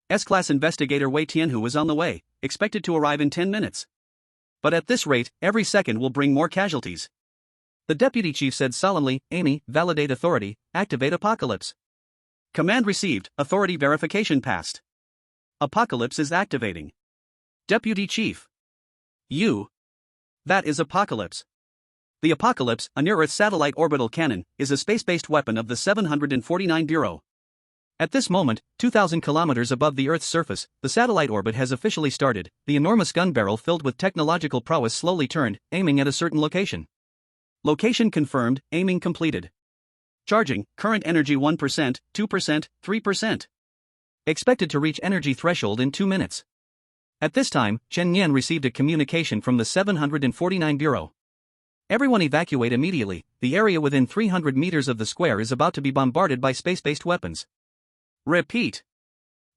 S-Class Investigator Wei Tianhu is on the way, expected to arrive in 10 minutes. But at this rate, every second will bring more casualties. The deputy chief said solemnly, Amy, validate authority, activate Apocalypse. Command received, authority verification passed. Apocalypse is activating. Deputy Chief. You. That is Apocalypse. The Apocalypse, a near-Earth satellite orbital cannon, is a space-based weapon of the 749 Bureau. At this moment, 2,000 kilometers above the Earth's surface, the satellite orbit has officially started. The enormous gun barrel filled with technological prowess slowly turned, aiming at a certain location. Location confirmed, aiming completed. Charging, current energy 1%, 2%, 3%. Expected to reach energy threshold in 2 minutes. At this time, Chen Yan received a communication from the 749 Bureau. Everyone evacuate immediately, the area within 300 meters of the square is about to be bombarded by space-based weapons. Repeat.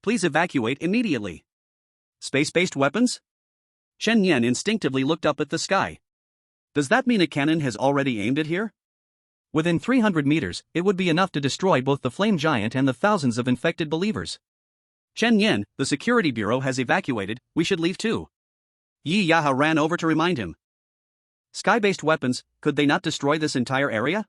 Please evacuate immediately. Space-based weapons? Chen Yan instinctively looked up at the sky. Does that mean a cannon has already aimed it here? Within 300 meters, it would be enough to destroy both the flame giant and the thousands of infected believers. Chen Yan, the security bureau has evacuated, we should leave too. Yi Yaha ran over to remind him. Sky-based weapons, could they not destroy this entire area?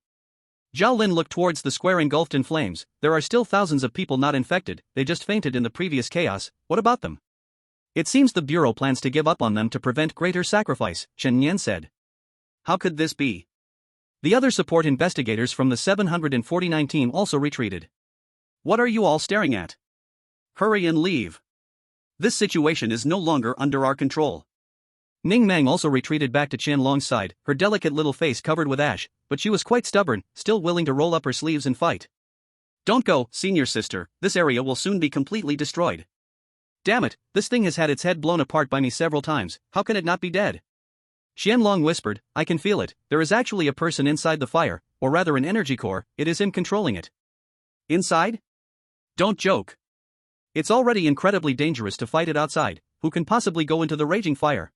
Zhao Lin looked towards the square engulfed in flames. There are still thousands of people not infected, they just fainted in the previous chaos, what about them? It seems the Bureau plans to give up on them to prevent greater sacrifice, Chen Yan said. How could this be? The other support investigators from the 749 team also retreated. What are you all staring at? Hurry and leave. This situation is no longer under our control. Ning Mang also retreated back to Qian Long's side, her delicate little face covered with ash, but she was quite stubborn, still willing to roll up her sleeves and fight. Don't go, senior sister, this area will soon be completely destroyed. Damn it, this thing has had its head blown apart by me several times, how can it not be dead? Qian Long whispered, I can feel it, there is actually a person inside the fire, or rather an energy core, it is him controlling it. Inside? Don't joke. It's already incredibly dangerous to fight it outside, who can possibly go into the raging fire?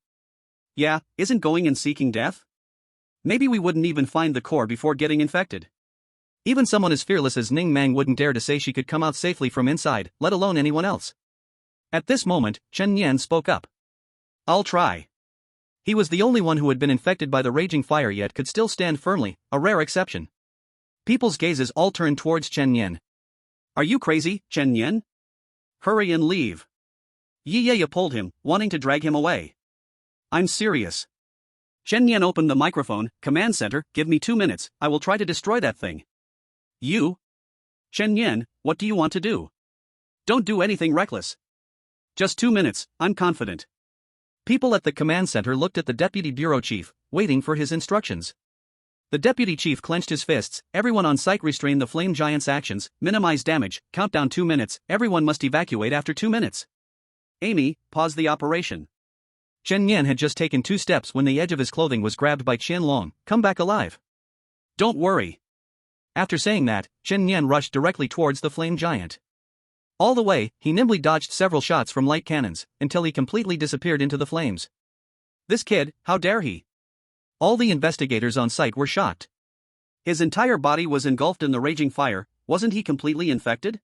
Yeah, isn't going and seeking death? Maybe we wouldn't even find the core before getting infected. Even someone as fearless as Ning Mang wouldn't dare to say she could come out safely from inside, let alone anyone else. At this moment, Chen Yan spoke up. I'll try. He was the only one who had been infected by the raging fire yet could still stand firmly, a rare exception. People's gazes all turned towards Chen Yan. Are you crazy, Chen Yan? Hurry and leave. Yi Ye pulled him, wanting to drag him away. I'm serious. Chen Yan opened the microphone. Command center, give me 2 minutes, I will try to destroy that thing. You? Chen Yan, what do you want to do? Don't do anything reckless. Just 2 minutes, I'm confident. People at the command center looked at the deputy bureau chief, waiting for his instructions. The deputy chief clenched his fists. Everyone on site restrain the flame giant's actions, minimize damage, countdown 2 minutes, everyone must evacuate after 2 minutes. Amy, pause the operation. Chen Yan had just taken 2 steps when the edge of his clothing was grabbed by Qian Long. Come back alive. Don't worry. After saying that, Chen Yan rushed directly towards the flame giant. All the way, he nimbly dodged several shots from light cannons, until he completely disappeared into the flames. This kid, how dare he? All the investigators on site were shocked. His entire body was engulfed in the raging fire. Wasn't he completely infected?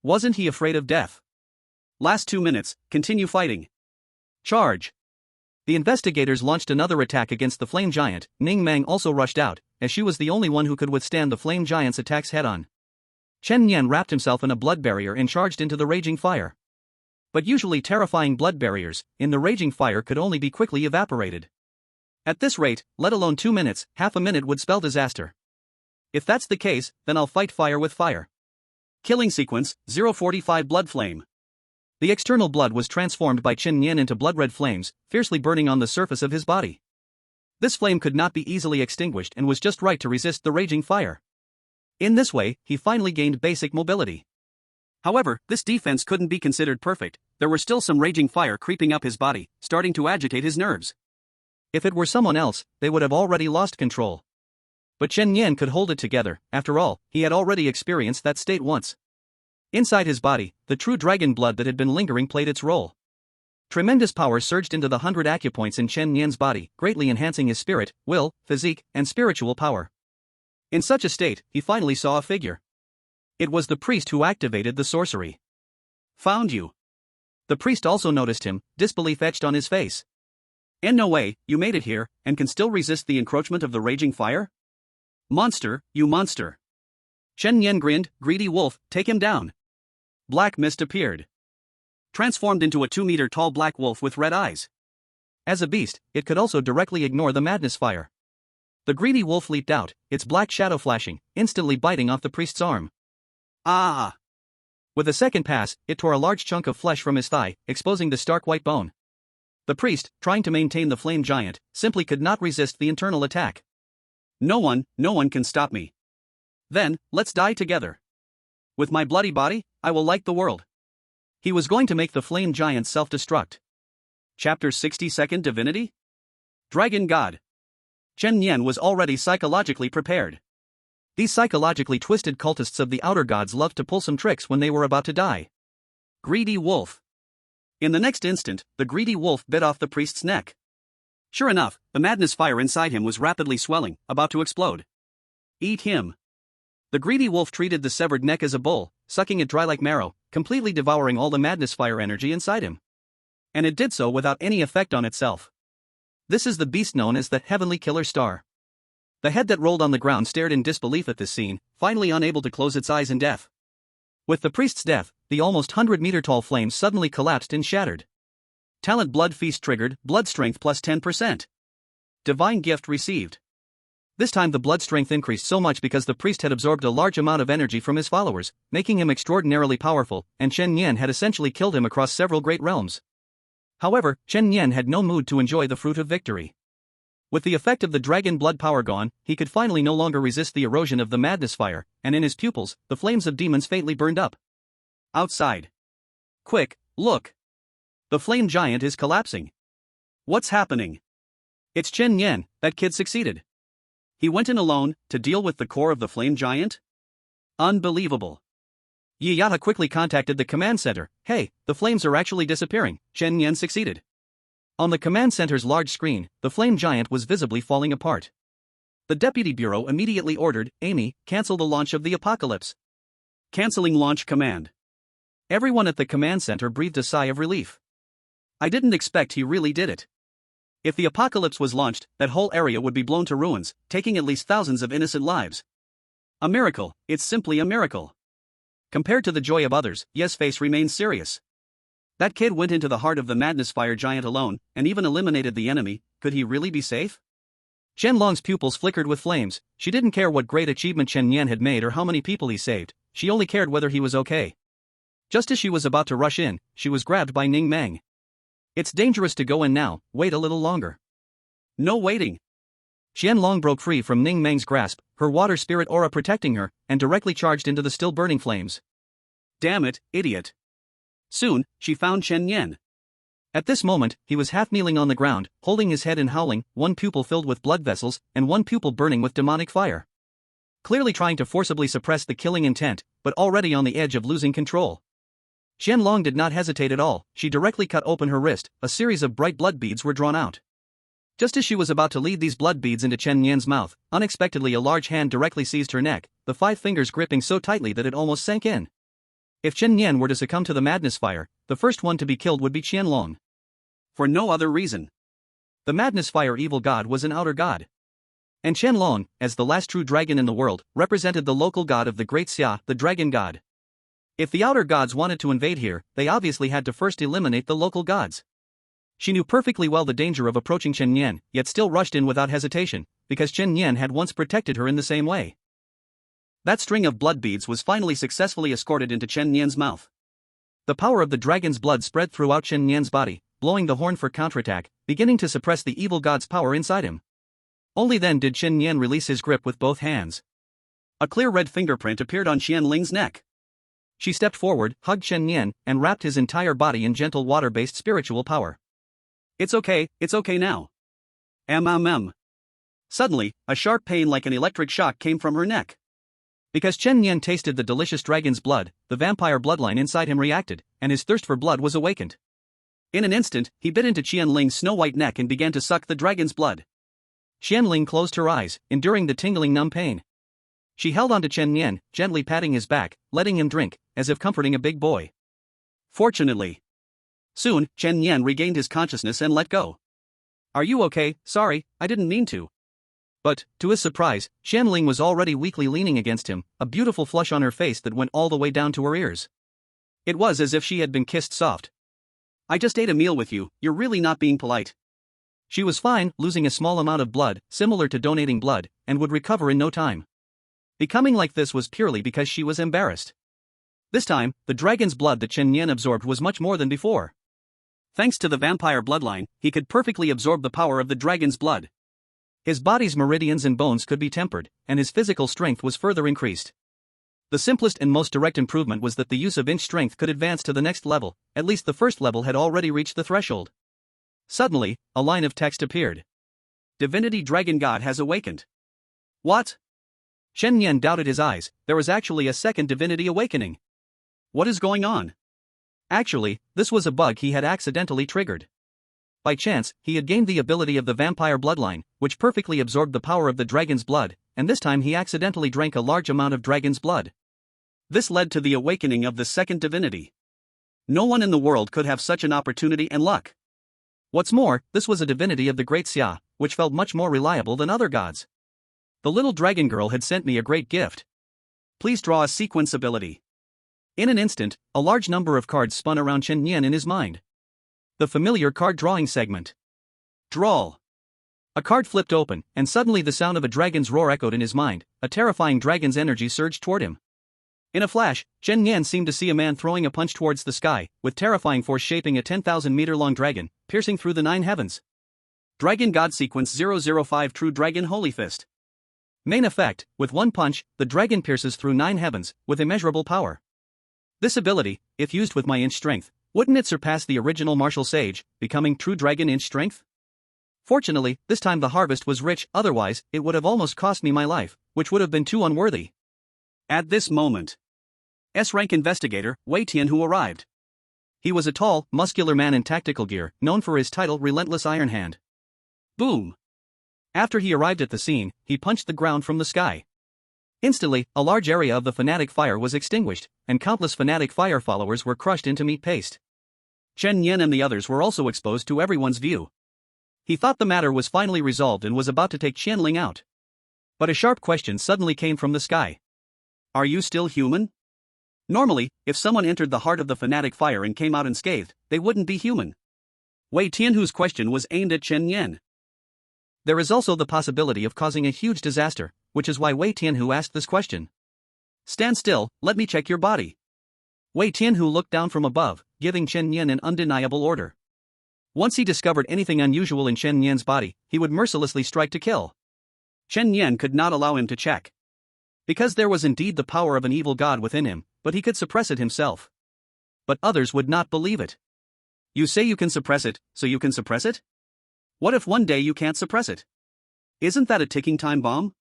Wasn't he afraid of death? Last 2 minutes, continue fighting. Charge. The investigators launched another attack against the flame giant. Ning Mang also rushed out, as she was the only one who could withstand the flame giant's attacks head-on. Chen Yan wrapped himself in a blood barrier and charged into the raging fire. But usually terrifying blood barriers, in the raging fire could only be quickly evaporated. At this rate, let alone 2 minutes, half a minute would spell disaster. If that's the case, then I'll fight fire with fire. Killing sequence, 045 blood flame. The external blood was transformed by Chen Yan into blood-red flames, fiercely burning on the surface of his body. This flame could not be easily extinguished and was just right to resist the raging fire. In this way, he finally gained basic mobility. However, this defense couldn't be considered perfect. There were still some raging fire creeping up his body, starting to agitate his nerves. If it were someone else, they would have already lost control. But Chen Yan could hold it together. After all, he had already experienced that state once. Inside his body, the true dragon blood that had been lingering played its role. Tremendous power surged into the 100 acupoints in Chen Yan's body, greatly enhancing his spirit, will, physique, and spiritual power. In such a state, he finally saw a figure. It was the priest who activated the sorcery. Found you. The priest also noticed him, disbelief etched on his face. In no way, you made it here, and can still resist the encroachment of the raging fire? Monster, you monster. Chen Yan grinned, greedy wolf, take him down. Black mist appeared. Transformed into a 2-meter-tall black wolf with red eyes. As a beast, it could also directly ignore the madness fire. The greedy wolf leaped out, its black shadow flashing, instantly biting off the priest's arm. Ah! With a second pass, it tore a large chunk of flesh from his thigh, exposing the stark white bone. The priest, trying to maintain the flame giant, simply could not resist the internal attack. No one can stop me. Then, let's die together. With my bloody body, I will light the world. He was going to make the flame giant self-destruct. Chapter 62nd Divinity? Dragon God. Chen Yan was already psychologically prepared. These psychologically twisted cultists of the outer gods loved to pull some tricks when they were about to die. Greedy wolf. In the next instant, the greedy wolf bit off the priest's neck. Sure enough, the madness fire inside him was rapidly swelling, about to explode. Eat him. The greedy wolf treated the severed neck as a bowl, sucking it dry like marrow, completely devouring all the madness fire energy inside him. And it did so without any effect on itself. This is the beast known as the Heavenly Killer Star. The head that rolled on the ground stared in disbelief at this scene, finally unable to close its eyes in death. With the priest's death, the almost 100-meter-tall flame suddenly collapsed and shattered. Talent Blood Feast triggered, blood strength plus 10%. Divine gift received. This time the blood strength increased so much because the priest had absorbed a large amount of energy from his followers, making him extraordinarily powerful, and Chen Yan had essentially killed him across several great realms. However, Chen Yan had no mood to enjoy the fruit of victory. With the effect of the dragon blood power gone, he could finally no longer resist the erosion of the madness fire, and in his pupils, the flames of demons faintly burned up. Outside. Quick, look. The flame giant is collapsing. What's happening? It's Chen Yan, that kid succeeded. He went in alone, to deal with the core of the flame giant? Unbelievable. Yi Yata quickly contacted the command center. Hey, the flames are actually disappearing. Chen Yan succeeded. On the command center's large screen, the flame giant was visibly falling apart. The deputy bureau immediately ordered, Amy, cancel the launch of the apocalypse. Canceling launch command. Everyone at the command center breathed a sigh of relief. I didn't expect he really did it. If the apocalypse was launched, that whole area would be blown to ruins, taking at least thousands of innocent lives. A miracle, it's simply a miracle. Compared to the joy of others, Ye's face remains serious. That kid went into the heart of the madness fire giant alone, and even eliminated the enemy. Could he really be safe? Qianlong's pupils flickered with flames. She didn't care what great achievement Chen Yan had made or how many people he saved, she only cared whether he was okay. Just as she was about to rush in, she was grabbed by Ning Meng. It's dangerous to go in now, wait a little longer. No waiting. Qianlong broke free from Ning Meng's grasp, her water spirit aura protecting her, and directly charged into the still burning flames. Damn it, idiot. Soon, she found Chen Yan. At this moment, he was half kneeling on the ground, holding his head and howling, one pupil filled with blood vessels, and one pupil burning with demonic fire. Clearly trying to forcibly suppress the killing intent, but already on the edge of losing control. Qianlong did not hesitate at all, she directly cut open her wrist, a series of bright blood beads were drawn out. Just as she was about to lead these blood beads into Chen Yan's mouth, unexpectedly a large hand directly seized her neck, the 5 fingers gripping so tightly that it almost sank in. If Chen Yan were to succumb to the madness fire, the first one to be killed would be Qianlong. For no other reason. The madness fire evil god was an outer god. And Qianlong, as the last true dragon in the world, represented the local god of the Great Xia, the dragon god. If the outer gods wanted to invade here, they obviously had to first eliminate the local gods. She knew perfectly well the danger of approaching Chen Yan, yet still rushed in without hesitation, because Chen Yan had once protected her in the same way. That string of blood beads was finally successfully escorted into Chen Yan's mouth. The power of the dragon's blood spread throughout Chen Yan's body, blowing the horn for counterattack, beginning to suppress the evil god's power inside him. Only then did Chen Yan release his grip with both hands. A clear red fingerprint appeared on Qianling's neck. She stepped forward, hugged Chen Yan, and wrapped his entire body in gentle water-based spiritual power. It's okay now. Suddenly, a sharp pain like an electric shock came from her neck. Because Chen Yan tasted the delicious dragon's blood, the vampire bloodline inside him reacted, and his thirst for blood was awakened. In an instant, he bit into Qianling's snow-white neck and began to suck the dragon's blood. Qianling closed her eyes, enduring the tingling numb pain. She held onto Chen Yan, gently patting his back, letting him drink, as if comforting a big boy. Fortunately. Soon, Chen Yan regained his consciousness and let go. Are you okay? Sorry, I didn't mean to. But, to his surprise, Qianling was already weakly leaning against him, a beautiful flush on her face that went all the way down to her ears. It was as if she had been kissed soft. I just ate a meal with you, you're really not being polite. She was fine, losing a small amount of blood, similar to donating blood, and would recover in no time. Becoming like this was purely because she was embarrassed. This time, the dragon's blood that Chen Yan absorbed was much more than before. Thanks to the vampire bloodline, he could perfectly absorb the power of the dragon's blood. His body's meridians and bones could be tempered, and his physical strength was further increased. The simplest and most direct improvement was that the use of inch strength could advance to the next level, at least the first level had already reached the threshold. Suddenly, a line of text appeared. Divinity Dragon God has awakened. What? Chen Yan doubted his eyes, there was actually a second divinity awakening. What is going on? Actually, this was a bug he had accidentally triggered. By chance, he had gained the ability of the vampire bloodline, which perfectly absorbed the power of the dragon's blood, and this time he accidentally drank a large amount of dragon's blood. This led to the awakening of the second divinity. No one in the world could have such an opportunity and luck. What's more, this was a divinity of the Great Xia, which felt much more reliable than other gods. The little dragon girl had sent me a great gift. Please draw a sequence ability. In an instant, a large number of cards spun around Chen Yan in his mind. The familiar card drawing segment. Draw. A card flipped open, and suddenly the sound of a dragon's roar echoed in his mind. A terrifying dragon's energy surged toward him. In a flash, Chen Yan seemed to see a man throwing a punch towards the sky, with terrifying force shaping a 10,000-meter-long dragon, piercing through the 9 heavens. Dragon God Sequence 005 True Dragon Holy Fist. Main effect, with one punch, the dragon pierces through 9 heavens, with immeasurable power. This ability, if used with my inch strength, wouldn't it surpass the original martial sage, becoming true dragon inch strength? Fortunately, this time the harvest was rich, otherwise, it would have almost cost me my life, which would have been too unworthy. At this moment, S-rank investigator, Wei Tianhu arrived. He was a tall, muscular man in tactical gear, known for his title Relentless Iron Hand. Boom! After he arrived at the scene, he punched the ground from the sky. Instantly, a large area of the fanatic fire was extinguished, and countless fanatic fire followers were crushed into meat paste. Chen Yan and the others were also exposed to everyone's view. He thought the matter was finally resolved and was about to take Qianling out. But a sharp question suddenly came from the sky. Are you still human? Normally, if someone entered the heart of the fanatic fire and came out unscathed, they wouldn't be human. Wei Tianhu's question was aimed at Chen Yan. There is also the possibility of causing a huge disaster, which is why Wei Tianhu asked this question. Stand still, let me check your body. Wei Tianhu looked down from above, giving Chen Yan an undeniable order. Once he discovered anything unusual in Chen Yan's body, he would mercilessly strike to kill. Chen Yan could not allow him to check. Because there was indeed the power of an evil god within him, but he could suppress it himself. But others would not believe it. You say you can suppress it, so you can suppress it? What if one day you can't suppress it? Isn't that a ticking time bomb?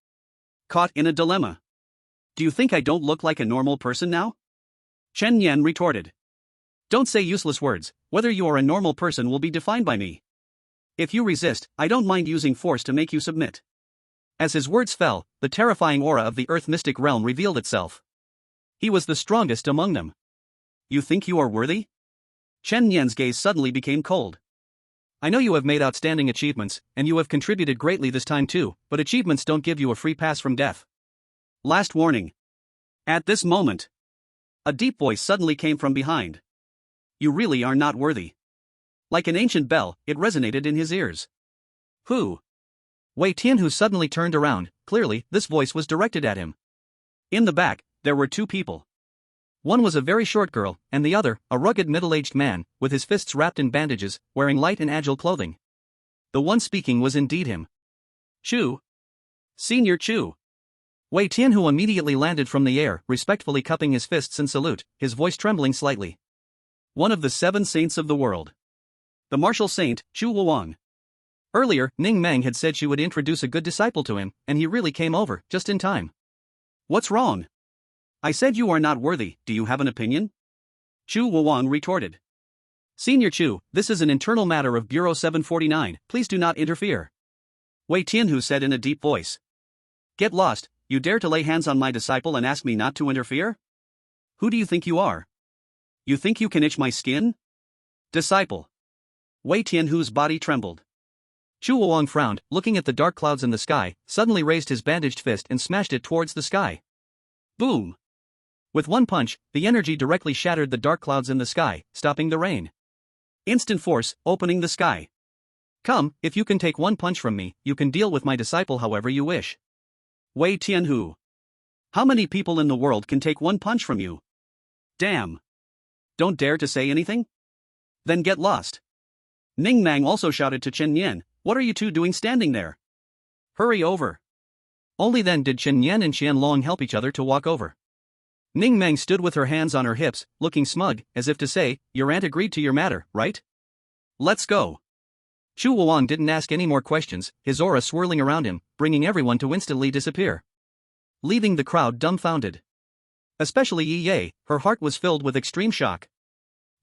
Caught in a dilemma. Do you think I don't look like a normal person now? Chen Yan retorted. Don't say useless words, whether you are a normal person will be defined by me. If you resist, I don't mind using force to make you submit. As his words fell, the terrifying aura of the earth mystic realm revealed itself. He was the strongest among them. You think you are worthy? Chen Yan's gaze suddenly became cold. I know you have made outstanding achievements, and you have contributed greatly this time too, but achievements don't give you a free pass from death. Last warning. At this moment, a deep voice suddenly came from behind. You really are not worthy. Like an ancient bell, it resonated in his ears. Who? Wei Tianhu suddenly turned around. Clearly, this voice was directed at him. In the back, there were two people. One was a very short girl, and the other, a rugged middle-aged man, with his fists wrapped in bandages, wearing light and agile clothing. The one speaking was indeed him. Chu. Senior Chu. Wei Tianhu immediately landed from the air, respectfully cupping his fists in salute, his voice trembling slightly. One of the 7 saints of the world. The martial saint, Chu Wuwang. Earlier, Ning Meng had said she would introduce a good disciple to him, and he really came over, just in time. What's wrong? I said you are not worthy, do you have an opinion? Chu Wuwang retorted. Senior Chu, this is an internal matter of Bureau 749, please do not interfere. Wei Tianhu said in a deep voice. Get lost, you dare to lay hands on my disciple and ask me not to interfere? Who do you think you are? You think you can itch my skin? Disciple. Wei Tianhu's body trembled. Chu Wuwang frowned, looking at the dark clouds in the sky, suddenly raised his bandaged fist and smashed it towards the sky. Boom! With one punch, the energy directly shattered the dark clouds in the sky, stopping the rain. Instant force, opening the sky. Come, if you can take one punch from me, you can deal with my disciple however you wish. Wei Tianhu. How many people in the world can take one punch from you? Damn. Don't dare to say anything? Then get lost. Ning Mang also shouted to Chen Yan, what are you two doing standing there? Hurry over. Only then did Chen Yan and Qianlong help each other to walk over. Ning Meng stood with her hands on her hips, looking smug, as if to say, your aunt agreed to your matter, right? Let's go. Chu Wuwang didn't ask any more questions, his aura swirling around him, bringing everyone to instantly disappear. Leaving the crowd dumbfounded. Especially Yi Ye, her heart was filled with extreme shock.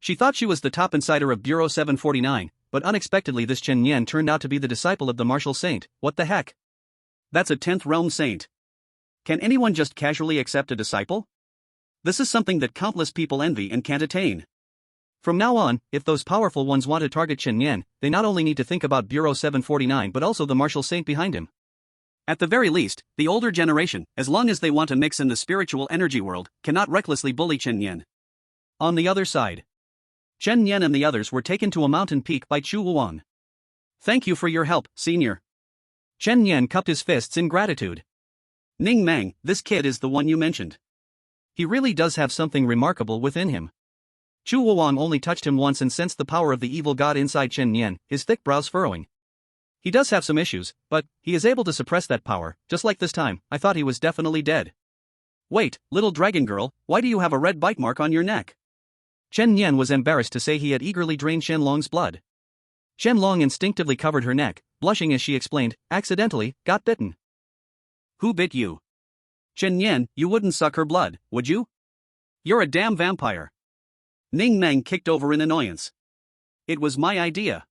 She thought she was the top insider of Bureau 749, but unexpectedly this Chen Yan turned out to be the disciple of the martial saint. What the heck? That's a 10th realm saint. Can anyone just casually accept a disciple? This is something that countless people envy and can't attain. From now on, if those powerful ones want to target Chen Yan, they not only need to think about Bureau 749 but also the martial saint behind him. At the very least, the older generation, as long as they want to mix in the spiritual energy world, cannot recklessly bully Chen Yan. On the other side, Chen Yan and the others were taken to a mountain peak by Chu Wuwang. Thank you for your help, senior. Chen Yan cupped his fists in gratitude. Ning Mang, this kid is the one you mentioned. He really does have something remarkable within him. Chu Wuwang only touched him once and sensed the power of the evil god inside Chen Yan, his thick brows furrowing. He does have some issues, but he is able to suppress that power, just like this time. I thought he was definitely dead. Wait, little dragon girl, why do you have a red bite mark on your neck? Chen Yan was embarrassed to say he had eagerly drained Qianlong's blood. Qianlong instinctively covered her neck, blushing as she explained, accidentally, got bitten. Who bit you? Chen Yan, you wouldn't suck her blood, would you? You're a damn vampire. Ning Meng kicked over in annoyance. It was my idea.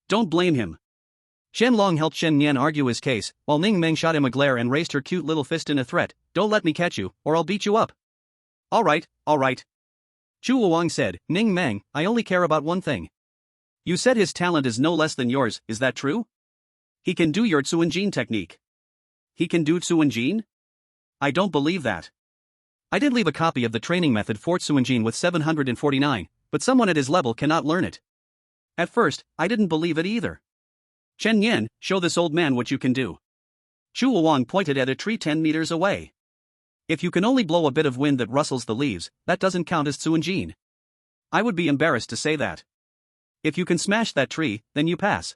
Don't blame him. Qianlong helped Chen Yan argue his case, while Ning Meng shot him a glare and raised her cute little fist in a threat. Don't let me catch you, or I'll beat you up. All right. Chu Wuwang said, Ning Meng, I only care about one thing. You said his talent is no less than yours, is that true? He can do your Tsuanjin technique. He can do Tsuanjin? I don't believe that. I did leave a copy of the training method for Tsuanjin with 749, but someone at his level cannot learn it. At first, I didn't believe it either. Chen Yan, show this old man what you can do. Chu Wang pointed at a tree 10 meters away. If you can only blow a bit of wind that rustles the leaves, that doesn't count as Tsuanjin. I would be embarrassed to say that. If you can smash that tree, then you pass.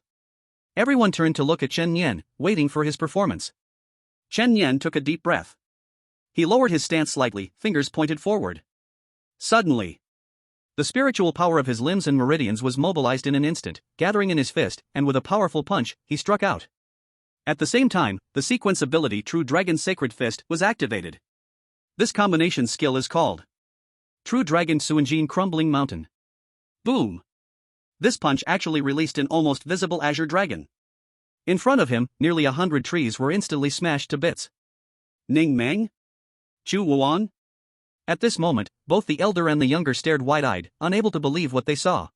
Everyone turned to look at Chen Yan, waiting for his performance. Chen Yan took a deep breath. He lowered his stance slightly, fingers pointed forward. Suddenly, the spiritual power of his limbs and meridians was mobilized in an instant, gathering in his fist, and with a powerful punch, he struck out. At the same time, the sequence ability True Dragon Sacred Fist was activated. This combination skill is called True Dragon Tsuanjin Crumbling Mountain. Boom! This punch actually released an almost visible azure dragon. In front of him, nearly 100 trees were instantly smashed to bits. Ning Meng? Chu Wuan? At this moment, both the elder and the younger stared wide-eyed, unable to believe what they saw.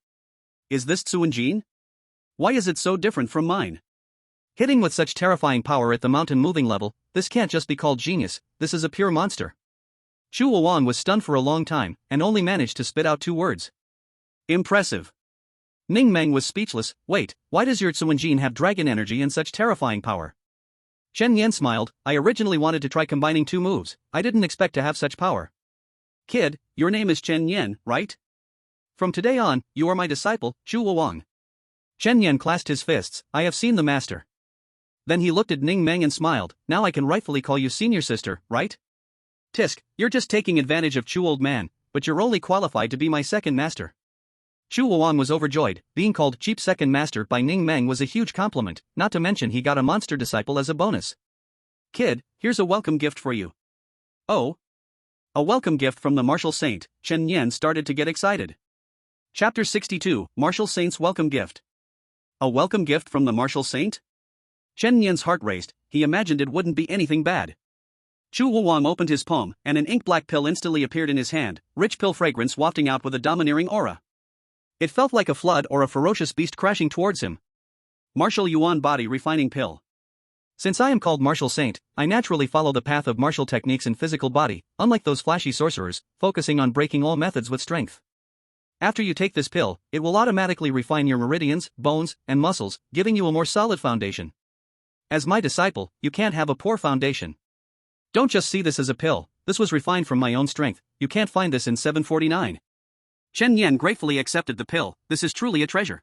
Is this Tsuanjin? Why is it so different from mine? Hitting with such terrifying power at the mountain-moving level, this can't just be called genius, this is a pure monster. Chu Wuan was stunned for a long time, and only managed to spit out 2 words. Impressive. Ning Meng was speechless. Wait, why does your Tsuanjin have dragon energy and such terrifying power? Chen Yan smiled. I originally wanted to try combining 2 moves, I didn't expect to have such power. Kid, your name is Chen Yan, right? From today on, you are my disciple, Chu Wang. Chen Yan clasped his fists. I have seen the master. Then he looked at Ning Meng and smiled. Now I can rightfully call you senior sister, right? Tisk, you're just taking advantage of Chu old man, but you're only qualified to be my second master. Chu Wang was overjoyed. Being called cheap second master by Ning Meng was a huge compliment, not to mention he got a monster disciple as a bonus. Kid, here's a welcome gift for you. Oh? A welcome gift from the martial saint. Chen Yan started to get excited. Chapter 62, Martial Saint's Welcome Gift. A welcome gift from the martial saint? Chen Yan's heart raced. He imagined it wouldn't be anything bad. Chu Wang opened his palm, and an ink-black pill instantly appeared in his hand, rich pill fragrance wafting out with a domineering aura. It felt like a flood or a ferocious beast crashing towards him. Martial Yuan Body Refining Pill. Since I am called Martial Saint, I naturally follow the path of martial techniques in physical body, unlike those flashy sorcerers, focusing on breaking all methods with strength. After you take this pill, it will automatically refine your meridians, bones, and muscles, giving you a more solid foundation. As my disciple, you can't have a poor foundation. Don't just see this as a pill, this was refined from my own strength, you can't find this in 749. Chen Yan gratefully accepted the pill. This is truly a treasure.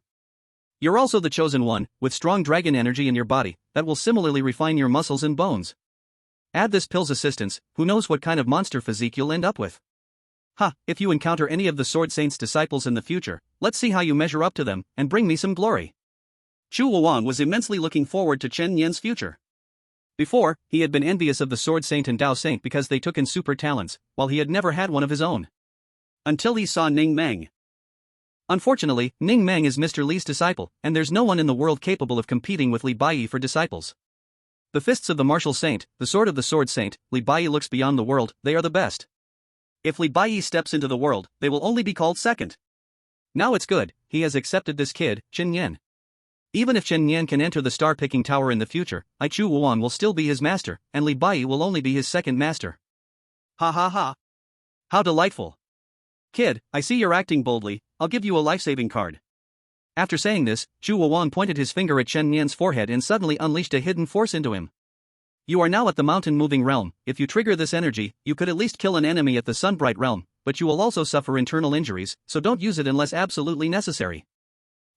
You're also the chosen one, with strong dragon energy in your body, that will similarly refine your muscles and bones. Add this pill's assistance, who knows what kind of monster physique you'll end up with. If you encounter any of the Sword Saint's disciples in the future, let's see how you measure up to them, and bring me some glory. Chu Wang was immensely looking forward to Chen Yan's future. Before, he had been envious of the Sword Saint and Dao Saint because they took in super talents, while he had never had one of his own. Until he saw Ning Meng. Unfortunately, Ning Meng is Mr. Li's disciple, and there's no one in the world capable of competing with Li Baiyi for disciples. The fists of the martial saint, the sword of the sword saint, Li Baiyi looks beyond the world, they are the best. If Li Baiyi steps into the world, they will only be called second. Now it's good, he has accepted this kid, Chen Yan. Even if Chen Yan can enter the star-picking tower in the future, Chu Wuan will still be his master, and Li Baiyi will only be his second master. Ha ha ha. How delightful. Kid, I see you're acting boldly, I'll give you a life-saving card. After saying this, Chu Wuan pointed his finger at Chen Yan's forehead and suddenly unleashed a hidden force into him. You are now at the mountain-moving realm. If you trigger this energy, you could at least kill an enemy at the Sunbright realm, but you will also suffer internal injuries, so don't use it unless absolutely necessary.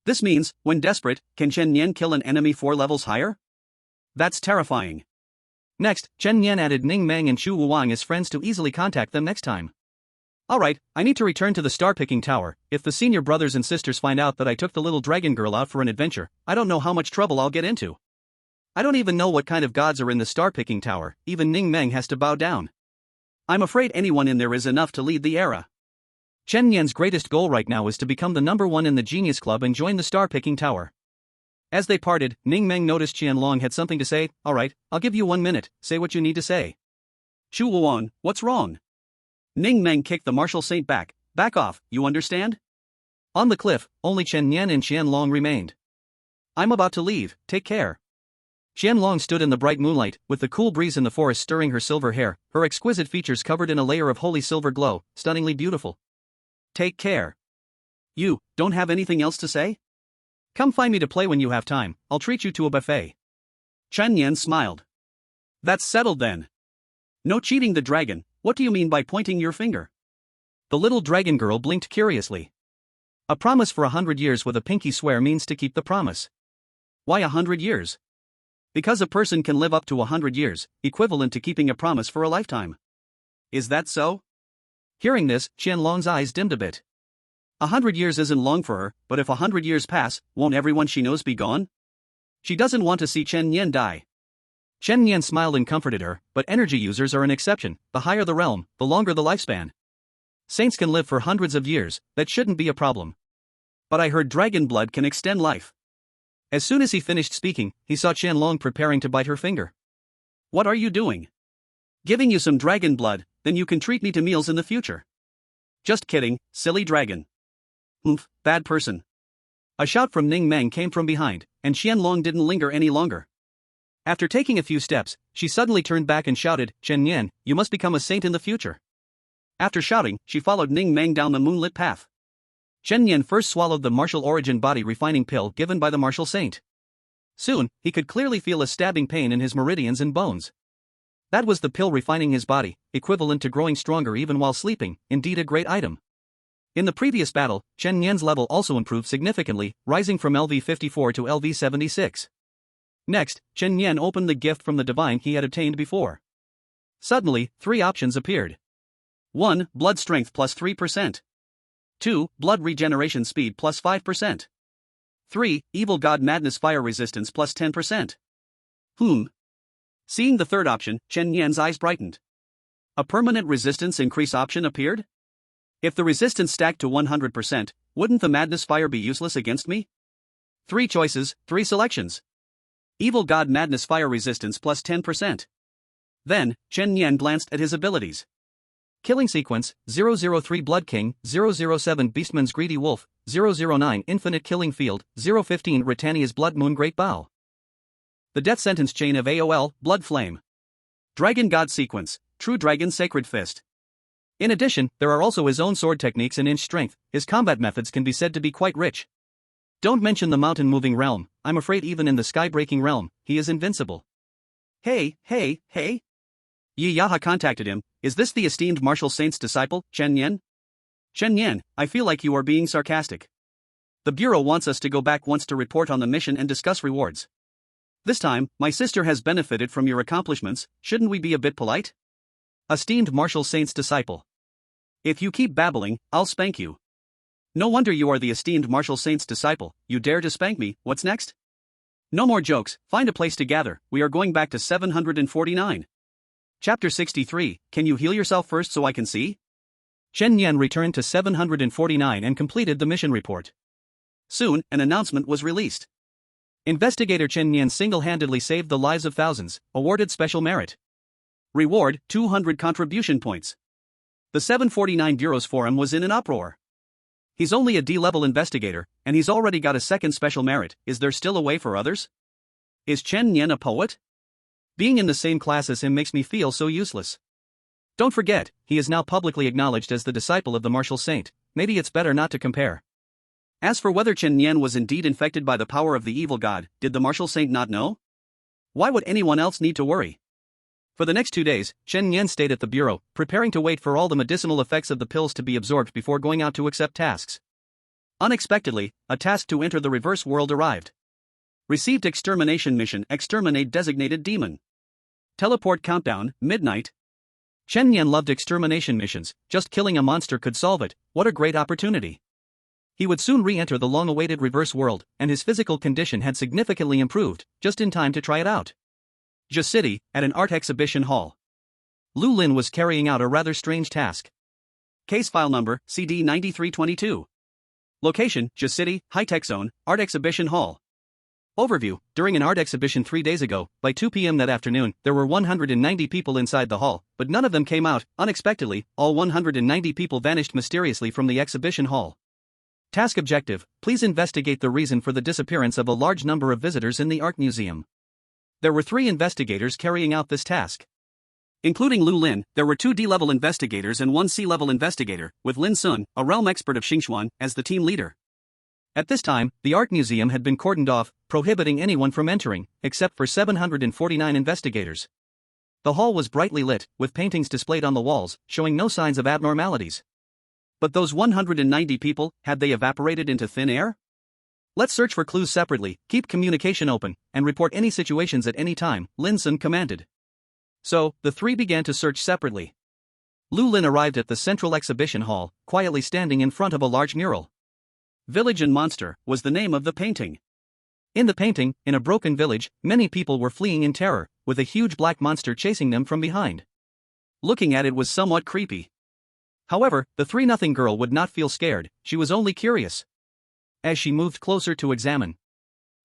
This means, when desperate, can Chen Yan kill an enemy 4 levels higher? That's terrifying. Next, Chen Yan added Ning Meng and Chu Wang as friends to easily contact them next time. Alright, I need to return to the star-picking tower. If the senior brothers and sisters find out that I took the little dragon girl out for an adventure, I don't know how much trouble I'll get into. I don't even know what kind of gods are in the star-picking tower, even Ning Meng has to bow down. I'm afraid anyone in there is enough to lead the era. Chen Yan's greatest goal right now is to become the number 1 in the Genius Club and join the star-picking tower. As they parted, Ning Meng noticed Qianlong had something to say. Alright, I'll give you 1 minute, say what you need to say. Chu Wuan, what's wrong? Ning Meng kicked the martial saint back. Back off, you understand? On the cliff, only Chen Yan and Qian Long remained. I'm about to leave, take care. Qian Long stood in the bright moonlight, with the cool breeze in the forest stirring her silver hair, her exquisite features covered in a layer of holy silver glow, stunningly beautiful. Take care. You, don't have anything else to say? Come find me to play when you have time, I'll treat you to a buffet. Chen Yan smiled. That's settled then. No cheating the dragon, what do you mean by pointing your finger? The little dragon girl blinked curiously. A promise for 100 years with a pinky swear means to keep the promise. Why 100 years? Because a person can live up to 100 years, equivalent to keeping a promise for a lifetime. Is that so? Hearing this, Qian Long's eyes dimmed a bit. 100 years isn't long for her, but if 100 years pass, won't everyone she knows be gone? She doesn't want to see Chen Yan die. Chen Yan smiled and comforted her, but energy users are an exception. The higher the realm, the longer the lifespan. Saints can live for hundreds of years, that shouldn't be a problem. But I heard dragon blood can extend life. As soon as he finished speaking, he saw Qian Long preparing to bite her finger. What are you doing? Giving you some dragon blood, then you can treat me to meals in the future. Just kidding, silly dragon. Oomph, bad person. A shout from Ning Meng came from behind, and Qian Long didn't linger any longer. After taking a few steps, she suddenly turned back and shouted, Chen Yan, you must become a saint in the future. After shouting, she followed Ning Meng down the moonlit path. Chen Yan first swallowed the martial origin body refining pill given by the martial saint. Soon, he could clearly feel a stabbing pain in his meridians and bones. That was the pill refining his body, equivalent to growing stronger even while sleeping, indeed a great item. In the previous battle, Chen Yan's level also improved significantly, rising from LV54 to LV76. Next, Chen Yan opened the gift from the divine he had obtained before. Suddenly, 3 options appeared. 1. Blood strength plus 3%. 2. Blood regeneration speed plus 5%. 3. Evil god madness fire resistance plus 10%. Seeing the third option, Chen Yan's eyes brightened. A permanent resistance increase option appeared? If the resistance stacked to 100%, wouldn't the madness fire be useless against me? 3 choices, 3 selections. Evil god madness fire resistance plus 10%. Then, Chen Yan glanced at his abilities. Killing sequence, 003 Blood King, 007 Beastman's Greedy Wolf, 009 Infinite Killing Field, 015 Britannia's Blood Moon Great Bow. The Death Sentence Chain of AOL, Blood Flame. Dragon God Sequence, True Dragon Sacred Fist. In addition, there are also his own sword techniques and inch strength. His combat methods can be said to be quite rich. Don't mention the mountain-moving realm, I'm afraid even in the sky-breaking realm, he is invincible. Hey. Yi Yaha contacted him, is this the esteemed martial saint's disciple, Chen Yan? Chen Yan, I feel like you are being sarcastic. The Bureau wants us to go back once to report on the mission and discuss rewards. This time, my sister has benefited from your accomplishments, shouldn't we be a bit polite? Esteemed martial saint's disciple. If you keep babbling, I'll spank you. No wonder you are the esteemed martial saint's disciple, you dare to spank me, what's next? No more jokes, find a place to gather, we are going back to 749. Chapter 63, can you heal yourself first so I can see? Chen Yan returned to 749 and completed the mission report. Soon, an announcement was released. Investigator Chen Yan single-handedly saved the lives of thousands, awarded special merit. Reward, 200 contribution points. The 749 Bureau's forum was in an uproar. He's only a D-level investigator, and he's already got a second special merit, is there still a way for others? Is Chen Yan a poet? Being in the same class as him makes me feel so useless. Don't forget, he is now publicly acknowledged as the disciple of the martial saint, maybe it's better not to compare. As for whether Chen Yan was indeed infected by the power of the evil god, did the martial saint not know? Why would anyone else need to worry? For the next 2 days, Chen Yan stayed at the bureau, preparing to wait for all the medicinal effects of the pills to be absorbed before going out to accept tasks. Unexpectedly, a task to enter the reverse world arrived. Received extermination mission, exterminate designated demon. Teleport countdown, midnight. Chen Yan loved extermination missions, just killing a monster could solve it, what a great opportunity. He would soon re-enter the long-awaited reverse world, and his physical condition had significantly improved, just in time to try it out. Jia City, at an art exhibition hall. Lu Lin was carrying out a rather strange task. Case file number, CD 9322. Location, Jia City, High-Tech Zone, Art Exhibition Hall. Overview, during an art exhibition 3 days ago, by 2 p.m. that afternoon, there were 190 people inside the hall, but none of them came out. Unexpectedly, all 190 people vanished mysteriously from the exhibition hall. Task objective: please investigate the reason for the disappearance of a large number of visitors in the art museum. There were 3 investigators carrying out this task. Including Lu Lin, there were 2 D-level investigators and 1 C-level investigator, with Lin Sun, a realm expert of Xingxuan, as the team leader. At this time, the art museum had been cordoned off, prohibiting anyone from entering, except for 749 investigators. The hall was brightly lit, with paintings displayed on the walls, showing no signs of abnormalities. But those 190 people, had they evaporated into thin air? Let's search for clues separately, keep communication open, and report any situations at any time, Lin Sun commanded. So, the 3 began to search separately. Lu Lin arrived at the central exhibition hall, quietly standing in front of a large mural. Village and Monster was the name of the painting. In the painting, in a broken village, many people were fleeing in terror, with a huge black monster chasing them from behind. Looking at it was somewhat creepy. However, the 3-0 girl would not feel scared, she was only curious. As she moved closer to examine,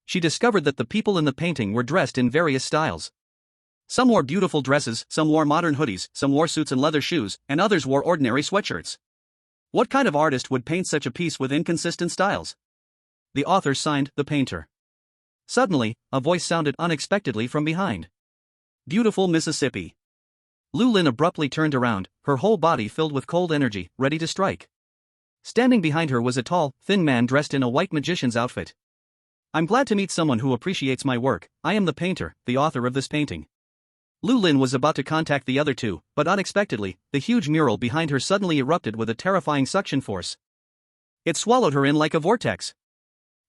she discovered that the people in the painting were dressed in various styles. Some wore beautiful dresses, some wore modern hoodies, some wore suits and leather shoes, and others wore ordinary sweatshirts. What kind of artist would paint such a piece with inconsistent styles? The author signed, the painter. Suddenly, a voice sounded unexpectedly from behind. Beautiful Mississippi. Lu Lin abruptly turned around, her whole body filled with cold energy, ready to strike. Standing behind her was a tall, thin man dressed in a white magician's outfit. I'm glad to meet someone who appreciates my work. I am the painter, the author of this painting. Lu Lin was about to contact the other 2, but unexpectedly, the huge mural behind her suddenly erupted with a terrifying suction force. It swallowed her in like a vortex.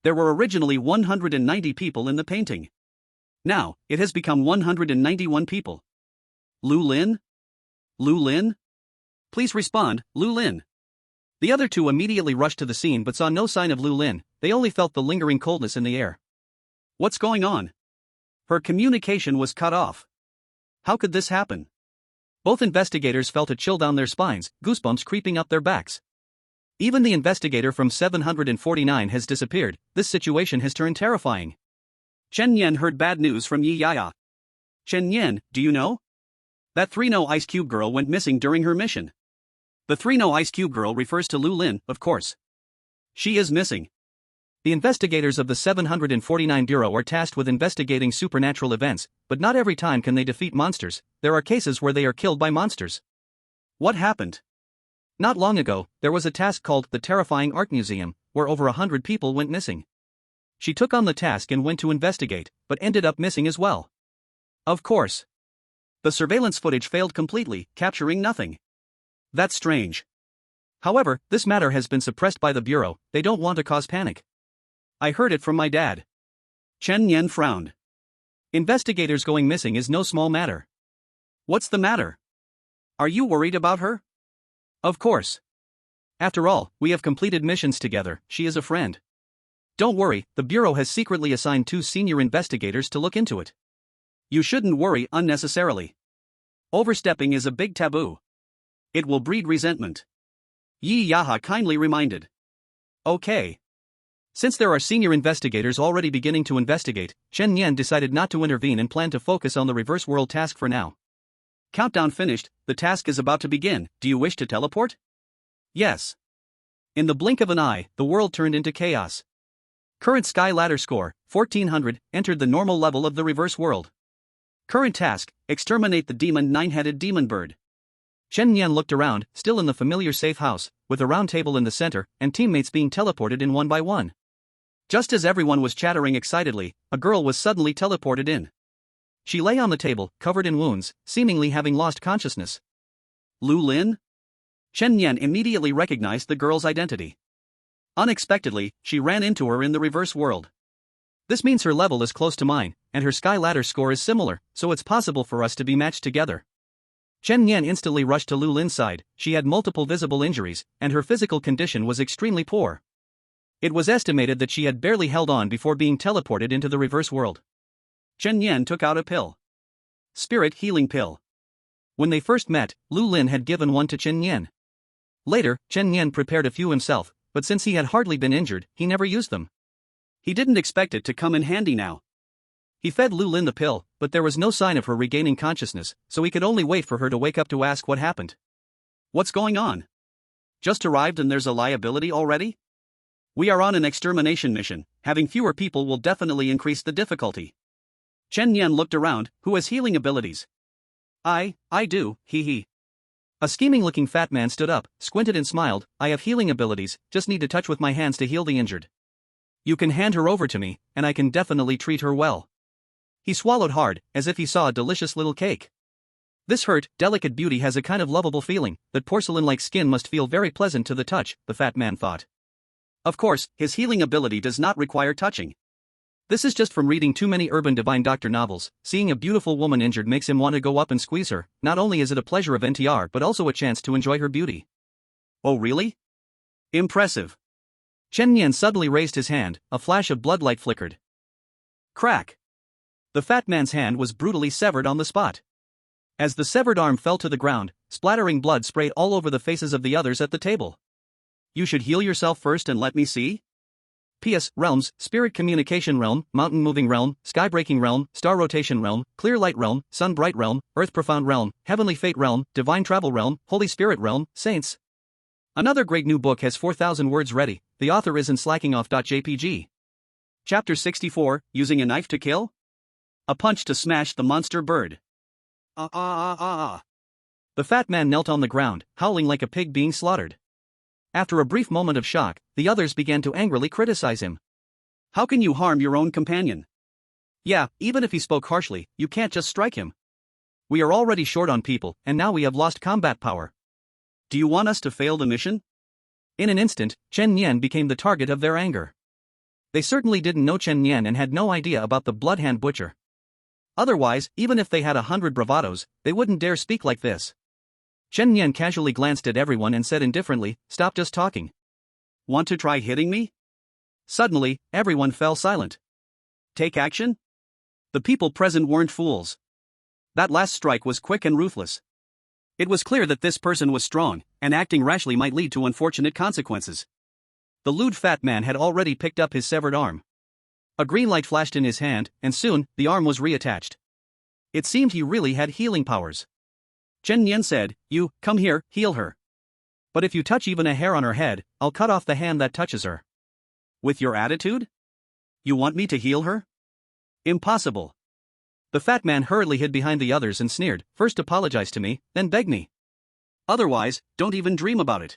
There were originally 190 people in the painting. Now, it has become 191 people. Lu Lin? Lu Lin? Please respond, Lu Lin. The other 2 immediately rushed to the scene but saw no sign of Lu Lin, they only felt the lingering coldness in the air. What's going on? Her communication was cut off. How could this happen? Both investigators felt a chill down their spines, goosebumps creeping up their backs. Even the investigator from 749 has disappeared, this situation has turned terrifying. Chen Yan heard bad news from Yi Yaya. Chen Yan, do you know? That 3-0 Ice Cube girl went missing during her mission. The 3-0 Ice Cube girl refers to Lu Lin, of course. She is missing. The investigators of the 749 Bureau are tasked with investigating supernatural events, but not every time can they defeat monsters, there are cases where they are killed by monsters. What happened? Not long ago, there was a task called the Terrifying Art Museum, where over 100 people went missing. She took on the task and went to investigate, but ended up missing as well. Of course. The surveillance footage failed completely, capturing nothing. That's strange. However, this matter has been suppressed by the Bureau, they don't want to cause panic. I heard it from my dad. Chen Yan frowned. Investigators going missing is no small matter. What's the matter? Are you worried about her? Of course. After all, we have completed missions together, she is a friend. Don't worry, the Bureau has secretly assigned 2 senior investigators to look into it. You shouldn't worry unnecessarily. Overstepping is a big taboo. It will breed resentment. Yi Yaha kindly reminded. Okay. Since there are senior investigators already beginning to investigate, Chen Yan decided not to intervene and planned to focus on the reverse world task for now. Countdown finished, the task is about to begin, do you wish to teleport? Yes. In the blink of an eye, the world turned into chaos. Current Sky Ladder score, 1400, entered the normal level of the reverse world. Current task, exterminate the demon 9-headed demon bird. Chen Yan looked around, still in the familiar safe house, with a round table in the center, and teammates being teleported in one by one. Just as everyone was chattering excitedly, a girl was suddenly teleported in. She lay on the table, covered in wounds, seemingly having lost consciousness. Lu Lin? Chen Yan immediately recognized the girl's identity. Unexpectedly, she ran into her in the reverse world. This means her level is close to mine, and her Sky Ladder score is similar, so it's possible for us to be matched together. Chen Yan instantly rushed to Lu Lin's side, she had multiple visible injuries, and her physical condition was extremely poor. It was estimated that she had barely held on before being teleported into the reverse world. Chen Yan took out a pill. Spirit healing pill. When they first met, Lu Lin had given one to Chen Yan. Later, Chen Yan prepared a few himself, but since he had hardly been injured, he never used them. He didn't expect it to come in handy now. He fed Lu Lin the pill, but there was no sign of her regaining consciousness, so he could only wait for her to wake up to ask what happened. What's going on? Just arrived and there's a liability already? We are on an extermination mission. Having fewer people will definitely increase the difficulty. Chen Yan looked around. Who has healing abilities? I do, hee hee. A scheming-looking fat man stood up, squinted and smiled. I have healing abilities, just need to touch with my hands to heal the injured. You can hand her over to me, and I can definitely treat her well. He swallowed hard, as if he saw a delicious little cake. This hurt, delicate beauty has a kind of lovable feeling. That porcelain-like skin must feel very pleasant to the touch, the fat man thought. Of course, his healing ability does not require touching. This is just from reading too many urban divine doctor novels. Seeing a beautiful woman injured makes him want to go up and squeeze her. Not only is it a pleasure of NTR but also a chance to enjoy her beauty. Oh really? Impressive. Chen Yan suddenly raised his hand, a flash of bloodlight flickered. Crack. The fat man's hand was brutally severed on the spot. As the severed arm fell to the ground, splattering blood sprayed all over the faces of the others at the table. You should heal yourself first and let me see? P.S. Realms, Spirit Communication Realm, Mountain Moving Realm, Sky Breaking Realm, Star Rotation Realm, Clear Light Realm, Sun Bright Realm, Earth Profound Realm, Heavenly Fate Realm, Divine Travel Realm, Holy Spirit Realm, Saints. Another great new book has 4,000 words ready. The author isn't slacking off. JPG. Chapter 64, Using a Knife to Kill? A punch to smash the monster bird. The fat man knelt on the ground, howling like a pig being slaughtered. After a brief moment of shock, the others began to angrily criticize him. How can you harm your own companion? Yeah, even if he spoke harshly, you can't just strike him. We are already short on people, and now we have lost combat power. Do you want us to fail the mission? In an instant, Chen Yan became the target of their anger. They certainly didn't know Chen Yan and had no idea about the Bloodhand Butcher. Otherwise, even if they had 100 bravados, they wouldn't dare speak like this. Chen Yan casually glanced at everyone and said indifferently, "Stop just talking. Want to try hitting me?" Suddenly, everyone fell silent. Take action? The people present weren't fools. That last strike was quick and ruthless. It was clear that this person was strong, and acting rashly might lead to unfortunate consequences. The lewd fat man had already picked up his severed arm. A green light flashed in his hand, and soon, the arm was reattached. It seemed he really had healing powers. Chen Yan said, "You, come here, heal her. But if you touch even a hair on her head, I'll cut off the hand that touches her." With your attitude? You want me to heal her? Impossible. The fat man hurriedly hid behind the others and sneered, "First apologize to me, then beg me. Otherwise, don't even dream about it.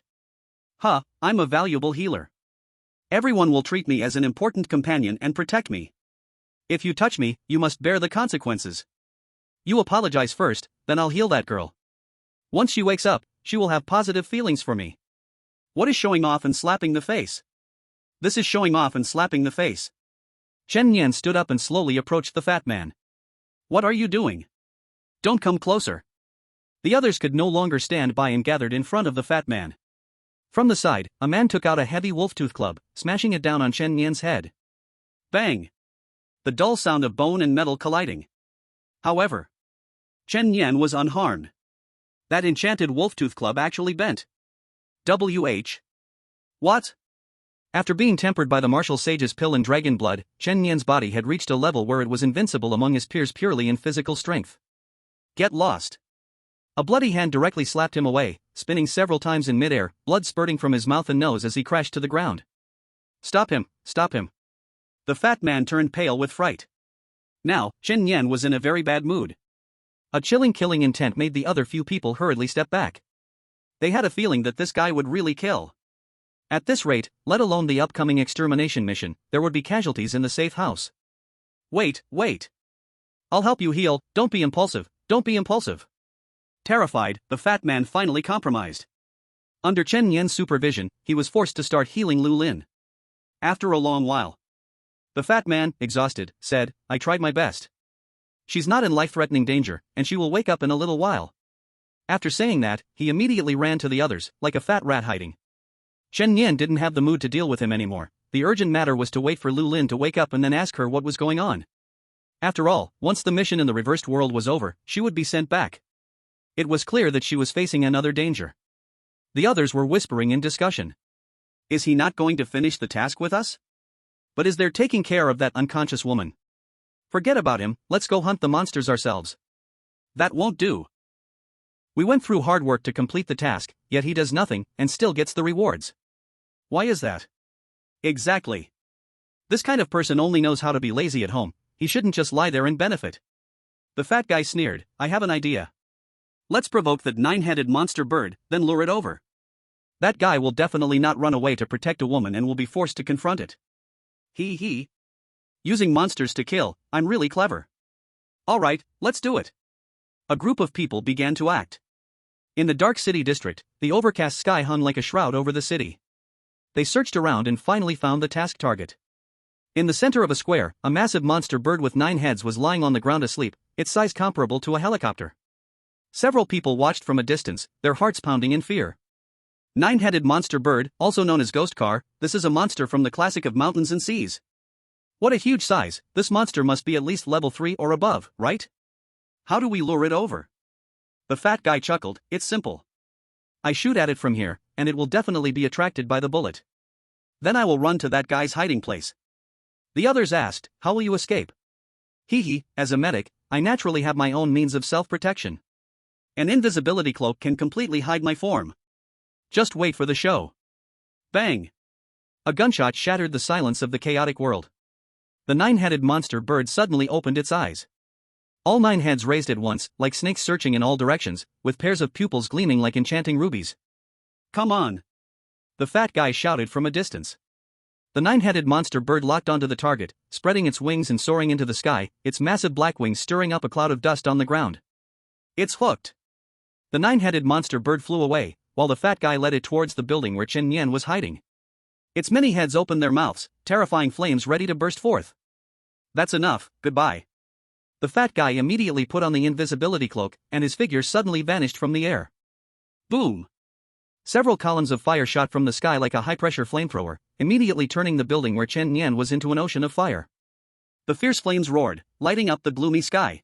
I'm a valuable healer. Everyone will treat me as an important companion and protect me. If you touch me, you must bear the consequences. You apologize first, then I'll heal that girl. Once she wakes up, she will have positive feelings for me." What is showing off and slapping the face? This is showing off and slapping the face. Chen Yan stood up and slowly approached the fat man. What are you doing? Don't come closer. The others could no longer stand by and gathered in front of the fat man. From the side, a man took out a heavy wolf-tooth club, smashing it down on Chen Yan's head. Bang! The dull sound of bone and metal colliding. However, Chen Yan was unharmed. That enchanted wolf-tooth club actually bent. What? After being tempered by the martial sage's pill and dragon blood, Chen Yan's body had reached a level where it was invincible among his peers purely in physical strength. Get lost. A bloody hand directly slapped him away, spinning several times in midair, blood spurting from his mouth and nose as he crashed to the ground. Stop him, stop him. The fat man turned pale with fright. Now, Chen Yan was in a very bad mood. A chilling killing intent made the other few people hurriedly step back. They had a feeling that this guy would really kill. At this rate, let alone the upcoming extermination mission, there would be casualties in the safe house. Wait. I'll help you heal, don't be impulsive. Terrified, the fat man finally compromised. Under Chen Yan's supervision, he was forced to start healing Lu Lin. After a long while, the fat man, exhausted, said, "I tried my best. She's not in life-threatening danger, and she will wake up in a little while." After saying that, he immediately ran to the others, like a fat rat hiding. Chen Yan didn't have the mood to deal with him anymore. The urgent matter was to wait for Lu Lin to wake up and then ask her what was going on. After all, once the mission in the reversed world was over, she would be sent back. It was clear that she was facing another danger. The others were whispering in discussion. Is he not going to finish the task with us? But is there taking care of that unconscious woman? Forget about him, let's go hunt the monsters ourselves. That won't do. We went through hard work to complete the task, yet he does nothing, and still gets the rewards. Why is that? Exactly. This kind of person only knows how to be lazy at home, he shouldn't just lie there and benefit. The fat guy sneered, I have an idea. Let's provoke that nine-headed monster bird, then lure it over. That guy will definitely not run away to protect a woman and will be forced to confront it. He. Using monsters to kill, I'm really clever. Alright, let's do it. A group of people began to act. In the dark city district, the overcast sky hung like a shroud over the city. They searched around and finally found the task target. In the center of a square, a massive monster bird with 9 heads was lying on the ground asleep, its size comparable to a helicopter. Several people watched from a distance, their hearts pounding in fear. 9-headed monster bird, also known as ghost car, this is a monster from the classic of mountains and seas. What a huge size, this monster must be at least level 3 or above, right? How do we lure it over? The fat guy chuckled, it's simple. I shoot at it from here, and it will definitely be attracted by the bullet. Then I will run to that guy's hiding place. The others asked, how will you escape? As a medic, I naturally have my own means of self-protection. An invisibility cloak can completely hide my form. Just wait for the show. Bang! A gunshot shattered the silence of the chaotic world. The 9-headed monster bird suddenly opened its eyes. All 9 heads raised at once, like snakes searching in all directions, with pairs of pupils gleaming like enchanting rubies. Come on! The fat guy shouted from a distance. The 9-headed monster bird locked onto the target, spreading its wings and soaring into the sky, its massive black wings stirring up a cloud of dust on the ground. It's hooked! The 9-headed monster bird flew away, while the fat guy led it towards the building where Chen Yan was hiding. Its many heads opened their mouths, terrifying flames ready to burst forth. That's enough, goodbye. The fat guy immediately put on the invisibility cloak, and his figure suddenly vanished from the air. Boom! Several columns of fire shot from the sky like a high-pressure flamethrower, immediately turning the building where Chen Yan was into an ocean of fire. The fierce flames roared, lighting up the gloomy sky.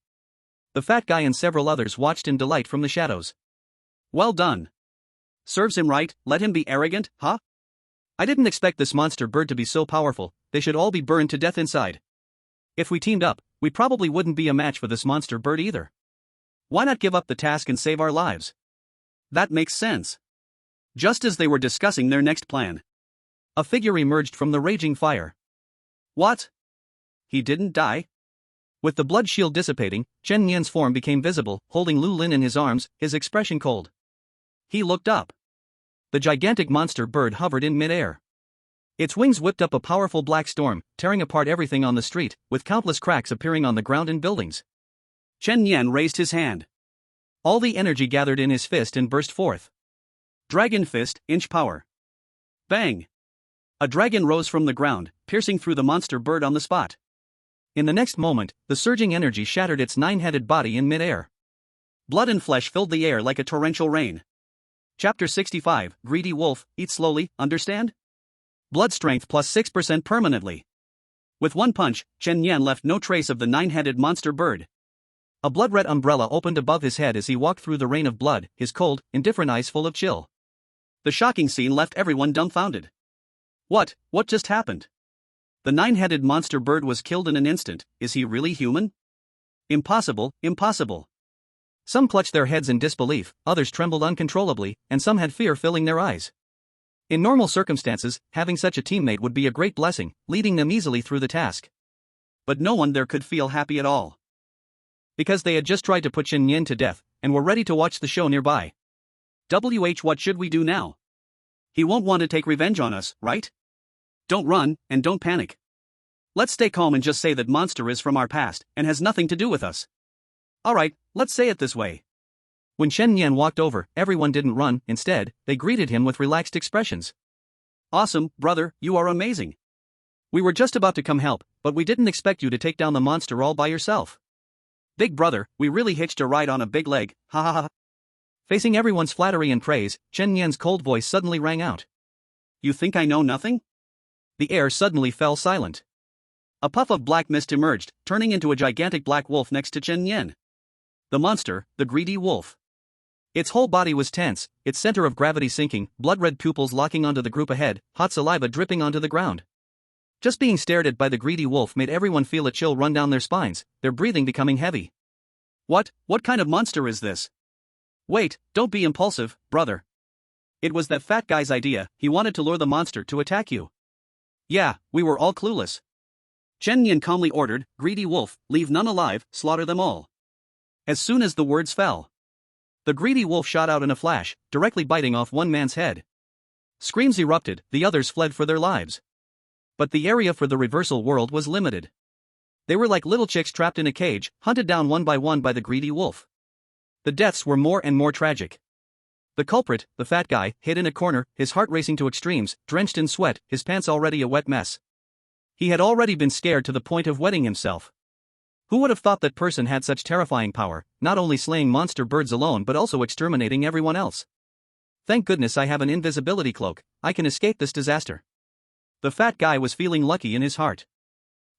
The fat guy and several others watched in delight from the shadows. Well done. Serves him right, let him be arrogant, huh? I didn't expect this monster bird to be so powerful, they should all be burned to death inside. If we teamed up, we probably wouldn't be a match for this monster bird either. Why not give up the task and save our lives? That makes sense. Just as they were discussing their next plan, a figure emerged from the raging fire. What? He didn't die? With the blood shield dissipating, Chen Yan's form became visible, holding Lu Lin in his arms, his expression cold. He looked up. The gigantic monster bird hovered in mid-air. Its wings whipped up a powerful black storm, tearing apart everything on the street, with countless cracks appearing on the ground and buildings. Chen Yan raised his hand. All the energy gathered in his fist and burst forth. Dragon Fist, Inch Power. Bang! A dragon rose from the ground, piercing through the monster bird on the spot. In the next moment, the surging energy shattered its 9-headed body in mid-air. Blood and flesh filled the air like a torrential rain. Chapter 65, Greedy Wolf, Eat Slowly, understand? Blood strength plus 6% permanently. With one punch, Chen Yan left no trace of the 9-headed monster bird. A blood-red umbrella opened above his head as he walked through the rain of blood, his cold, indifferent eyes full of chill. The shocking scene left everyone dumbfounded. What just happened? The 9-headed monster bird was killed in an instant, is he really human? Impossible. Some clutched their heads in disbelief, others trembled uncontrollably, and some had fear filling their eyes. In normal circumstances, having such a teammate would be a great blessing, leading them easily through the task. But no one there could feel happy at all. Because they had just tried to put Chen Yan to death, and were ready to watch the show nearby. What should we do now? He won't want to take revenge on us, right? Don't run, and don't panic. Let's stay calm and just say that monster is from our past, and has nothing to do with us. Alright, let's say it this way. When Chen Yan walked over, everyone didn't run, instead, they greeted him with relaxed expressions. Awesome, brother, you are amazing. We were just about to come help, but we didn't expect you to take down the monster all by yourself. Big brother, we really hitched a ride on a big leg, ha ha ha. Facing everyone's flattery and praise, Chen Yan's cold voice suddenly rang out. You think I know nothing? The air suddenly fell silent. A puff of black mist emerged, turning into a gigantic black wolf next to Chen Yan. The monster, the greedy wolf. Its whole body was tense, its center of gravity sinking, blood-red pupils locking onto the group ahead, hot saliva dripping onto the ground. Just being stared at by the greedy wolf made everyone feel a chill run down their spines, their breathing becoming heavy. What kind of monster is this? Wait, don't be impulsive, brother. It was that fat guy's idea, he wanted to lure the monster to attack you. Yeah, we were all clueless. Chen Yan calmly ordered, "Greedy wolf, leave none alive, slaughter them all." As soon as the words fell, the greedy wolf shot out in a flash, directly biting off one man's head. Screams erupted, the others fled for their lives. But the area for the reversal world was limited. They were like little chicks trapped in a cage, hunted down one by the greedy wolf. The deaths were more and more tragic. The culprit, the fat guy, hid in a corner, his heart racing to extremes, drenched in sweat, his pants already a wet mess. He had already been scared to the point of wetting himself. Who would have thought that person had such terrifying power, not only slaying monster birds alone but also exterminating everyone else? Thank goodness I have an invisibility cloak, I can escape this disaster. The fat guy was feeling lucky in his heart.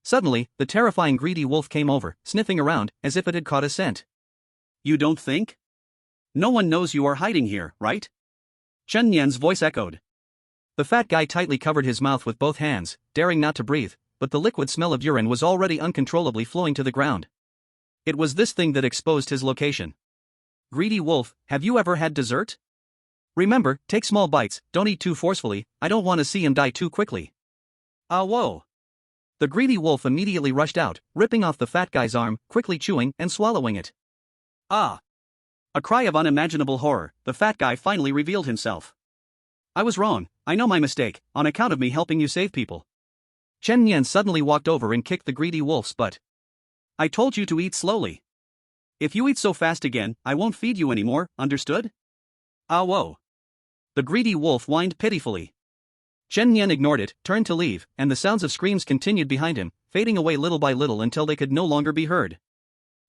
Suddenly, the terrifying greedy wolf came over, sniffing around, as if it had caught a scent. You don't think? No one knows you are hiding here, right? Chen Yan's voice echoed. The fat guy tightly covered his mouth with both hands, daring not to breathe, but the liquid smell of urine was already uncontrollably flowing to the ground. It was this thing that exposed his location. Greedy wolf, have you ever had dessert? Remember, take small bites, don't eat too forcefully, I don't want to see him die too quickly. Whoa. The greedy wolf immediately rushed out, ripping off the fat guy's arm, quickly chewing and swallowing it. Ah! A cry of unimaginable horror, the fat guy finally revealed himself. I was wrong, I know my mistake, on account of me helping you save people. Chen Yan suddenly walked over and kicked the greedy wolf's butt. I told you to eat slowly. If you eat so fast again, I won't feed you anymore, understood? Whoa. The greedy wolf whined pitifully. Chen Yan ignored it, turned to leave, and the sounds of screams continued behind him, fading away little by little until they could no longer be heard.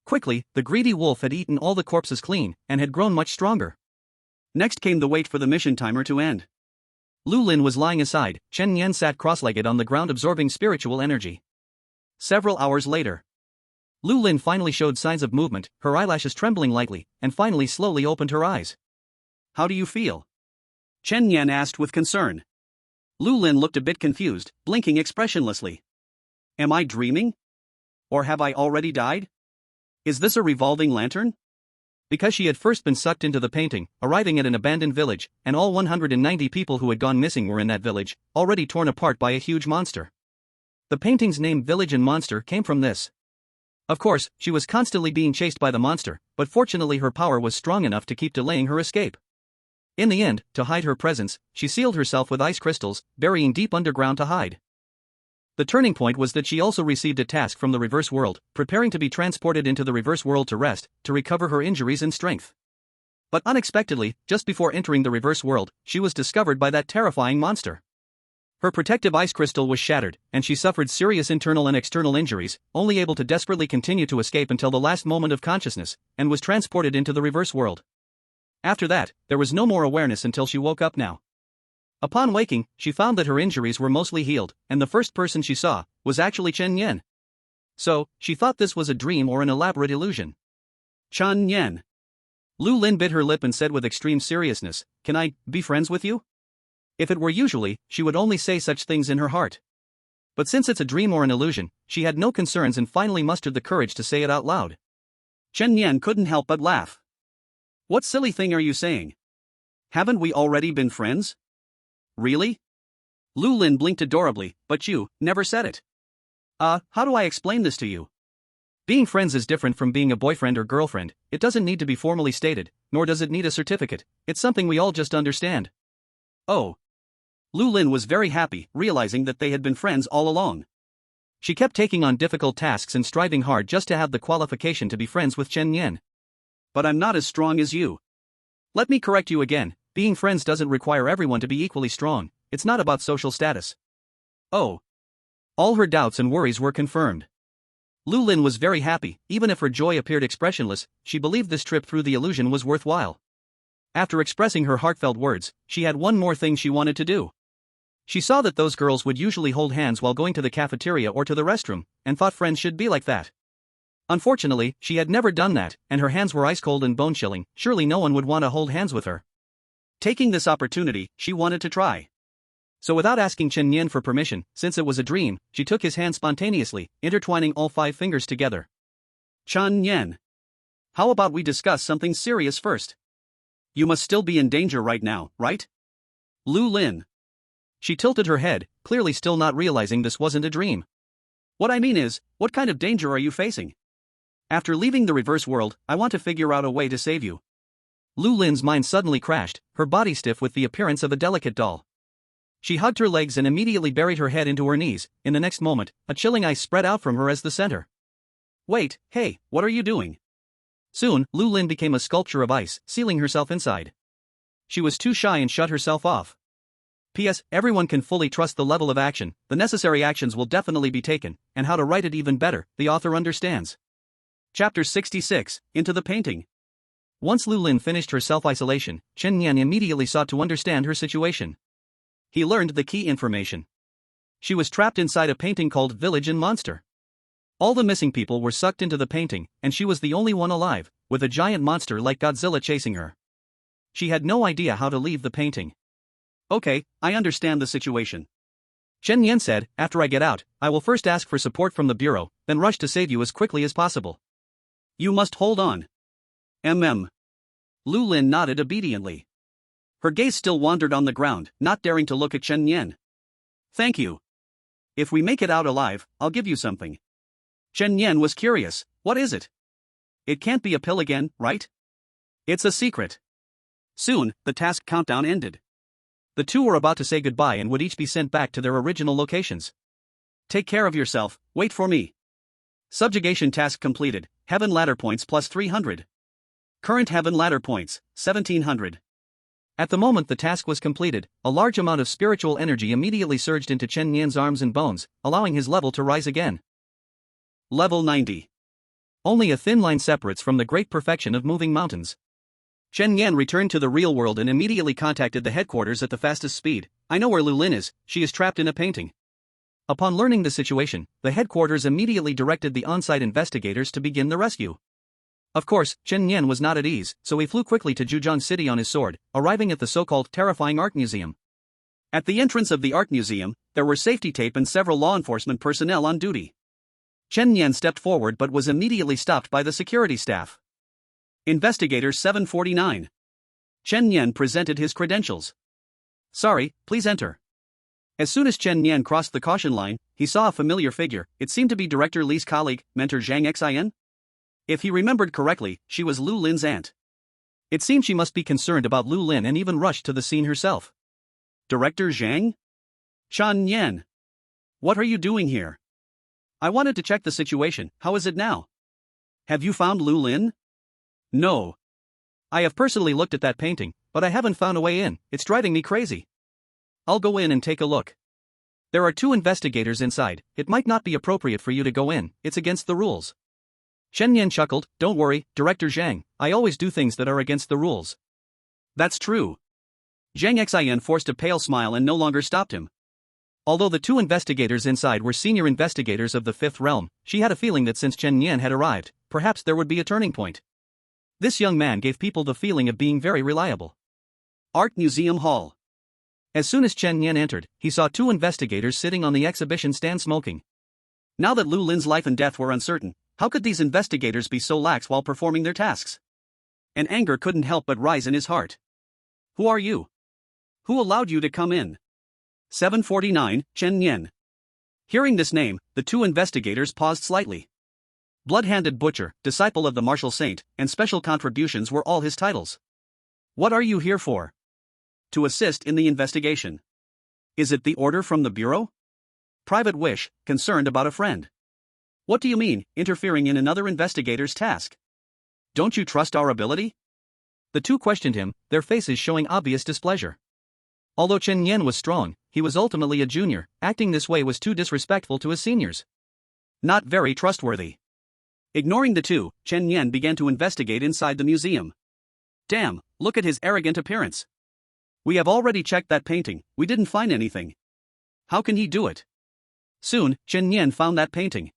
Quickly, the greedy wolf had eaten all the corpses clean, and had grown much stronger. Next came the wait for the mission timer to end. Lu Lin was lying aside, Chen Yan sat cross-legged on the ground absorbing spiritual energy. Several hours later, Lu Lin finally showed signs of movement, her eyelashes trembling lightly, and finally slowly opened her eyes. How do you feel? Chen Yan asked with concern. Lu Lin looked a bit confused, blinking expressionlessly. Am I dreaming? Or have I already died? Is this a revolving lantern? Because she had first been sucked into the painting, arriving at an abandoned village, and all 190 people who had gone missing were in that village, already torn apart by a huge monster. The painting's name Village and Monster came from this. Of course, she was constantly being chased by the monster, but fortunately her power was strong enough to keep delaying her escape. In the end, to hide her presence, she sealed herself with ice crystals, burying deep underground to hide. The turning point was that she also received a task from the reverse world, preparing to be transported into the reverse world to rest, to recover her injuries and strength. But unexpectedly, just before entering the reverse world, she was discovered by that terrifying monster. Her protective ice crystal was shattered, and she suffered serious internal and external injuries, only able to desperately continue to escape until the last moment of consciousness, and was transported into the reverse world. After that, there was no more awareness until she woke up now. Upon waking, she found that her injuries were mostly healed, and the first person she saw was actually Chen Yan. So, she thought this was a dream or an elaborate illusion. Chen Yan. Lu Lin bit her lip and said with extreme seriousness, "Can I be friends with you?" If it were usually, she would only say such things in her heart. But since it's a dream or an illusion, she had no concerns and finally mustered the courage to say it out loud. Chen Yan couldn't help but laugh. What silly thing are you saying? Haven't we already been friends? Really? Lu Lin blinked adorably, but you never said it. How do I explain this to you? Being friends is different from being a boyfriend or girlfriend, it doesn't need to be formally stated, nor does it need a certificate, it's something we all just understand. Oh. Lu Lin was very happy, realizing that they had been friends all along. She kept taking on difficult tasks and striving hard just to have the qualification to be friends with Chen Yan. But I'm not as strong as you. Let me correct you again. Being friends doesn't require everyone to be equally strong, it's not about social status. Oh. All her doubts and worries were confirmed. Lu Lin was very happy, even if her joy appeared expressionless, she believed this trip through the illusion was worthwhile. After expressing her heartfelt words, she had one more thing she wanted to do. She saw that those girls would usually hold hands while going to the cafeteria or to the restroom, and thought friends should be like that. Unfortunately, she had never done that, and her hands were ice-cold and bone-chilling, surely no one would want to hold hands with her. Taking this opportunity, she wanted to try. So without asking Chen Yan for permission, since it was a dream, she took his hand spontaneously, intertwining all 5 fingers together. Chen Yan. How about we discuss something serious first? You must still be in danger right now, right? Lu Lin. She tilted her head, clearly still not realizing this wasn't a dream. What I mean is, what kind of danger are you facing? After leaving the reverse world, I want to figure out a way to save you. Lu Lin's mind suddenly crashed, her body stiff with the appearance of a delicate doll. She hugged her legs and immediately buried her head into her knees. In the next moment, a chilling ice spread out from her as the center. Wait, hey, what are you doing? Soon, Lu Lin became a sculpture of ice, sealing herself inside. She was too shy and shut herself off. P.S. Everyone can fully trust the level of action, the necessary actions will definitely be taken, and how to write it even better, the author understands. Chapter 66, Into the Painting. Once Lu Lin finished her self-isolation, Chen Yan immediately sought to understand her situation. He learned the key information. She was trapped inside a painting called Village and Monster. All the missing people were sucked into the painting, and she was the only one alive, with a giant monster like Godzilla chasing her. She had no idea how to leave the painting. Okay, I understand the situation. Chen Yan said, after I get out, I will first ask for support from the bureau, then rush to save you as quickly as possible. You must hold on. Lu Lin nodded obediently. Her gaze still wandered on the ground, not daring to look at Chen Yan. Thank you. If we make it out alive, I'll give you something. Chen Yan was curious, what is it? It can't be a pill again, right? It's a secret. Soon, the task countdown ended. The two were about to say goodbye and would each be sent back to their original locations. Take care of yourself, wait for me. Subjugation task completed, Heaven Ladder points plus 300. Current Heaven Ladder points, 1700. At the moment the task was completed, a large amount of spiritual energy immediately surged into Chen Yan's arms and bones, allowing his level to rise again. Level 90. Only a thin line separates from the great perfection of moving mountains. Chen Yan returned to the real world and immediately contacted the headquarters at the fastest speed. I know where Lu Lin is, she is trapped in a painting. Upon learning the situation, the headquarters immediately directed the on-site investigators to begin the rescue. Of course, Chen Yan was not at ease, so he flew quickly to Zhujiang City on his sword, arriving at the so-called terrifying art museum. At the entrance of the art museum, there were safety tape and several law enforcement personnel on duty. Chen Yan stepped forward but was immediately stopped by the security staff. Investigator 749. Chen Yan presented his credentials. Sorry, please enter. As soon as Chen Yan crossed the caution line, he saw a familiar figure. It seemed to be Director Li's colleague, mentor Zhang Xin. If he remembered correctly, she was Lu Lin's aunt. It seemed she must be concerned about Lu Lin and even rushed to the scene herself. Director Zhang? Chen Yan. What are you doing here? I wanted to check the situation, how is it now? Have you found Lu Lin? No. I have personally looked at that painting, but I haven't found a way in, it's driving me crazy. I'll go in and take a look. There are 2 investigators inside, it might not be appropriate for you to go in, it's against the rules. Chen Yan chuckled, don't worry, Director Zhang, I always do things that are against the rules. That's true. Zhang Xin forced a pale smile and no longer stopped him. Although the 2 investigators inside were senior investigators of the 5th realm, she had a feeling that since Chen Yan had arrived, perhaps there would be a turning point. This young man gave people the feeling of being very reliable. Art Museum Hall. As soon as Chen Yan entered, he saw 2 investigators sitting on the exhibition stand smoking. Now that Lu Lin's life and death were uncertain, how could these investigators be so lax while performing their tasks? And anger couldn't help but rise in his heart. Who are you? Who allowed you to come in? 749, Chen Yan. Hearing this name, the 2 investigators paused slightly. Blood-handed butcher, disciple of the martial saint, and special contributions were all his titles. What are you here for? To assist in the investigation. Is it the order from the bureau? Private wish, concerned about a friend. What do you mean, interfering in another investigator's task? Don't you trust our ability? The 2 questioned him, their faces showing obvious displeasure. Although Chen Yan was strong, he was ultimately a junior, acting this way was too disrespectful to his seniors. Not very trustworthy. Ignoring the 2, Chen Yan began to investigate inside the museum. Damn, look at his arrogant appearance. We have already checked that painting, we didn't find anything. How can he do it? Soon, Chen Yan found that painting.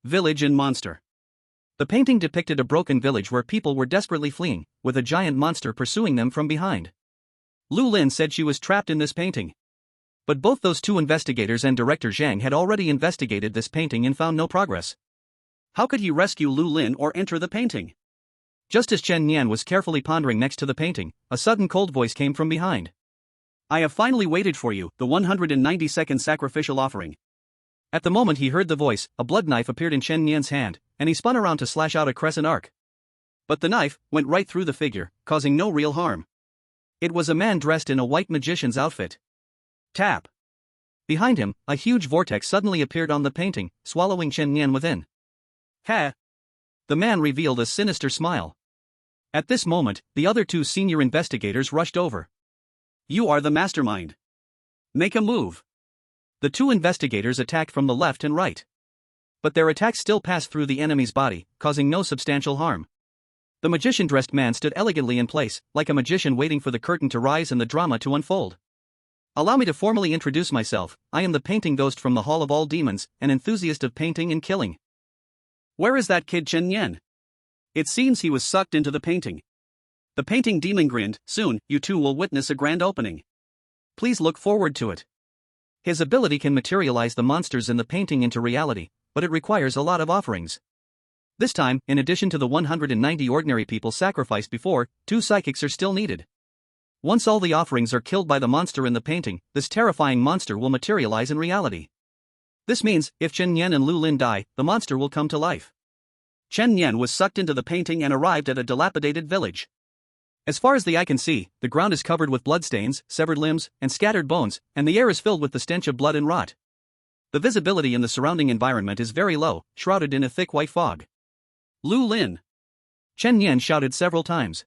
Village and Monster. The painting depicted a broken village where people were desperately fleeing, with a giant monster pursuing them from behind. Lu Lin said she was trapped in this painting. But both those 2 investigators and Director Zhang had already investigated this painting and found no progress. How could he rescue Lu Lin or enter the painting? Just as Chen Yan was carefully pondering next to the painting, a sudden cold voice came from behind. I have finally waited for you, the 192nd sacrificial offering. At the moment he heard the voice, a blood knife appeared in Chen Nian's hand, and he spun around to slash out a crescent arc. But the knife went right through the figure, causing no real harm. It was a man dressed in a white magician's outfit. Tap. Behind him, a huge vortex suddenly appeared on the painting, swallowing Chen Nian within. Ha! The man revealed a sinister smile. At this moment, the other two senior investigators rushed over. You are the mastermind. Make a move. The two investigators attacked from the left and right. But their attacks still passed through the enemy's body, causing no substantial harm. The magician-dressed man stood elegantly in place, like a magician waiting for the curtain to rise and the drama to unfold. Allow me to formally introduce myself. I am the painting ghost from the Hall of All Demons, an enthusiast of painting and killing. Where is that kid Chen Nian? It seems he was sucked into the painting. The painting demon grinned. Soon, you two will witness a grand opening. Please look forward to it. His ability can materialize the monsters in the painting into reality, but it requires a lot of offerings. This time, in addition to the 190 ordinary people sacrificed before, 2 psychics are still needed. Once all the offerings are killed by the monster in the painting, this terrifying monster will materialize in reality. This means, if Chen Nian and Lu Lin die, the monster will come to life. Chen Nian was sucked into the painting and arrived at a dilapidated village. As far as the eye can see, the ground is covered with bloodstains, severed limbs, and scattered bones, and the air is filled with the stench of blood and rot. The visibility in the surrounding environment is very low, shrouded in a thick white fog. Lu Lin! Chen Nian shouted several times.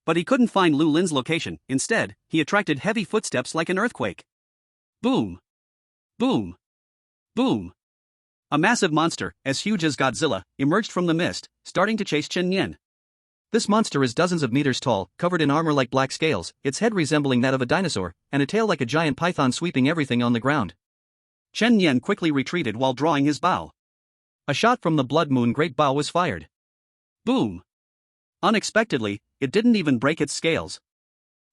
But he couldn't find Lu Lin's location. Instead, he attracted heavy footsteps like an earthquake. Boom! Boom! Boom! A massive monster, as huge as Godzilla, emerged from the mist, starting to chase Chen Nian. This monster is dozens of meters tall, covered in armor like black scales, its head resembling that of a dinosaur, and a tail like a giant python sweeping everything on the ground. Chen Nian quickly retreated while drawing his bow. A shot from the Blood Moon Great Bow was fired. Boom! Unexpectedly, it didn't even break its scales.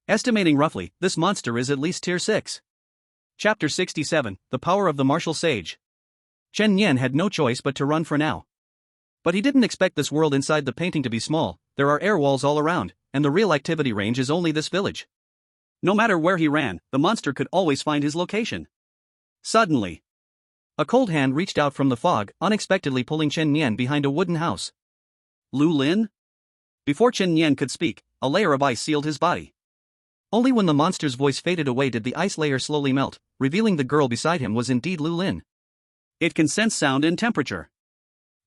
Estimating roughly, this monster is at least tier 6. Chapter 67, The Power of the Martial Sage. Chen Nian had no choice but to run for now. But he didn't expect this world inside the painting to be small. There are air walls all around, and the real activity range is only this village. No matter where he ran, the monster could always find his location. Suddenly, a cold hand reached out from the fog, unexpectedly pulling Chen Nian behind a wooden house. Lu Lin? Before Chen Nian could speak, a layer of ice sealed his body. Only when the monster's voice faded away did the ice layer slowly melt, revealing the girl beside him was indeed Lu Lin. It can sense sound and temperature.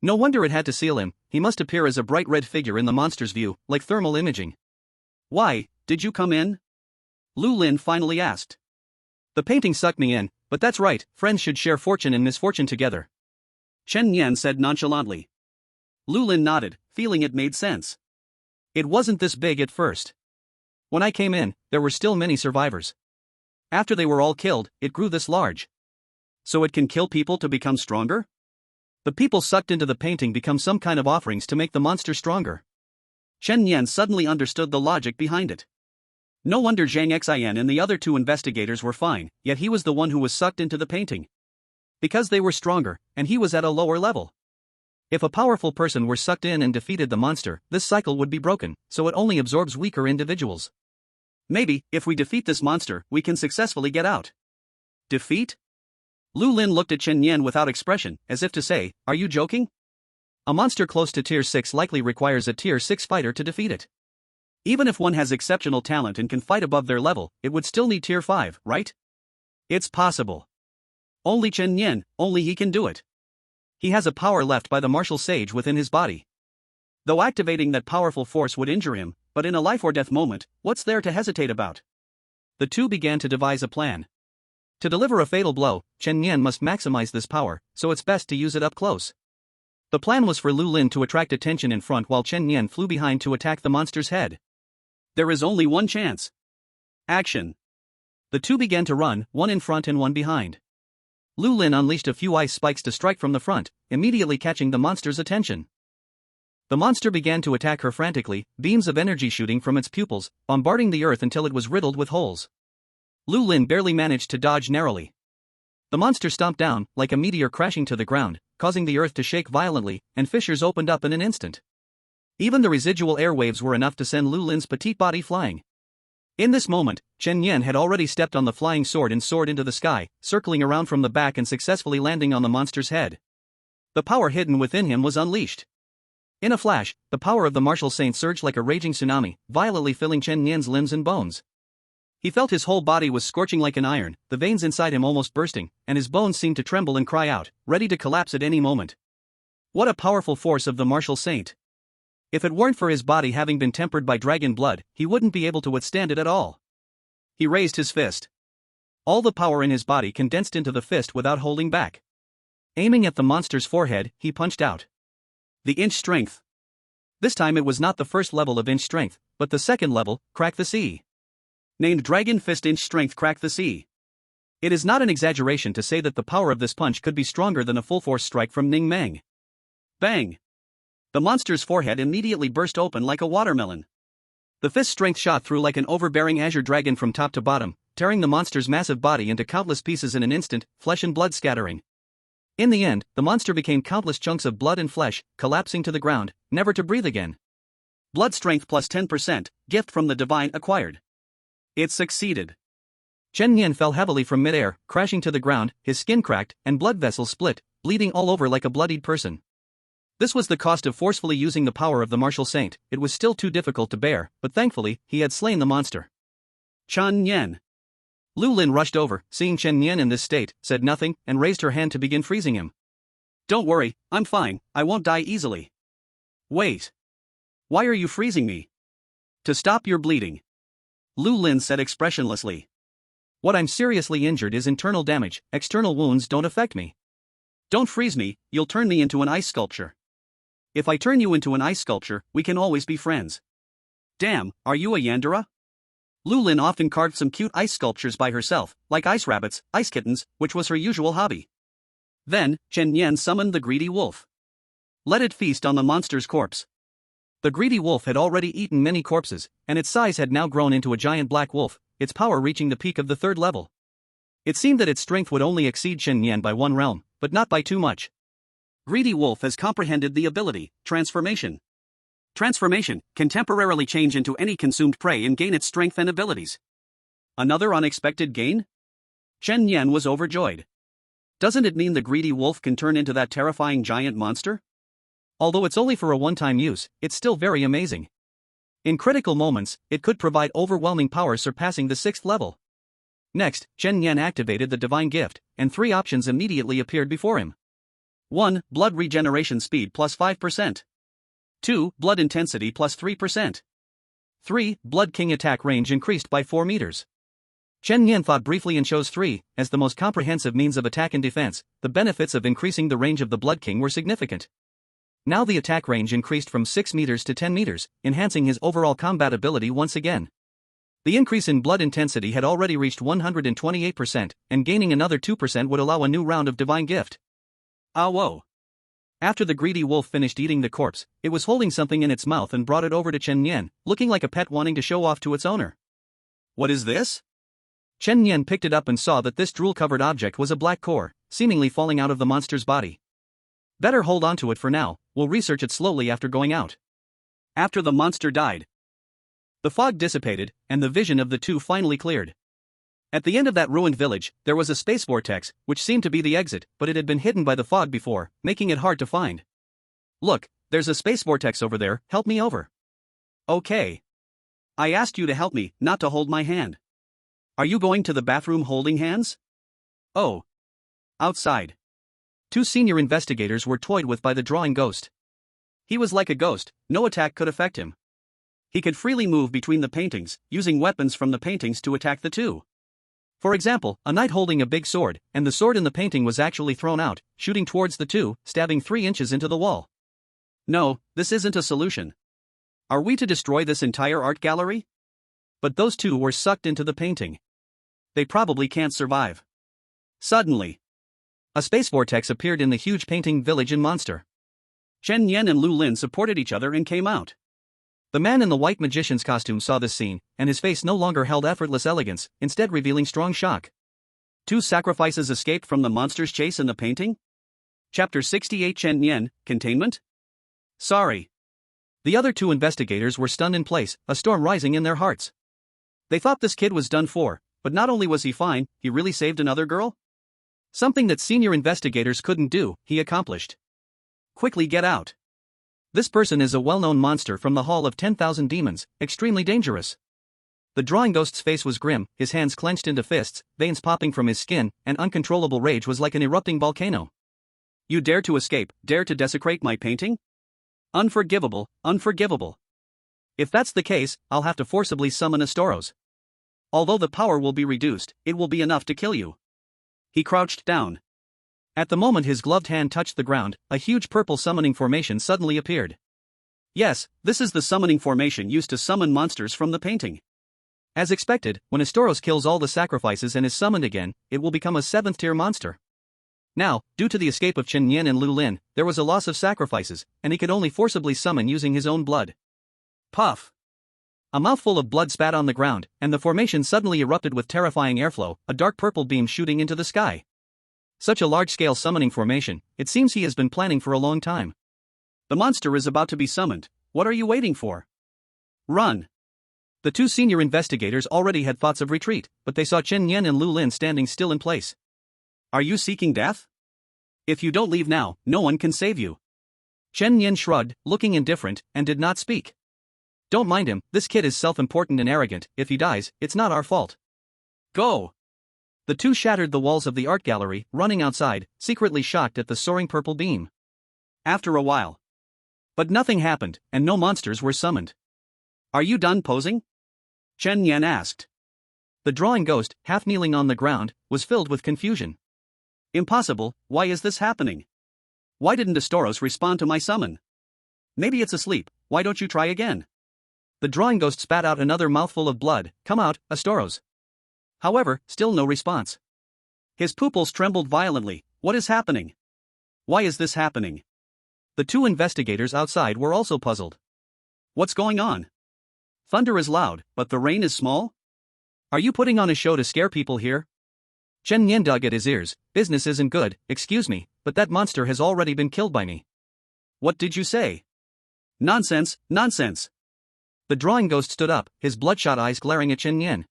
No wonder it had to seal him. He must appear as a bright red figure in the monster's view, like thermal imaging. Why, did you come in? Lu Lin finally asked. The painting sucked me in, but that's right, friends should share fortune and misfortune together. Chen Nian said nonchalantly. Lu Lin nodded, feeling it made sense. It wasn't this big at first. When I came in, there were still many survivors. After they were all killed, it grew this large. So it can kill people to become stronger? The people sucked into the painting become some kind of offerings to make the monster stronger. Chen Nian suddenly understood the logic behind it. No wonder Zhang Xian and the other 2 investigators were fine, yet he was the one who was sucked into the painting. Because they were stronger, and he was at a lower level. If a powerful person were sucked in and defeated the monster, this cycle would be broken, so it only absorbs weaker individuals. Maybe, if we defeat this monster, we can successfully get out. Defeat? Lu Lin looked at Chen Nian without expression, as if to say, are you joking? A monster close to tier 6 likely requires a tier 6 fighter to defeat it. Even if one has exceptional talent and can fight above their level, it would still need tier 5, right? It's possible. Only Chen Nian, only he can do it. He has a power left by the martial sage within his body. Though activating that powerful force would injure him, but in a life or death moment, what's there to hesitate about? The two began to devise a plan. To deliver a fatal blow, Chen Nian must maximize this power, so it's best to use it up close. The plan was for Lu Lin to attract attention in front while Chen Nian flew behind to attack the monster's head. There is only one chance. Action. The two began to run, one in front and one behind. Lu Lin unleashed a few ice spikes to strike from the front, immediately catching the monster's attention. The monster began to attack her frantically, beams of energy shooting from its pupils, bombarding the earth until it was riddled with holes. Lu Lin barely managed to dodge narrowly. The monster stomped down, like a meteor crashing to the ground, causing the earth to shake violently, and fissures opened up in an instant. Even the residual airwaves were enough to send Lu Lin's petite body flying. In this moment, Chen Yan had already stepped on the flying sword and soared into the sky, circling around from the back and successfully landing on the monster's head. The power hidden within him was unleashed. In a flash, the power of the martial saint surged like a raging tsunami, violently filling Chen Yan's limbs and bones. He felt his whole body was scorching like an iron, the veins inside him almost bursting, and his bones seemed to tremble and cry out, ready to collapse at any moment. What a powerful force of the martial saint! If it weren't for his body having been tempered by dragon blood, he wouldn't be able to withstand it at all. He raised his fist. All the power in his body condensed into the fist without holding back. Aiming at the monster's forehead, he punched out. The inch strength. This time it was not the first level of inch strength, but the second level, crack the sea. Named Dragon Fist Inch Strength Crack the Sea. It is not an exaggeration to say that the power of this punch could be stronger than a full-force strike from Ning Meng. Bang! The monster's forehead immediately burst open like a watermelon. The fist's strength shot through like an overbearing azure dragon from top to bottom, tearing the monster's massive body into countless pieces in an instant, flesh and blood scattering. In the end, the monster became countless chunks of blood and flesh, collapsing to the ground, never to breathe again. Blood strength plus 10%, gift from the divine acquired. It succeeded. Chen Yan fell heavily from midair, crashing to the ground, his skin cracked, and blood vessels split, bleeding all over like a bloodied person. This was the cost of forcefully using the power of the martial saint. It was still too difficult to bear, but thankfully, he had slain the monster. Chen Yan. Lu Lin rushed over, seeing Chen Yan in this state, said nothing, and raised her hand to begin freezing him. Don't worry, I'm fine, I won't die easily. Wait. Why are you freezing me? To stop your bleeding. Lu Lin said expressionlessly. What I'm seriously injured is internal damage, external wounds don't affect me. Don't freeze me, you'll turn me into an ice sculpture. If I turn you into an ice sculpture, we can always be friends. Damn, are you a Yandere? Lu Lin often carved some cute ice sculptures by herself, like ice rabbits, ice kittens, which was her usual hobby. Then, Chen Yan summoned the greedy wolf. Let it feast on the monster's corpse. The greedy wolf had already eaten many corpses, and its size had now grown into a giant black wolf, its power reaching the peak of the third level. It seemed that its strength would only exceed Chen Yan by one realm, but not by too much. Greedy wolf has comprehended the ability, transformation. Transformation can temporarily change into any consumed prey and gain its strength and abilities. Another unexpected gain? Chen Yan was overjoyed. Doesn't it mean the greedy wolf can turn into that terrifying giant monster? Although it's only for a one-time use, it's still very amazing. In critical moments, it could provide overwhelming power surpassing the 6th level. Next, Chen Yan activated the divine gift, and 3 options immediately appeared before him. 1. Blood regeneration speed plus 5%. 2. Blood intensity plus 3%. 3. Blood King attack range increased by 4 meters. Chen Yan thought briefly and chose 3, as the most comprehensive means of attack and defense. The benefits of increasing the range of the Blood King were significant. Now the attack range increased from 6 meters to 10 meters, enhancing his overall combat ability once again. The increase in blood intensity had already reached 128%, and gaining another 2% would allow a new round of divine gift. Ah whoa. After the greedy wolf finished eating the corpse, it was holding something in its mouth and brought it over to Chen Yan, looking like a pet wanting to show off to its owner. What is this? Chen Yan picked it up and saw that this drool-covered object was a black core, seemingly falling out of the monster's body. Better hold on to it for now, we'll research it slowly after going out. After the monster died, the fog dissipated, and the vision of the two finally cleared. At the end of that ruined village, there was a space vortex, which seemed to be the exit, but it had been hidden by the fog before, making it hard to find. Look, there's a space vortex over there, help me over. Okay. I asked you to help me, not to hold my hand. Are you going to the bathroom holding hands? Oh. Outside. 2 senior investigators were toyed with by the drawing ghost. He was like a ghost, no attack could affect him. He could freely move between the paintings, using weapons from the paintings to attack the two. For example, a knight holding a big sword, and the sword in the painting was actually thrown out, shooting towards the two, stabbing 3 inches into the wall. No, this isn't a solution. Are we to destroy this entire art gallery? But those two were sucked into the painting. They probably can't survive. Suddenly, a space vortex appeared in the huge painting village in Monster. Chen Yan and Lu Lin supported each other and came out. The man in the white magician's costume saw this scene, and his face no longer held effortless elegance, instead revealing strong shock. 2 sacrifices escaped from the monster's chase in the painting? Chapter 68 Chen Yan, Containment? Sorry. The other 2 investigators were stunned in place, a storm rising in their hearts. They thought this kid was done for, but not only was he fine, he really saved another girl? Something that senior investigators couldn't do, he accomplished. Quickly get out. This person is a well-known monster from the Hall of 10,000 Demons, extremely dangerous. The drawing ghost's face was grim, his hands clenched into fists, veins popping from his skin, and uncontrollable rage was like an erupting volcano. You dare to escape, dare to desecrate my painting? Unforgivable, unforgivable. If that's the case, I'll have to forcibly summon Astoros. Although the power will be reduced, it will be enough to kill you. He crouched down. At the moment his gloved hand touched the ground, a huge purple summoning formation suddenly appeared. Yes, this is the summoning formation used to summon monsters from the painting. As expected, when Astoros kills all the sacrifices and is summoned again, it will become a 7th-tier monster. Now, due to the escape of Chen Yan and Lu Lin, there was a loss of sacrifices, and he could only forcibly summon using his own blood. Puff! A mouthful of blood spat on the ground, and the formation suddenly erupted with terrifying airflow, a dark purple beam shooting into the sky. Such a large-scale summoning formation, it seems he has been planning for a long time. The monster is about to be summoned. What are you waiting for? Run! The two senior investigators already had thoughts of retreat, but they saw Chen Yan and Lu Lin standing still in place. Are you seeking death? If you don't leave now, no one can save you. Chen Yan shrugged, looking indifferent, and did not speak. Don't mind him, this kid is self-important and arrogant, if he dies, it's not our fault. Go! The two shattered the walls of the art gallery, running outside, secretly shocked at the soaring purple beam. After a while. But nothing happened, and no monsters were summoned. Are you done posing? Chen Yan asked. The drawing ghost, half kneeling on the ground, was filled with confusion. Impossible, why is this happening? Why didn't Astoros respond to my summon? Maybe it's asleep, why don't you try again? The drawing ghost spat out another mouthful of blood. Come out, Astoros. However, still no response. His pupils trembled violently. What is happening? Why is this happening? The two investigators outside were also puzzled. What's going on? Thunder is loud, but the rain is small? Are you putting on a show to scare people here? Chen Yan dug at his ears. Business isn't good, excuse me, but that monster has already been killed by me. What did you say? Nonsense, nonsense. The drawing ghost stood up, his bloodshot eyes glaring at Chen Yan.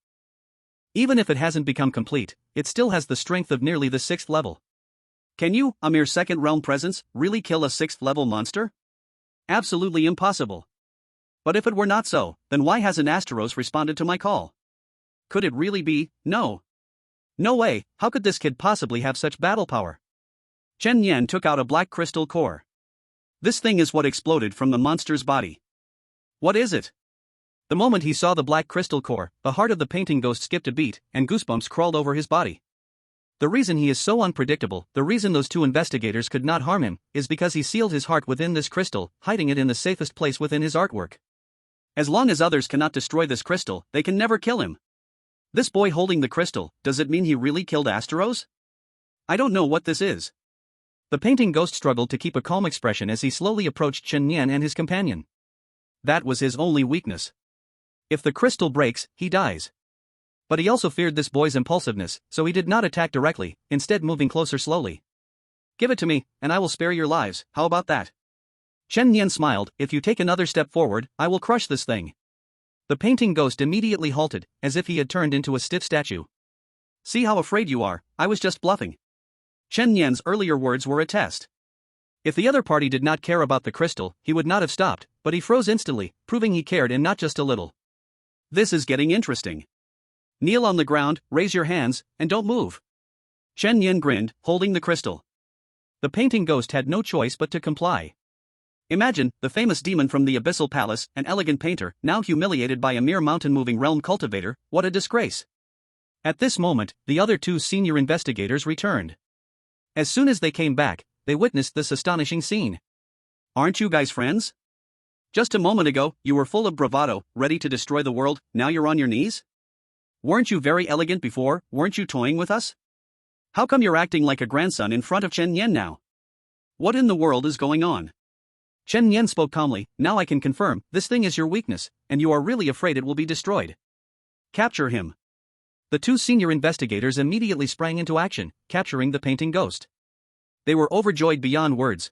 Even if it hasn't become complete, it still has the strength of nearly the 6th level. Can you, a mere second realm presence, really kill a 6th level monster? Absolutely impossible. But if it were not so, then why hasn't Astoros responded to my call? Could it really be? No. No way, how could this kid possibly have such battle power? Chen Yan took out a black crystal core. This thing is what exploded from the monster's body. What is it? The moment he saw the black crystal core, the heart of the painting ghost skipped a beat, and goosebumps crawled over his body. The reason he is so unpredictable, the reason those two investigators could not harm him, is because he sealed his heart within this crystal, hiding it in the safest place within his artwork. As long as others cannot destroy this crystal, they can never kill him. This boy holding the crystal, does it mean he really killed Astoros? I don't know what this is. The painting ghost struggled to keep a calm expression as he slowly approached Chen Yan and his companion. That was his only weakness. If the crystal breaks, he dies. But he also feared this boy's impulsiveness, so he did not attack directly, instead moving closer slowly. Give it to me, and I will spare your lives, how about that? Chen Yan smiled, if you take another step forward, I will crush this thing. The painting ghost immediately halted, as if he had turned into a stiff statue. See how afraid you are, I was just bluffing. Chen Yan's earlier words were a test. If the other party did not care about the crystal, he would not have stopped, but he froze instantly, proving he cared and not just a little. This is getting interesting. Kneel on the ground, raise your hands, and don't move. Chen Yan grinned, holding the crystal. The painting ghost had no choice but to comply. Imagine, the famous demon from the Abyssal Palace, an elegant painter, now humiliated by a mere mountain-moving realm cultivator, what a disgrace. At this moment, the other two senior investigators returned. As soon as they came back, they witnessed this astonishing scene. Aren't you guys friends? Just a moment ago, you were full of bravado, ready to destroy the world, now you're on your knees? Weren't you very elegant before, weren't you toying with us? How come you're acting like a grandson in front of Chen Yan now? What in the world is going on? Chen Yan spoke calmly, now I can confirm, this thing is your weakness, and you are really afraid it will be destroyed. Capture him. The two senior investigators immediately sprang into action, capturing the painting ghost. They were overjoyed beyond words.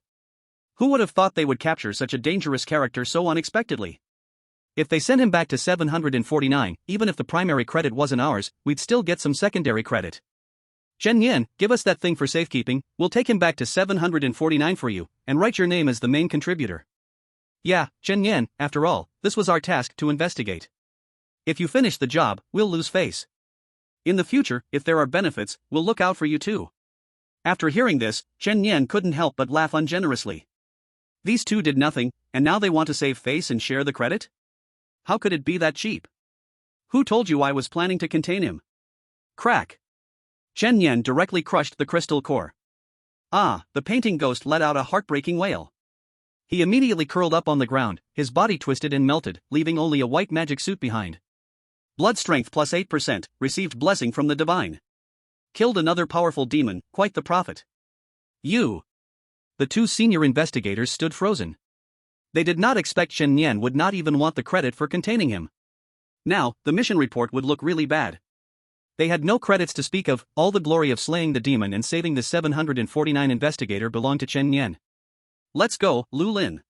Who would have thought they would capture such a dangerous character so unexpectedly? If they sent him back to 749, even if the primary credit wasn't ours, we'd still get some secondary credit. Chen Yan, give us that thing for safekeeping, we'll take him back to 749 for you, and write your name as the main contributor. Yeah, Chen Yan, after all, this was our task to investigate. If you finish the job, we'll lose face. In the future, if there are benefits, we'll look out for you too. After hearing this, Chen Yan couldn't help but laugh ungenerously. These two did nothing, and now they want to save face and share the credit? How could it be that cheap? Who told you I was planning to contain him? Crack. Chen Yan directly crushed the crystal core. Ah, the painting ghost let out a heartbreaking wail. He immediately curled up on the ground, his body twisted and melted, leaving only a white magic suit behind. Blood strength plus 8%, received blessing from the divine. Killed another powerful demon, quite the prophet. You. The two senior investigators stood frozen. They did not expect Chen Yan would not even want the credit for containing him. Now, the mission report would look really bad. They had no credits to speak of, all the glory of slaying the demon and saving the 749 investigator belonged to Chen Yan. Let's go, Lu Lin.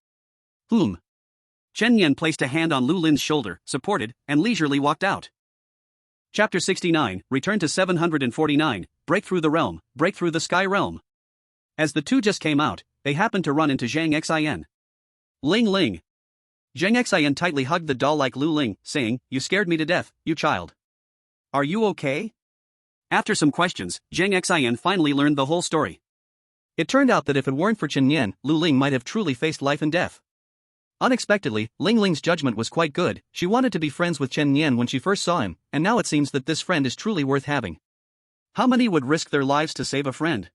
Chen Yan placed a hand on Lu Lin's shoulder, supported, and leisurely walked out. Chapter 69, Return to 749, Break Through the Realm, Break Through the Sky Realm. As the two just came out, they happened to run into Zhang Xian. Ling Ling. Zhang Xian tightly hugged the doll like Lu Ling, saying, "You scared me to death, you child. Are you okay?" After some questions, Zhang Xian finally learned the whole story. It turned out that if it weren't for Chen Yan, Lu Ling might have truly faced life and death. Unexpectedly, Ling Ling's judgment was quite good. She wanted to be friends with Chen Yan when she first saw him, and now it seems that this friend is truly worth having. How many would risk their lives to save a friend?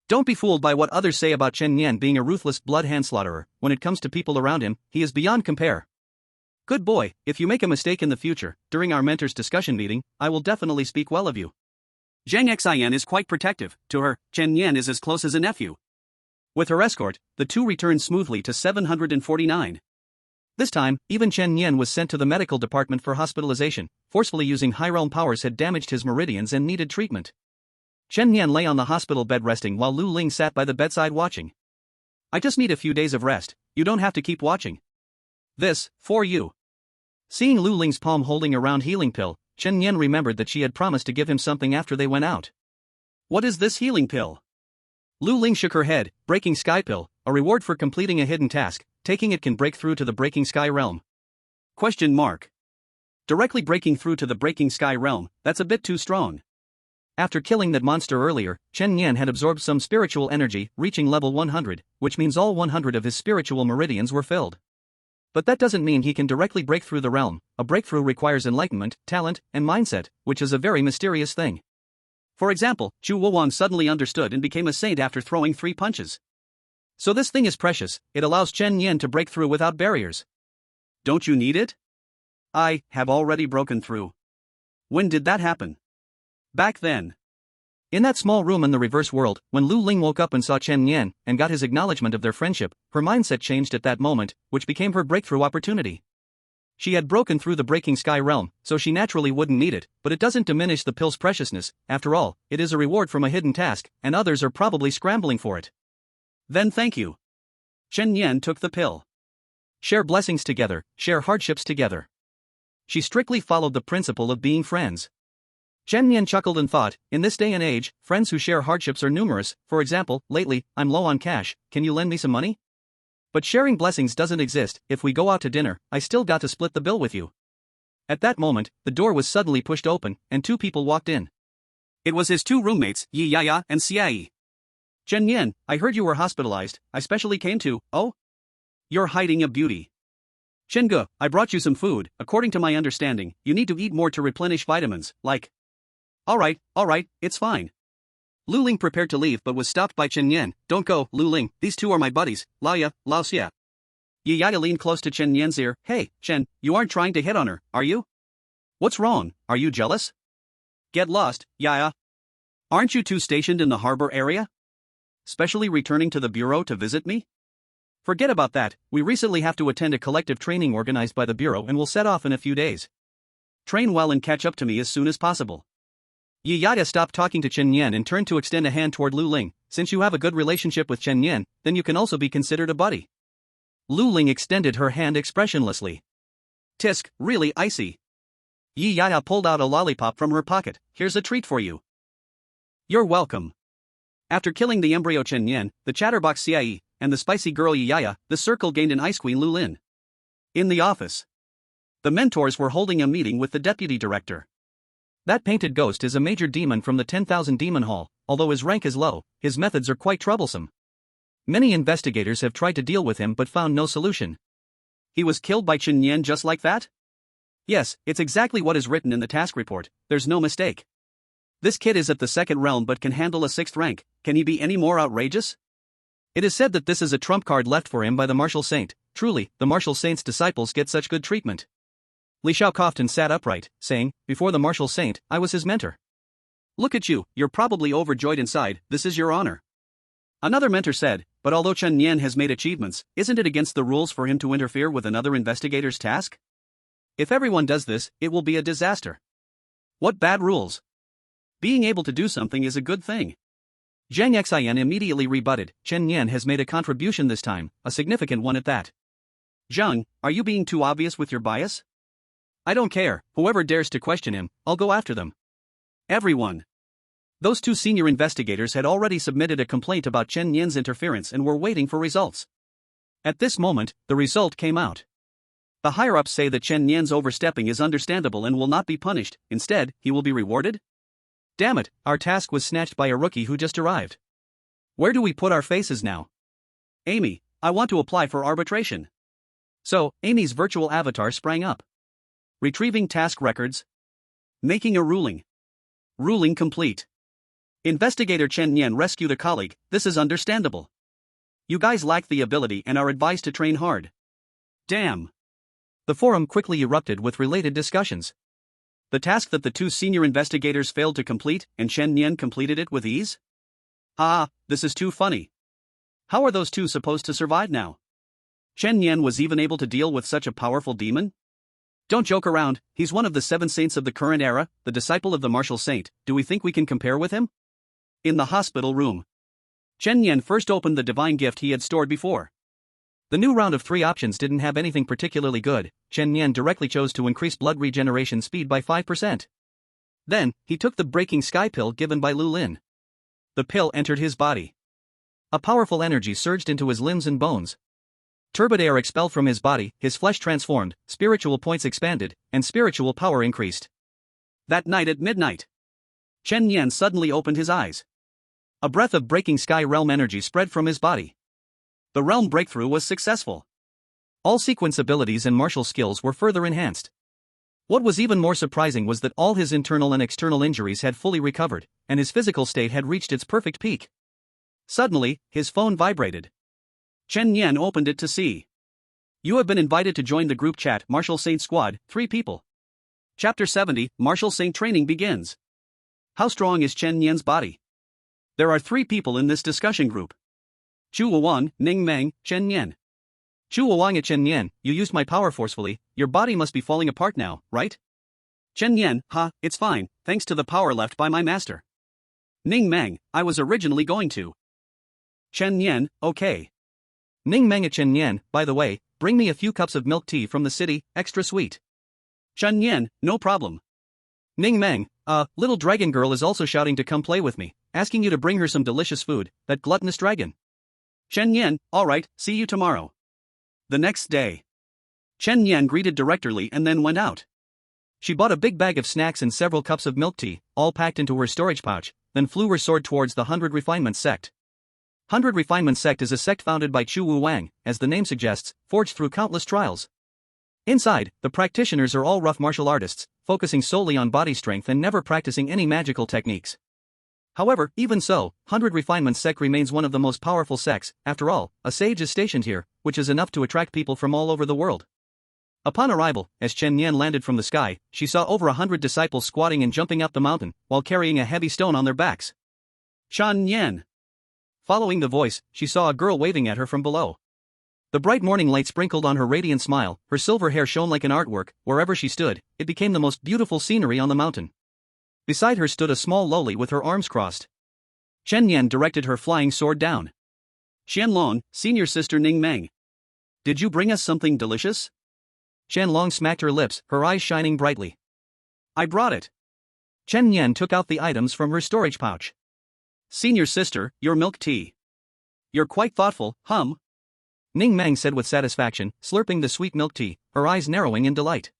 Don't be fooled by what others say about Chen Yan being a ruthless blood handslaughterer. When it comes to people around him, he is beyond compare. Good boy, if you make a mistake in the future, during our mentors' discussion meeting, I will definitely speak well of you. Zhang Xian is quite protective. To her, Chen Yan is as close as a nephew. With her escort, the two returned smoothly to 749. This time, even Chen Yan was sent to the medical department for hospitalization. Forcefully using high realm powers had damaged his meridians and needed treatment. Chen Yan lay on the hospital bed resting while Lu Ling sat by the bedside watching. I just need a few days of rest, you don't have to keep watching. This, for you. Seeing Lu Ling's palm holding a round healing pill, Chen Yan remembered that she had promised to give him something after they went out. What is this healing pill? Lu Ling shook her head. Breaking Sky Pill, a reward for completing a hidden task. Taking it can break through to the Breaking Sky Realm. Question mark. Directly breaking through to the Breaking Sky Realm, that's a bit too strong. After killing that monster earlier, Chen Yan had absorbed some spiritual energy, reaching level 100, which means all 100 of his spiritual meridians were filled. But that doesn't mean he can directly break through the realm. A breakthrough requires enlightenment, talent, and mindset, which is a very mysterious thing. For example, Zhu Wuwang suddenly understood and became a saint after throwing 3 punches. So this thing is precious, it allows Chen Yan to break through without barriers. Don't you need it? I have already broken through. When did that happen? Back then. In that small room in the reverse world, when Lu Ling woke up and saw Chen Yan, and got his acknowledgement of their friendship, her mindset changed at that moment, which became her breakthrough opportunity. She had broken through the Breaking Sky Realm, so she naturally wouldn't need it, but it doesn't diminish the pill's preciousness. After all, it is a reward from a hidden task, and others are probably scrambling for it. Then thank you. Chen Yan took the pill. Share blessings together, share hardships together. She strictly followed the principle of being friends. Chen Yan chuckled and thought, in this day and age, friends who share hardships are numerous. For example, lately, I'm low on cash, can you lend me some money? But sharing blessings doesn't exist. If we go out to dinner, I still got to split the bill with you. At that moment, the door was suddenly pushed open, and 2 people walked in. It was his 2 roommates, Yi Yaya and Xiayi. Chen Yan, I heard you were hospitalized. I specially came to, oh? You're hiding a beauty. Chen Ge, I brought you some food. According to my understanding, you need to eat more to replenish vitamins, like. Alright, it's fine. Lu Ling prepared to leave but was stopped by Chen Yan. Don't go, Lu Ling, these 2 are my buddies, Laoya, Lao Xia. Yi Yaya leaned close to Chen Yan's ear. Hey, Chen, you aren't trying to hit on her, are you? What's wrong, are you jealous? Get lost, Yaya. Aren't you 2 stationed in the harbor area? Specially returning to the bureau to visit me? Forget about that, we recently have to attend a collective training organized by the bureau and will set off in a few days. Train well and catch up to me as soon as possible. Yi Yaya stopped talking to Chen Yan and turned to extend a hand toward Lu Ling. Since you have a good relationship with Chen Yan, then you can also be considered a buddy. Lu Ling extended her hand expressionlessly. Tisk, really icy. Yi Yaya pulled out a lollipop from her pocket. Here's a treat for you. You're welcome. After killing the embryo Chen Yan, the chatterbox Cie, and the spicy girl Yi Yaya, the circle gained an Ice Queen Lu Lin. In the office, the mentors were holding a meeting with the deputy director. That painted ghost is a major demon from the 10,000 Demon Hall. Although his rank is low, his methods are quite troublesome. Many investigators have tried to deal with him but found no solution. He was killed by Chen Yan just like that? Yes, it's exactly what is written in the task report, there's no mistake. This kid is at the 2nd realm but can handle a 6th rank, can he be any more outrageous? It is said that this is a trump card left for him by the Martial Saint. Truly, the Martial Saint's disciples get such good treatment. Li Xiao coughed and sat upright, saying, before the Martial Saint, I was his mentor. Look at you, you're probably overjoyed inside, this is your honor. Another mentor said, but although Chen Yan has made achievements, isn't it against the rules for him to interfere with another investigator's task? If everyone does this, it will be a disaster. What bad rules? Being able to do something is a good thing. Zhang Xian immediately rebutted, Chen Yan has made a contribution this time, a significant one at that. Zhang, are you being too obvious with your bias? I don't care, whoever dares to question him, I'll go after them. Everyone. Those 2 senior investigators had already submitted a complaint about Chen Yan's interference and were waiting for results. At this moment, the result came out. The higher-ups say that Chen Yan's overstepping is understandable and will not be punished, instead, he will be rewarded? Damn it, our task was snatched by a rookie who just arrived. Where do we put our faces now? Amy, I want to apply for arbitration. So, Amy's virtual avatar sprang up. Retrieving task records. Making a ruling. Ruling complete. Investigator Chen Yan rescued a colleague, this is understandable. You guys lack the ability and are advised to train hard. Damn. The forum quickly erupted with related discussions. The task that the 2 senior investigators failed to complete, and Chen Yan completed it with ease? Ah, this is too funny. How are those 2 supposed to survive now? Chen Yan was even able to deal with such a powerful demon? Don't joke around, he's one of the 7 saints of the current era, the disciple of the Martial Saint, do we think we can compare with him? In the hospital room, Chen Yan first opened the divine gift he had stored before. The new round of 3 options didn't have anything particularly good. Chen Yan directly chose to increase blood regeneration speed by 5%. Then, he took the Breaking Sky pill given by Lu Lin. The pill entered his body. A powerful energy surged into his limbs and bones. Turbid air expelled from his body, his flesh transformed, spiritual points expanded, and spiritual power increased. That night at midnight, Chen Yan suddenly opened his eyes. A breath of Breaking Sky realm energy spread from his body. The realm breakthrough was successful. All sequence abilities and martial skills were further enhanced. What was even more surprising was that all his internal and external injuries had fully recovered, and his physical state had reached its perfect peak. Suddenly, his phone vibrated. Chen Yan opened it to see. You have been invited to join the group chat Martial Saint Squad, 3 people. Chapter 70, Martial Saint Training begins. How strong is Chen Yan's body? There are 3 people in this discussion group. Chu Wang, Ning Meng, Chen Yan. Chu Wang at Chen Yan, you used my power forcefully, your body must be falling apart now, right? Chen Yan, it's fine, thanks to the power left by my master. Ning Meng, I was originally going to. Chen Yan, okay. Ning Meng at Chen Yan, by the way, bring me a few cups of milk tea from the city, extra sweet. Chen Yan, no problem. Ning Meng, little dragon girl is also shouting to come play with me, asking you to bring her some delicious food, that gluttonous dragon. Chen Yan, alright, see you tomorrow. The next day, Chen Yan greeted directorly and then went out. She bought a big bag of snacks and several cups of milk tea, all packed into her storage pouch, then flew her sword towards the 100 Refinement Sect. 100 Refinement Sect is a sect founded by Chu Wang, as the name suggests, forged through countless trials. Inside, the practitioners are all rough martial artists, focusing solely on body strength and never practicing any magical techniques. However, even so, 100 Refinement Sect remains one of the most powerful sects. After all, a sage is stationed here, which is enough to attract people from all over the world. Upon arrival, as Chen Yan landed from the sky, she saw over 100 disciples squatting and jumping up the mountain, while carrying a heavy stone on their backs. Chen Yan. Following the voice, she saw a girl waving at her from below. The bright morning light sprinkled on her radiant smile, her silver hair shone like an artwork. Wherever she stood, it became the most beautiful scenery on the mountain. Beside her stood a small lowly with her arms crossed. Chen Yan directed her flying sword down. Xianlong, senior sister Ning Meng. Did you bring us something delicious? Qianlong smacked her lips, her eyes shining brightly. I brought it. Chen Yan took out the items from her storage pouch. Senior sister, your milk tea. You're quite thoughtful, hum? Ning Meng said with satisfaction, slurping the sweet milk tea, her eyes narrowing in delight.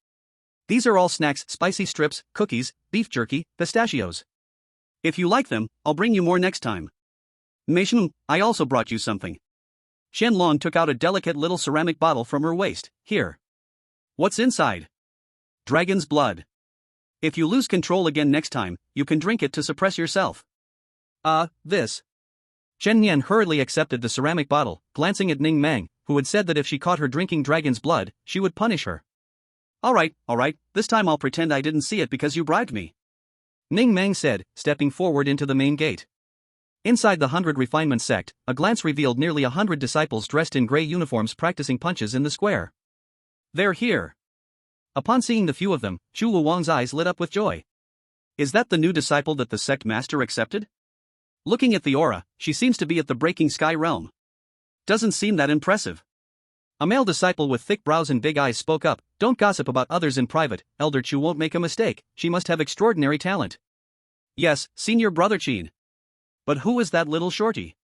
These are all snacks, spicy strips, cookies, beef jerky, pistachios. If you like them, I'll bring you more next time. Meishun, I also brought you something. Qianlong took out a delicate little ceramic bottle from her waist. Here. What's inside? Dragon's blood. If you lose control again next time, you can drink it to suppress yourself. This. Chen Yan hurriedly accepted the ceramic bottle, glancing at Ning Meng, who had said that if she caught her drinking dragon's blood, she would punish her. Alright, this time I'll pretend I didn't see it because you bribed me. Ning Meng said, stepping forward into the main gate. Inside the 100 Refinement sect, a glance revealed nearly 100 disciples dressed in grey uniforms practicing punches in the square. They're here. Upon seeing the few of them, Chu Luwang's eyes lit up with joy. Is that the new disciple that the sect master accepted? Looking at the aura, she seems to be at the Breaking Sky realm. Doesn't seem that impressive. A male disciple with thick brows and big eyes spoke up. Don't gossip about others in private, Elder Chu won't make a mistake, she must have extraordinary talent. Yes, Senior Brother Qin. But who is that little shorty?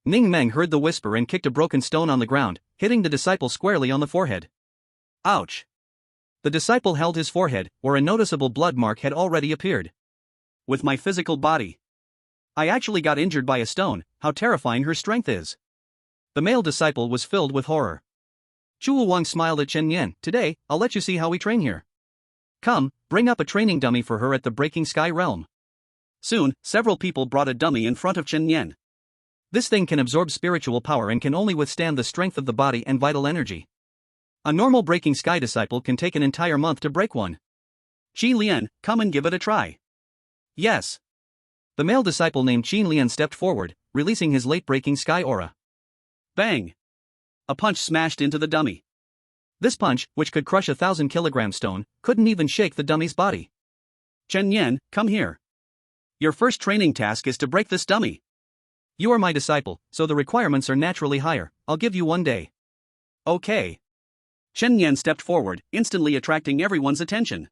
Ning Meng heard the whisper and kicked a broken stone on the ground, hitting the disciple squarely on the forehead. Ouch. The disciple held his forehead, where a noticeable blood mark had already appeared. With my physical body. I actually got injured by a stone, how terrifying her strength is. The male disciple was filled with horror. Chu Luwang smiled at Chen Yan. Today, I'll let you see how we train here. Come, bring up a training dummy for her at the Breaking Sky realm. Soon, several people brought a dummy in front of Chen Yan. This thing can absorb spiritual power and can only withstand the strength of the body and vital energy. A normal Breaking Sky disciple can take an entire month to break one. Qi Lian, come and give it a try. Yes. The male disciple named Qin Lian stepped forward, releasing his late Breaking Sky aura. Bang! A punch smashed into the dummy. This punch, which could crush a 1,000-kilogram stone, couldn't even shake the dummy's body. Chen Yan, come here. Your first training task is to break this dummy. You are my disciple, so the requirements are naturally higher. I'll give you 1 day. Okay. Chen Yan stepped forward, instantly attracting everyone's attention.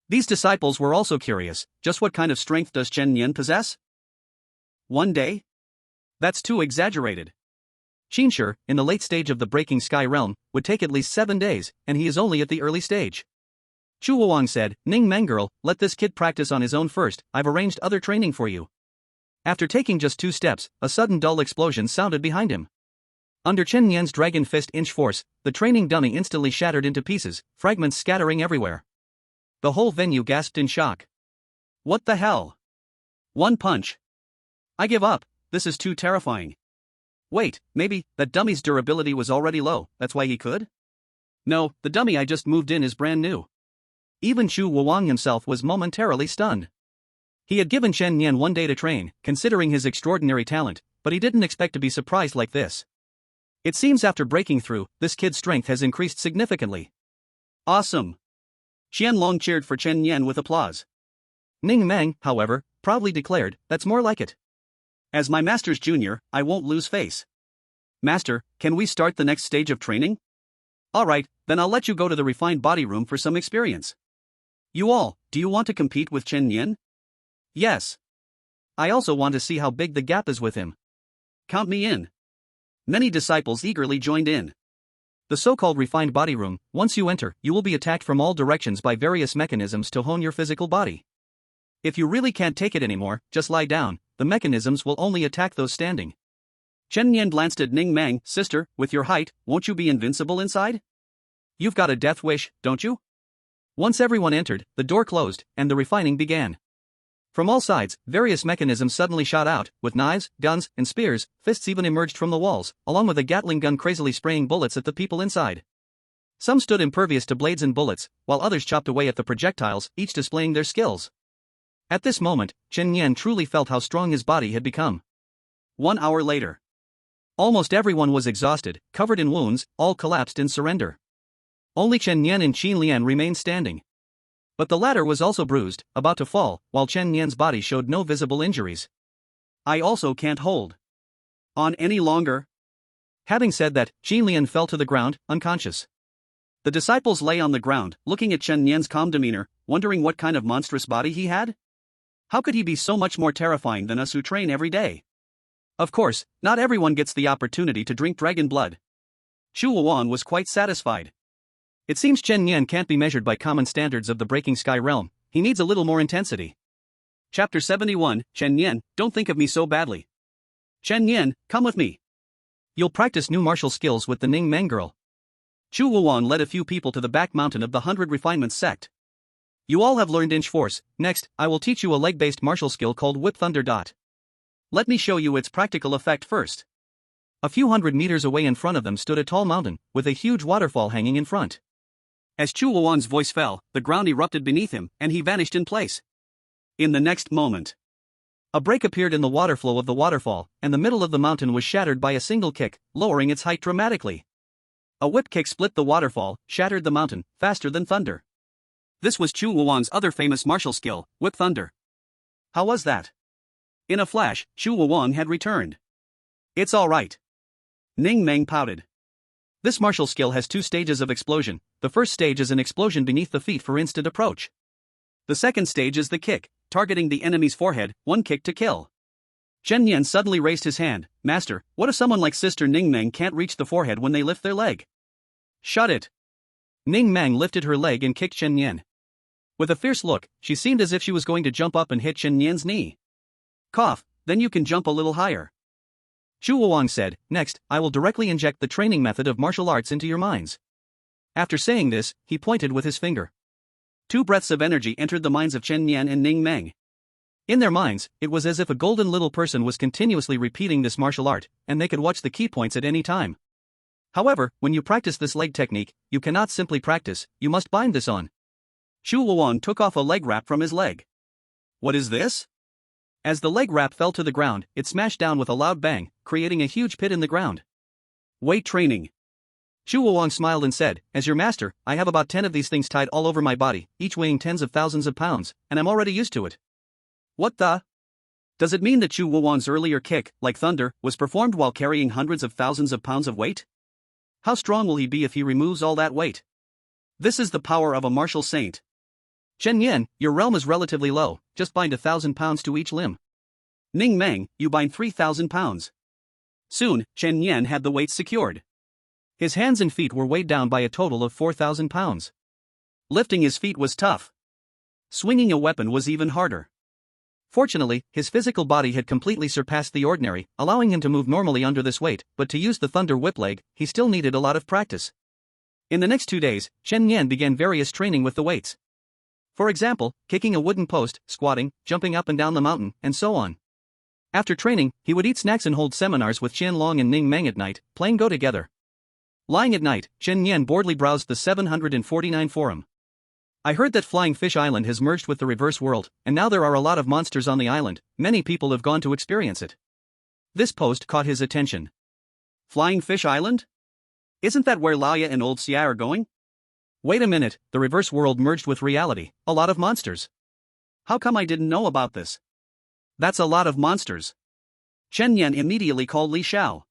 These disciples were also curious. Just what kind of strength does Chen Yan possess? 1 day? That's too exaggerated. Qinsher, in the late stage of the Breaking Sky realm, would take at least 7 days, and he is only at the early stage. Chu Luwang said, Ning Meng girl, let this kid practice on his own first, I've arranged other training for you. After taking just 2 steps, a sudden dull explosion sounded behind him. Under Chen Yan's dragon fist inch force, the training dummy instantly shattered into pieces, fragments scattering everywhere. The whole venue gasped in shock. What the hell? 1 punch. I give up, this is too terrifying. Wait, maybe that dummy's durability was already low, that's why he could? No, the dummy I just moved in is brand new. Even Chu Luwang himself was momentarily stunned. He had given Chen Yan 1 day to train, considering his extraordinary talent, but he didn't expect to be surprised like this. It seems after breaking through, this kid's strength has increased significantly. Awesome. Qianlong cheered for Chen Yan with applause. Ning Meng, however, proudly declared, that's more like it. As my master's junior, I won't lose face. Master, can we start the next stage of training? Alright, then I'll let you go to the refined body room for some experience. You all, do you want to compete with Chen Yan? Yes. I also want to see how big the gap is with him. Count me in. Many disciples eagerly joined in. The so-called refined body room, once you enter, you will be attacked from all directions by various mechanisms to hone your physical body. If you really can't take it anymore, just lie down, the mechanisms will only attack those standing. Chen Yan glanced at Ning Meng, sister, with your height, won't you be invincible inside? You've got a death wish, don't you? Once everyone entered, the door closed, and the refining began. From all sides, various mechanisms suddenly shot out, with knives, guns, and spears, fists even emerged from the walls, along with a Gatling gun crazily spraying bullets at the people inside. Some stood impervious to blades and bullets, while others chopped away at the projectiles, each displaying their skills. At this moment, Chen Yan truly felt how strong his body had become. 1 hour later. Almost everyone was exhausted, covered in wounds, all collapsed in surrender. Only Chen Yan and Qin Lian remained standing. But the latter was also bruised, about to fall, while Chen Yan's body showed no visible injuries. I also can't hold on any longer. Having said that, Qin Lian fell to the ground, unconscious. The disciples lay on the ground, looking at Chen Nian's calm demeanor, wondering what kind of monstrous body he had. How could he be so much more terrifying than us who train every day? Of course, not everyone gets the opportunity to drink dragon blood. Chu Wuan was quite satisfied. It seems Chen Nian can't be measured by common standards of the Breaking Sky realm. He needs a little more intensity. Chapter 71, Chen Nian, don't think of me so badly. Chen Nian, come with me. You'll practice new martial skills with the Ning Meng girl. Chu Wuan led a few people to the back mountain of the 100 Refinements sect. You all have learned inch force. Next, I will teach you a leg-based martial skill called Whip Thunder. Let me show you its practical effect first. A few hundred meters away in front of them stood a tall mountain, with a huge waterfall hanging in front. As Chu Wuan's voice fell, the ground erupted beneath him, and he vanished in place. In the next moment, a break appeared in the water flow of the waterfall, and the middle of the mountain was shattered by a single kick, lowering its height dramatically. A whip kick split the waterfall, shattered the mountain, faster than thunder. This was Chu Wuan's other famous martial skill, Whip Thunder. How was that? In a flash, Chu Wuan had returned. It's all right. Ning Meng pouted. This martial skill has two stages of explosion. The first stage is an explosion beneath the feet for instant approach. The second stage is the kick, targeting the enemy's forehead, one kick to kill. Chen Nian suddenly raised his hand. Master, what if someone like Sister Ning Meng can't reach the forehead when they lift their leg? Shut it. Ning Meng lifted her leg and kicked Chen Nian. With a fierce look, she seemed as if she was going to jump up and hit Chen Nian's knee. Cough, then you can jump a little higher. Chu Wuang said, next, I will directly inject the training method of martial arts into your minds. After saying this, he pointed with his finger. 2 breaths of energy entered the minds of Chen Nian and Ning Meng. In their minds, it was as if a golden little person was continuously repeating this martial art, and they could watch the key points at any time. However, when you practice this leg technique, you cannot simply practice, you must bind this on. Chu Wuan took off a leg wrap from his leg. What is this? As the leg wrap fell to the ground, it smashed down with a loud bang, creating a huge pit in the ground. Weight training. Chu Wuang smiled and said, as your master, I have about 10 of these things tied all over my body, each weighing tens of thousands of pounds, and I'm already used to it. What the? Does it mean that Chu Wuan's earlier kick, like thunder, was performed while carrying hundreds of thousands of pounds of weight? How strong will he be if he removes all that weight? This is the power of a martial saint. Chen Yen, your realm is relatively low, just bind 1,000 pounds to each limb. Ning Meng, you bind 3,000 pounds. Soon, Chen Yen had the weights secured. His hands and feet were weighed down by a total of 4,000 pounds. Lifting his feet was tough. Swinging a weapon was even harder. Fortunately, his physical body had completely surpassed the ordinary, allowing him to move normally under this weight, but to use the thunder whip leg, he still needed a lot of practice. In the next 2 days, Chen Yan began various training with the weights. For example, kicking a wooden post, squatting, jumping up and down the mountain, and so on. After training, he would eat snacks and hold seminars with Qian Long and Ning Meng at night, playing Go together. Lying at night, Chen Yan boredly browsed the 749 forum. I heard that Flying Fish Island has merged with the reverse world, and now there are a lot of monsters on the island. Many people have gone to experience it. This post caught his attention. Flying Fish Island? Isn't that where Laoya and Old Xia are going? Wait a minute, the reverse world merged with reality, a lot of monsters. How come I didn't know about this? That's a lot of monsters. Chen Yan immediately called Li Xiao.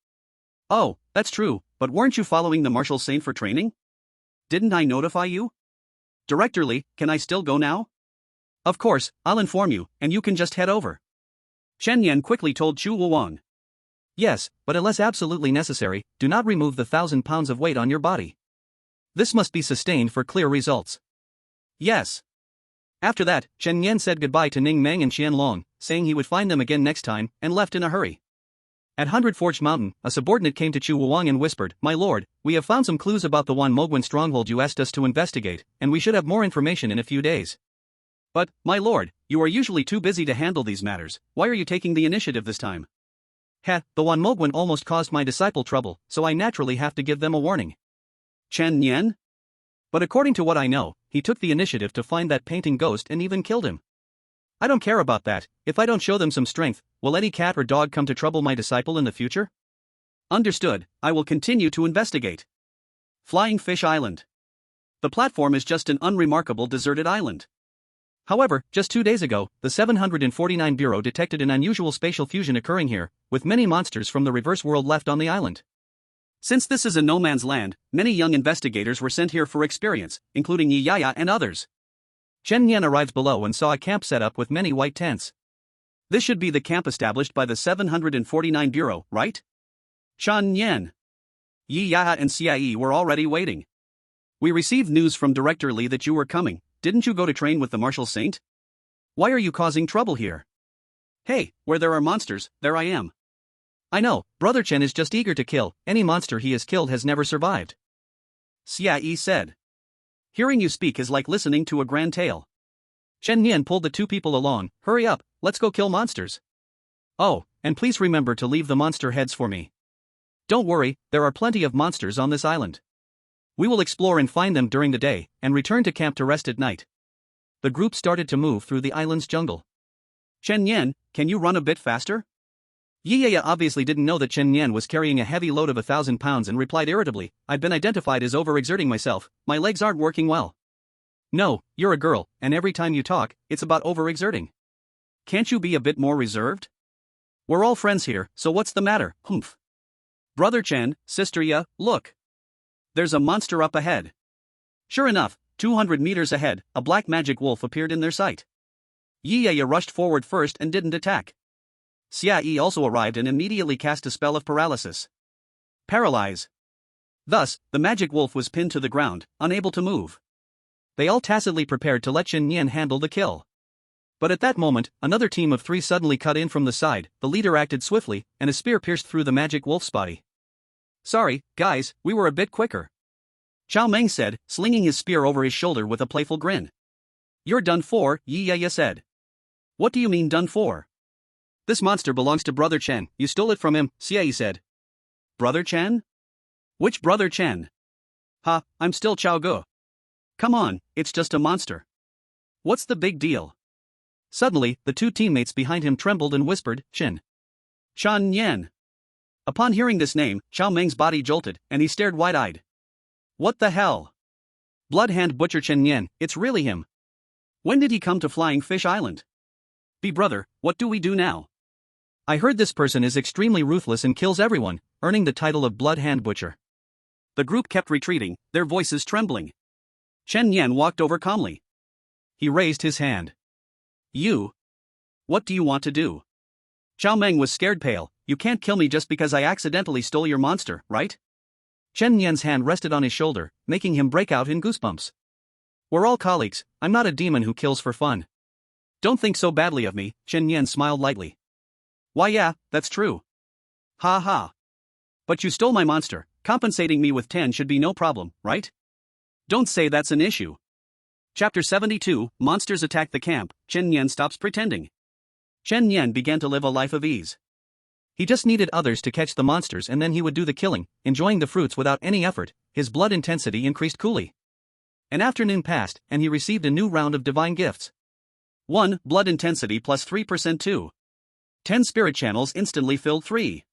Oh, that's true, but weren't you following the martial saint for training? Didn't I notify you? Director Li, can I still go now? Of course, I'll inform you, and you can just head over. Chen Yan quickly told Chu Wuang. Yes, but unless absolutely necessary, do not remove the 1,000 pounds of weight on your body. This must be sustained for clear results. Yes. After that, Chen Yan said goodbye to Ning Meng and Qian Long, saying he would find them again next time, and left in a hurry. At 100 Forge Mountain, a subordinate came to Chu Wuang and whispered, My lord, we have found some clues about the Wan Mogwen stronghold you asked us to investigate, and we should have more information in a few days. But, my lord, you are usually too busy to handle these matters. Why are you taking the initiative this time? The Wan Mogwen almost caused my disciple trouble, so I naturally have to give them a warning. Chen Yan? But according to what I know, he took the initiative to find that painting ghost and even killed him. I don't care about that. If I don't show them some strength, will any cat or dog come to trouble my disciple in the future? Understood, I will continue to investigate. Flying Fish Island. The platform is just an unremarkable deserted island. However, just 2 days ago, the 749 Bureau detected an unusual spatial fusion occurring here, with many monsters from the reverse world left on the island. Since this is a no man's land, many young investigators were sent here for experience, including Yaya and others. Chen Nian arrived below and saw a camp set up with many white tents. This should be the camp established by the 749 Bureau, right? Chen Nian. Yaya and Xie were already waiting. We received news from Director Li that you were coming. Didn't you go to train with the Martial Saint? Why are you causing trouble here? Hey, where there are monsters, there I am. I know, Brother Chen is just eager to kill. Any monster he has killed has never survived. Xie said. Hearing you speak is like listening to a grand tale. Chen Nian pulled the two people along. Hurry up, let's go kill monsters. Oh, and please remember to leave the monster heads for me. Don't worry, there are plenty of monsters on this island. We will explore and find them during the day, and return to camp to rest at night. The group started to move through the island's jungle. Chen Nian, can you run a bit faster? Yiyaya obviously didn't know that Chen Nian was carrying a heavy load of 1,000 pounds and replied irritably, I've been identified as overexerting myself, my legs aren't working well. No, you're a girl, and every time you talk, it's about overexerting. Can't you be a bit more reserved? We're all friends here, so what's the matter, humph? Brother Chen, Sister Ya, look. There's a monster up ahead. Sure enough, 200 meters ahead, a black magic wolf appeared in their sight. Yiyaya rushed forward first and didn't attack. Xia also arrived and immediately cast a spell of paralysis. Paralyze. Thus, the magic wolf was pinned to the ground, unable to move. They all tacitly prepared to let Chen Nian handle the kill. But at that moment, another team of 3 suddenly cut in from the side, the leader acted swiftly, and a spear pierced through the magic wolf's body. Sorry, guys, we were a bit quicker. Chao Meng said, slinging his spear over his shoulder with a playful grin. You're done for, Yiyaya said. What do you mean done for? This monster belongs to Brother Chen, you stole it from him, Xie said. Brother Chen? Which Brother Chen? Ha, I'm still Chao Ge. Come on, it's just a monster. What's the big deal? Suddenly, the 2 teammates behind him trembled and whispered, Chen. Chen Nian. Upon hearing this name, Chao Meng's body jolted, and he stared wide-eyed. What the hell? Blood Hand Butcher Chen Nian, it's really him. When did he come to Flying Fish Island? Brother, what do we do now? I heard this person is extremely ruthless and kills everyone, earning the title of Blood Hand Butcher. The group kept retreating, their voices trembling. Chen Nian walked over calmly. He raised his hand. You? What do you want to do? Chao Meng was scared pale. You can't kill me just because I accidentally stole your monster, right? Chen Nian's hand rested on his shoulder, making him break out in goosebumps. We're all colleagues, I'm not a demon who kills for fun. Don't think so badly of me, Chen Nian smiled lightly. Why yeah, that's true. Ha ha. But you stole my monster, compensating me with 10 should be no problem, right? Don't say that's an issue. Chapter 72, Monsters Attack the Camp, Chen Nian stops pretending. Chen Nian began to live a life of ease. He just needed others to catch the monsters and then he would do the killing, enjoying the fruits without any effort. His blood intensity increased coolly. An afternoon passed, and he received a new round of divine gifts. 1. Blood intensity plus 3% 2. 10 spirit channels instantly filled 3.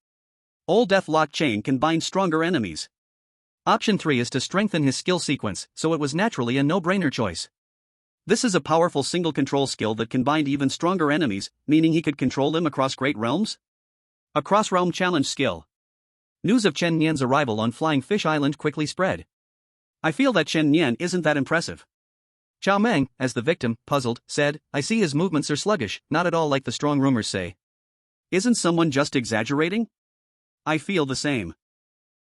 Old Death Lock Chain can bind stronger enemies. Option 3 is to strengthen his skill sequence, so it was naturally a no-brainer choice. This is a powerful single control skill that can bind even stronger enemies, meaning he could control them across great realms? A cross-realm challenge skill. News of Chen Nian's arrival on Flying Fish Island quickly spread. I feel that Chen Nian isn't that impressive. Chao Meng, as the victim, puzzled, said, I see his movements are sluggish, not at all like the strong rumors say. Isn't someone just exaggerating? I feel the same.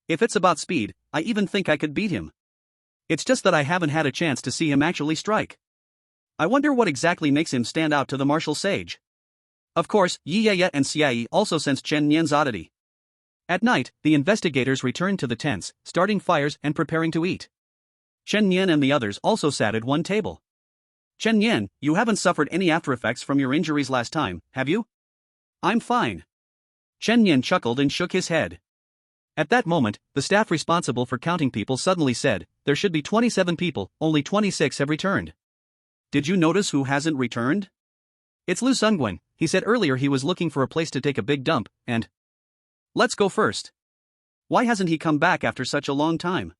If it's about speed, I even think I could beat him. It's just that I haven't had a chance to see him actually strike. I wonder what exactly makes him stand out to the martial sage. Of course, Yiyaya and Xie also sensed Chen Nian's oddity. At night, the investigators returned to the tents, starting fires and preparing to eat. Chen Nian and the others also sat at one table. Chen Nian, you haven't suffered any after-effects from your injuries last time, have you? I'm fine. Chen Nian chuckled and shook his head. At that moment, the staff responsible for counting people suddenly said, there should be 27 people, only 26 have returned. Did you notice who hasn't returned? It's Lu Sungguan, he said earlier he was looking for a place to take a big dump, and... Let's go first. Why hasn't he come back after such a long time?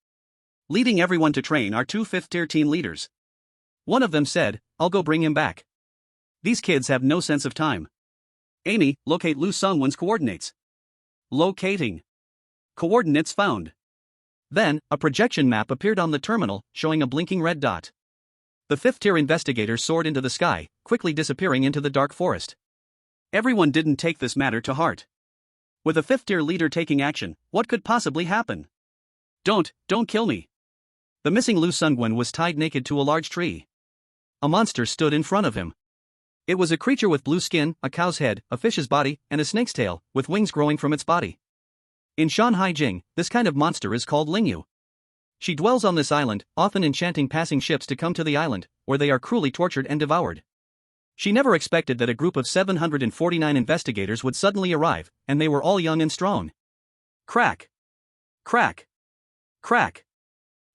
Leading everyone to train are 2 fifth-tier team leaders. One of them said, I'll go bring him back. These kids have no sense of time. Amy, locate Lu Sungguan's coordinates. Locating. Coordinates found. Then, a projection map appeared on the terminal, showing a blinking red dot. The fifth-tier investigator soared into the sky, quickly disappearing into the dark forest. Everyone didn't take this matter to heart. With a fifth-tier leader taking action, what could possibly happen? Don't kill me. The missing Lu Sungwen was tied naked to a large tree. A monster stood in front of him. It was a creature with blue skin, a cow's head, a fish's body, and a snake's tail, with wings growing from its body. In Shanghai Jing, this kind of monster is called Lingyu. She dwells on this island, often enchanting passing ships to come to the island, where they are cruelly tortured and devoured. She never expected that a group of 749 investigators would suddenly arrive, and they were all young and strong. Crack! Crack! Crack!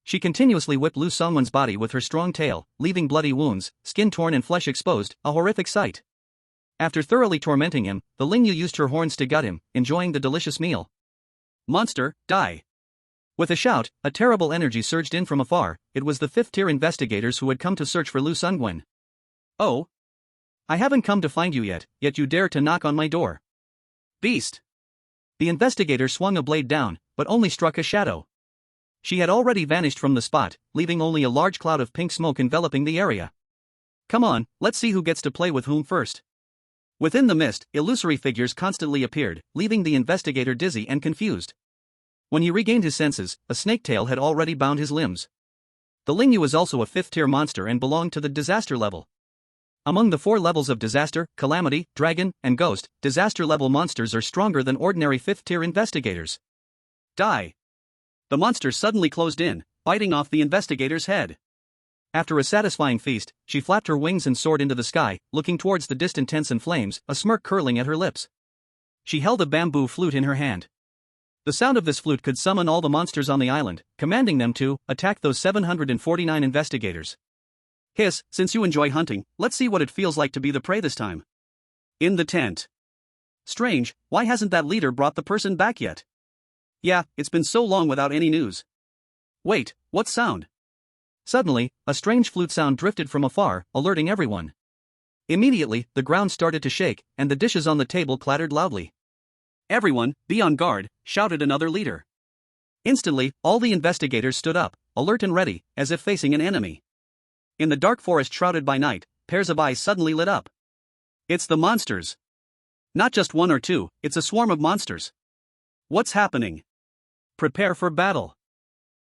She continuously whipped Lu Songwen's body with her strong tail, leaving bloody wounds, skin torn and flesh exposed, a horrific sight. After thoroughly tormenting him, the Lingyu used her horns to gut him, enjoying the delicious meal. Monster, die! With a shout, a terrible energy surged in from afar. It was the fifth-tier investigators who had come to search for Lu Sungwen. Oh! I haven't come to find you yet you dare to knock on my door. Beast! The investigator swung a blade down, but only struck a shadow. She had already vanished from the spot, leaving only a large cloud of pink smoke enveloping the area. Come on, let's see who gets to play with whom first. Within the mist, illusory figures constantly appeared, leaving the investigator dizzy and confused. When he regained his senses, a snake tail had already bound his limbs. The Lingyu was also a fifth-tier monster and belonged to the disaster level. Among the 4 levels of disaster, calamity, dragon, and ghost, disaster-level monsters are stronger than ordinary fifth-tier investigators. Die! The monster suddenly closed in, biting off the investigator's head. After a satisfying feast, she flapped her wings and soared into the sky, looking towards the distant tents and flames, a smirk curling at her lips. She held a bamboo flute in her hand. The sound of this flute could summon all the monsters on the island, commanding them to attack those 749 investigators. Hiss, since you enjoy hunting, let's see what it feels like to be the prey this time. In the tent. Strange, why hasn't that leader brought the person back yet? Yeah, it's been so long without any news. Wait, what sound? Suddenly, a strange flute sound drifted from afar, alerting everyone. Immediately, the ground started to shake, and the dishes on the table clattered loudly. Everyone, be on guard, shouted another leader. Instantly, all the investigators stood up, alert and ready, as if facing an enemy. In the dark forest shrouded by night, pairs of eyes suddenly lit up. It's the monsters. Not just 1 or 2, it's a swarm of monsters. What's happening? Prepare for battle.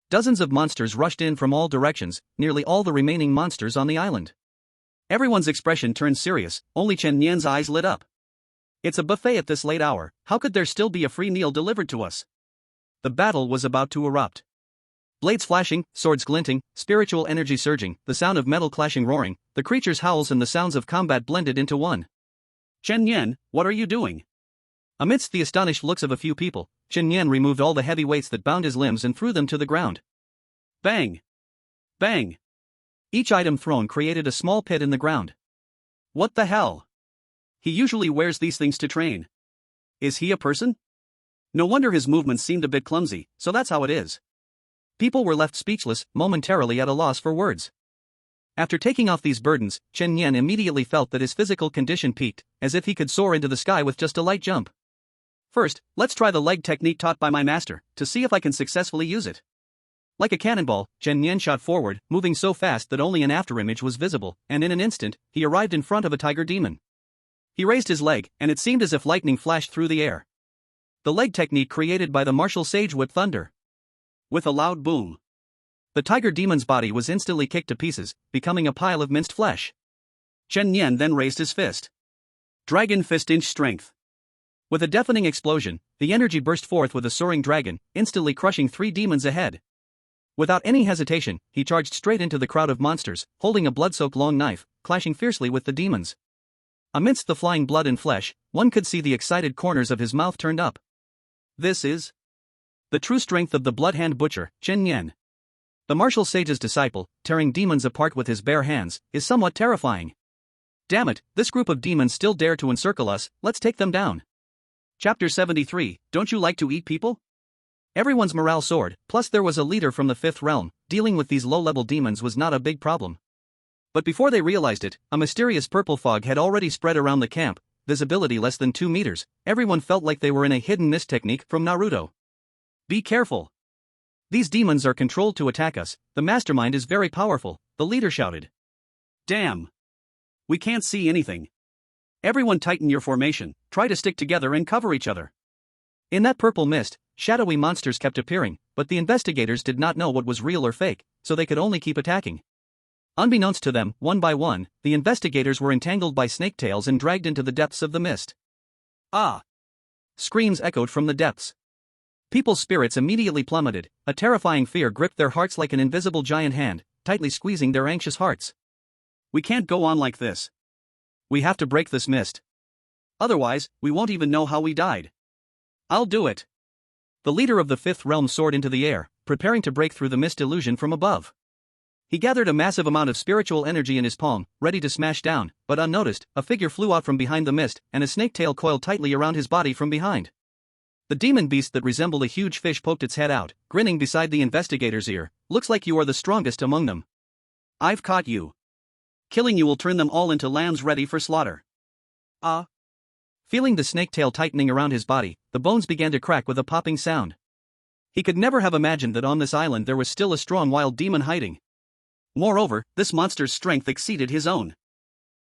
Dozens of monsters rushed in from all directions, nearly all the remaining monsters on the island. Everyone's expression turned serious, only Chen Nian's eyes lit up. It's a buffet at this late hour, how could there still be a free meal delivered to us? The battle was about to erupt. Blades flashing, swords glinting, spiritual energy surging, the sound of metal clashing roaring, the creatures' howls and the sounds of combat blended into one. Chen Yan, what are you doing? Amidst the astonished looks of a few people, Chen Yan removed all the heavy weights that bound his limbs and threw them to the ground. Bang! Bang! Each item thrown created a small pit in the ground. What the hell? He usually wears these things to train. Is he a person? No wonder his movements seemed a bit clumsy, so that's how it is. People were left speechless, momentarily at a loss for words. After taking off these burdens, Chen Yan immediately felt that his physical condition peaked, as if he could soar into the sky with just a light jump. First, let's try the leg technique taught by my master, to see if I can successfully use it. Like a cannonball, Chen Yan shot forward, moving so fast that only an afterimage was visible, and in an instant, he arrived in front of a tiger demon. He raised his leg, and it seemed as if lightning flashed through the air. The leg technique created by the martial sage whipped thunder. With a loud boom, the tiger demon's body was instantly kicked to pieces, becoming a pile of minced flesh. Chen Yan then raised his fist. Dragon fist inch strength. With a deafening explosion, the energy burst forth with a soaring dragon, instantly crushing 3 demons ahead. Without any hesitation, he charged straight into the crowd of monsters, holding a blood-soaked long knife, clashing fiercely with the demons. Amidst the flying blood and flesh, one could see the excited corners of his mouth turned up. This is the true strength of the blood-hand butcher, Chen Yan. The martial sage's disciple, tearing demons apart with his bare hands, is somewhat terrifying. Damn it, this group of demons still dare to encircle us, let's take them down. Chapter 73, Don't you like to eat people? Everyone's morale soared, plus there was a leader from the 5th realm, dealing with these low-level demons was not a big problem. But before they realized it, a mysterious purple fog had already spread around the camp, visibility less than 2 meters, everyone felt like they were in a hidden mist technique from Naruto. Be careful. These demons are controlled to attack us, the mastermind is very powerful, the leader shouted. Damn. We can't see anything. Everyone tighten your formation, try to stick together and cover each other. In that purple mist, shadowy monsters kept appearing, but the investigators did not know what was real or fake, so they could only keep attacking. Unbeknownst to them, one by one, the investigators were entangled by snake tails and dragged into the depths of the mist. Ah! Screams echoed from the depths. People's spirits immediately plummeted, a terrifying fear gripped their hearts like an invisible giant hand, tightly squeezing their anxious hearts. We can't go on like this. We have to break this mist. Otherwise, we won't even know how we died. I'll do it. The leader of the fifth realm soared into the air, preparing to break through the mist illusion from above. He gathered a massive amount of spiritual energy in his palm, ready to smash down, but unnoticed, a figure flew out from behind the mist, and a snake tail coiled tightly around his body from behind. The demon beast that resembled a huge fish poked its head out, grinning beside the investigator's ear. Looks like you are the strongest among them. I've caught you. Killing you will turn them all into lambs ready for slaughter. Feeling the snake tail tightening around his body, the bones began to crack with a popping sound. He could never have imagined that on this island there was still a strong wild demon hiding. Moreover, this monster's strength exceeded his own.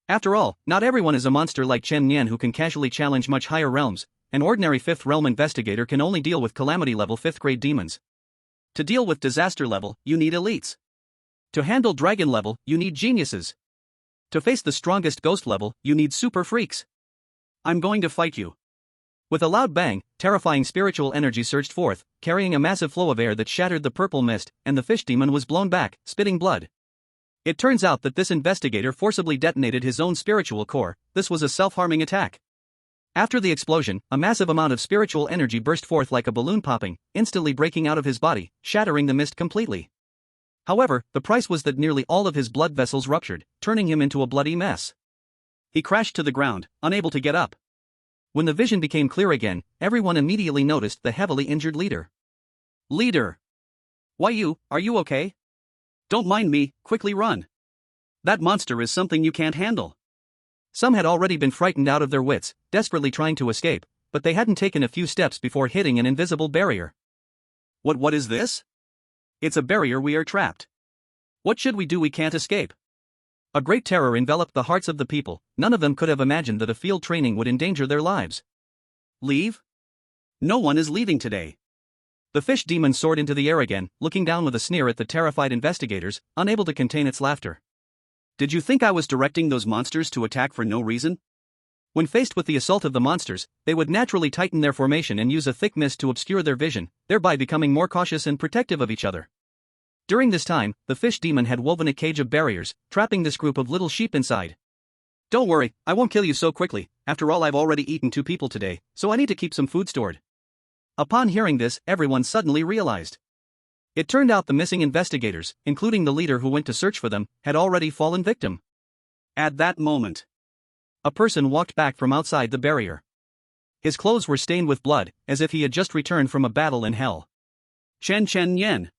After all, not everyone is a monster like Chen Nian who can casually challenge much higher realms. An ordinary 5th realm investigator can only deal with calamity level 5th grade demons. To deal with disaster level, you need elites. To handle dragon level, you need geniuses. To face the strongest ghost level, you need super freaks. I'm going to fight you. With a loud bang, terrifying spiritual energy surged forth, carrying a massive flow of air that shattered the purple mist, and the fish demon was blown back, spitting blood. It turns out that this investigator forcibly detonated his own spiritual core. This was a self-harming attack. After the explosion, a massive amount of spiritual energy burst forth like a balloon popping, instantly breaking out of his body, shattering the mist completely. However, the price was that nearly all of his blood vessels ruptured, turning him into a bloody mess. He crashed to the ground, unable to get up. When the vision became clear again, everyone immediately noticed the heavily injured leader. Leader! Why are you okay? Don't mind me, quickly run. That monster is something you can't handle. Some had already been frightened out of their wits, desperately trying to escape, but they hadn't taken a few steps before hitting an invisible barrier. What is this? It's a barrier, we are trapped. What should we do? We can't escape. A great terror enveloped the hearts of the people. None of them could have imagined that a field training would endanger their lives. Leave? No one is leaving today. The fish demon soared into the air again, looking down with a sneer at the terrified investigators, unable to contain its laughter. Did you think I was directing those monsters to attack for no reason? When faced with the assault of the monsters, they would naturally tighten their formation and use a thick mist to obscure their vision, thereby becoming more cautious and protective of each other. During this time, the fish demon had woven a cage of barriers, trapping this group of little sheep inside. Don't worry, I won't kill you so quickly. After all, I've already eaten 2 people today, so I need to keep some food stored. Upon hearing this, everyone suddenly realized. It turned out the missing investigators, including the leader who went to search for them, had already fallen victim. At that moment, a person walked back from outside the barrier. His clothes were stained with blood, as if he had just returned from a battle in hell. Chen Yan.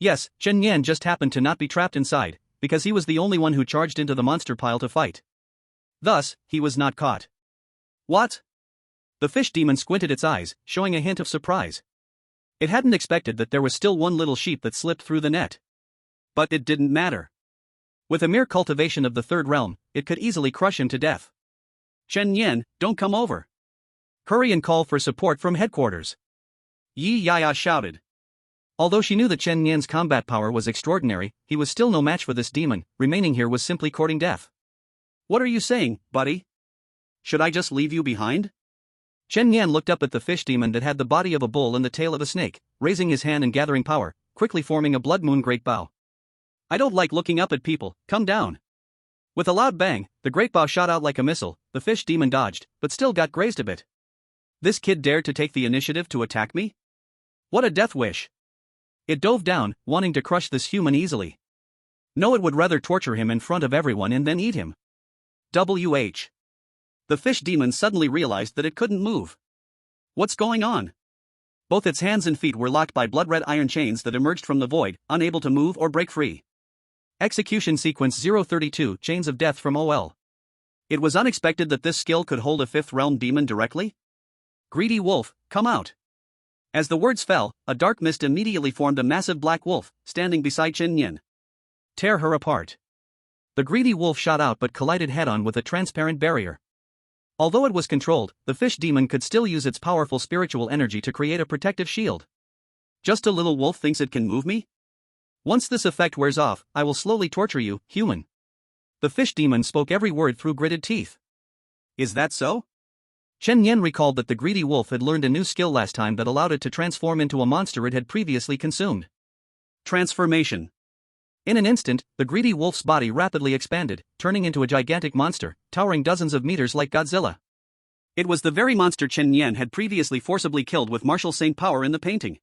Yes, Chen Yan just happened to not be trapped inside, because he was the only one who charged into the monster pile to fight. Thus, he was not caught. What? The fish demon squinted its eyes, showing a hint of surprise. It hadn't expected that there was still one little sheep that slipped through the net. But it didn't matter. With a mere cultivation of the 3rd realm, it could easily crush him to death. Chen Yan, don't come over. Hurry and call for support from headquarters. Yi Yaya shouted. Although she knew that Chen Yan's combat power was extraordinary, he was still no match for this demon. Remaining here was simply courting death. What are you saying, buddy? Should I just leave you behind? Chen Yan looked up at the fish demon that had the body of a bull and the tail of a snake, raising his hand and gathering power, quickly forming a blood moon great bow. I don't like looking up at people, come down. With a loud bang, the great bow shot out like a missile. The fish demon dodged, but still got grazed a bit. This kid dared to take the initiative to attack me? What a death wish. It dove down, wanting to crush this human easily. No, it would rather torture him in front of everyone and then eat him. WH. The fish demon suddenly realized that it couldn't move. What's going on? Both its hands and feet were locked by blood-red iron chains that emerged from the void, unable to move or break free. Execution sequence 032, Chains of Death from OL. It was unexpected that this skill could hold a 5th realm demon directly. Greedy wolf, come out. As the words fell, a dark mist immediately formed a massive black wolf, standing beside Chen Yin. Tear her apart. The greedy wolf shot out but collided head-on with a transparent barrier. Although it was controlled, the fish demon could still use its powerful spiritual energy to create a protective shield. Just a little wolf thinks it can move me? Once this effect wears off, I will slowly torture you, human. The fish demon spoke every word through gritted teeth. Is that so? Chen Yen recalled that the greedy wolf had learned a new skill last time that allowed it to transform into a monster it had previously consumed. Transformation. In an instant, the greedy wolf's body rapidly expanded, turning into a gigantic monster, towering dozens of meters like Godzilla. It was the very monster Chen Yen had previously forcibly killed with martial saint power in the painting.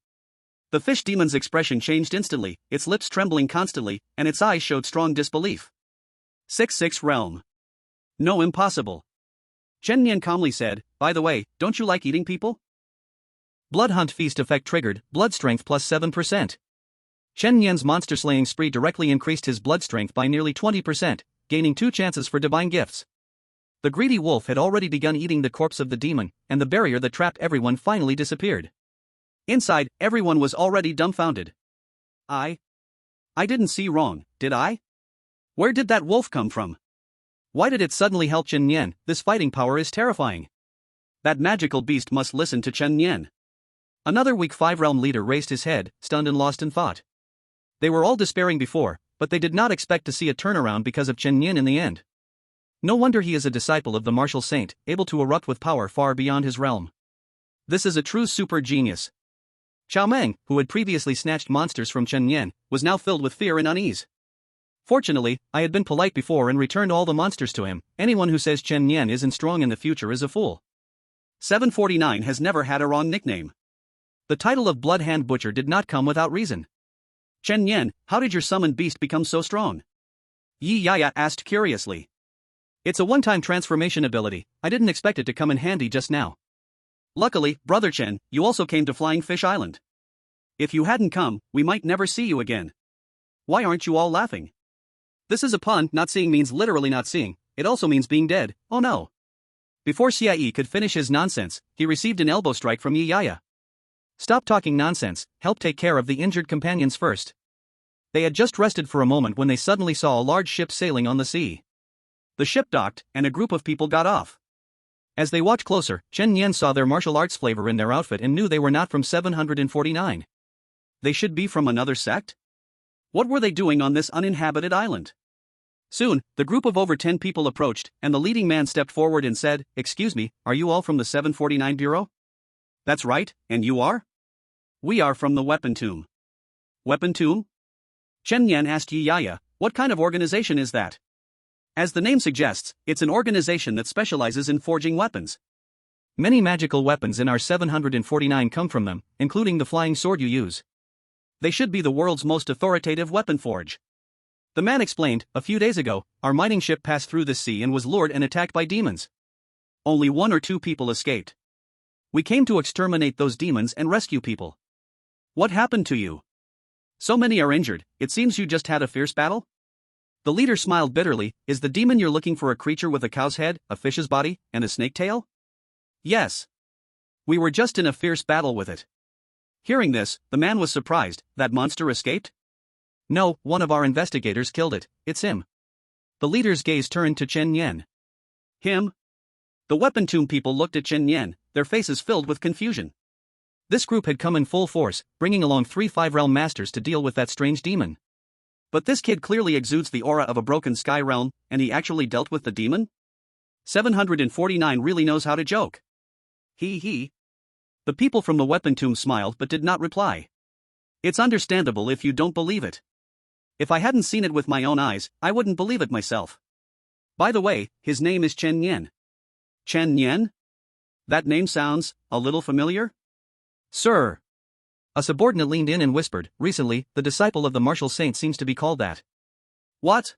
The fish demon's expression changed instantly, its lips trembling constantly, and its eyes showed strong disbelief. 6-6 Realm. No, impossible. Chen Yen calmly said, by the way, don't you like eating people? Blood Hunt Feast effect triggered, blood strength plus 7%. Chen Yen's monster-slaying spree directly increased his blood strength by nearly 20%, gaining 2 chances for divine gifts. The greedy wolf had already begun eating the corpse of the demon, and the barrier that trapped everyone finally disappeared. Inside, everyone was already dumbfounded. I didn't see wrong, did I? Where did that wolf come from? Why did it suddenly help Chen Yen? This fighting power is terrifying. That magical beast must listen to Chen Yen. Another weak 5-realm leader raised his head, stunned and lost in thought. They were all despairing before, but they did not expect to see a turnaround because of Chen Yen in the end. No wonder he is a disciple of the martial saint, able to erupt with power far beyond his realm. This is a true super genius. Chao Meng, who had previously snatched monsters from Chen Yen, was now filled with fear and unease. Fortunately, I had been polite before and returned all the monsters to him. Anyone who says Chen Yen isn't strong in the future is a fool. 749 has never had a wrong nickname. The title of Blood Hand Butcher did not come without reason. Chen Yen, how did your summoned beast become so strong? Yi Yaya asked curiously. It's a one-time transformation ability, I didn't expect it to come in handy just now. Luckily, Brother Chen, you also came to Flying Fish Island. If you hadn't come, we might never see you again. Why aren't you all laughing? This is a pun. Not seeing means literally not seeing, it also means being dead, oh no. Before Xie could finish his nonsense, he received an elbow strike from Yi Yaya. Stop talking nonsense, help take care of the injured companions first. They had just rested for a moment when they suddenly saw a large ship sailing on the sea. The ship docked, and a group of people got off. As they watched closer, Chen Yen saw their martial arts flavor in their outfit and knew they were not from 749. They should be from another sect? What were they doing on this uninhabited island? Soon, the group of over 10 people approached, and the leading man stepped forward and said, "Excuse me, are you all from the 749 Bureau?" "That's right, and you are?" "We are from the Weapon Tomb." "Weapon Tomb?" Chen Yen asked Yi Yaya, "What kind of organization is that?" As the name suggests, it's an organization that specializes in forging weapons. Many magical weapons in our 749 come from them, including the flying sword you use. They should be the world's most authoritative weapon forge. The man explained, "A few days ago, our mining ship passed through this sea and was lured and attacked by demons. Only 1 or 2 people escaped. We came to exterminate those demons and rescue people." "What happened to you? So many are injured, it seems you just had a fierce battle?" The leader smiled bitterly. "Is the demon you're looking for a creature with a cow's head, a fish's body, and a snake tail?" "Yes. We were just in a fierce battle with it." Hearing this, the man was surprised. "That monster escaped?" "No, one of our investigators killed it, it's him." The leader's gaze turned to Chen Yen. "Him?" The Weapon Tomb people looked at Chen Yen, their faces filled with confusion. This group had come in full force, bringing along 3 5-realm masters to deal with that strange demon. But this kid clearly exudes the aura of a broken sky realm, and he actually dealt with the demon? 749 really knows how to joke. He. The people from the Weapon Tomb smiled but did not reply. It's understandable if you don't believe it. If I hadn't seen it with my own eyes, I wouldn't believe it myself. By the way, his name is Chen Yen. Chen Yen? That name sounds a little familiar? Sir. A subordinate leaned in and whispered, "Recently, the disciple of the martial saint seems to be called that." What?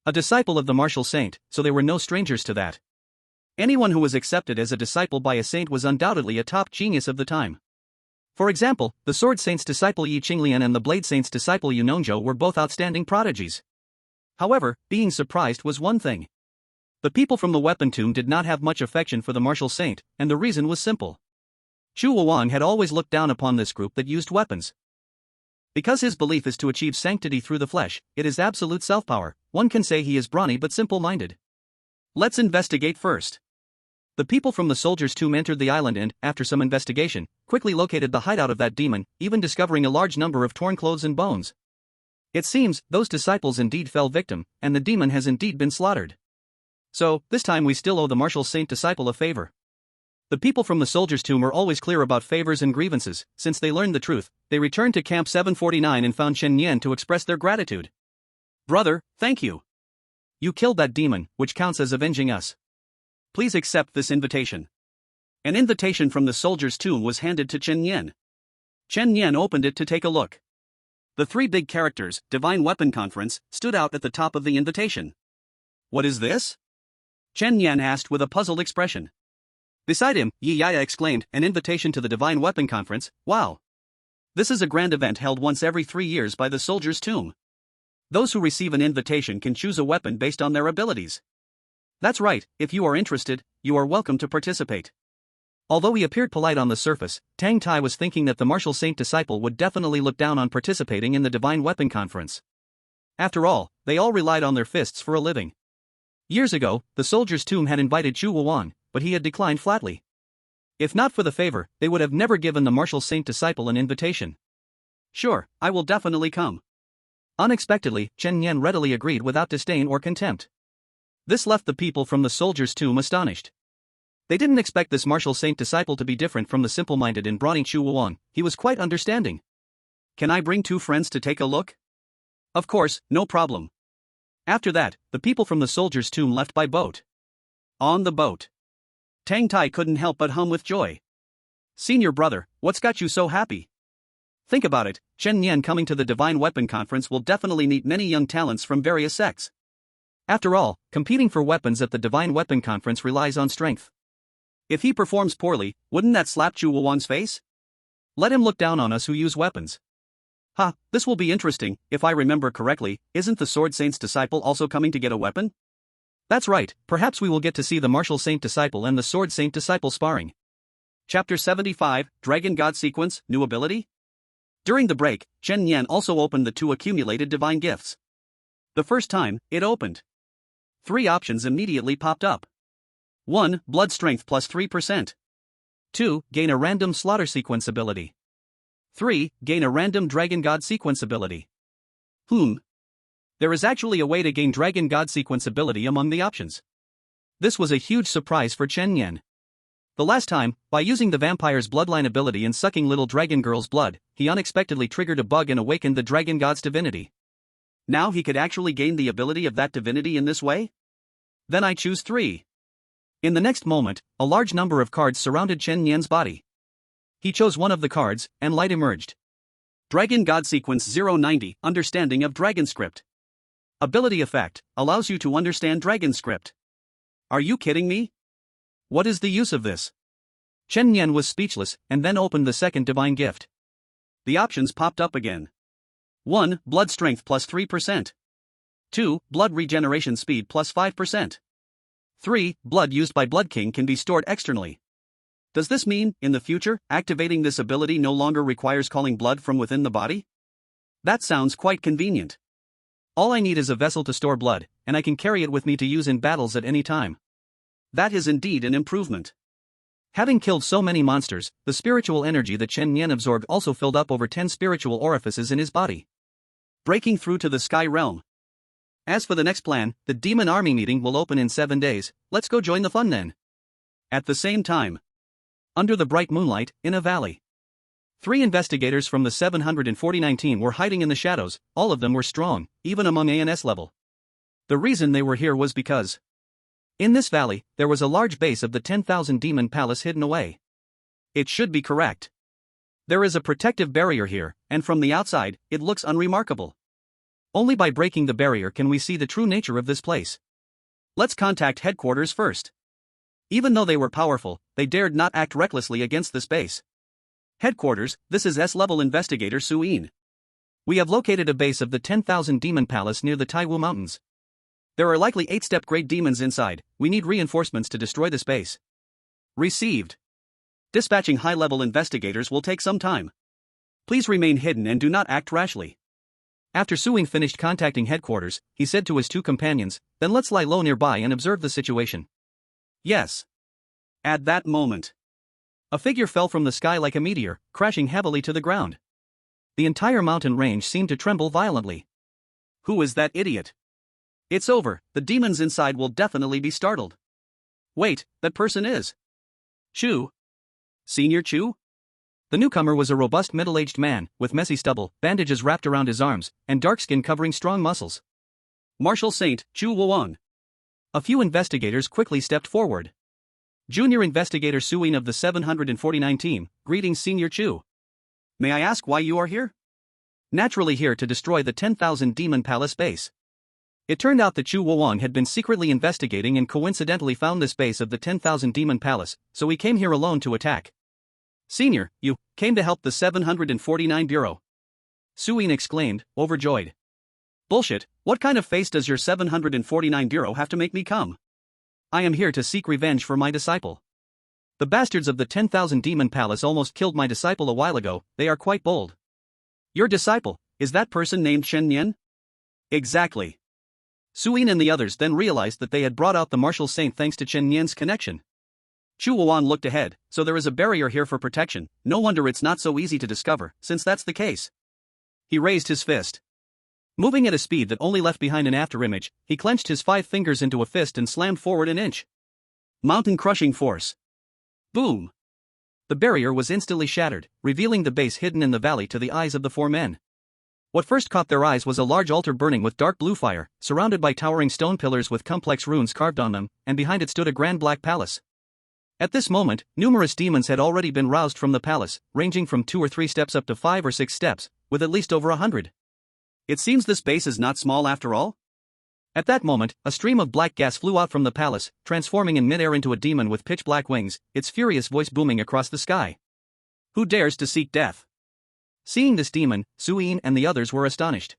A disciple of the martial saint, so they were no strangers to that. Anyone who was accepted as a disciple by a saint was undoubtedly a top genius of the time. For example, the sword saint's disciple Yi Qinglian and the blade saint's disciple Yu Nongzhou were both outstanding prodigies. However, being surprised was one thing. The people from the Weapon Tomb did not have much affection for the martial saint, and the reason was simple. Chu Wang had always looked down upon this group that used weapons. Because his belief is to achieve sanctity through the flesh, it is absolute self-power, one can say he is brawny but simple-minded. Let's investigate first. The people from the soldiers' tomb entered the island and, after some investigation, quickly located the hideout of that demon, even discovering a large number of torn clothes and bones. It seems, those disciples indeed fell victim, and the demon has indeed been slaughtered. So, this time we still owe the martial saint disciple a favor. The people from the soldiers' tomb are always clear about favors and grievances. Since they learned the truth, they returned to Camp 749 and found Chen Yan to express their gratitude. Brother, thank you. You killed that demon, which counts as avenging us. Please accept this invitation. An invitation from the soldiers' tomb was handed to Chen Yan. Chen Yan opened it to take a look. The three big characters, Divine Weapon Conference, stood out at the top of the invitation. What is this? Chen Yan asked with a puzzled expression. Beside him, Yi Yaya exclaimed, an invitation to the Divine Weapon Conference, wow. This is a grand event held once every 3 years by the soldiers' tomb. Those who receive an invitation can choose a weapon based on their abilities. That's right, if you are interested, you are welcome to participate. Although he appeared polite on the surface, Tang Tai was thinking that the martial saint disciple would definitely look down on participating in the Divine Weapon Conference. After all, they all relied on their fists for a living. Years ago, the soldiers' tomb had invited Chu Wang, but he had declined flatly. If not for the favor, they would have never given the martial saint disciple an invitation. Sure, I will definitely come. Unexpectedly, Chen Yan readily agreed without disdain or contempt. This left the people from the soldiers' tomb astonished. They didn't expect this martial saint disciple to be different from the simple-minded and brawny Chu Wang. He was quite understanding. Can I bring 2 friends to take a look? Of course, no problem. After that, the people from the soldiers' tomb left by boat. On the boat, Tang Tai couldn't help but hum with joy. Senior brother, what's got you so happy? Think about it, Chen Yan coming to the Divine Weapon Conference will definitely meet many young talents from various sects. After all, competing for weapons at the Divine Weapon Conference relies on strength. If he performs poorly, wouldn't that slap Chu Wang's face? Let him look down on us who use weapons. Ha, this will be interesting. If I remember correctly, isn't the Sword Saint's disciple also coming to get a weapon? That's right, perhaps we will get to see the Martial Saint disciple and the Sword Saint disciple sparring. Chapter 75, Dragon God Sequence, New Ability? During the break, Chen Yan also opened the 2 accumulated divine gifts. The first time, it opened. 3 options immediately popped up. 1. Blood Strength plus 3%. 2. Gain a random Slaughter Sequence ability. 3. Gain a random Dragon God Sequence ability. There is actually a way to gain Dragon God Sequence ability among the options. This was a huge surprise for Chen Yan. The last time, by using the vampire's bloodline ability and sucking little dragon girl's blood, he unexpectedly triggered a bug and awakened the dragon god's divinity. Now he could actually gain the ability of that divinity in this way? Then I choose 3. In the next moment, a large number of cards surrounded Chen Yan's body. He chose one of the cards, and light emerged. Dragon God Sequence 090, Understanding of Dragon Script. Ability effect, allows you to understand Dragon Script. Are you kidding me? What is the use of this? Chen Yan was speechless, and then opened the second divine gift. The options popped up again. 1. Blood Strength plus 3%. 2. Blood Regeneration Speed plus 5%. 3. Blood used by Blood King can be stored externally. Does this mean, in the future, activating this ability no longer requires calling blood from within the body? That sounds quite convenient. All I need is a vessel to store blood, and I can carry it with me to use in battles at any time. That is indeed an improvement. Having killed so many monsters, the spiritual energy that Chen Yan absorbed also filled up over 10 spiritual orifices in his body. Breaking through to the sky realm. As for the next plan, the demon army meeting will open in 7 days, let's go join the fun then. At the same time, under the bright moonlight, in a valley, 3 investigators from the 749 team were hiding in the shadows. All of them were strong, even among ANS level. The reason they were here was because in this valley, there was a large base of the 10,000 Demon Palace hidden away. It should be correct. There is a protective barrier here, and from the outside, it looks unremarkable. Only by breaking the barrier can we see the true nature of this place. Let's contact headquarters first. Even though they were powerful, they dared not act recklessly against this base. Headquarters, this is S-level investigator Suin. We have located a base of the 10,000 Demon Palace near the Taiwu Mountains. There are likely 8-step great demons inside. We need reinforcements to destroy this base. Received. Dispatching high-level investigators will take some time. Please remain hidden and do not act rashly. After Suing finished contacting headquarters, he said to his two companions, "Then let's lie low nearby and observe the situation." Yes. At that moment, a figure fell from the sky like a meteor, crashing heavily to the ground. The entire mountain range seemed to tremble violently. Who is that idiot? It's over, the demons inside will definitely be startled. Wait, that person is Chu. Senior Chu? The newcomer was a robust middle-aged man, with messy stubble, bandages wrapped around his arms, and dark skin covering strong muscles. Martial Saint, Chu Wuong. A few investigators quickly stepped forward. Junior Investigator Suin of the 749 team, greetings Senior Chu. May I ask why you are here? Naturally here to destroy the 10,000 Demon Palace base. It turned out that Chu Wuong had been secretly investigating and coincidentally found this base of the 10,000 Demon Palace, so he came here alone to attack. Senior, you came to help the 749 Bureau. Suin exclaimed, overjoyed. Bullshit, what kind of face does your 749 Bureau have to make me come? I am here to seek revenge for my disciple. The bastards of the 10,000 Demon Palace almost killed my disciple a while ago, they are quite bold. Your disciple, is that person named Shen Nian? Exactly. Suin and the others then realized that they had brought out the Martial Saint thanks to Chen Nian's connection. Chu Wuan looked ahead, so there is a barrier here for protection, no wonder it's not so easy to discover, since that's the case. He raised his fist. Moving at a speed that only left behind an afterimage, he clenched his 5 fingers into a fist and slammed forward an inch. Mountain crushing force. Boom. The barrier was instantly shattered, revealing the base hidden in the valley to the eyes of the 4 men. What first caught their eyes was a large altar burning with dark blue fire, surrounded by towering stone pillars with complex runes carved on them, and behind it stood a grand black palace. At this moment, numerous demons had already been roused from the palace, ranging from 2 or 3 steps up to 5 or 6 steps, with at least over 100. It seems this base is not small after all. At that moment, a stream of black gas flew out from the palace, transforming in midair into a demon with pitch-black wings, its furious voice booming across the sky. Who dares to seek death? Seeing this demon, Suin and the others were astonished.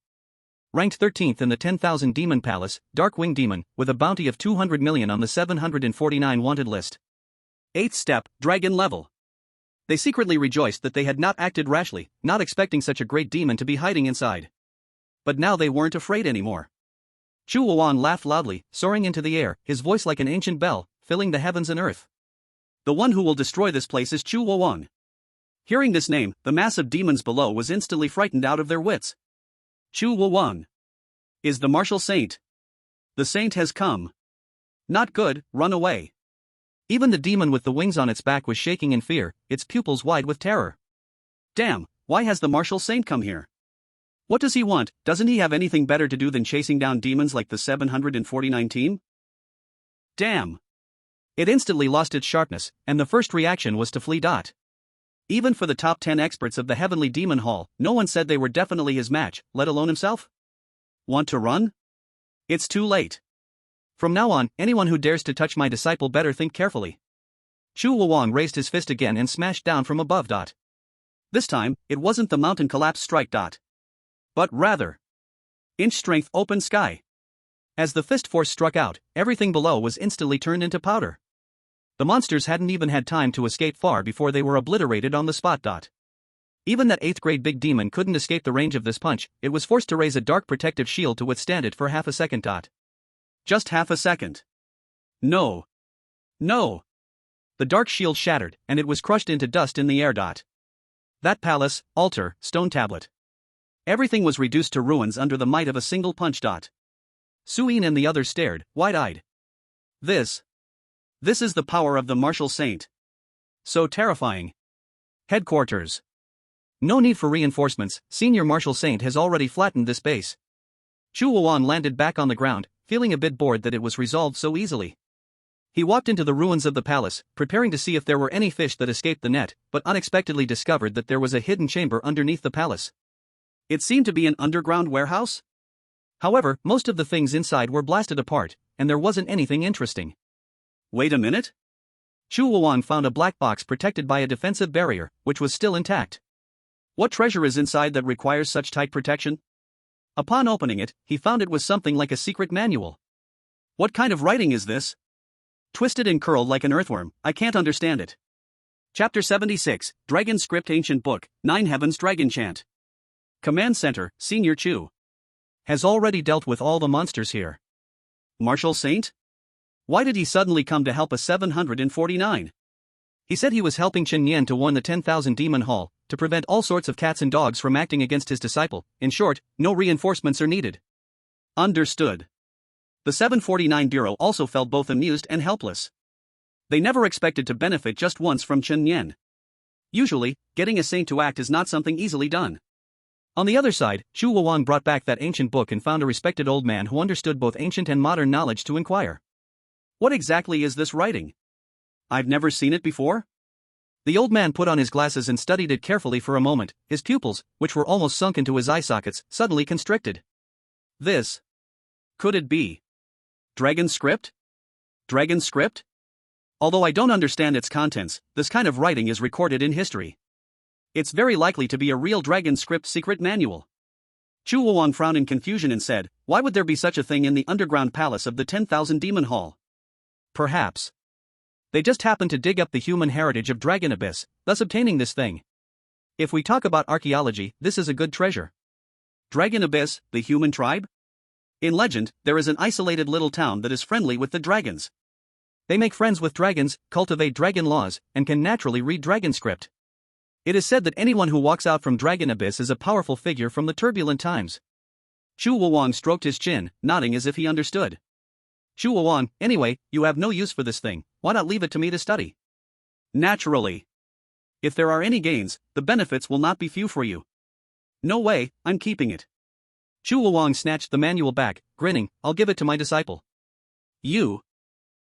Ranked 13th in the 10,000 Demon Palace, Dark Wing Demon, with a bounty of 200 million on the 749 wanted list. 8th step, Dragon level. They secretly rejoiced that they had not acted rashly, not expecting such a great demon to be hiding inside. But now they weren't afraid anymore. Chu Wuan laughed loudly, soaring into the air, his voice like an ancient bell, filling the heavens and earth. The one who will destroy this place is Chu Wuong. Hearing this name, the mass of demons below was instantly frightened out of their wits. Chu Wuong is the Martial Saint. The saint has come. Not good, run away. Even the demon with the wings on its back was shaking in fear, its pupils wide with terror. Damn, why has the Martial Saint come here? What does he want? Doesn't he have anything better to do than chasing down demons like the 749 team? Damn. It instantly lost its sharpness, and the first reaction was to flee. Even for the top 10 experts of the Heavenly Demon Hall, no one said they were definitely his match, let alone himself. Want to run? It's too late. From now on, anyone who dares to touch my disciple better think carefully. Chu Wuong raised his fist again and smashed down from above. This time, it wasn't the mountain collapse strike. But rather, inch strength open sky. As the fist force struck out, everything below was instantly turned into powder. The monsters hadn't even had time to escape far before they were obliterated on the spot. Even that 8th grade big demon couldn't escape the range of this punch, it was forced to raise a dark protective shield to withstand it for half a second. Just half a second. No. No. The dark shield shattered, and it was crushed into dust in the air. That palace, altar, stone tablet. Everything was reduced to ruins under the might of a single punch. Suin and the others stared, wide-eyed. This is the power of the Martial Saint. So terrifying. Headquarters. No need for reinforcements, Senior Martial Saint has already flattened this base. Chu Wuan landed back on the ground, feeling a bit bored that it was resolved so easily. He walked into the ruins of the palace, preparing to see if there were any fish that escaped the net, but unexpectedly discovered that there was a hidden chamber underneath the palace. It seemed to be an underground warehouse. However, most of the things inside were blasted apart, and there wasn't anything interesting. Wait a minute. Chu Wuan found a black box protected by a defensive barrier, which was still intact. What treasure is inside that requires such tight protection? Upon opening it, he found it was something like a secret manual. What kind of writing is this? Twisted and curled like an earthworm, I can't understand it. Chapter 76, Dragon Script Ancient Book, 9 Heavens Dragon Chant. Command Center, Senior Chu. Has already dealt with all the monsters here. Martial Saint? Why did he suddenly come to help us 749? He said he was helping Chen Yan to warn the 10,000 Demon Hall, to prevent all sorts of cats and dogs from acting against his disciple. In short, no reinforcements are needed. Understood. The 749 Bureau also felt both amused and helpless. They never expected to benefit just once from Chen Yan. Usually, getting a saint to act is not something easily done. On the other side, Chu Wuwang brought back that ancient book and found a respected old man who understood both ancient and modern knowledge to inquire. What exactly is this writing? I've never seen it before? The old man put on his glasses and studied it carefully for a moment. His pupils, which were almost sunk into his eye sockets, suddenly constricted. This. Could it be Dragon Script? Dragon Script? Although I don't understand its contents, this kind of writing is recorded in history. It's very likely to be a real Dragon Script secret manual. Chu Wuwang frowned in confusion and said, why would there be such a thing in the underground palace of the 10,000 Demon Hall? Perhaps they just happened to dig up the human heritage of Dragon Abyss, thus obtaining this thing. If we talk about archaeology, this is a good treasure. Dragon Abyss, the human tribe? In legend, there is an isolated little town that is friendly with the dragons. They make friends with dragons, cultivate dragon laws, and can naturally read dragon script. It is said that anyone who walks out from Dragon Abyss is a powerful figure from the turbulent times. Chu Wuwang stroked his chin, nodding as if he understood. Chu Wuwang, anyway, you have no use for this thing, why not leave it to me to study? Naturally. If there are any gains, the benefits will not be few for you. No way, I'm keeping it. Chu Wuwang snatched the manual back, grinning, I'll give it to my disciple. You?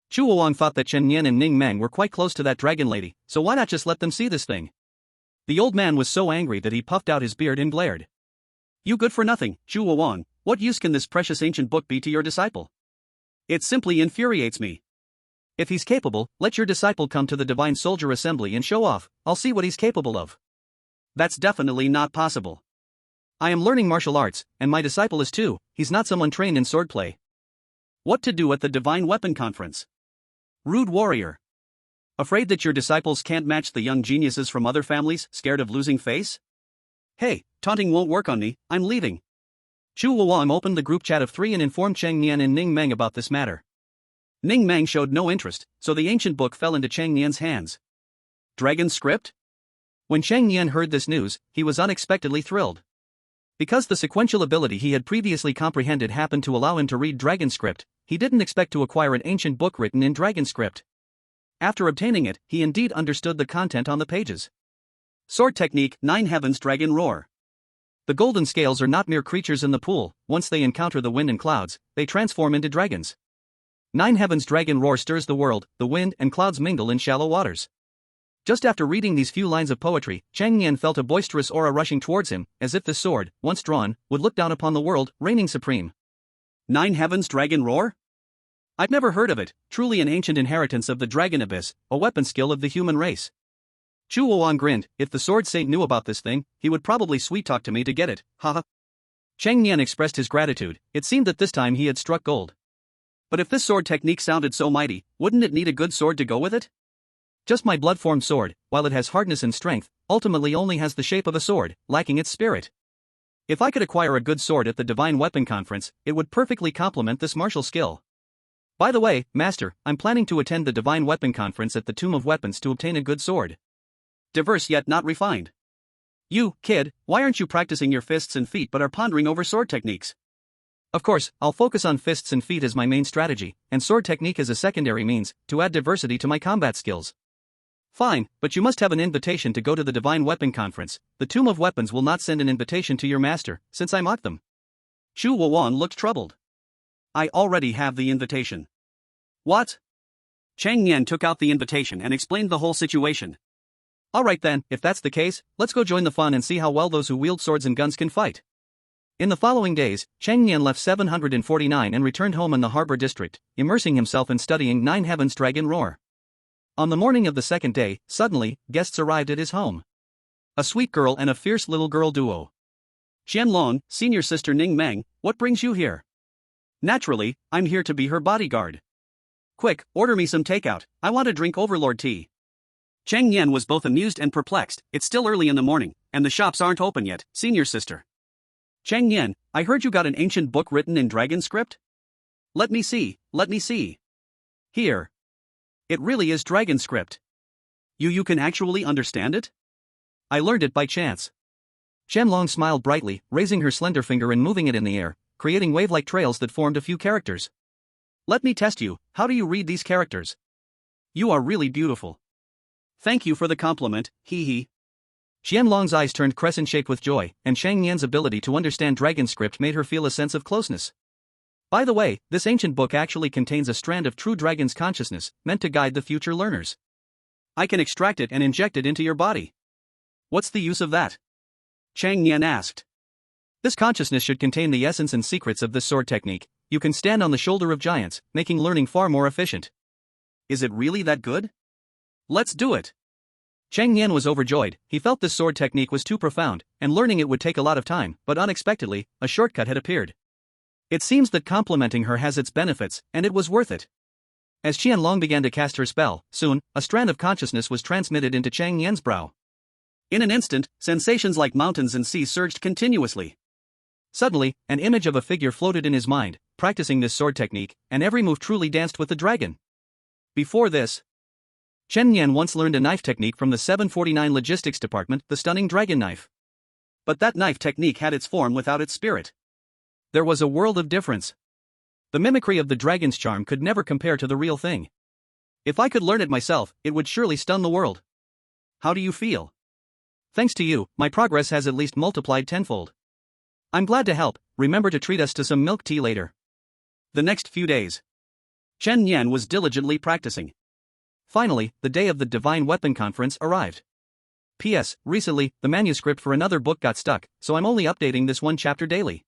Chu Wuwang thought that Chen Yan and Ning Meng were quite close to that dragon lady, so why not just let them see this thing? The old man was so angry that he puffed out his beard and glared. You good for nothing, Chu Wuwang, what use can this precious ancient book be to your disciple? It simply infuriates me. If he's capable, let your disciple come to the Divine Soldier Assembly and show off, I'll see what he's capable of. That's definitely not possible. I am learning martial arts, and my disciple is too, he's not someone trained in swordplay. What to do at the Divine Weapon Conference? Rude warrior. Afraid that your disciples can't match the young geniuses from other families, scared of losing face? Hey, taunting won't work on me, I'm leaving. Chu Wuwang opened the group chat of 3 and informed Cheng Nian and Ning Meng about this matter. Ning Meng showed no interest, so the ancient book fell into Cheng Nian's hands. Dragon Script? When Cheng Nian heard this news, he was unexpectedly thrilled. Because the sequential ability he had previously comprehended happened to allow him to read Dragon Script, he didn't expect to acquire an ancient book written in Dragon Script. After obtaining it, he indeed understood the content on the pages. Sword Technique, 9 Heavens Dragon Roar. The golden scales are not mere creatures in the pool, once they encounter the wind and clouds, they transform into dragons. 9 Heavens Dragon Roar stirs the world, the wind and clouds mingle in shallow waters. Just after reading these few lines of poetry, Cheng Nian felt a boisterous aura rushing towards him, as if this sword, once drawn, would look down upon the world, reigning supreme. 9 Heavens Dragon Roar? I've never heard of it, truly an ancient inheritance of the Dragon Abyss, a weapon skill of the human race. Chu Wuwang grinned, if the Sword Saint knew about this thing, he would probably sweet-talk to me to get it, haha. Cheng Nian expressed his gratitude, it seemed that this time he had struck gold. But if this sword technique sounded so mighty, wouldn't it need a good sword to go with it? Just my blood-formed sword, while it has hardness and strength, ultimately only has the shape of a sword, lacking its spirit. If I could acquire a good sword at the Divine Weapon Conference, it would perfectly complement this martial skill. By the way, Master, I'm planning to attend the Divine Weapon Conference at the Tomb of Weapons to obtain a good sword. Diverse yet not refined. You, kid, why aren't you practicing your fists and feet but are pondering over sword techniques? Of course, I'll focus on fists and feet as my main strategy, and sword technique as a secondary means, to add diversity to my combat skills. Fine, but you must have an invitation to go to the Divine Weapon Conference. The Tomb of Weapons will not send an invitation to your master, since I mocked them. Chu Wuwang looked troubled. I already have the invitation. What? Cheng Nian took out the invitation and explained the whole situation. Alright then, if that's the case, let's go join the fun and see how well those who wield swords and guns can fight. In the following days, Cheng Nian left 749 and returned home in the harbor district, immersing himself in studying 9 Heavens Dragon Roar. On the morning of the second day, suddenly, guests arrived at his home. A sweet girl and a fierce little girl duo. Qianlong, senior sister Ning Meng, what brings you here? Naturally, I'm here to be her bodyguard. Quick, order me some takeout, I want to drink overlord tea. Cheng Yan was both amused and perplexed. It's still early in the morning, and the shops aren't open yet, senior sister. Cheng Yan, I heard you got an ancient book written in dragon script? Let me see. Here. It really is dragon script. You can actually understand it? I learned it by chance. Qianlong smiled brightly, raising her slender finger and moving it in the air, creating wave-like trails that formed a few characters. Let me test you, how do you read these characters? You are really beautiful. Thank you for the compliment, hee hee. Qianlong's eyes turned crescent-shaped with joy, and Cheng Yan's ability to understand dragon script made her feel a sense of closeness. By the way, this ancient book actually contains a strand of true dragon's consciousness, meant to guide the future learners. I can extract it and inject it into your body. What's the use of that? Cheng Yan asked. This consciousness should contain the essence and secrets of this sword technique. You can stand on the shoulder of giants, making learning far more efficient. Is it really that good? Let's do it. Cheng Yan was overjoyed. He felt this sword technique was too profound, and learning it would take a lot of time, but unexpectedly, a shortcut had appeared. It seems that complementing her has its benefits, and it was worth it. As Qianlong began to cast her spell, soon, a strand of consciousness was transmitted into Cheng Yan's brow. In an instant, sensations like mountains and sea surged continuously. Suddenly, an image of a figure floated in his mind, practicing this sword technique, and every move truly danced with the dragon. Before this, Chen Yan once learned a knife technique from the 749 Logistics Department, the stunning dragon knife. But that knife technique had its form without its spirit. There was a world of difference. The mimicry of the dragon's charm could never compare to the real thing. If I could learn it myself, it would surely stun the world. How do you feel? Thanks to you, my progress has at least multiplied tenfold. I'm glad to help. Remember to treat us to some milk tea later. The next few days, Chen Yan was diligently practicing. Finally, the day of the Divine Weapon Conference arrived. P.S. Recently, the manuscript for another book got stuck, so I'm only updating this one chapter daily.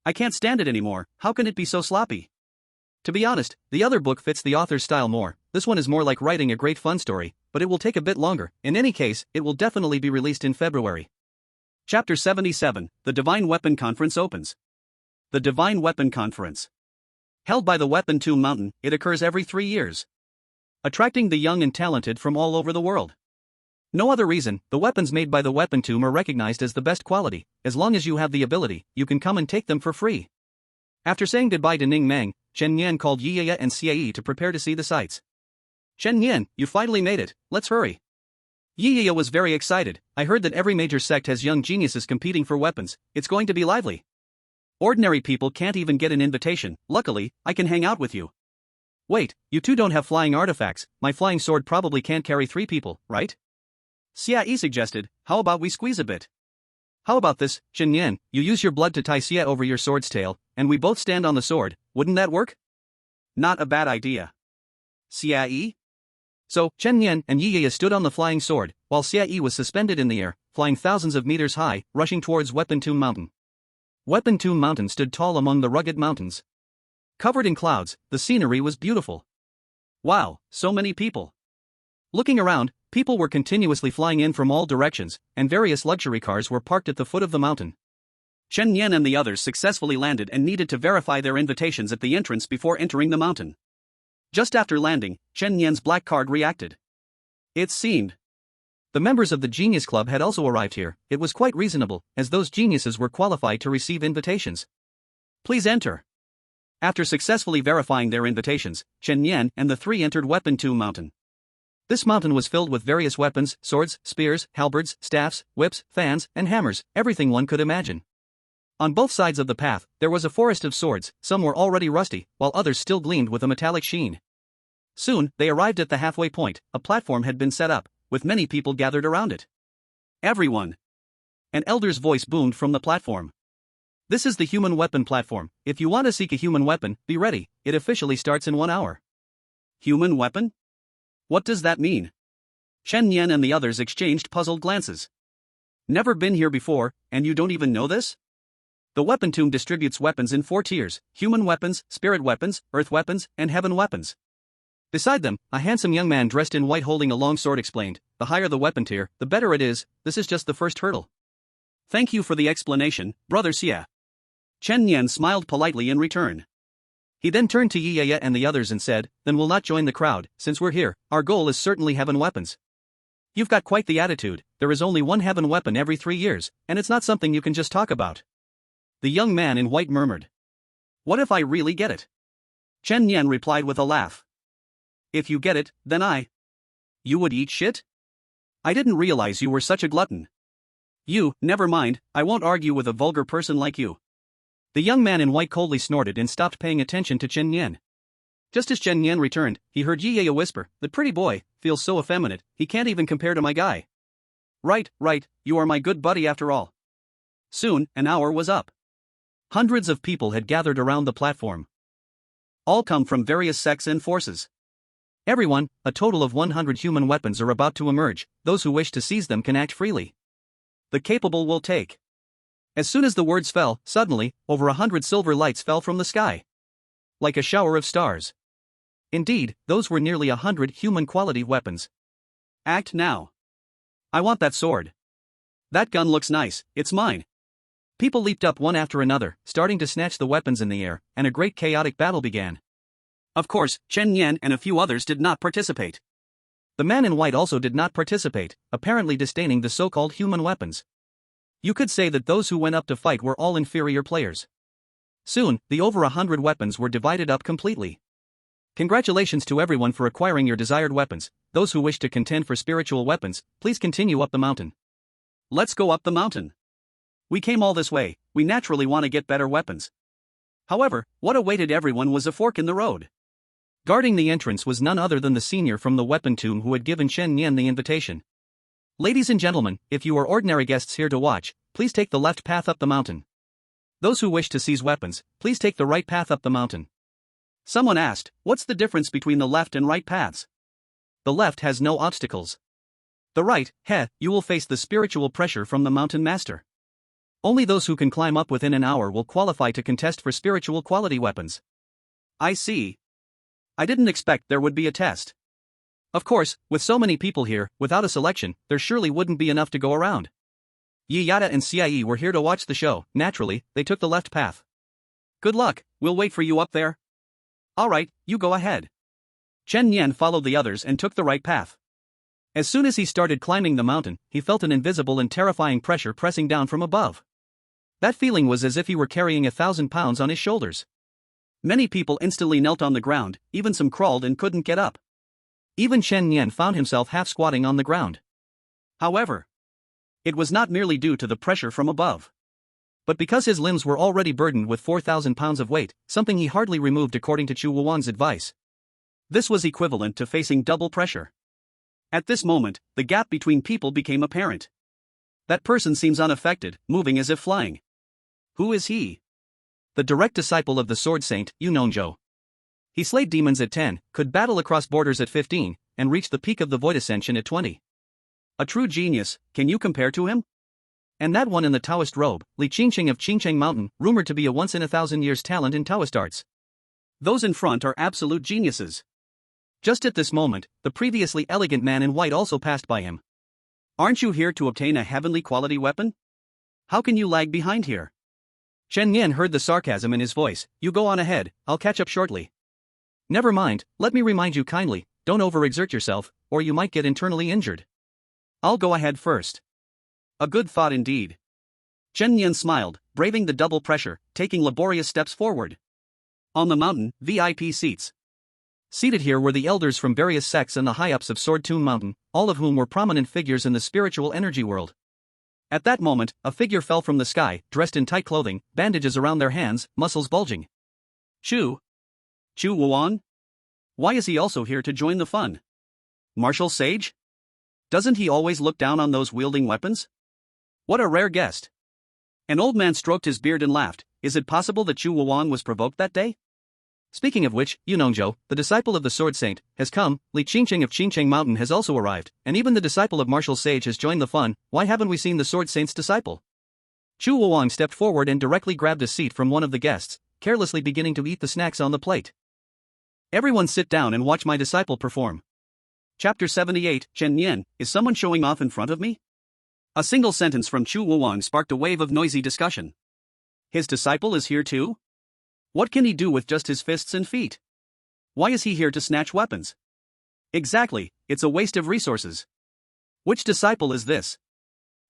I can't stand it anymore. How can it be so sloppy? To be honest, the other book fits the author's style more. This one is more like writing a great fun story, but it will take a bit longer. In any case, it will definitely be released in February. Chapter 77, The Divine Weapon Conference opens. The Divine Weapon Conference. Held by the Weapon Tomb Mountain, it occurs every 3 years. Attracting the young and talented from all over the world. No other reason, the weapons made by the Weapon Tomb are recognized as the best quality. As long as you have the ability, you can come and take them for free. After saying goodbye to Ning Meng, Chen Yan called Yiyaya and Xie to prepare to see the sights. Chen Yan, you finally made it, let's hurry. Yiyaya was very excited. I heard that every major sect has young geniuses competing for weapons. It's going to be lively. Ordinary people can't even get an invitation. Luckily, I can hang out with you. Wait, you two don't have flying artifacts. My flying sword probably can't carry 3 people, right? Xie suggested, how about we squeeze a bit? How about this, Chen Yan, you use your blood to tie Xie over your sword's tail, and we both stand on the sword. Wouldn't that work? Not a bad idea. Xie? So, Chen Yan and Yiyaya stood on the flying sword, while Xie was suspended in the air, flying thousands of meters high, rushing towards Weapon Tomb Mountain. Weapon Tomb Mountain stood tall among the rugged mountains. Covered in clouds, the scenery was beautiful. Wow, so many people. Looking around, people were continuously flying in from all directions, and various luxury cars were parked at the foot of the mountain. Chen Yan and the others successfully landed and needed to verify their invitations at the entrance before entering the mountain. Just after landing, Chen Yan's black card reacted. It seemed the members of the Genius Club had also arrived here. It was quite reasonable, as those geniuses were qualified to receive invitations. Please enter. After successfully verifying their invitations, Chen Yan and the 3 entered Weapon Tomb Mountain. This mountain was filled with various weapons, swords, spears, halberds, staffs, whips, fans, and hammers, everything one could imagine. On both sides of the path, there was a forest of swords. Some were already rusty, while others still gleamed with a metallic sheen. Soon, they arrived at the halfway point. A platform had been set up, with many people gathered around it. Everyone! An elder's voice boomed from the platform. This is the human weapon platform. If you want to seek a human weapon, be ready. It officially starts in 1 hour. Human weapon? What does that mean? Chen Yan and the others exchanged puzzled glances. Never been here before, and you don't even know this? The Weapon Tomb distributes weapons in 4 tiers: human weapons, spirit weapons, earth weapons, and heaven weapons. Beside them, a handsome young man dressed in white holding a long sword explained, the higher the weapon tier, the better it is. This is just the first hurdle. Thank you for the explanation, Brother Xie. Chen Yan smiled politely in return. He then turned to Yiyaya and the others and said, then we'll not join the crowd. Since we're here, our goal is certainly heaven weapons. You've got quite the attitude. There is only one heaven weapon every 3 years, and it's not something you can just talk about. The young man in white murmured. What if I really get it? Chen Nian replied with a laugh. If you get it, then You would eat shit? I didn't realize you were such a glutton. Never mind, I won't argue with a vulgar person like you. The young man in white coldly snorted and stopped paying attention to Chen Nian. Just as Chen Nian returned, he heard Yi Ye whisper, "The pretty boy feels so effeminate, he can't even compare to my guy." Right, you are my good buddy after all. Soon, an hour was up. Hundreds of people had gathered around the platform. All come from various sects and forces. Everyone, a total of 100 human weapons are about to emerge. Those who wish to seize them can act freely. The capable will take. As soon as the words fell, suddenly, over 100 silver lights fell from the sky. Like a shower of stars. Indeed, those were nearly 100 human-quality weapons. Act now. I want that sword. That gun looks nice, it's mine. People leaped up one after another, starting to snatch the weapons in the air, and a great chaotic battle began. Of course, Chen Nian and a few others did not participate. The man in white also did not participate, apparently disdaining the so-called human weapons. You could say that those who went up to fight were all inferior players. Soon, the over 100 weapons were divided up completely. Congratulations to everyone for acquiring your desired weapons. Those who wish to contend for spiritual weapons, please continue up the mountain. Let's go up the mountain. We came all this way, we naturally want to get better weapons. However, what awaited everyone was a fork in the road. Guarding the entrance was none other than the senior from the weapon tomb who had given Chen Nian the invitation. Ladies and gentlemen, if you are ordinary guests here to watch, please take the left path up the mountain. Those who wish to seize weapons, please take the right path up the mountain. Someone asked, what's the difference between the left and right paths? The left has no obstacles. The right, you will face the spiritual pressure from the mountain master. Only those who can climb up within an hour will qualify to contest for spiritual quality weapons. I see. I didn't expect there would be a test. Of course, with so many people here, without a selection, there surely wouldn't be enough to go around. Yi Yada and Cie were here to watch the show. Naturally, they took the left path. Good luck, we'll wait for you up there. Alright, you go ahead. Chen Nian followed the others and took the right path. As soon as he started climbing the mountain, he felt an invisible and terrifying pressure pressing down from above. That feeling was as if he were carrying 1,000 pounds on his shoulders. Many people instantly knelt on the ground, even some crawled and couldn't get up. Even Chen Nian found himself half squatting on the ground. However, it was not merely due to the pressure from above, but because his limbs were already burdened with 4,000 pounds of weight, something he hardly removed according to Chu Wuwan's advice. This was equivalent to facing double pressure. At this moment, the gap between people became apparent. That person seems unaffected, moving as if flying. Who is he? The direct disciple of the sword saint, Yu Nongzhou. He slayed demons at 10, could battle across borders at 15, and reached the peak of the void ascension at 20. A true genius, can you compare to him? And that one in the Taoist robe, Li Qingqing of Qingcheng Mountain, rumored to be a once-in-a-thousand-years talent in Taoist arts. Those in front are absolute geniuses. Just at this moment, the previously elegant man in white also passed by him. Aren't you here to obtain a heavenly quality weapon? How can you lag behind here? Chen Nian heard the sarcasm in his voice. You go on ahead, I'll catch up shortly. Never mind, let me remind you kindly, don't overexert yourself, or you might get internally injured. I'll go ahead first. A good thought indeed. Chen Nian smiled, braving the double pressure, taking laborious steps forward. On the mountain, VIP seats. Seated here were the elders from various sects and the high-ups of Sword Tomb Mountain, all of whom were prominent figures in the spiritual energy world. At that moment, a figure fell from the sky, dressed in tight clothing, bandages around their hands, muscles bulging. Chu Wuan? Why is he also here to join the fun? Martial sage? Doesn't he always look down on those wielding weapons? What a rare guest. An old man stroked his beard and laughed. Is it possible that Chu Wuan was provoked that day? Speaking of which, Yu Nongzhou, the disciple of the sword saint, has come, Li Qingqing of Qingcheng Mountain has also arrived, and even the disciple of martial sage has joined the fun. Why haven't we seen the sword saint's disciple? Chu Wuan stepped forward and directly grabbed a seat from one of the guests, carelessly beginning to eat the snacks on the plate. Everyone sit down and watch my disciple perform. Chapter 78, Chen Nian, is someone showing off in front of me? A single sentence from Chu Wuan sparked a wave of noisy discussion. His disciple is here too? What can he do with just his fists and feet? Why is he here to snatch weapons? Exactly, it's a waste of resources. Which disciple is this?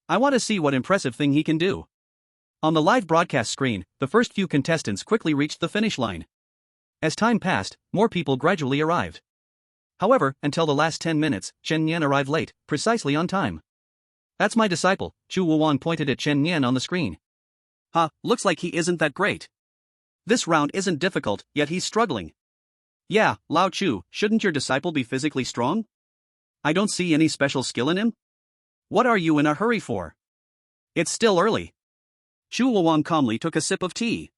I want to see what impressive thing he can do. On the live broadcast screen, the first few contestants quickly reached the finish line. As time passed, more people gradually arrived. However, until the last 10 minutes, Chen Nian arrived late, precisely on time. That's my disciple, Chu Wuwan pointed at Chen Nian on the screen. Looks like he isn't that great. This round isn't difficult, yet he's struggling. Yeah, Lao Chu, shouldn't your disciple be physically strong? I don't see any special skill in him. What are you in a hurry for? It's still early. Chu Wuwan calmly took a sip of tea.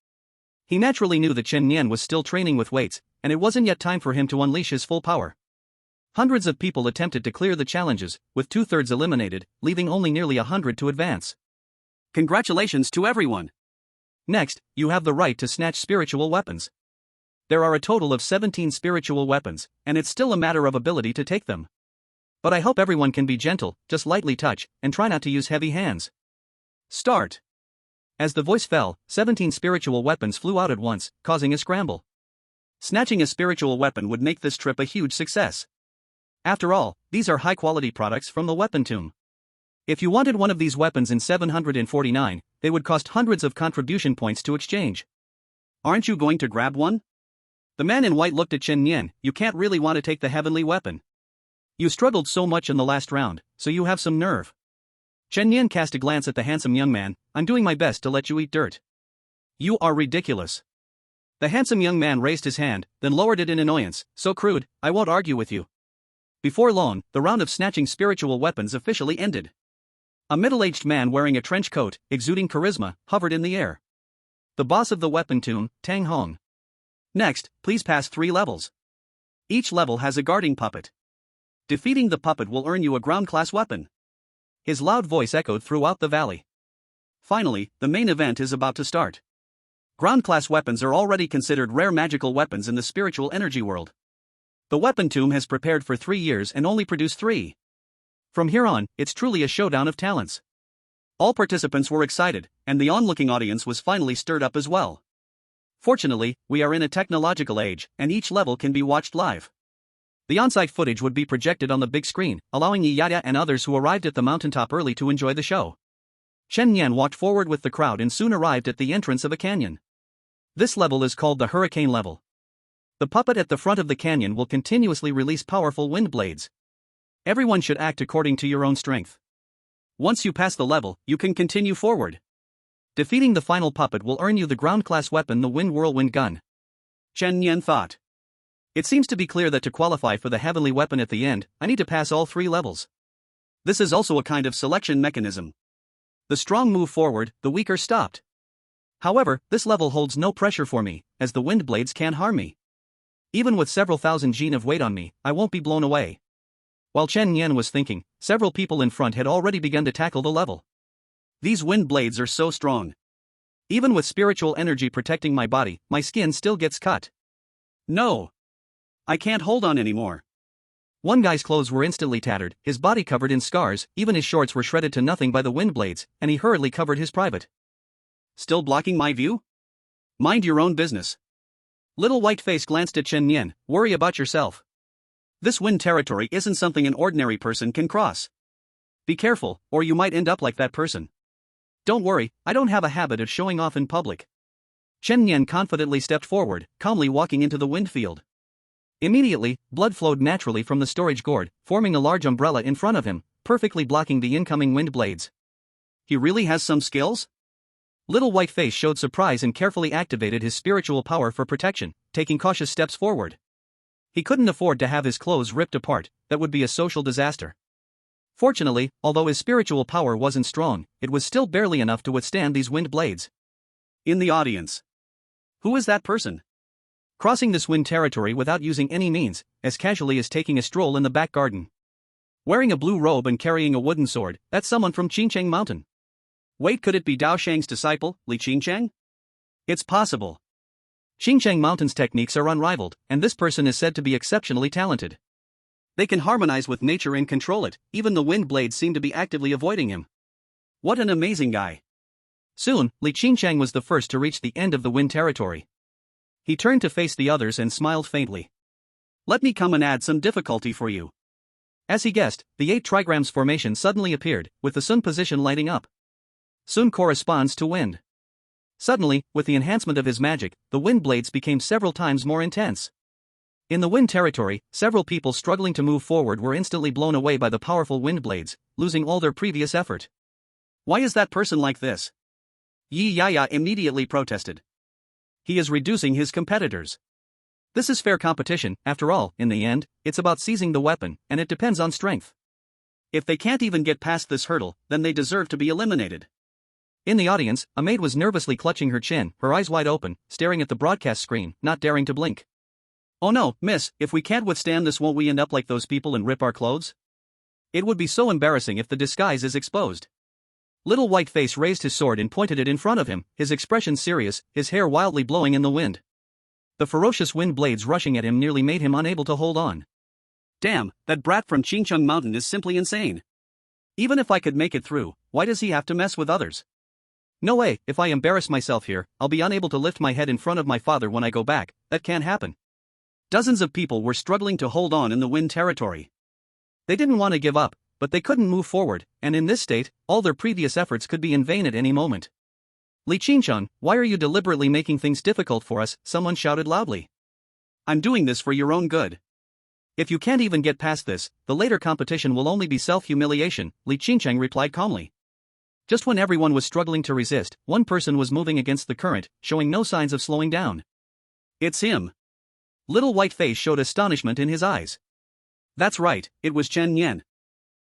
He naturally knew that Chen Nian was still training with weights, and it wasn't yet time for him to unleash his full power. Hundreds of people attempted to clear the challenges, with 2/3 eliminated, leaving only nearly 100 to advance. Congratulations to everyone! Next, you have the right to snatch spiritual weapons. There are a total of 17 spiritual weapons, and it's still a matter of ability to take them. But I hope everyone can be gentle, just lightly touch, and try not to use heavy hands. Start! As the voice fell, 17 spiritual weapons flew out at once, causing a scramble. Snatching a spiritual weapon would make this trip a huge success. After all, these are high-quality products from the weapon tomb. If you wanted one of these weapons in 749, they would cost hundreds of contribution points to exchange. Aren't you going to grab one? The man in white looked at Chen Nian. You can't really want to take the heavenly weapon. You struggled so much in the last round, so you have some nerve. Chen Nian cast a glance at the handsome young man. I'm doing my best to let you eat dirt. You are ridiculous. The handsome young man raised his hand, then lowered it in annoyance. So crude, I won't argue with you. Before long, the round of snatching spiritual weapons officially ended. A middle-aged man wearing a trench coat, exuding charisma, hovered in the air. The boss of the weapon tomb, Tang Hong. Next, please pass 3 levels. Each level has a guarding puppet. Defeating the puppet will earn you a ground-class weapon. His loud voice echoed throughout the valley. Finally, the main event is about to start. Ground-class weapons are already considered rare magical weapons in the spiritual energy world. The weapon tomb has prepared for 3 years and only produced 3. From here on, it's truly a showdown of talents. All participants were excited, and the onlooking audience was finally stirred up as well. Fortunately, we are in a technological age, and each level can be watched live. The on-site footage would be projected on the big screen, allowing Yaya and others who arrived at the mountaintop early to enjoy the show. Chen Nian walked forward with the crowd and soon arrived at the entrance of a canyon. This level is called the Hurricane level. The puppet at the front of the canyon will continuously release powerful wind blades. Everyone should act according to your own strength. Once you pass the level, you can continue forward. Defeating the final puppet will earn you the ground-class weapon, the Wind Whirlwind Gun. Chen Nian thought. It seems to be clear that to qualify for the heavenly weapon at the end, I need to pass all 3 levels. This is also a kind of selection mechanism. The strong move forward, the weaker stopped. However, this level holds no pressure for me, as the wind blades can't harm me. Even with several thousand jin of weight on me, I won't be blown away. While Chen Nian was thinking, several people in front had already begun to tackle the level. These wind blades are so strong. Even with spiritual energy protecting my body, my skin still gets cut. No! I can't hold on anymore. One guy's clothes were instantly tattered, his body covered in scars, even his shorts were shredded to nothing by the wind blades, and he hurriedly covered his private. Still blocking my view? Mind your own business. Little White Face glanced at Chen Nian. Worry about yourself. This wind territory isn't something an ordinary person can cross. Be careful, or you might end up like that person. Don't worry, I don't have a habit of showing off in public. Chen Nian confidently stepped forward, calmly walking into the wind field. Immediately, blood flowed naturally from the storage gourd, forming a large umbrella in front of him, perfectly blocking the incoming wind blades. He really has some skills? Little White Face showed surprise and carefully activated his spiritual power for protection, taking cautious steps forward. He couldn't afford to have his clothes ripped apart, that would be a social disaster. Fortunately, although his spiritual power wasn't strong, it was still barely enough to withstand these wind blades. In the audience. Who is that person? Crossing this wind territory without using any means, as casually as taking a stroll in the back garden. Wearing a blue robe and carrying a wooden sword, that's someone from Qingcheng Mountain. Wait, could it be Dao Shang's disciple, Li Qingcheng? It's possible. Qingcheng Mountain's techniques are unrivaled, and this person is said to be exceptionally talented. They can harmonize with nature and control it, even the wind blades seem to be actively avoiding him. What an amazing guy. Soon, Li Qingcheng was the first to reach the end of the wind territory. He turned to face the others and smiled faintly. Let me come and add some difficulty for you. As he guessed, the 8 trigrams formation suddenly appeared, with the Sun position lighting up. Sun corresponds to wind. Suddenly, with the enhancement of his magic, the wind blades became several times more intense. In the wind territory, several people struggling to move forward were instantly blown away by the powerful wind blades, losing all their previous effort. Why is that person like this? Yi Yaya immediately protested. He is reducing his competitors. This is fair competition, after all, in the end, it's about seizing the weapon, and it depends on strength. If they can't even get past this hurdle, then they deserve to be eliminated. In the audience, a maid was nervously clutching her chin, her eyes wide open, staring at the broadcast screen, not daring to blink. Oh no, miss, if we can't withstand this, won't we end up like those people and rip our clothes? It would be so embarrassing if the disguise is exposed. Little Whiteface raised his sword and pointed it in front of him, his expression serious, his hair wildly blowing in the wind. The ferocious wind blades rushing at him nearly made him unable to hold on. Damn, that brat from Qingcheng Mountain is simply insane. Even if I could make it through, why does he have to mess with others? No way, if I embarrass myself here, I'll be unable to lift my head in front of my father when I go back, that can't happen. Dozens of people were struggling to hold on in the wind territory. They didn't want to give up, but they couldn't move forward, and in this state, all their previous efforts could be in vain at any moment. Li Qingcheng, why are you deliberately making things difficult for us? Someone shouted loudly. I'm doing this for your own good. If you can't even get past this, the later competition will only be self-humiliation, Li Qingcheng replied calmly. Just when everyone was struggling to resist, one person was moving against the current, showing no signs of slowing down. It's him. Little Whiteface showed astonishment in his eyes. That's right, it was Chen Yan.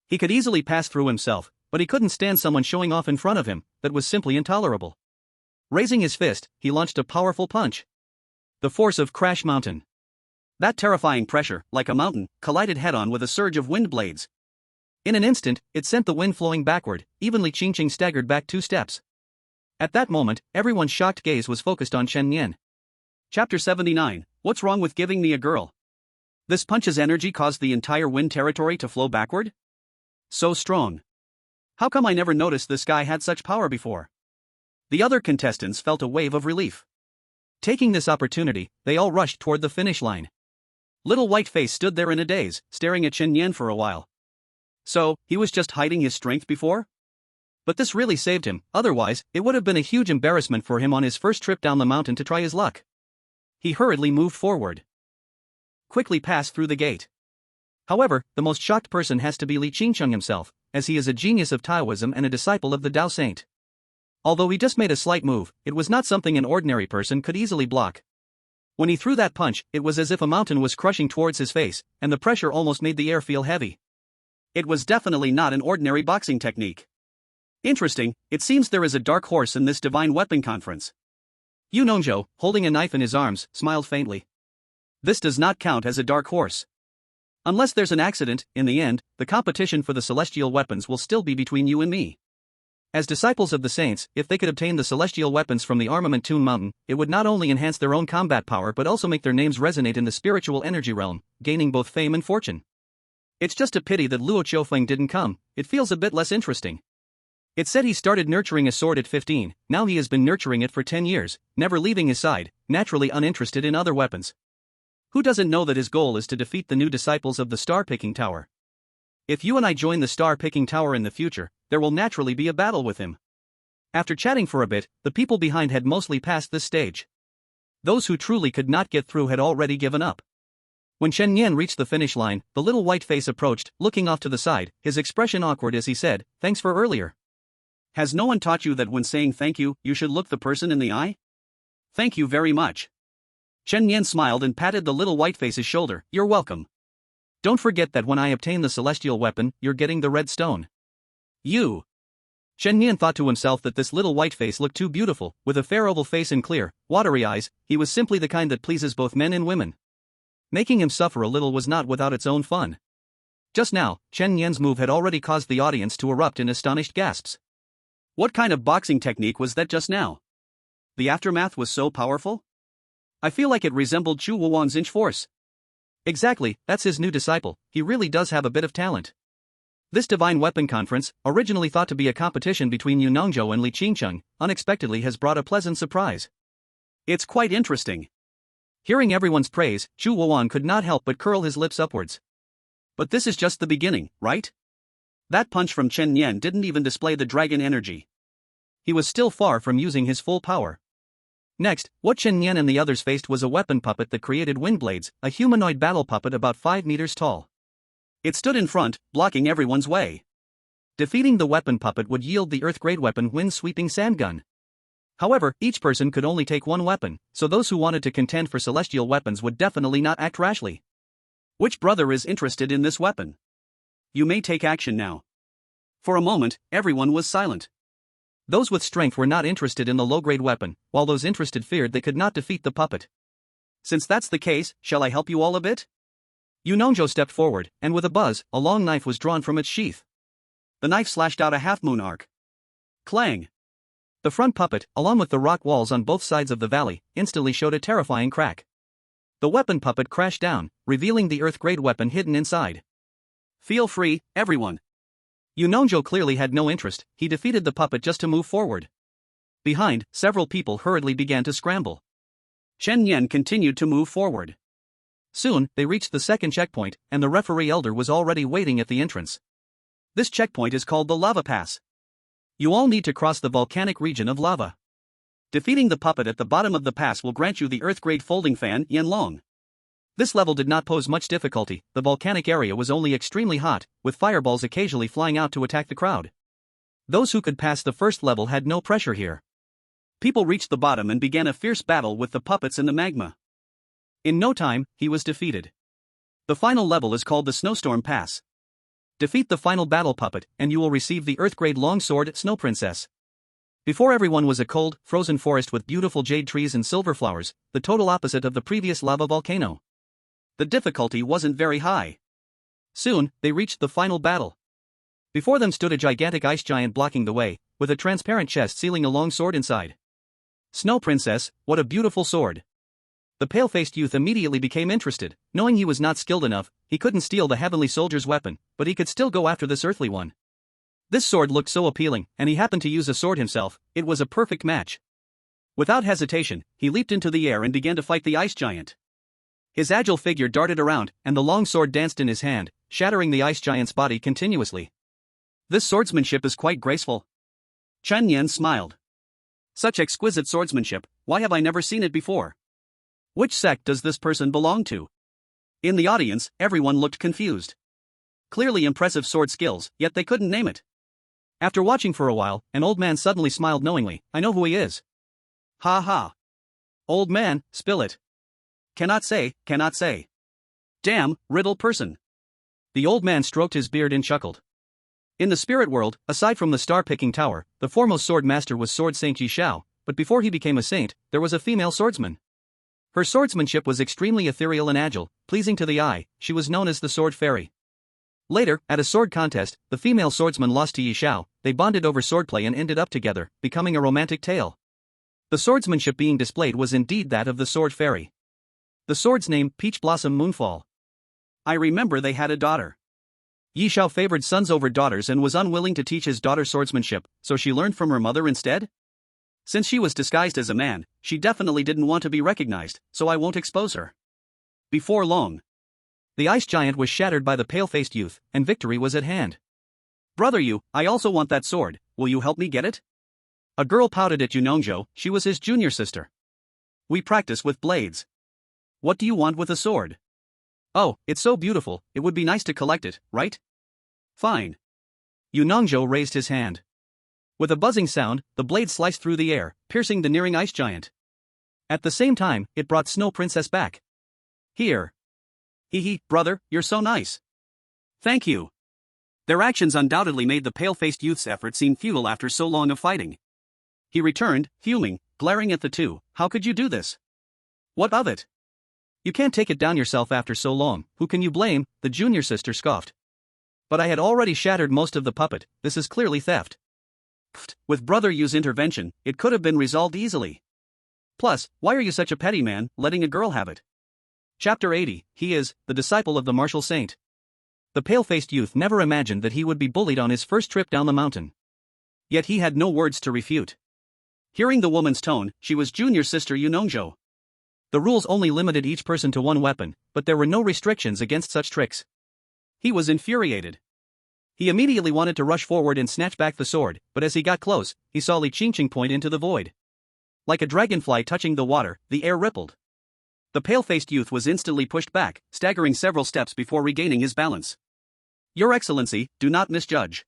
He could easily pass through himself, but he couldn't stand someone showing off in front of him. That was simply intolerable. Raising his fist, he launched a powerful punch. The force of Crash Mountain. That terrifying pressure, like a mountain, collided head-on with a surge of wind blades. In an instant, it sent the wind flowing backward. Even Li Qingcheng staggered back 2 steps. At that moment, everyone's shocked gaze was focused on Chen Yan. Chapter 79, What's wrong with giving me a girl? This punch's energy caused the entire wind territory to flow backward? So strong. How come I never noticed this guy had such power before? The other contestants felt a wave of relief. Taking this opportunity, they all rushed toward the finish line. Little Whiteface stood there in a daze, staring at Chen Yan for a while. So, he was just hiding his strength before? But this really saved him, otherwise, it would have been a huge embarrassment for him on his first trip down the mountain to try his luck. He hurriedly moved forward. Quickly passed through the gate. However, the most shocked person has to be Li Qingcheng himself, as he is a genius of Taoism and a disciple of the Tao Saint. Although he just made a slight move, it was not something an ordinary person could easily block. When he threw that punch, it was as if a mountain was crushing towards his face, and the pressure almost made the air feel heavy. It was definitely not an ordinary boxing technique. Interesting, it seems there is a dark horse in this divine weapon conference. Yu Nongzhou, holding a knife in his arms, smiled faintly. This does not count as a dark horse. Unless there's an accident, in the end, the competition for the celestial weapons will still be between you and me. As disciples of the saints, if they could obtain the celestial weapons from the armament Toon Mountain, it would not only enhance their own combat power but also make their names resonate in the spiritual energy realm, gaining both fame and fortune. It's just a pity that Luo Qiufeng didn't come, it feels a bit less interesting. It said he started nurturing a sword at 15, now he has been nurturing it for 10 years, never leaving his side, naturally uninterested in other weapons. Who doesn't know that his goal is to defeat the new disciples of the Star-Picking Tower? If you and I join the Star-Picking Tower in the future, there will naturally be a battle with him. After chatting for a bit, the people behind had mostly passed this stage. Those who truly could not get through had already given up. When Chen Yan reached the finish line, the little white face approached, looking off to the side, his expression awkward as he said, "Thanks for earlier." Has no one taught you that when saying thank you, you should look the person in the eye? Thank you very much. Chen Yan smiled and patted the little white face's shoulder. You're welcome. Don't forget that when I obtain the celestial weapon, you're getting the red stone. You. Chen Yan thought to himself that this little white face looked too beautiful, with a fair oval face and clear, watery eyes. He was simply the kind that pleases both men and women. Making him suffer a little was not without its own fun. Just now, Chen Yan's move had already caused the audience to erupt in astonished gasps. What kind of boxing technique was that just now? The aftermath was so powerful? I feel like it resembled Chu Wuwan's inch force. Exactly, that's his new disciple, he really does have a bit of talent. This divine weapon conference, originally thought to be a competition between Yu Nongzhou and Li Qingcheng, unexpectedly has brought a pleasant surprise. It's quite interesting. Hearing everyone's praise, Chu Wuwan could not help but curl his lips upwards. But this is just the beginning, right? That punch from Chen Yan didn't even display the dragon energy. He was still far from using his full power. Next, what Chen Yan and the others faced was a weapon puppet that created wind blades, a humanoid battle puppet about 5 meters tall. It stood in front, blocking everyone's way. Defeating the weapon puppet would yield the Earth-grade weapon Wind-Sweeping Sand Gun. However, each person could only take one weapon, so those who wanted to contend for celestial weapons would definitely not act rashly. Which brother is interested in this weapon? You may take action now. For a moment, everyone was silent. Those with strength were not interested in the low-grade weapon, while those interested feared they could not defeat the puppet. Since that's the case, shall I help you all a bit? Yunongjo stepped forward, and with a buzz, a long knife was drawn from its sheath. The knife slashed out a half-moon arc. Clang! The front puppet, along with the rock walls on both sides of the valley, instantly showed a terrifying crack. The weapon puppet crashed down, revealing the Earth-grade weapon hidden inside. Feel free, everyone. Yunongjo clearly had no interest, he defeated the puppet just to move forward. Behind, several people hurriedly began to scramble. Chen Yan continued to move forward. Soon, they reached the second checkpoint, and the referee elder was already waiting at the entrance. This checkpoint is called the Lava Pass. You all need to cross the volcanic region of lava. Defeating the puppet at the bottom of the pass will grant you the Earth-grade folding fan Yanlong. This level did not pose much difficulty, the volcanic area was only extremely hot, with fireballs occasionally flying out to attack the crowd. Those who could pass the first level had no pressure here. People reached the bottom and began a fierce battle with the puppets in the magma. In no time, he was defeated. The final level is called the Snowstorm Pass. Defeat the final battle puppet, and you will receive the Earth-grade longsword Snow Princess. Before everyone was a cold, frozen forest with beautiful jade trees and silver flowers, the total opposite of the previous lava volcano. The difficulty wasn't very high. Soon, they reached the final battle. Before them stood a gigantic ice giant blocking the way, with a transparent chest sealing a long sword inside. Snow Princess, what a beautiful sword. The pale-faced youth immediately became interested, knowing he was not skilled enough, he couldn't steal the heavenly soldier's weapon, but he could still go after this earthly one. This sword looked so appealing, and he happened to use a sword himself, it was a perfect match. Without hesitation, he leaped into the air and began to fight the ice giant. His agile figure darted around, and the long sword danced in his hand, shattering the ice giant's body continuously. This swordsmanship is quite graceful. Chen Yan smiled. Such exquisite swordsmanship, why have I never seen it before? Which sect does this person belong to? In the audience, everyone looked confused. Clearly impressive sword skills, yet they couldn't name it. After watching for a while, an old man suddenly smiled knowingly, I know who he is. Ha ha. Old man, spill it. Cannot say, cannot say. Damn, riddle person. The old man stroked his beard and chuckled. In the spirit world, aside from the star-picking tower, the foremost sword master was Sword Saint Ji Shao, but before he became a saint, there was a female swordsman. Her swordsmanship was extremely ethereal and agile, pleasing to the eye, she was known as the Sword Fairy. Later, at a sword contest, the female swordsman lost to Yi Shao, they bonded over swordplay and ended up together, becoming a romantic tale. The swordsmanship being displayed was indeed that of the Sword Fairy. The sword's name, Peach Blossom Moonfall. I remember they had a daughter. Yi Shao favored sons over daughters and was unwilling to teach his daughter swordsmanship, so she learned from her mother instead? Since she was disguised as a man, she definitely didn't want to be recognized, so I won't expose her. Before long, the ice giant was shattered by the pale-faced youth, and victory was at hand. Brother Yu, I also want that sword, will you help me get it? A girl pouted at Yunongjo, she was his junior sister. We practice with blades. What do you want with a sword? Oh, it's so beautiful, it would be nice to collect it, right? Fine. Yunongjo raised his hand. With a buzzing sound, the blade sliced through the air, piercing the nearing ice giant. At the same time, it brought Snow Princess back. Here. Hee, brother, you're so nice. Thank you. Their actions undoubtedly made the pale-faced youth's effort seem futile after so long of fighting. He returned, fuming, glaring at the two, how could you do this? What of it? You can't take it down yourself after so long, who can you blame, the junior sister scoffed. But I had already shattered most of the puppet, this is clearly theft. With Brother Yu's intervention, it could have been resolved easily. Plus, why are you such a petty man, letting a girl have it? Chapter 80, he is, the disciple of the martial saint. The pale-faced youth never imagined that he would be bullied on his first trip down the mountain. Yet he had no words to refute. Hearing the woman's tone, she was junior sister Yunongjo. The rules only limited each person to one weapon, but there were no restrictions against such tricks. He was infuriated. He immediately wanted to rush forward and snatch back the sword, but as he got close, he saw Li Qingqing point into the void. Like a dragonfly touching the water, the air rippled. The pale-faced youth was instantly pushed back, staggering several steps before regaining his balance. Your Excellency, do not misjudge.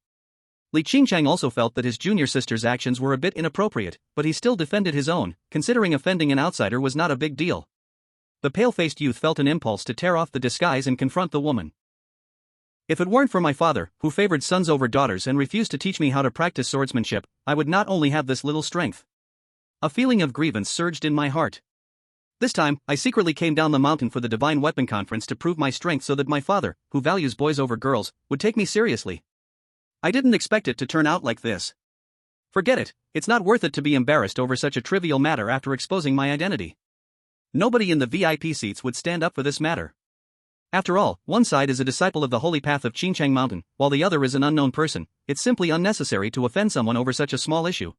Li Qingqiang also felt that his junior sister's actions were a bit inappropriate, but he still defended his own, considering offending an outsider was not a big deal. The pale-faced youth felt an impulse to tear off the disguise and confront the woman. If it weren't for my father, who favored sons over daughters and refused to teach me how to practice swordsmanship, I would not only have this little strength. A feeling of grievance surged in my heart. This time, I secretly came down the mountain for the Divine Weapon Conference to prove my strength so that my father, who values boys over girls, would take me seriously. I didn't expect it to turn out like this. Forget it, it's not worth it to be embarrassed over such a trivial matter after exposing my identity. Nobody in the VIP seats would stand up for this matter. After all, one side is a disciple of the holy path of Qingchang Mountain, while the other is an unknown person. It's simply unnecessary to offend someone over such a small issue.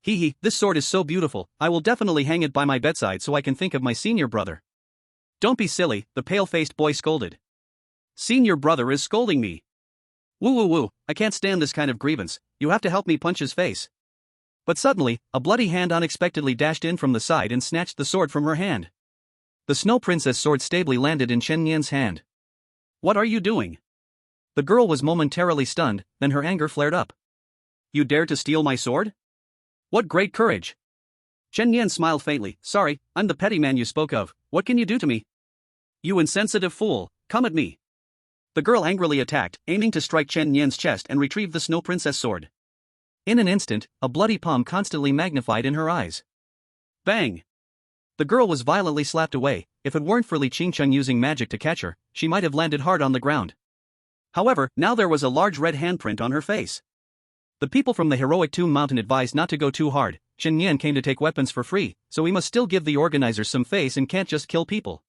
Hee, this sword is so beautiful, I will definitely hang it by my bedside so I can think of my senior brother. Don't be silly, the pale-faced boy scolded. Senior brother is scolding me. Woo, I can't stand this kind of grievance, you have to help me punch his face. But suddenly, a bloody hand unexpectedly dashed in from the side and snatched the sword from her hand. The Snow Princess sword stably landed in Chen Yan's hand. What are you doing? The girl was momentarily stunned, then her anger flared up. You dare to steal my sword? What great courage! Chen Yan smiled faintly. Sorry, I'm the petty man you spoke of, what can you do to me? You insensitive fool, come at me. The girl angrily attacked, aiming to strike Chen Yan's chest and retrieve the Snow Princess sword. In an instant, a bloody palm constantly magnified in her eyes. Bang! The girl was violently slapped away. If it weren't for Li Qingcheng using magic to catch her, she might have landed hard on the ground. However, now there was a large red handprint on her face. The people from the heroic Tomb Mountain advised not to go too hard. Chen Yan came to take weapons for free, so we must still give the organizers some face and can't just kill people.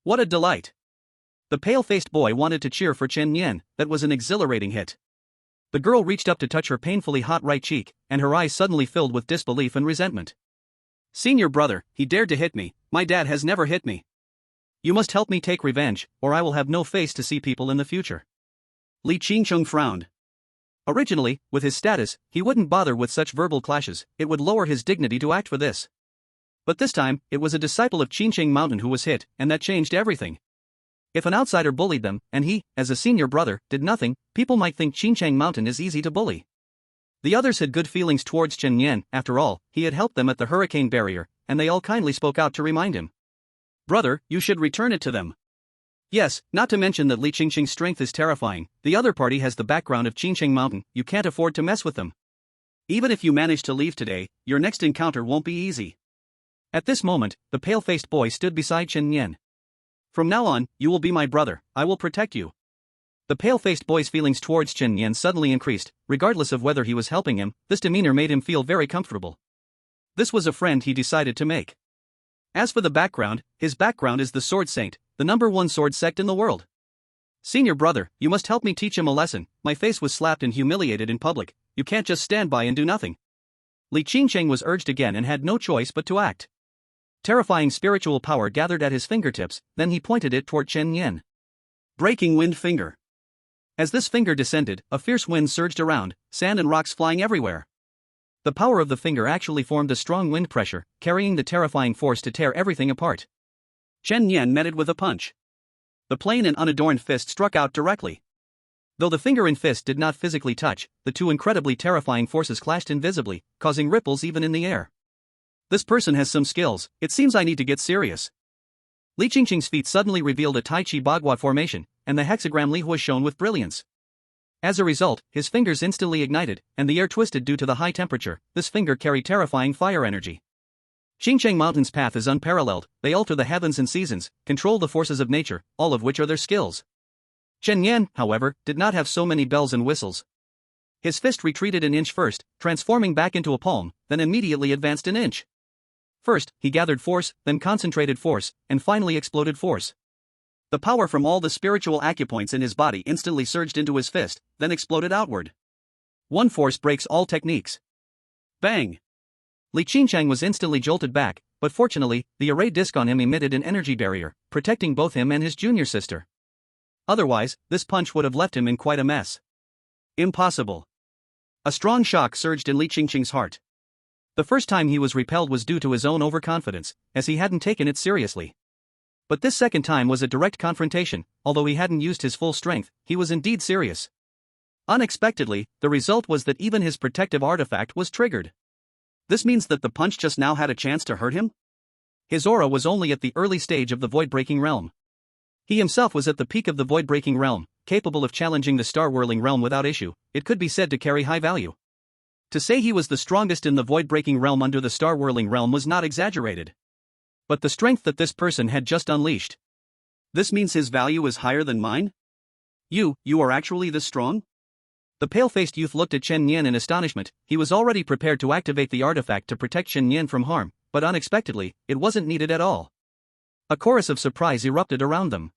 What a delight! The pale-faced boy wanted to cheer for Chen Yan. That was an exhilarating hit. The girl reached up to touch her painfully hot right cheek, and her eyes suddenly filled with disbelief and resentment. Senior brother, he dared to hit me, my dad has never hit me. You must help me take revenge, or I will have no face to see people in the future. Li Qingcheng frowned. Originally, with his status, he wouldn't bother with such verbal clashes, it would lower his dignity to act for this. But this time, it was a disciple of Qingcheng Mountain who was hit, and that changed everything. If an outsider bullied them, and he, as a senior brother, did nothing, people might think Qingcheng Mountain is easy to bully. The others had good feelings towards Chen Yan. After all, he had helped them at the hurricane barrier, and they all kindly spoke out to remind him. Brother, you should return it to them. Yes, not to mention that Li Qingqing's strength is terrifying, the other party has the background of Qingcheng Mountain, you can't afford to mess with them. Even if you manage to leave today, your next encounter won't be easy. At this moment, the pale-faced boy stood beside Chen Yan. From now on, you will be my brother, I will protect you. The pale-faced boy's feelings towards Chen Yan suddenly increased. Regardless of whether he was helping him, this demeanor made him feel very comfortable. This was a friend he decided to make. As for the background, his background is the Sword Saint, the #1 sword sect in the world. Senior brother, you must help me teach him a lesson. My face was slapped and humiliated in public, you can't just stand by and do nothing. Li Qingcheng was urged again and had no choice but to act. Terrifying spiritual power gathered at his fingertips, then he pointed it toward Chen Yan. Breaking Wind Finger. As this finger descended, a fierce wind surged around, sand and rocks flying everywhere. The power of the finger actually formed a strong wind pressure, carrying the terrifying force to tear everything apart. Chen Yan met it with a punch. The plain and unadorned fist struck out directly. Though the finger and fist did not physically touch, the two incredibly terrifying forces clashed invisibly, causing ripples even in the air. This person has some skills, it seems I need to get serious. Li Qingqing's feet suddenly revealed a Tai Chi Bagua formation, and the hexagram Li Hua shone with brilliance. As a result, his fingers instantly ignited, and the air twisted due to the high temperature. This finger carried terrifying fire energy. Qingcheng Mountain's path is unparalleled, they alter the heavens and seasons, control the forces of nature, all of which are their skills. Chen Yan, however, did not have so many bells and whistles. His fist retreated an inch first, transforming back into a palm, then immediately advanced an inch. First, he gathered force, then concentrated force, and finally exploded force. The power from all the spiritual acupoints in his body instantly surged into his fist, then exploded outward. One force breaks all techniques. Bang! Li Qingcheng was instantly jolted back, but fortunately, the array disc on him emitted an energy barrier, protecting both him and his junior sister. Otherwise, this punch would have left him in quite a mess. Impossible. A strong shock surged in Li Qingqing's heart. The first time he was repelled was due to his own overconfidence, as he hadn't taken it seriously. But this second time was a direct confrontation. Although he hadn't used his full strength, he was indeed serious. Unexpectedly, the result was that even his protective artifact was triggered. This means that the punch just now had a chance to hurt him? His aura was only at the early stage of the void-breaking realm. He himself was at the peak of the void-breaking realm, capable of challenging the star-whirling realm without issue. It could be said to carry high value. To say he was the strongest in the void-breaking realm under the star-whirling realm was not exaggerated. But the strength that this person had just unleashed. This means his value is higher than mine? You are actually this strong? The pale-faced youth looked at Chen Nian in astonishment. He was already prepared to activate the artifact to protect Chen Nian from harm, but unexpectedly, it wasn't needed at all. A chorus of surprise erupted around them.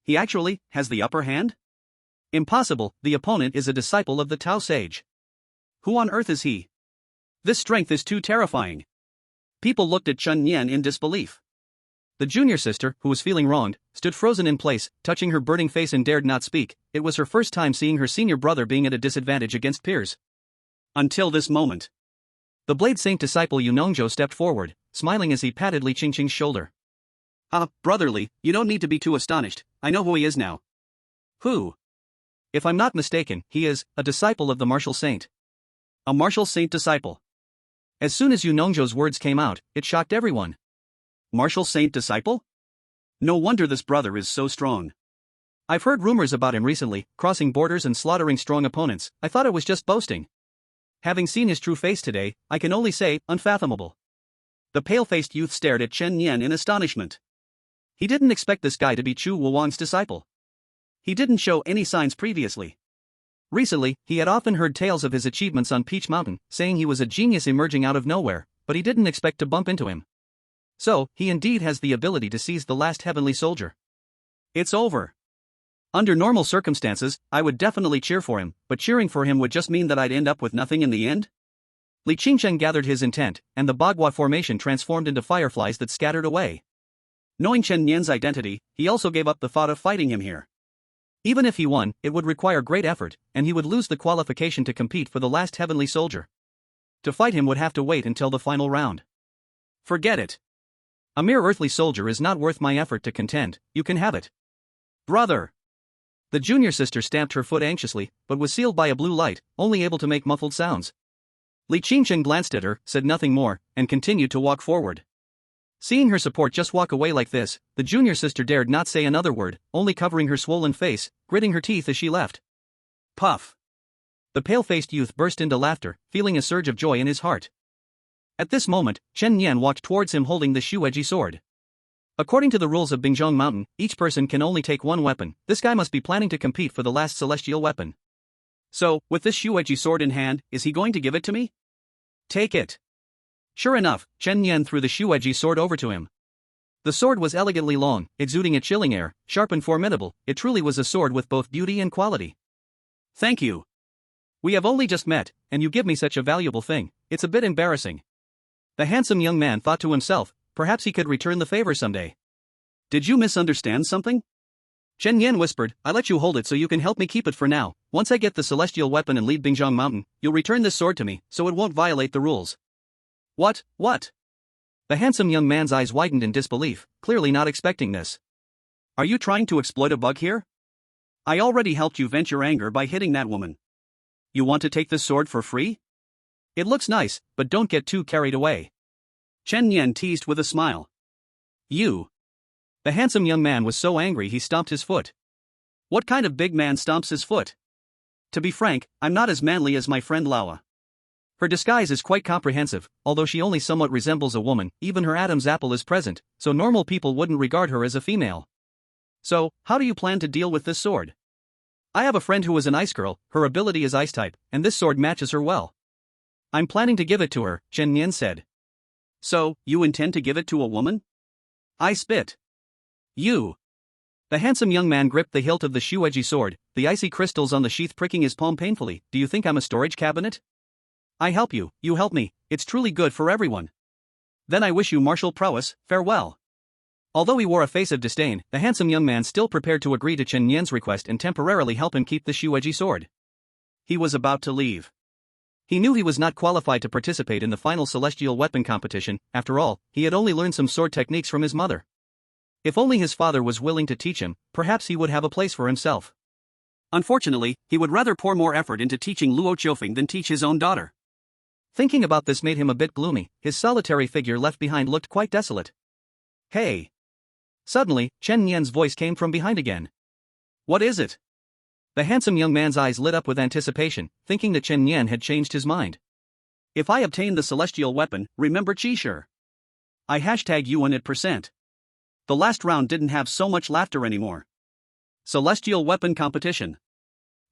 He actually has the upper hand? Impossible, the opponent is a disciple of the Tao Sage. Who on earth is he? This strength is too terrifying. People looked at Chen Nian in disbelief. The junior sister, who was feeling wronged, stood frozen in place, touching her burning face and dared not speak. It was her first time seeing her senior brother being at a disadvantage against peers. Until this moment. The Blade Saint disciple Yu Nongzhou stepped forward, smiling as he patted Li Qingqing's shoulder. Brotherly, you don't need to be too astonished. I know who he is now. Who? If I'm not mistaken, he is a disciple of the Martial Saint. A Martial Saint disciple. As soon as Yu Nongzhou's words came out, it shocked everyone. Martial Saint disciple? No wonder this brother is so strong. I've heard rumors about him recently, crossing borders and slaughtering strong opponents. I thought it was just boasting. Having seen his true face today, I can only say, unfathomable. The pale-faced youth stared at Chen Nian in astonishment. He didn't expect this guy to be Chu Wuwang's disciple. He didn't show any signs previously. Recently, he had often heard tales of his achievements on Peach Mountain, saying he was a genius emerging out of nowhere, but he didn't expect to bump into him. So, he indeed has the ability to seize the last heavenly soldier. It's over. Under normal circumstances, I would definitely cheer for him, but cheering for him would just mean that I'd end up with nothing in the end? Li Qingcheng gathered his intent, and the Bagua formation transformed into fireflies that scattered away. Knowing Chen Nian's identity, he also gave up the thought of fighting him here. Even if he won, it would require great effort, and he would lose the qualification to compete for the last heavenly soldier. To fight him would have to wait until the final round. Forget it. A mere earthly soldier is not worth my effort to contend. You can have it. Brother! The junior sister stamped her foot anxiously, but was sealed by a blue light, only able to make muffled sounds. Li Qingcheng glanced at her, said nothing more, and continued to walk forward. Seeing her support just walk away like this, the junior sister dared not say another word, only covering her swollen face, gritting her teeth as she left. Puff! The pale-faced youth burst into laughter, feeling a surge of joy in his heart. At this moment, Chen Nian walked towards him holding the Shueji sword. According to the rules of Bingzhong Mountain, each person can only take one weapon. This guy must be planning to compete for the last celestial weapon. So, with this Shueji sword in hand, is he going to give it to me? Take it. Sure enough, Chen Nian threw the Shueji sword over to him. The sword was elegantly long, exuding a chilling air, sharp and formidable. It truly was a sword with both beauty and quality. Thank you. We have only just met, and you give me such a valuable thing. It's a bit embarrassing. The handsome young man thought to himself, perhaps he could return the favor someday. Did you misunderstand something? Chen Yan whispered, I let you hold it so you can help me keep it for now. Once I get the celestial weapon and leave Bingzhong Mountain, you'll return this sword to me, so it won't violate the rules. What? The handsome young man's eyes widened in disbelief, clearly not expecting this. Are you trying to exploit a bug here? I already helped you vent your anger by hitting that woman. You want to take this sword for free? It looks nice, but don't get too carried away. Chen Yan teased with a smile. You. The handsome young man was so angry he stomped his foot. What kind of big man stomps his foot? To be frank, I'm not as manly as my friend Lawa. Her disguise is quite comprehensive, although she only somewhat resembles a woman. Even her Adam's apple is present, so normal people wouldn't regard her as a female. So, how do you plan to deal with this sword? I have a friend who is an ice girl, her ability is ice type, and this sword matches her well. I'm planning to give it to her, Chen Nian said. So, you intend to give it to a woman? I spit. You. The handsome young man gripped the hilt of the Shueji sword, the icy crystals on the sheath pricking his palm painfully. Do you think I'm a storage cabinet? I help you, you help me, it's truly good for everyone. Then I wish you martial prowess, farewell. Although he wore a face of disdain, the handsome young man still prepared to agree to Chen Nian's request and temporarily help him keep the Shueji sword. He was about to leave. He knew he was not qualified to participate in the final celestial weapon competition. After all, he had only learned some sword techniques from his mother. If only his father was willing to teach him, perhaps he would have a place for himself. Unfortunately, he would rather pour more effort into teaching Luo Qiufeng than teach his own daughter. Thinking about this made him a bit gloomy. His solitary figure left behind looked quite desolate. Hey! Suddenly, Chen Nian's voice came from behind again. What is it? The handsome young man's eyes lit up with anticipation, thinking that Chen Nian had changed his mind. If I obtain the celestial weapon, remember Qishir. I hashtag you on it%. The last round didn't have so much laughter anymore. Celestial weapon competition.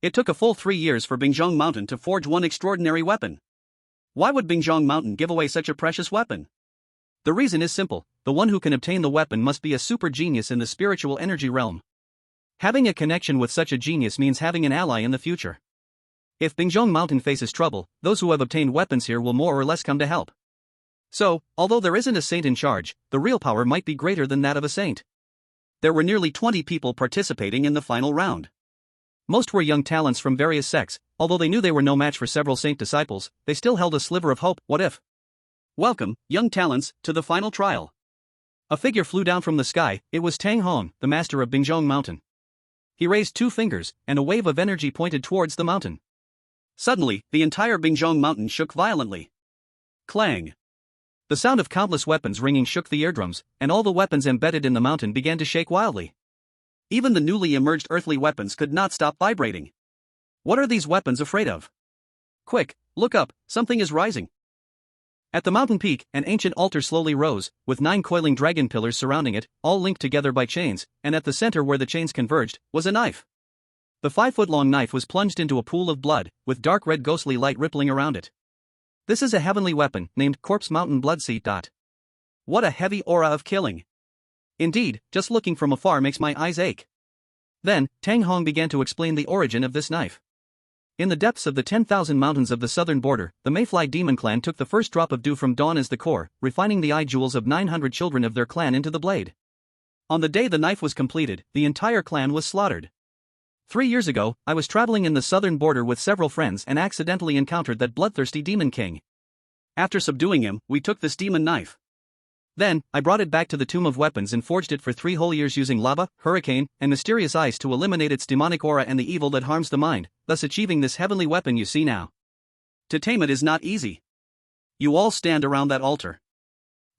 It took a full 3 years for Bingzhong Mountain to forge one extraordinary weapon. Why would Bingzhong Mountain give away such a precious weapon? The reason is simple: the one who can obtain the weapon must be a super genius in the spiritual energy realm. Having a connection with such a genius means having an ally in the future. If Bingzhong Mountain faces trouble, those who have obtained weapons here will more or less come to help. So, although there isn't a saint in charge, the real power might be greater than that of a saint. There were nearly 20 people participating in the final round. Most were young talents from various sects. Although they knew they were no match for several saint disciples, they still held a sliver of hope. What if? Welcome, young talents, to the final trial. A figure flew down from the sky. It was Tang Hong, the master of Bingzhong Mountain. He raised 2 fingers, and a wave of energy pointed towards the mountain. Suddenly, the entire Bingzhong Mountain shook violently. Clang! The sound of countless weapons ringing shook the eardrums, and all the weapons embedded in the mountain began to shake wildly. Even the newly emerged earthly weapons could not stop vibrating. What are these weapons afraid of? Quick, look up, something is rising. At the mountain peak, an ancient altar slowly rose, with 9 coiling dragon pillars surrounding it, all linked together by chains, and at the center where the chains converged, was a knife. The 5-foot-long knife was plunged into a pool of blood, with dark red ghostly light rippling around it. This is a heavenly weapon, named Corpse Mountain Bloodseed. What a heavy aura of killing. Indeed, just looking from afar makes my eyes ache. Then, Tang Hong began to explain the origin of this knife. In the depths of the 10,000 mountains of the southern border, the Mayfly demon clan took the first drop of dew from dawn as the core, refining the eye jewels of 900 children of their clan into the blade. On the day the knife was completed, the entire clan was slaughtered. 3 years ago, I was traveling in the southern border with several friends and accidentally encountered that bloodthirsty demon king. After subduing him, we took this demon knife. Then, I brought it back to the Tomb of Weapons and forged it for 3 whole years using lava, hurricane, and mysterious ice to eliminate its demonic aura and the evil that harms the mind, thus achieving this heavenly weapon you see now. To tame it is not easy. You all stand around that altar.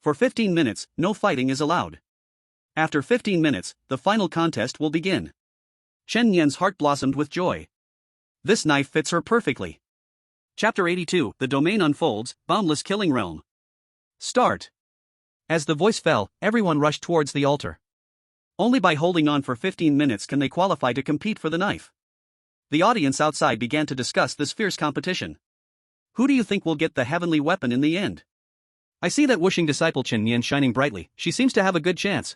For 15 minutes, no fighting is allowed. After 15 minutes, the final contest will begin. Chen Nian's heart blossomed with joy. This knife fits her perfectly. Chapter 82, The Domain Unfolds, Boundless Killing Realm. Start. As the voice fell, everyone rushed towards the altar. Only by holding on for 15 minutes can they qualify to compete for the knife. The audience outside began to discuss this fierce competition. Who do you think will get the heavenly weapon in the end? I see that Wuxing disciple Chen Nian shining brightly. She seems to have a good chance.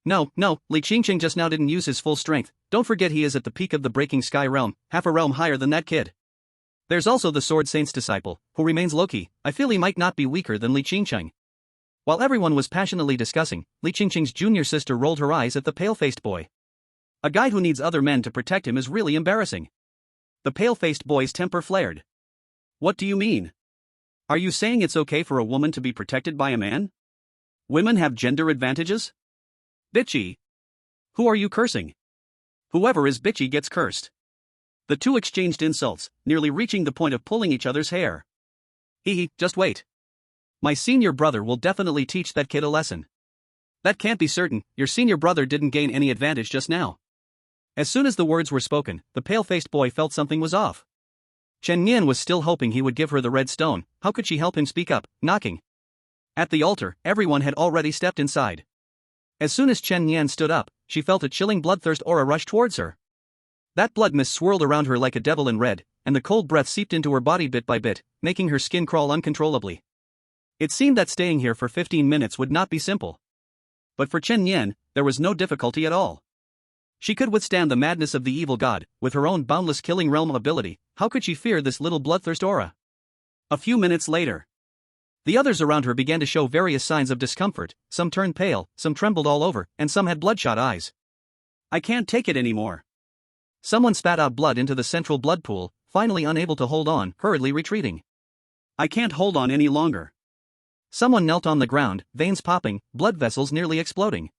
No, Li Qingqing just now didn't use his full strength. Don't forget he is at the peak of the breaking sky realm, half a realm higher than that kid. There's also the Sword Saint's disciple, who remains low-key. I feel he might not be weaker than Li Qingqing. While everyone was passionately discussing, Li Qingqing's junior sister rolled her eyes at the pale-faced boy. A guy who needs other men to protect him is really embarrassing. The pale-faced boy's temper flared. What do you mean? Are you saying it's okay for a woman to be protected by a man? Women have gender advantages? Bitchy. Who are you cursing? Whoever is bitchy gets cursed. The two exchanged insults, nearly reaching the point of pulling each other's hair. Just wait. My senior brother will definitely teach that kid a lesson. That can't be certain, your senior brother didn't gain any advantage just now. As soon as the words were spoken, the pale-faced boy felt something was off. Chen Nian was still hoping he would give her the red stone. How could she help him speak up, knocking? At the altar, everyone had already stepped inside. As soon as Chen Nian stood up, she felt a chilling bloodthirst aura rush towards her. That blood mist swirled around her like a devil in red, and the cold breath seeped into her body bit by bit, making her skin crawl uncontrollably. It seemed that staying here for 15 minutes would not be simple. But for Chen Nian, there was no difficulty at all. She could withstand the madness of the evil god, with her own boundless killing realm ability. How could she fear this little bloodthirst aura? A few minutes later. The others around her began to show various signs of discomfort, some turned pale, some trembled all over, and some had bloodshot eyes. I can't take it anymore. Someone spat out blood into the central blood pool, finally unable to hold on, hurriedly retreating. I can't hold on any longer. Someone knelt on the ground, veins popping, blood vessels nearly exploding.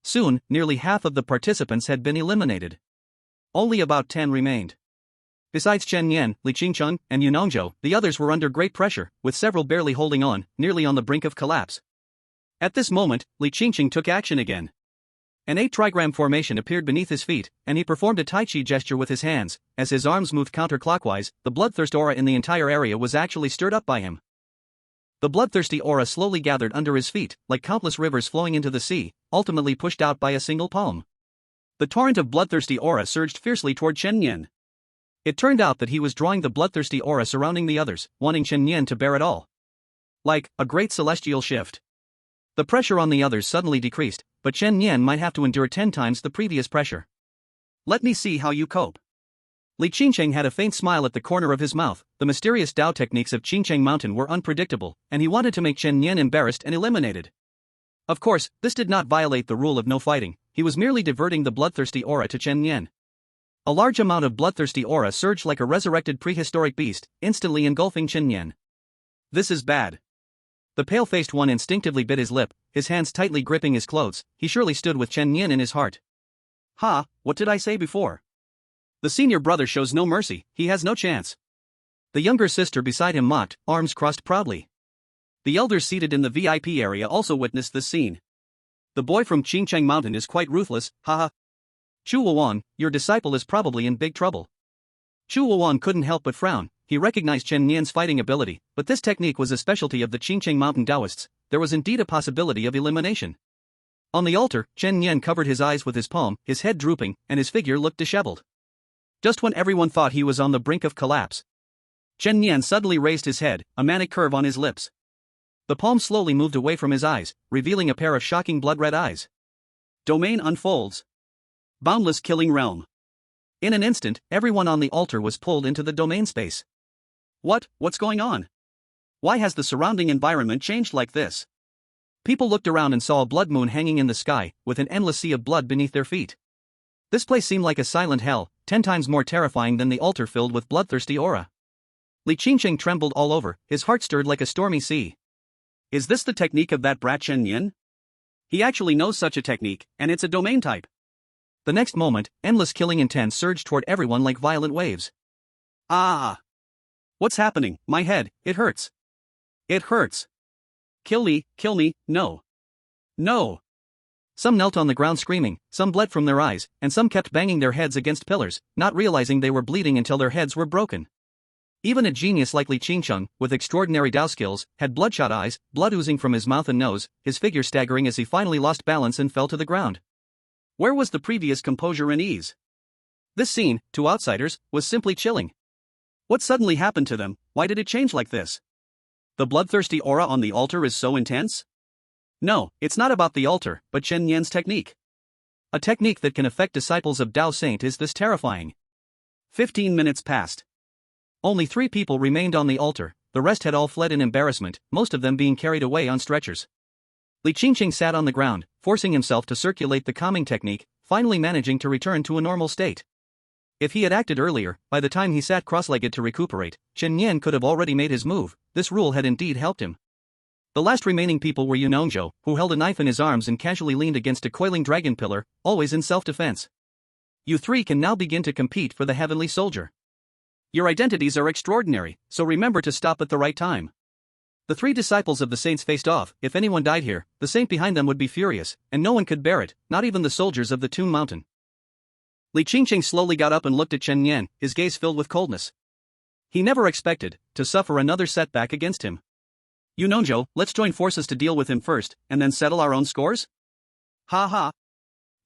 Soon, nearly half of the participants had been eliminated. Only about 10 remained. Besides Chen Yan, Li Qingcheng, and Yu Nongzhou, the others were under great pressure, with several barely holding on, nearly on the brink of collapse. At this moment, Li Qingcheng took action again. An 8-trigram formation appeared beneath his feet, and he performed a Tai Chi gesture with his hands. As his arms moved counterclockwise, the bloodthirst aura in the entire area was actually stirred up by him. The bloodthirsty aura slowly gathered under his feet, like countless rivers flowing into the sea, ultimately pushed out by a single palm. The torrent of bloodthirsty aura surged fiercely toward Chen Yan. It turned out that he was drawing the bloodthirsty aura surrounding the others, wanting Chen Yan to bear it all. Like a great celestial shift. The pressure on the others suddenly decreased, but Chen Yan might have to endure 10 times the previous pressure. Let me see how you cope. Li Qingcheng had a faint smile at the corner of his mouth. The mysterious Dao techniques of Qingcheng Mountain were unpredictable, and he wanted to make Chen Yan embarrassed and eliminated. Of course, this did not violate the rule of no fighting, he was merely diverting the bloodthirsty aura to Chen Yan. A large amount of bloodthirsty aura surged like a resurrected prehistoric beast, instantly engulfing Chen Yan. This is bad. The pale-faced one instinctively bit his lip, his hands tightly gripping his clothes. He surely stood with Chen Yan in his heart. Ha, what did I say before? The senior brother shows no mercy, he has no chance. The younger sister beside him mocked, arms crossed proudly. The elders seated in the VIP area also witnessed this scene. The boy from Qingcheng Mountain is quite ruthless, haha. Chu Wuwan, your disciple is probably in big trouble. Chu Wuwan couldn't help but frown. He recognized Chen Yan's fighting ability, but this technique was a specialty of the Qingcheng Mountain Taoists. There was indeed a possibility of elimination. On the altar, Chen Yan covered his eyes with his palm, his head drooping, and his figure looked disheveled. Just when everyone thought he was on the brink of collapse, Chen Yan suddenly raised his head, a manic curve on his lips. The palm slowly moved away from his eyes, revealing a pair of shocking blood-red eyes. Domain unfolds. Boundless killing realm. In an instant, everyone on the altar was pulled into the domain space. What's going on? Why has the surrounding environment changed like this? People looked around and saw a blood moon hanging in the sky, with an endless sea of blood beneath their feet. This place seemed like a silent hell, 10 times more terrifying than the altar filled with bloodthirsty aura. Li Qingcheng trembled all over, his heart stirred like a stormy sea. Is this the technique of that brat Chen Yan? He actually knows such a technique, and it's a domain type. The next moment, endless killing intent surged toward everyone like violent waves. Ah! What's happening? My head, it hurts. It hurts. Kill me, no. No! Some knelt on the ground screaming, some bled from their eyes, and some kept banging their heads against pillars, not realizing they were bleeding until their heads were broken. Even a genius like Li Qingcheng, with extraordinary Dao skills, had bloodshot eyes, blood oozing from his mouth and nose, his figure staggering as he finally lost balance and fell to the ground. Where was the previous composure and ease? This scene, to outsiders, was simply chilling. What suddenly happened to them? Why did it change like this? The bloodthirsty aura on the altar is so intense? No, it's not about the altar, but Chen Yan's technique. A technique that can affect disciples of Dao Saint is this terrifying. 15 minutes passed. Only 3 people remained on the altar, the rest had all fled in embarrassment, most of them being carried away on stretchers. Li Qingcheng sat on the ground, forcing himself to circulate the calming technique, finally managing to return to a normal state. If he had acted earlier, by the time he sat cross-legged to recuperate, Chen Yan could have already made his move. This rule had indeed helped him. The last remaining people were Yu Nongzhou, who held a knife in his arms and casually leaned against a coiling dragon pillar, always in self-defense. You 3 can now begin to compete for the Heavenly Soldier. Your identities are extraordinary, so remember to stop at the right time. The 3 disciples of the saints faced off. If anyone died here, the saint behind them would be furious, and no one could bear it, not even the soldiers of the Toon Mountain. Li Qingcheng slowly got up and looked at Chen Yan, his gaze filled with coldness. He never expected to suffer another setback against him. Yu Nongzhou, let's join forces to deal with him first, and then settle our own scores? Ha ha.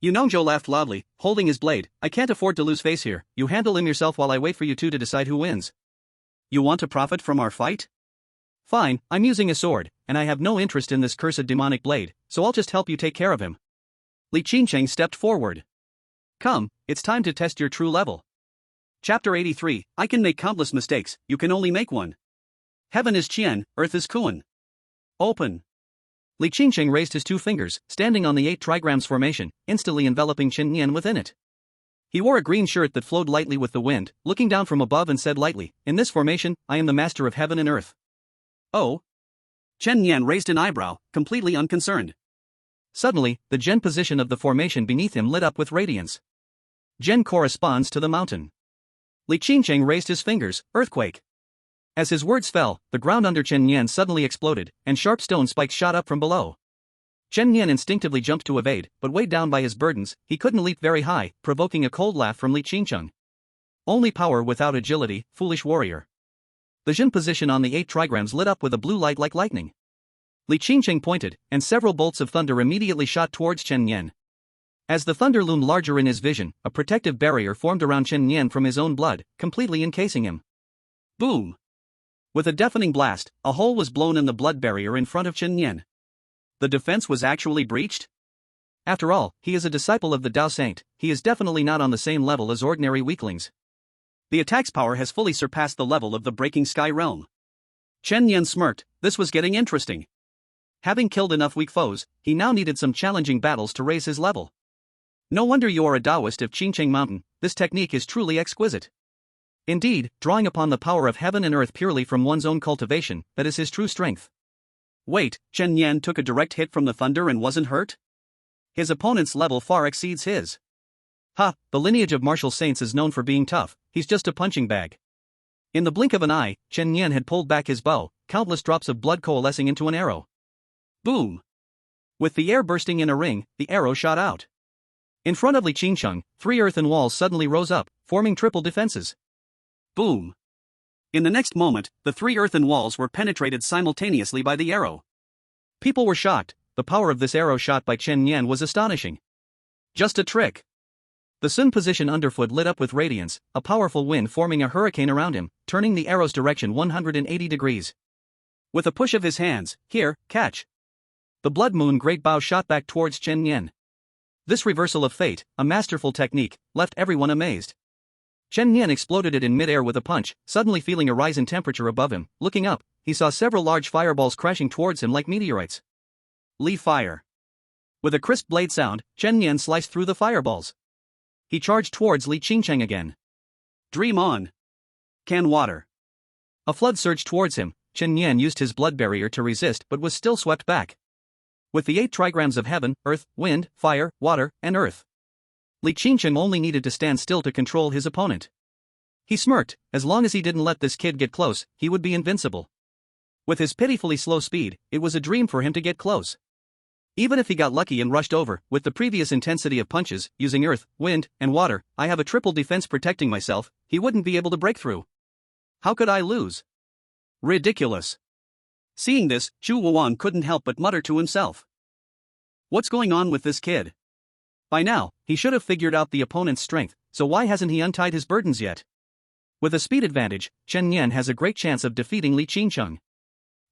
Yu Nongzhou laughed loudly, holding his blade. I can't afford to lose face here. You handle him yourself while I wait for you 2 to decide who wins. You want to profit from our fight? Fine, I'm using a sword, and I have no interest in this cursed demonic blade, so I'll just help you take care of him. Li Qingcheng stepped forward. Come, it's time to test your true level. Chapter 83, I can make countless mistakes, you can only make one. Heaven is Qian, earth is Kuan. Open. Li Qingqing raised his 2 fingers, standing on the 8 trigrams formation, instantly enveloping Chen Nian within it. He wore a green shirt that flowed lightly with the wind, looking down from above and said lightly, "In this formation, I am the master of heaven and earth." Oh? Chen Nian raised an eyebrow, completely unconcerned. Suddenly, the Gen position of the formation beneath him lit up with radiance. Gen corresponds to the mountain. Li Qingqing raised his fingers, earthquake. As his words fell, the ground under Chen Nian suddenly exploded, and sharp stone spikes shot up from below. Chen Nian instinctively jumped to evade, but weighed down by his burdens, he couldn't leap very high, provoking a cold laugh from Li Qingqing. Only power without agility, foolish warrior. The Jin position on the 8 trigrams lit up with a blue light like lightning. Li Qingqing pointed, and several bolts of thunder immediately shot towards Chen Nian. As the thunder loomed larger in his vision, a protective barrier formed around Chen Nian from his own blood, completely encasing him. Boom! With a deafening blast, a hole was blown in the blood barrier in front of Chen Nian. The defense was actually breached? After all, he is a disciple of the Tao Saint, he is definitely not on the same level as ordinary weaklings. The attack's power has fully surpassed the level of the Breaking Sky realm. Chen Nian smirked, this was getting interesting. Having killed enough weak foes, he now needed some challenging battles to raise his level. No wonder you are a Taoist of Qingqing Mountain, this technique is truly exquisite. Indeed, drawing upon the power of heaven and earth purely from one's own cultivation, that is his true strength. Wait, Chen Nian took a direct hit from the thunder and wasn't hurt? His opponent's level far exceeds his. Ha, the lineage of martial saints is known for being tough, he's just a punching bag. In the blink of an eye, Chen Nian had pulled back his bow, countless drops of blood coalescing into an arrow. Boom! With the air bursting in a ring, the arrow shot out. In front of Li Qingqing, 3 earthen walls suddenly rose up, forming triple defenses. Boom! In the next moment, the 3 earthen walls were penetrated simultaneously by the arrow. People were shocked, the power of this arrow shot by Chen Nian was astonishing. Just a trick. The Sun position underfoot lit up with radiance, a powerful wind forming a hurricane around him, turning the arrow's direction 180 degrees. With a push of his hands, "Here, catch." The blood moon great bow shot back towards Chen Nian. This reversal of fate, a masterful technique, left everyone amazed. Chen Nian exploded it in midair with a punch, suddenly feeling a rise in temperature above him. Looking up, he saw several large fireballs crashing towards him like meteorites. Li fire. With a crisp blade sound, Chen Nian sliced through the fireballs. He charged towards Li Qingqing again. Dream on. Can water. A flood surged towards him. Chen Nian used his blood barrier to resist but was still swept back. With the 8 trigrams of heaven, earth, wind, fire, water, and earth, Li Qingqing only needed to stand still to control his opponent. He smirked, as long as he didn't let this kid get close, he would be invincible. With his pitifully slow speed, it was a dream for him to get close. Even if he got lucky and rushed over, with the previous intensity of punches, using earth, wind, and water, I have a triple defense protecting myself, he wouldn't be able to break through. How could I lose? Ridiculous. Seeing this, Chu Wuan couldn't help but mutter to himself. What's going on with this kid? By now, he should have figured out the opponent's strength, so why hasn't he untied his burdens yet? With a speed advantage, Chen Nian has a great chance of defeating Li Qingqing.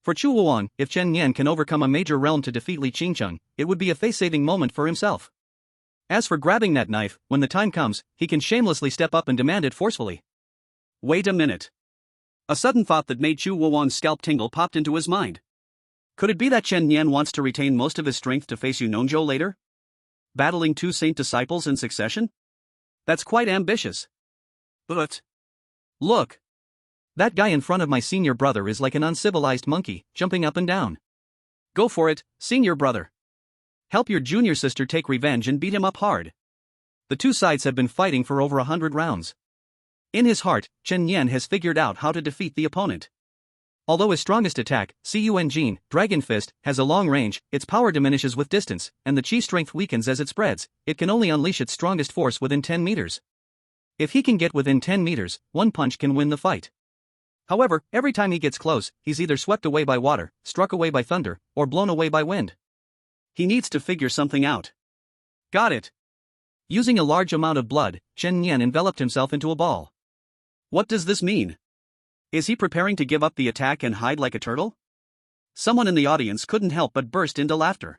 For Chu Wuan, if Chen Nian can overcome a major realm to defeat Li Qingqing, it would be a face-saving moment for himself. As for grabbing that knife, when the time comes, he can shamelessly step up and demand it forcefully. Wait a minute. A sudden thought that made Chu Wuan's scalp tingle popped into his mind. Could it be that Chen Nian wants to retain most of his strength to face Yunongzhou later? Battling 2 saint disciples in succession? That's quite ambitious. But look! That guy in front of my senior brother is like an uncivilized monkey, jumping up and down. Go for it, senior brother. Help your junior sister take revenge and beat him up hard. The 2 sides have been fighting for over 100 rounds. In his heart, Chen Nian has figured out how to defeat the opponent. Although his strongest attack, Cun Dragon Fist, has a long range, its power diminishes with distance, and the chi strength weakens as it spreads, it can only unleash its strongest force within 10 meters. If he can get within 10 meters, one punch can win the fight. However, every time he gets close, he's either swept away by water, struck away by thunder, or blown away by wind. He needs to figure something out. Got it. Using a large amount of blood, Chen Nian enveloped himself into a ball. What does this mean? Is he preparing to give up the attack and hide like a turtle? Someone in the audience couldn't help but burst into laughter.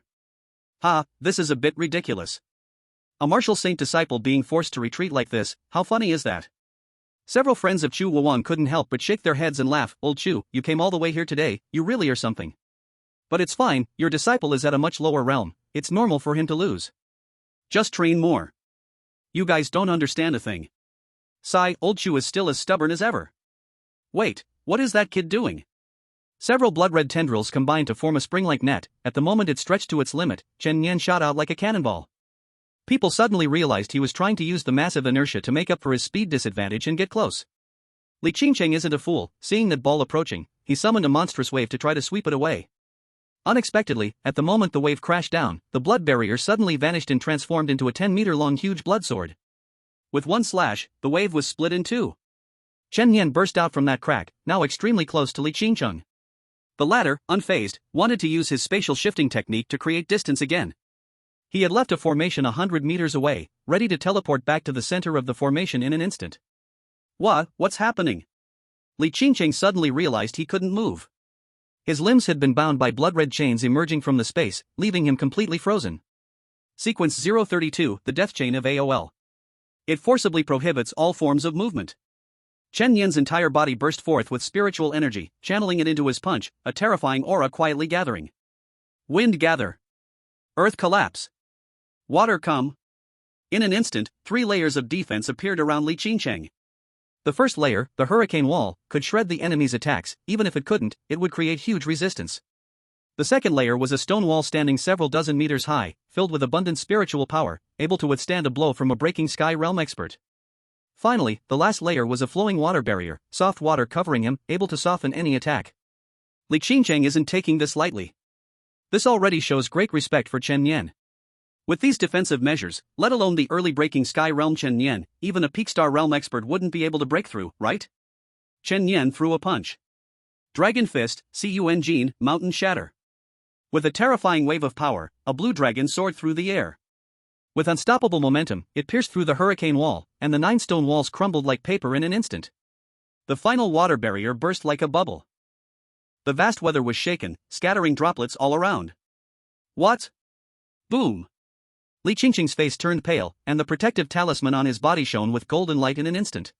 Ha, this is a bit ridiculous. A martial saint disciple being forced to retreat like this, how funny is that? Several friends of Chu Wuan couldn't help but shake their heads and laugh. Old Chu, you came all the way here today, you really are something. But it's fine, your disciple is at a much lower realm, it's normal for him to lose. Just train more. You guys don't understand a thing. Sigh, old Chu is still as stubborn as ever. Wait, what is that kid doing? Several blood-red tendrils combined to form a spring-like net. At the moment it stretched to its limit, Chen Nian shot out like a cannonball. People suddenly realized he was trying to use the massive inertia to make up for his speed disadvantage and get close. Li Qingcheng isn't a fool, seeing that ball approaching, he summoned a monstrous wave to try to sweep it away. Unexpectedly, at the moment the wave crashed down, the blood barrier suddenly vanished and transformed into a 10-meter-long huge blood sword. With one slash, the wave was split in two. Chen Nian burst out from that crack, now extremely close to Li Qingcheng. The latter, unfazed, wanted to use his spatial shifting technique to create distance again. He had left a formation 100 meters away, ready to teleport back to the center of the formation in an instant. What's happening? Li Qingcheng suddenly realized he couldn't move. His limbs had been bound by blood-red chains emerging from the space, leaving him completely frozen. Sequence 032, the death chain of AOL. It forcibly prohibits all forms of movement. Chen Nian's entire body burst forth with spiritual energy, channeling it into his punch, a terrifying aura quietly gathering. Wind gather. Earth collapse. Water come. In an instant, 3 layers of defense appeared around Li Qingcheng. The first layer, the hurricane wall, could shred the enemy's attacks. Even if it couldn't, it would create huge resistance. The second layer was a stone wall standing several dozen meters high, filled with abundant spiritual power, able to withstand a blow from a breaking sky realm expert. Finally, the last layer was a flowing water barrier, soft water covering him, able to soften any attack. Li Qingcheng isn't taking this lightly. This already shows great respect for Chen Nian. With these defensive measures, let alone the early breaking sky realm Chen Nian, even a peak star realm expert wouldn't be able to break through, right? Chen Nian threw a punch. Dragon Fist, Cun Mountain Shatter. With a terrifying wave of power, a blue dragon soared through the air. With unstoppable momentum, it pierced through the hurricane wall, and the 9 stone walls crumbled like paper in an instant. The final water barrier burst like a bubble. The vast weather was shaken, scattering droplets all around. What? Boom! Li Qingcheng's face turned pale, and the protective talisman on his body shone with golden light in an instant.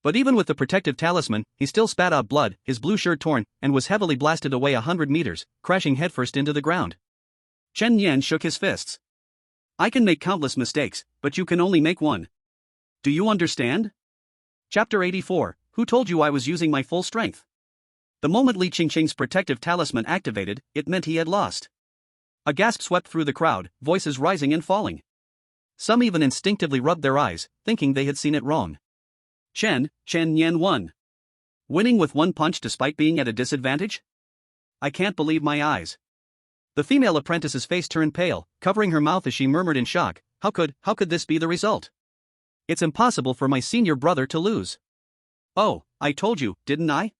But even with the protective talisman, he still spat out blood, his blue shirt torn, and was heavily blasted away 100 meters, crashing headfirst into the ground. Chen Nian shook his fists. I can make countless mistakes, but you can only make one. Do you understand? Chapter 84, Who told you I was using my full strength? The moment Li Qingcheng's protective talisman activated, it meant he had lost. A gasp swept through the crowd, voices rising and falling. Some even instinctively rubbed their eyes, thinking they had seen it wrong. Chen Nian won. Winning with one punch despite being at a disadvantage? I can't believe my eyes. The female apprentice's face turned pale, covering her mouth as she murmured in shock, How could this be the result? It's impossible for my senior brother to lose. Oh, I told you, didn't I?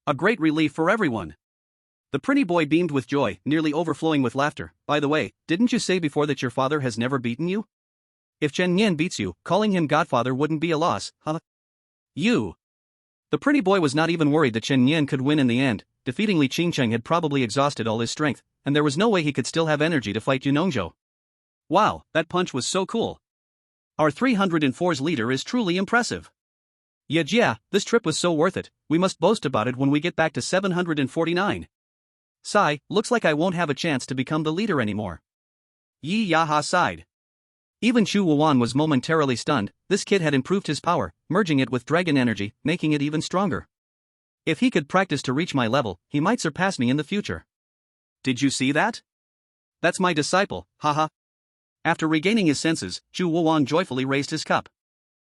A great relief for everyone. The pretty boy beamed with joy, nearly overflowing with laughter. By the way, didn't you say before that your father has never beaten you? If Chen Nian beats you, calling him godfather wouldn't be a loss, huh? You. The pretty boy was not even worried that Chen Nian could win in the end. Defeating Li Qingcheng had probably exhausted all his strength, and there was no way he could still have energy to fight Yunongzhou. Wow, that punch was so cool. Our 304's leader is truly impressive. Yeah, this trip was so worth it, we must boast about it when we get back to 749. Sigh, looks like I won't have a chance to become the leader anymore. Yi Yaha sighed. Even Chu Wuan was momentarily stunned. This kid had improved his power, merging it with dragon energy, making it even stronger. If he could practice to reach my level, he might surpass me in the future. Did you see that? That's my disciple, haha. After regaining his senses, Chu Wuan joyfully raised his cup.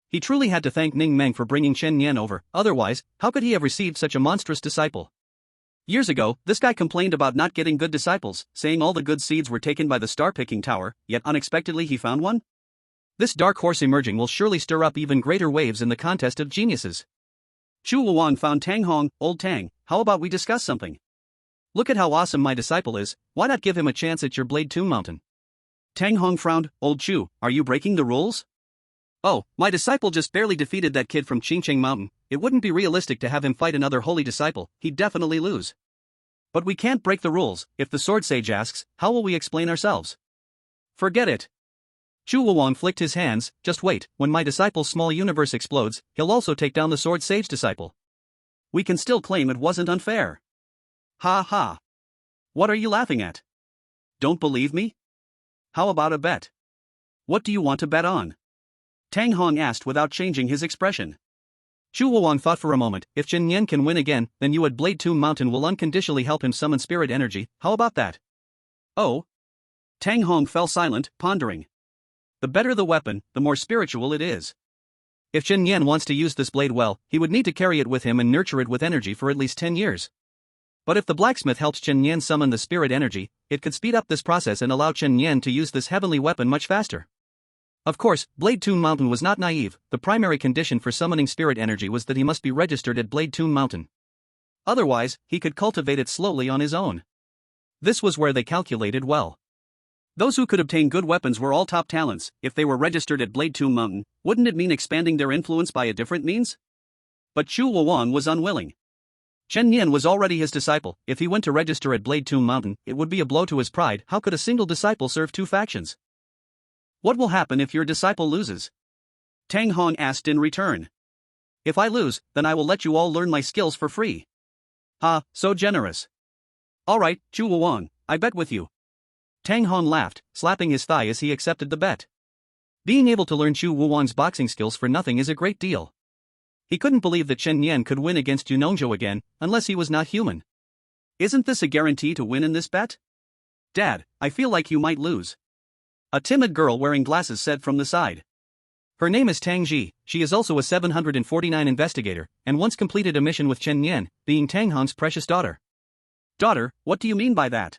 He truly had to thank Ning Meng for bringing Chen Nian over, otherwise, how could he have received such a monstrous disciple? Years ago, this guy complained about not getting good disciples, saying all the good seeds were taken by the star-picking tower, yet unexpectedly he found one? This dark horse emerging will surely stir up even greater waves in the contest of geniuses. Chu Wuan found Tang Hong. Old Tang, how about we discuss something? Look at how awesome my disciple is, why not give him a chance at your Blade Tomb Mountain? Tang Hong frowned. Old Chu, are you breaking the rules? Oh, my disciple just barely defeated that kid from Qingcheng Mountain. It wouldn't be realistic to have him fight another holy disciple, he'd definitely lose. But we can't break the rules. If the sword sage asks, how will we explain ourselves? Forget it. Chu Wuan flicked his hands. Just wait, when my disciple's small universe explodes, he'll also take down the sword sage disciple. We can still claim it wasn't unfair. Ha ha. What are you laughing at? Don't believe me? How about a bet? What do you want to bet on? Tang Hong asked without changing his expression. Chu Wuwang thought for a moment. If Chen Yan can win again, then you at Blade Tomb Mountain will unconditionally help him summon spirit energy. How about that? Oh? Tang Hong fell silent, pondering. The better the weapon, the more spiritual it is. If Chen Yan wants to use this blade well, he would need to carry it with him and nurture it with energy for at least 10 years. But if the blacksmith helps Chen Yan summon the spirit energy, it could speed up this process and allow Chen Yan to use this heavenly weapon much faster. Of course, Blade Tomb Mountain was not naive. The primary condition for summoning spirit energy was that he must be registered at Blade Tomb Mountain. Otherwise, he could cultivate it slowly on his own. This was where they calculated well. Those who could obtain good weapons were all top talents. If they were registered at Blade Tomb Mountain, wouldn't it mean expanding their influence by a different means? But Chu Wuwang was unwilling. Chen Yan was already his disciple. If he went to register at Blade Tomb Mountain, it would be a blow to his pride. How could a single disciple serve two factions? What will happen if your disciple loses? Tang Hong asked in return. If I lose, then I will let you all learn my skills for free. Ha, so generous. All right, Chu Wuwang, I bet with you. Tang Hong laughed, slapping his thigh as he accepted the bet. Being able to learn Chu Wuwang's boxing skills for nothing is a great deal. He couldn't believe that Chen Yan could win against Yu Nongzhou again, unless he was not human. Isn't this a guarantee to win in this bet? Dad, I feel like you might lose. A timid girl wearing glasses said from the side. Her name is Tang Ji. She is also a 749 investigator, and once completed a mission with Chen Yan, being Tang Hong's precious daughter. Daughter, what do you mean by that?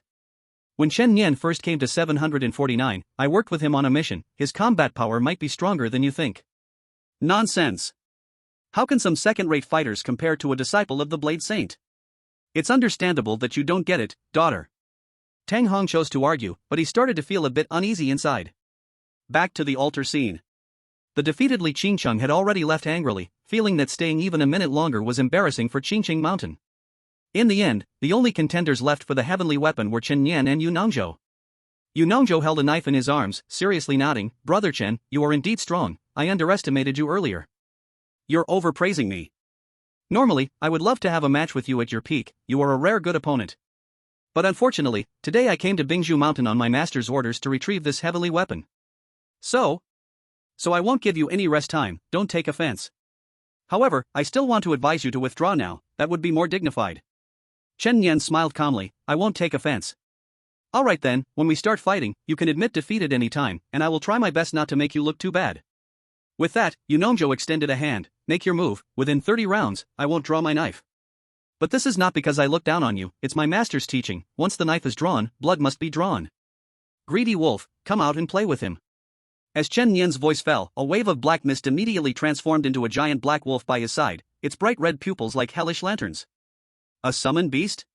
When Chen Yan first came to 749, I worked with him on a mission. His combat power might be stronger than you think. Nonsense. How can some second-rate fighters compare to a disciple of the Blade Saint? It's understandable that you don't get it, daughter. Tang Hong chose to argue, but he started to feel a bit uneasy inside. Back to the altar scene. The defeated Li Qingcheng had already left angrily, feeling that staying even a minute longer was embarrassing for Qingqing Mountain. In the end, the only contenders left for the heavenly weapon were Chen Yan and Yu Nongzhou. Yu Nongzhou held a knife in his arms, seriously nodding. Brother Chen, you are indeed strong. I underestimated you earlier. You're overpraising me. Normally, I would love to have a match with you at your peak. You are a rare good opponent. But unfortunately, today I came to Bingzhou Mountain on my master's orders to retrieve this heavenly weapon. So I won't give you any rest time, don't take offense. However, I still want to advise you to withdraw now, that would be more dignified. Chen Yan smiled calmly, I won't take offense. Alright then, when we start fighting, you can admit defeat at any time, and I will try my best not to make you look too bad. With that, Yu Nongzhou extended a hand. Make your move. Within 30 rounds, I won't draw my knife. But this is not because I look down on you, it's my master's teaching. Once the knife is drawn, blood must be drawn. Greedy wolf, come out and play with him. As Chen Yan's voice fell, a wave of black mist immediately transformed into a giant black wolf by his side, its bright red pupils like hellish lanterns. A summoned beast?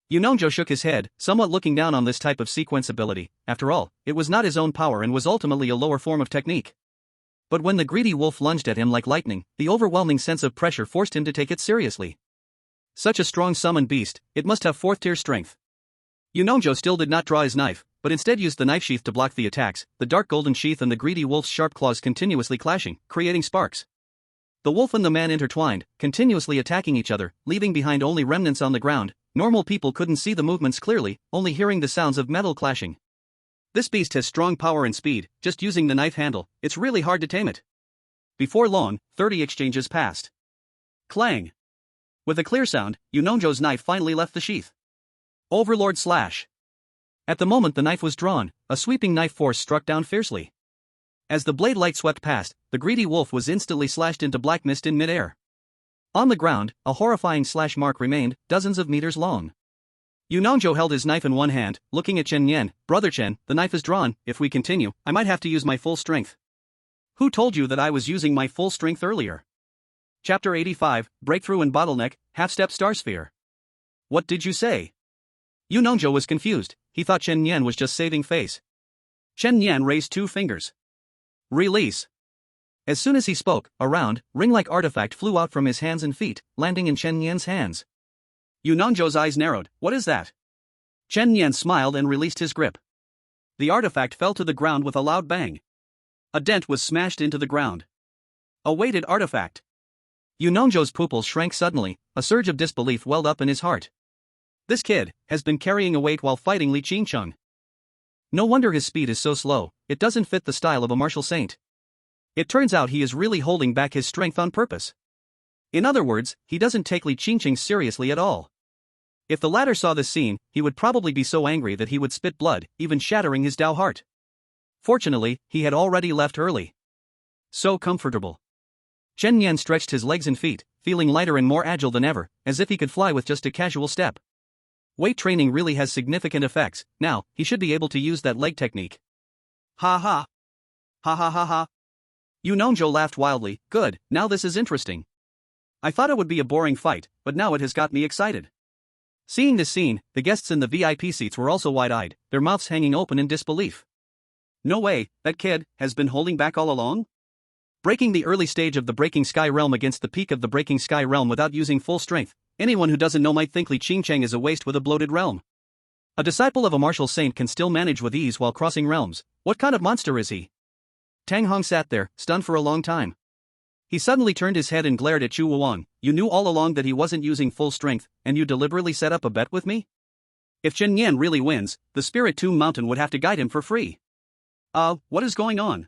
Yu Nongzhou shook his head, somewhat looking down on this type of sequence ability. After all, it was not his own power and was ultimately a lower form of technique. But when the greedy wolf lunged at him like lightning, the overwhelming sense of pressure forced him to take it seriously. Such a strong summoned beast, it must have 4th-tier strength. Yu Nongzhou still did not draw his knife, but instead used the knife sheath to block the attacks, the dark golden sheath and the greedy wolf's sharp claws continuously clashing, creating sparks. The wolf and the man intertwined, continuously attacking each other, leaving behind only remnants on the ground. Normal people couldn't see the movements clearly, only hearing the sounds of metal clashing. This beast has strong power and speed, just using the knife handle, it's really hard to tame it. Before long, 30 exchanges passed. Clang! With a clear sound, Yu Nongzhou's knife finally left the sheath. Overlord slash! At the moment the knife was drawn, a sweeping knife force struck down fiercely. As the blade light swept past, the greedy wolf was instantly slashed into black mist in midair. On the ground, a horrifying slash mark remained, dozens of meters long. Yu Nongzhou held his knife in one hand, looking at Chen Yan. Brother Chen, the knife is drawn. If we continue, I might have to use my full strength. Who told you that I was using my full strength earlier? Chapter 85, Breakthrough and Bottleneck, Half-Step Starsphere. What did you say? Yu Nongzhou was confused, he thought Chen Yan was just saving face. Chen Yan raised 2 fingers. Release. As soon as he spoke, a round, ring-like artifact flew out from his hands and feet, landing in Chen Yan's hands. Yu Nongzhou's eyes narrowed. What is that? Chen Yan smiled and released his grip. The artifact fell to the ground with a loud bang. A dent was smashed into the ground. A weighted artifact. Yu Nongzhou's pupils shrank suddenly, a surge of disbelief welled up in his heart. This kid has been carrying a weight while fighting Li Qingcheng. No wonder his speed is so slow, it doesn't fit the style of a martial saint. It turns out he is really holding back his strength on purpose. In other words, he doesn't take Li Qingcheng seriously at all. If the latter saw this scene, he would probably be so angry that he would spit blood, even shattering his Dao heart. Fortunately, he had already left early. So comfortable. Chen Yan stretched his legs and feet, feeling lighter and more agile than ever, as if he could fly with just a casual step. Weight training really has significant effects. Now, he should be able to use that leg technique. Ha ha. Ha ha ha ha. Yu Nongzhou laughed wildly. Good, now this is interesting. I thought it would be a boring fight, but now it has got me excited. Seeing this scene, the guests in the VIP seats were also wide-eyed, their mouths hanging open in disbelief. No way, that kid has been holding back all along? Breaking the early stage of the Breaking Sky Realm against the peak of the Breaking Sky Realm without using full strength, anyone who doesn't know might think Li Qingcheng is a waste with a bloated realm. A disciple of a martial saint can still manage with ease while crossing realms. What kind of monster is he? Tang Hong sat there, stunned for a long time. He suddenly turned his head and glared at Chu Wuang. You knew all along that he wasn't using full strength, and you deliberately set up a bet with me? If Chen Yan really wins, the Spirit Tomb Mountain would have to guide him for free. What is going on?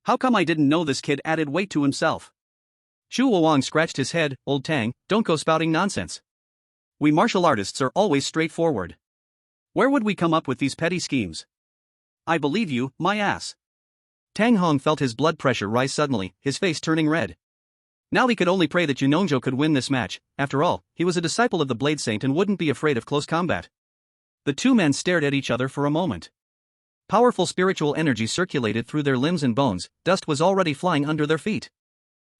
How come I didn't know this kid added weight to himself? Chu Wuang scratched his head. Old Tang, don't go spouting nonsense. We martial artists are always straightforward. Where would we come up with these petty schemes? I believe you, my ass. Tang Hong felt his blood pressure rise suddenly, his face turning red. Now he could only pray that Yu Nongzhou could win this match. After all, he was a disciple of the Blade Saint and wouldn't be afraid of close combat. The two men stared at each other for a moment. Powerful spiritual energy circulated through their limbs and bones, dust was already flying under their feet.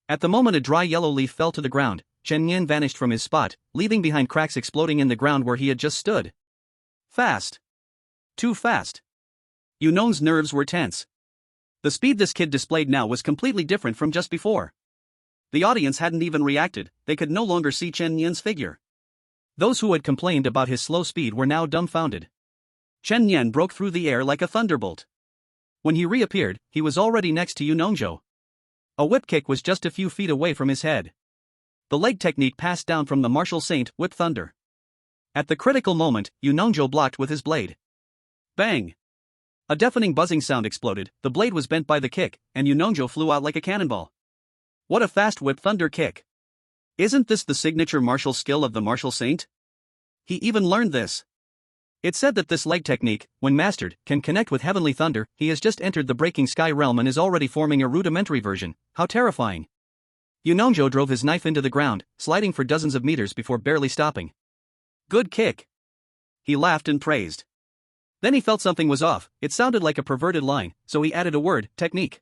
At the moment a dry yellow leaf fell to the ground, Chen Yan vanished from his spot, leaving behind cracks exploding in the ground where he had just stood. Fast. Too fast. Yu Nong's nerves were tense. The speed this kid displayed now was completely different from just before. The audience hadn't even reacted, they could no longer see Chen Yan's figure. Those who had complained about his slow speed were now dumbfounded. Chen Yan broke through the air like a thunderbolt. When he reappeared, he was already next to Yu Nongzhou. A whip kick was just a few feet away from his head. The leg technique passed down from the martial saint, Whip Thunder. At the critical moment, Yu Nongzhou blocked with his blade. Bang! A deafening buzzing sound exploded, the blade was bent by the kick, and Yu Nongzhou flew out like a cannonball. What a fast Whip Thunder kick! Isn't this the signature martial skill of the martial saint? He even learned this. It's said that this leg technique, when mastered, can connect with heavenly thunder. He has just entered the Breaking Sky Realm and is already forming a rudimentary version. How terrifying! Yu Nongzhou drove his knife into the ground, sliding for dozens of meters before barely stopping. Good kick! He laughed and praised. Then he felt something was off, it sounded like a perverted line, so he added a word, technique.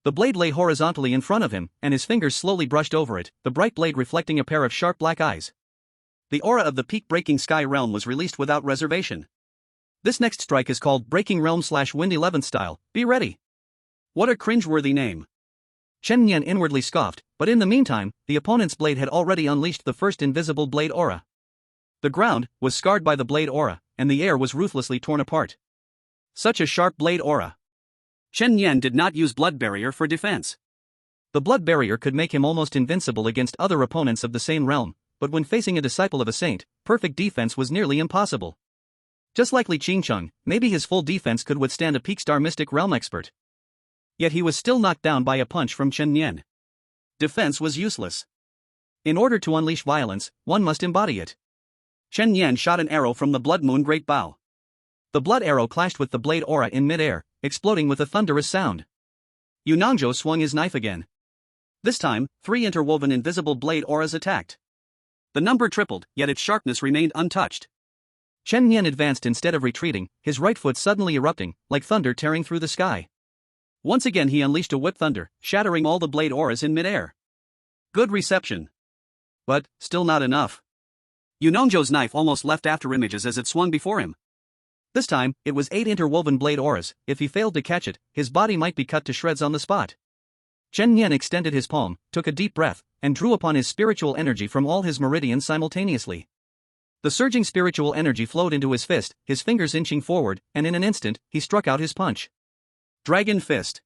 The blade lay horizontally in front of him, and his fingers slowly brushed over it, the bright blade reflecting a pair of sharp black eyes. The aura of the peak Breaking Sky Realm was released without reservation. This next strike is called Breaking Realm/Wind 11th style, be ready. What a cringeworthy name. Chen Yan inwardly scoffed, but in the meantime, the opponent's blade had already unleashed the first invisible blade aura. The ground was scarred by the blade aura, and the air was ruthlessly torn apart. Such a sharp blade aura. Chen Yan did not use Blood Barrier for defense. The Blood Barrier could make him almost invincible against other opponents of the same realm, but when facing a disciple of a saint, perfect defense was nearly impossible. Just like Li Qingcheng, maybe his full defense could withstand a peak star mystic realm expert. Yet he was still knocked down by a punch from Chen Yan. Defense was useless. In order to unleash violence, one must embody it. Chen Yan shot an arrow from the Blood Moon Great Bow. The blood arrow clashed with the blade aura in mid-air, exploding with a thunderous sound. Yu Nongzhou swung his knife again. This time, 3 interwoven invisible blade auras attacked. The number tripled, yet its sharpness remained untouched. Chen Yan advanced instead of retreating, his right foot suddenly erupting, like thunder tearing through the sky. Once again he unleashed a whip thunder, shattering all the blade auras in mid-air. Good reception. But, still not enough. Yu Nongzhou's knife almost left after images as it swung before him. This time, it was 8 interwoven blade auras. If he failed to catch it, his body might be cut to shreds on the spot. Chen Yan extended his palm, took a deep breath, and drew upon his spiritual energy from all his meridians simultaneously. The surging spiritual energy flowed into his fist, his fingers inching forward, and in an instant, he struck out his punch. Dragon Fist.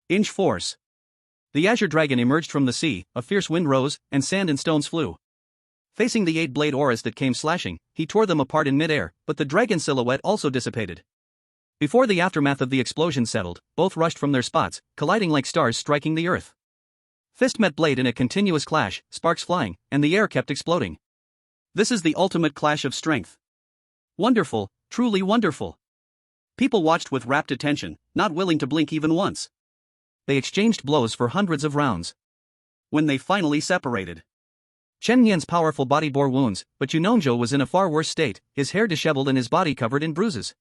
Inch Force. The azure dragon emerged from the sea, a fierce wind rose, and sand and stones flew. Facing the 8 blade auras that came slashing, he tore them apart in midair, but the dragon silhouette also dissipated. Before the aftermath of the explosion settled, both rushed from their spots, colliding like stars striking the earth. Fist met blade in a continuous clash, sparks flying, and the air kept exploding. This is the ultimate clash of strength. Wonderful, truly wonderful. People watched with rapt attention, not willing to blink even once. They exchanged blows for hundreds of rounds. When they finally separated, Chen Yan's powerful body bore wounds, but Yunongjo was in a far worse state, his hair disheveled and his body covered in bruises.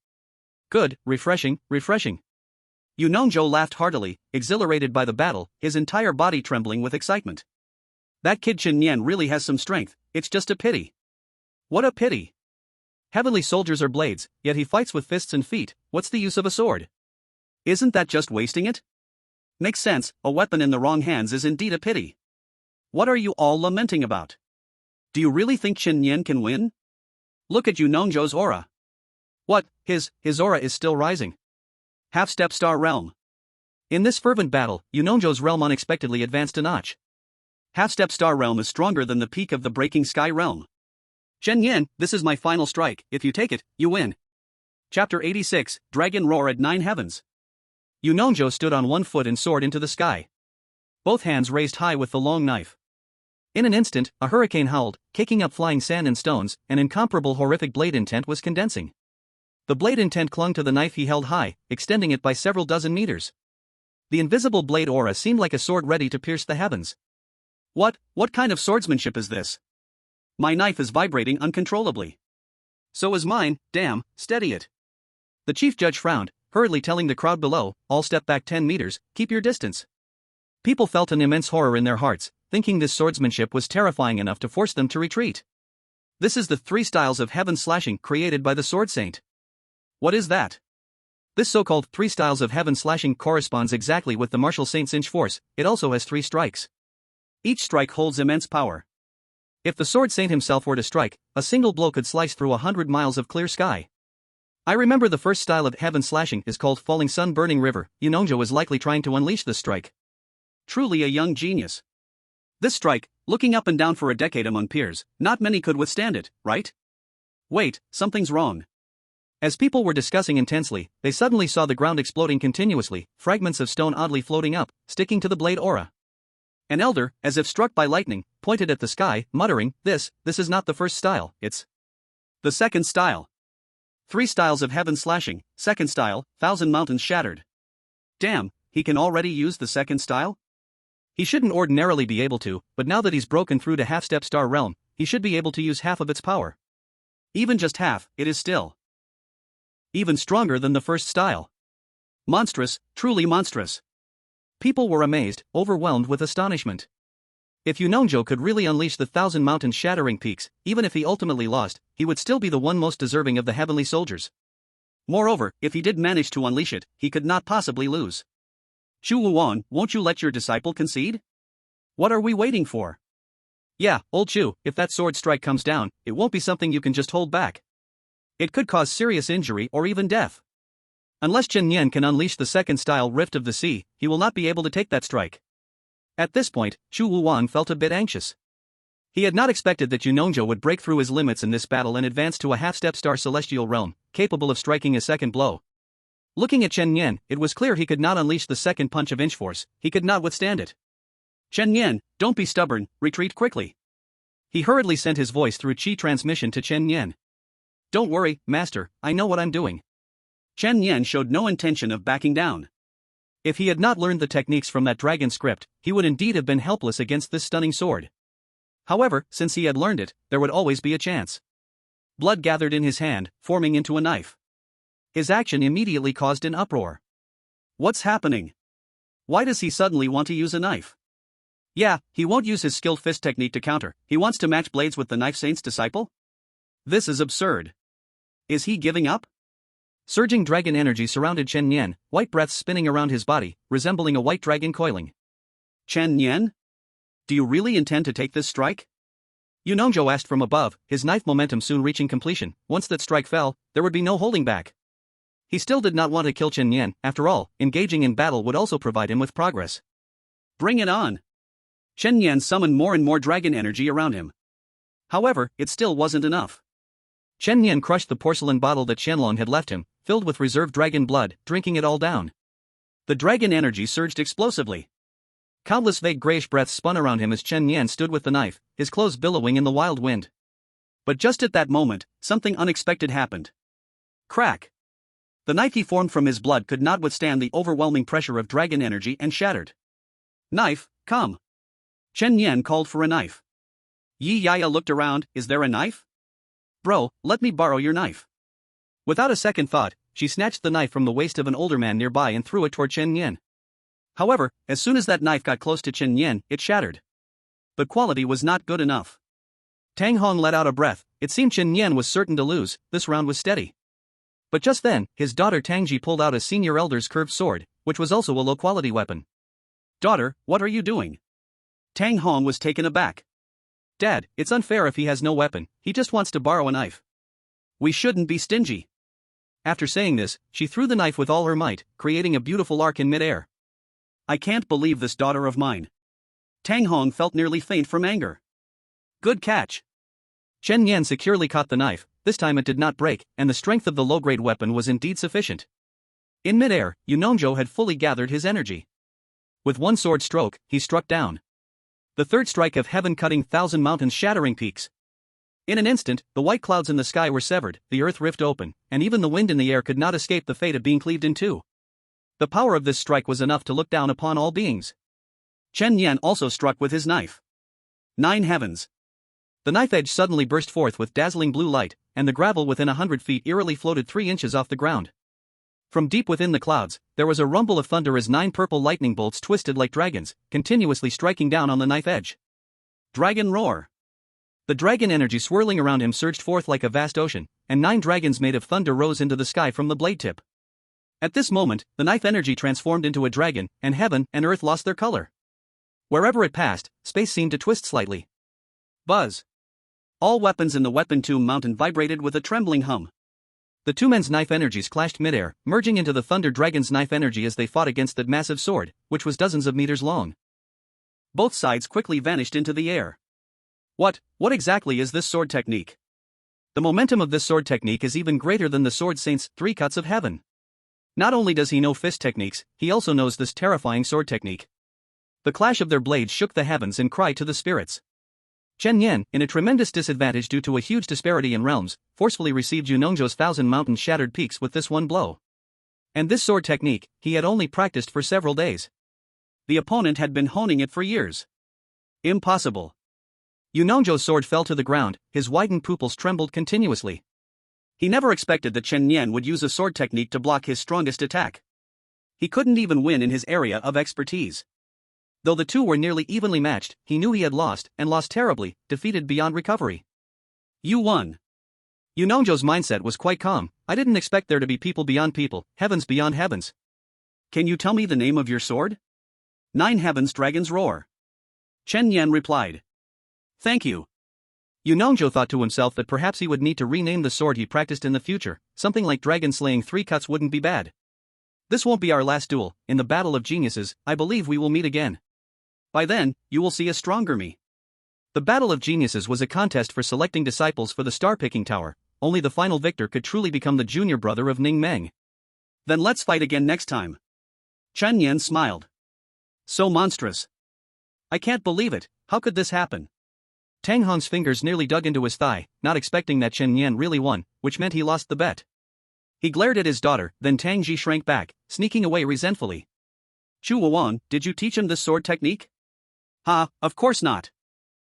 Good, refreshing, refreshing. Yunongjo laughed heartily, exhilarated by the battle, his entire body trembling with excitement. That kid Chen Yan really has some strength, it's just a pity. What a pity. Heavenly soldiers are blades, yet he fights with fists and feet. What's the use of a sword? Isn't that just wasting it? Makes sense, a weapon in the wrong hands is indeed a pity. What are you all lamenting about? Do you really think Chen Yan can win? Look at Yunongjo's aura. What, his aura is still rising. Half-step star realm. In this fervent battle, Yunongjo's realm unexpectedly advanced a notch. Half-step star realm is stronger than the peak of the breaking sky realm. Chen Yan, this is my final strike, if you take it, you win. Chapter 86, Dragon Roar at 9 Heavens. Yunongjo stood on one foot and soared into the sky. Both hands raised high with the long knife. In an instant, a hurricane howled, kicking up flying sand and stones, an incomparable horrific blade intent was condensing. The blade intent clung to the knife he held high, extending it by several dozen meters. The invisible blade aura seemed like a sword ready to pierce the heavens. What kind of swordsmanship is this? My knife is vibrating uncontrollably. So is mine, damn, steady it. The chief judge frowned, hurriedly telling the crowd below, all step back 10 meters, keep your distance. People felt an immense horror in their hearts, thinking this swordsmanship was terrifying enough to force them to retreat. This is the 3 styles of heaven slashing created by the Sword Saint. What is that? This so-called 3 styles of heaven slashing corresponds exactly with the martial saint's inch force. It also has 3 strikes. Each strike holds immense power. If the Sword Saint himself were to strike, a single blow could slice through 100 miles of clear sky. I remember the first style of heaven slashing is called Falling Sun Burning River. Yunongjo is likely trying to unleash this strike. Truly a young genius. This strike, looking up and down for a decade among peers, not many could withstand it, right? Wait, something's wrong. As people were discussing intensely, they suddenly saw the ground exploding continuously, fragments of stone oddly floating up, sticking to the blade aura. An elder, as if struck by lightning, pointed at the sky, muttering, This is not the first style, it's the second style. 3 styles of heaven slashing, second style, 1,000 mountains shattered. Damn, he can already use the second style? He shouldn't ordinarily be able to, but now that he's broken through to half-step star realm, he should be able to use half of its power. Even just half, it is still even stronger than the first style. Monstrous, truly monstrous. People were amazed, overwhelmed with astonishment. If Yunongjo could really unleash the 1,000 mountain shattering peaks, even if he ultimately lost, he would still be the one most deserving of the heavenly soldiers. Moreover, if he did manage to unleash it, he could not possibly lose. Shu Wuan, won't you let your disciple concede? What are we waiting for? Yeah, old Shu, if that sword strike comes down, it won't be something you can just hold back. It could cause serious injury or even death. Unless Chen Yan can unleash the second style Rift of the Sea, he will not be able to take that strike. At this point, Shu Wuan felt a bit anxious. He had not expected that Yunongjo would break through his limits in this battle and advance to a half-step star celestial realm, capable of striking a second blow. Looking at Chen Yan, it was clear he could not unleash the second punch of inch force, he could not withstand it. Chen Yan, don't be stubborn, retreat quickly. He hurriedly sent his voice through chi transmission to Chen Yan. Don't worry, master, I know what I'm doing. Chen Yan showed no intention of backing down. If he had not learned the techniques from that dragon script, he would indeed have been helpless against this stunning sword. However, since he had learned it, there would always be a chance. Blood gathered in his hand, forming into a knife. His action immediately caused an uproar. What's happening? Why does he suddenly want to use a knife? Yeah, he won't use his skilled fist technique to counter, he wants to match blades with the knife saint's disciple? This is absurd. Is he giving up? Surging dragon energy surrounded Chen Yan, white breaths spinning around his body, resembling a white dragon coiling. Chen Yan? Do you really intend to take this strike? Yunongjo asked from above, his knife momentum soon reaching completion. Once that strike fell, there would be no holding back. He still did not want to kill Chen Yan, after all, engaging in battle would also provide him with progress. Bring it on! Chen Yan summoned more and more dragon energy around him. However, it still wasn't enough. Chen Nian crushed the porcelain bottle that Qianlong had left him, filled with reserved dragon blood, drinking it all down. The dragon energy surged explosively. Countless vague grayish breaths spun around him as Chen Nian stood with the knife, his clothes billowing in the wild wind. But just at that moment, something unexpected happened. Crack! The knife he formed from his blood could not withstand the overwhelming pressure of dragon energy and shattered. Knife, come! Chen Nian called for a knife. Yi Yaya looked around, is there a knife? Bro, let me borrow your knife. Without a second thought, she snatched the knife from the waist of an older man nearby and threw it toward Chen Nian. However, as soon as that knife got close to Chen Nian, it shattered. The quality was not good enough. Tang Hong let out a breath. It seemed Chen Nian was certain to lose. This round was steady. But just then, his daughter Tangji pulled out a senior elder's curved sword, which was also a low-quality weapon. Daughter, what are you doing? Tang Hong was taken aback. Dad, it's unfair if he has no weapon, he just wants to borrow a knife. We shouldn't be stingy. After saying this, she threw the knife with all her might, creating a beautiful arc in midair. I can't believe this daughter of mine. Tang Hong felt nearly faint from anger. Good catch. Chen Nian securely caught the knife. This time it did not break, and the strength of the low-grade weapon was indeed sufficient. In midair, Yunongzhou had fully gathered his energy. With one sword stroke, he struck down. The third strike of heaven cutting thousand mountains, shattering peaks. In an instant, the white clouds in the sky were severed, the earth rift open, and even the wind in the air could not escape the fate of being cleaved in two. The power of this strike was enough to look down upon all beings. Chen Nian also struck with his knife. 9 heavens. The knife edge suddenly burst forth with dazzling blue light, and the gravel within 100 feet eerily floated 3 inches off the ground. From deep within the clouds, there was a rumble of thunder as 9 purple lightning bolts twisted like dragons, continuously striking down on the knife edge. Dragon roar. The dragon energy swirling around him surged forth like a vast ocean, and 9 dragons made of thunder rose into the sky from the blade tip. At this moment, the knife energy transformed into a dragon, and heaven and earth lost their color. Wherever it passed, space seemed to twist slightly. Buzz. All weapons in the weapon tomb mountain vibrated with a trembling hum. The two men's knife energies clashed midair, merging into the Thunder Dragon's knife energy as they fought against that massive sword, which was dozens of meters long. Both sides quickly vanished into the air. What exactly is this sword technique? The momentum of this sword technique is even greater than the sword saint's 3 cuts of heaven. Not only does he know fist techniques, he also knows this terrifying sword technique. The clash of their blades shook the heavens and cried to the spirits. Chen Nian, in a tremendous disadvantage due to a huge disparity in realms, forcefully received Yunongzhou's 1,000 mountain shattered peaks with this one blow. And this sword technique, he had only practiced for several days. The opponent had been honing it for years. Impossible. Yunongzhou's sword fell to the ground, his widened pupils trembled continuously. He never expected that Chen Nian would use a sword technique to block his strongest attack. He couldn't even win in his area of expertise. Though the two were nearly evenly matched, he knew he had lost, and lost terribly, defeated beyond recovery. You won. Yunongzhou's mindset was quite calm. I didn't expect there to be people beyond people, heavens beyond heavens. Can you tell me the name of your sword? 9 heavens dragons roar. Chen Nian replied. Thank you. Yunongzhou thought to himself that perhaps he would need to rename the sword he practiced in the future, something like dragon slaying 3 cuts wouldn't be bad. This won't be our last duel. In the battle of geniuses, I believe we will meet again. By then, you will see a stronger me. The Battle of Geniuses was a contest for selecting disciples for the star-picking tower. Only the final victor could truly become the junior brother of Ning Meng. Then let's fight again next time. Chen Nian smiled. So monstrous. I can't believe it, how could this happen? Tang Hong's fingers nearly dug into his thigh, not expecting that Chen Nian really won, which meant he lost the bet. He glared at his daughter, then Tang Ji shrank back, sneaking away resentfully. Chu Wuan, did you teach him this sword technique? Ha, of course not.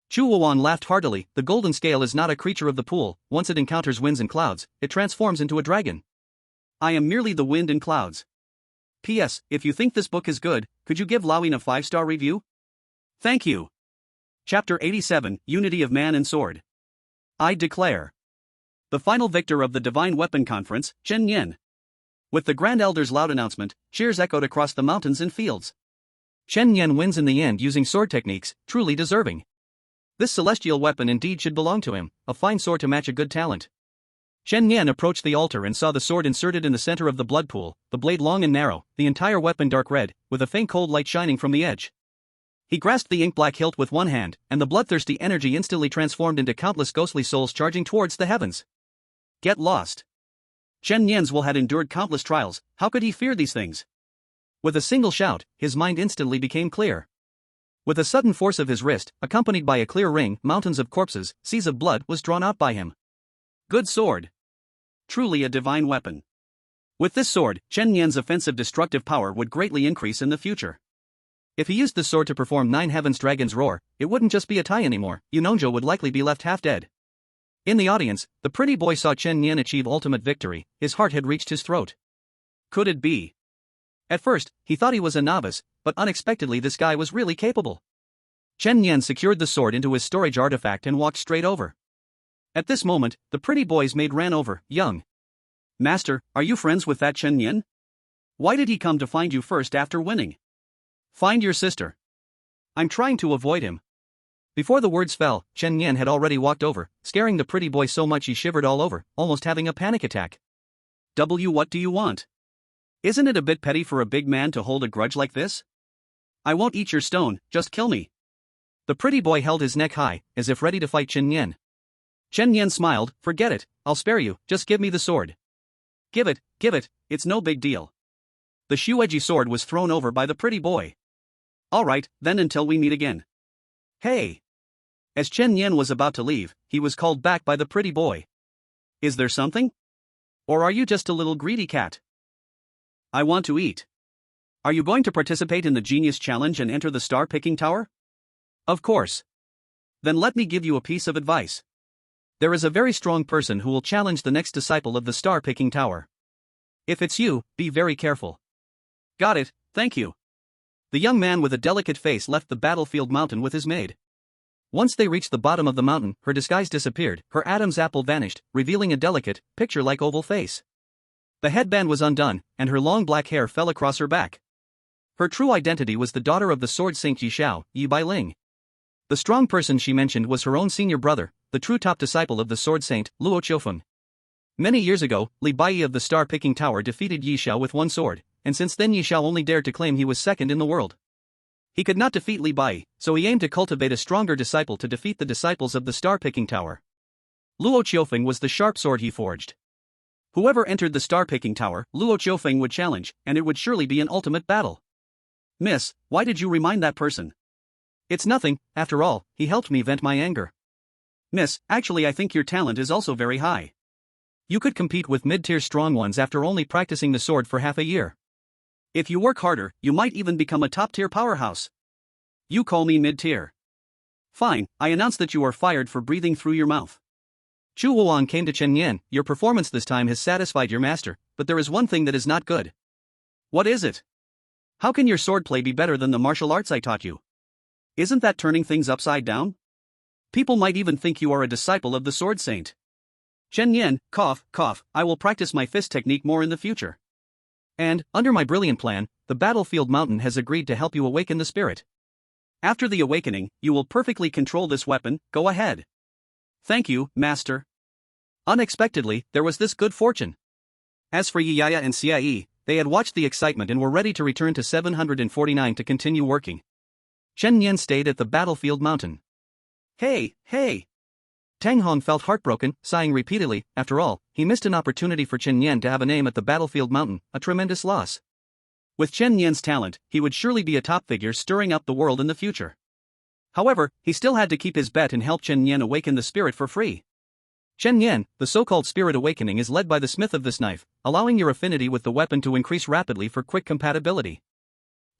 Chu Wuan laughed heartily. The golden scale is not a creature of the pool. Once it encounters winds and clouds, it transforms into a dragon. I am merely the wind and clouds. P.S. If you think this book is good, could you give Lawin a 5-star review? Thank you. Chapter 87, Unity of Man and Sword. I declare. The final victor of the Divine Weapon Conference, Chen Nian. With the Grand Elder's loud announcement, cheers echoed across the mountains and fields. Chen Nian wins in the end using sword techniques, truly deserving. This celestial weapon indeed should belong to him, a fine sword to match a good talent. Chen Nian approached the altar and saw the sword inserted in the center of the blood pool, the blade long and narrow, the entire weapon dark red, with a faint cold light shining from the edge. He grasped the ink-black hilt with one hand, and the bloodthirsty energy instantly transformed into countless ghostly souls charging towards the heavens. Get lost. Chen Yan's will had endured countless trials, how could he fear these things? With a single shout, his mind instantly became clear. With a sudden force of his wrist, accompanied by a clear ring, mountains of corpses, seas of blood was drawn out by him. Good sword. Truly a divine weapon. With this sword, Chen Yan's offensive destructive power would greatly increase in the future. If he used the sword to perform Nine Heavens Dragon's Roar, it wouldn't just be a tie anymore, Yunongjo would likely be left half dead. In the audience, the pretty boy saw Chen Yan achieve ultimate victory, his heart had reached his throat. Could it be? At first, he thought he was a novice, but unexpectedly this guy was really capable. Chen Yan secured the sword into his storage artifact and walked straight over. At this moment, the pretty boy's maid ran over, young. Master, are you friends with that Chen Yan? Why did he come to find you first after winning? Find your sister. I'm trying to avoid him. Before the words fell, Chen Yan had already walked over, scaring the pretty boy so much he shivered all over, almost having a panic attack. What do you want? Isn't it a bit petty for a big man to hold a grudge like this? I won't eat your stone, just kill me. The pretty boy held his neck high, as if ready to fight Chen Yan. Chen Yan smiled, forget it, I'll spare you, just give me the sword. Give it, it's no big deal. The shu-edgy sword was thrown over by the pretty boy. Alright, then until we meet again. Hey! As Chen Yan was about to leave, he was called back by the pretty boy. Is there something? Or are you just a little greedy cat? I want to eat. Are you going to participate in the Genius Challenge and enter the star-picking tower? Of course. Then let me give you a piece of advice. There is a very strong person who will challenge the next disciple of the star-picking tower. If it's you, be very careful. Got it, thank you. The young man with a delicate face left the battlefield mountain with his maid. Once they reached the bottom of the mountain, her disguise disappeared, her Adam's apple vanished, revealing a delicate, picture-like oval face. The headband was undone, and her long black hair fell across her back. Her true identity was the daughter of the sword saint Yi Xiao, Yi Bailing. The strong person she mentioned was her own senior brother, the true top disciple of the sword saint, Luo Qiufeng. Many years ago, Li Baiyi of the star-picking tower defeated Yi Xiao with one sword, and since then Yi Xiao only dared to claim he was second in the world. He could not defeat Li Baiyi, so he aimed to cultivate a stronger disciple to defeat the disciples of the star-picking tower. Luo Qiufeng was the sharp sword he forged. Whoever entered the star-picking tower, Luo Qiufeng would challenge, and it would surely be an ultimate battle. Miss, why did you remind that person? It's nothing, after all, he helped me vent my anger. Miss, actually I think your talent is also very high. You could compete with mid-tier strong ones after only practicing the sword for half a year. If you work harder, you might even become a top-tier powerhouse. You call me mid-tier. Fine, I announce that you are fired for breathing through your mouth. Chu Wuan came to Chen Yan, your performance this time has satisfied your master, but there is one thing that is not good. What is it? How can your swordplay be better than the martial arts I taught you? Isn't that turning things upside down? People might even think you are a disciple of the sword saint. Chen Yan, cough, I will practice my fist technique more in the future. And, under my brilliant plan, the battlefield mountain has agreed to help you awaken the spirit. After the awakening, you will perfectly control this weapon, go ahead. Thank you, master. Unexpectedly, there was this good fortune. As for Yiyaya and Cie, they had watched the excitement and were ready to return to 749 to continue working. Chen Yan stayed at the battlefield mountain. Hey! Tang Hong felt heartbroken, sighing repeatedly. After all, he missed an opportunity for Chen Yan to have a name at the battlefield mountain, a tremendous loss. With Chen Yan's talent, he would surely be a top figure stirring up the world in the future. However, he still had to keep his bet and help Chen Yan awaken the spirit for free. Chen Yan, the so-called spirit awakening is led by the smith of this knife, allowing your affinity with the weapon to increase rapidly for quick compatibility.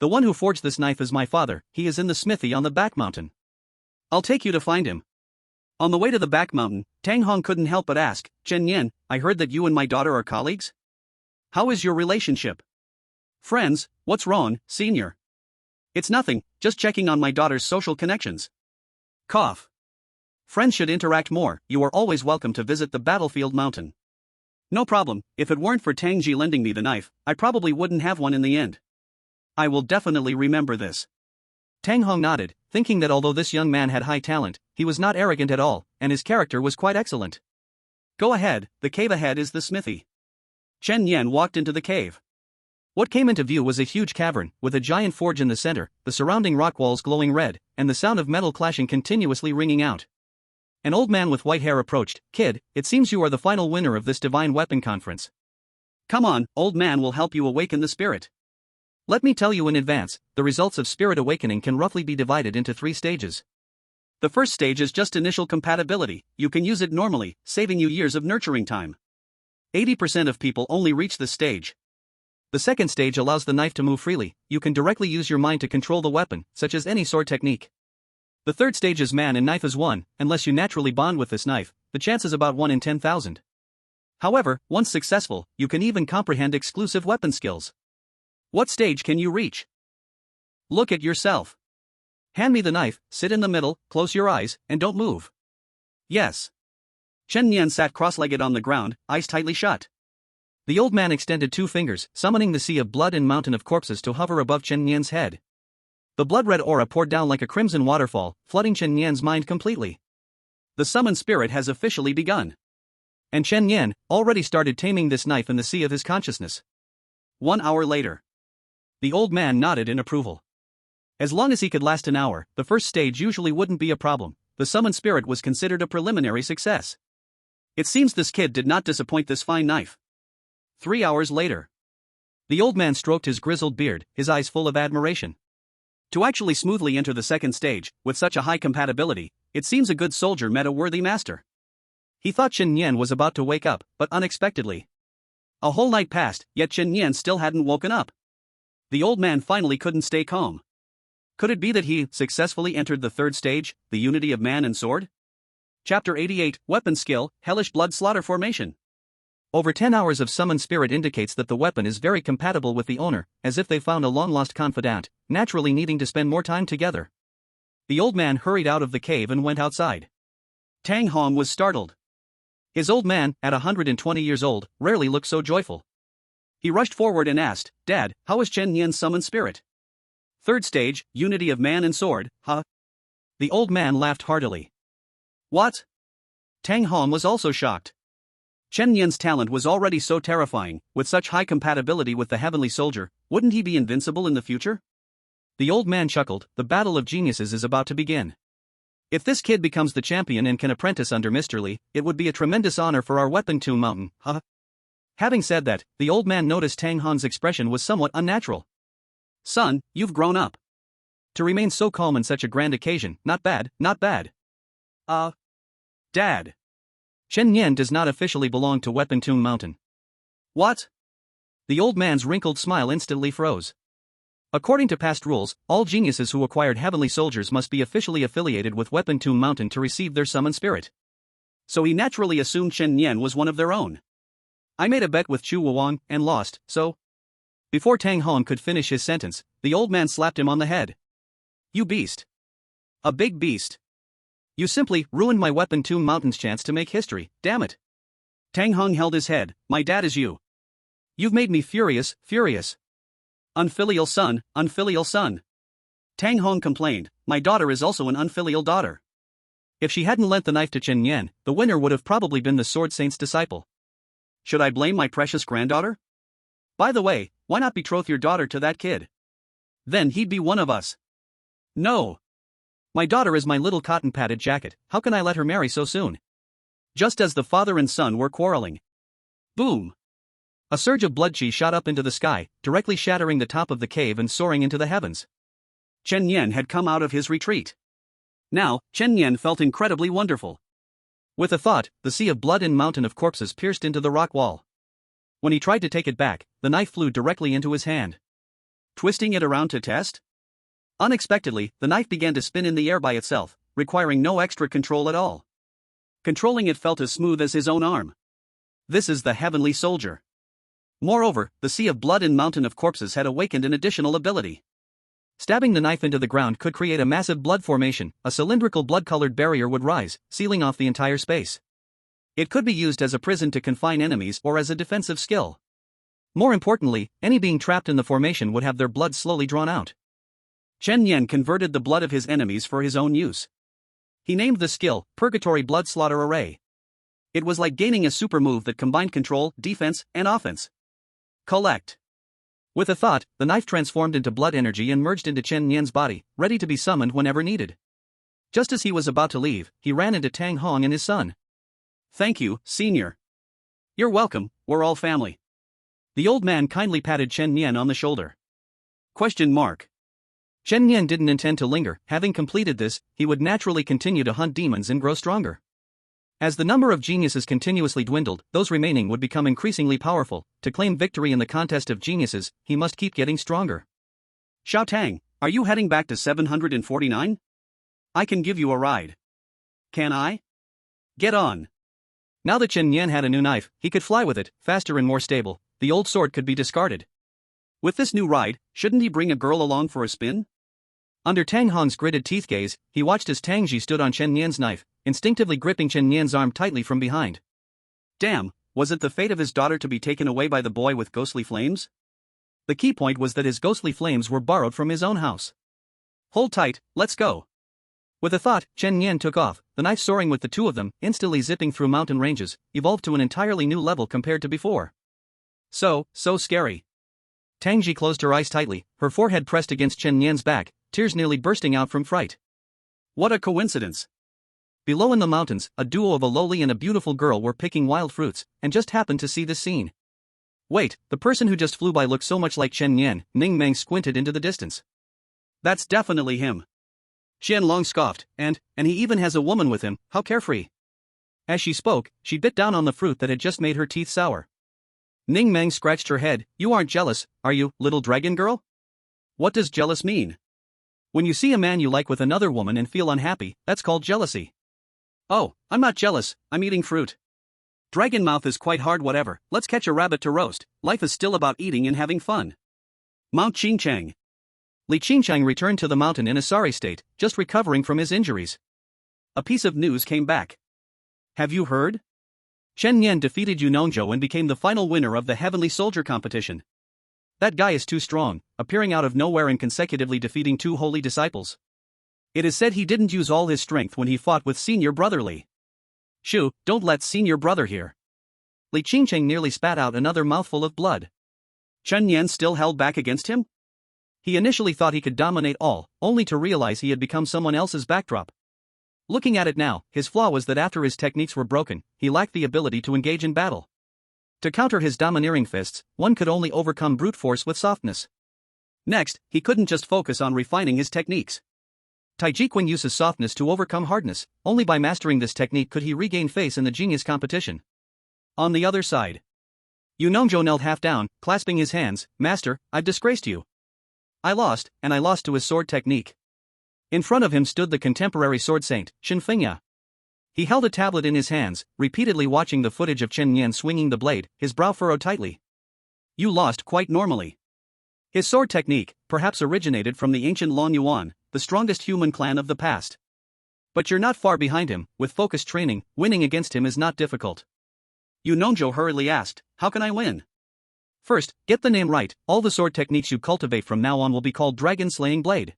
The one who forged this knife is my father, he is in the smithy on the back mountain. I'll take you to find him. On the way to the back mountain, Tang Hong couldn't help but ask, Chen Yan, I heard that you and my daughter are colleagues? How is your relationship? Friends, what's wrong, senior? It's nothing, just checking on my daughter's social connections. Cough. Friends should interact more, you are always welcome to visit the battlefield mountain. No problem, if it weren't for Tang Ji lending me the knife, I probably wouldn't have one in the end. I will definitely remember this. Tang Hong nodded, thinking that although this young man had high talent, he was not arrogant at all, and his character was quite excellent. Go ahead, the cave ahead is the smithy. Chen Yan walked into the cave. What came into view was a huge cavern, with a giant forge in the center, the surrounding rock walls glowing red, and the sound of metal clashing continuously ringing out. An old man with white hair approached. "Kid, it seems you are the final winner of this divine weapon conference. Come on, old man will help you awaken the spirit. Let me tell you in advance, the results of spirit awakening can roughly be divided into 3 stages. The first stage is just initial compatibility. You can use it normally, saving you years of nurturing time. 80% of people only reach this stage. The second stage allows the knife to move freely. You can directly use your mind to control the weapon, such as any sword technique. The third stage is man and knife as one. Unless you naturally bond with this knife, the chance is about 1 in 10,000. However, once successful, you can even comprehend exclusive weapon skills. What stage can you reach? Look at yourself. Hand me the knife, sit in the middle, close your eyes, and don't move. Yes. Chen Nian sat cross-legged on the ground, eyes tightly shut. The old man extended 2 fingers, summoning the sea of blood and mountain of corpses to hover above Chen Nian's head. The blood-red aura poured down like a crimson waterfall, flooding Chen Nian's mind completely. The summoned spirit has officially begun. And Chen Nian already started taming this knife in the sea of his consciousness. 1 hour later. The old man nodded in approval. As long as he could last an hour, the first stage usually wouldn't be a problem. The summoned spirit was considered a preliminary success. It seems this kid did not disappoint this fine knife. 3 hours later. The old man stroked his grizzled beard, his eyes full of admiration. To actually smoothly enter the second stage, with such a high compatibility, it seems a good soldier met a worthy master. He thought Chen Nian was about to wake up, but unexpectedly. A whole night passed, yet Chen Nian still hadn't woken up. The old man finally couldn't stay calm. Could it be that he successfully entered the third stage, the unity of man and sword? Chapter 88, Weapon Skill, Hellish Blood Slaughter Formation. Over 10 hours of summoned spirit indicates that the weapon is very compatible with the owner, as if they found a long-lost confidant, naturally needing to spend more time together. The old man hurried out of the cave and went outside. Tang Hong was startled. His old man, at 120 years old, rarely looked so joyful. He rushed forward and asked, "Dad, how is Chen Nian's summoned spirit?" "Third stage, unity of man and sword, huh?" The old man laughed heartily. "What?" Tang Hong was also shocked. Chen Nian's talent was already so terrifying. With such high compatibility with the heavenly soldier, wouldn't he be invincible in the future? The old man chuckled. The battle of geniuses is about to begin. If this kid becomes the champion and can apprentice under Mr. Li, it would be a tremendous honor for our weapon tomb mountain, huh? Having said that, the old man noticed Tang Hong's expression was somewhat unnatural. "Son, you've grown up. To remain so calm in such a grand occasion, not bad, not bad." Dad. Chen Nian does not officially belong to Weapon Tomb Mountain. What? The old man's wrinkled smile instantly froze. According to past rules, all geniuses who acquired heavenly soldiers must be officially affiliated with Weapon Tomb Mountain to receive their summoned spirit. So he naturally assumed Chen Nian was one of their own. "I made a bet with Chu Wuwang and lost, so..." Before Tang Hong could finish his sentence, the old man slapped him on the head. "You beast. A big beast. You simply ruined my Weapon Tomb Mountain's chance to make history, damn it." Tang Hong held his head. "My dad is you. You've made me furious, furious. Unfilial son, unfilial son." Tang Hong complained, "My daughter is also an unfilial daughter." If she hadn't lent the knife to Chen Nian, the winner would have probably been the Sword Saint's disciple. Should I blame my precious granddaughter? By the way, why not betroth your daughter to that kid? Then he'd be one of us. No. My daughter is my little cotton-padded jacket, how can I let her marry so soon? Just as the father and son were quarreling. Boom! A surge of blood chi shot up into the sky, directly shattering the top of the cave and soaring into the heavens. Chen Nian had come out of his retreat. Now, Chen Nian felt incredibly wonderful. With a thought, the sea of blood and mountain of corpses pierced into the rock wall. When he tried to take it back, the knife flew directly into his hand. Twisting it around to test? Unexpectedly, the knife began to spin in the air by itself, requiring no extra control at all. Controlling it felt as smooth as his own arm. This is the heavenly soldier. Moreover, the sea of blood and mountain of corpses had awakened an additional ability. Stabbing the knife into the ground could create a massive blood formation. A cylindrical blood-colored barrier would rise, sealing off the entire space. It could be used as a prison to confine enemies or as a defensive skill. More importantly, any being trapped in the formation would have their blood slowly drawn out. Chen Nian converted the blood of his enemies for his own use. He named the skill, Purgatory Blood Slaughter Array. It was like gaining a super move that combined control, defense, and offense. Collect. With a thought, the knife transformed into blood energy and merged into Chen Nian's body, ready to be summoned whenever needed. Just as he was about to leave, he ran into Tang Hong and his son. Thank you, senior. You're welcome, we're all family. The old man kindly patted Chen Nian on the shoulder. Question mark. Chen Nian didn't intend to linger. Having completed this, he would naturally continue to hunt demons and grow stronger. As the number of geniuses continuously dwindled, those remaining would become increasingly powerful. To claim victory in the contest of geniuses, he must keep getting stronger. Xiao Tang, are you heading back to 749? I can give you a ride. Can I? Get on. Now that Chen Nian had a new knife, he could fly with it, faster and more stable. The old sword could be discarded. With this new ride, shouldn't he bring a girl along for a spin? Under Tang Hong's gritted teeth gaze, he watched as Tang Ji stood on Chen Nian's knife, instinctively gripping Chen Nian's arm tightly from behind. Damn, was it the fate of his daughter to be taken away by the boy with ghostly flames? The key point was that his ghostly flames were borrowed from his own house. Hold tight, let's go. With a thought, Chen Nian took off, the knife soaring with the two of them, instantly zipping through mountain ranges, evolved to an entirely new level compared to before. So scary. Tang Ji closed her eyes tightly, her forehead pressed against Chen Nian's back, tears nearly bursting out from fright. What a coincidence. Below in the mountains, a duo of a lowly and a beautiful girl were picking wild fruits, and just happened to see this scene. Wait, the person who just flew by looked so much like Chen Nian. Ning Meng squinted into the distance. That's definitely him. Qian Long scoffed, and he even has a woman with him, how carefree. As she spoke, she bit down on the fruit that had just made her teeth sour. Ning Meng scratched her head. You aren't jealous, are you, little dragon girl? What does jealous mean? When you see a man you like with another woman and feel unhappy, that's called jealousy. Oh, I'm not jealous, I'm eating fruit. Dragon mouth is quite hard whatever, let's catch a rabbit to roast, life is still about eating and having fun. Mount Qingchang. Li Qingchang returned to the mountain in a sorry state, just recovering from his injuries. A piece of news came back. Have you heard? Chen Nian defeated Yu Nongzhou and became the final winner of the Heavenly Soldier competition. That guy is too strong, appearing out of nowhere and consecutively defeating two holy disciples. It is said he didn't use all his strength when he fought with senior brother Li. Shoo, don't let senior brother hear. Li Qingcheng nearly spat out another mouthful of blood. Chen Nian still held back against him? He initially thought he could dominate all, only to realize he had become someone else's backdrop. Looking at it now, his flaw was that after his techniques were broken, he lacked the ability to engage in battle. To counter his domineering fists, one could only overcome brute force with softness. Next, he couldn't just focus on refining his techniques. Taiji Quan uses softness to overcome hardness. Only by mastering this technique could he regain face in the genius competition. On the other side, Yu Nongzhou knelt half down, clasping his hands. Master, I've disgraced you. I lost, and I lost to his sword technique. In front of him stood the contemporary sword saint, Shen Fengya. He held a tablet in his hands, repeatedly watching the footage of Chen Nian swinging the blade, his brow furrowed tightly. You lost quite normally. His sword technique, perhaps originated from the ancient Lon Yuan, the strongest human clan of the past. But you're not far behind him. With focused training, winning against him is not difficult. Yu Nongzhou hurriedly asked, how can I win? First, get the name right. All the sword techniques you cultivate from now on will be called Dragon Slaying Blade.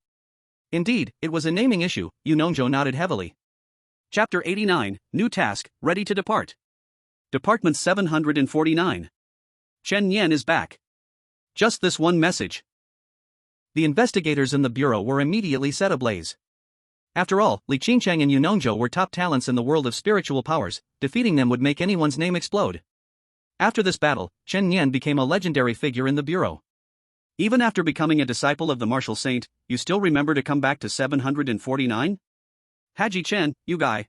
Indeed, it was a naming issue. Yu Nongzhou nodded heavily. Chapter 89, New Task, Ready to Depart. Department 749. Chen Nian is back. Just this one message. The investigators in the bureau were immediately set ablaze. After all, Li Qingcheng and Yu Nongzhou were top talents in the world of spiritual powers. Defeating them would make anyone's name explode. After this battle, Chen Nian became a legendary figure in the bureau. Even after becoming a disciple of the martial saint, you still remember to come back to 749? Haji Chen, you guy.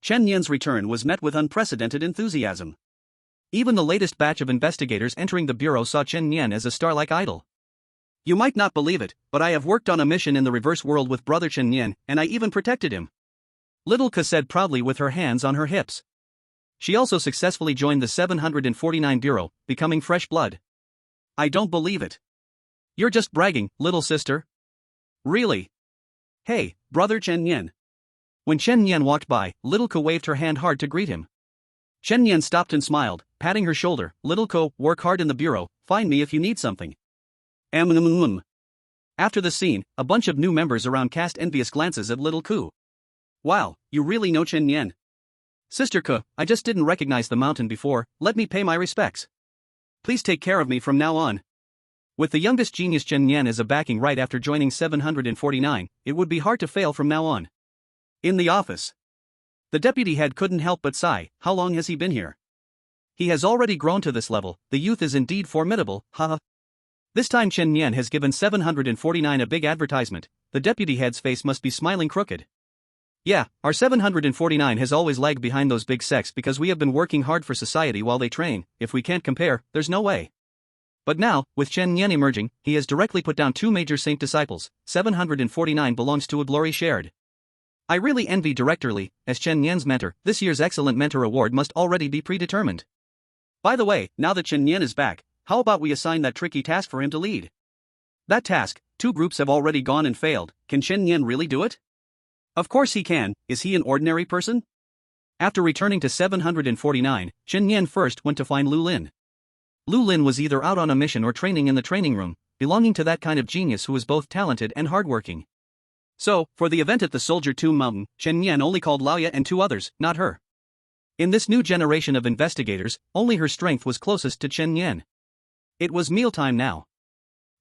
Chen Nian's return was met with unprecedented enthusiasm. Even the latest batch of investigators entering the bureau saw Chen Nian as a star-like idol. You might not believe it, but I have worked on a mission in the reverse world with brother Chen Nian, and I even protected him. Little Ka said proudly with her hands on her hips. She also successfully joined the 749 Bureau, becoming fresh blood. I don't believe it. You're just bragging, little sister. Really? Hey, brother Chen Nian. When Chen Nian walked by, Little Ka waved her hand hard to greet him. Chen Nian stopped and smiled, patting her shoulder. Little Ka, work hard in the Bureau, find me if you need something. After the scene, a bunch of new members around cast envious glances at Little Ka. Wow, you really know Chen Nian? Sister Ka, I just didn't recognize the mountain before, let me pay my respects. Please take care of me from now on. With the youngest genius Chen Yan as a backing right after joining 749, it would be hard to fail from now on. In the office, the deputy head couldn't help but sigh. How long has he been here? He has already grown to this level. The youth is indeed formidable, haha. This time Chen Yan has given 749 a big advertisement. The deputy head's face must be smiling crooked. Yeah, our 749 has always lagged behind those big sects because we have been working hard for society while they train. If we can't compare, there's no way. But now, with Chen Yan emerging, he has directly put down two major saint disciples. 749 belongs to a glory shared. I really envy Director Li, as Chen Yan's mentor. This year's Excellent Mentor Award must already be predetermined. By the way, now that Chen Yan is back, how about we assign that tricky task for him to lead? That task, two groups have already gone and failed. Can Chen Yan really do it? Of course he can. Is he an ordinary person? After returning to 749, Chen Yan first went to find Lu Lin. Lu Lin was either out on a mission or training in the training room, belonging to that kind of genius who is both talented and hardworking. So, for the event at the Soldier Tomb Mountain, Chen Yan only called Laoya and two others, not her. In this new generation of investigators, only her strength was closest to Chen Yan. It was mealtime now.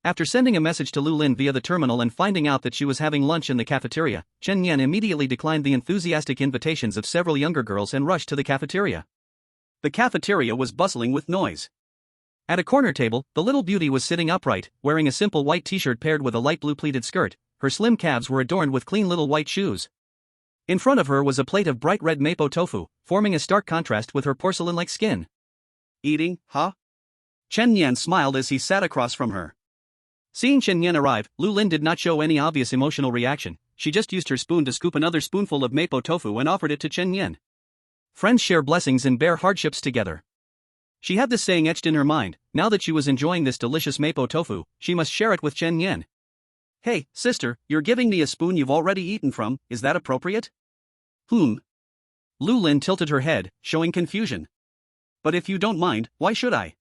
After sending a message to Lu Lin via the terminal and finding out that she was having lunch in the cafeteria, Chen Yan immediately declined the enthusiastic invitations of several younger girls and rushed to the cafeteria. The cafeteria was bustling with noise. At a corner table, the little beauty was sitting upright, wearing a simple white t-shirt paired with a light blue pleated skirt. Her slim calves were adorned with clean little white shoes. In front of her was a plate of bright red mapo tofu, forming a stark contrast with her porcelain-like skin. Eating, huh? Chen Yan smiled as he sat across from her. Seeing Chen Yan arrive, Lu Lin did not show any obvious emotional reaction. She just used her spoon to scoop another spoonful of mapo tofu and offered it to Chen Yan. Friends share blessings and bear hardships together. She had this saying etched in her mind. Now that she was enjoying this delicious mapo tofu, she must share it with Chen Yan. Hey, sister, you're giving me a spoon you've already eaten from, is that appropriate? Lu Lin tilted her head, showing confusion. But if you don't mind, why should I?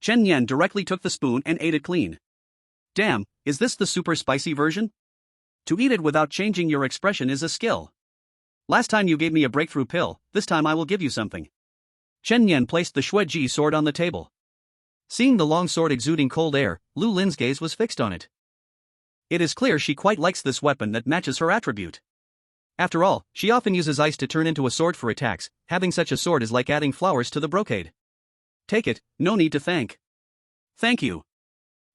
Chen Yan directly took the spoon and ate it clean. Damn, is this the super spicy version? To eat it without changing your expression is a skill. Last time you gave me a breakthrough pill, this time I will give you something. Chen Yan placed the Shueji sword on the table. Seeing the long sword exuding cold air, Lu Lin's gaze was fixed on it. It is clear she quite likes this weapon that matches her attribute. After all, she often uses ice to turn into a sword for attacks. Having such a sword is like adding flowers to the brocade. Take it, no need to thank. Thank you.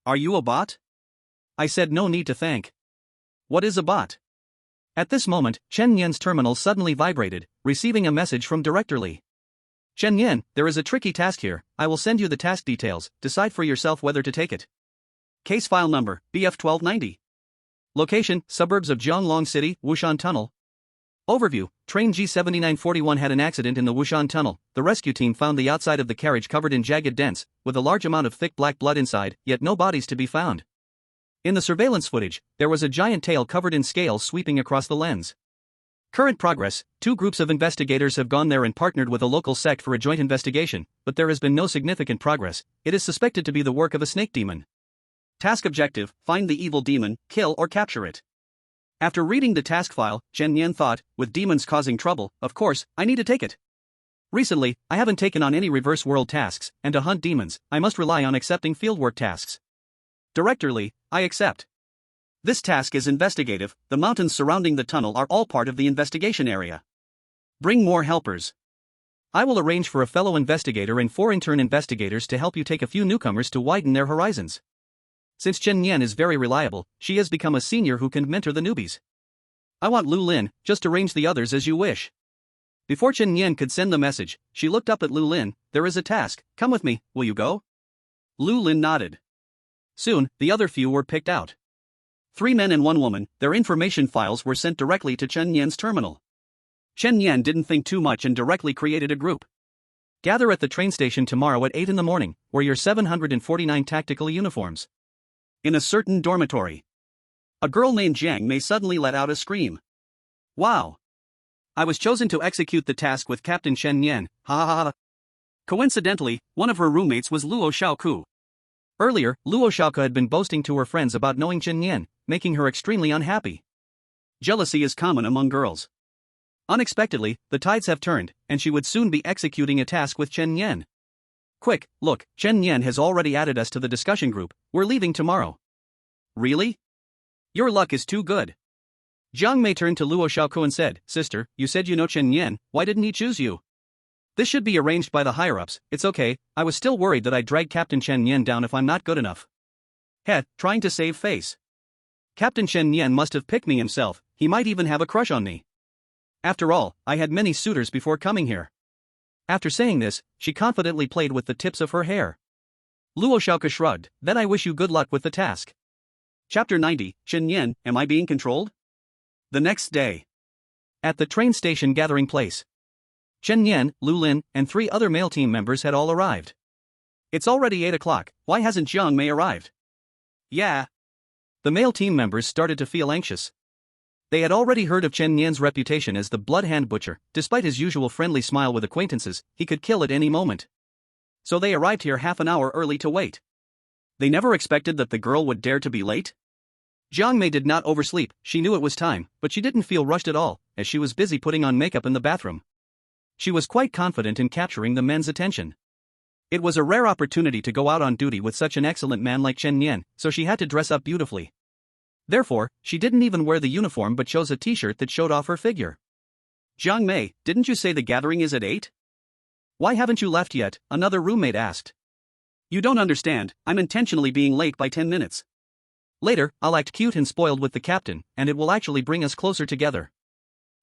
Are you a bot? I said no need to thank. What is a bot? At this moment, Chen Yan's terminal suddenly vibrated, receiving a message from Director Li. Chen Yan, there is a tricky task here. I will send you the task details. Decide for yourself whether to take it. Case file number, BF1290. Location, suburbs of Jianglong City, Wushan Tunnel. Overview, train G7941 had an accident in the Wushan Tunnel. The rescue team found the outside of the carriage covered in jagged dents, with a large amount of thick black blood inside, yet no bodies to be found. In the surveillance footage, there was a giant tail covered in scales sweeping across the lens. Current progress, two groups of investigators have gone there and partnered with a local sect for a joint investigation, but there has been no significant progress. It is suspected to be the work of a snake demon. Task objective, find the evil demon, kill or capture it. After reading the task file, Chen Yan thought, with demons causing trouble, of course, I need to take it. Recently, I haven't taken on any reverse world tasks, and to hunt demons, I must rely on accepting fieldwork tasks. Director Li, I accept. This task is investigative. The mountains surrounding the tunnel are all part of the investigation area. Bring more helpers. I will arrange for a fellow investigator and 4 intern investigators to help you take a few newcomers to widen their horizons. Since Chen Yan is very reliable, she has become a senior who can mentor the newbies. I want Lu Lin, just arrange the others as you wish. Before Chen Yan could send the message, she looked up at Lu Lin. There is a task, come with me, will you go? Lu Lin nodded. Soon, the other few were picked out. 3 men and 1 woman, their information files were sent directly to Chen Yan's terminal. Chen Yan didn't think too much and directly created a group. Gather at the train station tomorrow at 8 in the morning, wear your 749 tactical uniforms. In a certain dormitory, a girl named Jiang may suddenly let out a scream. Wow! I was chosen to execute the task with Captain Chen Yan, ha ha ha. Coincidentally, one of her roommates was Luo Xiaoku. Earlier, Luo Xiaoku had been boasting to her friends about knowing Chen Yan, making her extremely unhappy. Jealousy is common among girls. Unexpectedly, the tides have turned, and she would soon be executing a task with Chen Yan. Quick, look, Chen Nian has already added us to the discussion group, we're leaving tomorrow. Really? Your luck is too good. Jiang Mei turned to Luo Xiaoku and said, Sister, you said you know Chen Nian, why didn't he choose you? This should be arranged by the higher-ups, it's okay, I was still worried that I'd drag Captain Chen Nian down if I'm not good enough. Heh, trying to save face. Captain Chen Nian must have picked me himself, he might even have a crush on me. After all, I had many suitors before coming here. After saying this, she confidently played with the tips of her hair. Luo Xiaoku shrugged, then I wish you good luck with the task. Chapter 90, Chen Nian, am I being controlled? The next day. At the train station gathering place. Chen Nian, Lu Lin, and 3 other male team members had all arrived. It's already 8 o'clock, why hasn't Jiang Mei arrived? Yeah. The male team members started to feel anxious. They had already heard of Chen Nian's reputation as the blood hand butcher, despite his usual friendly smile with acquaintances, he could kill at any moment. So they arrived here half an hour early to wait. They never expected that the girl would dare to be late? Jiang Mei did not oversleep, she knew it was time, but she didn't feel rushed at all, as she was busy putting on makeup in the bathroom. She was quite confident in capturing the men's attention. It was a rare opportunity to go out on duty with such an excellent man like Chen Nian, so she had to dress up beautifully. Therefore, she didn't even wear the uniform but chose a t-shirt that showed off her figure. Jiang Mei, didn't you say the gathering is at 8? Why haven't you left yet? Another roommate asked. You don't understand, I'm intentionally being late by 10 minutes. Later, I'll act cute and spoiled with the captain, and it will actually bring us closer together.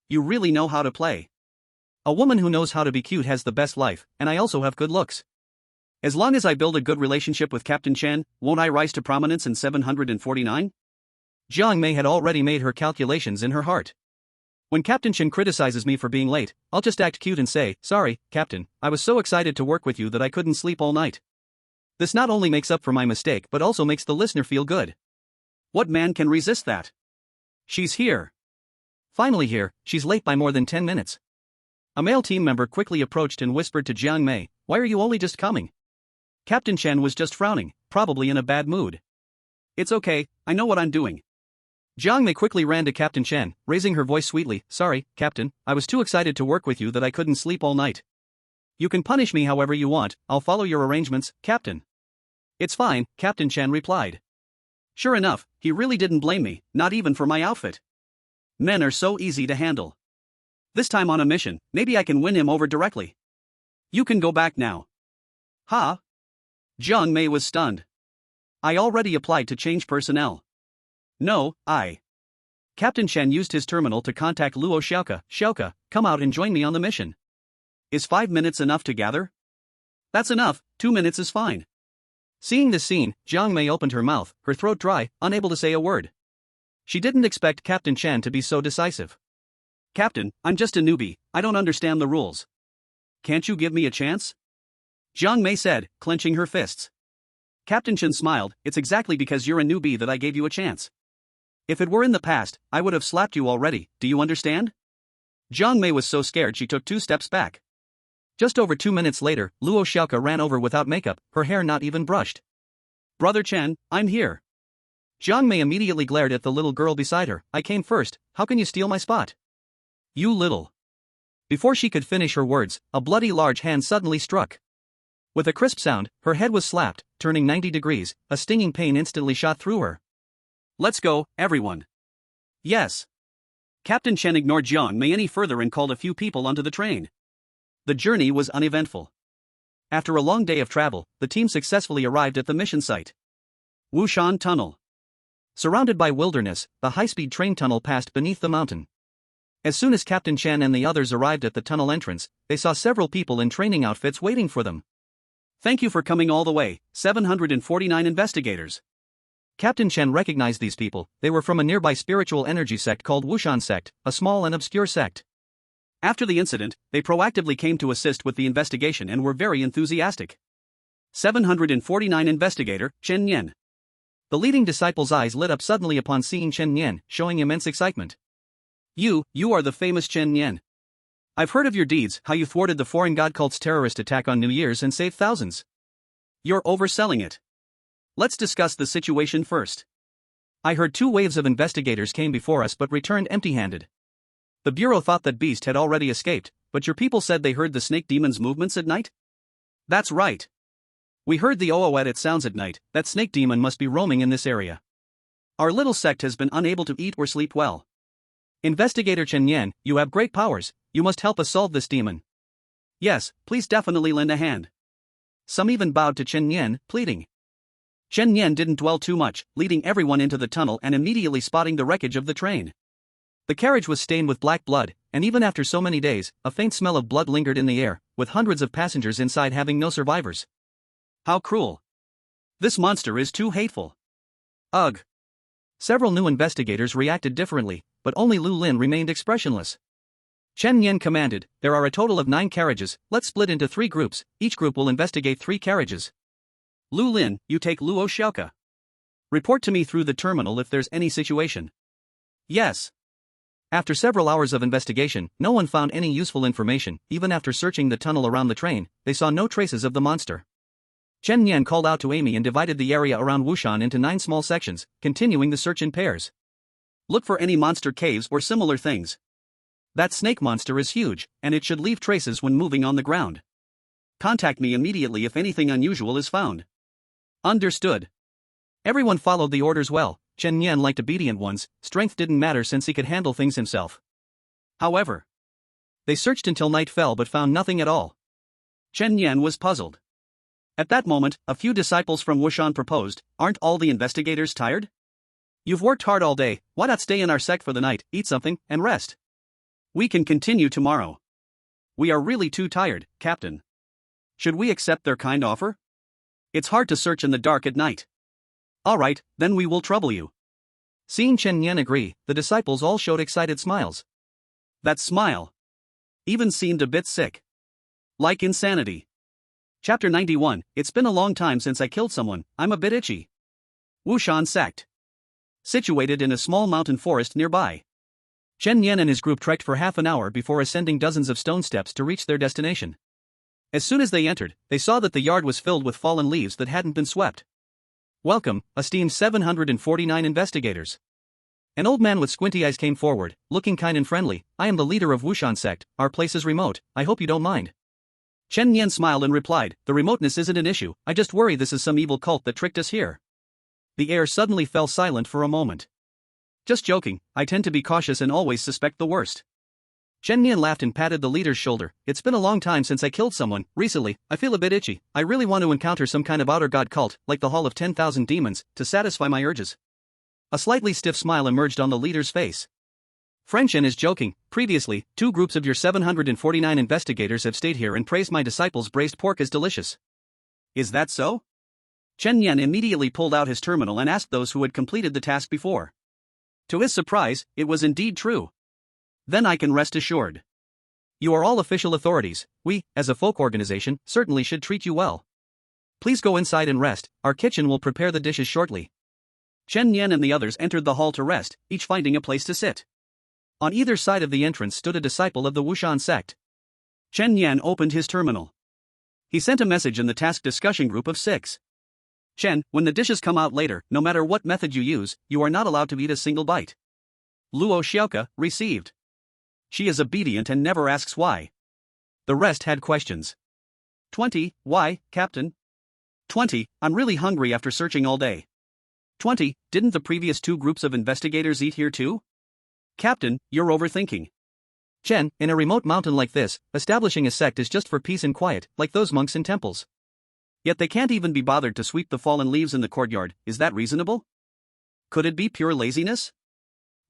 You really know how to play. A woman who knows how to be cute has the best life, and I also have good looks. As long as I build a good relationship with Captain Chen, won't I rise to prominence in 749? Jiang Mei had already made her calculations in her heart. When Captain Chen criticizes me for being late, I'll just act cute and say, sorry, Captain, I was so excited to work with you that I couldn't sleep all night. This not only makes up for my mistake but also makes the listener feel good. What man can resist that? She's here. Finally here, she's late by more than 10 minutes. A male team member quickly approached and whispered to Jiang Mei, why are you only just coming? Captain Chen was just frowning, probably in a bad mood. It's okay, I know what I'm doing. Jiang Mei quickly ran to Captain Chen, raising her voice sweetly, sorry, Captain, I was too excited to work with you that I couldn't sleep all night. You can punish me however you want, I'll follow your arrangements, Captain. It's fine, Captain Chen replied. Sure enough, he really didn't blame me, not even for my outfit. Men are so easy to handle. This time on a mission, maybe I can win him over directly. You can go back now. Huh? Jiang Mei was stunned. I already applied to change personnel. No, Captain Chen used his terminal to contact Luo Xiaoku. Xiaoku, come out and join me on the mission. Is 5 minutes enough to gather? That's enough, 2 minutes is fine. Seeing this scene, Jiang Mei opened her mouth, her throat dry, unable to say a word. She didn't expect Captain Chen to be so decisive. Captain, I'm just a newbie, I don't understand the rules. Can't you give me a chance? Jiang Mei said, clenching her fists. Captain Chen smiled, it's exactly because you're a newbie that I gave you a chance. If it were in the past, I would have slapped you already, do you understand? Jiang Mei was so scared she took 2 steps back. Just over 2 minutes later, Luo Xiaoku ran over without makeup, her hair not even brushed. Brother Chen, I'm here. Jiang Mei immediately glared at the little girl beside her, I came first, how can you steal my spot? You little. Before she could finish her words, a bloody large hand suddenly struck. With a crisp sound, her head was slapped, turning 90 degrees, a stinging pain instantly shot through her. Let's go, everyone. Yes. Captain Chen ignored Jiang Mei any further and called a few people onto the train. The journey was uneventful. After a long day of travel, the team successfully arrived at the mission site. Wushan Tunnel. Surrounded by wilderness, the high-speed train tunnel passed beneath the mountain. As soon as Captain Chen and the others arrived at the tunnel entrance, they saw several people in training outfits waiting for them. Thank you for coming all the way, 749 investigators. Captain Chen recognized these people, they were from a nearby spiritual energy sect called Wushan sect, a small and obscure sect. After the incident, they proactively came to assist with the investigation and were very enthusiastic. 749 investigator, Chen Nian. The leading disciple's eyes lit up suddenly upon seeing Chen Nian, showing immense excitement. You are the famous Chen Nian. I've heard of your deeds, how you thwarted the foreign god cult's terrorist attack on New Year's and saved thousands. You're overselling it. Let's discuss the situation first. I heard 2 waves of investigators came before us but returned empty-handed. The Bureau thought that Beast had already escaped, but your people said they heard the snake demon's movements at night? That's right. We heard the ooat it sounds at night. That snake demon must be roaming in this area. Our little sect has been unable to eat or sleep well. Investigator Chen Yan, you have great powers, you must help us solve this demon. Yes, please definitely lend a hand. Some even bowed to Chen Yan, pleading. Chen Yan didn't dwell too much, leading everyone into the tunnel and immediately spotting the wreckage of the train. The carriage was stained with black blood, and even after so many days, a faint smell of blood lingered in the air, with hundreds of passengers inside having no survivors. How cruel. This monster is too hateful. Ugh. Several new investigators reacted differently, but only Lu Lin remained expressionless. Chen Yan commanded, there are a total of 9 carriages, let's split into 3 groups, each group will investigate 3 carriages. Lu Lin, you take Luo Xiaoke. Report to me through the terminal if there's any situation. Yes. After several hours of investigation, no one found any useful information. Even after searching the tunnel around the train, they saw no traces of the monster. Chen Yan called out to Amy and divided the area around Wushan into 9 small sections, continuing the search in pairs. Look for any monster caves or similar things. That snake monster is huge, and it should leave traces when moving on the ground. Contact me immediately if anything unusual is found. Understood. Everyone followed the orders well. Chen Yan liked obedient ones. Strength didn't matter since he could handle things himself. However, they searched until night fell but found nothing at all. Chen Yan was puzzled. At that moment, a few disciples from Wushan proposed, aren't all the investigators tired? You've worked hard all day, why not stay in our sect for the night, eat something, and rest? We can continue tomorrow. We are really too tired, Captain. Should we accept their kind offer? It's hard to search in the dark at night. Alright, then we will trouble you. Seeing Chen Yan agree, the disciples all showed excited smiles. That smile even seemed a bit sick. Like insanity. Chapter 91, It's been a long time since I killed someone, I'm a bit itchy. Wushan Sect. Situated in a small mountain forest nearby. Chen Yan and his group trekked for half an hour before ascending dozens of stone steps to reach their destination. As soon as they entered, they saw that the yard was filled with fallen leaves that hadn't been swept. Welcome, esteemed 749 investigators. An old man with squinty eyes came forward, looking kind and friendly. I am the leader of Wushan Sect, our place is remote, I hope you don't mind. Chen Yan smiled and replied, the remoteness isn't an issue, I just worry this is some evil cult that tricked us here. The air suddenly fell silent for a moment. Just joking, I tend to be cautious and always suspect the worst. Chen Yan laughed and patted the leader's shoulder. It's been a long time since I killed someone. Recently, I feel a bit itchy. I really want to encounter some kind of outer god cult, like the Hall of 10,000 Demons, to satisfy my urges. A slightly stiff smile emerged on the leader's face. Frenchen is joking. Previously, 2 groups of your 749 investigators have stayed here and praised my disciples' braised pork as delicious. Is that so? Chen Yan immediately pulled out his terminal and asked those who had completed the task before. To his surprise, it was indeed true. Then I can rest assured. You are all official authorities. We, as a folk organization, certainly should treat you well. Please go inside and rest, our kitchen will prepare the dishes shortly. Chen Yan and the others entered the hall to rest, each finding a place to sit. On either side of the entrance stood a disciple of the Wushan Sect. Chen Yan opened his terminal. He sent a message in the task discussion group of 6. Chen, when the dishes come out later, no matter what method you use, you are not allowed to eat a single bite. Luo Xiaoke, received. She is obedient and never asks why. The rest had questions. 20, why, Captain? 20, I'm really hungry after searching all day. 20, didn't the previous 2 groups of investigators eat here too? Captain, you're overthinking. Chen, in a remote mountain like this, establishing a sect is just for peace and quiet, like those monks in temples. Yet they can't even be bothered to sweep the fallen leaves in the courtyard, is that reasonable? Could it be pure laziness?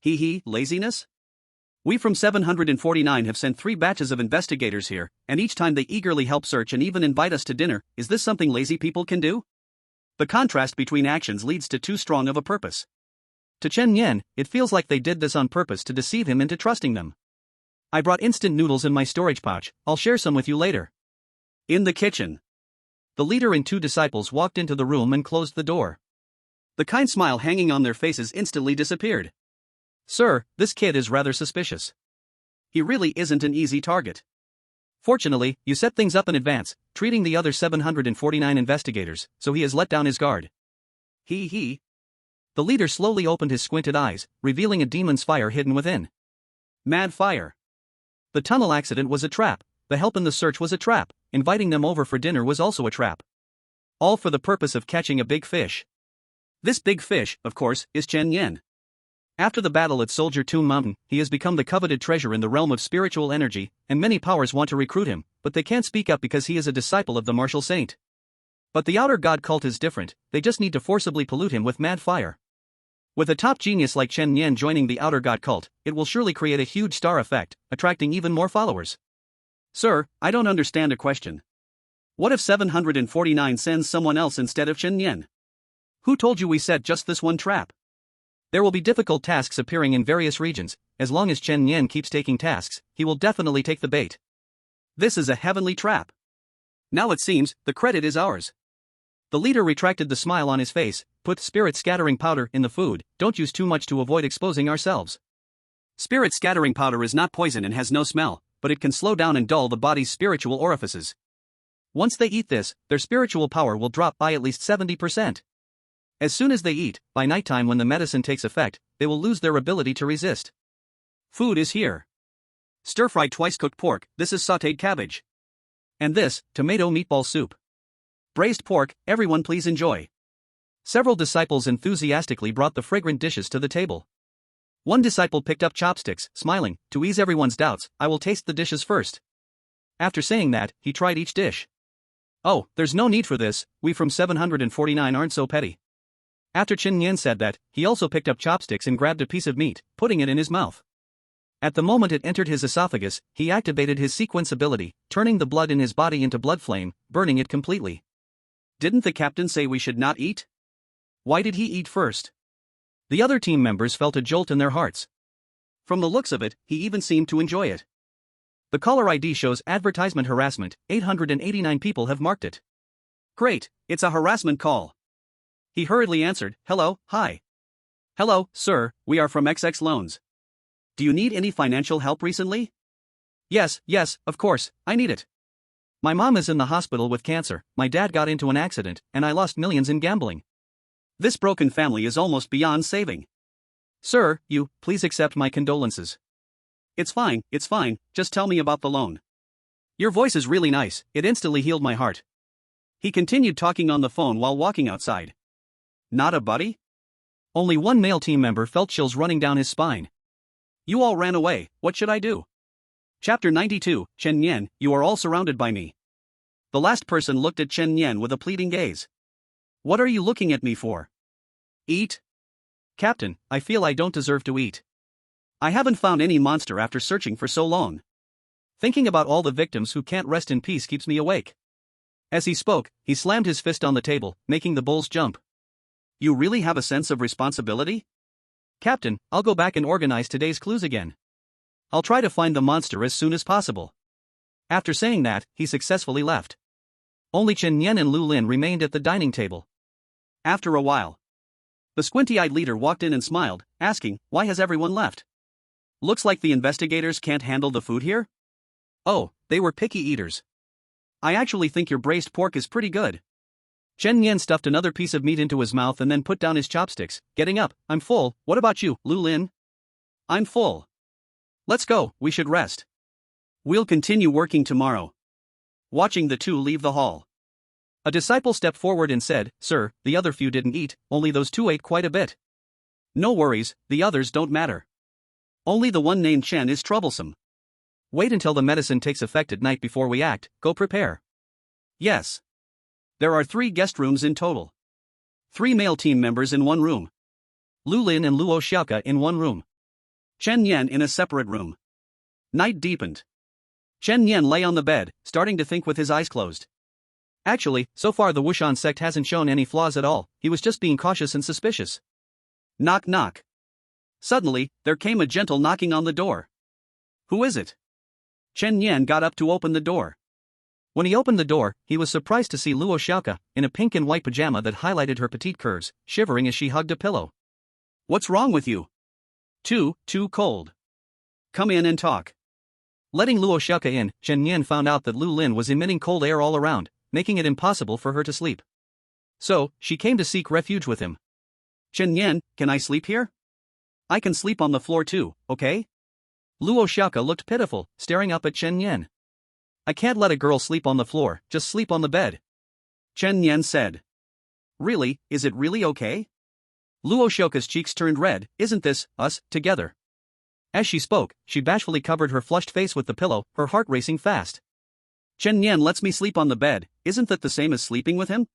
Laziness? We from 749 have sent 3 batches of investigators here, and each time they eagerly help search and even invite us to dinner. Is this something lazy people can do? The contrast between actions leads to too strong of a purpose. To Chen Yan, it feels like they did this on purpose to deceive him into trusting them. I brought instant noodles in my storage pouch, I'll share some with you later. In the kitchen. The leader and 2 disciples walked into the room and closed the door. The kind smile hanging on their faces instantly disappeared. Sir, this kid is rather suspicious. He really isn't an easy target. Fortunately, you set things up in advance, treating the other 749 investigators, so he has let down his guard. The leader slowly opened his squinted eyes, revealing a demon's fire hidden within. Mad fire. The tunnel accident was a trap, the help in the search was a trap, inviting them over for dinner was also a trap. All for the purpose of catching a big fish. This big fish, of course, is Chen Yan. After the battle at Soldier Tomb Mountain, he has become the coveted treasure in the realm of spiritual energy, and many powers want to recruit him, but they can't speak up because he is a disciple of the martial saint. But the outer god cult is different, they just need to forcibly pollute him with mad fire. With a top genius like Chen Yan joining the outer god cult, it will surely create a huge star effect, attracting even more followers. Sir, I don't understand a question. What if 749 sends someone else instead of Chen Yan? Who told you we set just this one trap? There will be difficult tasks appearing in various regions. As long as Chen Yan keeps taking tasks, he will definitely take the bait. This is a heavenly trap. Now it seems, the credit is ours. The leader retracted the smile on his face. Put spirit scattering powder in the food, don't use too much to avoid exposing ourselves. Spirit scattering powder is not poison and has no smell, but it can slow down and dull the body's spiritual orifices. Once they eat this, their spiritual power will drop by at least 70%. As soon as they eat, by nighttime when the medicine takes effect, they will lose their ability to resist. Food is here. Stir-fried twice-cooked pork, this is sautéed cabbage. And this, tomato meatball soup. Braised pork, everyone please enjoy. Several disciples enthusiastically brought the fragrant dishes to the table. One disciple picked up chopsticks, smiling, to ease everyone's doubts, I will taste the dishes first. After saying that, he tried each dish. Oh, there's no need for this, we from 749 aren't so petty. After Chen Yan said that, he also picked up chopsticks and grabbed a piece of meat, putting it in his mouth. At the moment it entered his esophagus, he activated his sequence ability, turning the blood in his body into blood flame, burning it completely. Didn't the captain say we should not eat? Why did he eat first? The other team members felt a jolt in their hearts. From the looks of it, he even seemed to enjoy it. The caller ID shows advertisement harassment, 889 people have marked it. Great, it's a harassment call. He hurriedly answered, hello, hi. Hello, sir, we are from XX Loans. Do you need any financial help recently? Yes, of course, I need it. My mom is in the hospital with cancer, my dad got into an accident, and I lost millions in gambling. This broken family is almost beyond saving. Sir, please accept my condolences. It's fine, just tell me about the loan. Your voice is really nice, it instantly healed my heart. He continued talking on the phone while walking outside. Not a buddy? Only one male team member felt chills running down his spine. You all ran away, what should I do? Chapter 92, Chen Yan, you are all surrounded by me. The last person looked at Chen Yan with a pleading gaze. What are you looking at me for? Eat? Captain, I feel I don't deserve to eat. I haven't found any monster after searching for so long. Thinking about all the victims who can't rest in peace keeps me awake. As he spoke, he slammed his fist on the table, making the bowls jump. You really have a sense of responsibility? Captain, I'll go back and organize today's clues again. I'll try to find the monster as soon as possible. After saying that, he successfully left. Only Chen Yan and Lu Lin remained at the dining table. After a while, the squinty-eyed leader walked in and smiled, asking, why has everyone left? Looks like the investigators can't handle the food here? Oh, they were picky eaters. I actually think your braised pork is pretty good. Chen Yan stuffed another piece of meat into his mouth and then put down his chopsticks, getting up, I'm full, what about you, Lu Lin? I'm full. Let's go, we should rest. We'll continue working tomorrow. Watching the two leave the hall, a disciple stepped forward and said, Sir, the other few didn't eat, only those two ate quite a bit. No worries, the others don't matter. Only the one named Chen is troublesome. Wait until the medicine takes effect at night before we act, go prepare. Yes. There are 3 guest rooms in total. 3 male team members in one room. Lu Lin and Luo Xiaoka in one room. Chen Yan in a separate room. Night deepened. Chen Yan lay on the bed, starting to think with his eyes closed. Actually, so far the Wushan sect hasn't shown any flaws at all, he was just being cautious and suspicious. Knock knock. Suddenly, there came a gentle knocking on the door. Who is it? Chen Yan got up to open the door. When he opened the door, he was surprised to see Luo Xiaoka, in a pink and white pajama that highlighted her petite curves, shivering as she hugged a pillow. What's wrong with you? Too cold. Come in and talk. Letting Luo Xiaoka in, Chen Yan found out that Lu Lin was emitting cold air all around, making it impossible for her to sleep. So, she came to seek refuge with him. Chen Yan, can I sleep here? I can sleep on the floor too, okay? Luo Xiaoka looked pitiful, staring up at Chen Yan. I can't let a girl sleep on the floor, just sleep on the bed. Chen Yan said. Really, is it really okay? Luo Xiaoka's cheeks turned red. Isn't this, us, together? As she spoke, she bashfully covered her flushed face with the pillow, her heart racing fast. Chen Yan lets me sleep on the bed, isn't that the same as sleeping with him?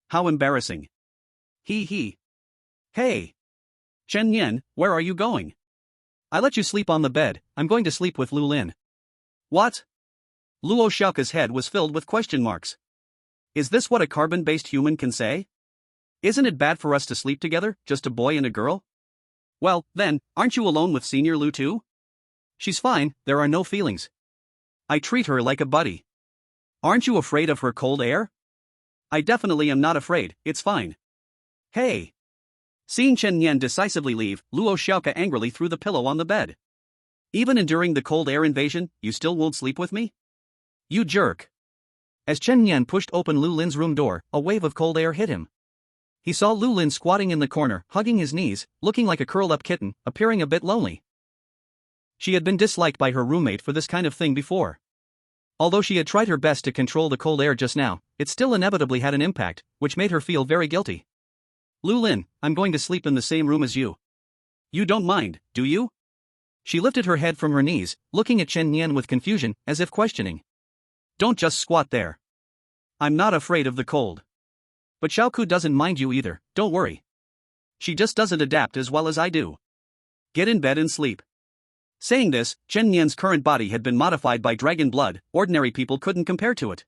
How embarrassing. He. Hey! Chen Yan, where are you going? I let you sleep on the bed, I'm going to sleep with Lu Lin. What? Luo Xiaoka's head was filled with question marks. Is this what a carbon-based human can say? Isn't it bad for us to sleep together, just a boy and a girl? Well, then, aren't you alone with Senior Lu too? She's fine, there are no feelings. I treat her like a buddy. Aren't you afraid of her cold air? I definitely am not afraid, it's fine. Hey! Seeing Chen Yan decisively leave, Luo Xiaoka angrily threw the pillow on the bed. Even enduring the cold air invasion, you still won't sleep with me? You jerk. As Chen Yan pushed open Lu Lin's room door, a wave of cold air hit him. He saw Lu Lin squatting in the corner, hugging his knees, looking like a curled-up kitten, appearing a bit lonely. She had been disliked by her roommate for this kind of thing before. Although she had tried her best to control the cold air just now, it still inevitably had an impact, which made her feel very guilty. Lu Lin, I'm going to sleep in the same room as you. You don't mind, do you? She lifted her head from her knees, looking at Chen Yan with confusion, as if questioning. Don't just squat there. I'm not afraid of the cold. But Xiaoku doesn't mind you either, don't worry. She just doesn't adapt as well as I do. Get in bed and sleep. Saying this, Chen Yan's current body had been modified by dragon blood, ordinary people couldn't compare to it.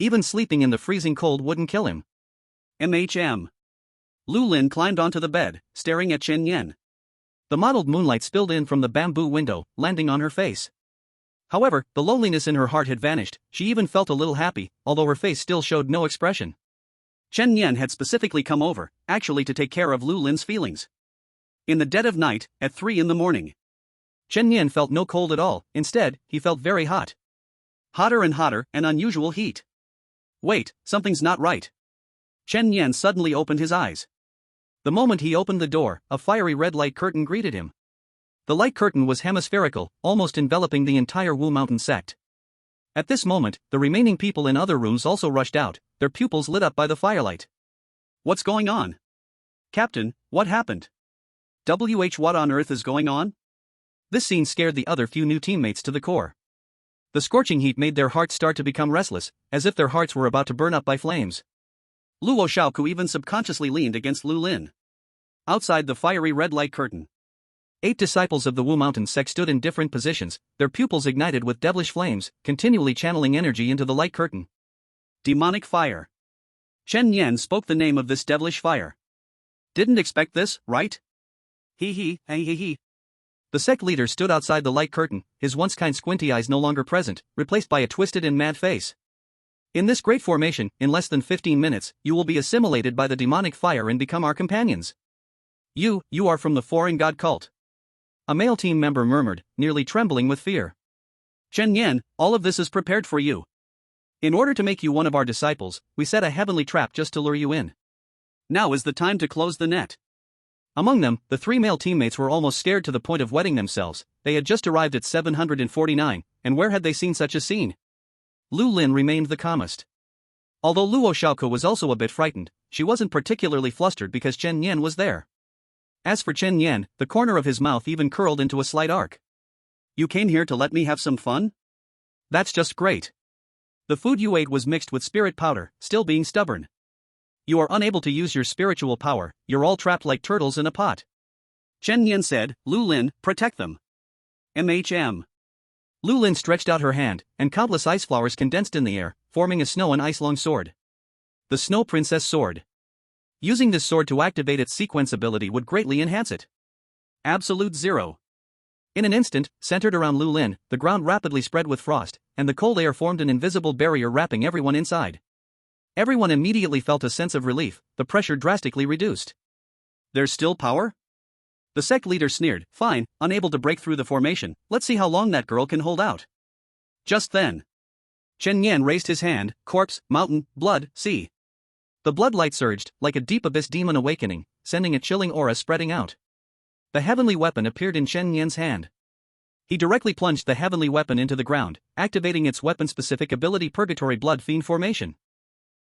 Even sleeping in the freezing cold wouldn't kill him. Lu Lin climbed onto the bed, staring at Chen Yan. The mottled moonlight spilled in from the bamboo window, landing on her face. However, the loneliness in her heart had vanished, she even felt a little happy, although her face still showed no expression. Chen Yan had specifically come over, actually to take care of Lu Lin's feelings. In the dead of night, at 3 a.m. Chen Yan felt no cold at all, instead, he felt very hot. Hotter and hotter, an unusual heat. Wait, something's not right. Chen Yan suddenly opened his eyes. The moment he opened the door, a fiery red light curtain greeted him. The light curtain was hemispherical, almost enveloping the entire Wu Mountain sect. At this moment, the remaining people in other rooms also rushed out, their pupils lit up by the firelight. What's going on? Captain, what happened? What on earth is going on? This scene scared the other few new teammates to the core. The scorching heat made their hearts start to become restless, as if their hearts were about to burn up by flames. Luo Xiaoku even subconsciously leaned against Lu Lin. Outside the fiery red light curtain, 8 disciples of the Wu Mountain sect stood in different positions, their pupils ignited with devilish flames, continually channeling energy into the light curtain. Demonic fire. Chen Yan spoke the name of this devilish fire. Didn't expect this, right? He. The sect leader stood outside the light curtain, his once kind squinty eyes no longer present, replaced by a twisted and mad face. In this great formation, in less than 15 minutes, you will be assimilated by the demonic fire and become our companions. You are from the foreign god cult. A male team member murmured, nearly trembling with fear. Chen Yan, all of this is prepared for you. In order to make you one of our disciples, we set a heavenly trap just to lure you in. Now is the time to close the net. Among them, the 3 male teammates were almost scared to the point of wetting themselves. They had just arrived at 749, and where had they seen such a scene? Lu Lin remained the calmest. Although Luo Xiaoku was also a bit frightened, she wasn't particularly flustered because Chen Yan was there. As for Chen Yan, the corner of his mouth even curled into a slight arc. You came here to let me have some fun? That's just great. The food you ate was mixed with spirit powder, still being stubborn. You are unable to use your spiritual power, you're all trapped like turtles in a pot. Chen Yan said, Lu Lin, protect them. Lu Lin stretched out her hand, and countless ice flowers condensed in the air, forming a snow and ice long sword. The Snow Princess Sword. Using this sword to activate its sequence ability would greatly enhance it. Absolute Zero. In an instant, centered around Lu Lin, the ground rapidly spread with frost, and the cold air formed an invisible barrier wrapping everyone inside. Everyone immediately felt a sense of relief, the pressure drastically reduced. There's still power? The sect leader sneered, fine, unable to break through the formation, let's see how long that girl can hold out. Just then, Chen Yan raised his hand, corpse, mountain, blood, sea. The blood light surged, like a deep abyss demon awakening, sending a chilling aura spreading out. The heavenly weapon appeared in Chen Yan's hand. He directly plunged the heavenly weapon into the ground, activating its weapon-specific ability Purgatory Blood Fiend Formation.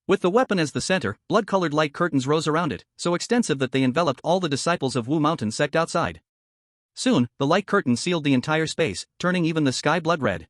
With the weapon as the center, blood-colored light curtains rose around it, so extensive that they enveloped all the disciples of Wu Mountain sect outside. Soon, the light curtain sealed the entire space, turning even the sky blood red.